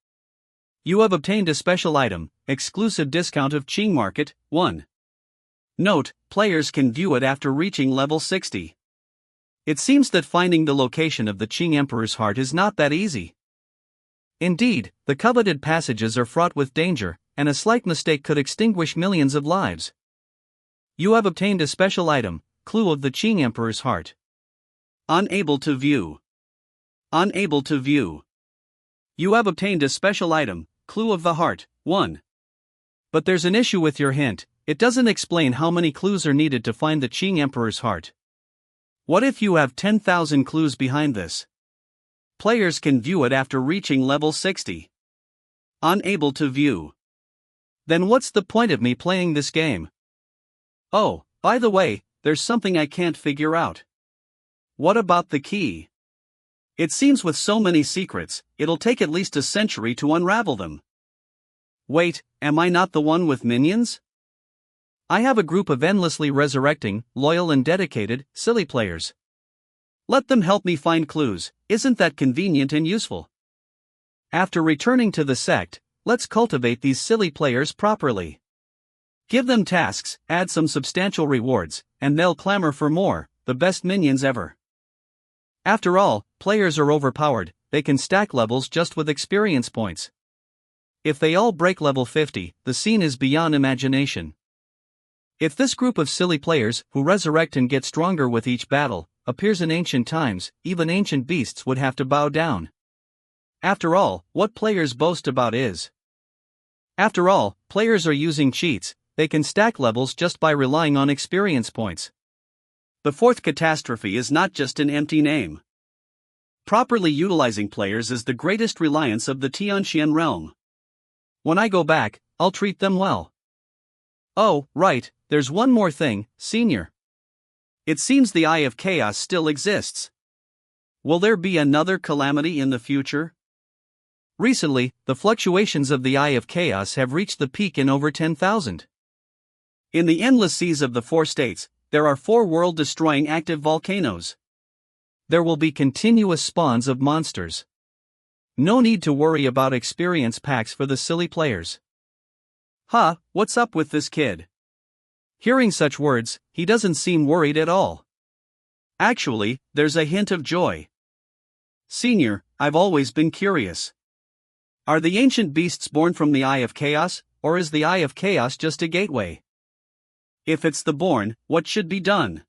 [SPEAKER 1] You have obtained a special item, exclusive discount of Qing Market, 1. Note, players can view it after reaching level 60. It seems that finding the location of the Qing Emperor's heart is not that easy. Indeed, the coveted passages are fraught with danger, and a slight mistake could extinguish millions of lives. You have obtained a special item, Clue of the Qing Emperor's heart. Unable to view. Unable to view. You have obtained a special item, Clue of the Heart, 1. But there's an issue with your hint, it doesn't explain how many clues are needed to find the Qing Emperor's heart. What if you have 10,000 clues behind this? Players can view it after reaching level 60. Unable to view. Then what's the point of me playing this game? Oh, by the way, there's something I can't figure out. What about the key? It seems with so many secrets, it'll take at least a century to unravel them. Wait, am I not the one with minions? I have a group of endlessly resurrecting, loyal and dedicated, silly players. Let them help me find clues, isn't that convenient and useful? After returning to the sect, let's cultivate these silly players properly. Give them tasks, add some substantial rewards, and they'll clamor for more, the best minions ever. After all, players are overpowered, they can stack levels just with experience points. If they all break level 50, the scene is beyond imagination. If this group of silly players, who resurrect and get stronger with each battle, appears in ancient times, even ancient beasts would have to bow down. After all, what players boast about is. After all, players are using cheats, they can stack levels just by relying on experience points. The fourth catastrophe is not just an empty name. Properly utilizing players is the greatest reliance of the Tianxian realm. When I go back, I'll treat them well. Oh, right, there's one more thing, Senior. It seems the Eye of Chaos still exists. Will there be another calamity in the future? Recently, the fluctuations of the Eye of Chaos have reached the peak in over 10,000. In the endless seas of the 4 states, there are 4 world-destroying active volcanoes. There will be continuous spawns of monsters. No need to worry about experience packs for the silly players. Huh, what's up with this kid? Hearing such words, he doesn't seem worried at all. Actually, there's a hint of joy. Senior, I've always been curious. Are the ancient beasts born from the Eye of Chaos, or is the Eye of Chaos just a gateway? If it's the born, what should be done?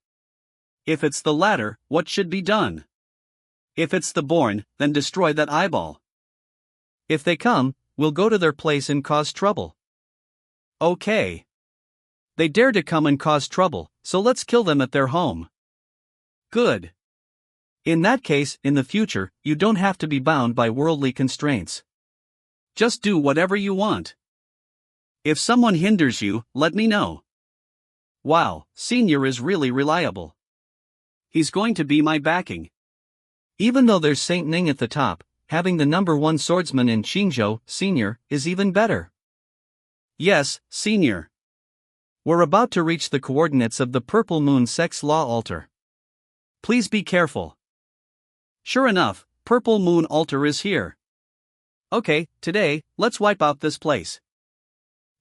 [SPEAKER 1] If it's the latter, what should be done? If it's the Born, then destroy that eyeball. If they come, we'll go to their place and cause trouble. Okay. They dare to come and cause trouble, so let's kill them at their home. Good. In that case, in the future, you don't have to be bound by worldly constraints. Just do whatever you want. If someone hinders you, let me know. Wow, Senior is really reliable. He's going to be my backing. Even though there's Saint Ning at the top, having the number 1 swordsman in Qingzhou, Senior, is even better. Yes, Senior. We're about to reach the coordinates of the Purple Moon Sect's law altar. Please be careful. Sure enough, Purple Moon altar is here. Okay, today, let's wipe out this place.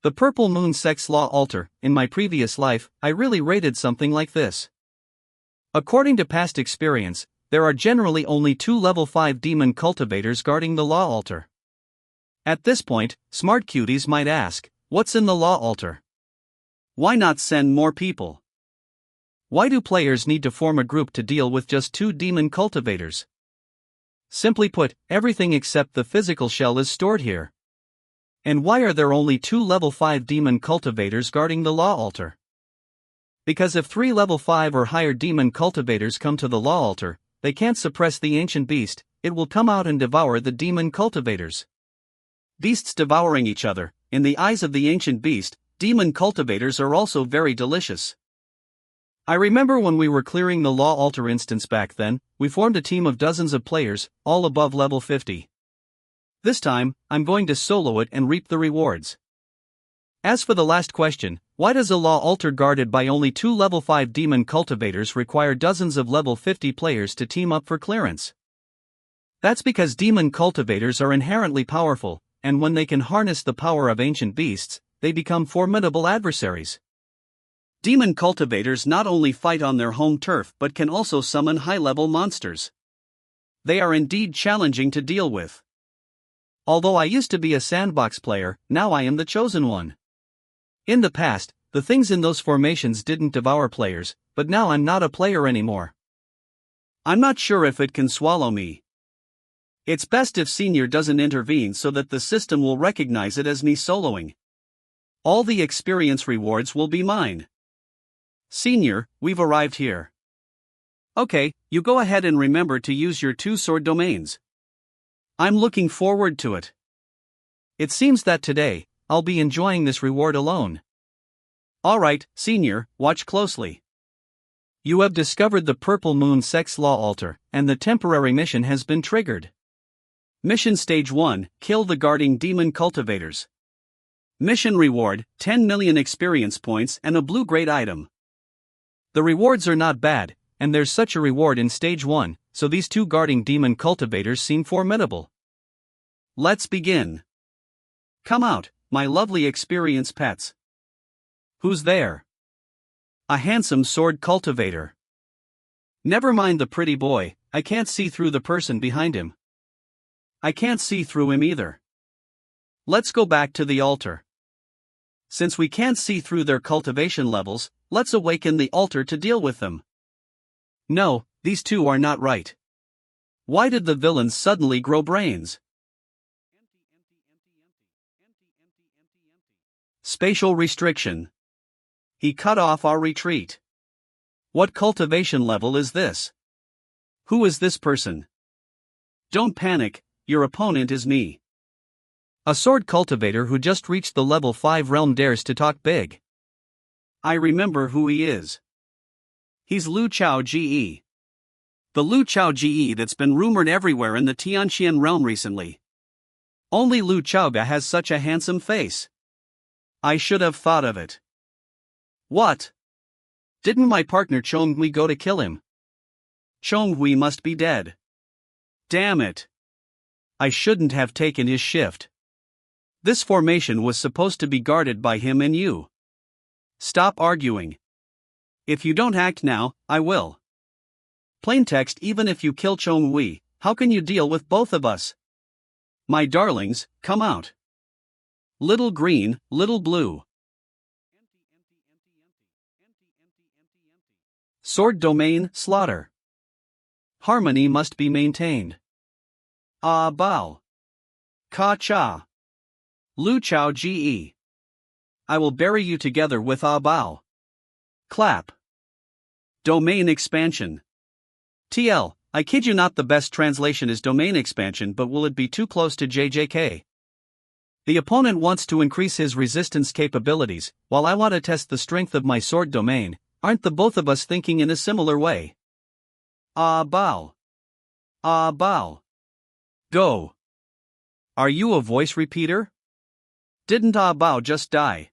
[SPEAKER 1] The Purple Moon Sect's law altar. In my previous life, I really rated something like this. According to past experience, there are generally only 2 level 5 demon cultivators guarding the law altar. At this point, smart cuties might ask, what's in the law altar? Why not send more people? Why do players need to form a group to deal with just 2 demon cultivators? Simply put, everything except the physical shell is stored here. And why are there only 2 level 5 demon cultivators guarding the law altar? Because if 3 level 5 or higher demon cultivators come to the law altar, they can't suppress the ancient beast, it will come out and devour the demon cultivators. Beasts devouring each other. In the eyes of the ancient beast, demon cultivators are also very delicious. I remember when we were clearing the law altar instance back then, we formed a team of dozens of players, all above level 50. This time, I'm going to solo it and reap the rewards. As for the last question, why does a law altar guarded by only 2 level 5 demon cultivators require dozens of level 50 players to team up for clearance? That's because demon cultivators are inherently powerful, and when they can harness the power of ancient beasts, they become formidable adversaries. Demon cultivators not only fight on their home turf but can also summon high-level monsters. They are indeed challenging to deal with. Although I used to be a sandbox player, now I am the chosen one. In the past, the things in those formations didn't devour players, but now I'm not a player anymore. I'm not sure if it can swallow me. It's best if Senior doesn't intervene so that the system will recognize it as me soloing. All the experience rewards will be mine. Senior, we've arrived here. Okay, you go ahead and remember to use your 2 sword domains. I'm looking forward to it. It seems that today, I'll be enjoying this reward alone. Alright, Senior, watch closely. You have discovered the Purple Moon Sect's law altar, and the temporary mission has been triggered. Mission Stage 1, kill the guarding demon cultivators. Mission reward, 10 million experience points and a blue-grade item. The rewards are not bad, and there's such a reward in Stage 1, so these 2 guarding demon cultivators seem formidable. Let's begin. Come out, my lovely experience pets. Who's there? A handsome sword cultivator. Never mind the pretty boy, I can't see through the person behind him. I can't see through him either. Let's go back to the altar. Since we can't see through their cultivation levels, let's awaken the altar to deal with them. No, these 2 are not right. Why did the villains suddenly grow brains? Spatial restriction. He cut off our retreat. What cultivation level is this? Who is this person? Don't panic, your opponent is me. A sword cultivator who just reached the level 5 realm dares to talk big. I remember who he is. He's Lu Chao Ge. The Lu Chao Ge that's been rumored everywhere in the Tianqian realm recently. Only Lu Chaoga has such a handsome face. I should have thought of it. What? Didn't my partner Chonghui go to kill him? Chonghui must be dead. Damn it. I shouldn't have taken his shift. This formation was supposed to be guarded by him and you. Stop arguing. If you don't act now, I will. Plaintext: even if you kill Chonghui, how can you deal with both of us? My darlings, come out. Little green, little blue. Sword domain, slaughter. harmony must be maintained. Ah bao. Ka cha. Lu chao ge. I will bury you together with ah bao. Clap. Domain expansion. TL, I kid you not, the best translation is domain expansion, but will it be too close to JJK? The opponent wants to increase his resistance capabilities, while I want to test the strength of my sword domain. Aren't the both of us thinking in a similar way? Ah bao. Ah bao. Go. Are you a voice repeater? Didn't ah bao just die?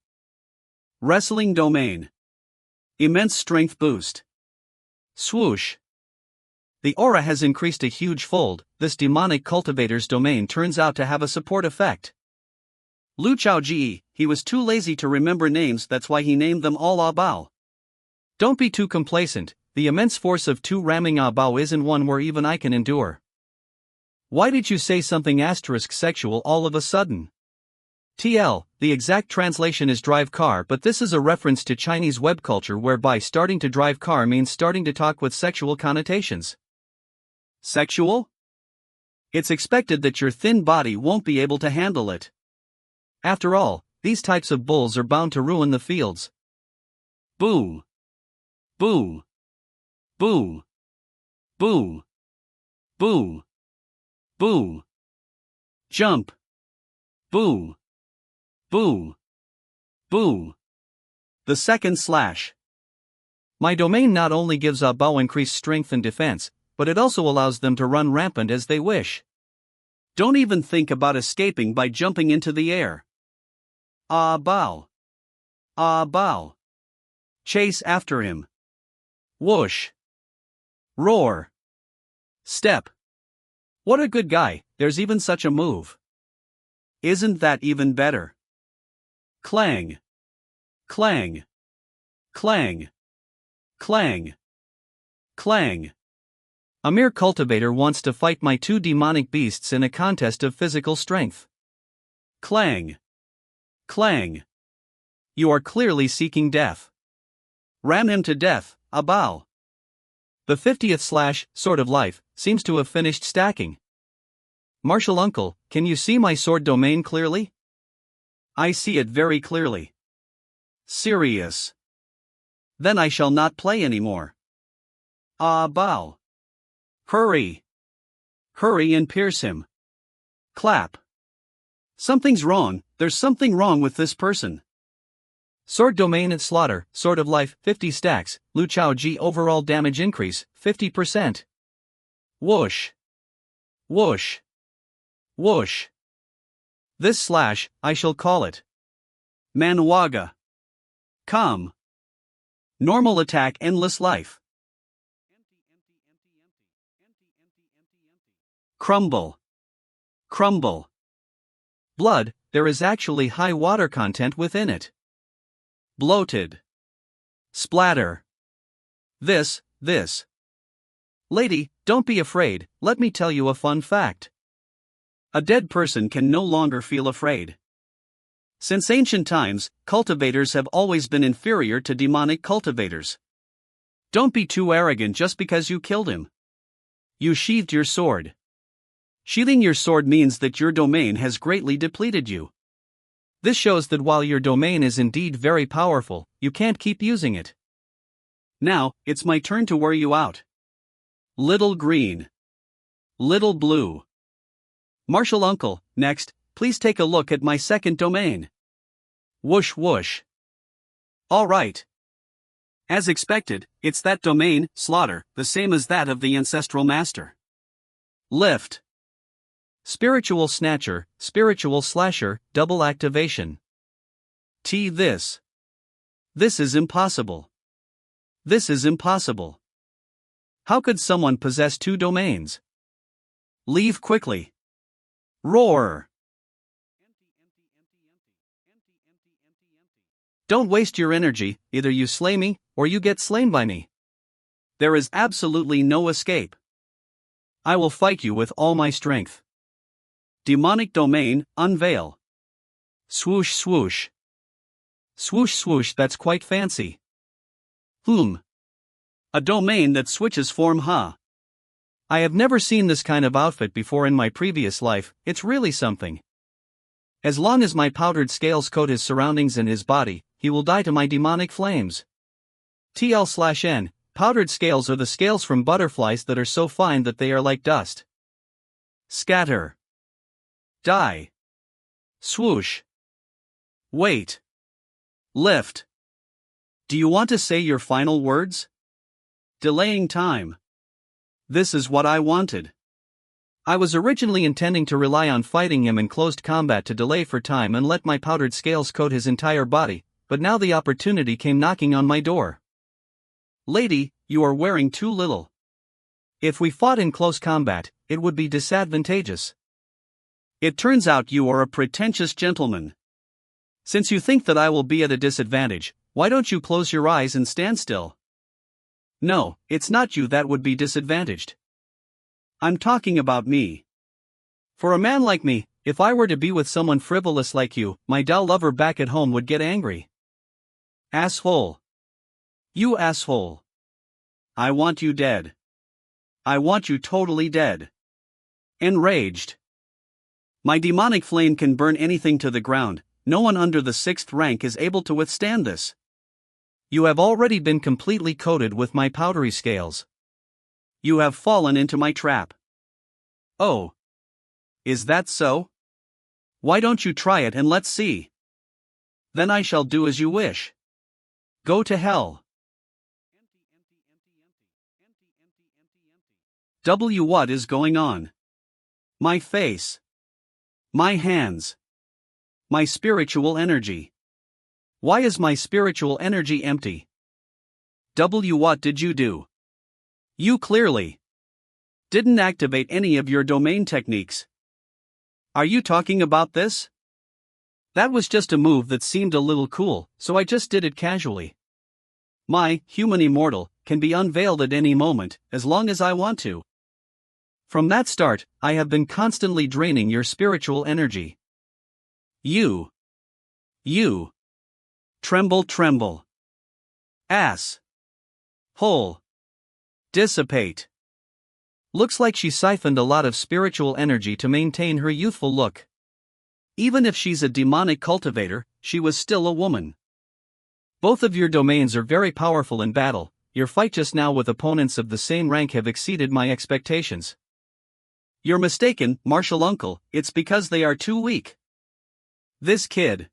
[SPEAKER 1] Wrestling domain. Immense strength boost. Swoosh. The aura has increased a huge fold. This demonic cultivator's domain turns out to have a support effect. Lu Chao Ji, he was too lazy to remember names, that's why he named them all Ah Bao. Don't be too complacent, the immense force of 2 ramming Ah Bao isn't one where even I can endure. Why did you say something sexual all of a sudden? TL, the exact translation is drive car, but this is a reference to Chinese web culture whereby starting to drive car means starting to talk with sexual connotations. Sexual? It's expected that your thin body won't be able to handle it. After all, these types of bulls are bound to ruin the fields. Boo. Boo. Boo. Boo. Boo. Boo. Jump. Boo. Boo. Boo. The second slash. My domain not only gives Ah Bao increased strength and defense, but it also allows them to run rampant as they wish. Don't even think about escaping by jumping into the air. Ah Bao. Ah Bao. Chase after him. Whoosh. Roar. Step. What a good guy, there's even such a move. Isn't that even better? Clang. Clang. Clang. Clang. Clang. A mere cultivator wants to fight my 2 demonic beasts in a contest of physical strength. Clang. Clang. You are clearly seeking death. Ram him to death, Ah Bao. The 50th slash, Sword of Life, seems to have finished stacking. Martial uncle, can you see my sword domain clearly? I see it very clearly. Serious. Then I shall not play anymore. Ah Bao. Hurry. Hurry and pierce him. Clap. Something's wrong, there's something wrong with this person. Sword domain and slaughter, Sword of Life, 50 stacks, Lu Chao Ji overall damage increase, 50%. Whoosh. Whoosh. Whoosh. This slash, I shall call it Manhwa. Calm. Normal attack, endless life. Crumble. Crumble. Blood, there is actually high water content within it. Bloated. Splatter. This. Lady, don't be afraid, let me tell you a fun fact. A dead person can no longer feel afraid. Since ancient times, cultivators have always been inferior to demonic cultivators. Don't be too arrogant just because you killed him. You sheathed your sword. Sheathing your sword means that your domain has greatly depleted you. This shows that while your domain is indeed very powerful, you can't keep using it. Now, it's my turn to wear you out. Little green. Little blue. Martial uncle, next, please take a look at my second domain. Whoosh whoosh. Alright. As expected, it's that domain, slaughter, the same as that of the ancestral master. Lift. Spiritual snatcher, spiritual slasher, double activation. This. This is impossible. This is impossible. How could someone possess 2 domains? Leave quickly. Roar. Don't waste your energy, either you slay me, or you get slain by me. There is absolutely no escape. I will fight you with all my strength. Demonic domain, unveil. Swoosh swoosh. Swoosh swoosh, that's quite fancy. A domain that switches form, huh? I have never seen this kind of outfit before in my previous life, it's really something. As long as my powdered scales coat his surroundings and his body, he will die to my demonic flames. TL/N, powdered scales are the scales from butterflies that are so fine that they are like dust. Scatter. Die. Swoosh. Wait. Lift. Do you want to say your final words? Delaying time. This is what I wanted. I was originally intending to rely on fighting him in closed combat to delay for time and let my powdered scales coat his entire body, but now the opportunity came knocking on my door. Lady, you are wearing too little. If we fought in close combat, it would be disadvantageous. It turns out you are a pretentious gentleman. Since you think that I will be at a disadvantage, why don't you close your eyes and stand still? No, it's not you that would be disadvantaged. I'm talking about me. For a man like me, if I were to be with someone frivolous like you, my doll lover back at home would get angry. Asshole. You asshole. I want you dead. I want you totally dead. Enraged. My demonic flame can burn anything to the ground, no one under the 6th rank is able to withstand this. You have already been completely coated with my powdery scales. You have fallen into my trap. Oh. Is that so? Why don't you try it and let's see? Then I shall do as you wish. Go to hell. What is going on? My face. My hands. My spiritual energy. Why is my spiritual energy empty? What did you do? You clearly didn't activate any of your domain techniques. Are you talking about this? That was just a move that seemed a little cool, so I just did it casually. My human immortal can be unveiled at any moment, as long as I want to. From that start, I have been constantly draining your spiritual energy. You. Tremble. Ass. Hole. Dissipate. Looks like she siphoned a lot of spiritual energy to maintain her youthful look. Even if she's a demonic cultivator, she was still a woman. Both of your domains are very powerful in battle. Your fight just now with opponents of the same rank have exceeded my expectations. You're mistaken, martial uncle, it's because they are too weak. This kid.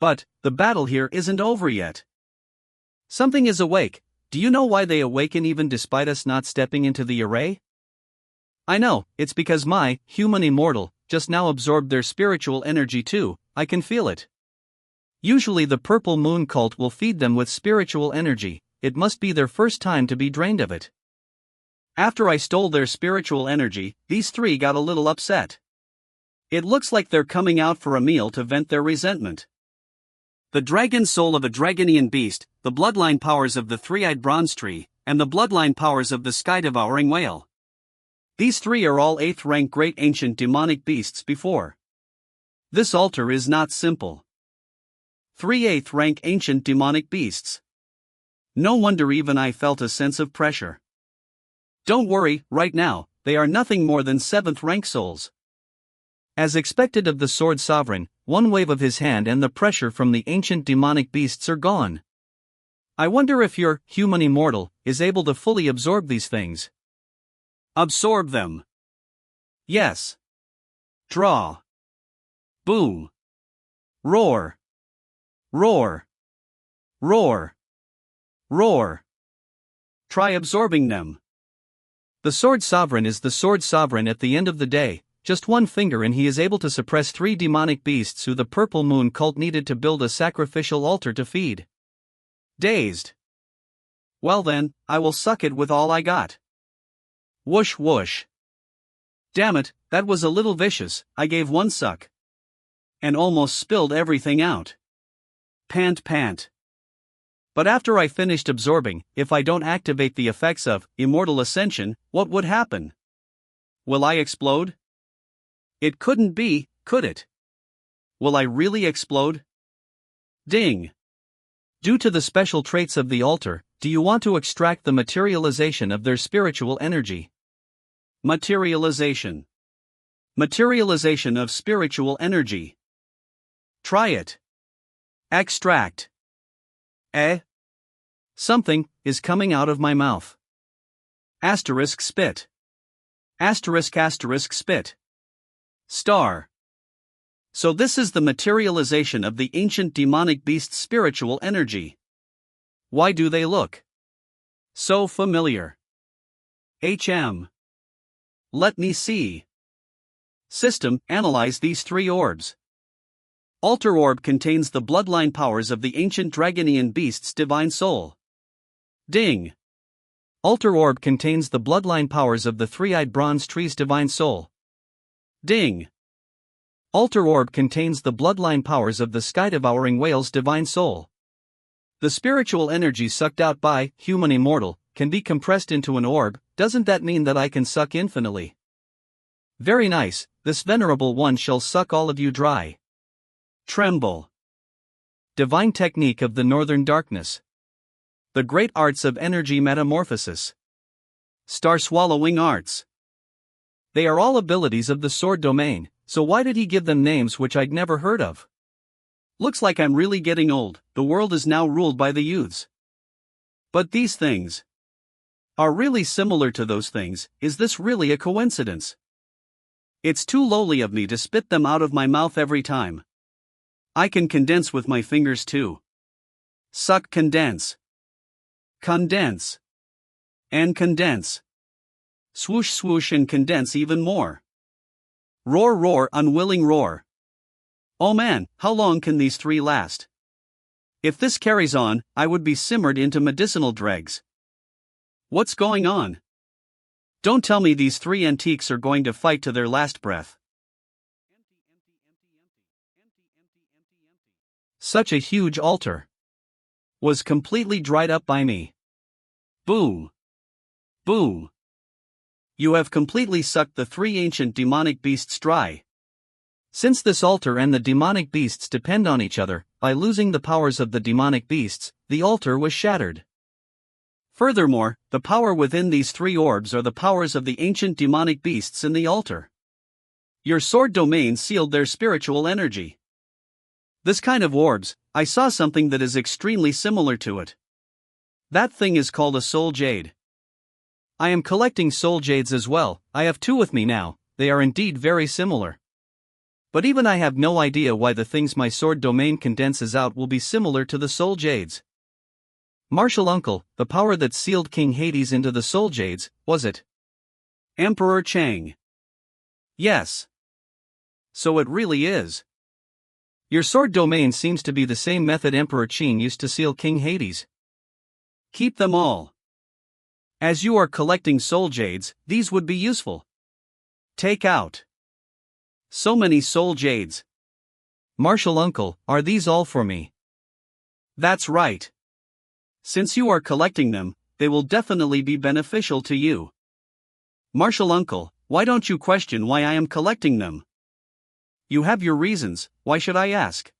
[SPEAKER 1] But, the battle here isn't over yet. Something is awake. Do you know why they awaken even despite us not stepping into the array? I know, it's because my human immortal just now absorbed their spiritual energy too, I can feel it. Usually the purple moon cult will feed them with spiritual energy, it must be their first time to be drained of it. After I stole their spiritual energy, these three got a little upset. It looks like they're coming out for a meal to vent their resentment. The dragon soul of a dragonian beast, the bloodline powers of the three-eyed bronze tree, and the bloodline powers of the sky-devouring whale. These three are all 8th rank great ancient demonic beasts before. This altar is not simple. 3 8th rank ancient demonic beasts. No wonder even I felt a sense of pressure. Don't worry, right now, they are nothing more than 7th rank souls. As expected of the Sword Sovereign, one wave of his hand and the pressure from the ancient demonic beasts are gone. I wonder if your human immortal is able to fully absorb these things. Absorb them. Yes. Draw. Boom. Roar. Roar. Roar. Roar. Try absorbing them. The Sword Sovereign is the Sword Sovereign at the end of the day, just one finger and he is able to suppress 3 demonic beasts who the purple moon cult needed to build a sacrificial altar to feed. Dazed. Well then, I will suck it with all I got. Whoosh whoosh. Damn it, that was a little vicious, I gave one suck. And almost spilled everything out. Pant. But after I finished absorbing, if I don't activate the effects of Immortal Ascension, what would happen? Will I explode? It couldn't be, could it? Will I really explode? Ding. Due to the special traits of the altar, do you want to extract the materialization of their spiritual energy? Materialization. Materialization of spiritual energy. Try it. Extract. Something is coming out of my mouth. Asterisk spit. Asterisk asterisk spit. Star. So this is the materialization of the ancient demonic beast's spiritual energy. Why do they look so familiar? Let me see. System, analyze these three orbs. Altar orb contains the bloodline powers of the ancient dragonian beast's divine soul. Ding. Altar orb contains the bloodline powers of the three-eyed bronze tree's divine soul. Ding. Altar orb contains the bloodline powers of the sky-devouring whale's divine soul. The spiritual energy sucked out by human immortal can be compressed into an orb. Doesn't that mean that I can suck infinitely? Very nice, this venerable one shall suck all of you dry. Tremble. Divine technique of the northern darkness. The great arts of energy metamorphosis. Star-swallowing arts. They are all abilities of the sword domain, so why did he give them names which I'd never heard of? Looks like I'm really getting old. The world is now ruled by the youths. But these things are really similar to those things. Is this really a coincidence? It's too lowly of me to spit them out of my mouth every time. I can condense with my fingers too. Suck, condense. Condense. And condense. Swoosh swoosh and condense even more. Roar roar, unwilling roar. Oh man, how long can these three last? If this carries on, I would be simmered into medicinal dregs. What's going on? Don't tell me these three antiques are going to fight to their last breath. Such a huge altar was completely dried up by me. Boom. Boom. You have completely sucked the three ancient demonic beasts dry. Since this altar and the demonic beasts depend on each other, by losing the powers of the demonic beasts, the altar was shattered. Furthermore, the power within these three orbs are the powers of the ancient demonic beasts in the altar. Your sword domain sealed their spiritual energy. This kind of orbs, I saw something that is extremely similar to it. That thing is called a soul jade. I am collecting soul jades as well. I have two with me now. They are indeed very similar. But even I have no idea why the things my sword domain condenses out will be similar to the soul jades. Martial uncle, the power that sealed King Hades into the soul jades, was it Emperor Chang? Yes. So it really is. Your sword domain seems to be the same method Emperor Qin used to seal King Hades. Keep them all. As you are collecting soul jades, these would be useful. Take out. So many soul jades. Martial uncle, are these all for me? That's right. Since you are collecting them, they will definitely be beneficial to you. Martial uncle, why don't you question why I am collecting them? You have your reasons, why should I ask?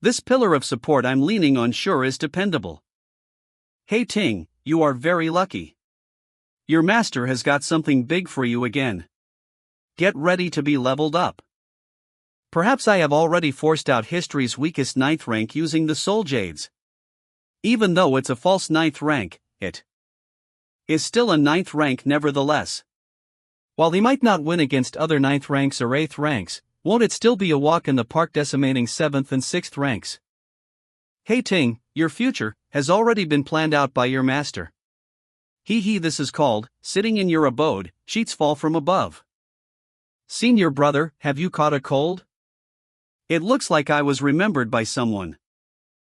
[SPEAKER 1] This pillar of support I'm leaning on sure is dependable. Hey Ting, you are very lucky. Your master has got something big for you again. Get ready to be leveled up. Perhaps I have already forced out history's weakest 9th rank using the soul jades. Even though it's a false 9th rank, it is still a 9th rank nevertheless. While he might not win against other 9th ranks or 8th ranks, won't it still be a walk in the park decimating 7th and 6th ranks? Hey Ting, your future has already been planned out by your master. This is called, sitting in your abode, sheets fall from above. Senior brother, have you caught a cold? It looks like I was remembered by someone.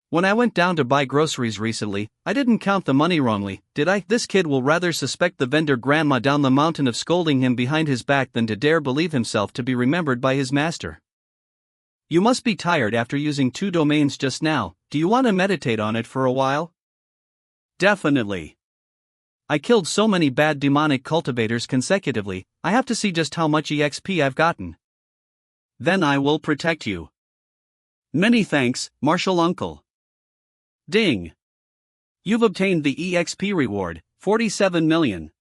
[SPEAKER 1] When I went down to buy groceries recently, I didn't count the money wrongly, did I? This kid will rather suspect the vendor grandma down the mountain of scolding him behind his back than to dare believe himself to be remembered by his master. You must be tired after using 2 domains just now. Do you want to meditate on it for a while? Definitely. I killed so many bad demonic cultivators consecutively, I have to see just how much EXP I've gotten. Then I will protect you. Many thanks, Martial Uncle. Ding. You've obtained the EXP reward, 47 million.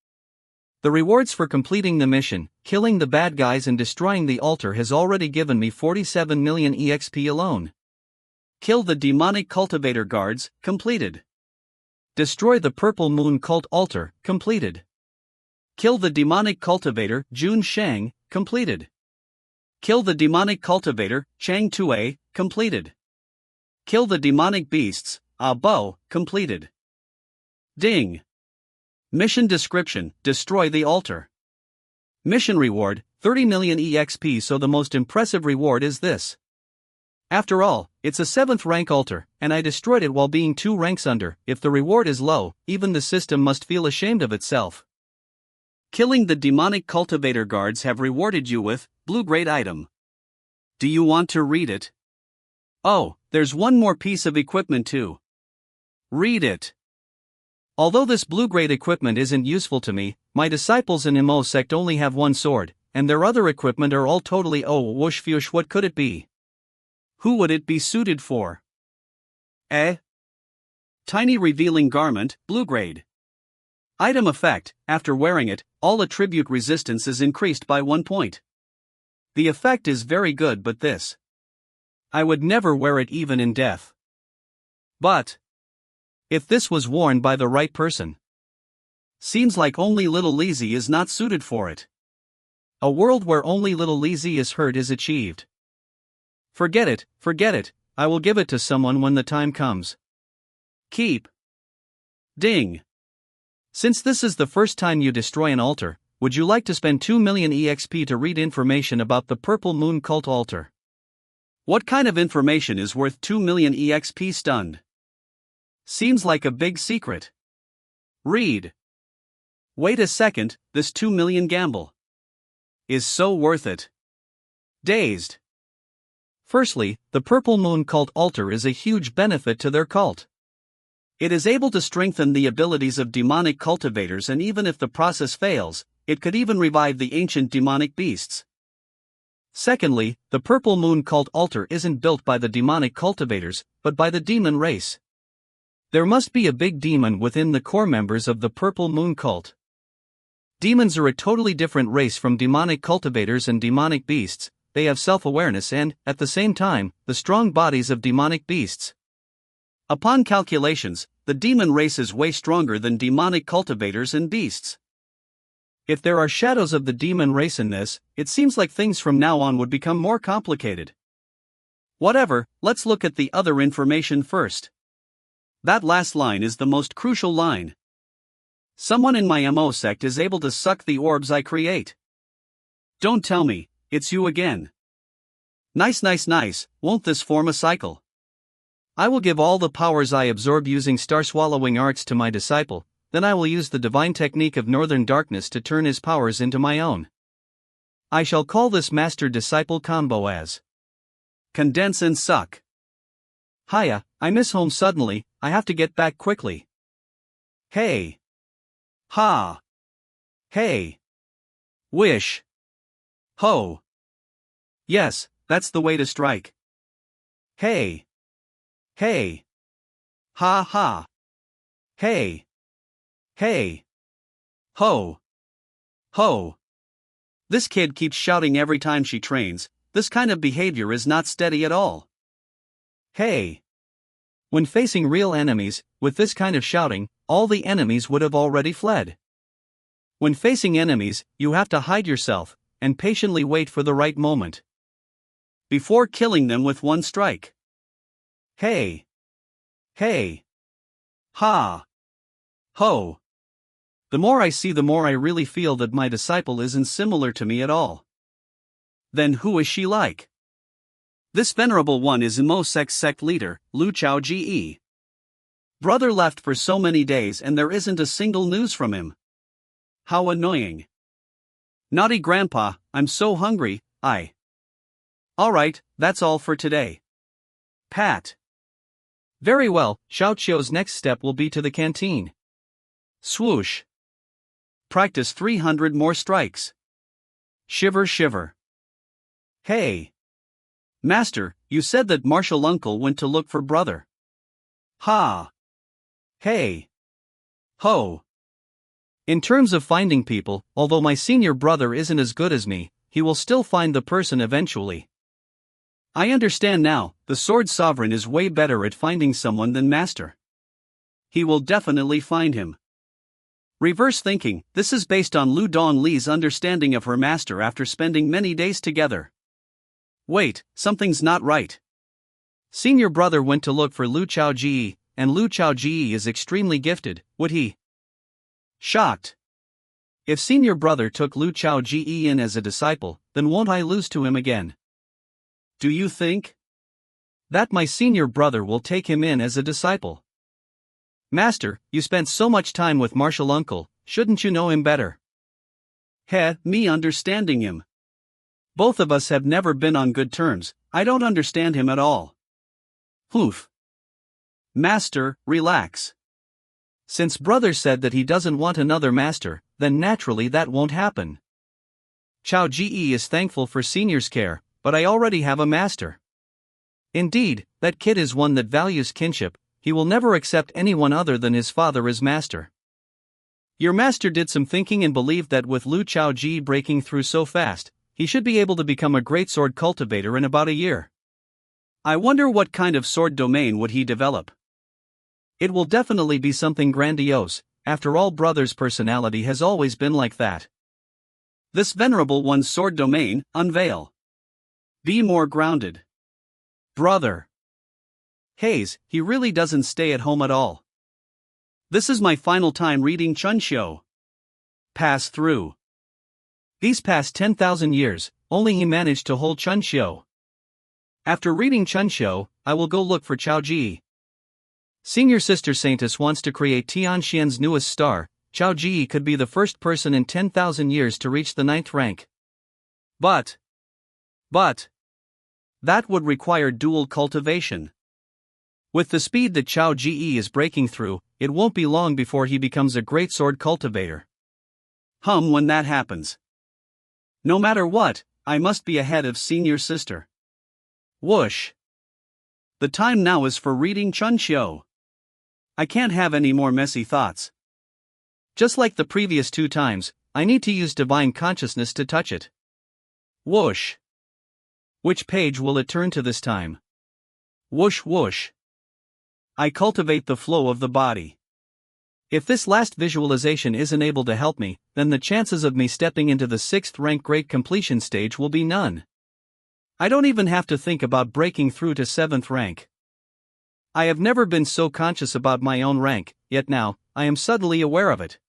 [SPEAKER 1] The rewards for completing the mission, killing the bad guys and destroying the altar has already given me 47 million EXP alone. Kill the demonic cultivator guards, completed. Destroy the purple moon cult altar, completed. Kill the demonic cultivator, Jun Shang, completed. Kill the demonic cultivator, Chang Tue, completed. Kill the demonic beasts, Bo, completed. Ding. Mission description, destroy the altar. Mission reward, 30 million EXP. So the most impressive reward is this. After all, it's a 7th rank altar, and I destroyed it while being 2 ranks under. If the reward is low, even the system must feel ashamed of itself. Killing the demonic cultivator guards have rewarded you with blue grade item. Do you want to read it? Oh, there's one more piece of equipment too. Read it. Although this blue grade equipment isn't useful to me, my disciples in MO Sect only have one sword, and their other equipment are all totally whoosh foosh. What could it be? Who would it be suited for? Tiny revealing garment, blue grade. Item effect, after wearing it, all attribute resistance is increased by 1 point. The effect is very good, but this. I would never wear it even in death. But if this was worn by the right person. Seems like only little Lizzie is not suited for it. A world where only little Lizzie is heard is achieved. Forget it, I will give it to someone when the time comes. Keep. Ding. Since this is the first time you destroy an altar, would you like to spend 2 million EXP to read information about the Purple Moon Cult altar? What kind of information is worth 2 million EXP? Stunned. Seems like a big secret. Read. Wait a second, this 2 million gamble is so worth it. Dazed. Firstly, the Purple Moon Cult altar is a huge benefit to their cult. It is able to strengthen the abilities of demonic cultivators, and even if the process fails, it could even revive the ancient demonic beasts. Secondly, the Purple Moon Cult altar isn't built by the demonic cultivators, but by the demon race. There must be a big demon within the core members of the Purple Moon Cult. Demons are a totally different race from demonic cultivators and demonic beasts. They have self-awareness and, at the same time, the strong bodies of demonic beasts. Upon calculations, the demon race is way stronger than demonic cultivators and beasts. If there are shadows of the demon race in this, it seems like things from now on would become more complicated. Whatever, let's look at the other information first. That last line is the most crucial line. Someone in my MO sect is able to suck the orbs I create. Don't tell me, it's you again. Nice, won't this form a cycle? I will give all the powers I absorb using star-swallowing arts to my disciple, then I will use the divine technique of northern darkness to turn his powers into my own. I shall call this master-disciple combo as Condense and Suck. Hiya, I miss home suddenly, I have to get back quickly. Hey. Ha. Hey. Wish. Ho. Yes, that's the way to strike. Hey. Hey. Ha ha. Hey. Hey. Ho. Ho. This kid keeps shouting every time she trains. This kind of behavior is not steady at all. Hey. When facing real enemies, with this kind of shouting, all the enemies would have already fled. When facing enemies, you have to hide yourself, and patiently wait for the right moment before killing them with one strike. Hey. Hey. Ha. Ho. The more I see, the more I really feel that my disciple isn't similar to me at all. Then who is she like? This venerable one is MO sect leader, Lu Chao Ge. Brother left for so many days and there isn't a single news from him. How annoying. Naughty grandpa, I'm so hungry, Alright, that's all for today. Pat. Very well, Xiaoqiu's next step will be to the canteen. Swoosh. Practice 300 more strikes. Shiver shiver. Hey. Master, you said that martial uncle went to look for brother. Ha. Hey. Ho. In terms of finding people, although my senior brother isn't as good as me, he will still find the person eventually. I understand now, the sword sovereign is way better at finding someone than master. He will definitely find him. Reverse thinking, this is based on Lu Dongli's understanding of her master after spending many days together. Wait, something's not right. Senior brother went to look for Lu Chaoji, and Lu Chaoji is extremely gifted, would he? Shocked. If senior brother took Lu Chaoji in as a disciple, then won't I lose to him again? Do you think that my senior brother will take him in as a disciple? Master, you spent so much time with martial uncle, shouldn't you know him better? Me understanding him. Both of us have never been on good terms, I don't understand him at all. Oof. Master, relax. Since brother said that he doesn't want another master, then naturally that won't happen. Chao Ji is thankful for senior's care, but I already have a master. Indeed, that kid is one that values kinship, he will never accept anyone other than his father as master. Your master did some thinking and believed that with Lu Chaoji breaking through so fast, he should be able to become a great sword cultivator in about a year. I wonder what kind of sword domain would he develop. It will definitely be something grandiose, after all brother's personality has always been like that. This venerable one's sword domain, unveil. Be more grounded. Brother. Hayes, he really doesn't stay at home at all. This is my final time reading Chunshou. Pass through. These past 10,000 years, only he managed to hold Chunshou. After reading Chunshou, I will go look for Chaoji. Senior sister Saintess wants to create Tianxian's newest star. Chaoji could be the first person in 10,000 years to reach the 9th rank. But that would require dual cultivation. With the speed that Chaoji is breaking through, it won't be long before he becomes a great sword cultivator. When that happens. No matter what, I must be ahead of senior sister. Whoosh. The time now is for reading Chunshou. I can't have any more messy thoughts. Just like the previous 2 times, I need to use divine consciousness to touch it. Whoosh. Which page will it turn to this time? Whoosh whoosh. I cultivate the flow of the body. If this last visualization isn't able to help me, then the chances of me stepping into the 6th rank great completion stage will be none. I don't even have to think about breaking through to 7th rank. I have never been so conscious about my own rank, yet now, I am suddenly aware of it.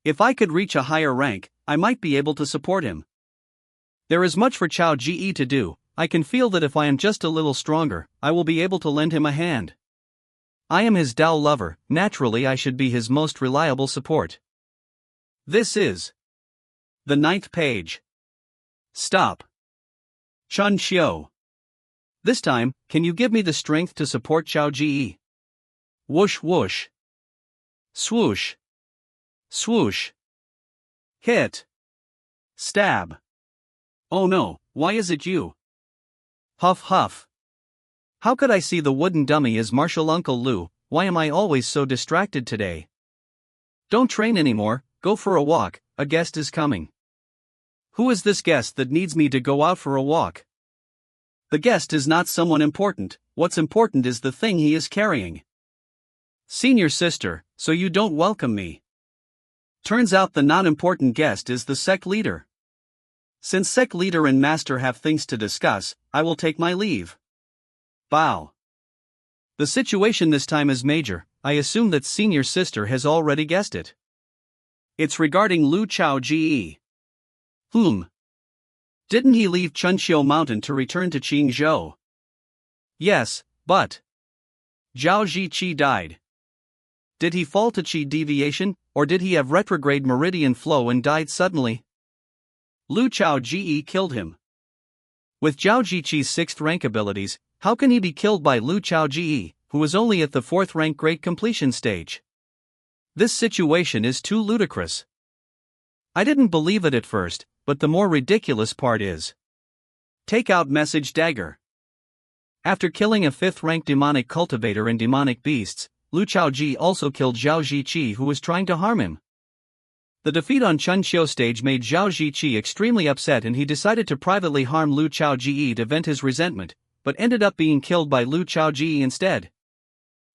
[SPEAKER 1] If I could reach a higher rank, I might be able to support him. There is much for Chao Ji to do. I can feel that if I am just a little stronger, I will be able to lend him a hand. I am his Dao lover, naturally I should be his most reliable support. This is the 9th page. Stop. Chunshou. This time, can you give me the strength to support Chao Ji? Whoosh whoosh. Swoosh. Swoosh. Hit. Stab. Oh no, why is it you? Huff huff. How could I see the wooden dummy as Martial Uncle Lu? Why am I always so distracted today? Don't train anymore, go for a walk, a guest is coming. Who is this guest that needs me to go out for a walk? The guest is not someone important, what's important is the thing he is carrying. Senior sister, so you don't welcome me. Turns out the non-important guest is the sect leader. Since sect leader and master have things to discuss, I will take my leave. Bow. The situation this time is major, I assume that senior sister has already guessed it. It's regarding Lu Chaoji. Didn't he leave Chunshou Mountain to return to Qingzhou? Yes, but Zhao Ziqi died. Did he fall to Qi deviation, or did he have retrograde meridian flow and died suddenly? Lu Chaoji killed him. With Zhao Ziqi's 6th rank abilities, how can he be killed by Lu Chaoji, who is only at the 4th rank great completion stage? This situation is too ludicrous. I didn't believe it at first, but the more ridiculous part is. Take out message dagger. After killing a 5th rank demonic cultivator and demonic beasts, Lu Chaoji also killed Zhao Ziqi who was trying to harm him. The defeat on Chunxiu stage made Zhao Ziqi extremely upset and he decided to privately harm Lu Chaoji to vent his resentment, but ended up being killed by Lu Chaoji instead.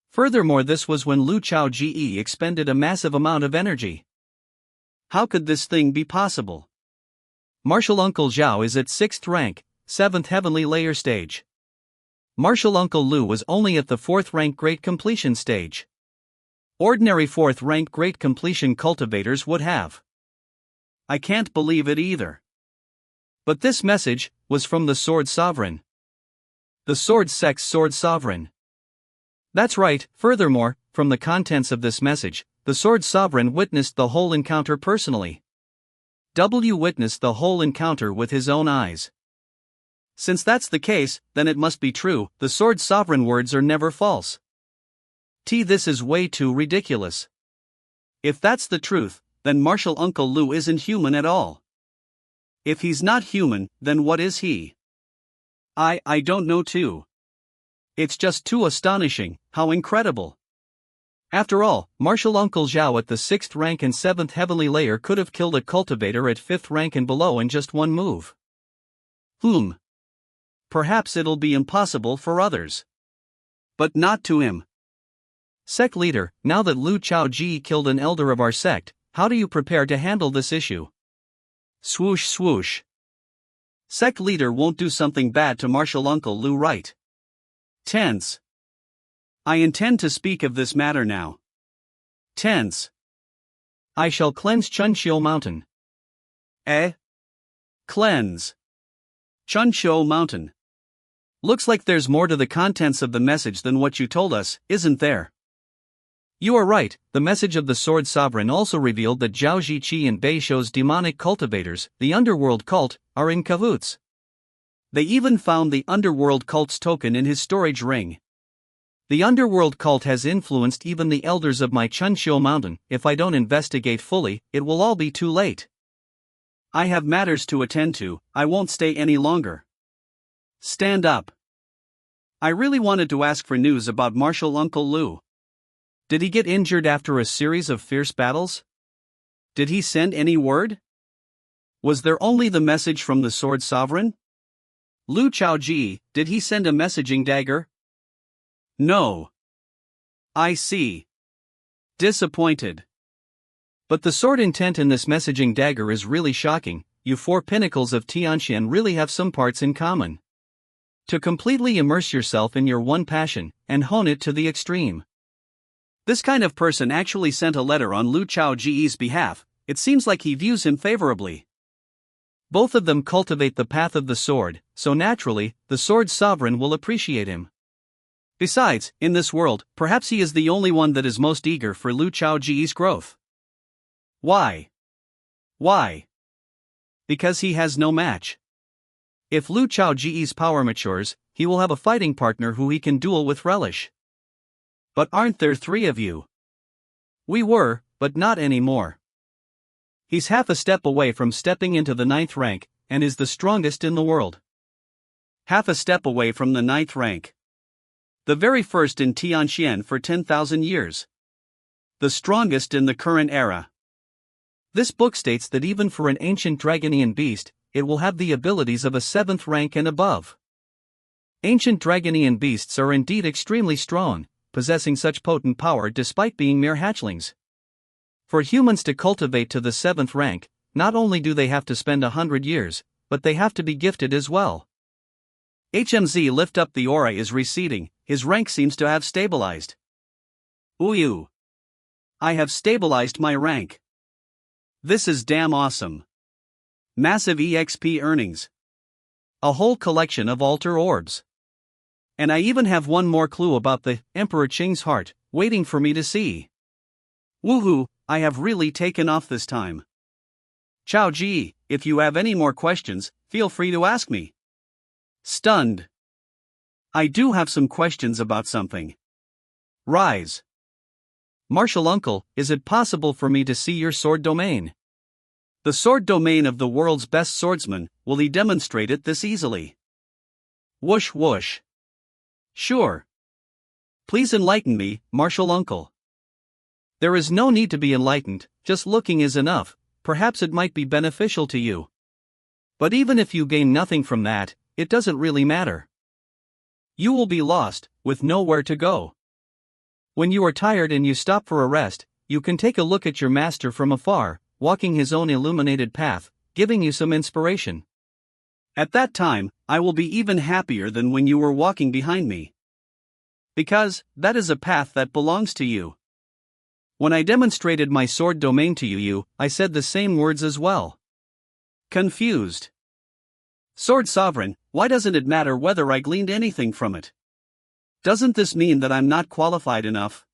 [SPEAKER 1] Furthermore, this was when Lu Chaoji expended a massive amount of energy. How could this thing be possible? Martial Uncle Zhao is at 6th rank, 7th heavenly layer stage. Martial Uncle Lu was only at the 4th rank great completion stage. Ordinary 4th rank great completion cultivators would have. I can't believe it either. But this message was from the Sword Sovereign. The Sword Sect's Sword Sovereign. That's right. Furthermore, from the contents of this message, the Sword Sovereign witnessed the whole encounter personally. Witnessed the whole encounter with his own eyes. Since that's the case, then it must be true. The Sword Sovereign words are never false. This is way too ridiculous. If that's the truth, then Martial Uncle Lu isn't human at all. If he's not human, then what is he? I don't know too. It's just too astonishing, how incredible. After all, Martial Uncle Zhao at the 6th rank and 7th heavenly layer could have killed a cultivator at 5th rank and below in just one move. Perhaps it'll be impossible for others. But not to him. Sect leader, now that Lu Chaoji killed an elder of our sect, how do you prepare to handle this issue? Swoosh swoosh. Sect leader won't do something bad to Martial Uncle Lu, right? Tense. I intend to speak of this matter now. Tense. I shall cleanse Chunxiu Mountain. Cleanse. Chunxiu Mountain. Looks like there's more to the contents of the message than what you told us, isn't there? You are right. The message of the Sword Sovereign also revealed that Zhao Ziqi and Beishou's demonic cultivators, the underworld cult, are in cahoots. They even found the underworld cult's token in his storage ring. The underworld cult has influenced even the elders of my Chunxiu Mountain. If I don't investigate fully, it will all be too late. I have matters to attend to. I won't stay any longer. Stand up. I really wanted to ask for news about Martial Uncle Lu. Did he get injured after a series of fierce battles? Did he send any word? Was there only the message from the Sword Sovereign? Lu Chaoji, did he send a messaging dagger? No. I see. Disappointed. But the sword intent in this messaging dagger is really shocking. You 4 pinnacles of Tianxian really have some parts in common. To completely immerse yourself in your one passion, and hone it to the extreme. This kind of person actually sent a letter on Lu Chaoji's behalf. It seems like he views him favorably. Both of them cultivate the path of the sword, so naturally, the Sword Sovereign will appreciate him. Besides, in this world, perhaps he is the only one that is most eager for Lu Chaoji's growth. Why? Because he has no match. If Lu Chaoji's power matures, he will have a fighting partner who he can duel with relish. But aren't there 3 of you? We were, but not anymore. He's half a step away from stepping into the 9th rank, and is the strongest in the world. Half a step away from the 9th rank. The very first in Tianxian for 10,000 years. The strongest in the current era. This book states that even for an ancient dragonian beast, it will have the abilities of a 7th rank and above. Ancient dragonian beasts are indeed extremely strong, possessing such potent power despite being mere hatchlings. For humans to cultivate to the 7th rank, not only do they have to spend 100 years, but they have to be gifted as well. HMZ lift up the aura is receding, his rank seems to have stabilized. Ooh. I have stabilized my rank. This is damn awesome. Massive EXP earnings. A whole collection of altar orbs. And I even have one more clue about the Emperor Qing's heart, waiting for me to see. Woohoo, I have really taken off this time. Chaoji, if you have any more questions, feel free to ask me. Stunned. I do have some questions about something. Rise. Martial Uncle, is it possible for me to see your sword domain? The sword domain of the world's best swordsman, will he demonstrate it this easily? Whoosh whoosh. Sure. Please enlighten me, Martial Uncle. There is no need to be enlightened, just looking is enough. perhaps it might be beneficial to you. But even if you gain nothing from that, it doesn't really matter. You will be lost, with nowhere to go. When you are tired and you stop for a rest, you can take a look at your master from afar, walking his own illuminated path, giving you some inspiration. At that time, I will be even happier than when you were walking behind me. Because, that is a path that belongs to you. When I demonstrated my sword domain to you, I said the same words as well. Confused. Sword Sovereign, why doesn't it matter whether I gleaned anything from it? Doesn't this mean that I'm not qualified enough?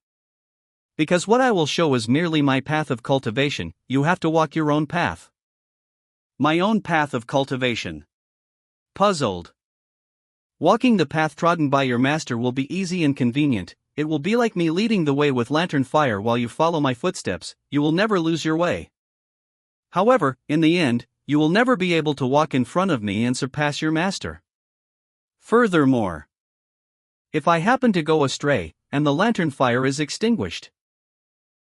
[SPEAKER 1] Because what I will show is merely my path of cultivation, you have to walk your own path. My own path of cultivation. Puzzled. Walking the path trodden by your master will be easy and convenient. It will be like me leading the way with lantern fire while you follow my footsteps, you will never lose your way. However, in the end, you will never be able to walk in front of me and surpass your master. Furthermore, if I happen to go astray, and the lantern fire is extinguished.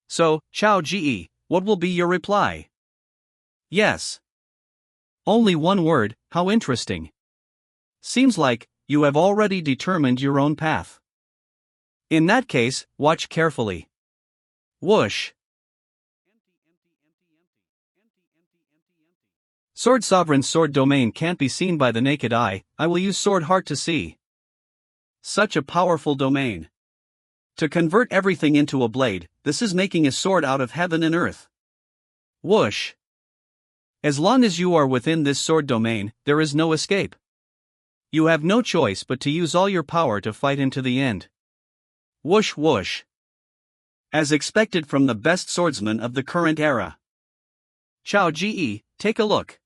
[SPEAKER 1] So, Chao Ji, what will be your reply? Yes. Only one word, how interesting. Seems like, you have already determined your own path. In that case, watch carefully. Whoosh. Sword Sovereign's sword domain can't be seen by the naked eye, I will use sword heart to see. Such a powerful domain. To convert everything into a blade, this is making a sword out of heaven and earth. Whoosh. As long as you are within this sword domain, there is no escape. You have no choice but to use all your power to fight into the end. Whoosh whoosh. As expected from the best swordsman of the current era. Chao Ji, take a look.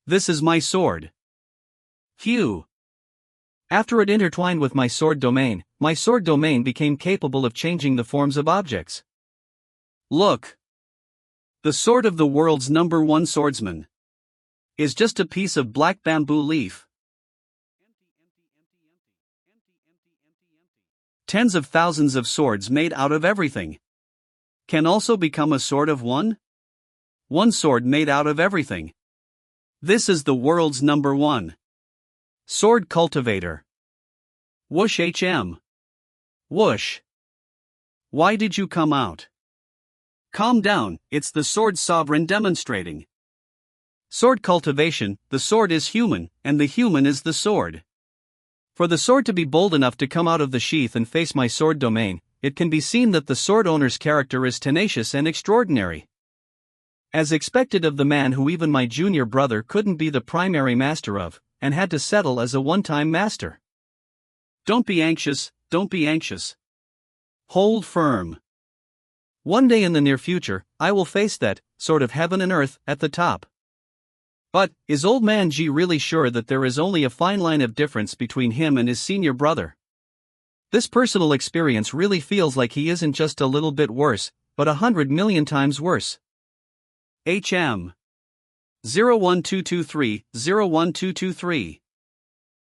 [SPEAKER 1] This is my sword. Phew. After it intertwined with my sword domain became capable of changing the forms of objects. Look. The sword of the world's #1 swordsman is just a piece of black bamboo leaf. Tens of thousands of swords made out of everything can also become a sword of one? One sword made out of everything. This is the world's #1 sword cultivator. Whoosh HM. Whoosh. Why did you come out? Calm down, it's the sword sovereign demonstrating. Sword cultivation, the sword is human, and the human is the sword. For the sword to be bold enough to come out of the sheath and face my sword domain, it can be seen that the sword owner's character is tenacious and extraordinary. As expected of the man who even my junior brother couldn't be the primary master of, and had to settle as a one-time master. Don't be anxious, don't be anxious. Hold firm. One day in the near future, I will face that sort of heaven and earth at the top. But, is old man G really sure that there is only a fine line of difference between him and his senior brother? This personal experience really feels like he isn't just a little bit worse, but 100 million times worse. HM 01223 01223.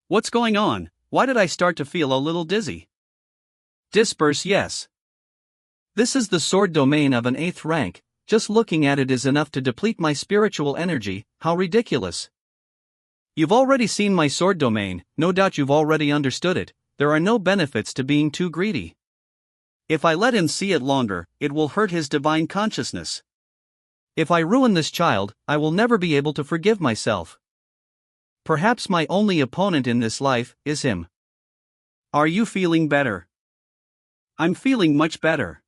[SPEAKER 1] What's going on? Why did I start to feel a little dizzy? Disperse, yes. This is the sword domain of an 8th rank. Just looking at it is enough to deplete my spiritual energy, how ridiculous. You've already seen my sword domain, no doubt you've already understood it, there are no benefits to being too greedy. If I let him see it longer, it will hurt his divine consciousness. If I ruin this child, I will never be able to forgive myself. Perhaps my only opponent in this life is him. Are you feeling better? I'm feeling much better.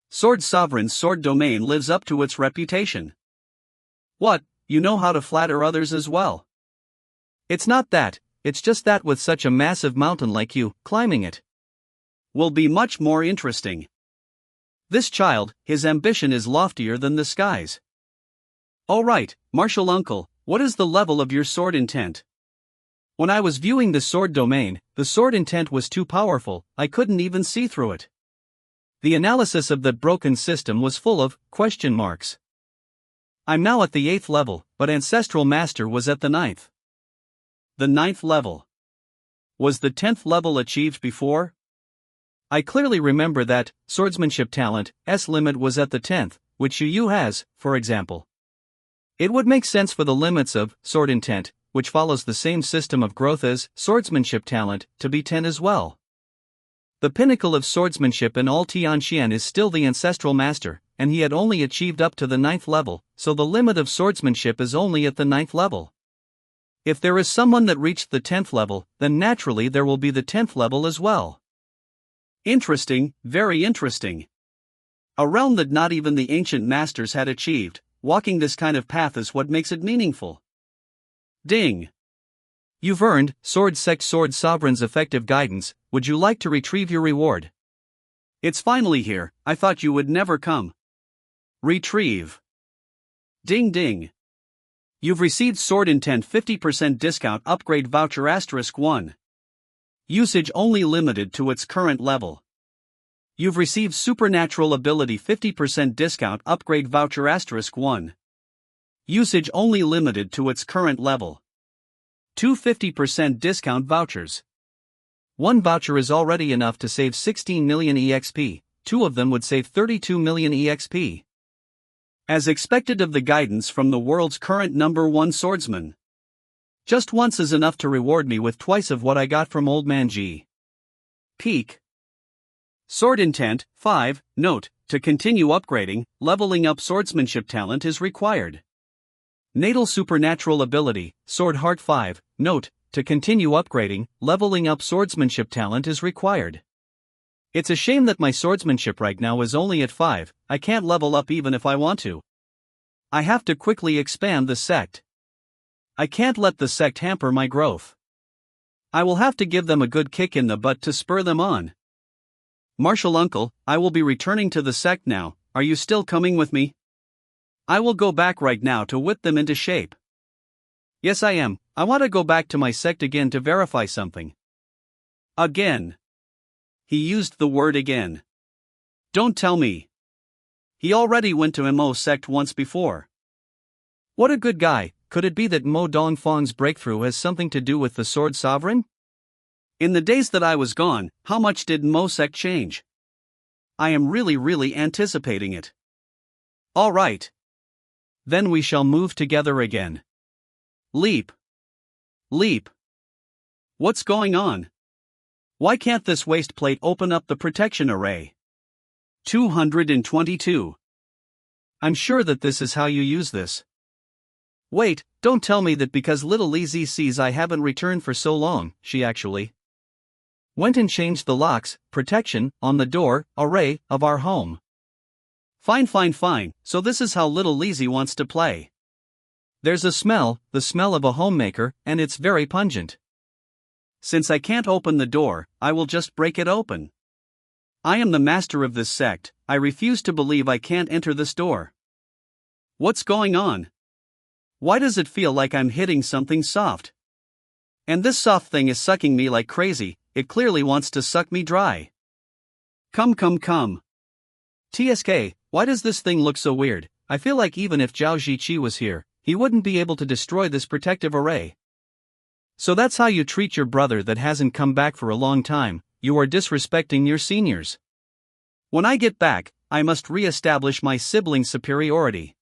[SPEAKER 1] Sword Sovereign's sword domain lives up to its reputation. What, you know how to flatter others as well? It's not that, it's just that with such a massive mountain like you, climbing it will be much more interesting. This child, his ambition is loftier than the skies. Alright, martial uncle, what is the level of your sword intent? When I was viewing the sword domain, the sword intent was too powerful, I couldn't even see through it. The analysis of that broken system was full of question marks. I'm now at the 8th level, but Ancestral Master was at the 9th. The 9th level. Was the 10th level achieved before? I clearly remember that swordsmanship talent S limit was at the 10th, which Yu has, for example. It would make sense for the limits of sword intent, which follows the same system of growth as swordsmanship talent, to be 10 as well. The pinnacle of swordsmanship in all Tianxian is still the ancestral master, and he had only achieved up to the 9th level, so the limit of swordsmanship is only at the 9th level. If there is someone that reached the 10th level, then naturally there will be the 10th level as well. Interesting, very interesting. A realm that not even the ancient masters had achieved. Walking this kind of path is what makes it meaningful. Ding! You've earned Sword Sect Sword Sovereign's effective guidance. Would you like to retrieve your reward? It's finally here. I thought you would never come. Retrieve. Ding ding. You've received Sword Intent 50% discount upgrade voucher *1. Usage only limited to its current level. You've received Supernatural Ability 50% discount upgrade voucher *1. Usage only limited to its current level. 2 50% discount vouchers. One voucher is already enough to save 16 million EXP, two of them would save 32 million EXP. As expected of the guidance from the world's current #1 swordsman. Just once is enough to reward me with twice of what I got from Old Man G. Peak. Sword Intent 5. Note, to continue upgrading, leveling up swordsmanship talent is required. Natal Supernatural Ability, Sword Heart 5. Note, to continue upgrading, leveling up swordsmanship talent is required. It's a shame that my swordsmanship right now is only at 5, I can't level up even if I want to. I have to quickly expand the sect. I can't let the sect hamper my growth. I will have to give them a good kick in the butt to spur them on. Martial Uncle, I will be returning to the sect now, are you still coming with me? I will go back right now to whip them into shape. Yes I am, I want to go back to my sect again to verify something. Again. He used the word again. Don't tell me. He already went to Mo sect once before. What a good guy. Could it be that Mo Dongfang's breakthrough has something to do with the Sword Sovereign? In the days that I was gone, how much did Mo sect change? I am really anticipating it. Alright. Then we shall move together again. Leap. Leap. What's going on? Why can't this waist plate open up the protection array? 222. I'm sure that this is how you use this. Wait, don't tell me that because little Lizzie sees I haven't returned for so long, she actually went and changed the locks, protection, on the door, array, of our home. Fine, so this is how little Lizzie wants to play. There's a smell, the smell of a homemaker, and it's very pungent. Since I can't open the door, I will just break it open. I am the master of this sect, I refuse to believe I can't enter this door. What's going on? Why does it feel like I'm hitting something soft? And this soft thing is sucking me like crazy, it clearly wants to suck me dry. Come. TSK, why does this thing look so weird? I feel like even if Zhao Ziqi was here, he wouldn't be able to destroy this protective array. So that's how you treat your brother that hasn't come back for a long time, you are disrespecting your seniors. When I get back, I must re-establish my sibling superiority.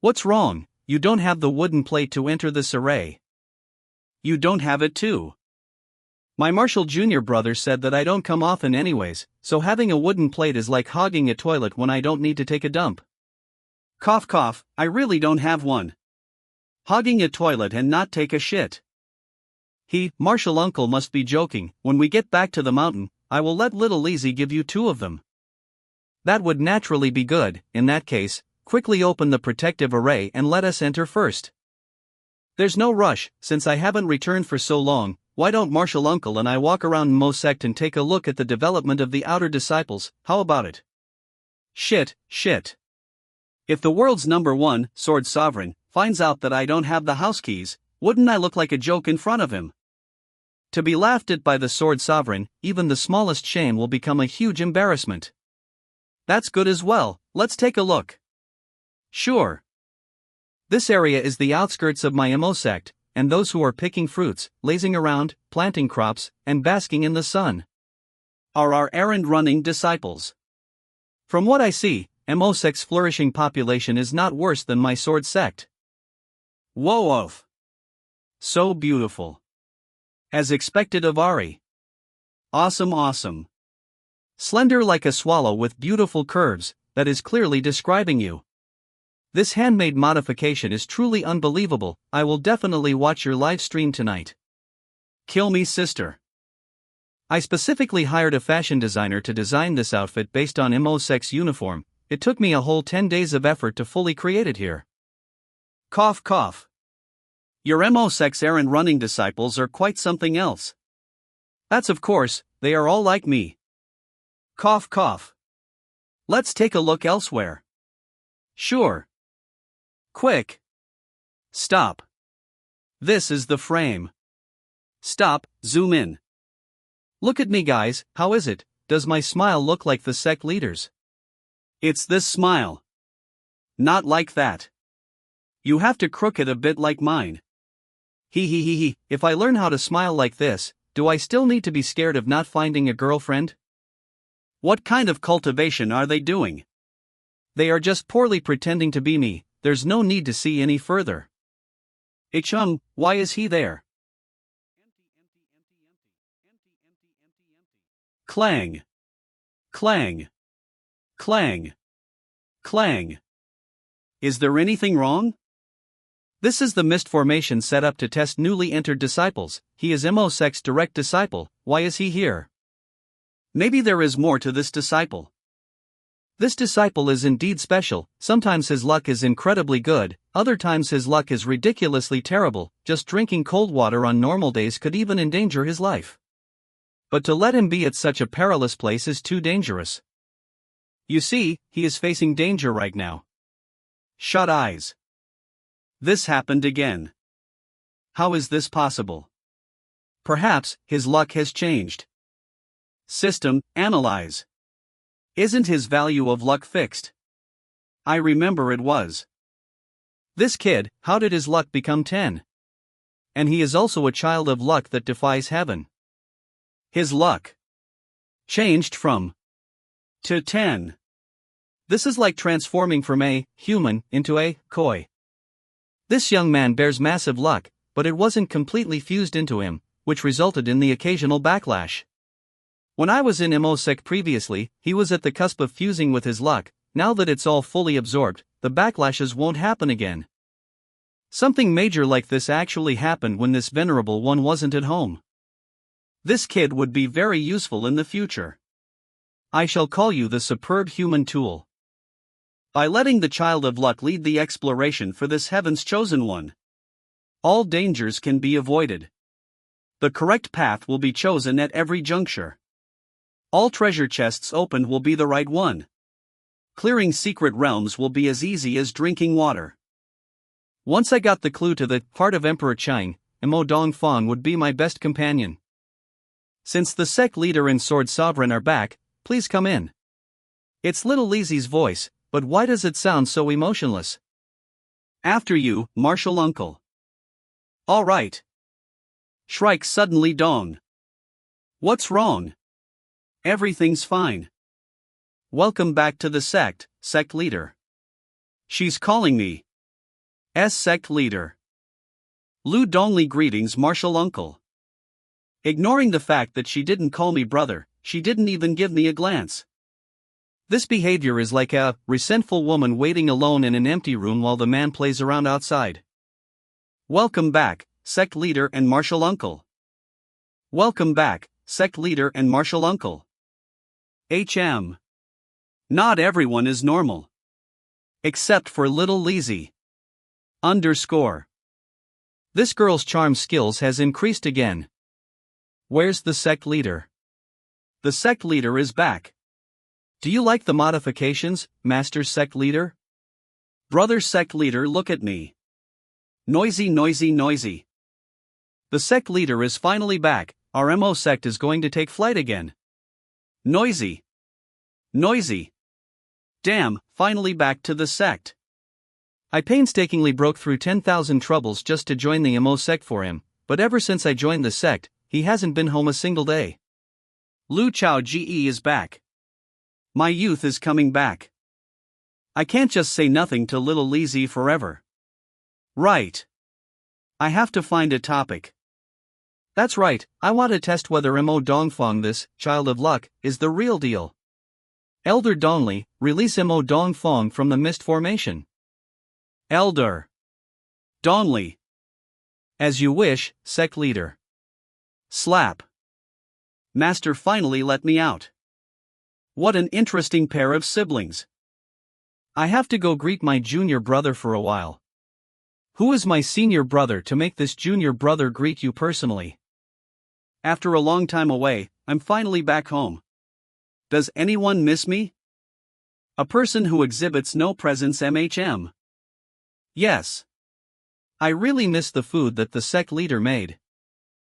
[SPEAKER 1] What's wrong? You don't have the wooden plate to enter this array. You don't have it too. My Marshall Jr. brother said that I don't come often anyways, so having a wooden plate is like hogging a toilet when I don't need to take a dump. Cough, I really don't have one. Hogging a toilet and not take a shit. Marshall Uncle must be joking. When we get back to the mountain, I will let little Lizzie give you 2 of them. That would naturally be good. In that case, quickly open the protective array and let us enter first. There's no rush, since I haven't returned for so long. Why don't Marshall Uncle and I walk around Mo sect and take a look at the development of the outer disciples, how about it? Shit. If the world's #1 sword sovereign finds out that I don't have the house keys, wouldn't I look like a joke in front of him? To be laughed at by the sword sovereign, even the smallest shame will become a huge embarrassment. That's good as well, let's take a look. Sure. This area is the outskirts of my Mo sect, and those who are picking fruits, lazing around, planting crops, and basking in the sun are our errand-running disciples. From what I see, MO Sect's flourishing population is not worse than my sword sect. Whoa. So beautiful. As expected of Ari. Awesome. Slender like a swallow with beautiful curves, that is clearly describing you. This handmade modification is truly unbelievable. I will definitely watch your live stream tonight. Kill me, sister. I specifically hired a fashion designer to design this outfit based on MO Sect's uniform. It took me a whole 10 days of effort to fully create it here. Cough. Your MO Sect's errand running disciples are quite something else. That's of course, they are all like me. Cough. Let's take a look elsewhere. Sure. Quick. Stop. This is the frame. Stop, zoom in. Look at me, guys, how is it? Does my smile look like the sect leaders? It's this smile. Not like that. You have to crook it a bit like mine. He. If I learn how to smile like this, do I still need to be scared of not finding a girlfriend? What kind of cultivation are they doing? They are just poorly pretending to be me. There's no need to see any further. Ichum, why is he there? Clang. Is there anything wrong? This is the mist formation set up to test newly entered disciples. He is MO Sect's direct disciple. Why is he here? Maybe there is more to this disciple. This disciple is indeed special. Sometimes his luck is incredibly good, other times his luck is ridiculously terrible. Just drinking cold water on normal days could even endanger his life. But to let him be at such a perilous place is too dangerous. You see, he is facing danger right now. Shut eyes. This happened again. How is this possible? Perhaps his luck has changed. System, analyze. Isn't his value of luck fixed? I remember it was. This kid, how did his luck become 10? And he is also a child of luck that defies heaven. His luck changed from to 10. This is like transforming from a human into a koi. This young man bears massive luck, but it wasn't completely fused into him, which resulted in the occasional backlash. When I was in MO Sect previously, he was at the cusp of fusing with his luck. Now that it's all fully absorbed, the backlashes won't happen again. Something major like this actually happened when this venerable one wasn't at home. This kid would be very useful in the future. I shall call you the superb human tool. By letting the child of luck lead the exploration for this heaven's chosen one, all dangers can be avoided. The correct path will be chosen at every juncture. All treasure chests opened will be the right one. Clearing secret realms will be as easy as drinking water. Once I got the clue to the heart of Emperor Chang, Mo Dongfang would be my best companion. Since the sect leader and sword sovereign are back, please come in. It's little Lizzie's voice, but why does it sound so emotionless? After you, martial uncle. All right. Shrike suddenly dong. What's wrong? Everything's fine. Welcome back to the sect, sect leader. She's calling me. Sect leader. Lu Dongli greetings martial uncle. Ignoring the fact that she didn't call me brother, she didn't even give me a glance. This behavior is like a resentful woman waiting alone in an empty room while the man plays around outside. Welcome back, sect leader and martial uncle. Welcome back, sect leader and martial uncle. HM. Not everyone is normal. Except for little Lizzie. Underscore. This girl's charm skills has increased again. Where's the sect leader? The sect leader is back. Do you like the modifications, Master Sect Leader? Brother Sect Leader, look at me. Noisy. The sect leader is finally back. Our MO sect is going to take flight again. Noisy. Damn, finally back to the sect. I painstakingly broke through 10,000 troubles just to join the MO sect for him, but ever since I joined the sect, he hasn't been home a single day. Lu Chao Ge is back. My youth is coming back. I can't just say nothing to little Lizzie forever. Right. I have to find a topic. That's right, I want to test whether Mo Dongfang, this child of luck, is the real deal. Elder Dongli, release Mo Dongfang from the mist formation. Elder Dongli. As you wish, Sect leader. Slap. Master finally let me out. What an interesting pair of siblings. I have to go greet my junior brother for a while. Who is my senior brother to make this junior brother greet you personally? After a long time away, I'm finally back home. Does anyone miss me? A person who exhibits no presence MHM. Yes. I really miss the food that the sect leader made.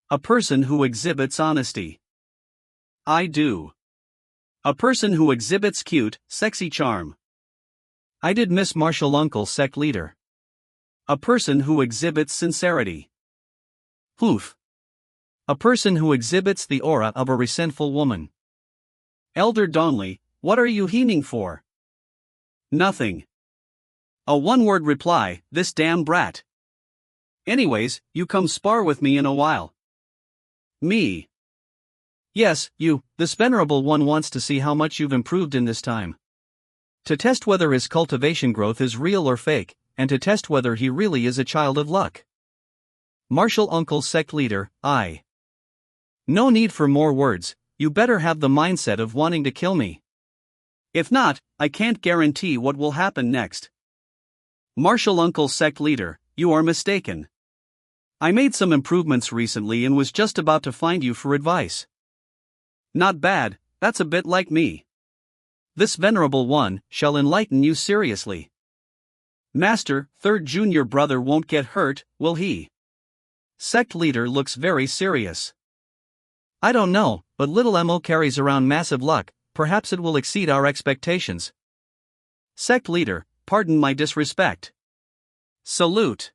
[SPEAKER 1] A person who exhibits honesty. I do. A person who exhibits cute, sexy charm. I did miss martial uncle sect leader. A person who exhibits sincerity. Poof. A person who exhibits the aura of a resentful woman. Elder Donley, what are you heening for? Nothing. A one-word reply, this damn brat. Anyways, you come spar with me in a while. Me. Yes, you, this venerable one wants to see how much you've improved in this time. To test whether his cultivation growth is real or fake, and to test whether he really is a child of luck. Martial uncle sect leader, I. No need for more words, you better have the mindset of wanting to kill me. If not, I can't guarantee what will happen next. Martial uncle sect leader, you are mistaken. I made some improvements recently and was just about to find you for advice. Not bad, that's a bit like me. This venerable one shall enlighten you seriously. Master, third junior brother won't get hurt, will he? Sect leader looks very serious. I don't know, but little Mo carries around massive luck, perhaps it will exceed our expectations. Sect leader, pardon my disrespect. Salute.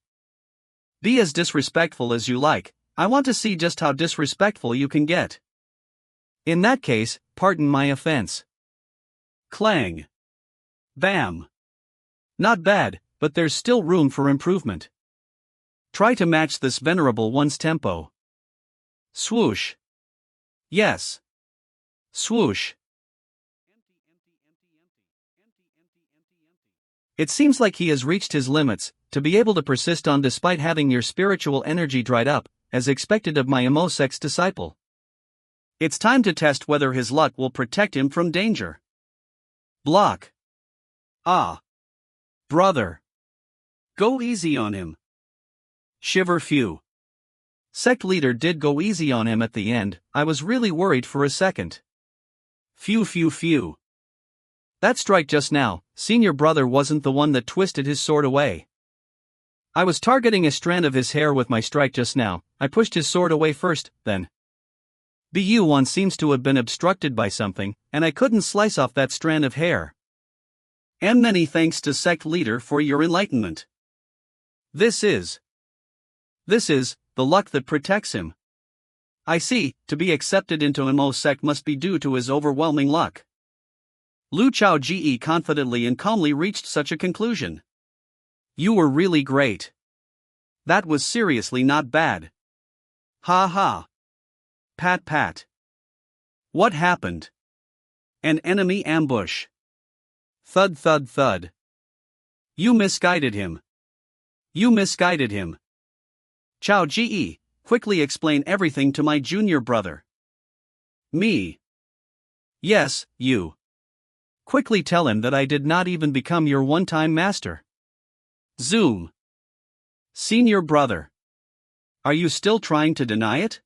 [SPEAKER 1] Be as disrespectful as you like, I want to see just how disrespectful you can get. In that case, pardon my offense. Clang. Bam. Not bad, but there's still room for improvement. Try to match this venerable one's tempo. Swoosh. Yes. Swoosh. It seems like he has reached his limits, to be able to persist on despite having your spiritual energy dried up, as expected of my Mo Sect's disciple. It's time to test whether his luck will protect him from danger. Block. Ah. Brother. Go easy on him. Shiver few. Sect leader did go easy on him at the end, I was really worried for a second. Phew. That strike just now, senior brother wasn't the one that twisted his sword away. I was targeting a strand of his hair with my strike just now, I pushed his sword away first, then. Bu1 seems to have been obstructed by something, and I couldn't slice off that strand of hair. Many thanks to sect leader for your enlightenment. This is the luck that protects him. I see, to be accepted into Mo Sect must be due to his overwhelming luck. Lu Chao Ge confidently and calmly reached such a conclusion. You were really great. That was seriously not bad. Ha ha. Pat. What happened? An enemy ambush. Thud. You misguided him. Chao Ge, quickly explain everything to my junior brother. Me. Yes, you. Quickly tell him that I did not even become your one-time master. Zoom. Senior brother. Are you still trying to deny it?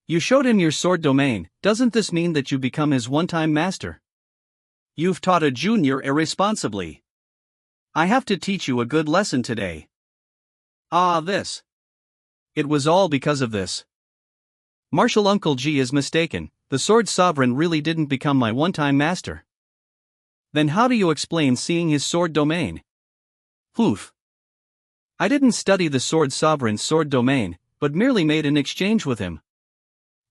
[SPEAKER 1] You showed him your sword domain, doesn't this mean that you become his one-time master? You've taught a junior irresponsibly. I have to teach you a good lesson today. This. It was all because of this. Martial Uncle G is mistaken, the sword sovereign really didn't become my one-time master. Then how do you explain seeing his sword domain? Poof. I didn't study the sword sovereign's sword domain, but merely made an exchange with him.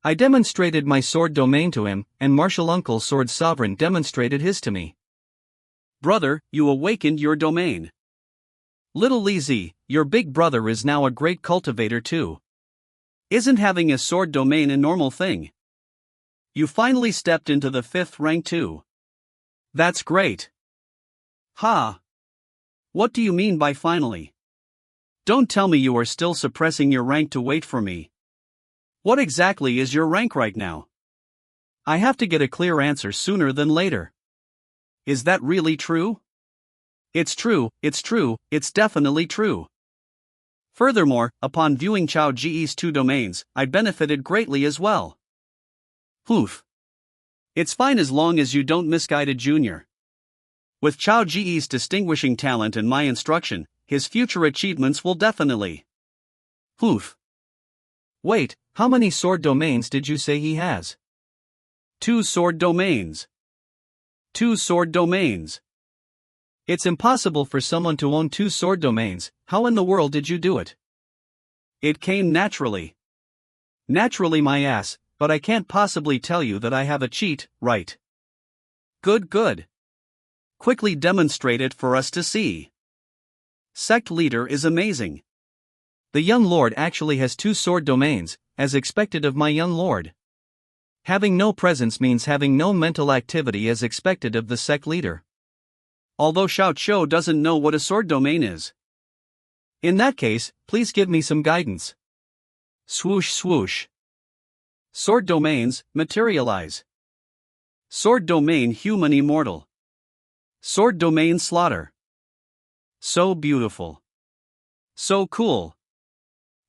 [SPEAKER 1] I demonstrated my sword domain to him, and Martial Uncle's sword sovereign demonstrated his to me. Brother, you awakened your domain. Little Lizzie, your big brother is now a great cultivator too. Isn't having a sword domain a normal thing? You finally stepped into the 5th rank too. That's great. Ha! What do you mean by finally? Don't tell me you are still suppressing your rank to wait for me. What exactly is your rank right now? I have to get a clear answer sooner than later. Is that really true? It's true, it's definitely true. Furthermore, upon viewing Chao Ji's 2 domains, I benefited greatly as well. Poof. It's fine as long as you don't misguide a junior. With Chao Ji's distinguishing talent and my instruction, his future achievements will definitely. Poof. Wait, how many sword domains did you say he has? 2 sword domains. 2 sword domains. It's impossible for someone to own 2 sword domains. How in the world did you do it? It came naturally. Naturally, my ass, but I can't possibly tell you that I have a cheat, right? Good. Quickly demonstrate it for us to see. Sect leader is amazing. The young lord actually has 2 sword domains, as expected of my young lord. Having no presence means having no mental activity as expected of the sect leader. Although Xiao Qiu doesn't know what a sword domain is. In that case, please give me some guidance. Swoosh swoosh. Sword domains, materialize. Sword domain human immortal. Sword domain slaughter. So beautiful. So cool.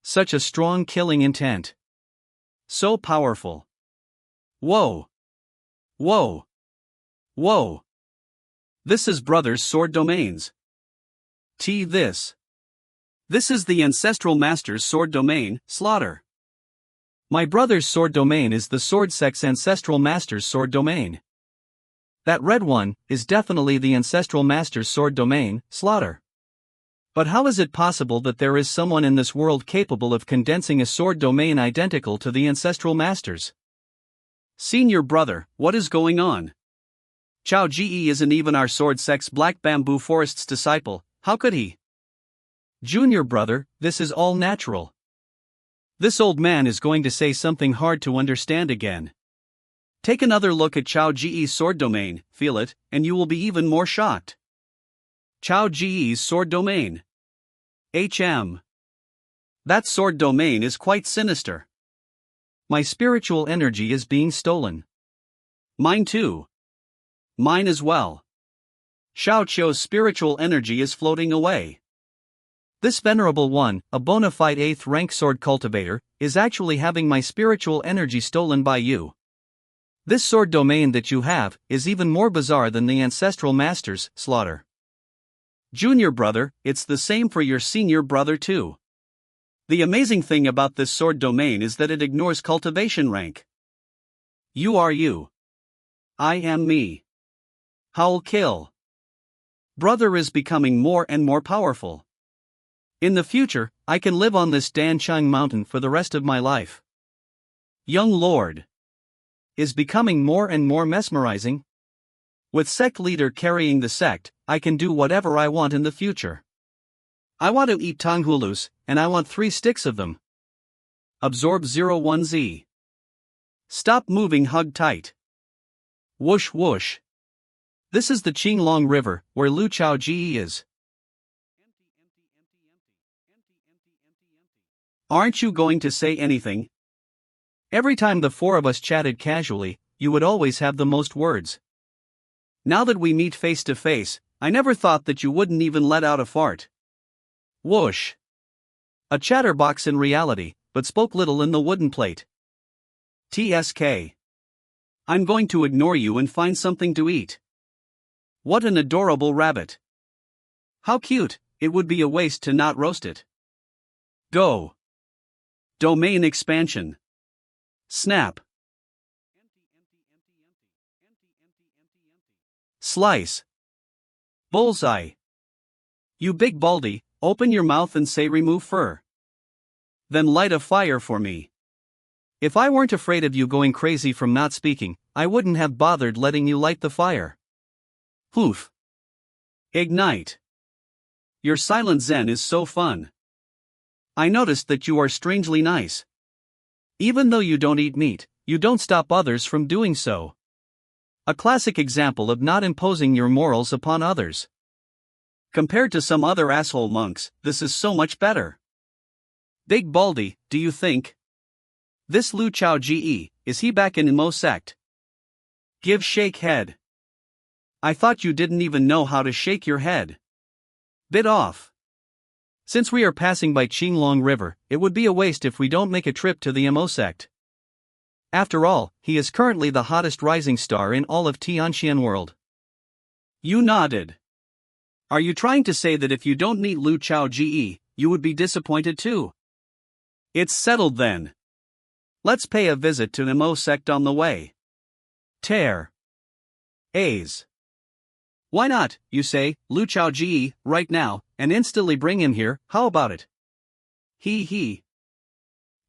[SPEAKER 1] Such a strong killing intent. So powerful. Whoa. This is brother's sword domains. This is the ancestral master's sword domain, slaughter. My brother's sword domain is the sword sect's ancestral master's sword domain. That red one is definitely the ancestral master's sword domain, slaughter. But how is it possible that there is someone in this world capable of condensing a sword domain identical to the ancestral master's? Senior brother, what is going on? Chao Ji isn't even our sword sect's Black Bamboo Forest's disciple, how could he? Junior brother, this is all natural. This old man is going to say something hard to understand again. Take another look at Chao Ji's sword domain, feel it, and you will be even more shocked. Chao Ji's sword domain. HM. That sword domain is quite sinister. My spiritual energy is being stolen. Mine too. Mine as well. Xiao Qiu's spiritual energy is floating away. This venerable one, a bona fide 8th rank sword cultivator, is actually having my spiritual energy stolen by you. This sword domain that you have is even more bizarre than the ancestral master's, slaughter. Junior brother, it's the same for your senior brother too. The amazing thing about this sword domain is that it ignores cultivation rank. You are you. I am me. Howl kill. Brother is becoming more and more powerful. In the future, I can live on this Danchang mountain for the rest of my life. Young lord. Is becoming more and more mesmerizing. With sect leader carrying the sect, I can do whatever I want in the future. I want to eat tanghulus, and I want 3 sticks of them. Absorb 01Z. Stop moving, hug tight. Whoosh whoosh. This is the Qinglong River, where Lu Chao Ji is. Aren't you going to say anything? Every time the 4 of us chatted casually, you would always have the most words. Now that we meet face to face, I never thought that you wouldn't even let out a fart. Whoosh. A chatterbox in reality, but spoke little in the wooden plate. TSK. I'm going to ignore you and find something to eat. What an adorable rabbit. How cute, it would be a waste to not roast it. Go. Domain expansion. Snap. Slice. Bullseye. You big baldy, open your mouth and say remove fur. Then light a fire for me. If I weren't afraid of you going crazy from not speaking, I wouldn't have bothered letting you light the fire. Poof. Ignite. Your silent zen is so fun. I noticed that you are strangely nice. Even though you don't eat meat, you don't stop others from doing so. A classic example of not imposing your morals upon others. Compared to some other asshole monks, this is so much better. Big Baldy, do you think? This Lu Chao Ge, is he back in Mo Sect? Give shake head. I thought you didn't even know how to shake your head. Bit off. Since we are passing by Qinglong River, it would be a waste if we don't make a trip to the Mo Sect. After all, he is currently the hottest rising star in all of Tianxian world. You nodded. Are you trying to say that if you don't meet Lu Chao Ge, you would be disappointed too? It's settled then. Let's pay a visit to the Mo Sect on the way. Tear. A's. Why not, you say, Lu Chao Ge, right now, and instantly bring him here, how about it? He.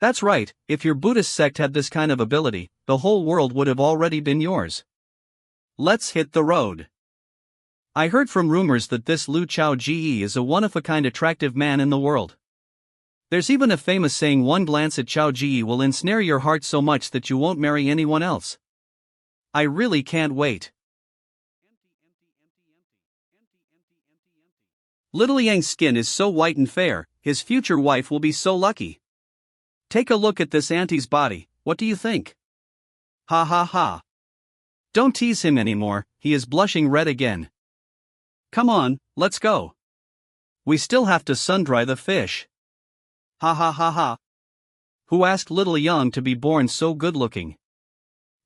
[SPEAKER 1] That's right, if your Buddhist sect had this kind of ability, the whole world would have already been yours. Let's hit the road. I heard from rumors that this Lu Chao Ge is a one-of-a-kind attractive man in the world. There's even a famous saying, one glance at Chao Ge will ensnare your heart so much that you won't marry anyone else. I really can't wait. Little Yang's skin is so white and fair, his future wife will be so lucky. Take a look at this auntie's body, what do you think? Ha ha ha. Don't tease him anymore, he is blushing red again. Come on, let's go. We still have to sun-dry the fish. Ha ha ha ha. Who asked little Yang to be born so good-looking?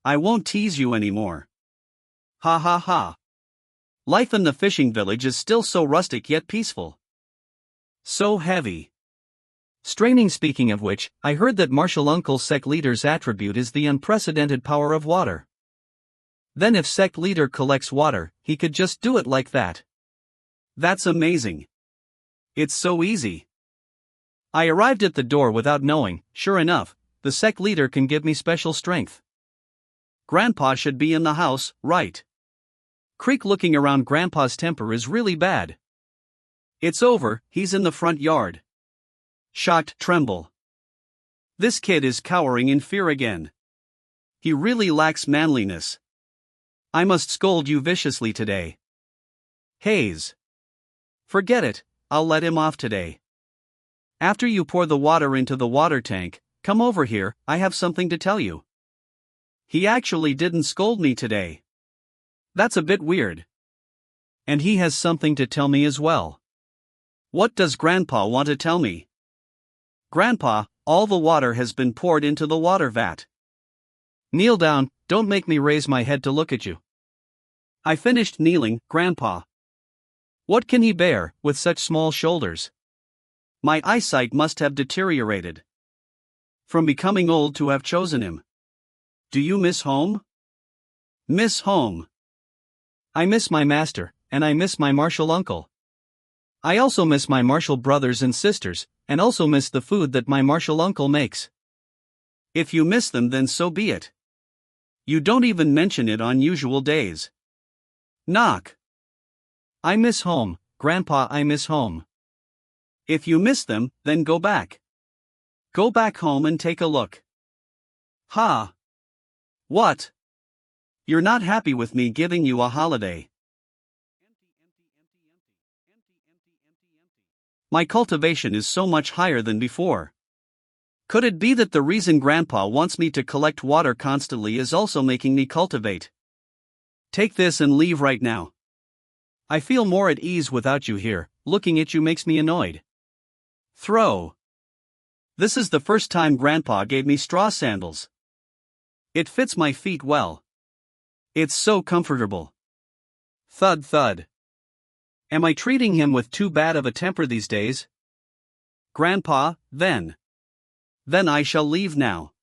[SPEAKER 1] I won't tease you anymore. Ha ha ha. Life in the fishing village is still so rustic yet peaceful. So heavy. Straining. Speaking of which, I heard that martial uncle sect leader's attribute is the unprecedented power of water. Then if sect leader collects water, he could just do it like that. That's amazing. It's so easy. I arrived at the door without knowing, sure enough, the sect leader can give me special strength. Grandpa should be in the house, right? Creek. Looking around, Grandpa's temper is really bad. It's over, he's in the front yard. Shocked. Tremble. This kid is cowering in fear again. He really lacks manliness. I must scold you viciously today. Haze. Forget it, I'll let him off today. After you pour the water into the water tank, come over here, I have something to tell you. He actually didn't scold me today. That's a bit weird. And he has something to tell me as well. What does Grandpa want to tell me? Grandpa, all the water has been poured into the water vat. Kneel down, don't make me raise my head to look at you. I finished kneeling, Grandpa. What can he bear, with such small shoulders? My eyesight must have deteriorated. From becoming old to have chosen him. Do you miss home? Miss home. I miss my master, and I miss my martial uncle. I also miss my martial brothers and sisters, and also miss the food that my martial uncle makes. If you miss them, then so be it. You don't even mention it on usual days. Knock. I miss home, Grandpa, I miss home. If you miss them, then go back. Go back home and take a look. Ha. What? You're not happy with me giving you a holiday. My cultivation is so much higher than before. Could it be that the reason Grandpa wants me to collect water constantly is also making me cultivate? Take this and leave right now. I feel more at ease without you here, looking at you makes me annoyed. Throw. This is the first time Grandpa gave me straw sandals. It fits my feet well. It's so comfortable. Thud thud. Am I treating him with too bad of a temper these days? Grandpa, then I shall leave now.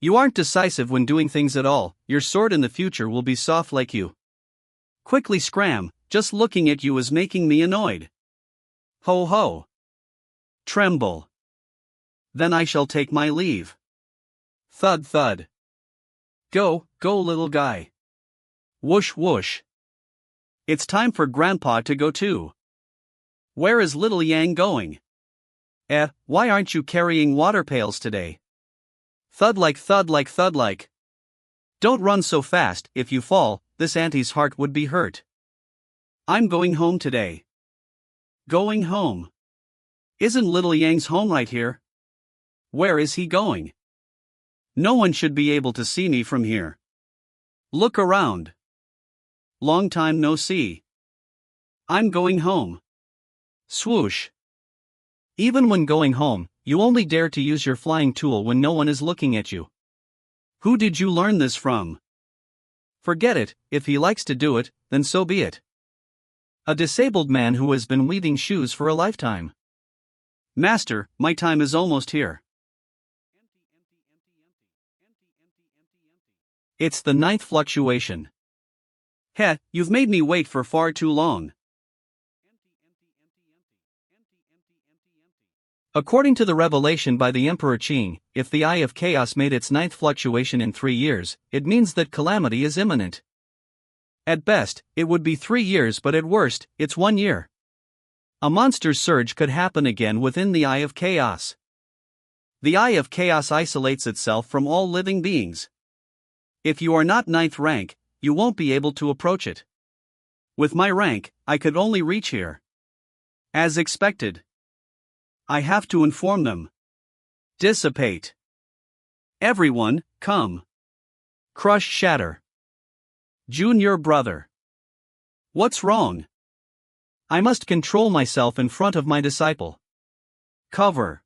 [SPEAKER 1] You aren't decisive when doing things at all, your sword in the future will be soft like you. Quickly scram, just looking at you is making me annoyed. Ho ho. Tremble. Then I shall take my leave. Thud thud. Go, go little guy. Whoosh whoosh. It's time for Grandpa to go too. Where is little Yang going? Why aren't you carrying water pails today? Thud like thud like thud like. Don't run so fast, if you fall, this auntie's heart would be hurt. I'm going home today. Going home. Isn't little Yang's home right here? Where is he going? No one should be able to see me from here. Look around. Long time no see. I'm going home. Swoosh. Even when going home, you only dare to use your flying tool when no one is looking at you. Who did you learn this from? Forget it, if he likes to do it, then so be it. A disabled man who has been weaving shoes for a lifetime. Master, my time is almost here. It's the ninth fluctuation. You've made me wait for far too long. According to the revelation by the Emperor Qing, if the Eye of Chaos made its ninth fluctuation in 3 years, it means that calamity is imminent. At best, it would be 3 years, but at worst, it's 1 year. A monster's surge could happen again within the Eye of Chaos. The Eye of Chaos isolates itself from all living beings. If you are not 9th rank, you won't be able to approach it. With my rank, I could only reach here. As expected. I have to inform them. Dissipate. Everyone, come. Crush shatter. Junior brother. What's wrong? I must control myself in front of my disciple. Cover.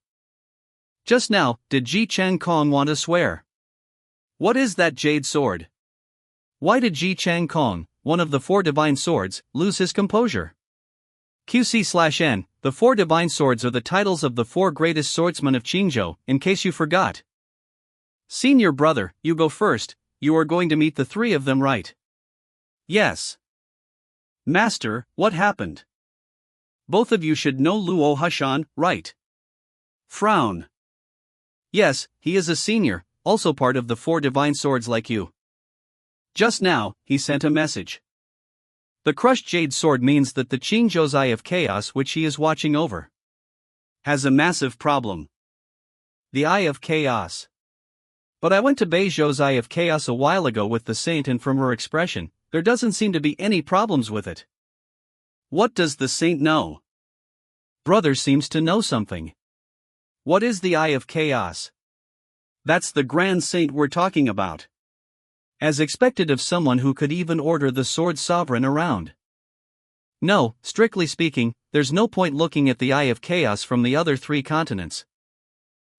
[SPEAKER 1] Just now, did Ji Chang Kong want to swear? What is that jade sword? Why did Ji Chang Kong, one of the 4 divine swords, lose his composure? QC/N, the 4 divine swords are the titles of the 4 greatest swordsmen of Qingzhou, in case you forgot. Senior brother, you go first, you are going to meet the 3 of them, right? Yes. Master, what happened? Both of you should know Luo Hushan, right? Frown. Yes, he is a senior, also part of the 4 divine swords like you. Just now, he sent a message. The crushed jade sword means that the Qingzhou's Eye of Chaos, which he is watching over, has a massive problem. The Eye of Chaos. But I went to Beizhou's Eye of Chaos a while ago with the saint, and from her expression, there doesn't seem to be any problems with it. What does the saint know? Brother seems to know something. What is the Eye of Chaos? That's the grand saint we're talking about. As expected of someone who could even order the sword sovereign around. No, strictly speaking, there's no point looking at the Eye of Chaos from the other 3 continents.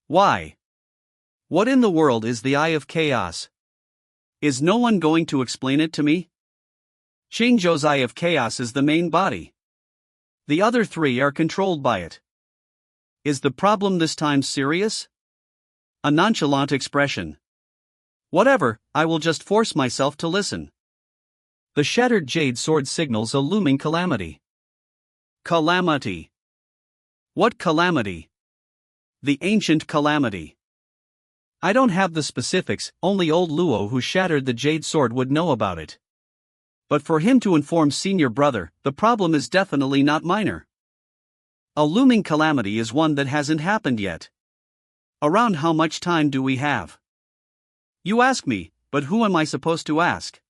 [SPEAKER 1] Why? What in the world is the Eye of Chaos? Is no one going to explain it to me? Qingzhou's Eye of Chaos is the main body. The other 3 are controlled by it. Is the problem this time serious? A nonchalant expression. Whatever, I will just force myself to listen. The shattered jade sword signals a looming calamity. Calamity. What calamity? The ancient calamity. I don't have the specifics, only old Luo who shattered the jade sword would know about it. But for him to inform senior brother, the problem is definitely not minor. A looming calamity is one that hasn't happened yet. Around how much time do we have? You ask me, but who am I supposed to ask?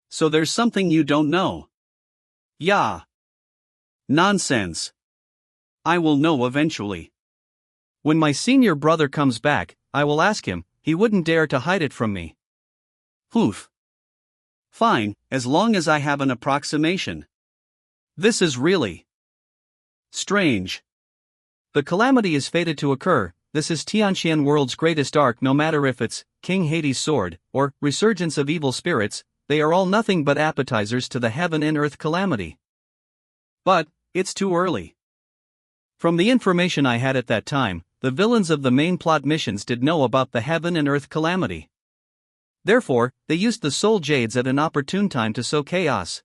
[SPEAKER 1] So there's something you don't know. Yeah. Nonsense. I will know eventually. When my senior brother comes back, I will ask him, he wouldn't dare to hide it from me. Poof. Fine, as long as I have an approximation. This is really strange. The calamity is fated to occur. This is Tianqian world's greatest arc. No matter if it's King Hades' sword, or resurgence of evil spirits, they are all nothing but appetizers to the heaven and earth calamity. But, it's too early. From the information I had at that time, the villains of the main plot missions did know about the heaven and earth calamity. Therefore, they used the soul jades at an opportune time to sow chaos.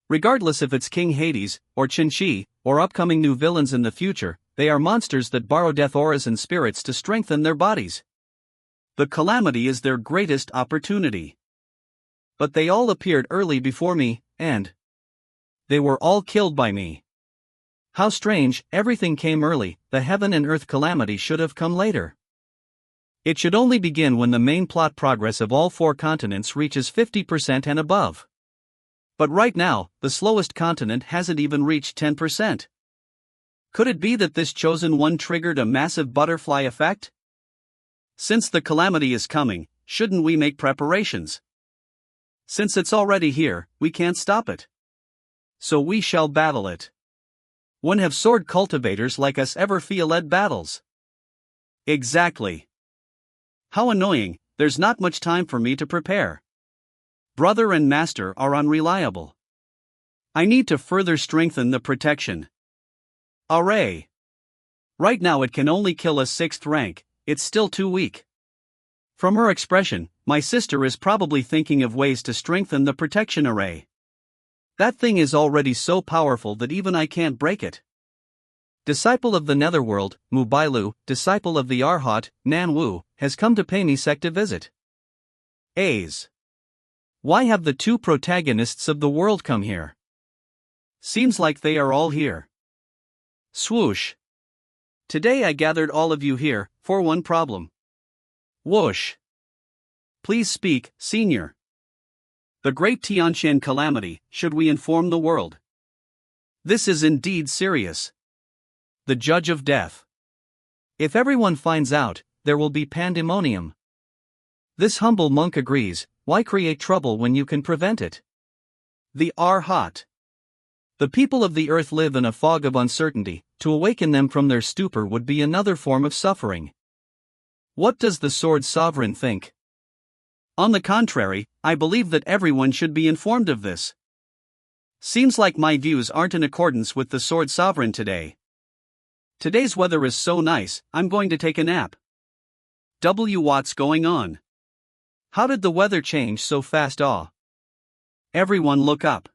[SPEAKER 1] Regardless if it's King Hades, or Qinshi, or upcoming new villains in the future, they are monsters that borrow death auras and spirits to strengthen their bodies. The calamity is their greatest opportunity. But they all appeared early before me, and They were all killed by me. How strange, everything came early, the heaven and earth calamity should have come later. It should only begin when the main plot progress of all 4 continents reaches 50% and above. But right now, the slowest continent hasn't even reached 10%. Could it be that this chosen one triggered a massive butterfly effect? Since the calamity is coming, shouldn't we make preparations? Since it's already here, we can't stop it. So we shall battle it. When have sword cultivators like us ever led battles? Exactly. How annoying, there's not much time for me to prepare. Brother and master are unreliable. I need to further strengthen the protection. Array. Right now it can only kill a 6th rank, it's still too weak. From her expression, my sister is probably thinking of ways to strengthen the protection array. That thing is already so powerful that even I can't break it. Disciple of the Netherworld, Mubailu, disciple of the Arhat, Nanwu, has come to pay me Sect a visit. A's. Why have the 2 protagonists of the world come here? Seems like they are all here. Swoosh. Today I gathered all of you here, for one problem. Whoosh. Please speak, senior. The Great Tianqian Calamity, should we inform the world? This is indeed serious. The Judge of Death. If everyone finds out, there will be pandemonium. This humble monk agrees, why create trouble when you can prevent it? The Arhat. The people of the earth live in a fog of uncertainty, to awaken them from their stupor would be another form of suffering. What does the sword sovereign think? On the contrary, I believe that everyone should be informed of this. Seems like my views aren't in accordance with the sword sovereign today. Today's weather is so nice, I'm going to take a nap. What's going on? How did the weather change so fast? Everyone look up.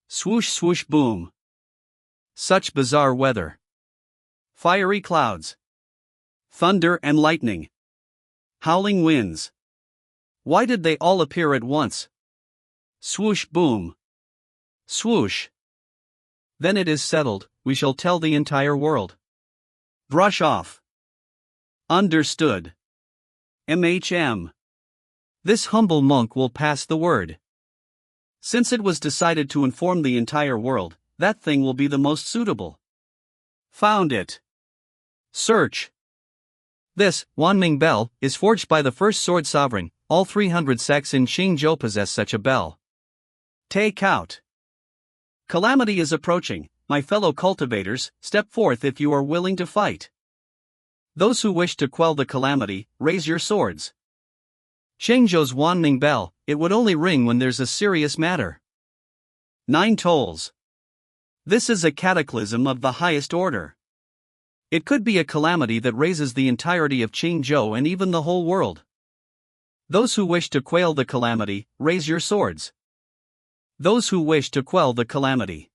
[SPEAKER 1] Swoosh swoosh boom. Such bizarre weather. Fiery clouds. Thunder and lightning. Howling winds. Why did they all appear at once? Swoosh boom. Swoosh. Then it is settled, we shall tell the entire world. Brush off. Understood. MHM. This humble monk will pass the word. Since it was decided to inform the entire world, that thing will be the most suitable. Found it. Search. This, Wanming bell, is forged by the first sword sovereign. All 300 sects in Xingzhou possess such a bell. Take out. Calamity is approaching, my fellow cultivators, step forth if you are willing to fight. Those who wish to quell the calamity, raise your swords. Xingzhou's Wanming bell, it would only ring when there's a serious matter. 9 tolls. This is a cataclysm of the highest order. It could be a calamity that raises the entirety of Qingzhou and even the whole world. Those who wish to quell the calamity, raise your swords. Those who wish to quell the calamity,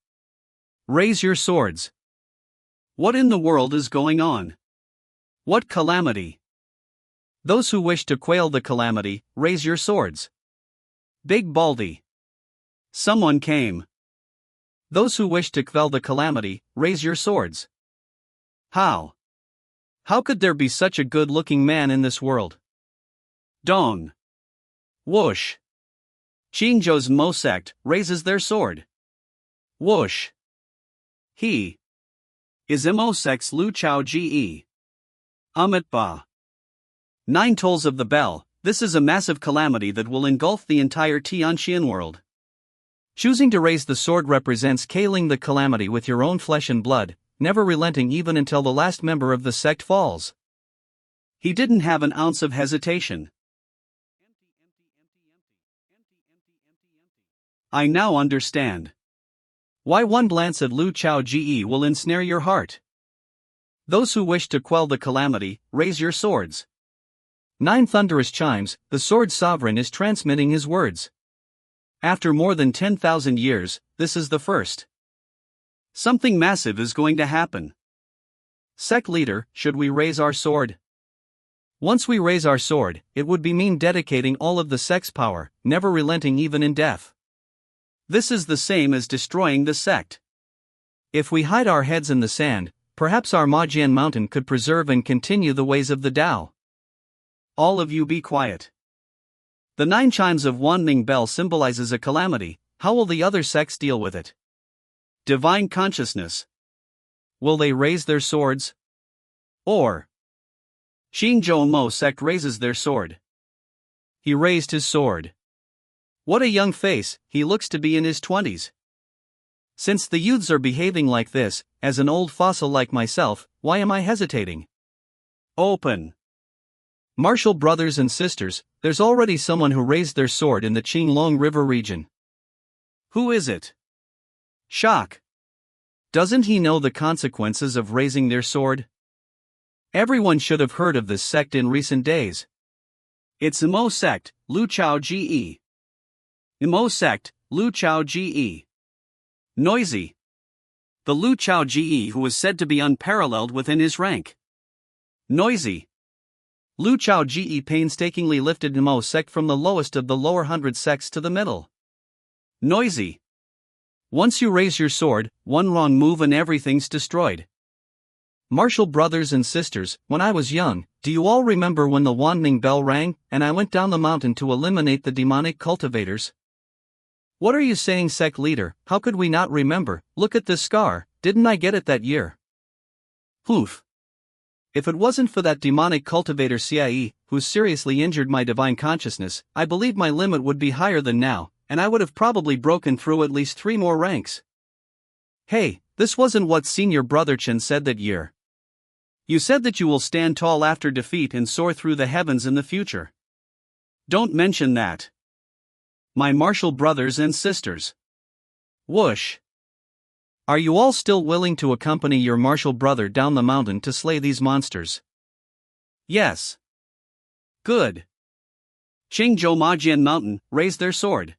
[SPEAKER 1] raise your swords. What in the world is going on? What calamity? Those who wish to quell the calamity, raise your swords. Big Baldy. Someone came. Those who wish to quell the calamity, raise your swords. How? How could there be such a good-looking man in this world? Dong. Whoosh. Qingzhou's Mo sect raises their sword. Whoosh. He is Mo sect's Lu Chao Ge. Ba. 9 tolls of the bell, this is a massive calamity that will engulf the entire Tianqian world. Choosing to raise the sword represents killing the calamity with your own flesh and blood, never relenting even until the last member of the sect falls. He didn't have an ounce of hesitation. I now understand why one glance at Lu Chao Ge will ensnare your heart. Those who wish to quell the calamity, raise your swords. 9 thunderous chimes, the sword sovereign is transmitting his words. After more than 10,000 years, this is the first. Something massive is going to happen. Sect leader, should we raise our sword? Once we raise our sword, it would mean dedicating all of the sect's power, never relenting even in death. This is the same as destroying the sect. If we hide our heads in the sand, perhaps our Majian mountain could preserve and continue the ways of the Tao. All of you be quiet. The 9 chimes of Wanming bell symbolizes a calamity. How will the other sects deal with it? Divine consciousness. Will they raise their swords? Or Xingzhou Mo sect raises their sword. He raised his sword. What a young face, he looks to be in his 20s. Since the youths are behaving like this, as an old fossil like myself, why am I hesitating? Open. Martial brothers and sisters, there's already someone who raised their sword in the Qinglong River region. Who is it? Shock. Doesn't he know the consequences of raising their sword? Everyone should have heard of this sect in recent days. It's Imo sect, Lu Chao Ge. Imo sect, Lu Chao Ge. Noisy. The Lu Chao Ge who is said to be unparalleled within his rank. Noisy. Lu Chao Ge painstakingly lifted Imo sect from the lowest of the lower 100 sects to the middle. Noisy. Once you raise your sword, one wrong move and everything's destroyed. Martial brothers and sisters, when I was young, do you all remember when the Wanming bell rang, and I went down the mountain to eliminate the demonic cultivators? What are you saying, sect leader? How could we not remember? Look at this scar, didn't I get it that year? Poof. If it wasn't for that demonic cultivator CIE, who seriously injured my divine consciousness, I believe my limit would be higher than now, and I would have probably broken through at least 3 more ranks. Hey, this wasn't what Senior Brother Chen said that year. You said that you will stand tall after defeat and soar through the heavens in the future. Don't mention that. My martial brothers and sisters. Whoosh. Are you all still willing to accompany your martial brother down the mountain to slay these monsters? Yes. Good. Qingzhou Majian Mountain, raise their sword.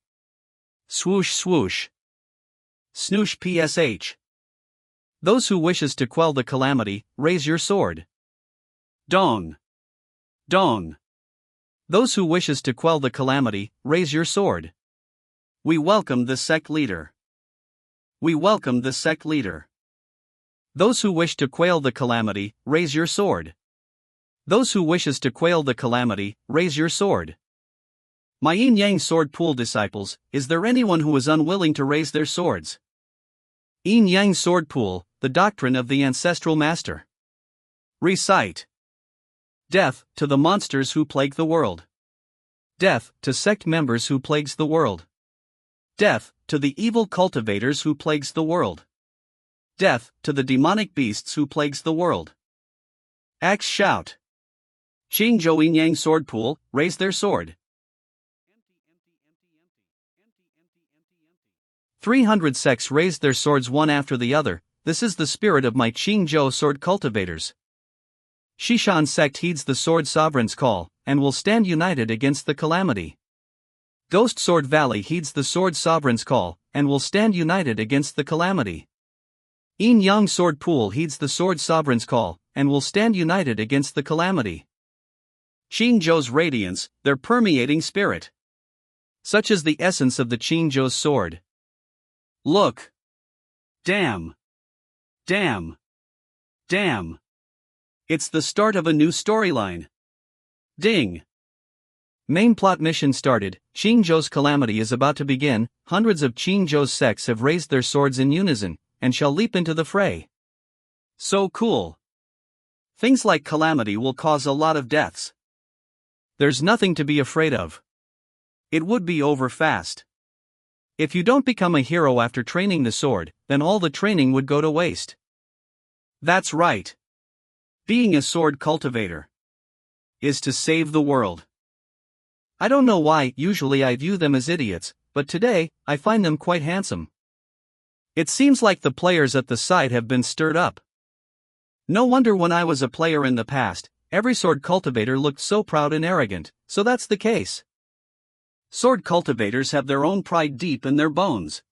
[SPEAKER 1] Swoosh swoosh. Snoosh psh. Those who wishes to quell the calamity, raise your sword. Dong. Dong. Those who wishes to quell the calamity, raise your sword. We welcome the sect leader. We welcome the sect leader. Those who wish to quell the calamity, raise your sword. Those who wishes to quell the calamity, raise your sword. My yin yang sword pool disciples, is there anyone who is unwilling to raise their swords? Yin yang sword pool, the doctrine of the ancestral master. Recite. Death to the monsters who plague the world. Death to sect members who plagues the world. Death to the evil cultivators who plagues the world. Death to the demonic beasts who plagues the world. Axe shout. Qingzhou Yin Yang sword pool, raise their sword. 300 sects raised their swords one after the other. This is the spirit of my Qingzhou sword cultivators. Shishan sect heeds the sword sovereign's call, and will stand united against the calamity. Ghost Sword Valley heeds the sword sovereign's call, and will stand united against the calamity. Yin Yang sword pool heeds the sword sovereign's call, and will stand united against the calamity. Qingzhou's radiance, their permeating spirit. Such is the essence of the Qingzhou's sword. Look. Damn. Damn. Damn. It's the start of a new storyline. Ding. Main plot mission started. Qingzhou's calamity is about to begin. Hundreds of Qingzhou's sects have raised their swords in unison, and shall leap into the fray. So cool. Things like calamity will cause a lot of deaths. There's nothing to be afraid of. It would be over fast. If you don't become a hero after training the sword, then all the training would go to waste. That's right. Being a sword cultivator is to save the world. I don't know why, usually I view them as idiots, but today, I find them quite handsome. It seems like the players at the site have been stirred up. No wonder when I was a player in the past, every sword cultivator looked so proud and arrogant, so that's the case. Sword cultivators have their own pride deep in their bones.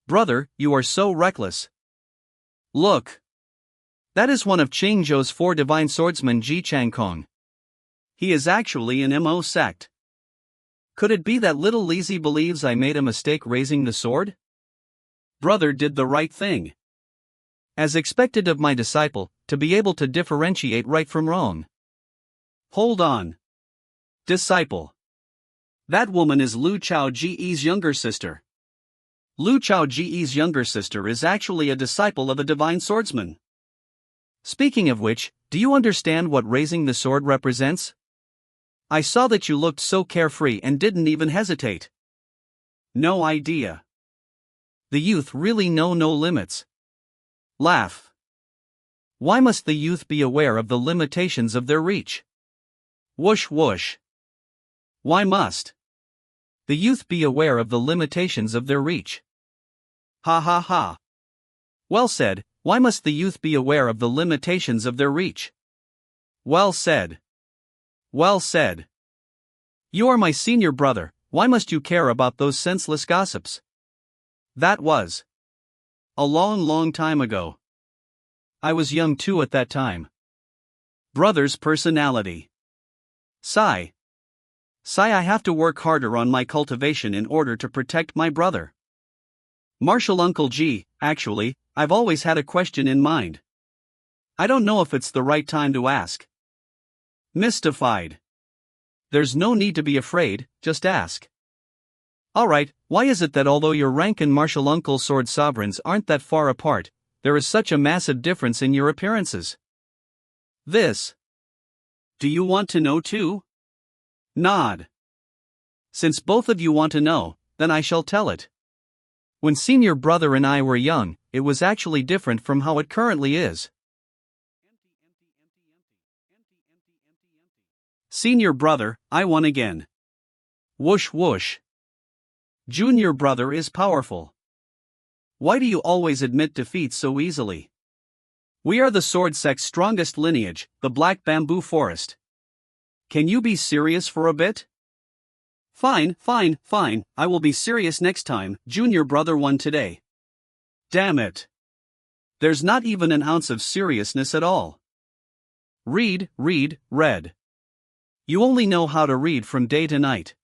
[SPEAKER 1] Brother, you are so reckless. Look. That is one of Qingzhou's 4 divine swordsmen Ji Changkong. He is actually an Mo sect. Could it be that little Lizzie believes I made a mistake raising the sword? Brother did the right thing. As expected of my disciple, to be able to differentiate right from wrong. Hold on. Disciple. That woman is Lu Chao Ji's younger sister. Lu Chao Ji's younger sister is actually a disciple of a divine swordsman. Speaking of which, do you understand what raising the sword represents? I saw that you looked so carefree and didn't even hesitate. No idea. The youth really know no limits. Laugh. Why must the youth be aware of the limitations of their reach? Whoosh whoosh. Why must the youth be aware of the limitations of their reach? Ha ha ha. Well said, why must the youth be aware of the limitations of their reach? Well said. Well said. You are my senior brother, why must you care about those senseless gossips? That was a long time ago. I was young too at that time. Brother's personality. Sigh. I have to work harder on my cultivation in order to protect my brother. Martial Uncle G, actually, I've always had a question in mind. I don't know if it's the right time to ask. Mystified. There's no need to be afraid, just ask. Alright, why is it that although your rank and martial uncle sword sovereigns aren't that far apart, there is such a massive difference in your appearances? This. Do you want to know too? Nod. Since both of you want to know, then I shall tell it. When senior brother and I were young, it was actually different from how it currently is. Senior brother, I won again. Whoosh whoosh. Junior brother is powerful. Why do you always admit defeat so easily? We are the Sword Sect's strongest lineage, the Black Bamboo Forest. Can you be serious for a bit? Fine, I will be serious next time. Junior brother won today. Damn it. There's not even an ounce of seriousness at all. Read. You only know how to read from day to night.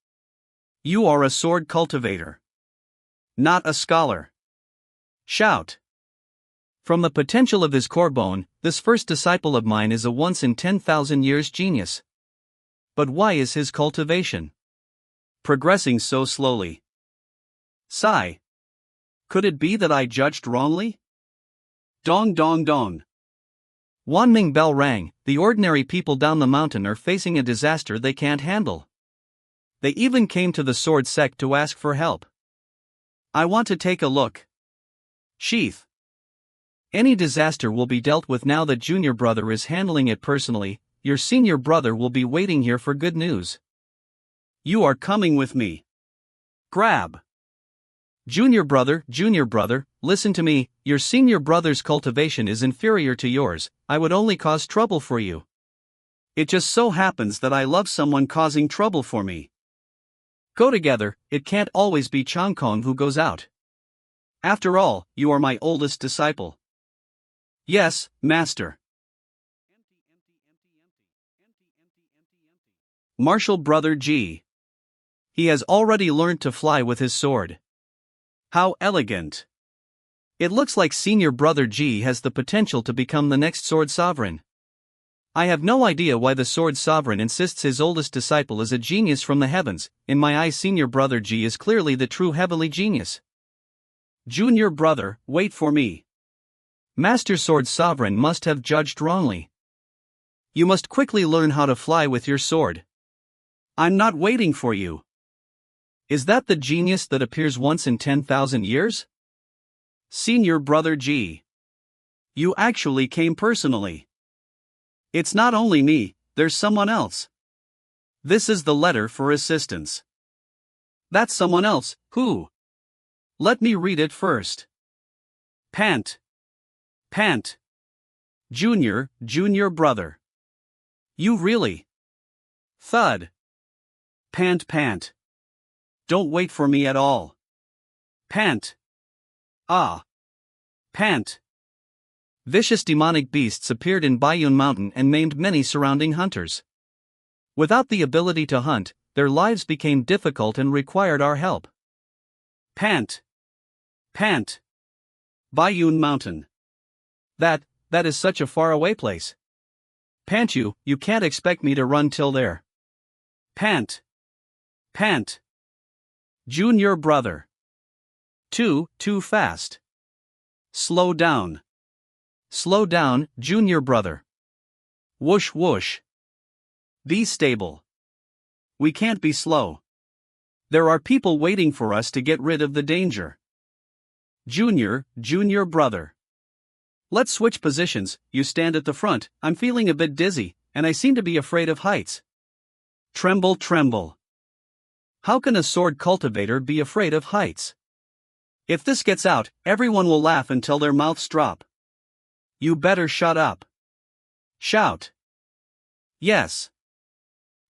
[SPEAKER 1] You are a sword cultivator. Not a scholar. Shout. From the potential of his core bone, this first disciple of mine is a once in 10,000 years genius. But why is his cultivation progressing so slowly? Sigh. Could it be that I judged wrongly? Dong dong dong. Wanming bell rang, the ordinary people down the mountain are facing a disaster they can't handle. They even came to the Sword Sect to ask for help. I want to take a look. Sheath. Any disaster will be dealt with now that junior brother is handling it personally. Your senior brother will be waiting here for good news. You are coming with me. Grab. Junior brother, listen to me, your senior brother's cultivation is inferior to yours, I would only cause trouble for you. It just so happens that I love someone causing trouble for me. Go together, it can't always be Changkong who goes out. After all, you are my oldest disciple. Yes, master. Martial brother G. He has already learned to fly with his sword. How elegant. It looks like senior brother G has the potential to become the next sword sovereign. I have no idea why the sword sovereign insists his oldest disciple is a genius from the heavens. In my eyes, senior brother G is clearly the true heavenly genius. Junior brother, wait for me. Master sword sovereign must have judged wrongly. You must quickly learn how to fly with your sword. I'm not waiting for you. Is that the genius that appears once in 10,000 years? Senior brother G. You actually came personally. It's not only me, there's someone else. This is the letter for assistance. That's someone else, who? Let me read it first. Pant. Junior brother. You really? Thud. Pant. Don't wait for me at all. Pant. Ah. Pant. Vicious demonic beasts appeared in Bayun Mountain and maimed many surrounding hunters. Without the ability to hunt, their lives became difficult and required our help. Pant. Pant. Bayun Mountain. That is such a faraway place. Pant you can't expect me to run till there. Pant. Pant. Junior brother. Too fast. Slow down. Slow down, junior brother. Whoosh whoosh. Be stable. We can't be slow. There are people waiting for us to get rid of the danger. Junior brother. Let's switch positions, you stand at the front, I'm feeling a bit dizzy, and I seem to be afraid of heights. Tremble tremble. How can a sword cultivator be afraid of heights? If this gets out, everyone will laugh until their mouths drop. You better shut up. Shout. Yes.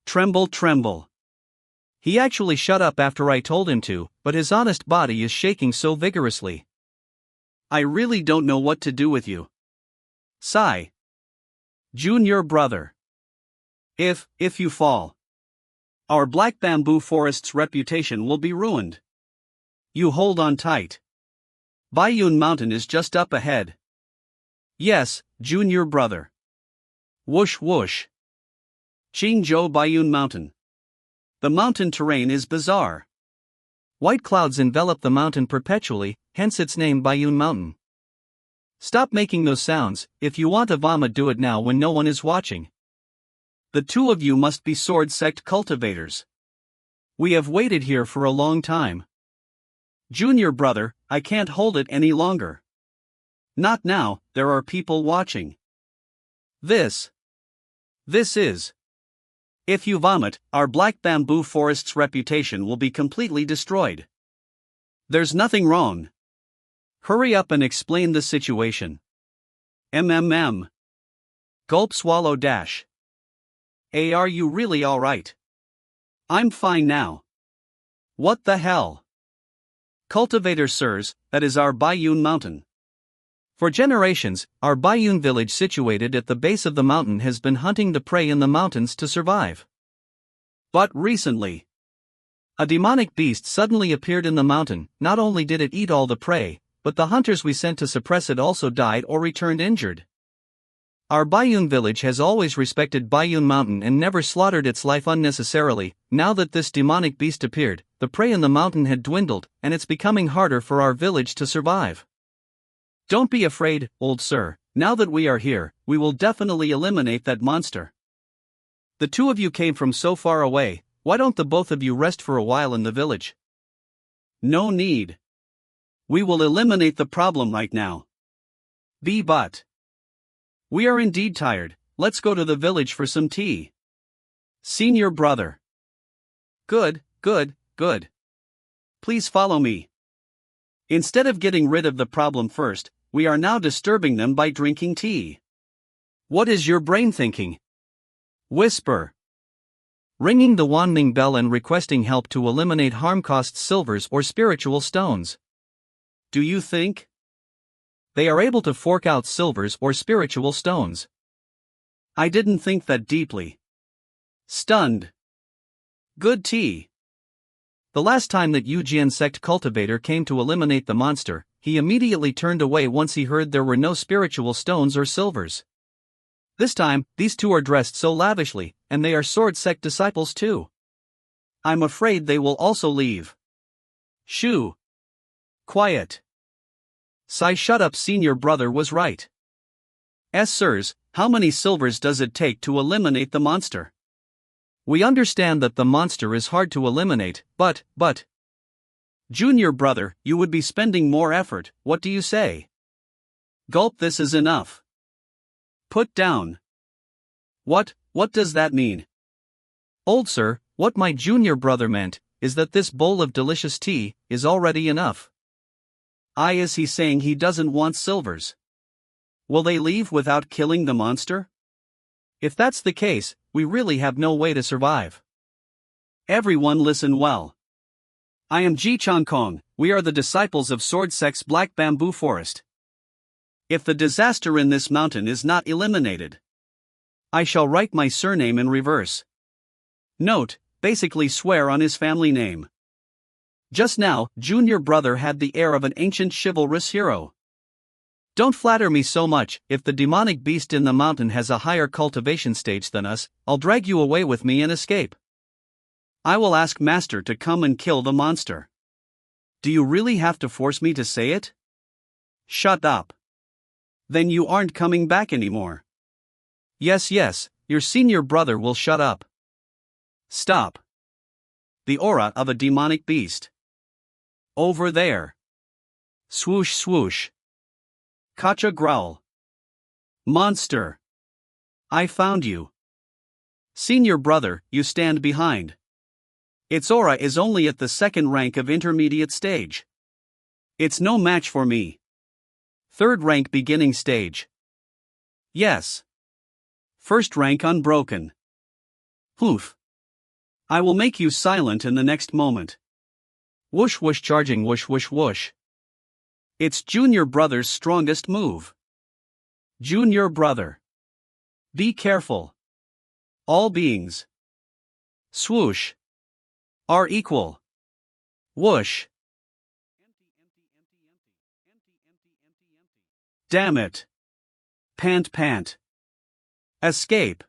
[SPEAKER 1] Tremble tremble. He actually shut up after I told him to, but his honest body is shaking so vigorously. I really don't know what to do with you. Sigh. Junior brother. If you fall, our black bamboo forest's reputation will be ruined. You hold on tight. Bayun Mountain is just up ahead. Yes, junior brother. Whoosh whoosh. Qingzhou Bayun Mountain. The mountain terrain is bizarre. White clouds envelop the mountain perpetually, hence its name Bayun Mountain. Stop making those sounds. If you want to vomit, do it now when no one is watching. The two of you must be sword sect cultivators. We have waited here for a long time. Junior brother, I can't hold it any longer. Not now, there are people watching. This is. If you vomit, our black bamboo forest's reputation will be completely destroyed. There's nothing wrong. Hurry up and explain the situation. MMM. Gulp swallow dash. Are you really alright? I'm fine now. What the hell? Cultivator sirs, that is our Bayun Mountain. For generations, our Bayun village situated at the base of the mountain has been hunting the prey in the mountains to survive. But recently, a demonic beast suddenly appeared in the mountain. Not only did it eat all the prey, but the hunters we sent to suppress it also died or returned injured. Our Bayun village has always respected Bayun Mountain and never slaughtered its life unnecessarily. Now that this demonic beast appeared, the prey in the mountain had dwindled, and it's becoming harder for our village to survive. Don't be afraid, old sir. Now that we are here, we will definitely eliminate that monster. The two of you came from so far away, why don't the both of you rest for a while in the village? No need. We will eliminate the problem right now. But we are indeed tired, let's go to the village for some tea. Senior brother. Good. Please follow me. Instead of getting rid of the problem first, we are now disturbing them by drinking tea. What is your brain thinking? Whisper. Ringing the Wanming bell and requesting help to eliminate harm costs silvers or spiritual stones. Do you think they are able to fork out silvers or spiritual stones? I didn't think that deeply. Stunned. Good tea. The last time that Yujian sect cultivator came to eliminate the monster, he immediately turned away once he heard there were no spiritual stones or silvers. This time, these two are dressed so lavishly, and they are sword sect disciples too. I'm afraid they will also leave. Shoo. Quiet. Sai, shut up, senior brother was right. Sirs, how many silvers does it take to eliminate the monster? We understand that the monster is hard to eliminate, but... Junior brother, you would be spending more effort, what do you say? Gulp, this is enough. Put down. What does that mean? Old sir, what my junior brother meant, is that this bowl of delicious tea is already enough. Is he saying he doesn't want silvers? Will they leave without killing the monster? If that's the case, we really have no way to survive. Everyone listen well. I am Ji Changkong, we are the disciples of Sword Sect's Black Bamboo Forest. If the disaster in this mountain is not eliminated, I shall write my surname in reverse. Note, basically swear on his family name. Just now, Junior Brother had the air of an ancient chivalrous hero. Don't flatter me so much. If the demonic beast in the mountain has a higher cultivation stage than us, I'll drag you away with me and escape. I will ask Master to come and kill the monster. Do you really have to force me to say it? Shut up. Then you aren't coming back anymore. Yes, your senior brother will shut up. Stop. The aura of a demonic beast. Over there. Swoosh swoosh. Kacha growl. Monster. I found you. Senior brother, you stand behind. Its aura is only at the second rank of intermediate stage. It's no match for me. Third rank beginning stage. Yes. First rank unbroken. Poof. I will make you silent in the next moment. Whoosh whoosh charging whoosh whoosh whoosh. It's Junior Brother's strongest move. Junior Brother. Be careful. All beings. Swoosh. Are equal. Whoosh. Damn it. Pant pant. Escape.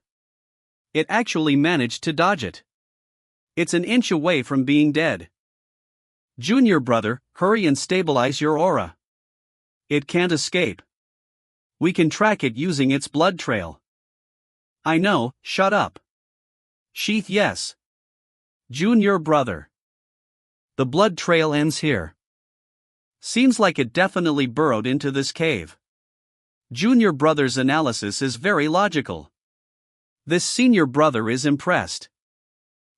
[SPEAKER 1] It actually managed to dodge it. It's an inch away from being dead. Junior Brother, hurry and stabilize your aura. It can't escape. We can track it using its blood trail. I know, shut up. Sheath yes. Junior Brother. The blood trail ends here. Seems like it definitely burrowed into this cave. Junior Brother's analysis is very logical. This senior brother is impressed.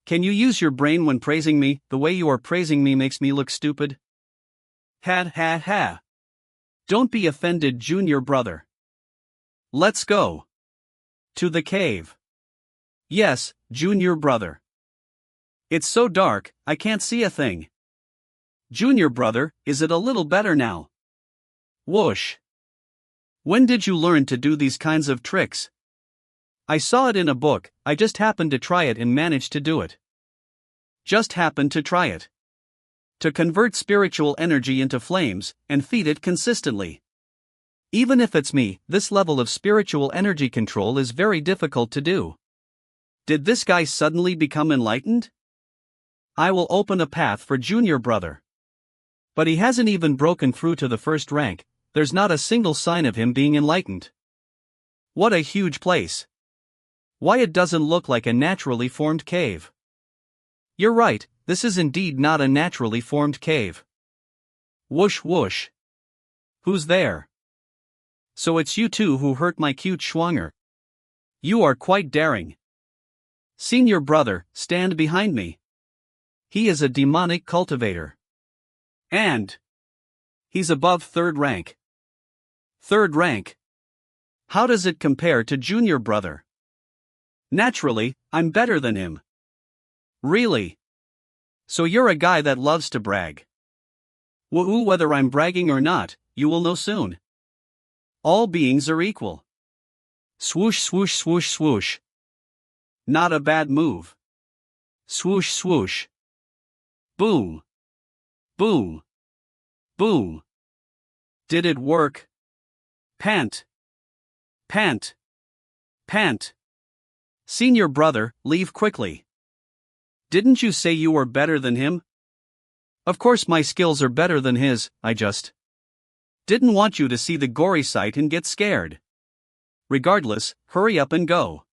[SPEAKER 1] Can you use your brain when praising me? The way you are praising me makes me look stupid. Ha ha ha. Don't be offended, Junior Brother. Let's go. To the cave. Yes, Junior Brother. It's so dark, I can't see a thing. Junior Brother, is it a little better now? Whoosh. When did you learn to do these kinds of tricks? I saw it in a book, I just happened to try it and managed to do it. Just happened to try it. To convert spiritual energy into flames, and feed it consistently. Even if it's me, this level of spiritual energy control is very difficult to do. Did this guy suddenly become enlightened? I will open a path for Junior Brother. But he hasn't even broken through to the first rank, there's not a single sign of him being enlightened. What a huge place. Why it doesn't look like a naturally formed cave. You're right, this is indeed not a naturally formed cave. Whoosh whoosh. Who's there? So it's you two who hurt my cute schwanger. You are quite daring. Senior Brother, stand behind me. He is a demonic cultivator. And he's above third rank. Third rank. How does it compare to Junior Brother? Naturally, I'm better than him. Really? So you're a guy that loves to brag. Woo, whether I'm bragging or not, you will know soon. All beings are equal. Swoosh swoosh swoosh swoosh. Not a bad move. Swoosh swoosh. Boom. Boom. Boom. Did it work? Pant. Pant. Pant. Senior Brother, leave quickly. Didn't you say you were better than him? Of course my skills are better than his, I just didn't want you to see the gory sight and get scared. Regardless, hurry up and go.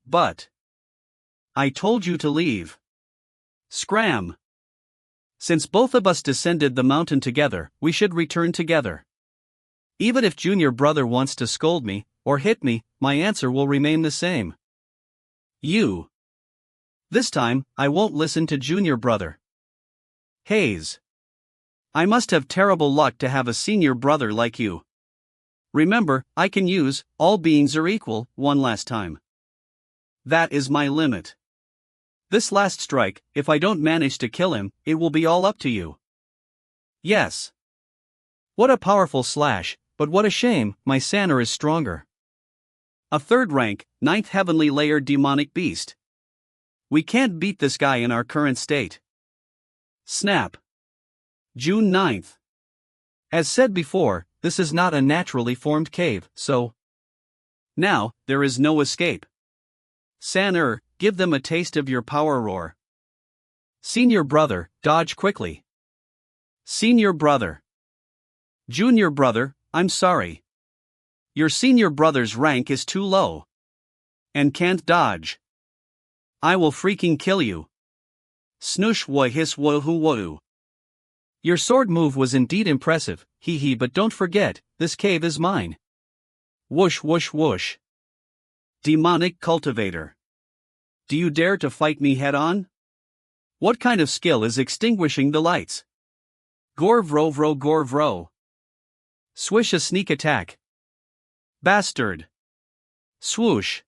[SPEAKER 1] But I told you to leave. Scram. Since both of us descended the mountain together, we should return together. Even if Junior Brother wants to scold me, or hit me, my answer will remain the same. You. This time, I won't listen to Junior Brother. Haze. I must have terrible luck to have a senior brother like you. Remember, I can use, all beings are equal, one last time. That is my limit. This last strike, if I don't manage to kill him, it will be all up to you. Yes. What a powerful slash, but what a shame, my Sanner is stronger. A third rank, 9th heavenly layer demonic beast. We can't beat this guy in our current state. Snap. June 9th. As said before, this is not a naturally formed cave, so now, there is no escape. San give them a taste of your power roar. Senior brother, dodge quickly. Senior brother. Junior brother, I'm sorry. Your senior brother's rank is too low. And can't dodge. I will freaking kill you. Snoosh wa hiss wo hu wo. Your sword move was indeed impressive, hee hee, but don't forget, this cave is mine. Whoosh whoosh whoosh. Demonic cultivator. Do you dare to fight me head on? What kind of skill is extinguishing the lights? Gorvro vro gorvro. Swish a sneak attack. Bastard. Swoosh.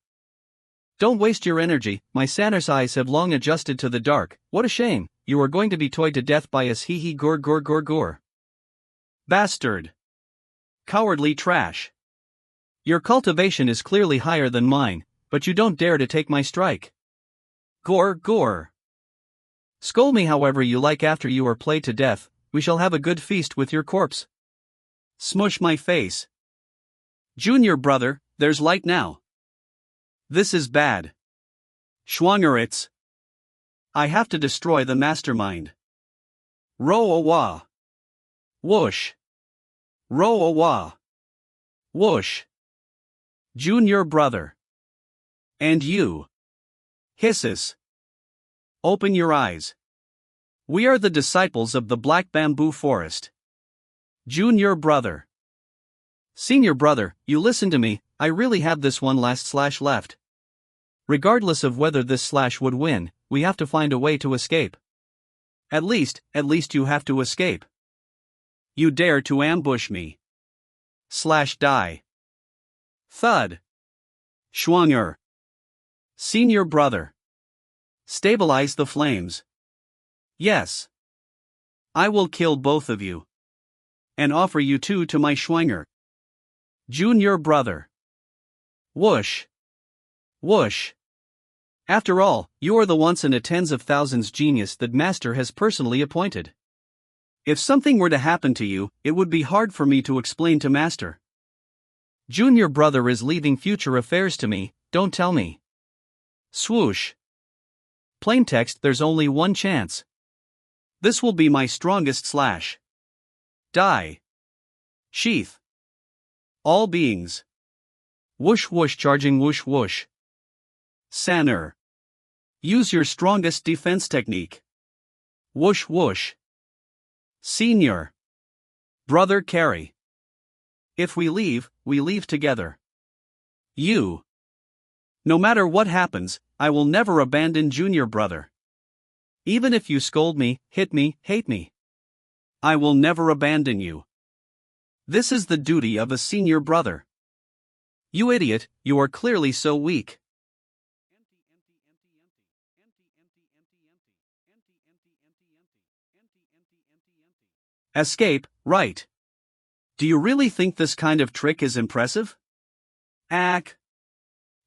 [SPEAKER 1] Don't waste your energy, my Sanner's eyes have long adjusted to the dark. What a shame, you are going to be toyed to death by us, hee hee, gore gore gore gore. Bastard. Cowardly trash. Your cultivation is clearly higher than mine, but you don't dare to take my strike. Gore gore. Scold me however you like after you are played to death, we shall have a good feast with your corpse. Smush my face. Junior brother, there's light now. This is bad. Schwangeritz. I have to destroy the mastermind. Ro-a-wah. Whoosh. Ro-a-wah. Whoosh. Junior brother. And you. Hisses. Open your eyes. We are the disciples of the Black Bamboo Forest. Junior brother. Senior brother, you listen to me, I really have this one last / left. Regardless of whether this / would win, we have to find a way to escape. At least you have to escape. You dare to ambush me. / die. Thud. Schwanger. Senior brother. Stabilize the flames. Yes. I will kill both of you. And offer you two to my Schwanger. Junior brother. Whoosh. Whoosh. After all, you are the once in a tens of thousands genius that Master has personally appointed. If something were to happen to you, it would be hard for me to explain to Master. Junior brother is leaving future affairs to me, don't tell me. Swoosh. Plain text, there's only one chance. This will be my strongest / die. Sheath. All beings. Whoosh whoosh charging whoosh whoosh. Sanner. Use your strongest defense technique. Whoosh whoosh. Senior. Brother carry. If we leave together. You. No matter what happens, I will never abandon junior brother. Even if you scold me, hit me, hate me. I will never abandon you. This is the duty of a senior brother. You idiot, you are clearly so weak. Escape, right. Do you really think this kind of trick is impressive? Ack.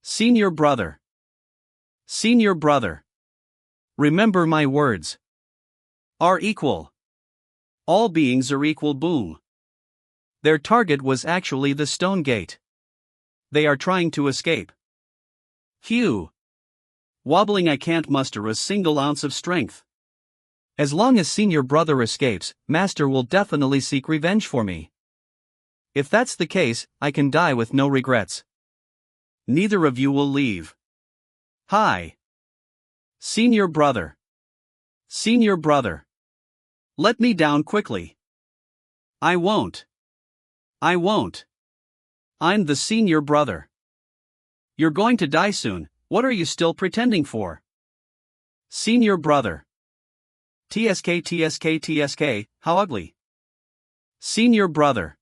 [SPEAKER 1] Senior brother. Senior brother. Remember my words. Are equal. All beings are equal, boom. Their target was actually the stone gate. They are trying to escape. Phew. Wobbling, I can't muster a single ounce of strength. As long as senior brother escapes, Master will definitely seek revenge for me. If that's the case, I can die with no regrets. Neither of you will leave. Hi. Senior brother. Senior brother. Let me down quickly. I won't. I won't. I'm the senior brother. You're going to die soon, what are you still pretending for? Senior brother. TSK TSK TSK, how ugly. Senior brother.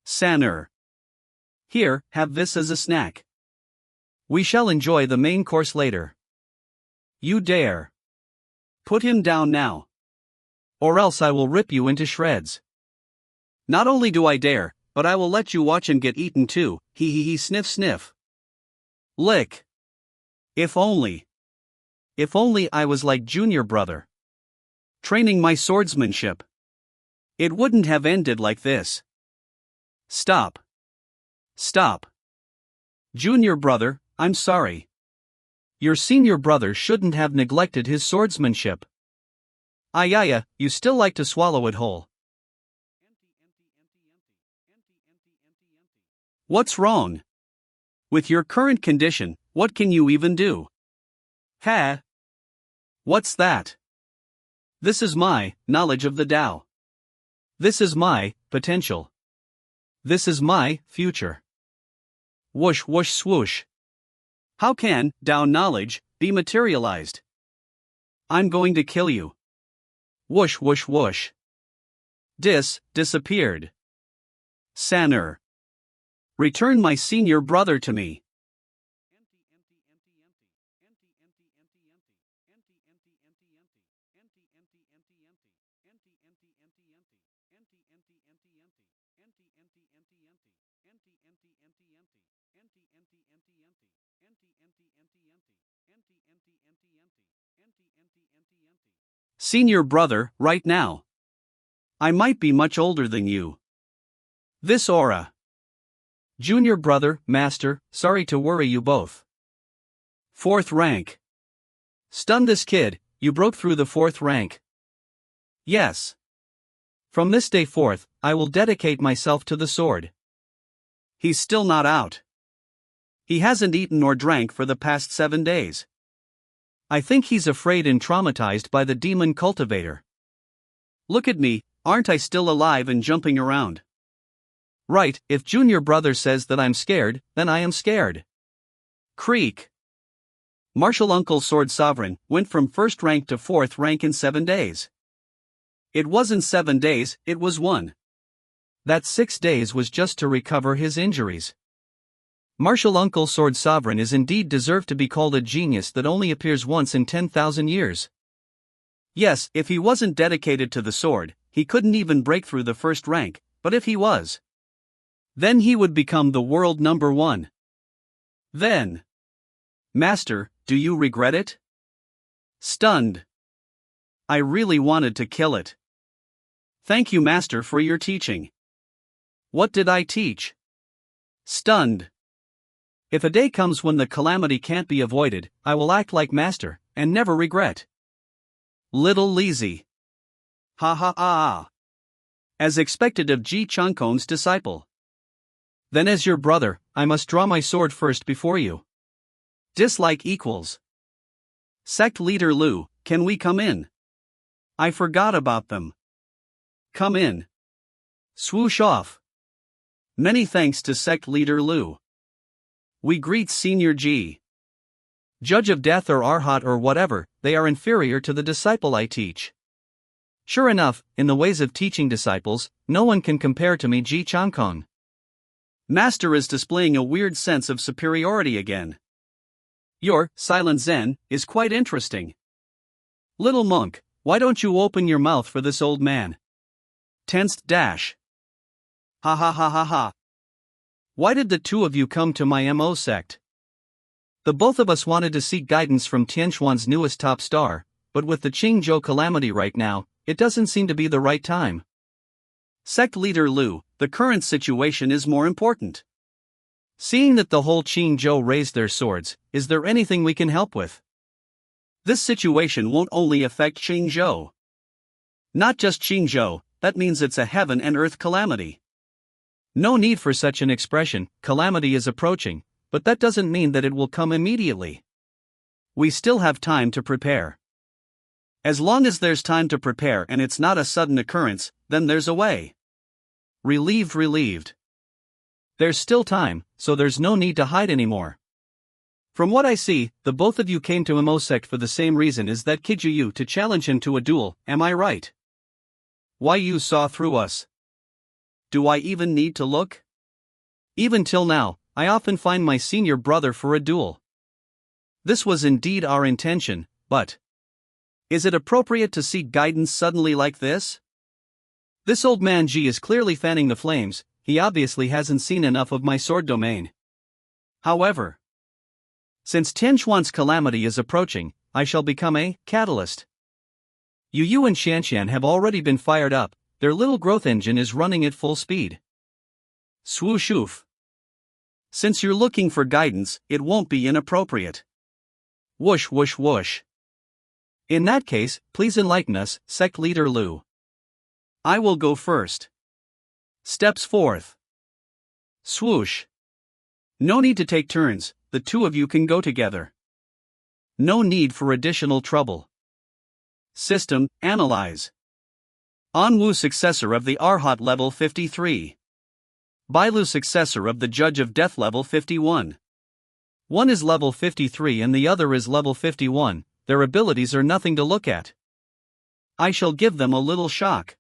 [SPEAKER 1] Sanner. Here, have this as a snack. We shall enjoy the main course later. You dare. Put him down now. Or else I will rip you into shreds. Not only do I dare, but I will let you watch him get eaten too, hee hee hee sniff sniff. Lick. If only. If only I was like junior brother, training my swordsmanship. It wouldn't have ended like this. Stop. Stop. Junior brother, I'm sorry. Your senior brother shouldn't have neglected his swordsmanship. Ayaya, you still like to swallow it whole. What's wrong? With your current condition, what can you even do? Ha! What's that? This is my knowledge of the Tao. This is my potential. This is my future. Whoosh whoosh swoosh. How can Tao knowledge be materialized? I'm going to kill you. Whoosh whoosh whoosh. Disappeared. Sanner. Return my senior brother to me. Senior brother, right now. I might be much older than you. This aura. Junior brother, master, sorry to worry you both. 4th rank. Stun this kid, you broke through the 4th rank. Yes. From this day forth, I will dedicate myself to the sword. He's still not out. He hasn't eaten or drank for the past 7 days. I think he's afraid and traumatized by the demon cultivator. Look at me, aren't I still alive and jumping around? Right, if junior brother says that I'm scared, then I am scared. Creak. Martial Uncle Sword Sovereign went from 1st rank to 4th rank in 7 days. It wasn't 7 days, it was 1. That 6 days was just to recover his injuries. Martial Uncle Sword Sovereign is indeed deserved to be called a genius that only appears once in 10,000 years. Yes, if he wasn't dedicated to the sword, he couldn't even break through the 1st rank, but if he was, then he would become the world number 1. Then. Master, do you regret it? Stunned. I really wanted to kill it. Thank you, Master, for your teaching. What did I teach? Stunned. If a day comes when the calamity can't be avoided, I will act like Master, and never regret. Little lazy. Ha ha ah. As expected of Ji Changkon's disciple. Then as your brother, I must draw my sword first before you. Dislike equals. Sect leader Lu, can we come in? I forgot about them. Come in. Swoosh off. Many thanks to Sect leader Lu. We greet Senior G. Judge of death or Arhat or whatever, they are inferior to the disciple I teach. Sure enough, in the ways of teaching disciples, no one can compare to me Ji Changkong. Master is displaying a weird sense of superiority again. Your silent Zen is quite interesting. Little monk, why don't you open your mouth for this old man? Tensed dash. Ha ha ha ha ha. Why did the two of you come to my MO sect? The both of us wanted to seek guidance from Tianxuan's newest top star, but with the Qingzhou calamity right now, it doesn't seem to be the right time. Sect leader Lu, the current situation is more important. Seeing that the whole Qingzhou raised their swords, is there anything we can help with? This situation won't only affect Qingzhou. Not just Qingzhou, that means it's a heaven and earth calamity. No need for such an expression, calamity is approaching, but that doesn't mean that it will come immediately. We still have time to prepare. As long as there's time to prepare and it's not a sudden occurrence, then there's a way. Relieved. There's still time, so there's no need to hide anymore. From what I see, the both of you came to MO sect for the same reason as that Kijuyu to challenge him to a duel, am I right? Why you saw through us? Do I even need to look? Even till now, I often find my senior brother for a duel. This was indeed our intention, but is it appropriate to seek guidance suddenly like this? This old man Ji is clearly fanning the flames, he obviously hasn't seen enough of my sword domain. However, since Tianxuan's calamity is approaching, I shall become a catalyst. Yu and Shanshan have already been fired up, their little growth engine is running at full speed. Swoosh oof. Since you're looking for guidance, it won't be inappropriate. Whoosh whoosh whoosh. In that case, please enlighten us, Sect Leader Lu. I will go first. Steps forth. Swoosh. No need to take turns, the two of you can go together. No need for additional trouble. System, analyze. Anwu successor of the Arhat level 53. Bailu successor of the Judge of Death level 51. One is level 53 and the other is level 51, their abilities are nothing to look at. I shall give them a little shock.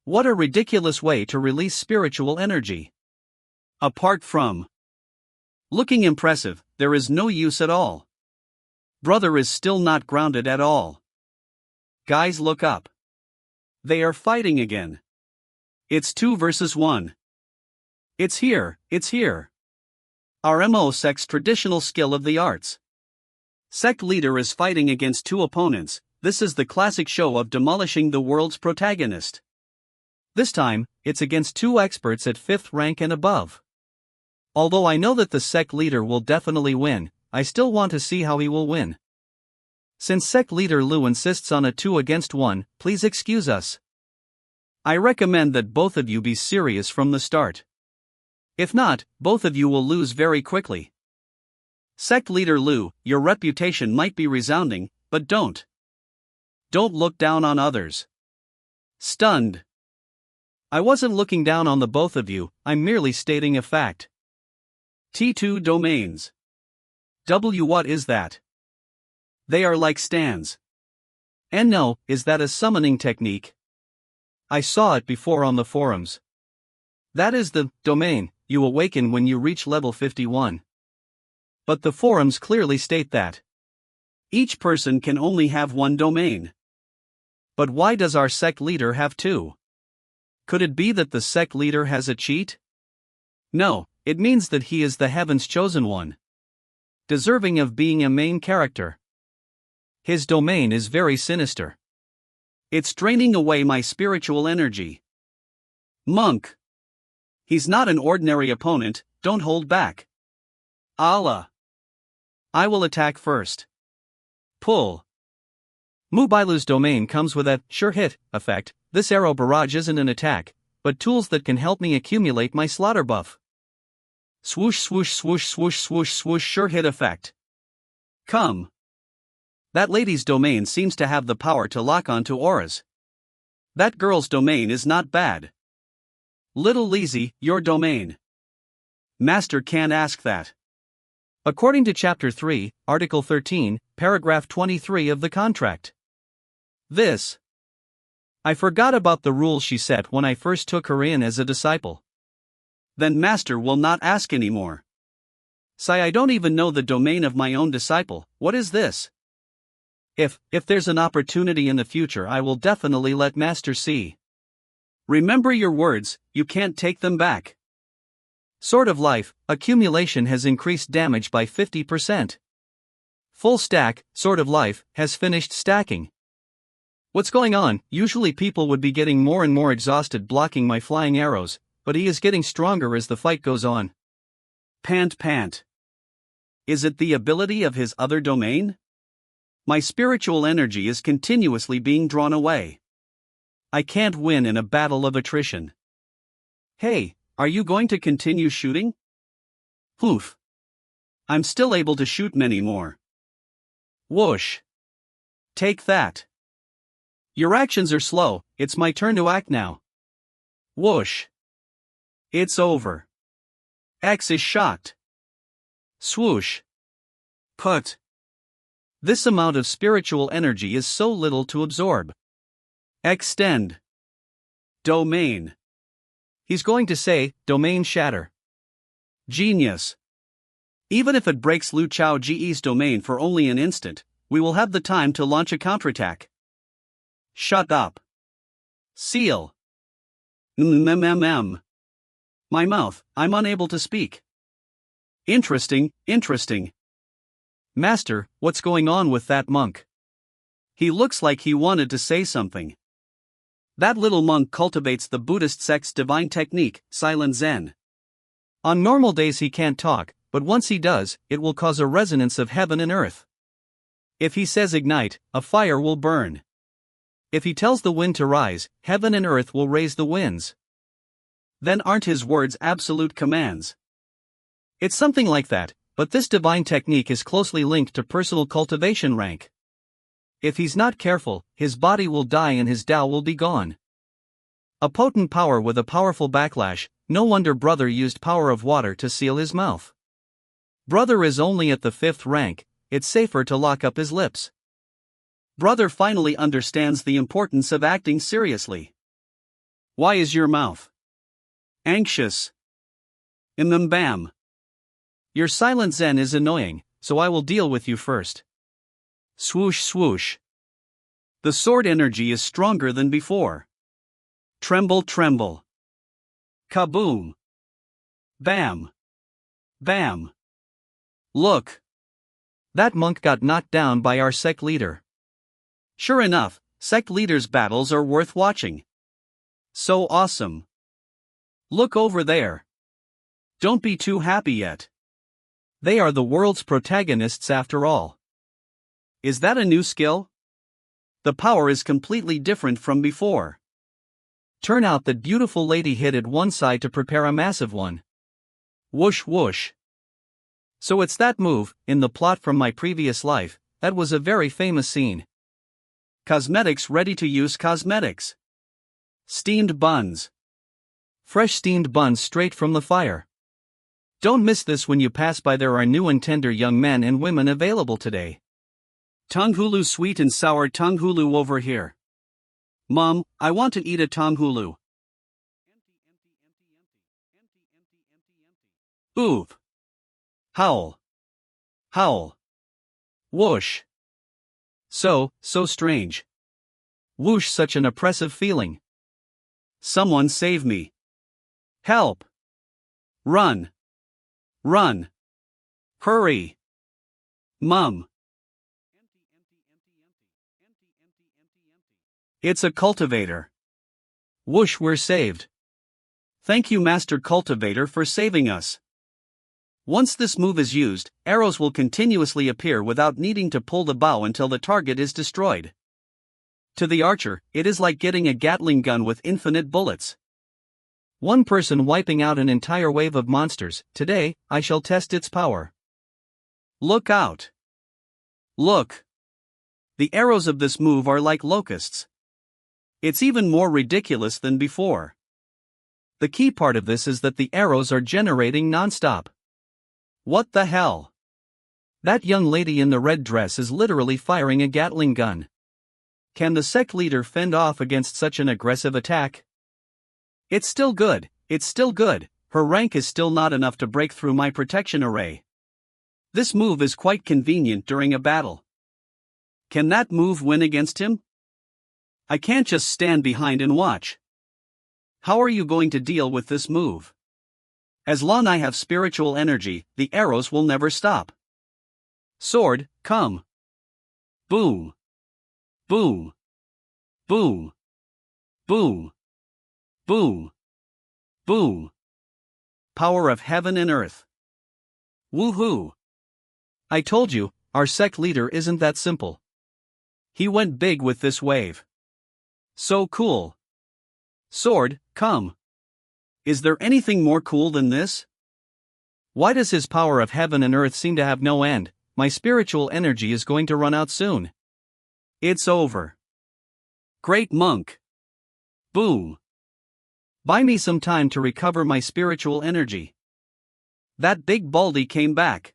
[SPEAKER 1] What a ridiculous way to release spiritual energy. Apart from looking impressive, there is no use at all. Brother is still not grounded at all. Guys, look up. They are fighting again. It's 2 versus 1. It's here, it's here. RMO Sect's traditional skill of the arts. Sect leader is fighting against 2 opponents, this is the classic show of demolishing the world's protagonist. This time, it's against 2 experts at 5th rank and above. Although I know that the Sect leader will definitely win, I still want to see how he will win. Since Sect leader Lu insists on a 2 against 1, please excuse us. I recommend that both of you be serious from the start. If not, both of you will lose very quickly. Sect leader Lu, your reputation might be resounding, but don't look down on others. Stunned. I wasn't looking down on the both of you, I'm merely stating a fact. T2 domains. What is that? They are like stands. And no, is that a summoning technique? I saw it before on the forums. That is the domain you awaken when you reach level 51. But the forums clearly state that each person can only have 1 domain. But why does our Sect leader have 2? Could it be that the Sect leader has a cheat? No, it means that he is the Heaven's chosen one, deserving of being a main character. His domain is very sinister. It's draining away my spiritual energy. Monk. He's not an ordinary opponent, don't hold back. Allah. I will attack first. Pull. Mubailu's domain comes with a sure hit effect. This arrow barrage isn't an attack, but tools that can help me accumulate my slaughter buff. Swoosh swoosh swoosh swoosh swoosh swoosh sure hit effect. Come. That lady's domain seems to have the power to lock onto auras. That girl's domain is not bad. Little Lazy, your domain. Master can't ask that. According to Chapter 3, Article 13, Paragraph 23 of the contract. This. I forgot about the rules she set when I first took her in as a disciple. Then Master will not ask anymore. Say, I don't even know the domain of my own disciple, what is this? If there's an opportunity in the future, I will definitely let Master see. Remember your words, you can't take them back. Sword of Life, accumulation has increased damage by 50%. Full stack, Sword of Life, has finished stacking. What's going on? Usually people would be getting more and more exhausted blocking my flying arrows, but he is getting stronger as the fight goes on. Pant. Is it the ability of his other domain? My spiritual energy is continuously being drawn away. I can't win in a battle of attrition. Hey, are you going to continue shooting? Poof. I'm still able to shoot many more. Whoosh. Take that. Your actions are slow, it's my turn to act now. Whoosh. It's over. X is shocked. Swoosh. Put. This amount of spiritual energy is so little to absorb. Extend. Domain. He's going to say, domain shatter. Genius. Even if it breaks Lu Chao Ji's domain for only an instant, we will have the time to launch a counterattack. Shut up. Seal. My mouth, I'm unable to speak. Interesting. Master, what's going on with that monk? He looks like he wanted to say something. That little monk cultivates the Buddhist sect's divine technique, silent Zen. On normal days he can't talk, but once he does, it will cause a resonance of heaven and earth. If he says ignite, a fire will burn. If he tells the wind to rise, heaven and earth will raise the winds. Then aren't his words absolute commands? It's something like that, but this divine technique is closely linked to personal cultivation rank. If he's not careful, his body will die and his Tao will be gone. A potent power with a powerful backlash, no wonder Brother used power of water to seal his mouth. Brother is only at the 5th rank, it's safer to lock up his lips. Brother finally understands the importance of acting seriously. Why is your mouth anxious? Bam. Your silent Zen is annoying, so I will deal with you first. Swoosh swoosh. The sword energy is stronger than before. Tremble tremble. Kaboom. Bam. Bam. Look. That monk got knocked down by our sect leader. Sure enough, sect leaders' battles are worth watching. So awesome. Look over there. Don't be too happy yet. They are the world's protagonists after all. Is that a new skill? The power is completely different from before. Turn out that beautiful lady hid at one side to prepare a massive one. Whoosh whoosh. So it's that move, in the plot from my previous life, that was a very famous scene. Cosmetics ready to use cosmetics. Steamed buns. Fresh steamed buns straight from the fire. Don't miss this when you pass by. There are new and tender young men and women available today. Tonghulu, sweet and sour tonghulu over here. Mom, I want to eat a tonghulu. Oof. Howl. Howl. Whoosh. So strange. Whoosh, such an oppressive feeling. Someone save me. Help. Run. Run. Hurry. Mum. It's a cultivator. Whoosh, we're saved. Thank you, Master Cultivator, for saving us. Once this move is used, arrows will continuously appear without needing to pull the bow until the target is destroyed. To the archer, it is like getting a Gatling gun with infinite bullets. One person wiping out an entire wave of monsters. Today, I shall test its power. Look out. Look. The arrows of this move are like locusts. It's even more ridiculous than before. The key part of this is that the arrows are generating non-stop. What the hell? That young lady in the red dress is literally firing a Gatling gun. Can the sect leader fend off against such an aggressive attack? It's still good, her rank is still not enough to break through my protection array. This move is quite convenient during a battle. Can that move win against him? I can't just stand behind and watch. How are you going to deal with this move? As long as I have spiritual energy, the arrows will never stop. Sword, come. Boom. Boom. Boom. Boom. Boom. Boom. Power of heaven and earth. Woohoo. I told you, our sect leader isn't that simple. He went big with this wave. So cool. Sword, come. Is there anything more cool than this? Why does his power of heaven and earth seem to have no end? My spiritual energy is going to run out soon. It's over. Great monk. Boom. Buy me some time to recover my spiritual energy. That big baldy came back.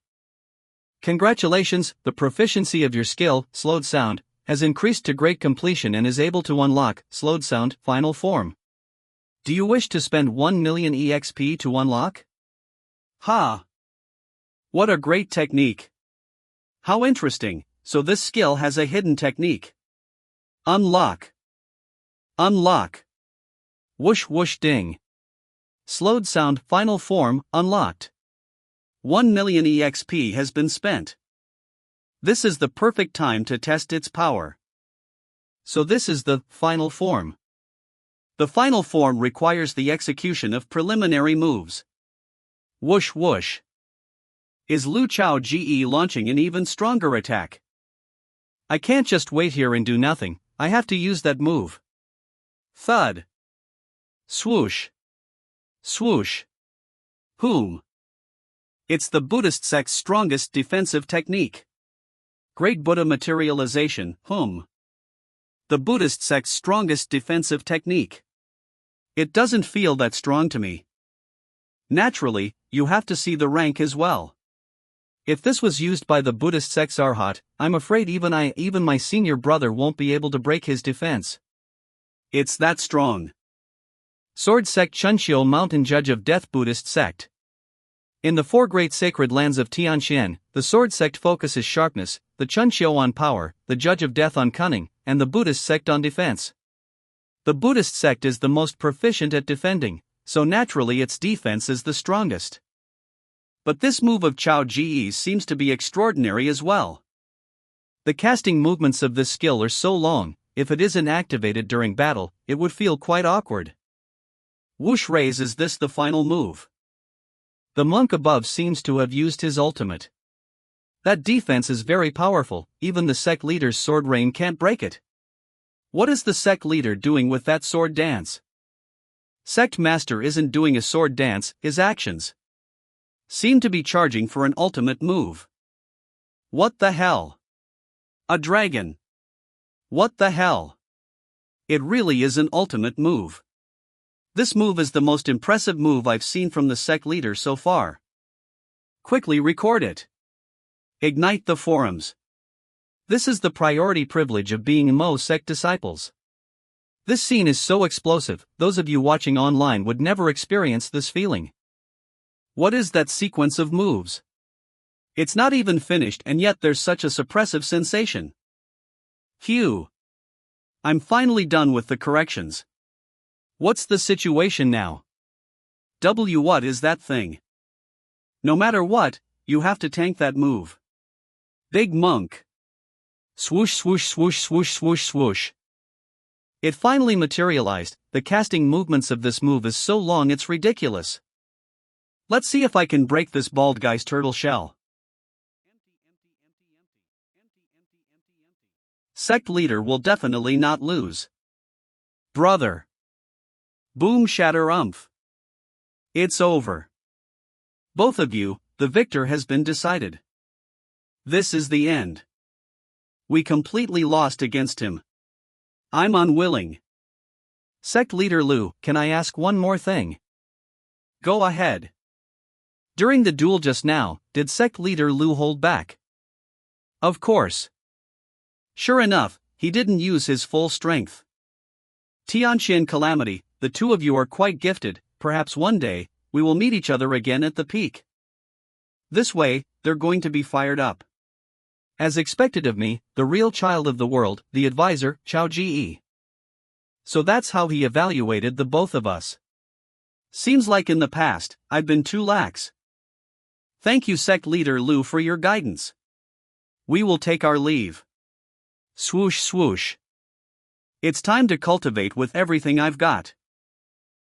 [SPEAKER 1] Congratulations, the proficiency of your skill, slowed sound, has increased to great completion and is able to unlock slowed sound final form. Do you wish to spend 1 million EXP to unlock? Ha! What a great technique! How interesting, so this skill has a hidden technique. Unlock. Unlock. Whoosh whoosh ding. Slowed sound final form unlocked. 1 million EXP has been spent. This is the perfect time to test its power. So this is the final form. The final form requires the execution of preliminary moves. Whoosh whoosh. Is Liu Chao Ge launching an even stronger attack? I can't just wait here and do nothing, I have to use that move. Thud. Swoosh. Swoosh. Whom? It's the Buddhist sect's strongest defensive technique. Great Buddha materialization, the Buddhist sect's strongest defensive technique. It doesn't feel that strong to me. Naturally, you have to see the rank as well. If this was used by the Buddhist sect's Arhat, I'm afraid even my senior brother won't be able to break his defense. It's that strong. Sword Sect Chunxiu Mountain Judge of Death Buddhist Sect. In the four great sacred lands of Tianxian, the Sword Sect focuses sharpness, the Chunxiu on power, the Judge of Death on cunning, and the Buddhist sect on defense. The Buddhist sect is the most proficient at defending, so naturally its defense is the strongest. But this move of Chao Ge's seems to be extraordinary as well. The casting movements of this skill are so long, if it isn't activated during battle, it would feel quite awkward. Whoosh raise, is this the final move? The monk above seems to have used his ultimate. That defense is very powerful, even the sect leader's sword rain can't break it. What is the sect leader doing with that sword dance? Sect master isn't doing a sword dance, his actions seem to be charging for an ultimate move. What the hell? A dragon. What the hell? It really is an ultimate move. This move is the most impressive move I've seen from the sect leader so far. Quickly record it. Ignite the forums. This is the priority privilege of being Mo sect disciples. This scene is so explosive, those of you watching online would never experience this feeling. What is that sequence of moves? It's not even finished and yet there's such a suppressive sensation. Phew. I'm finally done with the corrections. What's the situation now? What is that thing? No matter what, you have to tank that move. Big monk. Swoosh swoosh swoosh swoosh swoosh swoosh. It finally materialized. The casting movements of this move is so long it's ridiculous. Let's see if I can break this bald guy's turtle shell. Sect leader will definitely not lose. Brother. Boom shatter umph. It's over. Both of you, the victor has been decided. This is the end. We completely lost against him. I'm unwilling. Sect leader Liu, can I ask one more thing? Go ahead. During the duel just now, did sect leader Liu hold back? Of course. Sure enough, he didn't use his full strength. Tianxian Calamity, the two of you are quite gifted, perhaps one day, we will meet each other again at the peak. This way, they're going to be fired up. As expected of me, the real child of the world, the advisor, Chao Ge. So that's how he evaluated the both of us. Seems like in the past, I've been too lax. Thank you sect leader Liu for your guidance. We will take our leave. Swoosh swoosh. It's time to cultivate with everything I've got.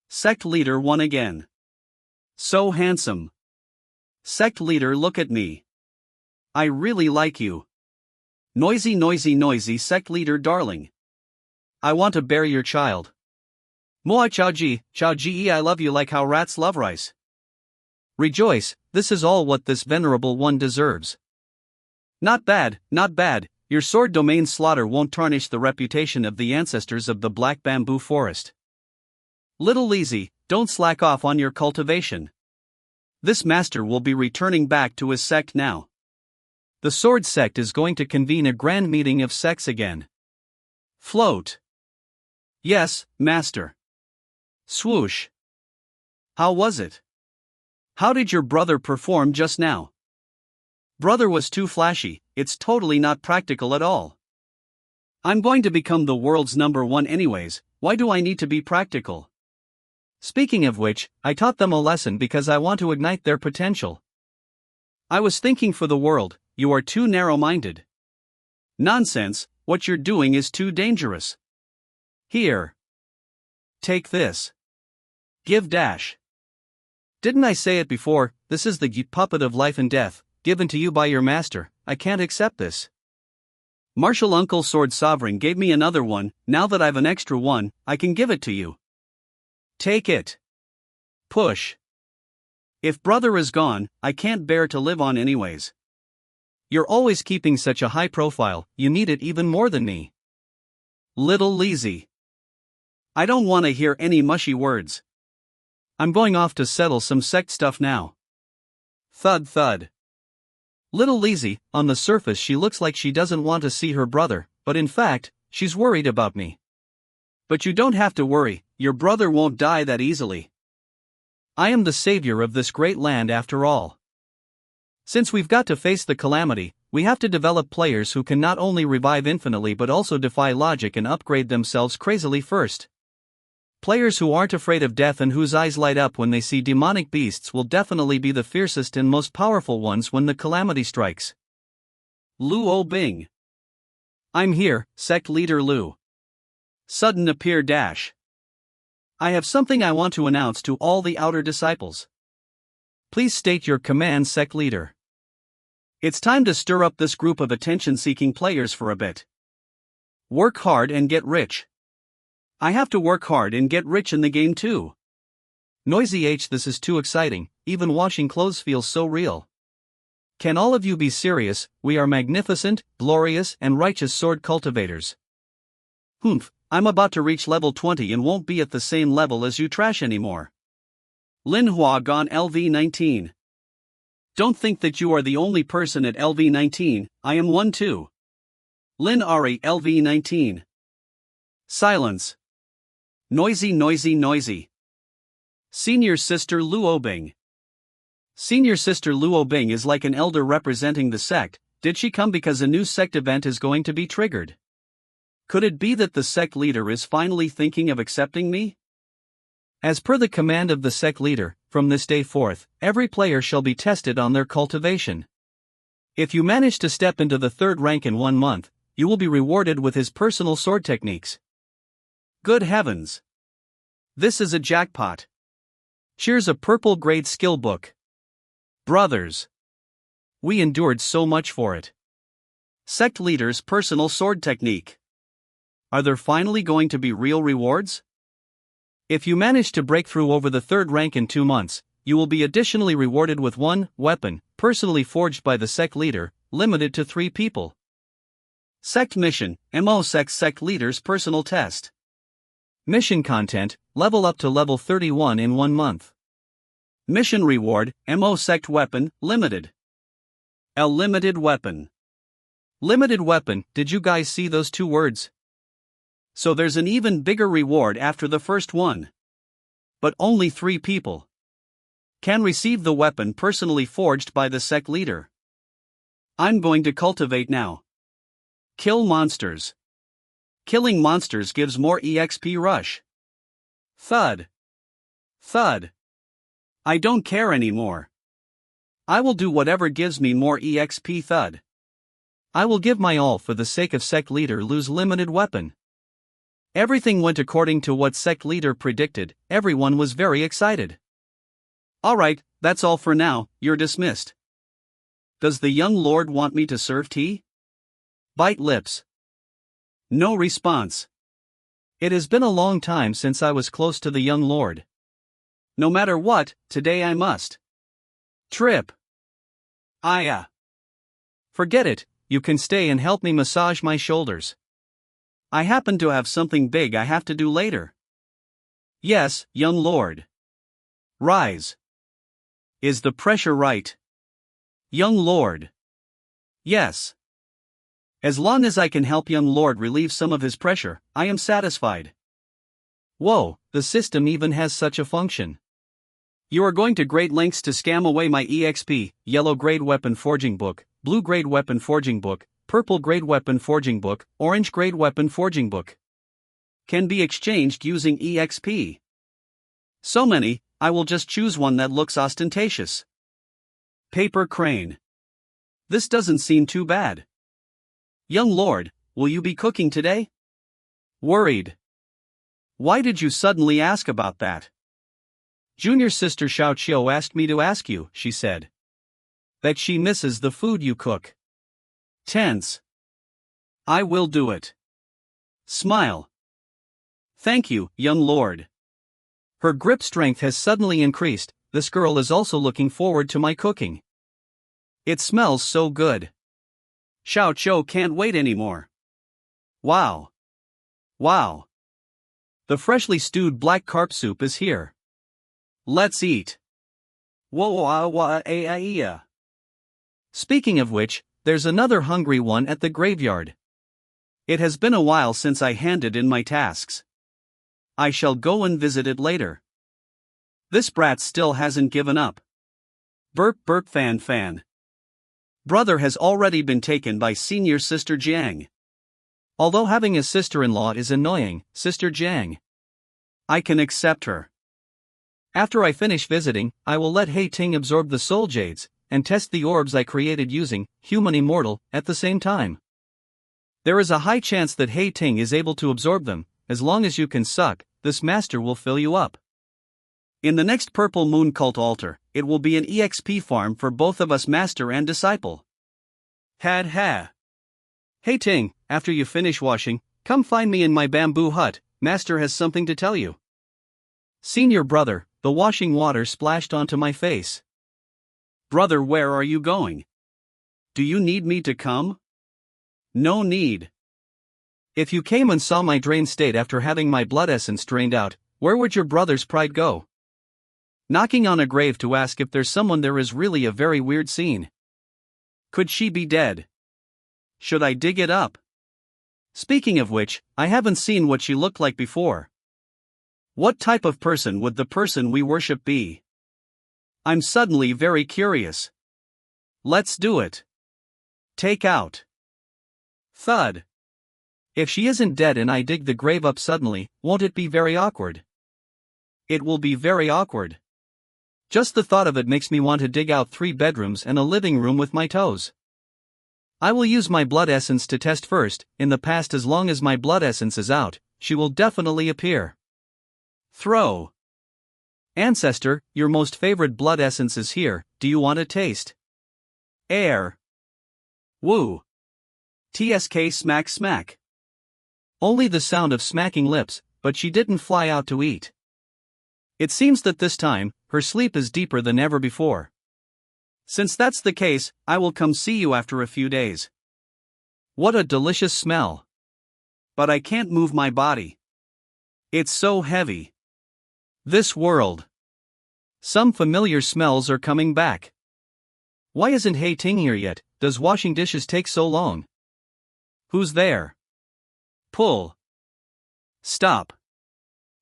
[SPEAKER 1] Sect leader won again. So handsome. Sect leader, look at me. I really like you. Noisy noisy noisy sect leader darling. I want to bear your child. Moi Chao Ge, I love you like how rats love rice. Rejoice, this is all what this venerable one deserves. Not bad, not bad, your sword domain slaughter won't tarnish the reputation of the ancestors of the Black Bamboo Forest. Little Lazy, don't slack off on your cultivation. This master will be returning back to his sect now. The Sword Sect is going to convene a grand meeting of sects again. Float. Yes, master. Swoosh. How was it? How did your brother perform just now? Brother was too flashy, it's totally not practical at all. I'm going to become the world's #1 anyways, why do I need to be practical? Speaking of which, I taught them a lesson because I want to ignite their potential. I was thinking for the world, you are too narrow-minded. Nonsense, what you're doing is too dangerous. Here. Take this. Give dash. Didn't I say it before, this is the puppet of life and death, given to you by your master, I can't accept this. Martial Uncle Sword Sovereign gave me another one, now that I've an extra one, I can give it to you. Take it. Push. If brother is gone, I can't bear to live on anyways. You're always keeping such a high profile, you need it even more than me. Little Leezy. I don't want to hear any mushy words. I'm going off to settle some sect stuff now. Thud thud. Little Leezy, on the surface she looks like she doesn't want to see her brother, but in fact, she's worried about me. But you don't have to worry, your brother won't die that easily. I am the savior of this great land after all. Since we've got to face the calamity, we have to develop players who can not only revive infinitely but also defy logic and upgrade themselves crazily first. Players who aren't afraid of death and whose eyes light up when they see demonic beasts will definitely be the fiercest and most powerful ones when the calamity strikes. Luo Bing. I'm here, Sect Leader Lu. Sudden appear dash. I have something I want to announce to all the outer disciples. Please state your command, Sect Leader. It's time to stir up this group of attention-seeking players for a bit. Work hard and get rich. I have to work hard and get rich in the game too. Noisy H, this is too exciting, even washing clothes feels so real. Can all of you be serious? We are magnificent, glorious, and righteous sword cultivators. Humph, I'm about to reach level 20 and won't be at the same level as you trash anymore. Linhua gone LV19. Don't think that you are the only person at LV19, I am one too. Lin Ari LV19. Silence. Noisy noisy noisy. Senior Sister Luo Bing. Senior Sister Luo Bing is like an elder representing the sect. Did she come because a new sect event is going to be triggered? Could it be that the sect leader is finally thinking of accepting me? As per the command of the sect leader, from this day forth, every player shall be tested on their cultivation. If you manage to step into the 3rd rank in 1 month, you will be rewarded with his personal sword techniques. Good heavens! This is a jackpot. Cheers, a purple grade skill book. Brothers! We endured so much for it. Sect leader's personal sword technique. Are there finally going to be real rewards? If you manage to break through over the 3rd rank in 2 months, you will be additionally rewarded with 1 weapon, personally forged by the sect leader, limited to 3 people. Sect mission, MO Sect leader's personal test. Mission content, level up to level 31 in 1 month. Mission reward, MO Sect weapon, limited. A limited weapon. Limited weapon, did you guys see those 2 words? So there's an even bigger reward after the first one. But only 3 people can receive the weapon personally forged by the sect leader. I'm going to cultivate now. Kill monsters. Killing monsters gives more EXP rush. Thud. Thud. I don't care anymore. I will do whatever gives me more EXP thud. I will give my all for the sake of sect leader Lu's limited weapon. Everything went according to what sect leader predicted, everyone was very excited. Alright, that's all for now, you're dismissed. Does the young lord want me to serve tea? Bite lips. No response. It has been a long time since I was close to the young lord. No matter what, today I must. Trip. Forget it, you can stay and help me massage my shoulders. I happen to have something big I have to do later. Yes, young lord. Rise. Is the pressure right? Young lord. Yes. As long as I can help young lord relieve some of his pressure, I am satisfied. Whoa, the system even has such a function. You are going to great lengths to scam away my EXP, yellow grade weapon forging book, blue grade weapon forging book, purple grade weapon forging book, orange grade weapon forging book. Can be exchanged using EXP. So many, I will just choose one that looks ostentatious. Paper crane. This doesn't seem too bad. Young lord, will you be cooking today? Worried. Why did you suddenly ask about that? Junior sister Xiao Qiu asked me to ask you, she said. That she misses the food you cook. Tense. I will do it. Smile. Thank you, young lord. Her grip strength has suddenly increased. This girl is also looking forward to my cooking. It smells so good. Xiao Qiu can't wait anymore. Wow. Wow. The freshly stewed black carp soup is here. Let's eat. Whoa. Speaking of which, there's another hungry one at the graveyard. It has been a while since I handed in my tasks. I shall go and visit it later. This brat still hasn't given up. Burp burp fan. Brother has already been taken by senior sister Jiang. Although having a sister-in-law is annoying, Sister Jiang. I can accept her. After I finish visiting, I will let Hei Ting absorb the soul jades, and test the orbs I created using Human Immortal at the same time. There is a high chance that Hei Ting is able to absorb them. As long as you can suck, this master will fill you up. In the next Purple Moon Cult altar, it will be an EXP farm for both of us, master and disciple. Ha. Hei Ting, after you finish washing, come find me in my bamboo hut, master has something to tell you. Senior brother, the washing water splashed onto my face. Brother, where are you going? Do you need me to come? No need. If you came and saw my drained state after having my blood essence drained out, where would your brother's pride go? Knocking on a grave to ask if there's someone there is really a very weird scene. Could she be dead? Should I dig it up? Speaking of which, I haven't seen what she looked like before. What type of person would the person we worship be? I'm suddenly very curious. Let's do it. Take out. Thud. If she isn't dead and I dig the grave up suddenly, won't it be very awkward? It will be very awkward. Just the thought of it makes me want to dig out 3 bedrooms and a living room with my toes. I will use my blood essence to test first. In the past, as long as my blood essence is out, she will definitely appear. Throw. Ancestor, your most favorite blood essence is here, do you want a taste? Air. Woo. TSK smack. Only the sound of smacking lips, but she didn't fly out to eat. It seems that this time, her sleep is deeper than ever before. Since that's the case, I will come see you after a few days. What a delicious smell. But I can't move my body. It's so heavy. This world. Some familiar smells are coming back. Why isn't Hei Ting here yet? Does washing dishes take so long? Who's there? Pull. Stop.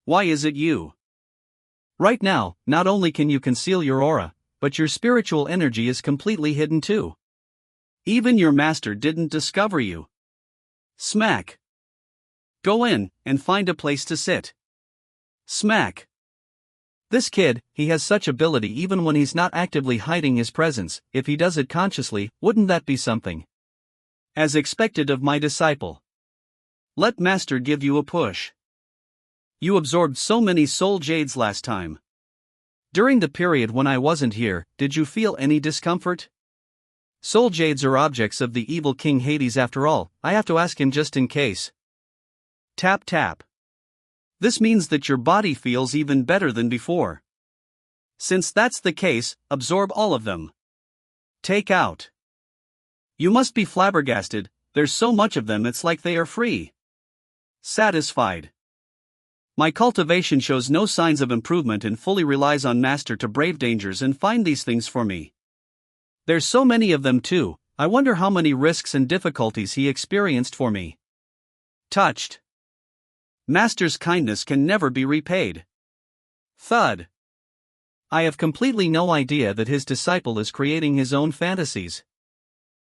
[SPEAKER 1] Why is it you? Right now, not only can you conceal your aura, but your spiritual energy is completely hidden too. Even your master didn't discover you. Smack. Go in, and find a place to sit. Smack. This kid, he has such ability even when he's not actively hiding his presence. If he does it consciously, wouldn't that be something? As expected of my disciple. Let master give you a push. You absorbed so many soul jades last time. During the period when I wasn't here, did you feel any discomfort? Soul jades are objects of the evil King Hades after all. I have to ask him just in case. Tap. This means that your body feels even better than before. Since that's the case, absorb all of them. Take out. You must be flabbergasted, there's so much of them it's like they are free. Satisfied. My cultivation shows no signs of improvement and fully relies on master to brave dangers and find these things for me. There's so many of them too, I wonder how many risks and difficulties he experienced for me. Touched. Master's kindness can never be repaid. Thud. I have completely no idea that his disciple is creating his own fantasies.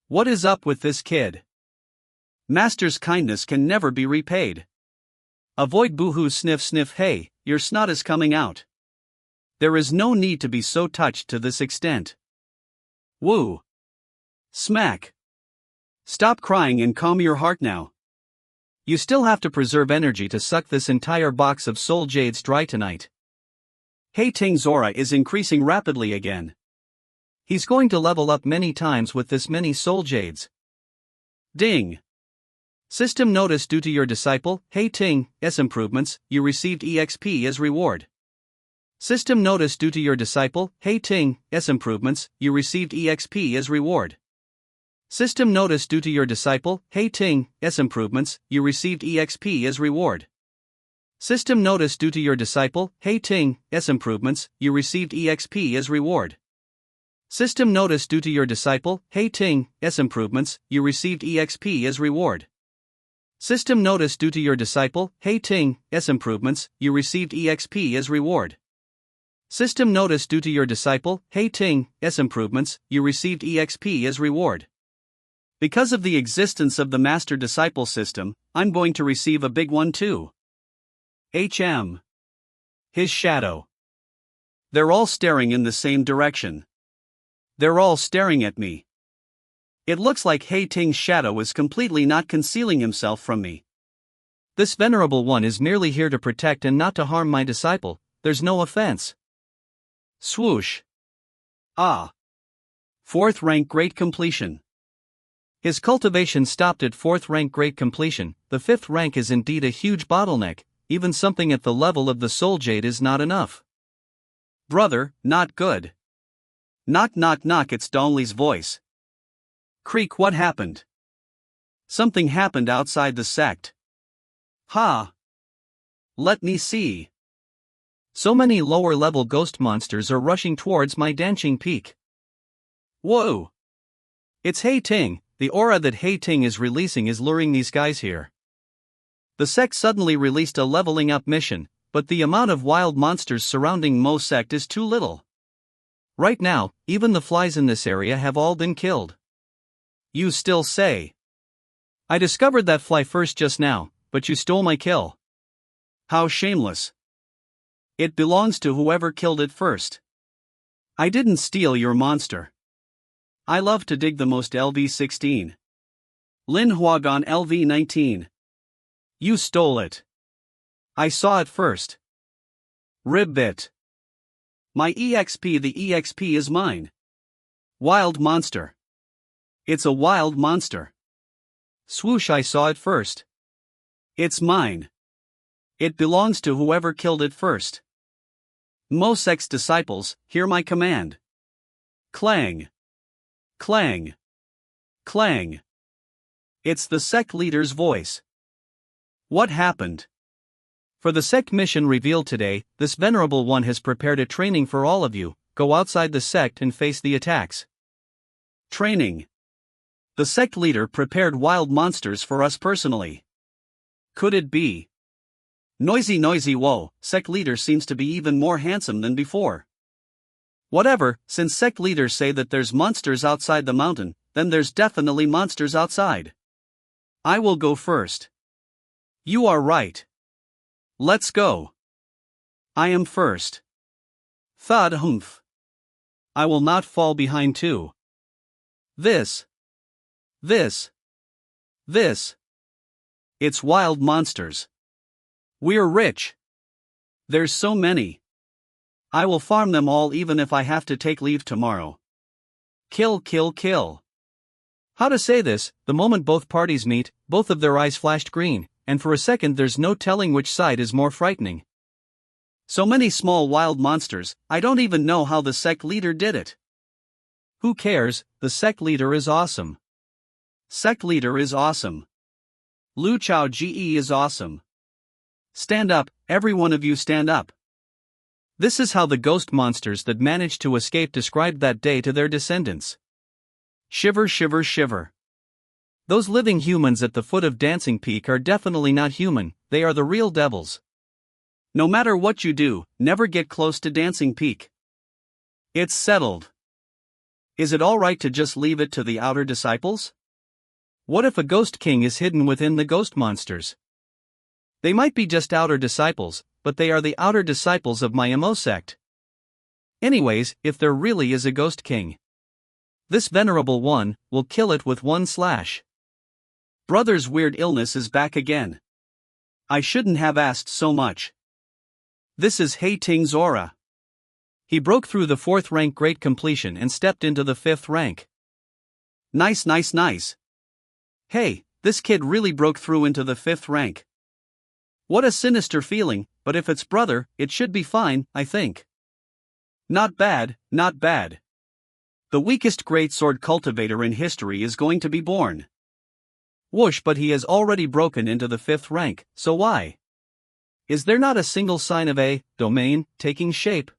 [SPEAKER 1] What is up with this kid? Master's kindness can never be repaid. Avoid boohoo sniff. Hey, your snot is coming out. There is no need to be so touched to this extent. Woo. Smack. Stop crying and calm your heart now. You still have to preserve energy to suck this entire box of soul jades dry tonight. Hei Ting's aura is increasing rapidly again. He's going to level up many times with this many soul jades. Ding. System notice: due to your disciple, Hei Ting's improvements, you received EXP as reward. System notice: due to your disciple, Hei Ting's improvements, you received EXP as reward. System notice: due to your disciple, Hei Ting's improvements, you received EXP as reward. System notice: due to your disciple, Hei Ting's improvements, you received EXP as reward. System notice: due to your disciple, Hei Ting's improvements, you received EXP as reward. System notice: due to your disciple, Hei Ting's improvements, you received EXP as reward. System notice: due to your disciple, Hei Ting's improvements, you received EXP as reward. Because of the existence of the master-disciple system, I'm going to receive a big one too. His shadow. They're all staring in the same direction. They're all staring at me. It looks like Hei Ting's shadow is completely not concealing himself from me. This venerable one is merely here to protect and not to harm my disciple. There's no offense. Swoosh. Ah. 4th rank great completion. His cultivation stopped at 4th rank great completion. The 5th rank is indeed a huge bottleneck. Even something at the level of the soul jade is not enough. Brother, not good. Knock knock knock, it's Donnelly's voice. Creak, what happened? Something happened outside the sect. Ha! Let me see. So many lower level ghost monsters are rushing towards my dancing peak. Whoa! It's Hei Ting. The aura that Hei Ting is releasing is luring these guys here. The sect suddenly released a leveling up mission, but the amount of wild monsters surrounding Mo sect is too little. Right now, even the flies in this area have all been killed. You still say? I discovered that fly first just now, but you stole my kill. How shameless. It belongs to whoever killed it first. I didn't steal your monster. I love to dig the most. LV16. Lin Huagon LV19. You stole it. I saw it first. Ribbit. My EXP, the EXP is mine. Wild monster. It's a wild monster. Swoosh, I saw it first. It's mine. It belongs to whoever killed it first. Mo sect's disciples, hear my command. Clang. Clang. Clang. It's the sect leader's voice. What happened? For the sect mission revealed today, this venerable one has prepared a training for all of you. Go outside the sect and face the attacks. Training. The sect leader prepared wild monsters for us personally. Could it be? Noisy noisy, whoa, sect leader seems to be even more handsome than before. Whatever, since sect leaders say that there's monsters outside the mountain, then there's definitely monsters outside. I will go first. You are right. Let's go. I am first. Thud humph. I will not fall behind too. This. It's wild monsters. We're rich. There's so many. I will farm them all even if I have to take leave tomorrow. Kill, kill, kill. How to say this? The moment both parties meet, both of their eyes flashed green, and for a second there's no telling which side is more frightening. So many small wild monsters, I don't even know how the sect leader did it. Who cares? The sect leader is awesome. Sect leader is awesome. Lu Chao Ge is awesome. Stand up, every one of you stand up. This is how the ghost monsters that managed to escape described that day to their descendants. Shiver, shiver, shiver. Those living humans at the foot of Dancing Peak are definitely not human, they are the real devils. No matter what you do, never get close to Dancing Peak. It's settled. Is it alright to just leave it to the outer disciples? What if a ghost king is hidden within the ghost monsters? They might be just outer disciples, but they are the outer disciples of my Mo sect. Anyways, if there really is a ghost king, This venerable one will kill it with one slash. Brother's weird illness is back again. I shouldn't have asked so much. This is Hei Ting's aura. He broke through the 4th rank great completion and stepped into the 5th rank. Nice, nice, nice. Hey, this kid really broke through into the 5th rank. What a sinister feeling, but if it's brother, it should be fine, I think. Not bad, not bad. The weakest greatsword cultivator in history is going to be born. Whoosh, but he has already broken into the 5th rank, so why? Is there not a single sign of a domain taking shape?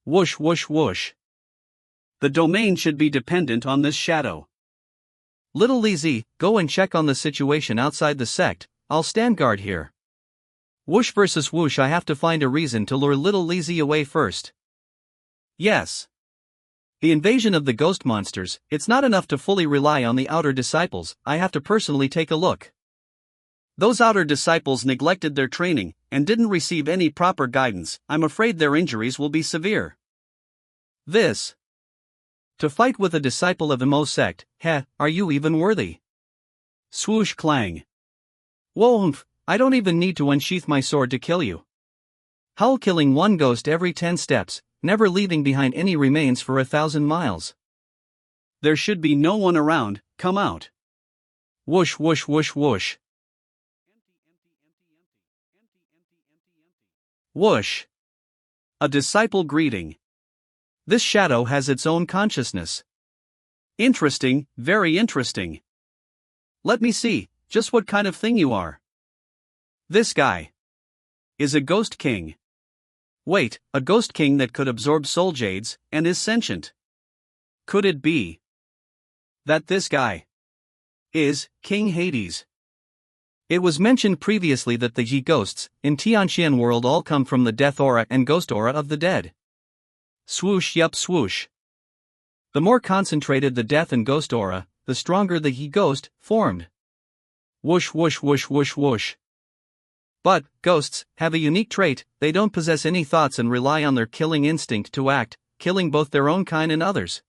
[SPEAKER 1] Whoosh, whoosh, whoosh. The domain should be dependent on this shadow. Little Lizzie, go and check on the situation outside the sect, I'll stand guard here. Whoosh versus whoosh, I have to find a reason to lure little Lizzie away first. Yes. The invasion of the ghost monsters, it's not enough to fully rely on the outer disciples, I have to personally take a look. Those outer disciples neglected their training, and didn't receive any proper guidance, I'm afraid their injuries will be severe. This. To fight with a disciple of the Sect, are you even worthy? Swoosh clang. Whoa, I don't even need to unsheath my sword to kill you. Howl, killing one ghost every 10 steps, never leaving behind any remains for 1,000 miles. There should be no one around, come out. Whoosh, whoosh, whoosh, whoosh. Whoosh. A disciple greeting. This shadow has its own consciousness. Interesting, very interesting. Let me see, just what kind of thing you are. This guy is a ghost king. Wait, a ghost king that could absorb soul jades, and is sentient. Could it be that this guy is King Hades? It was mentioned previously that the Yi ghosts in Tianxian world all come from the death aura and ghost aura of the dead. Swoosh, yup, swoosh. The more concentrated the death and ghost aura, the stronger the Yi ghost formed. Whoosh, whoosh, whoosh, whoosh, whoosh. But ghosts have a unique trait, they don't possess any thoughts and rely on their killing instinct to act, killing both their own kind and others.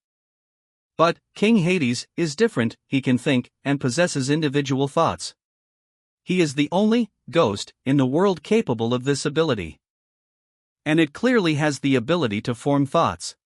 [SPEAKER 1] But King Hades is different, he can think and possesses individual thoughts. He is the only ghost in the world capable of this ability. And it clearly has the ability to form thoughts.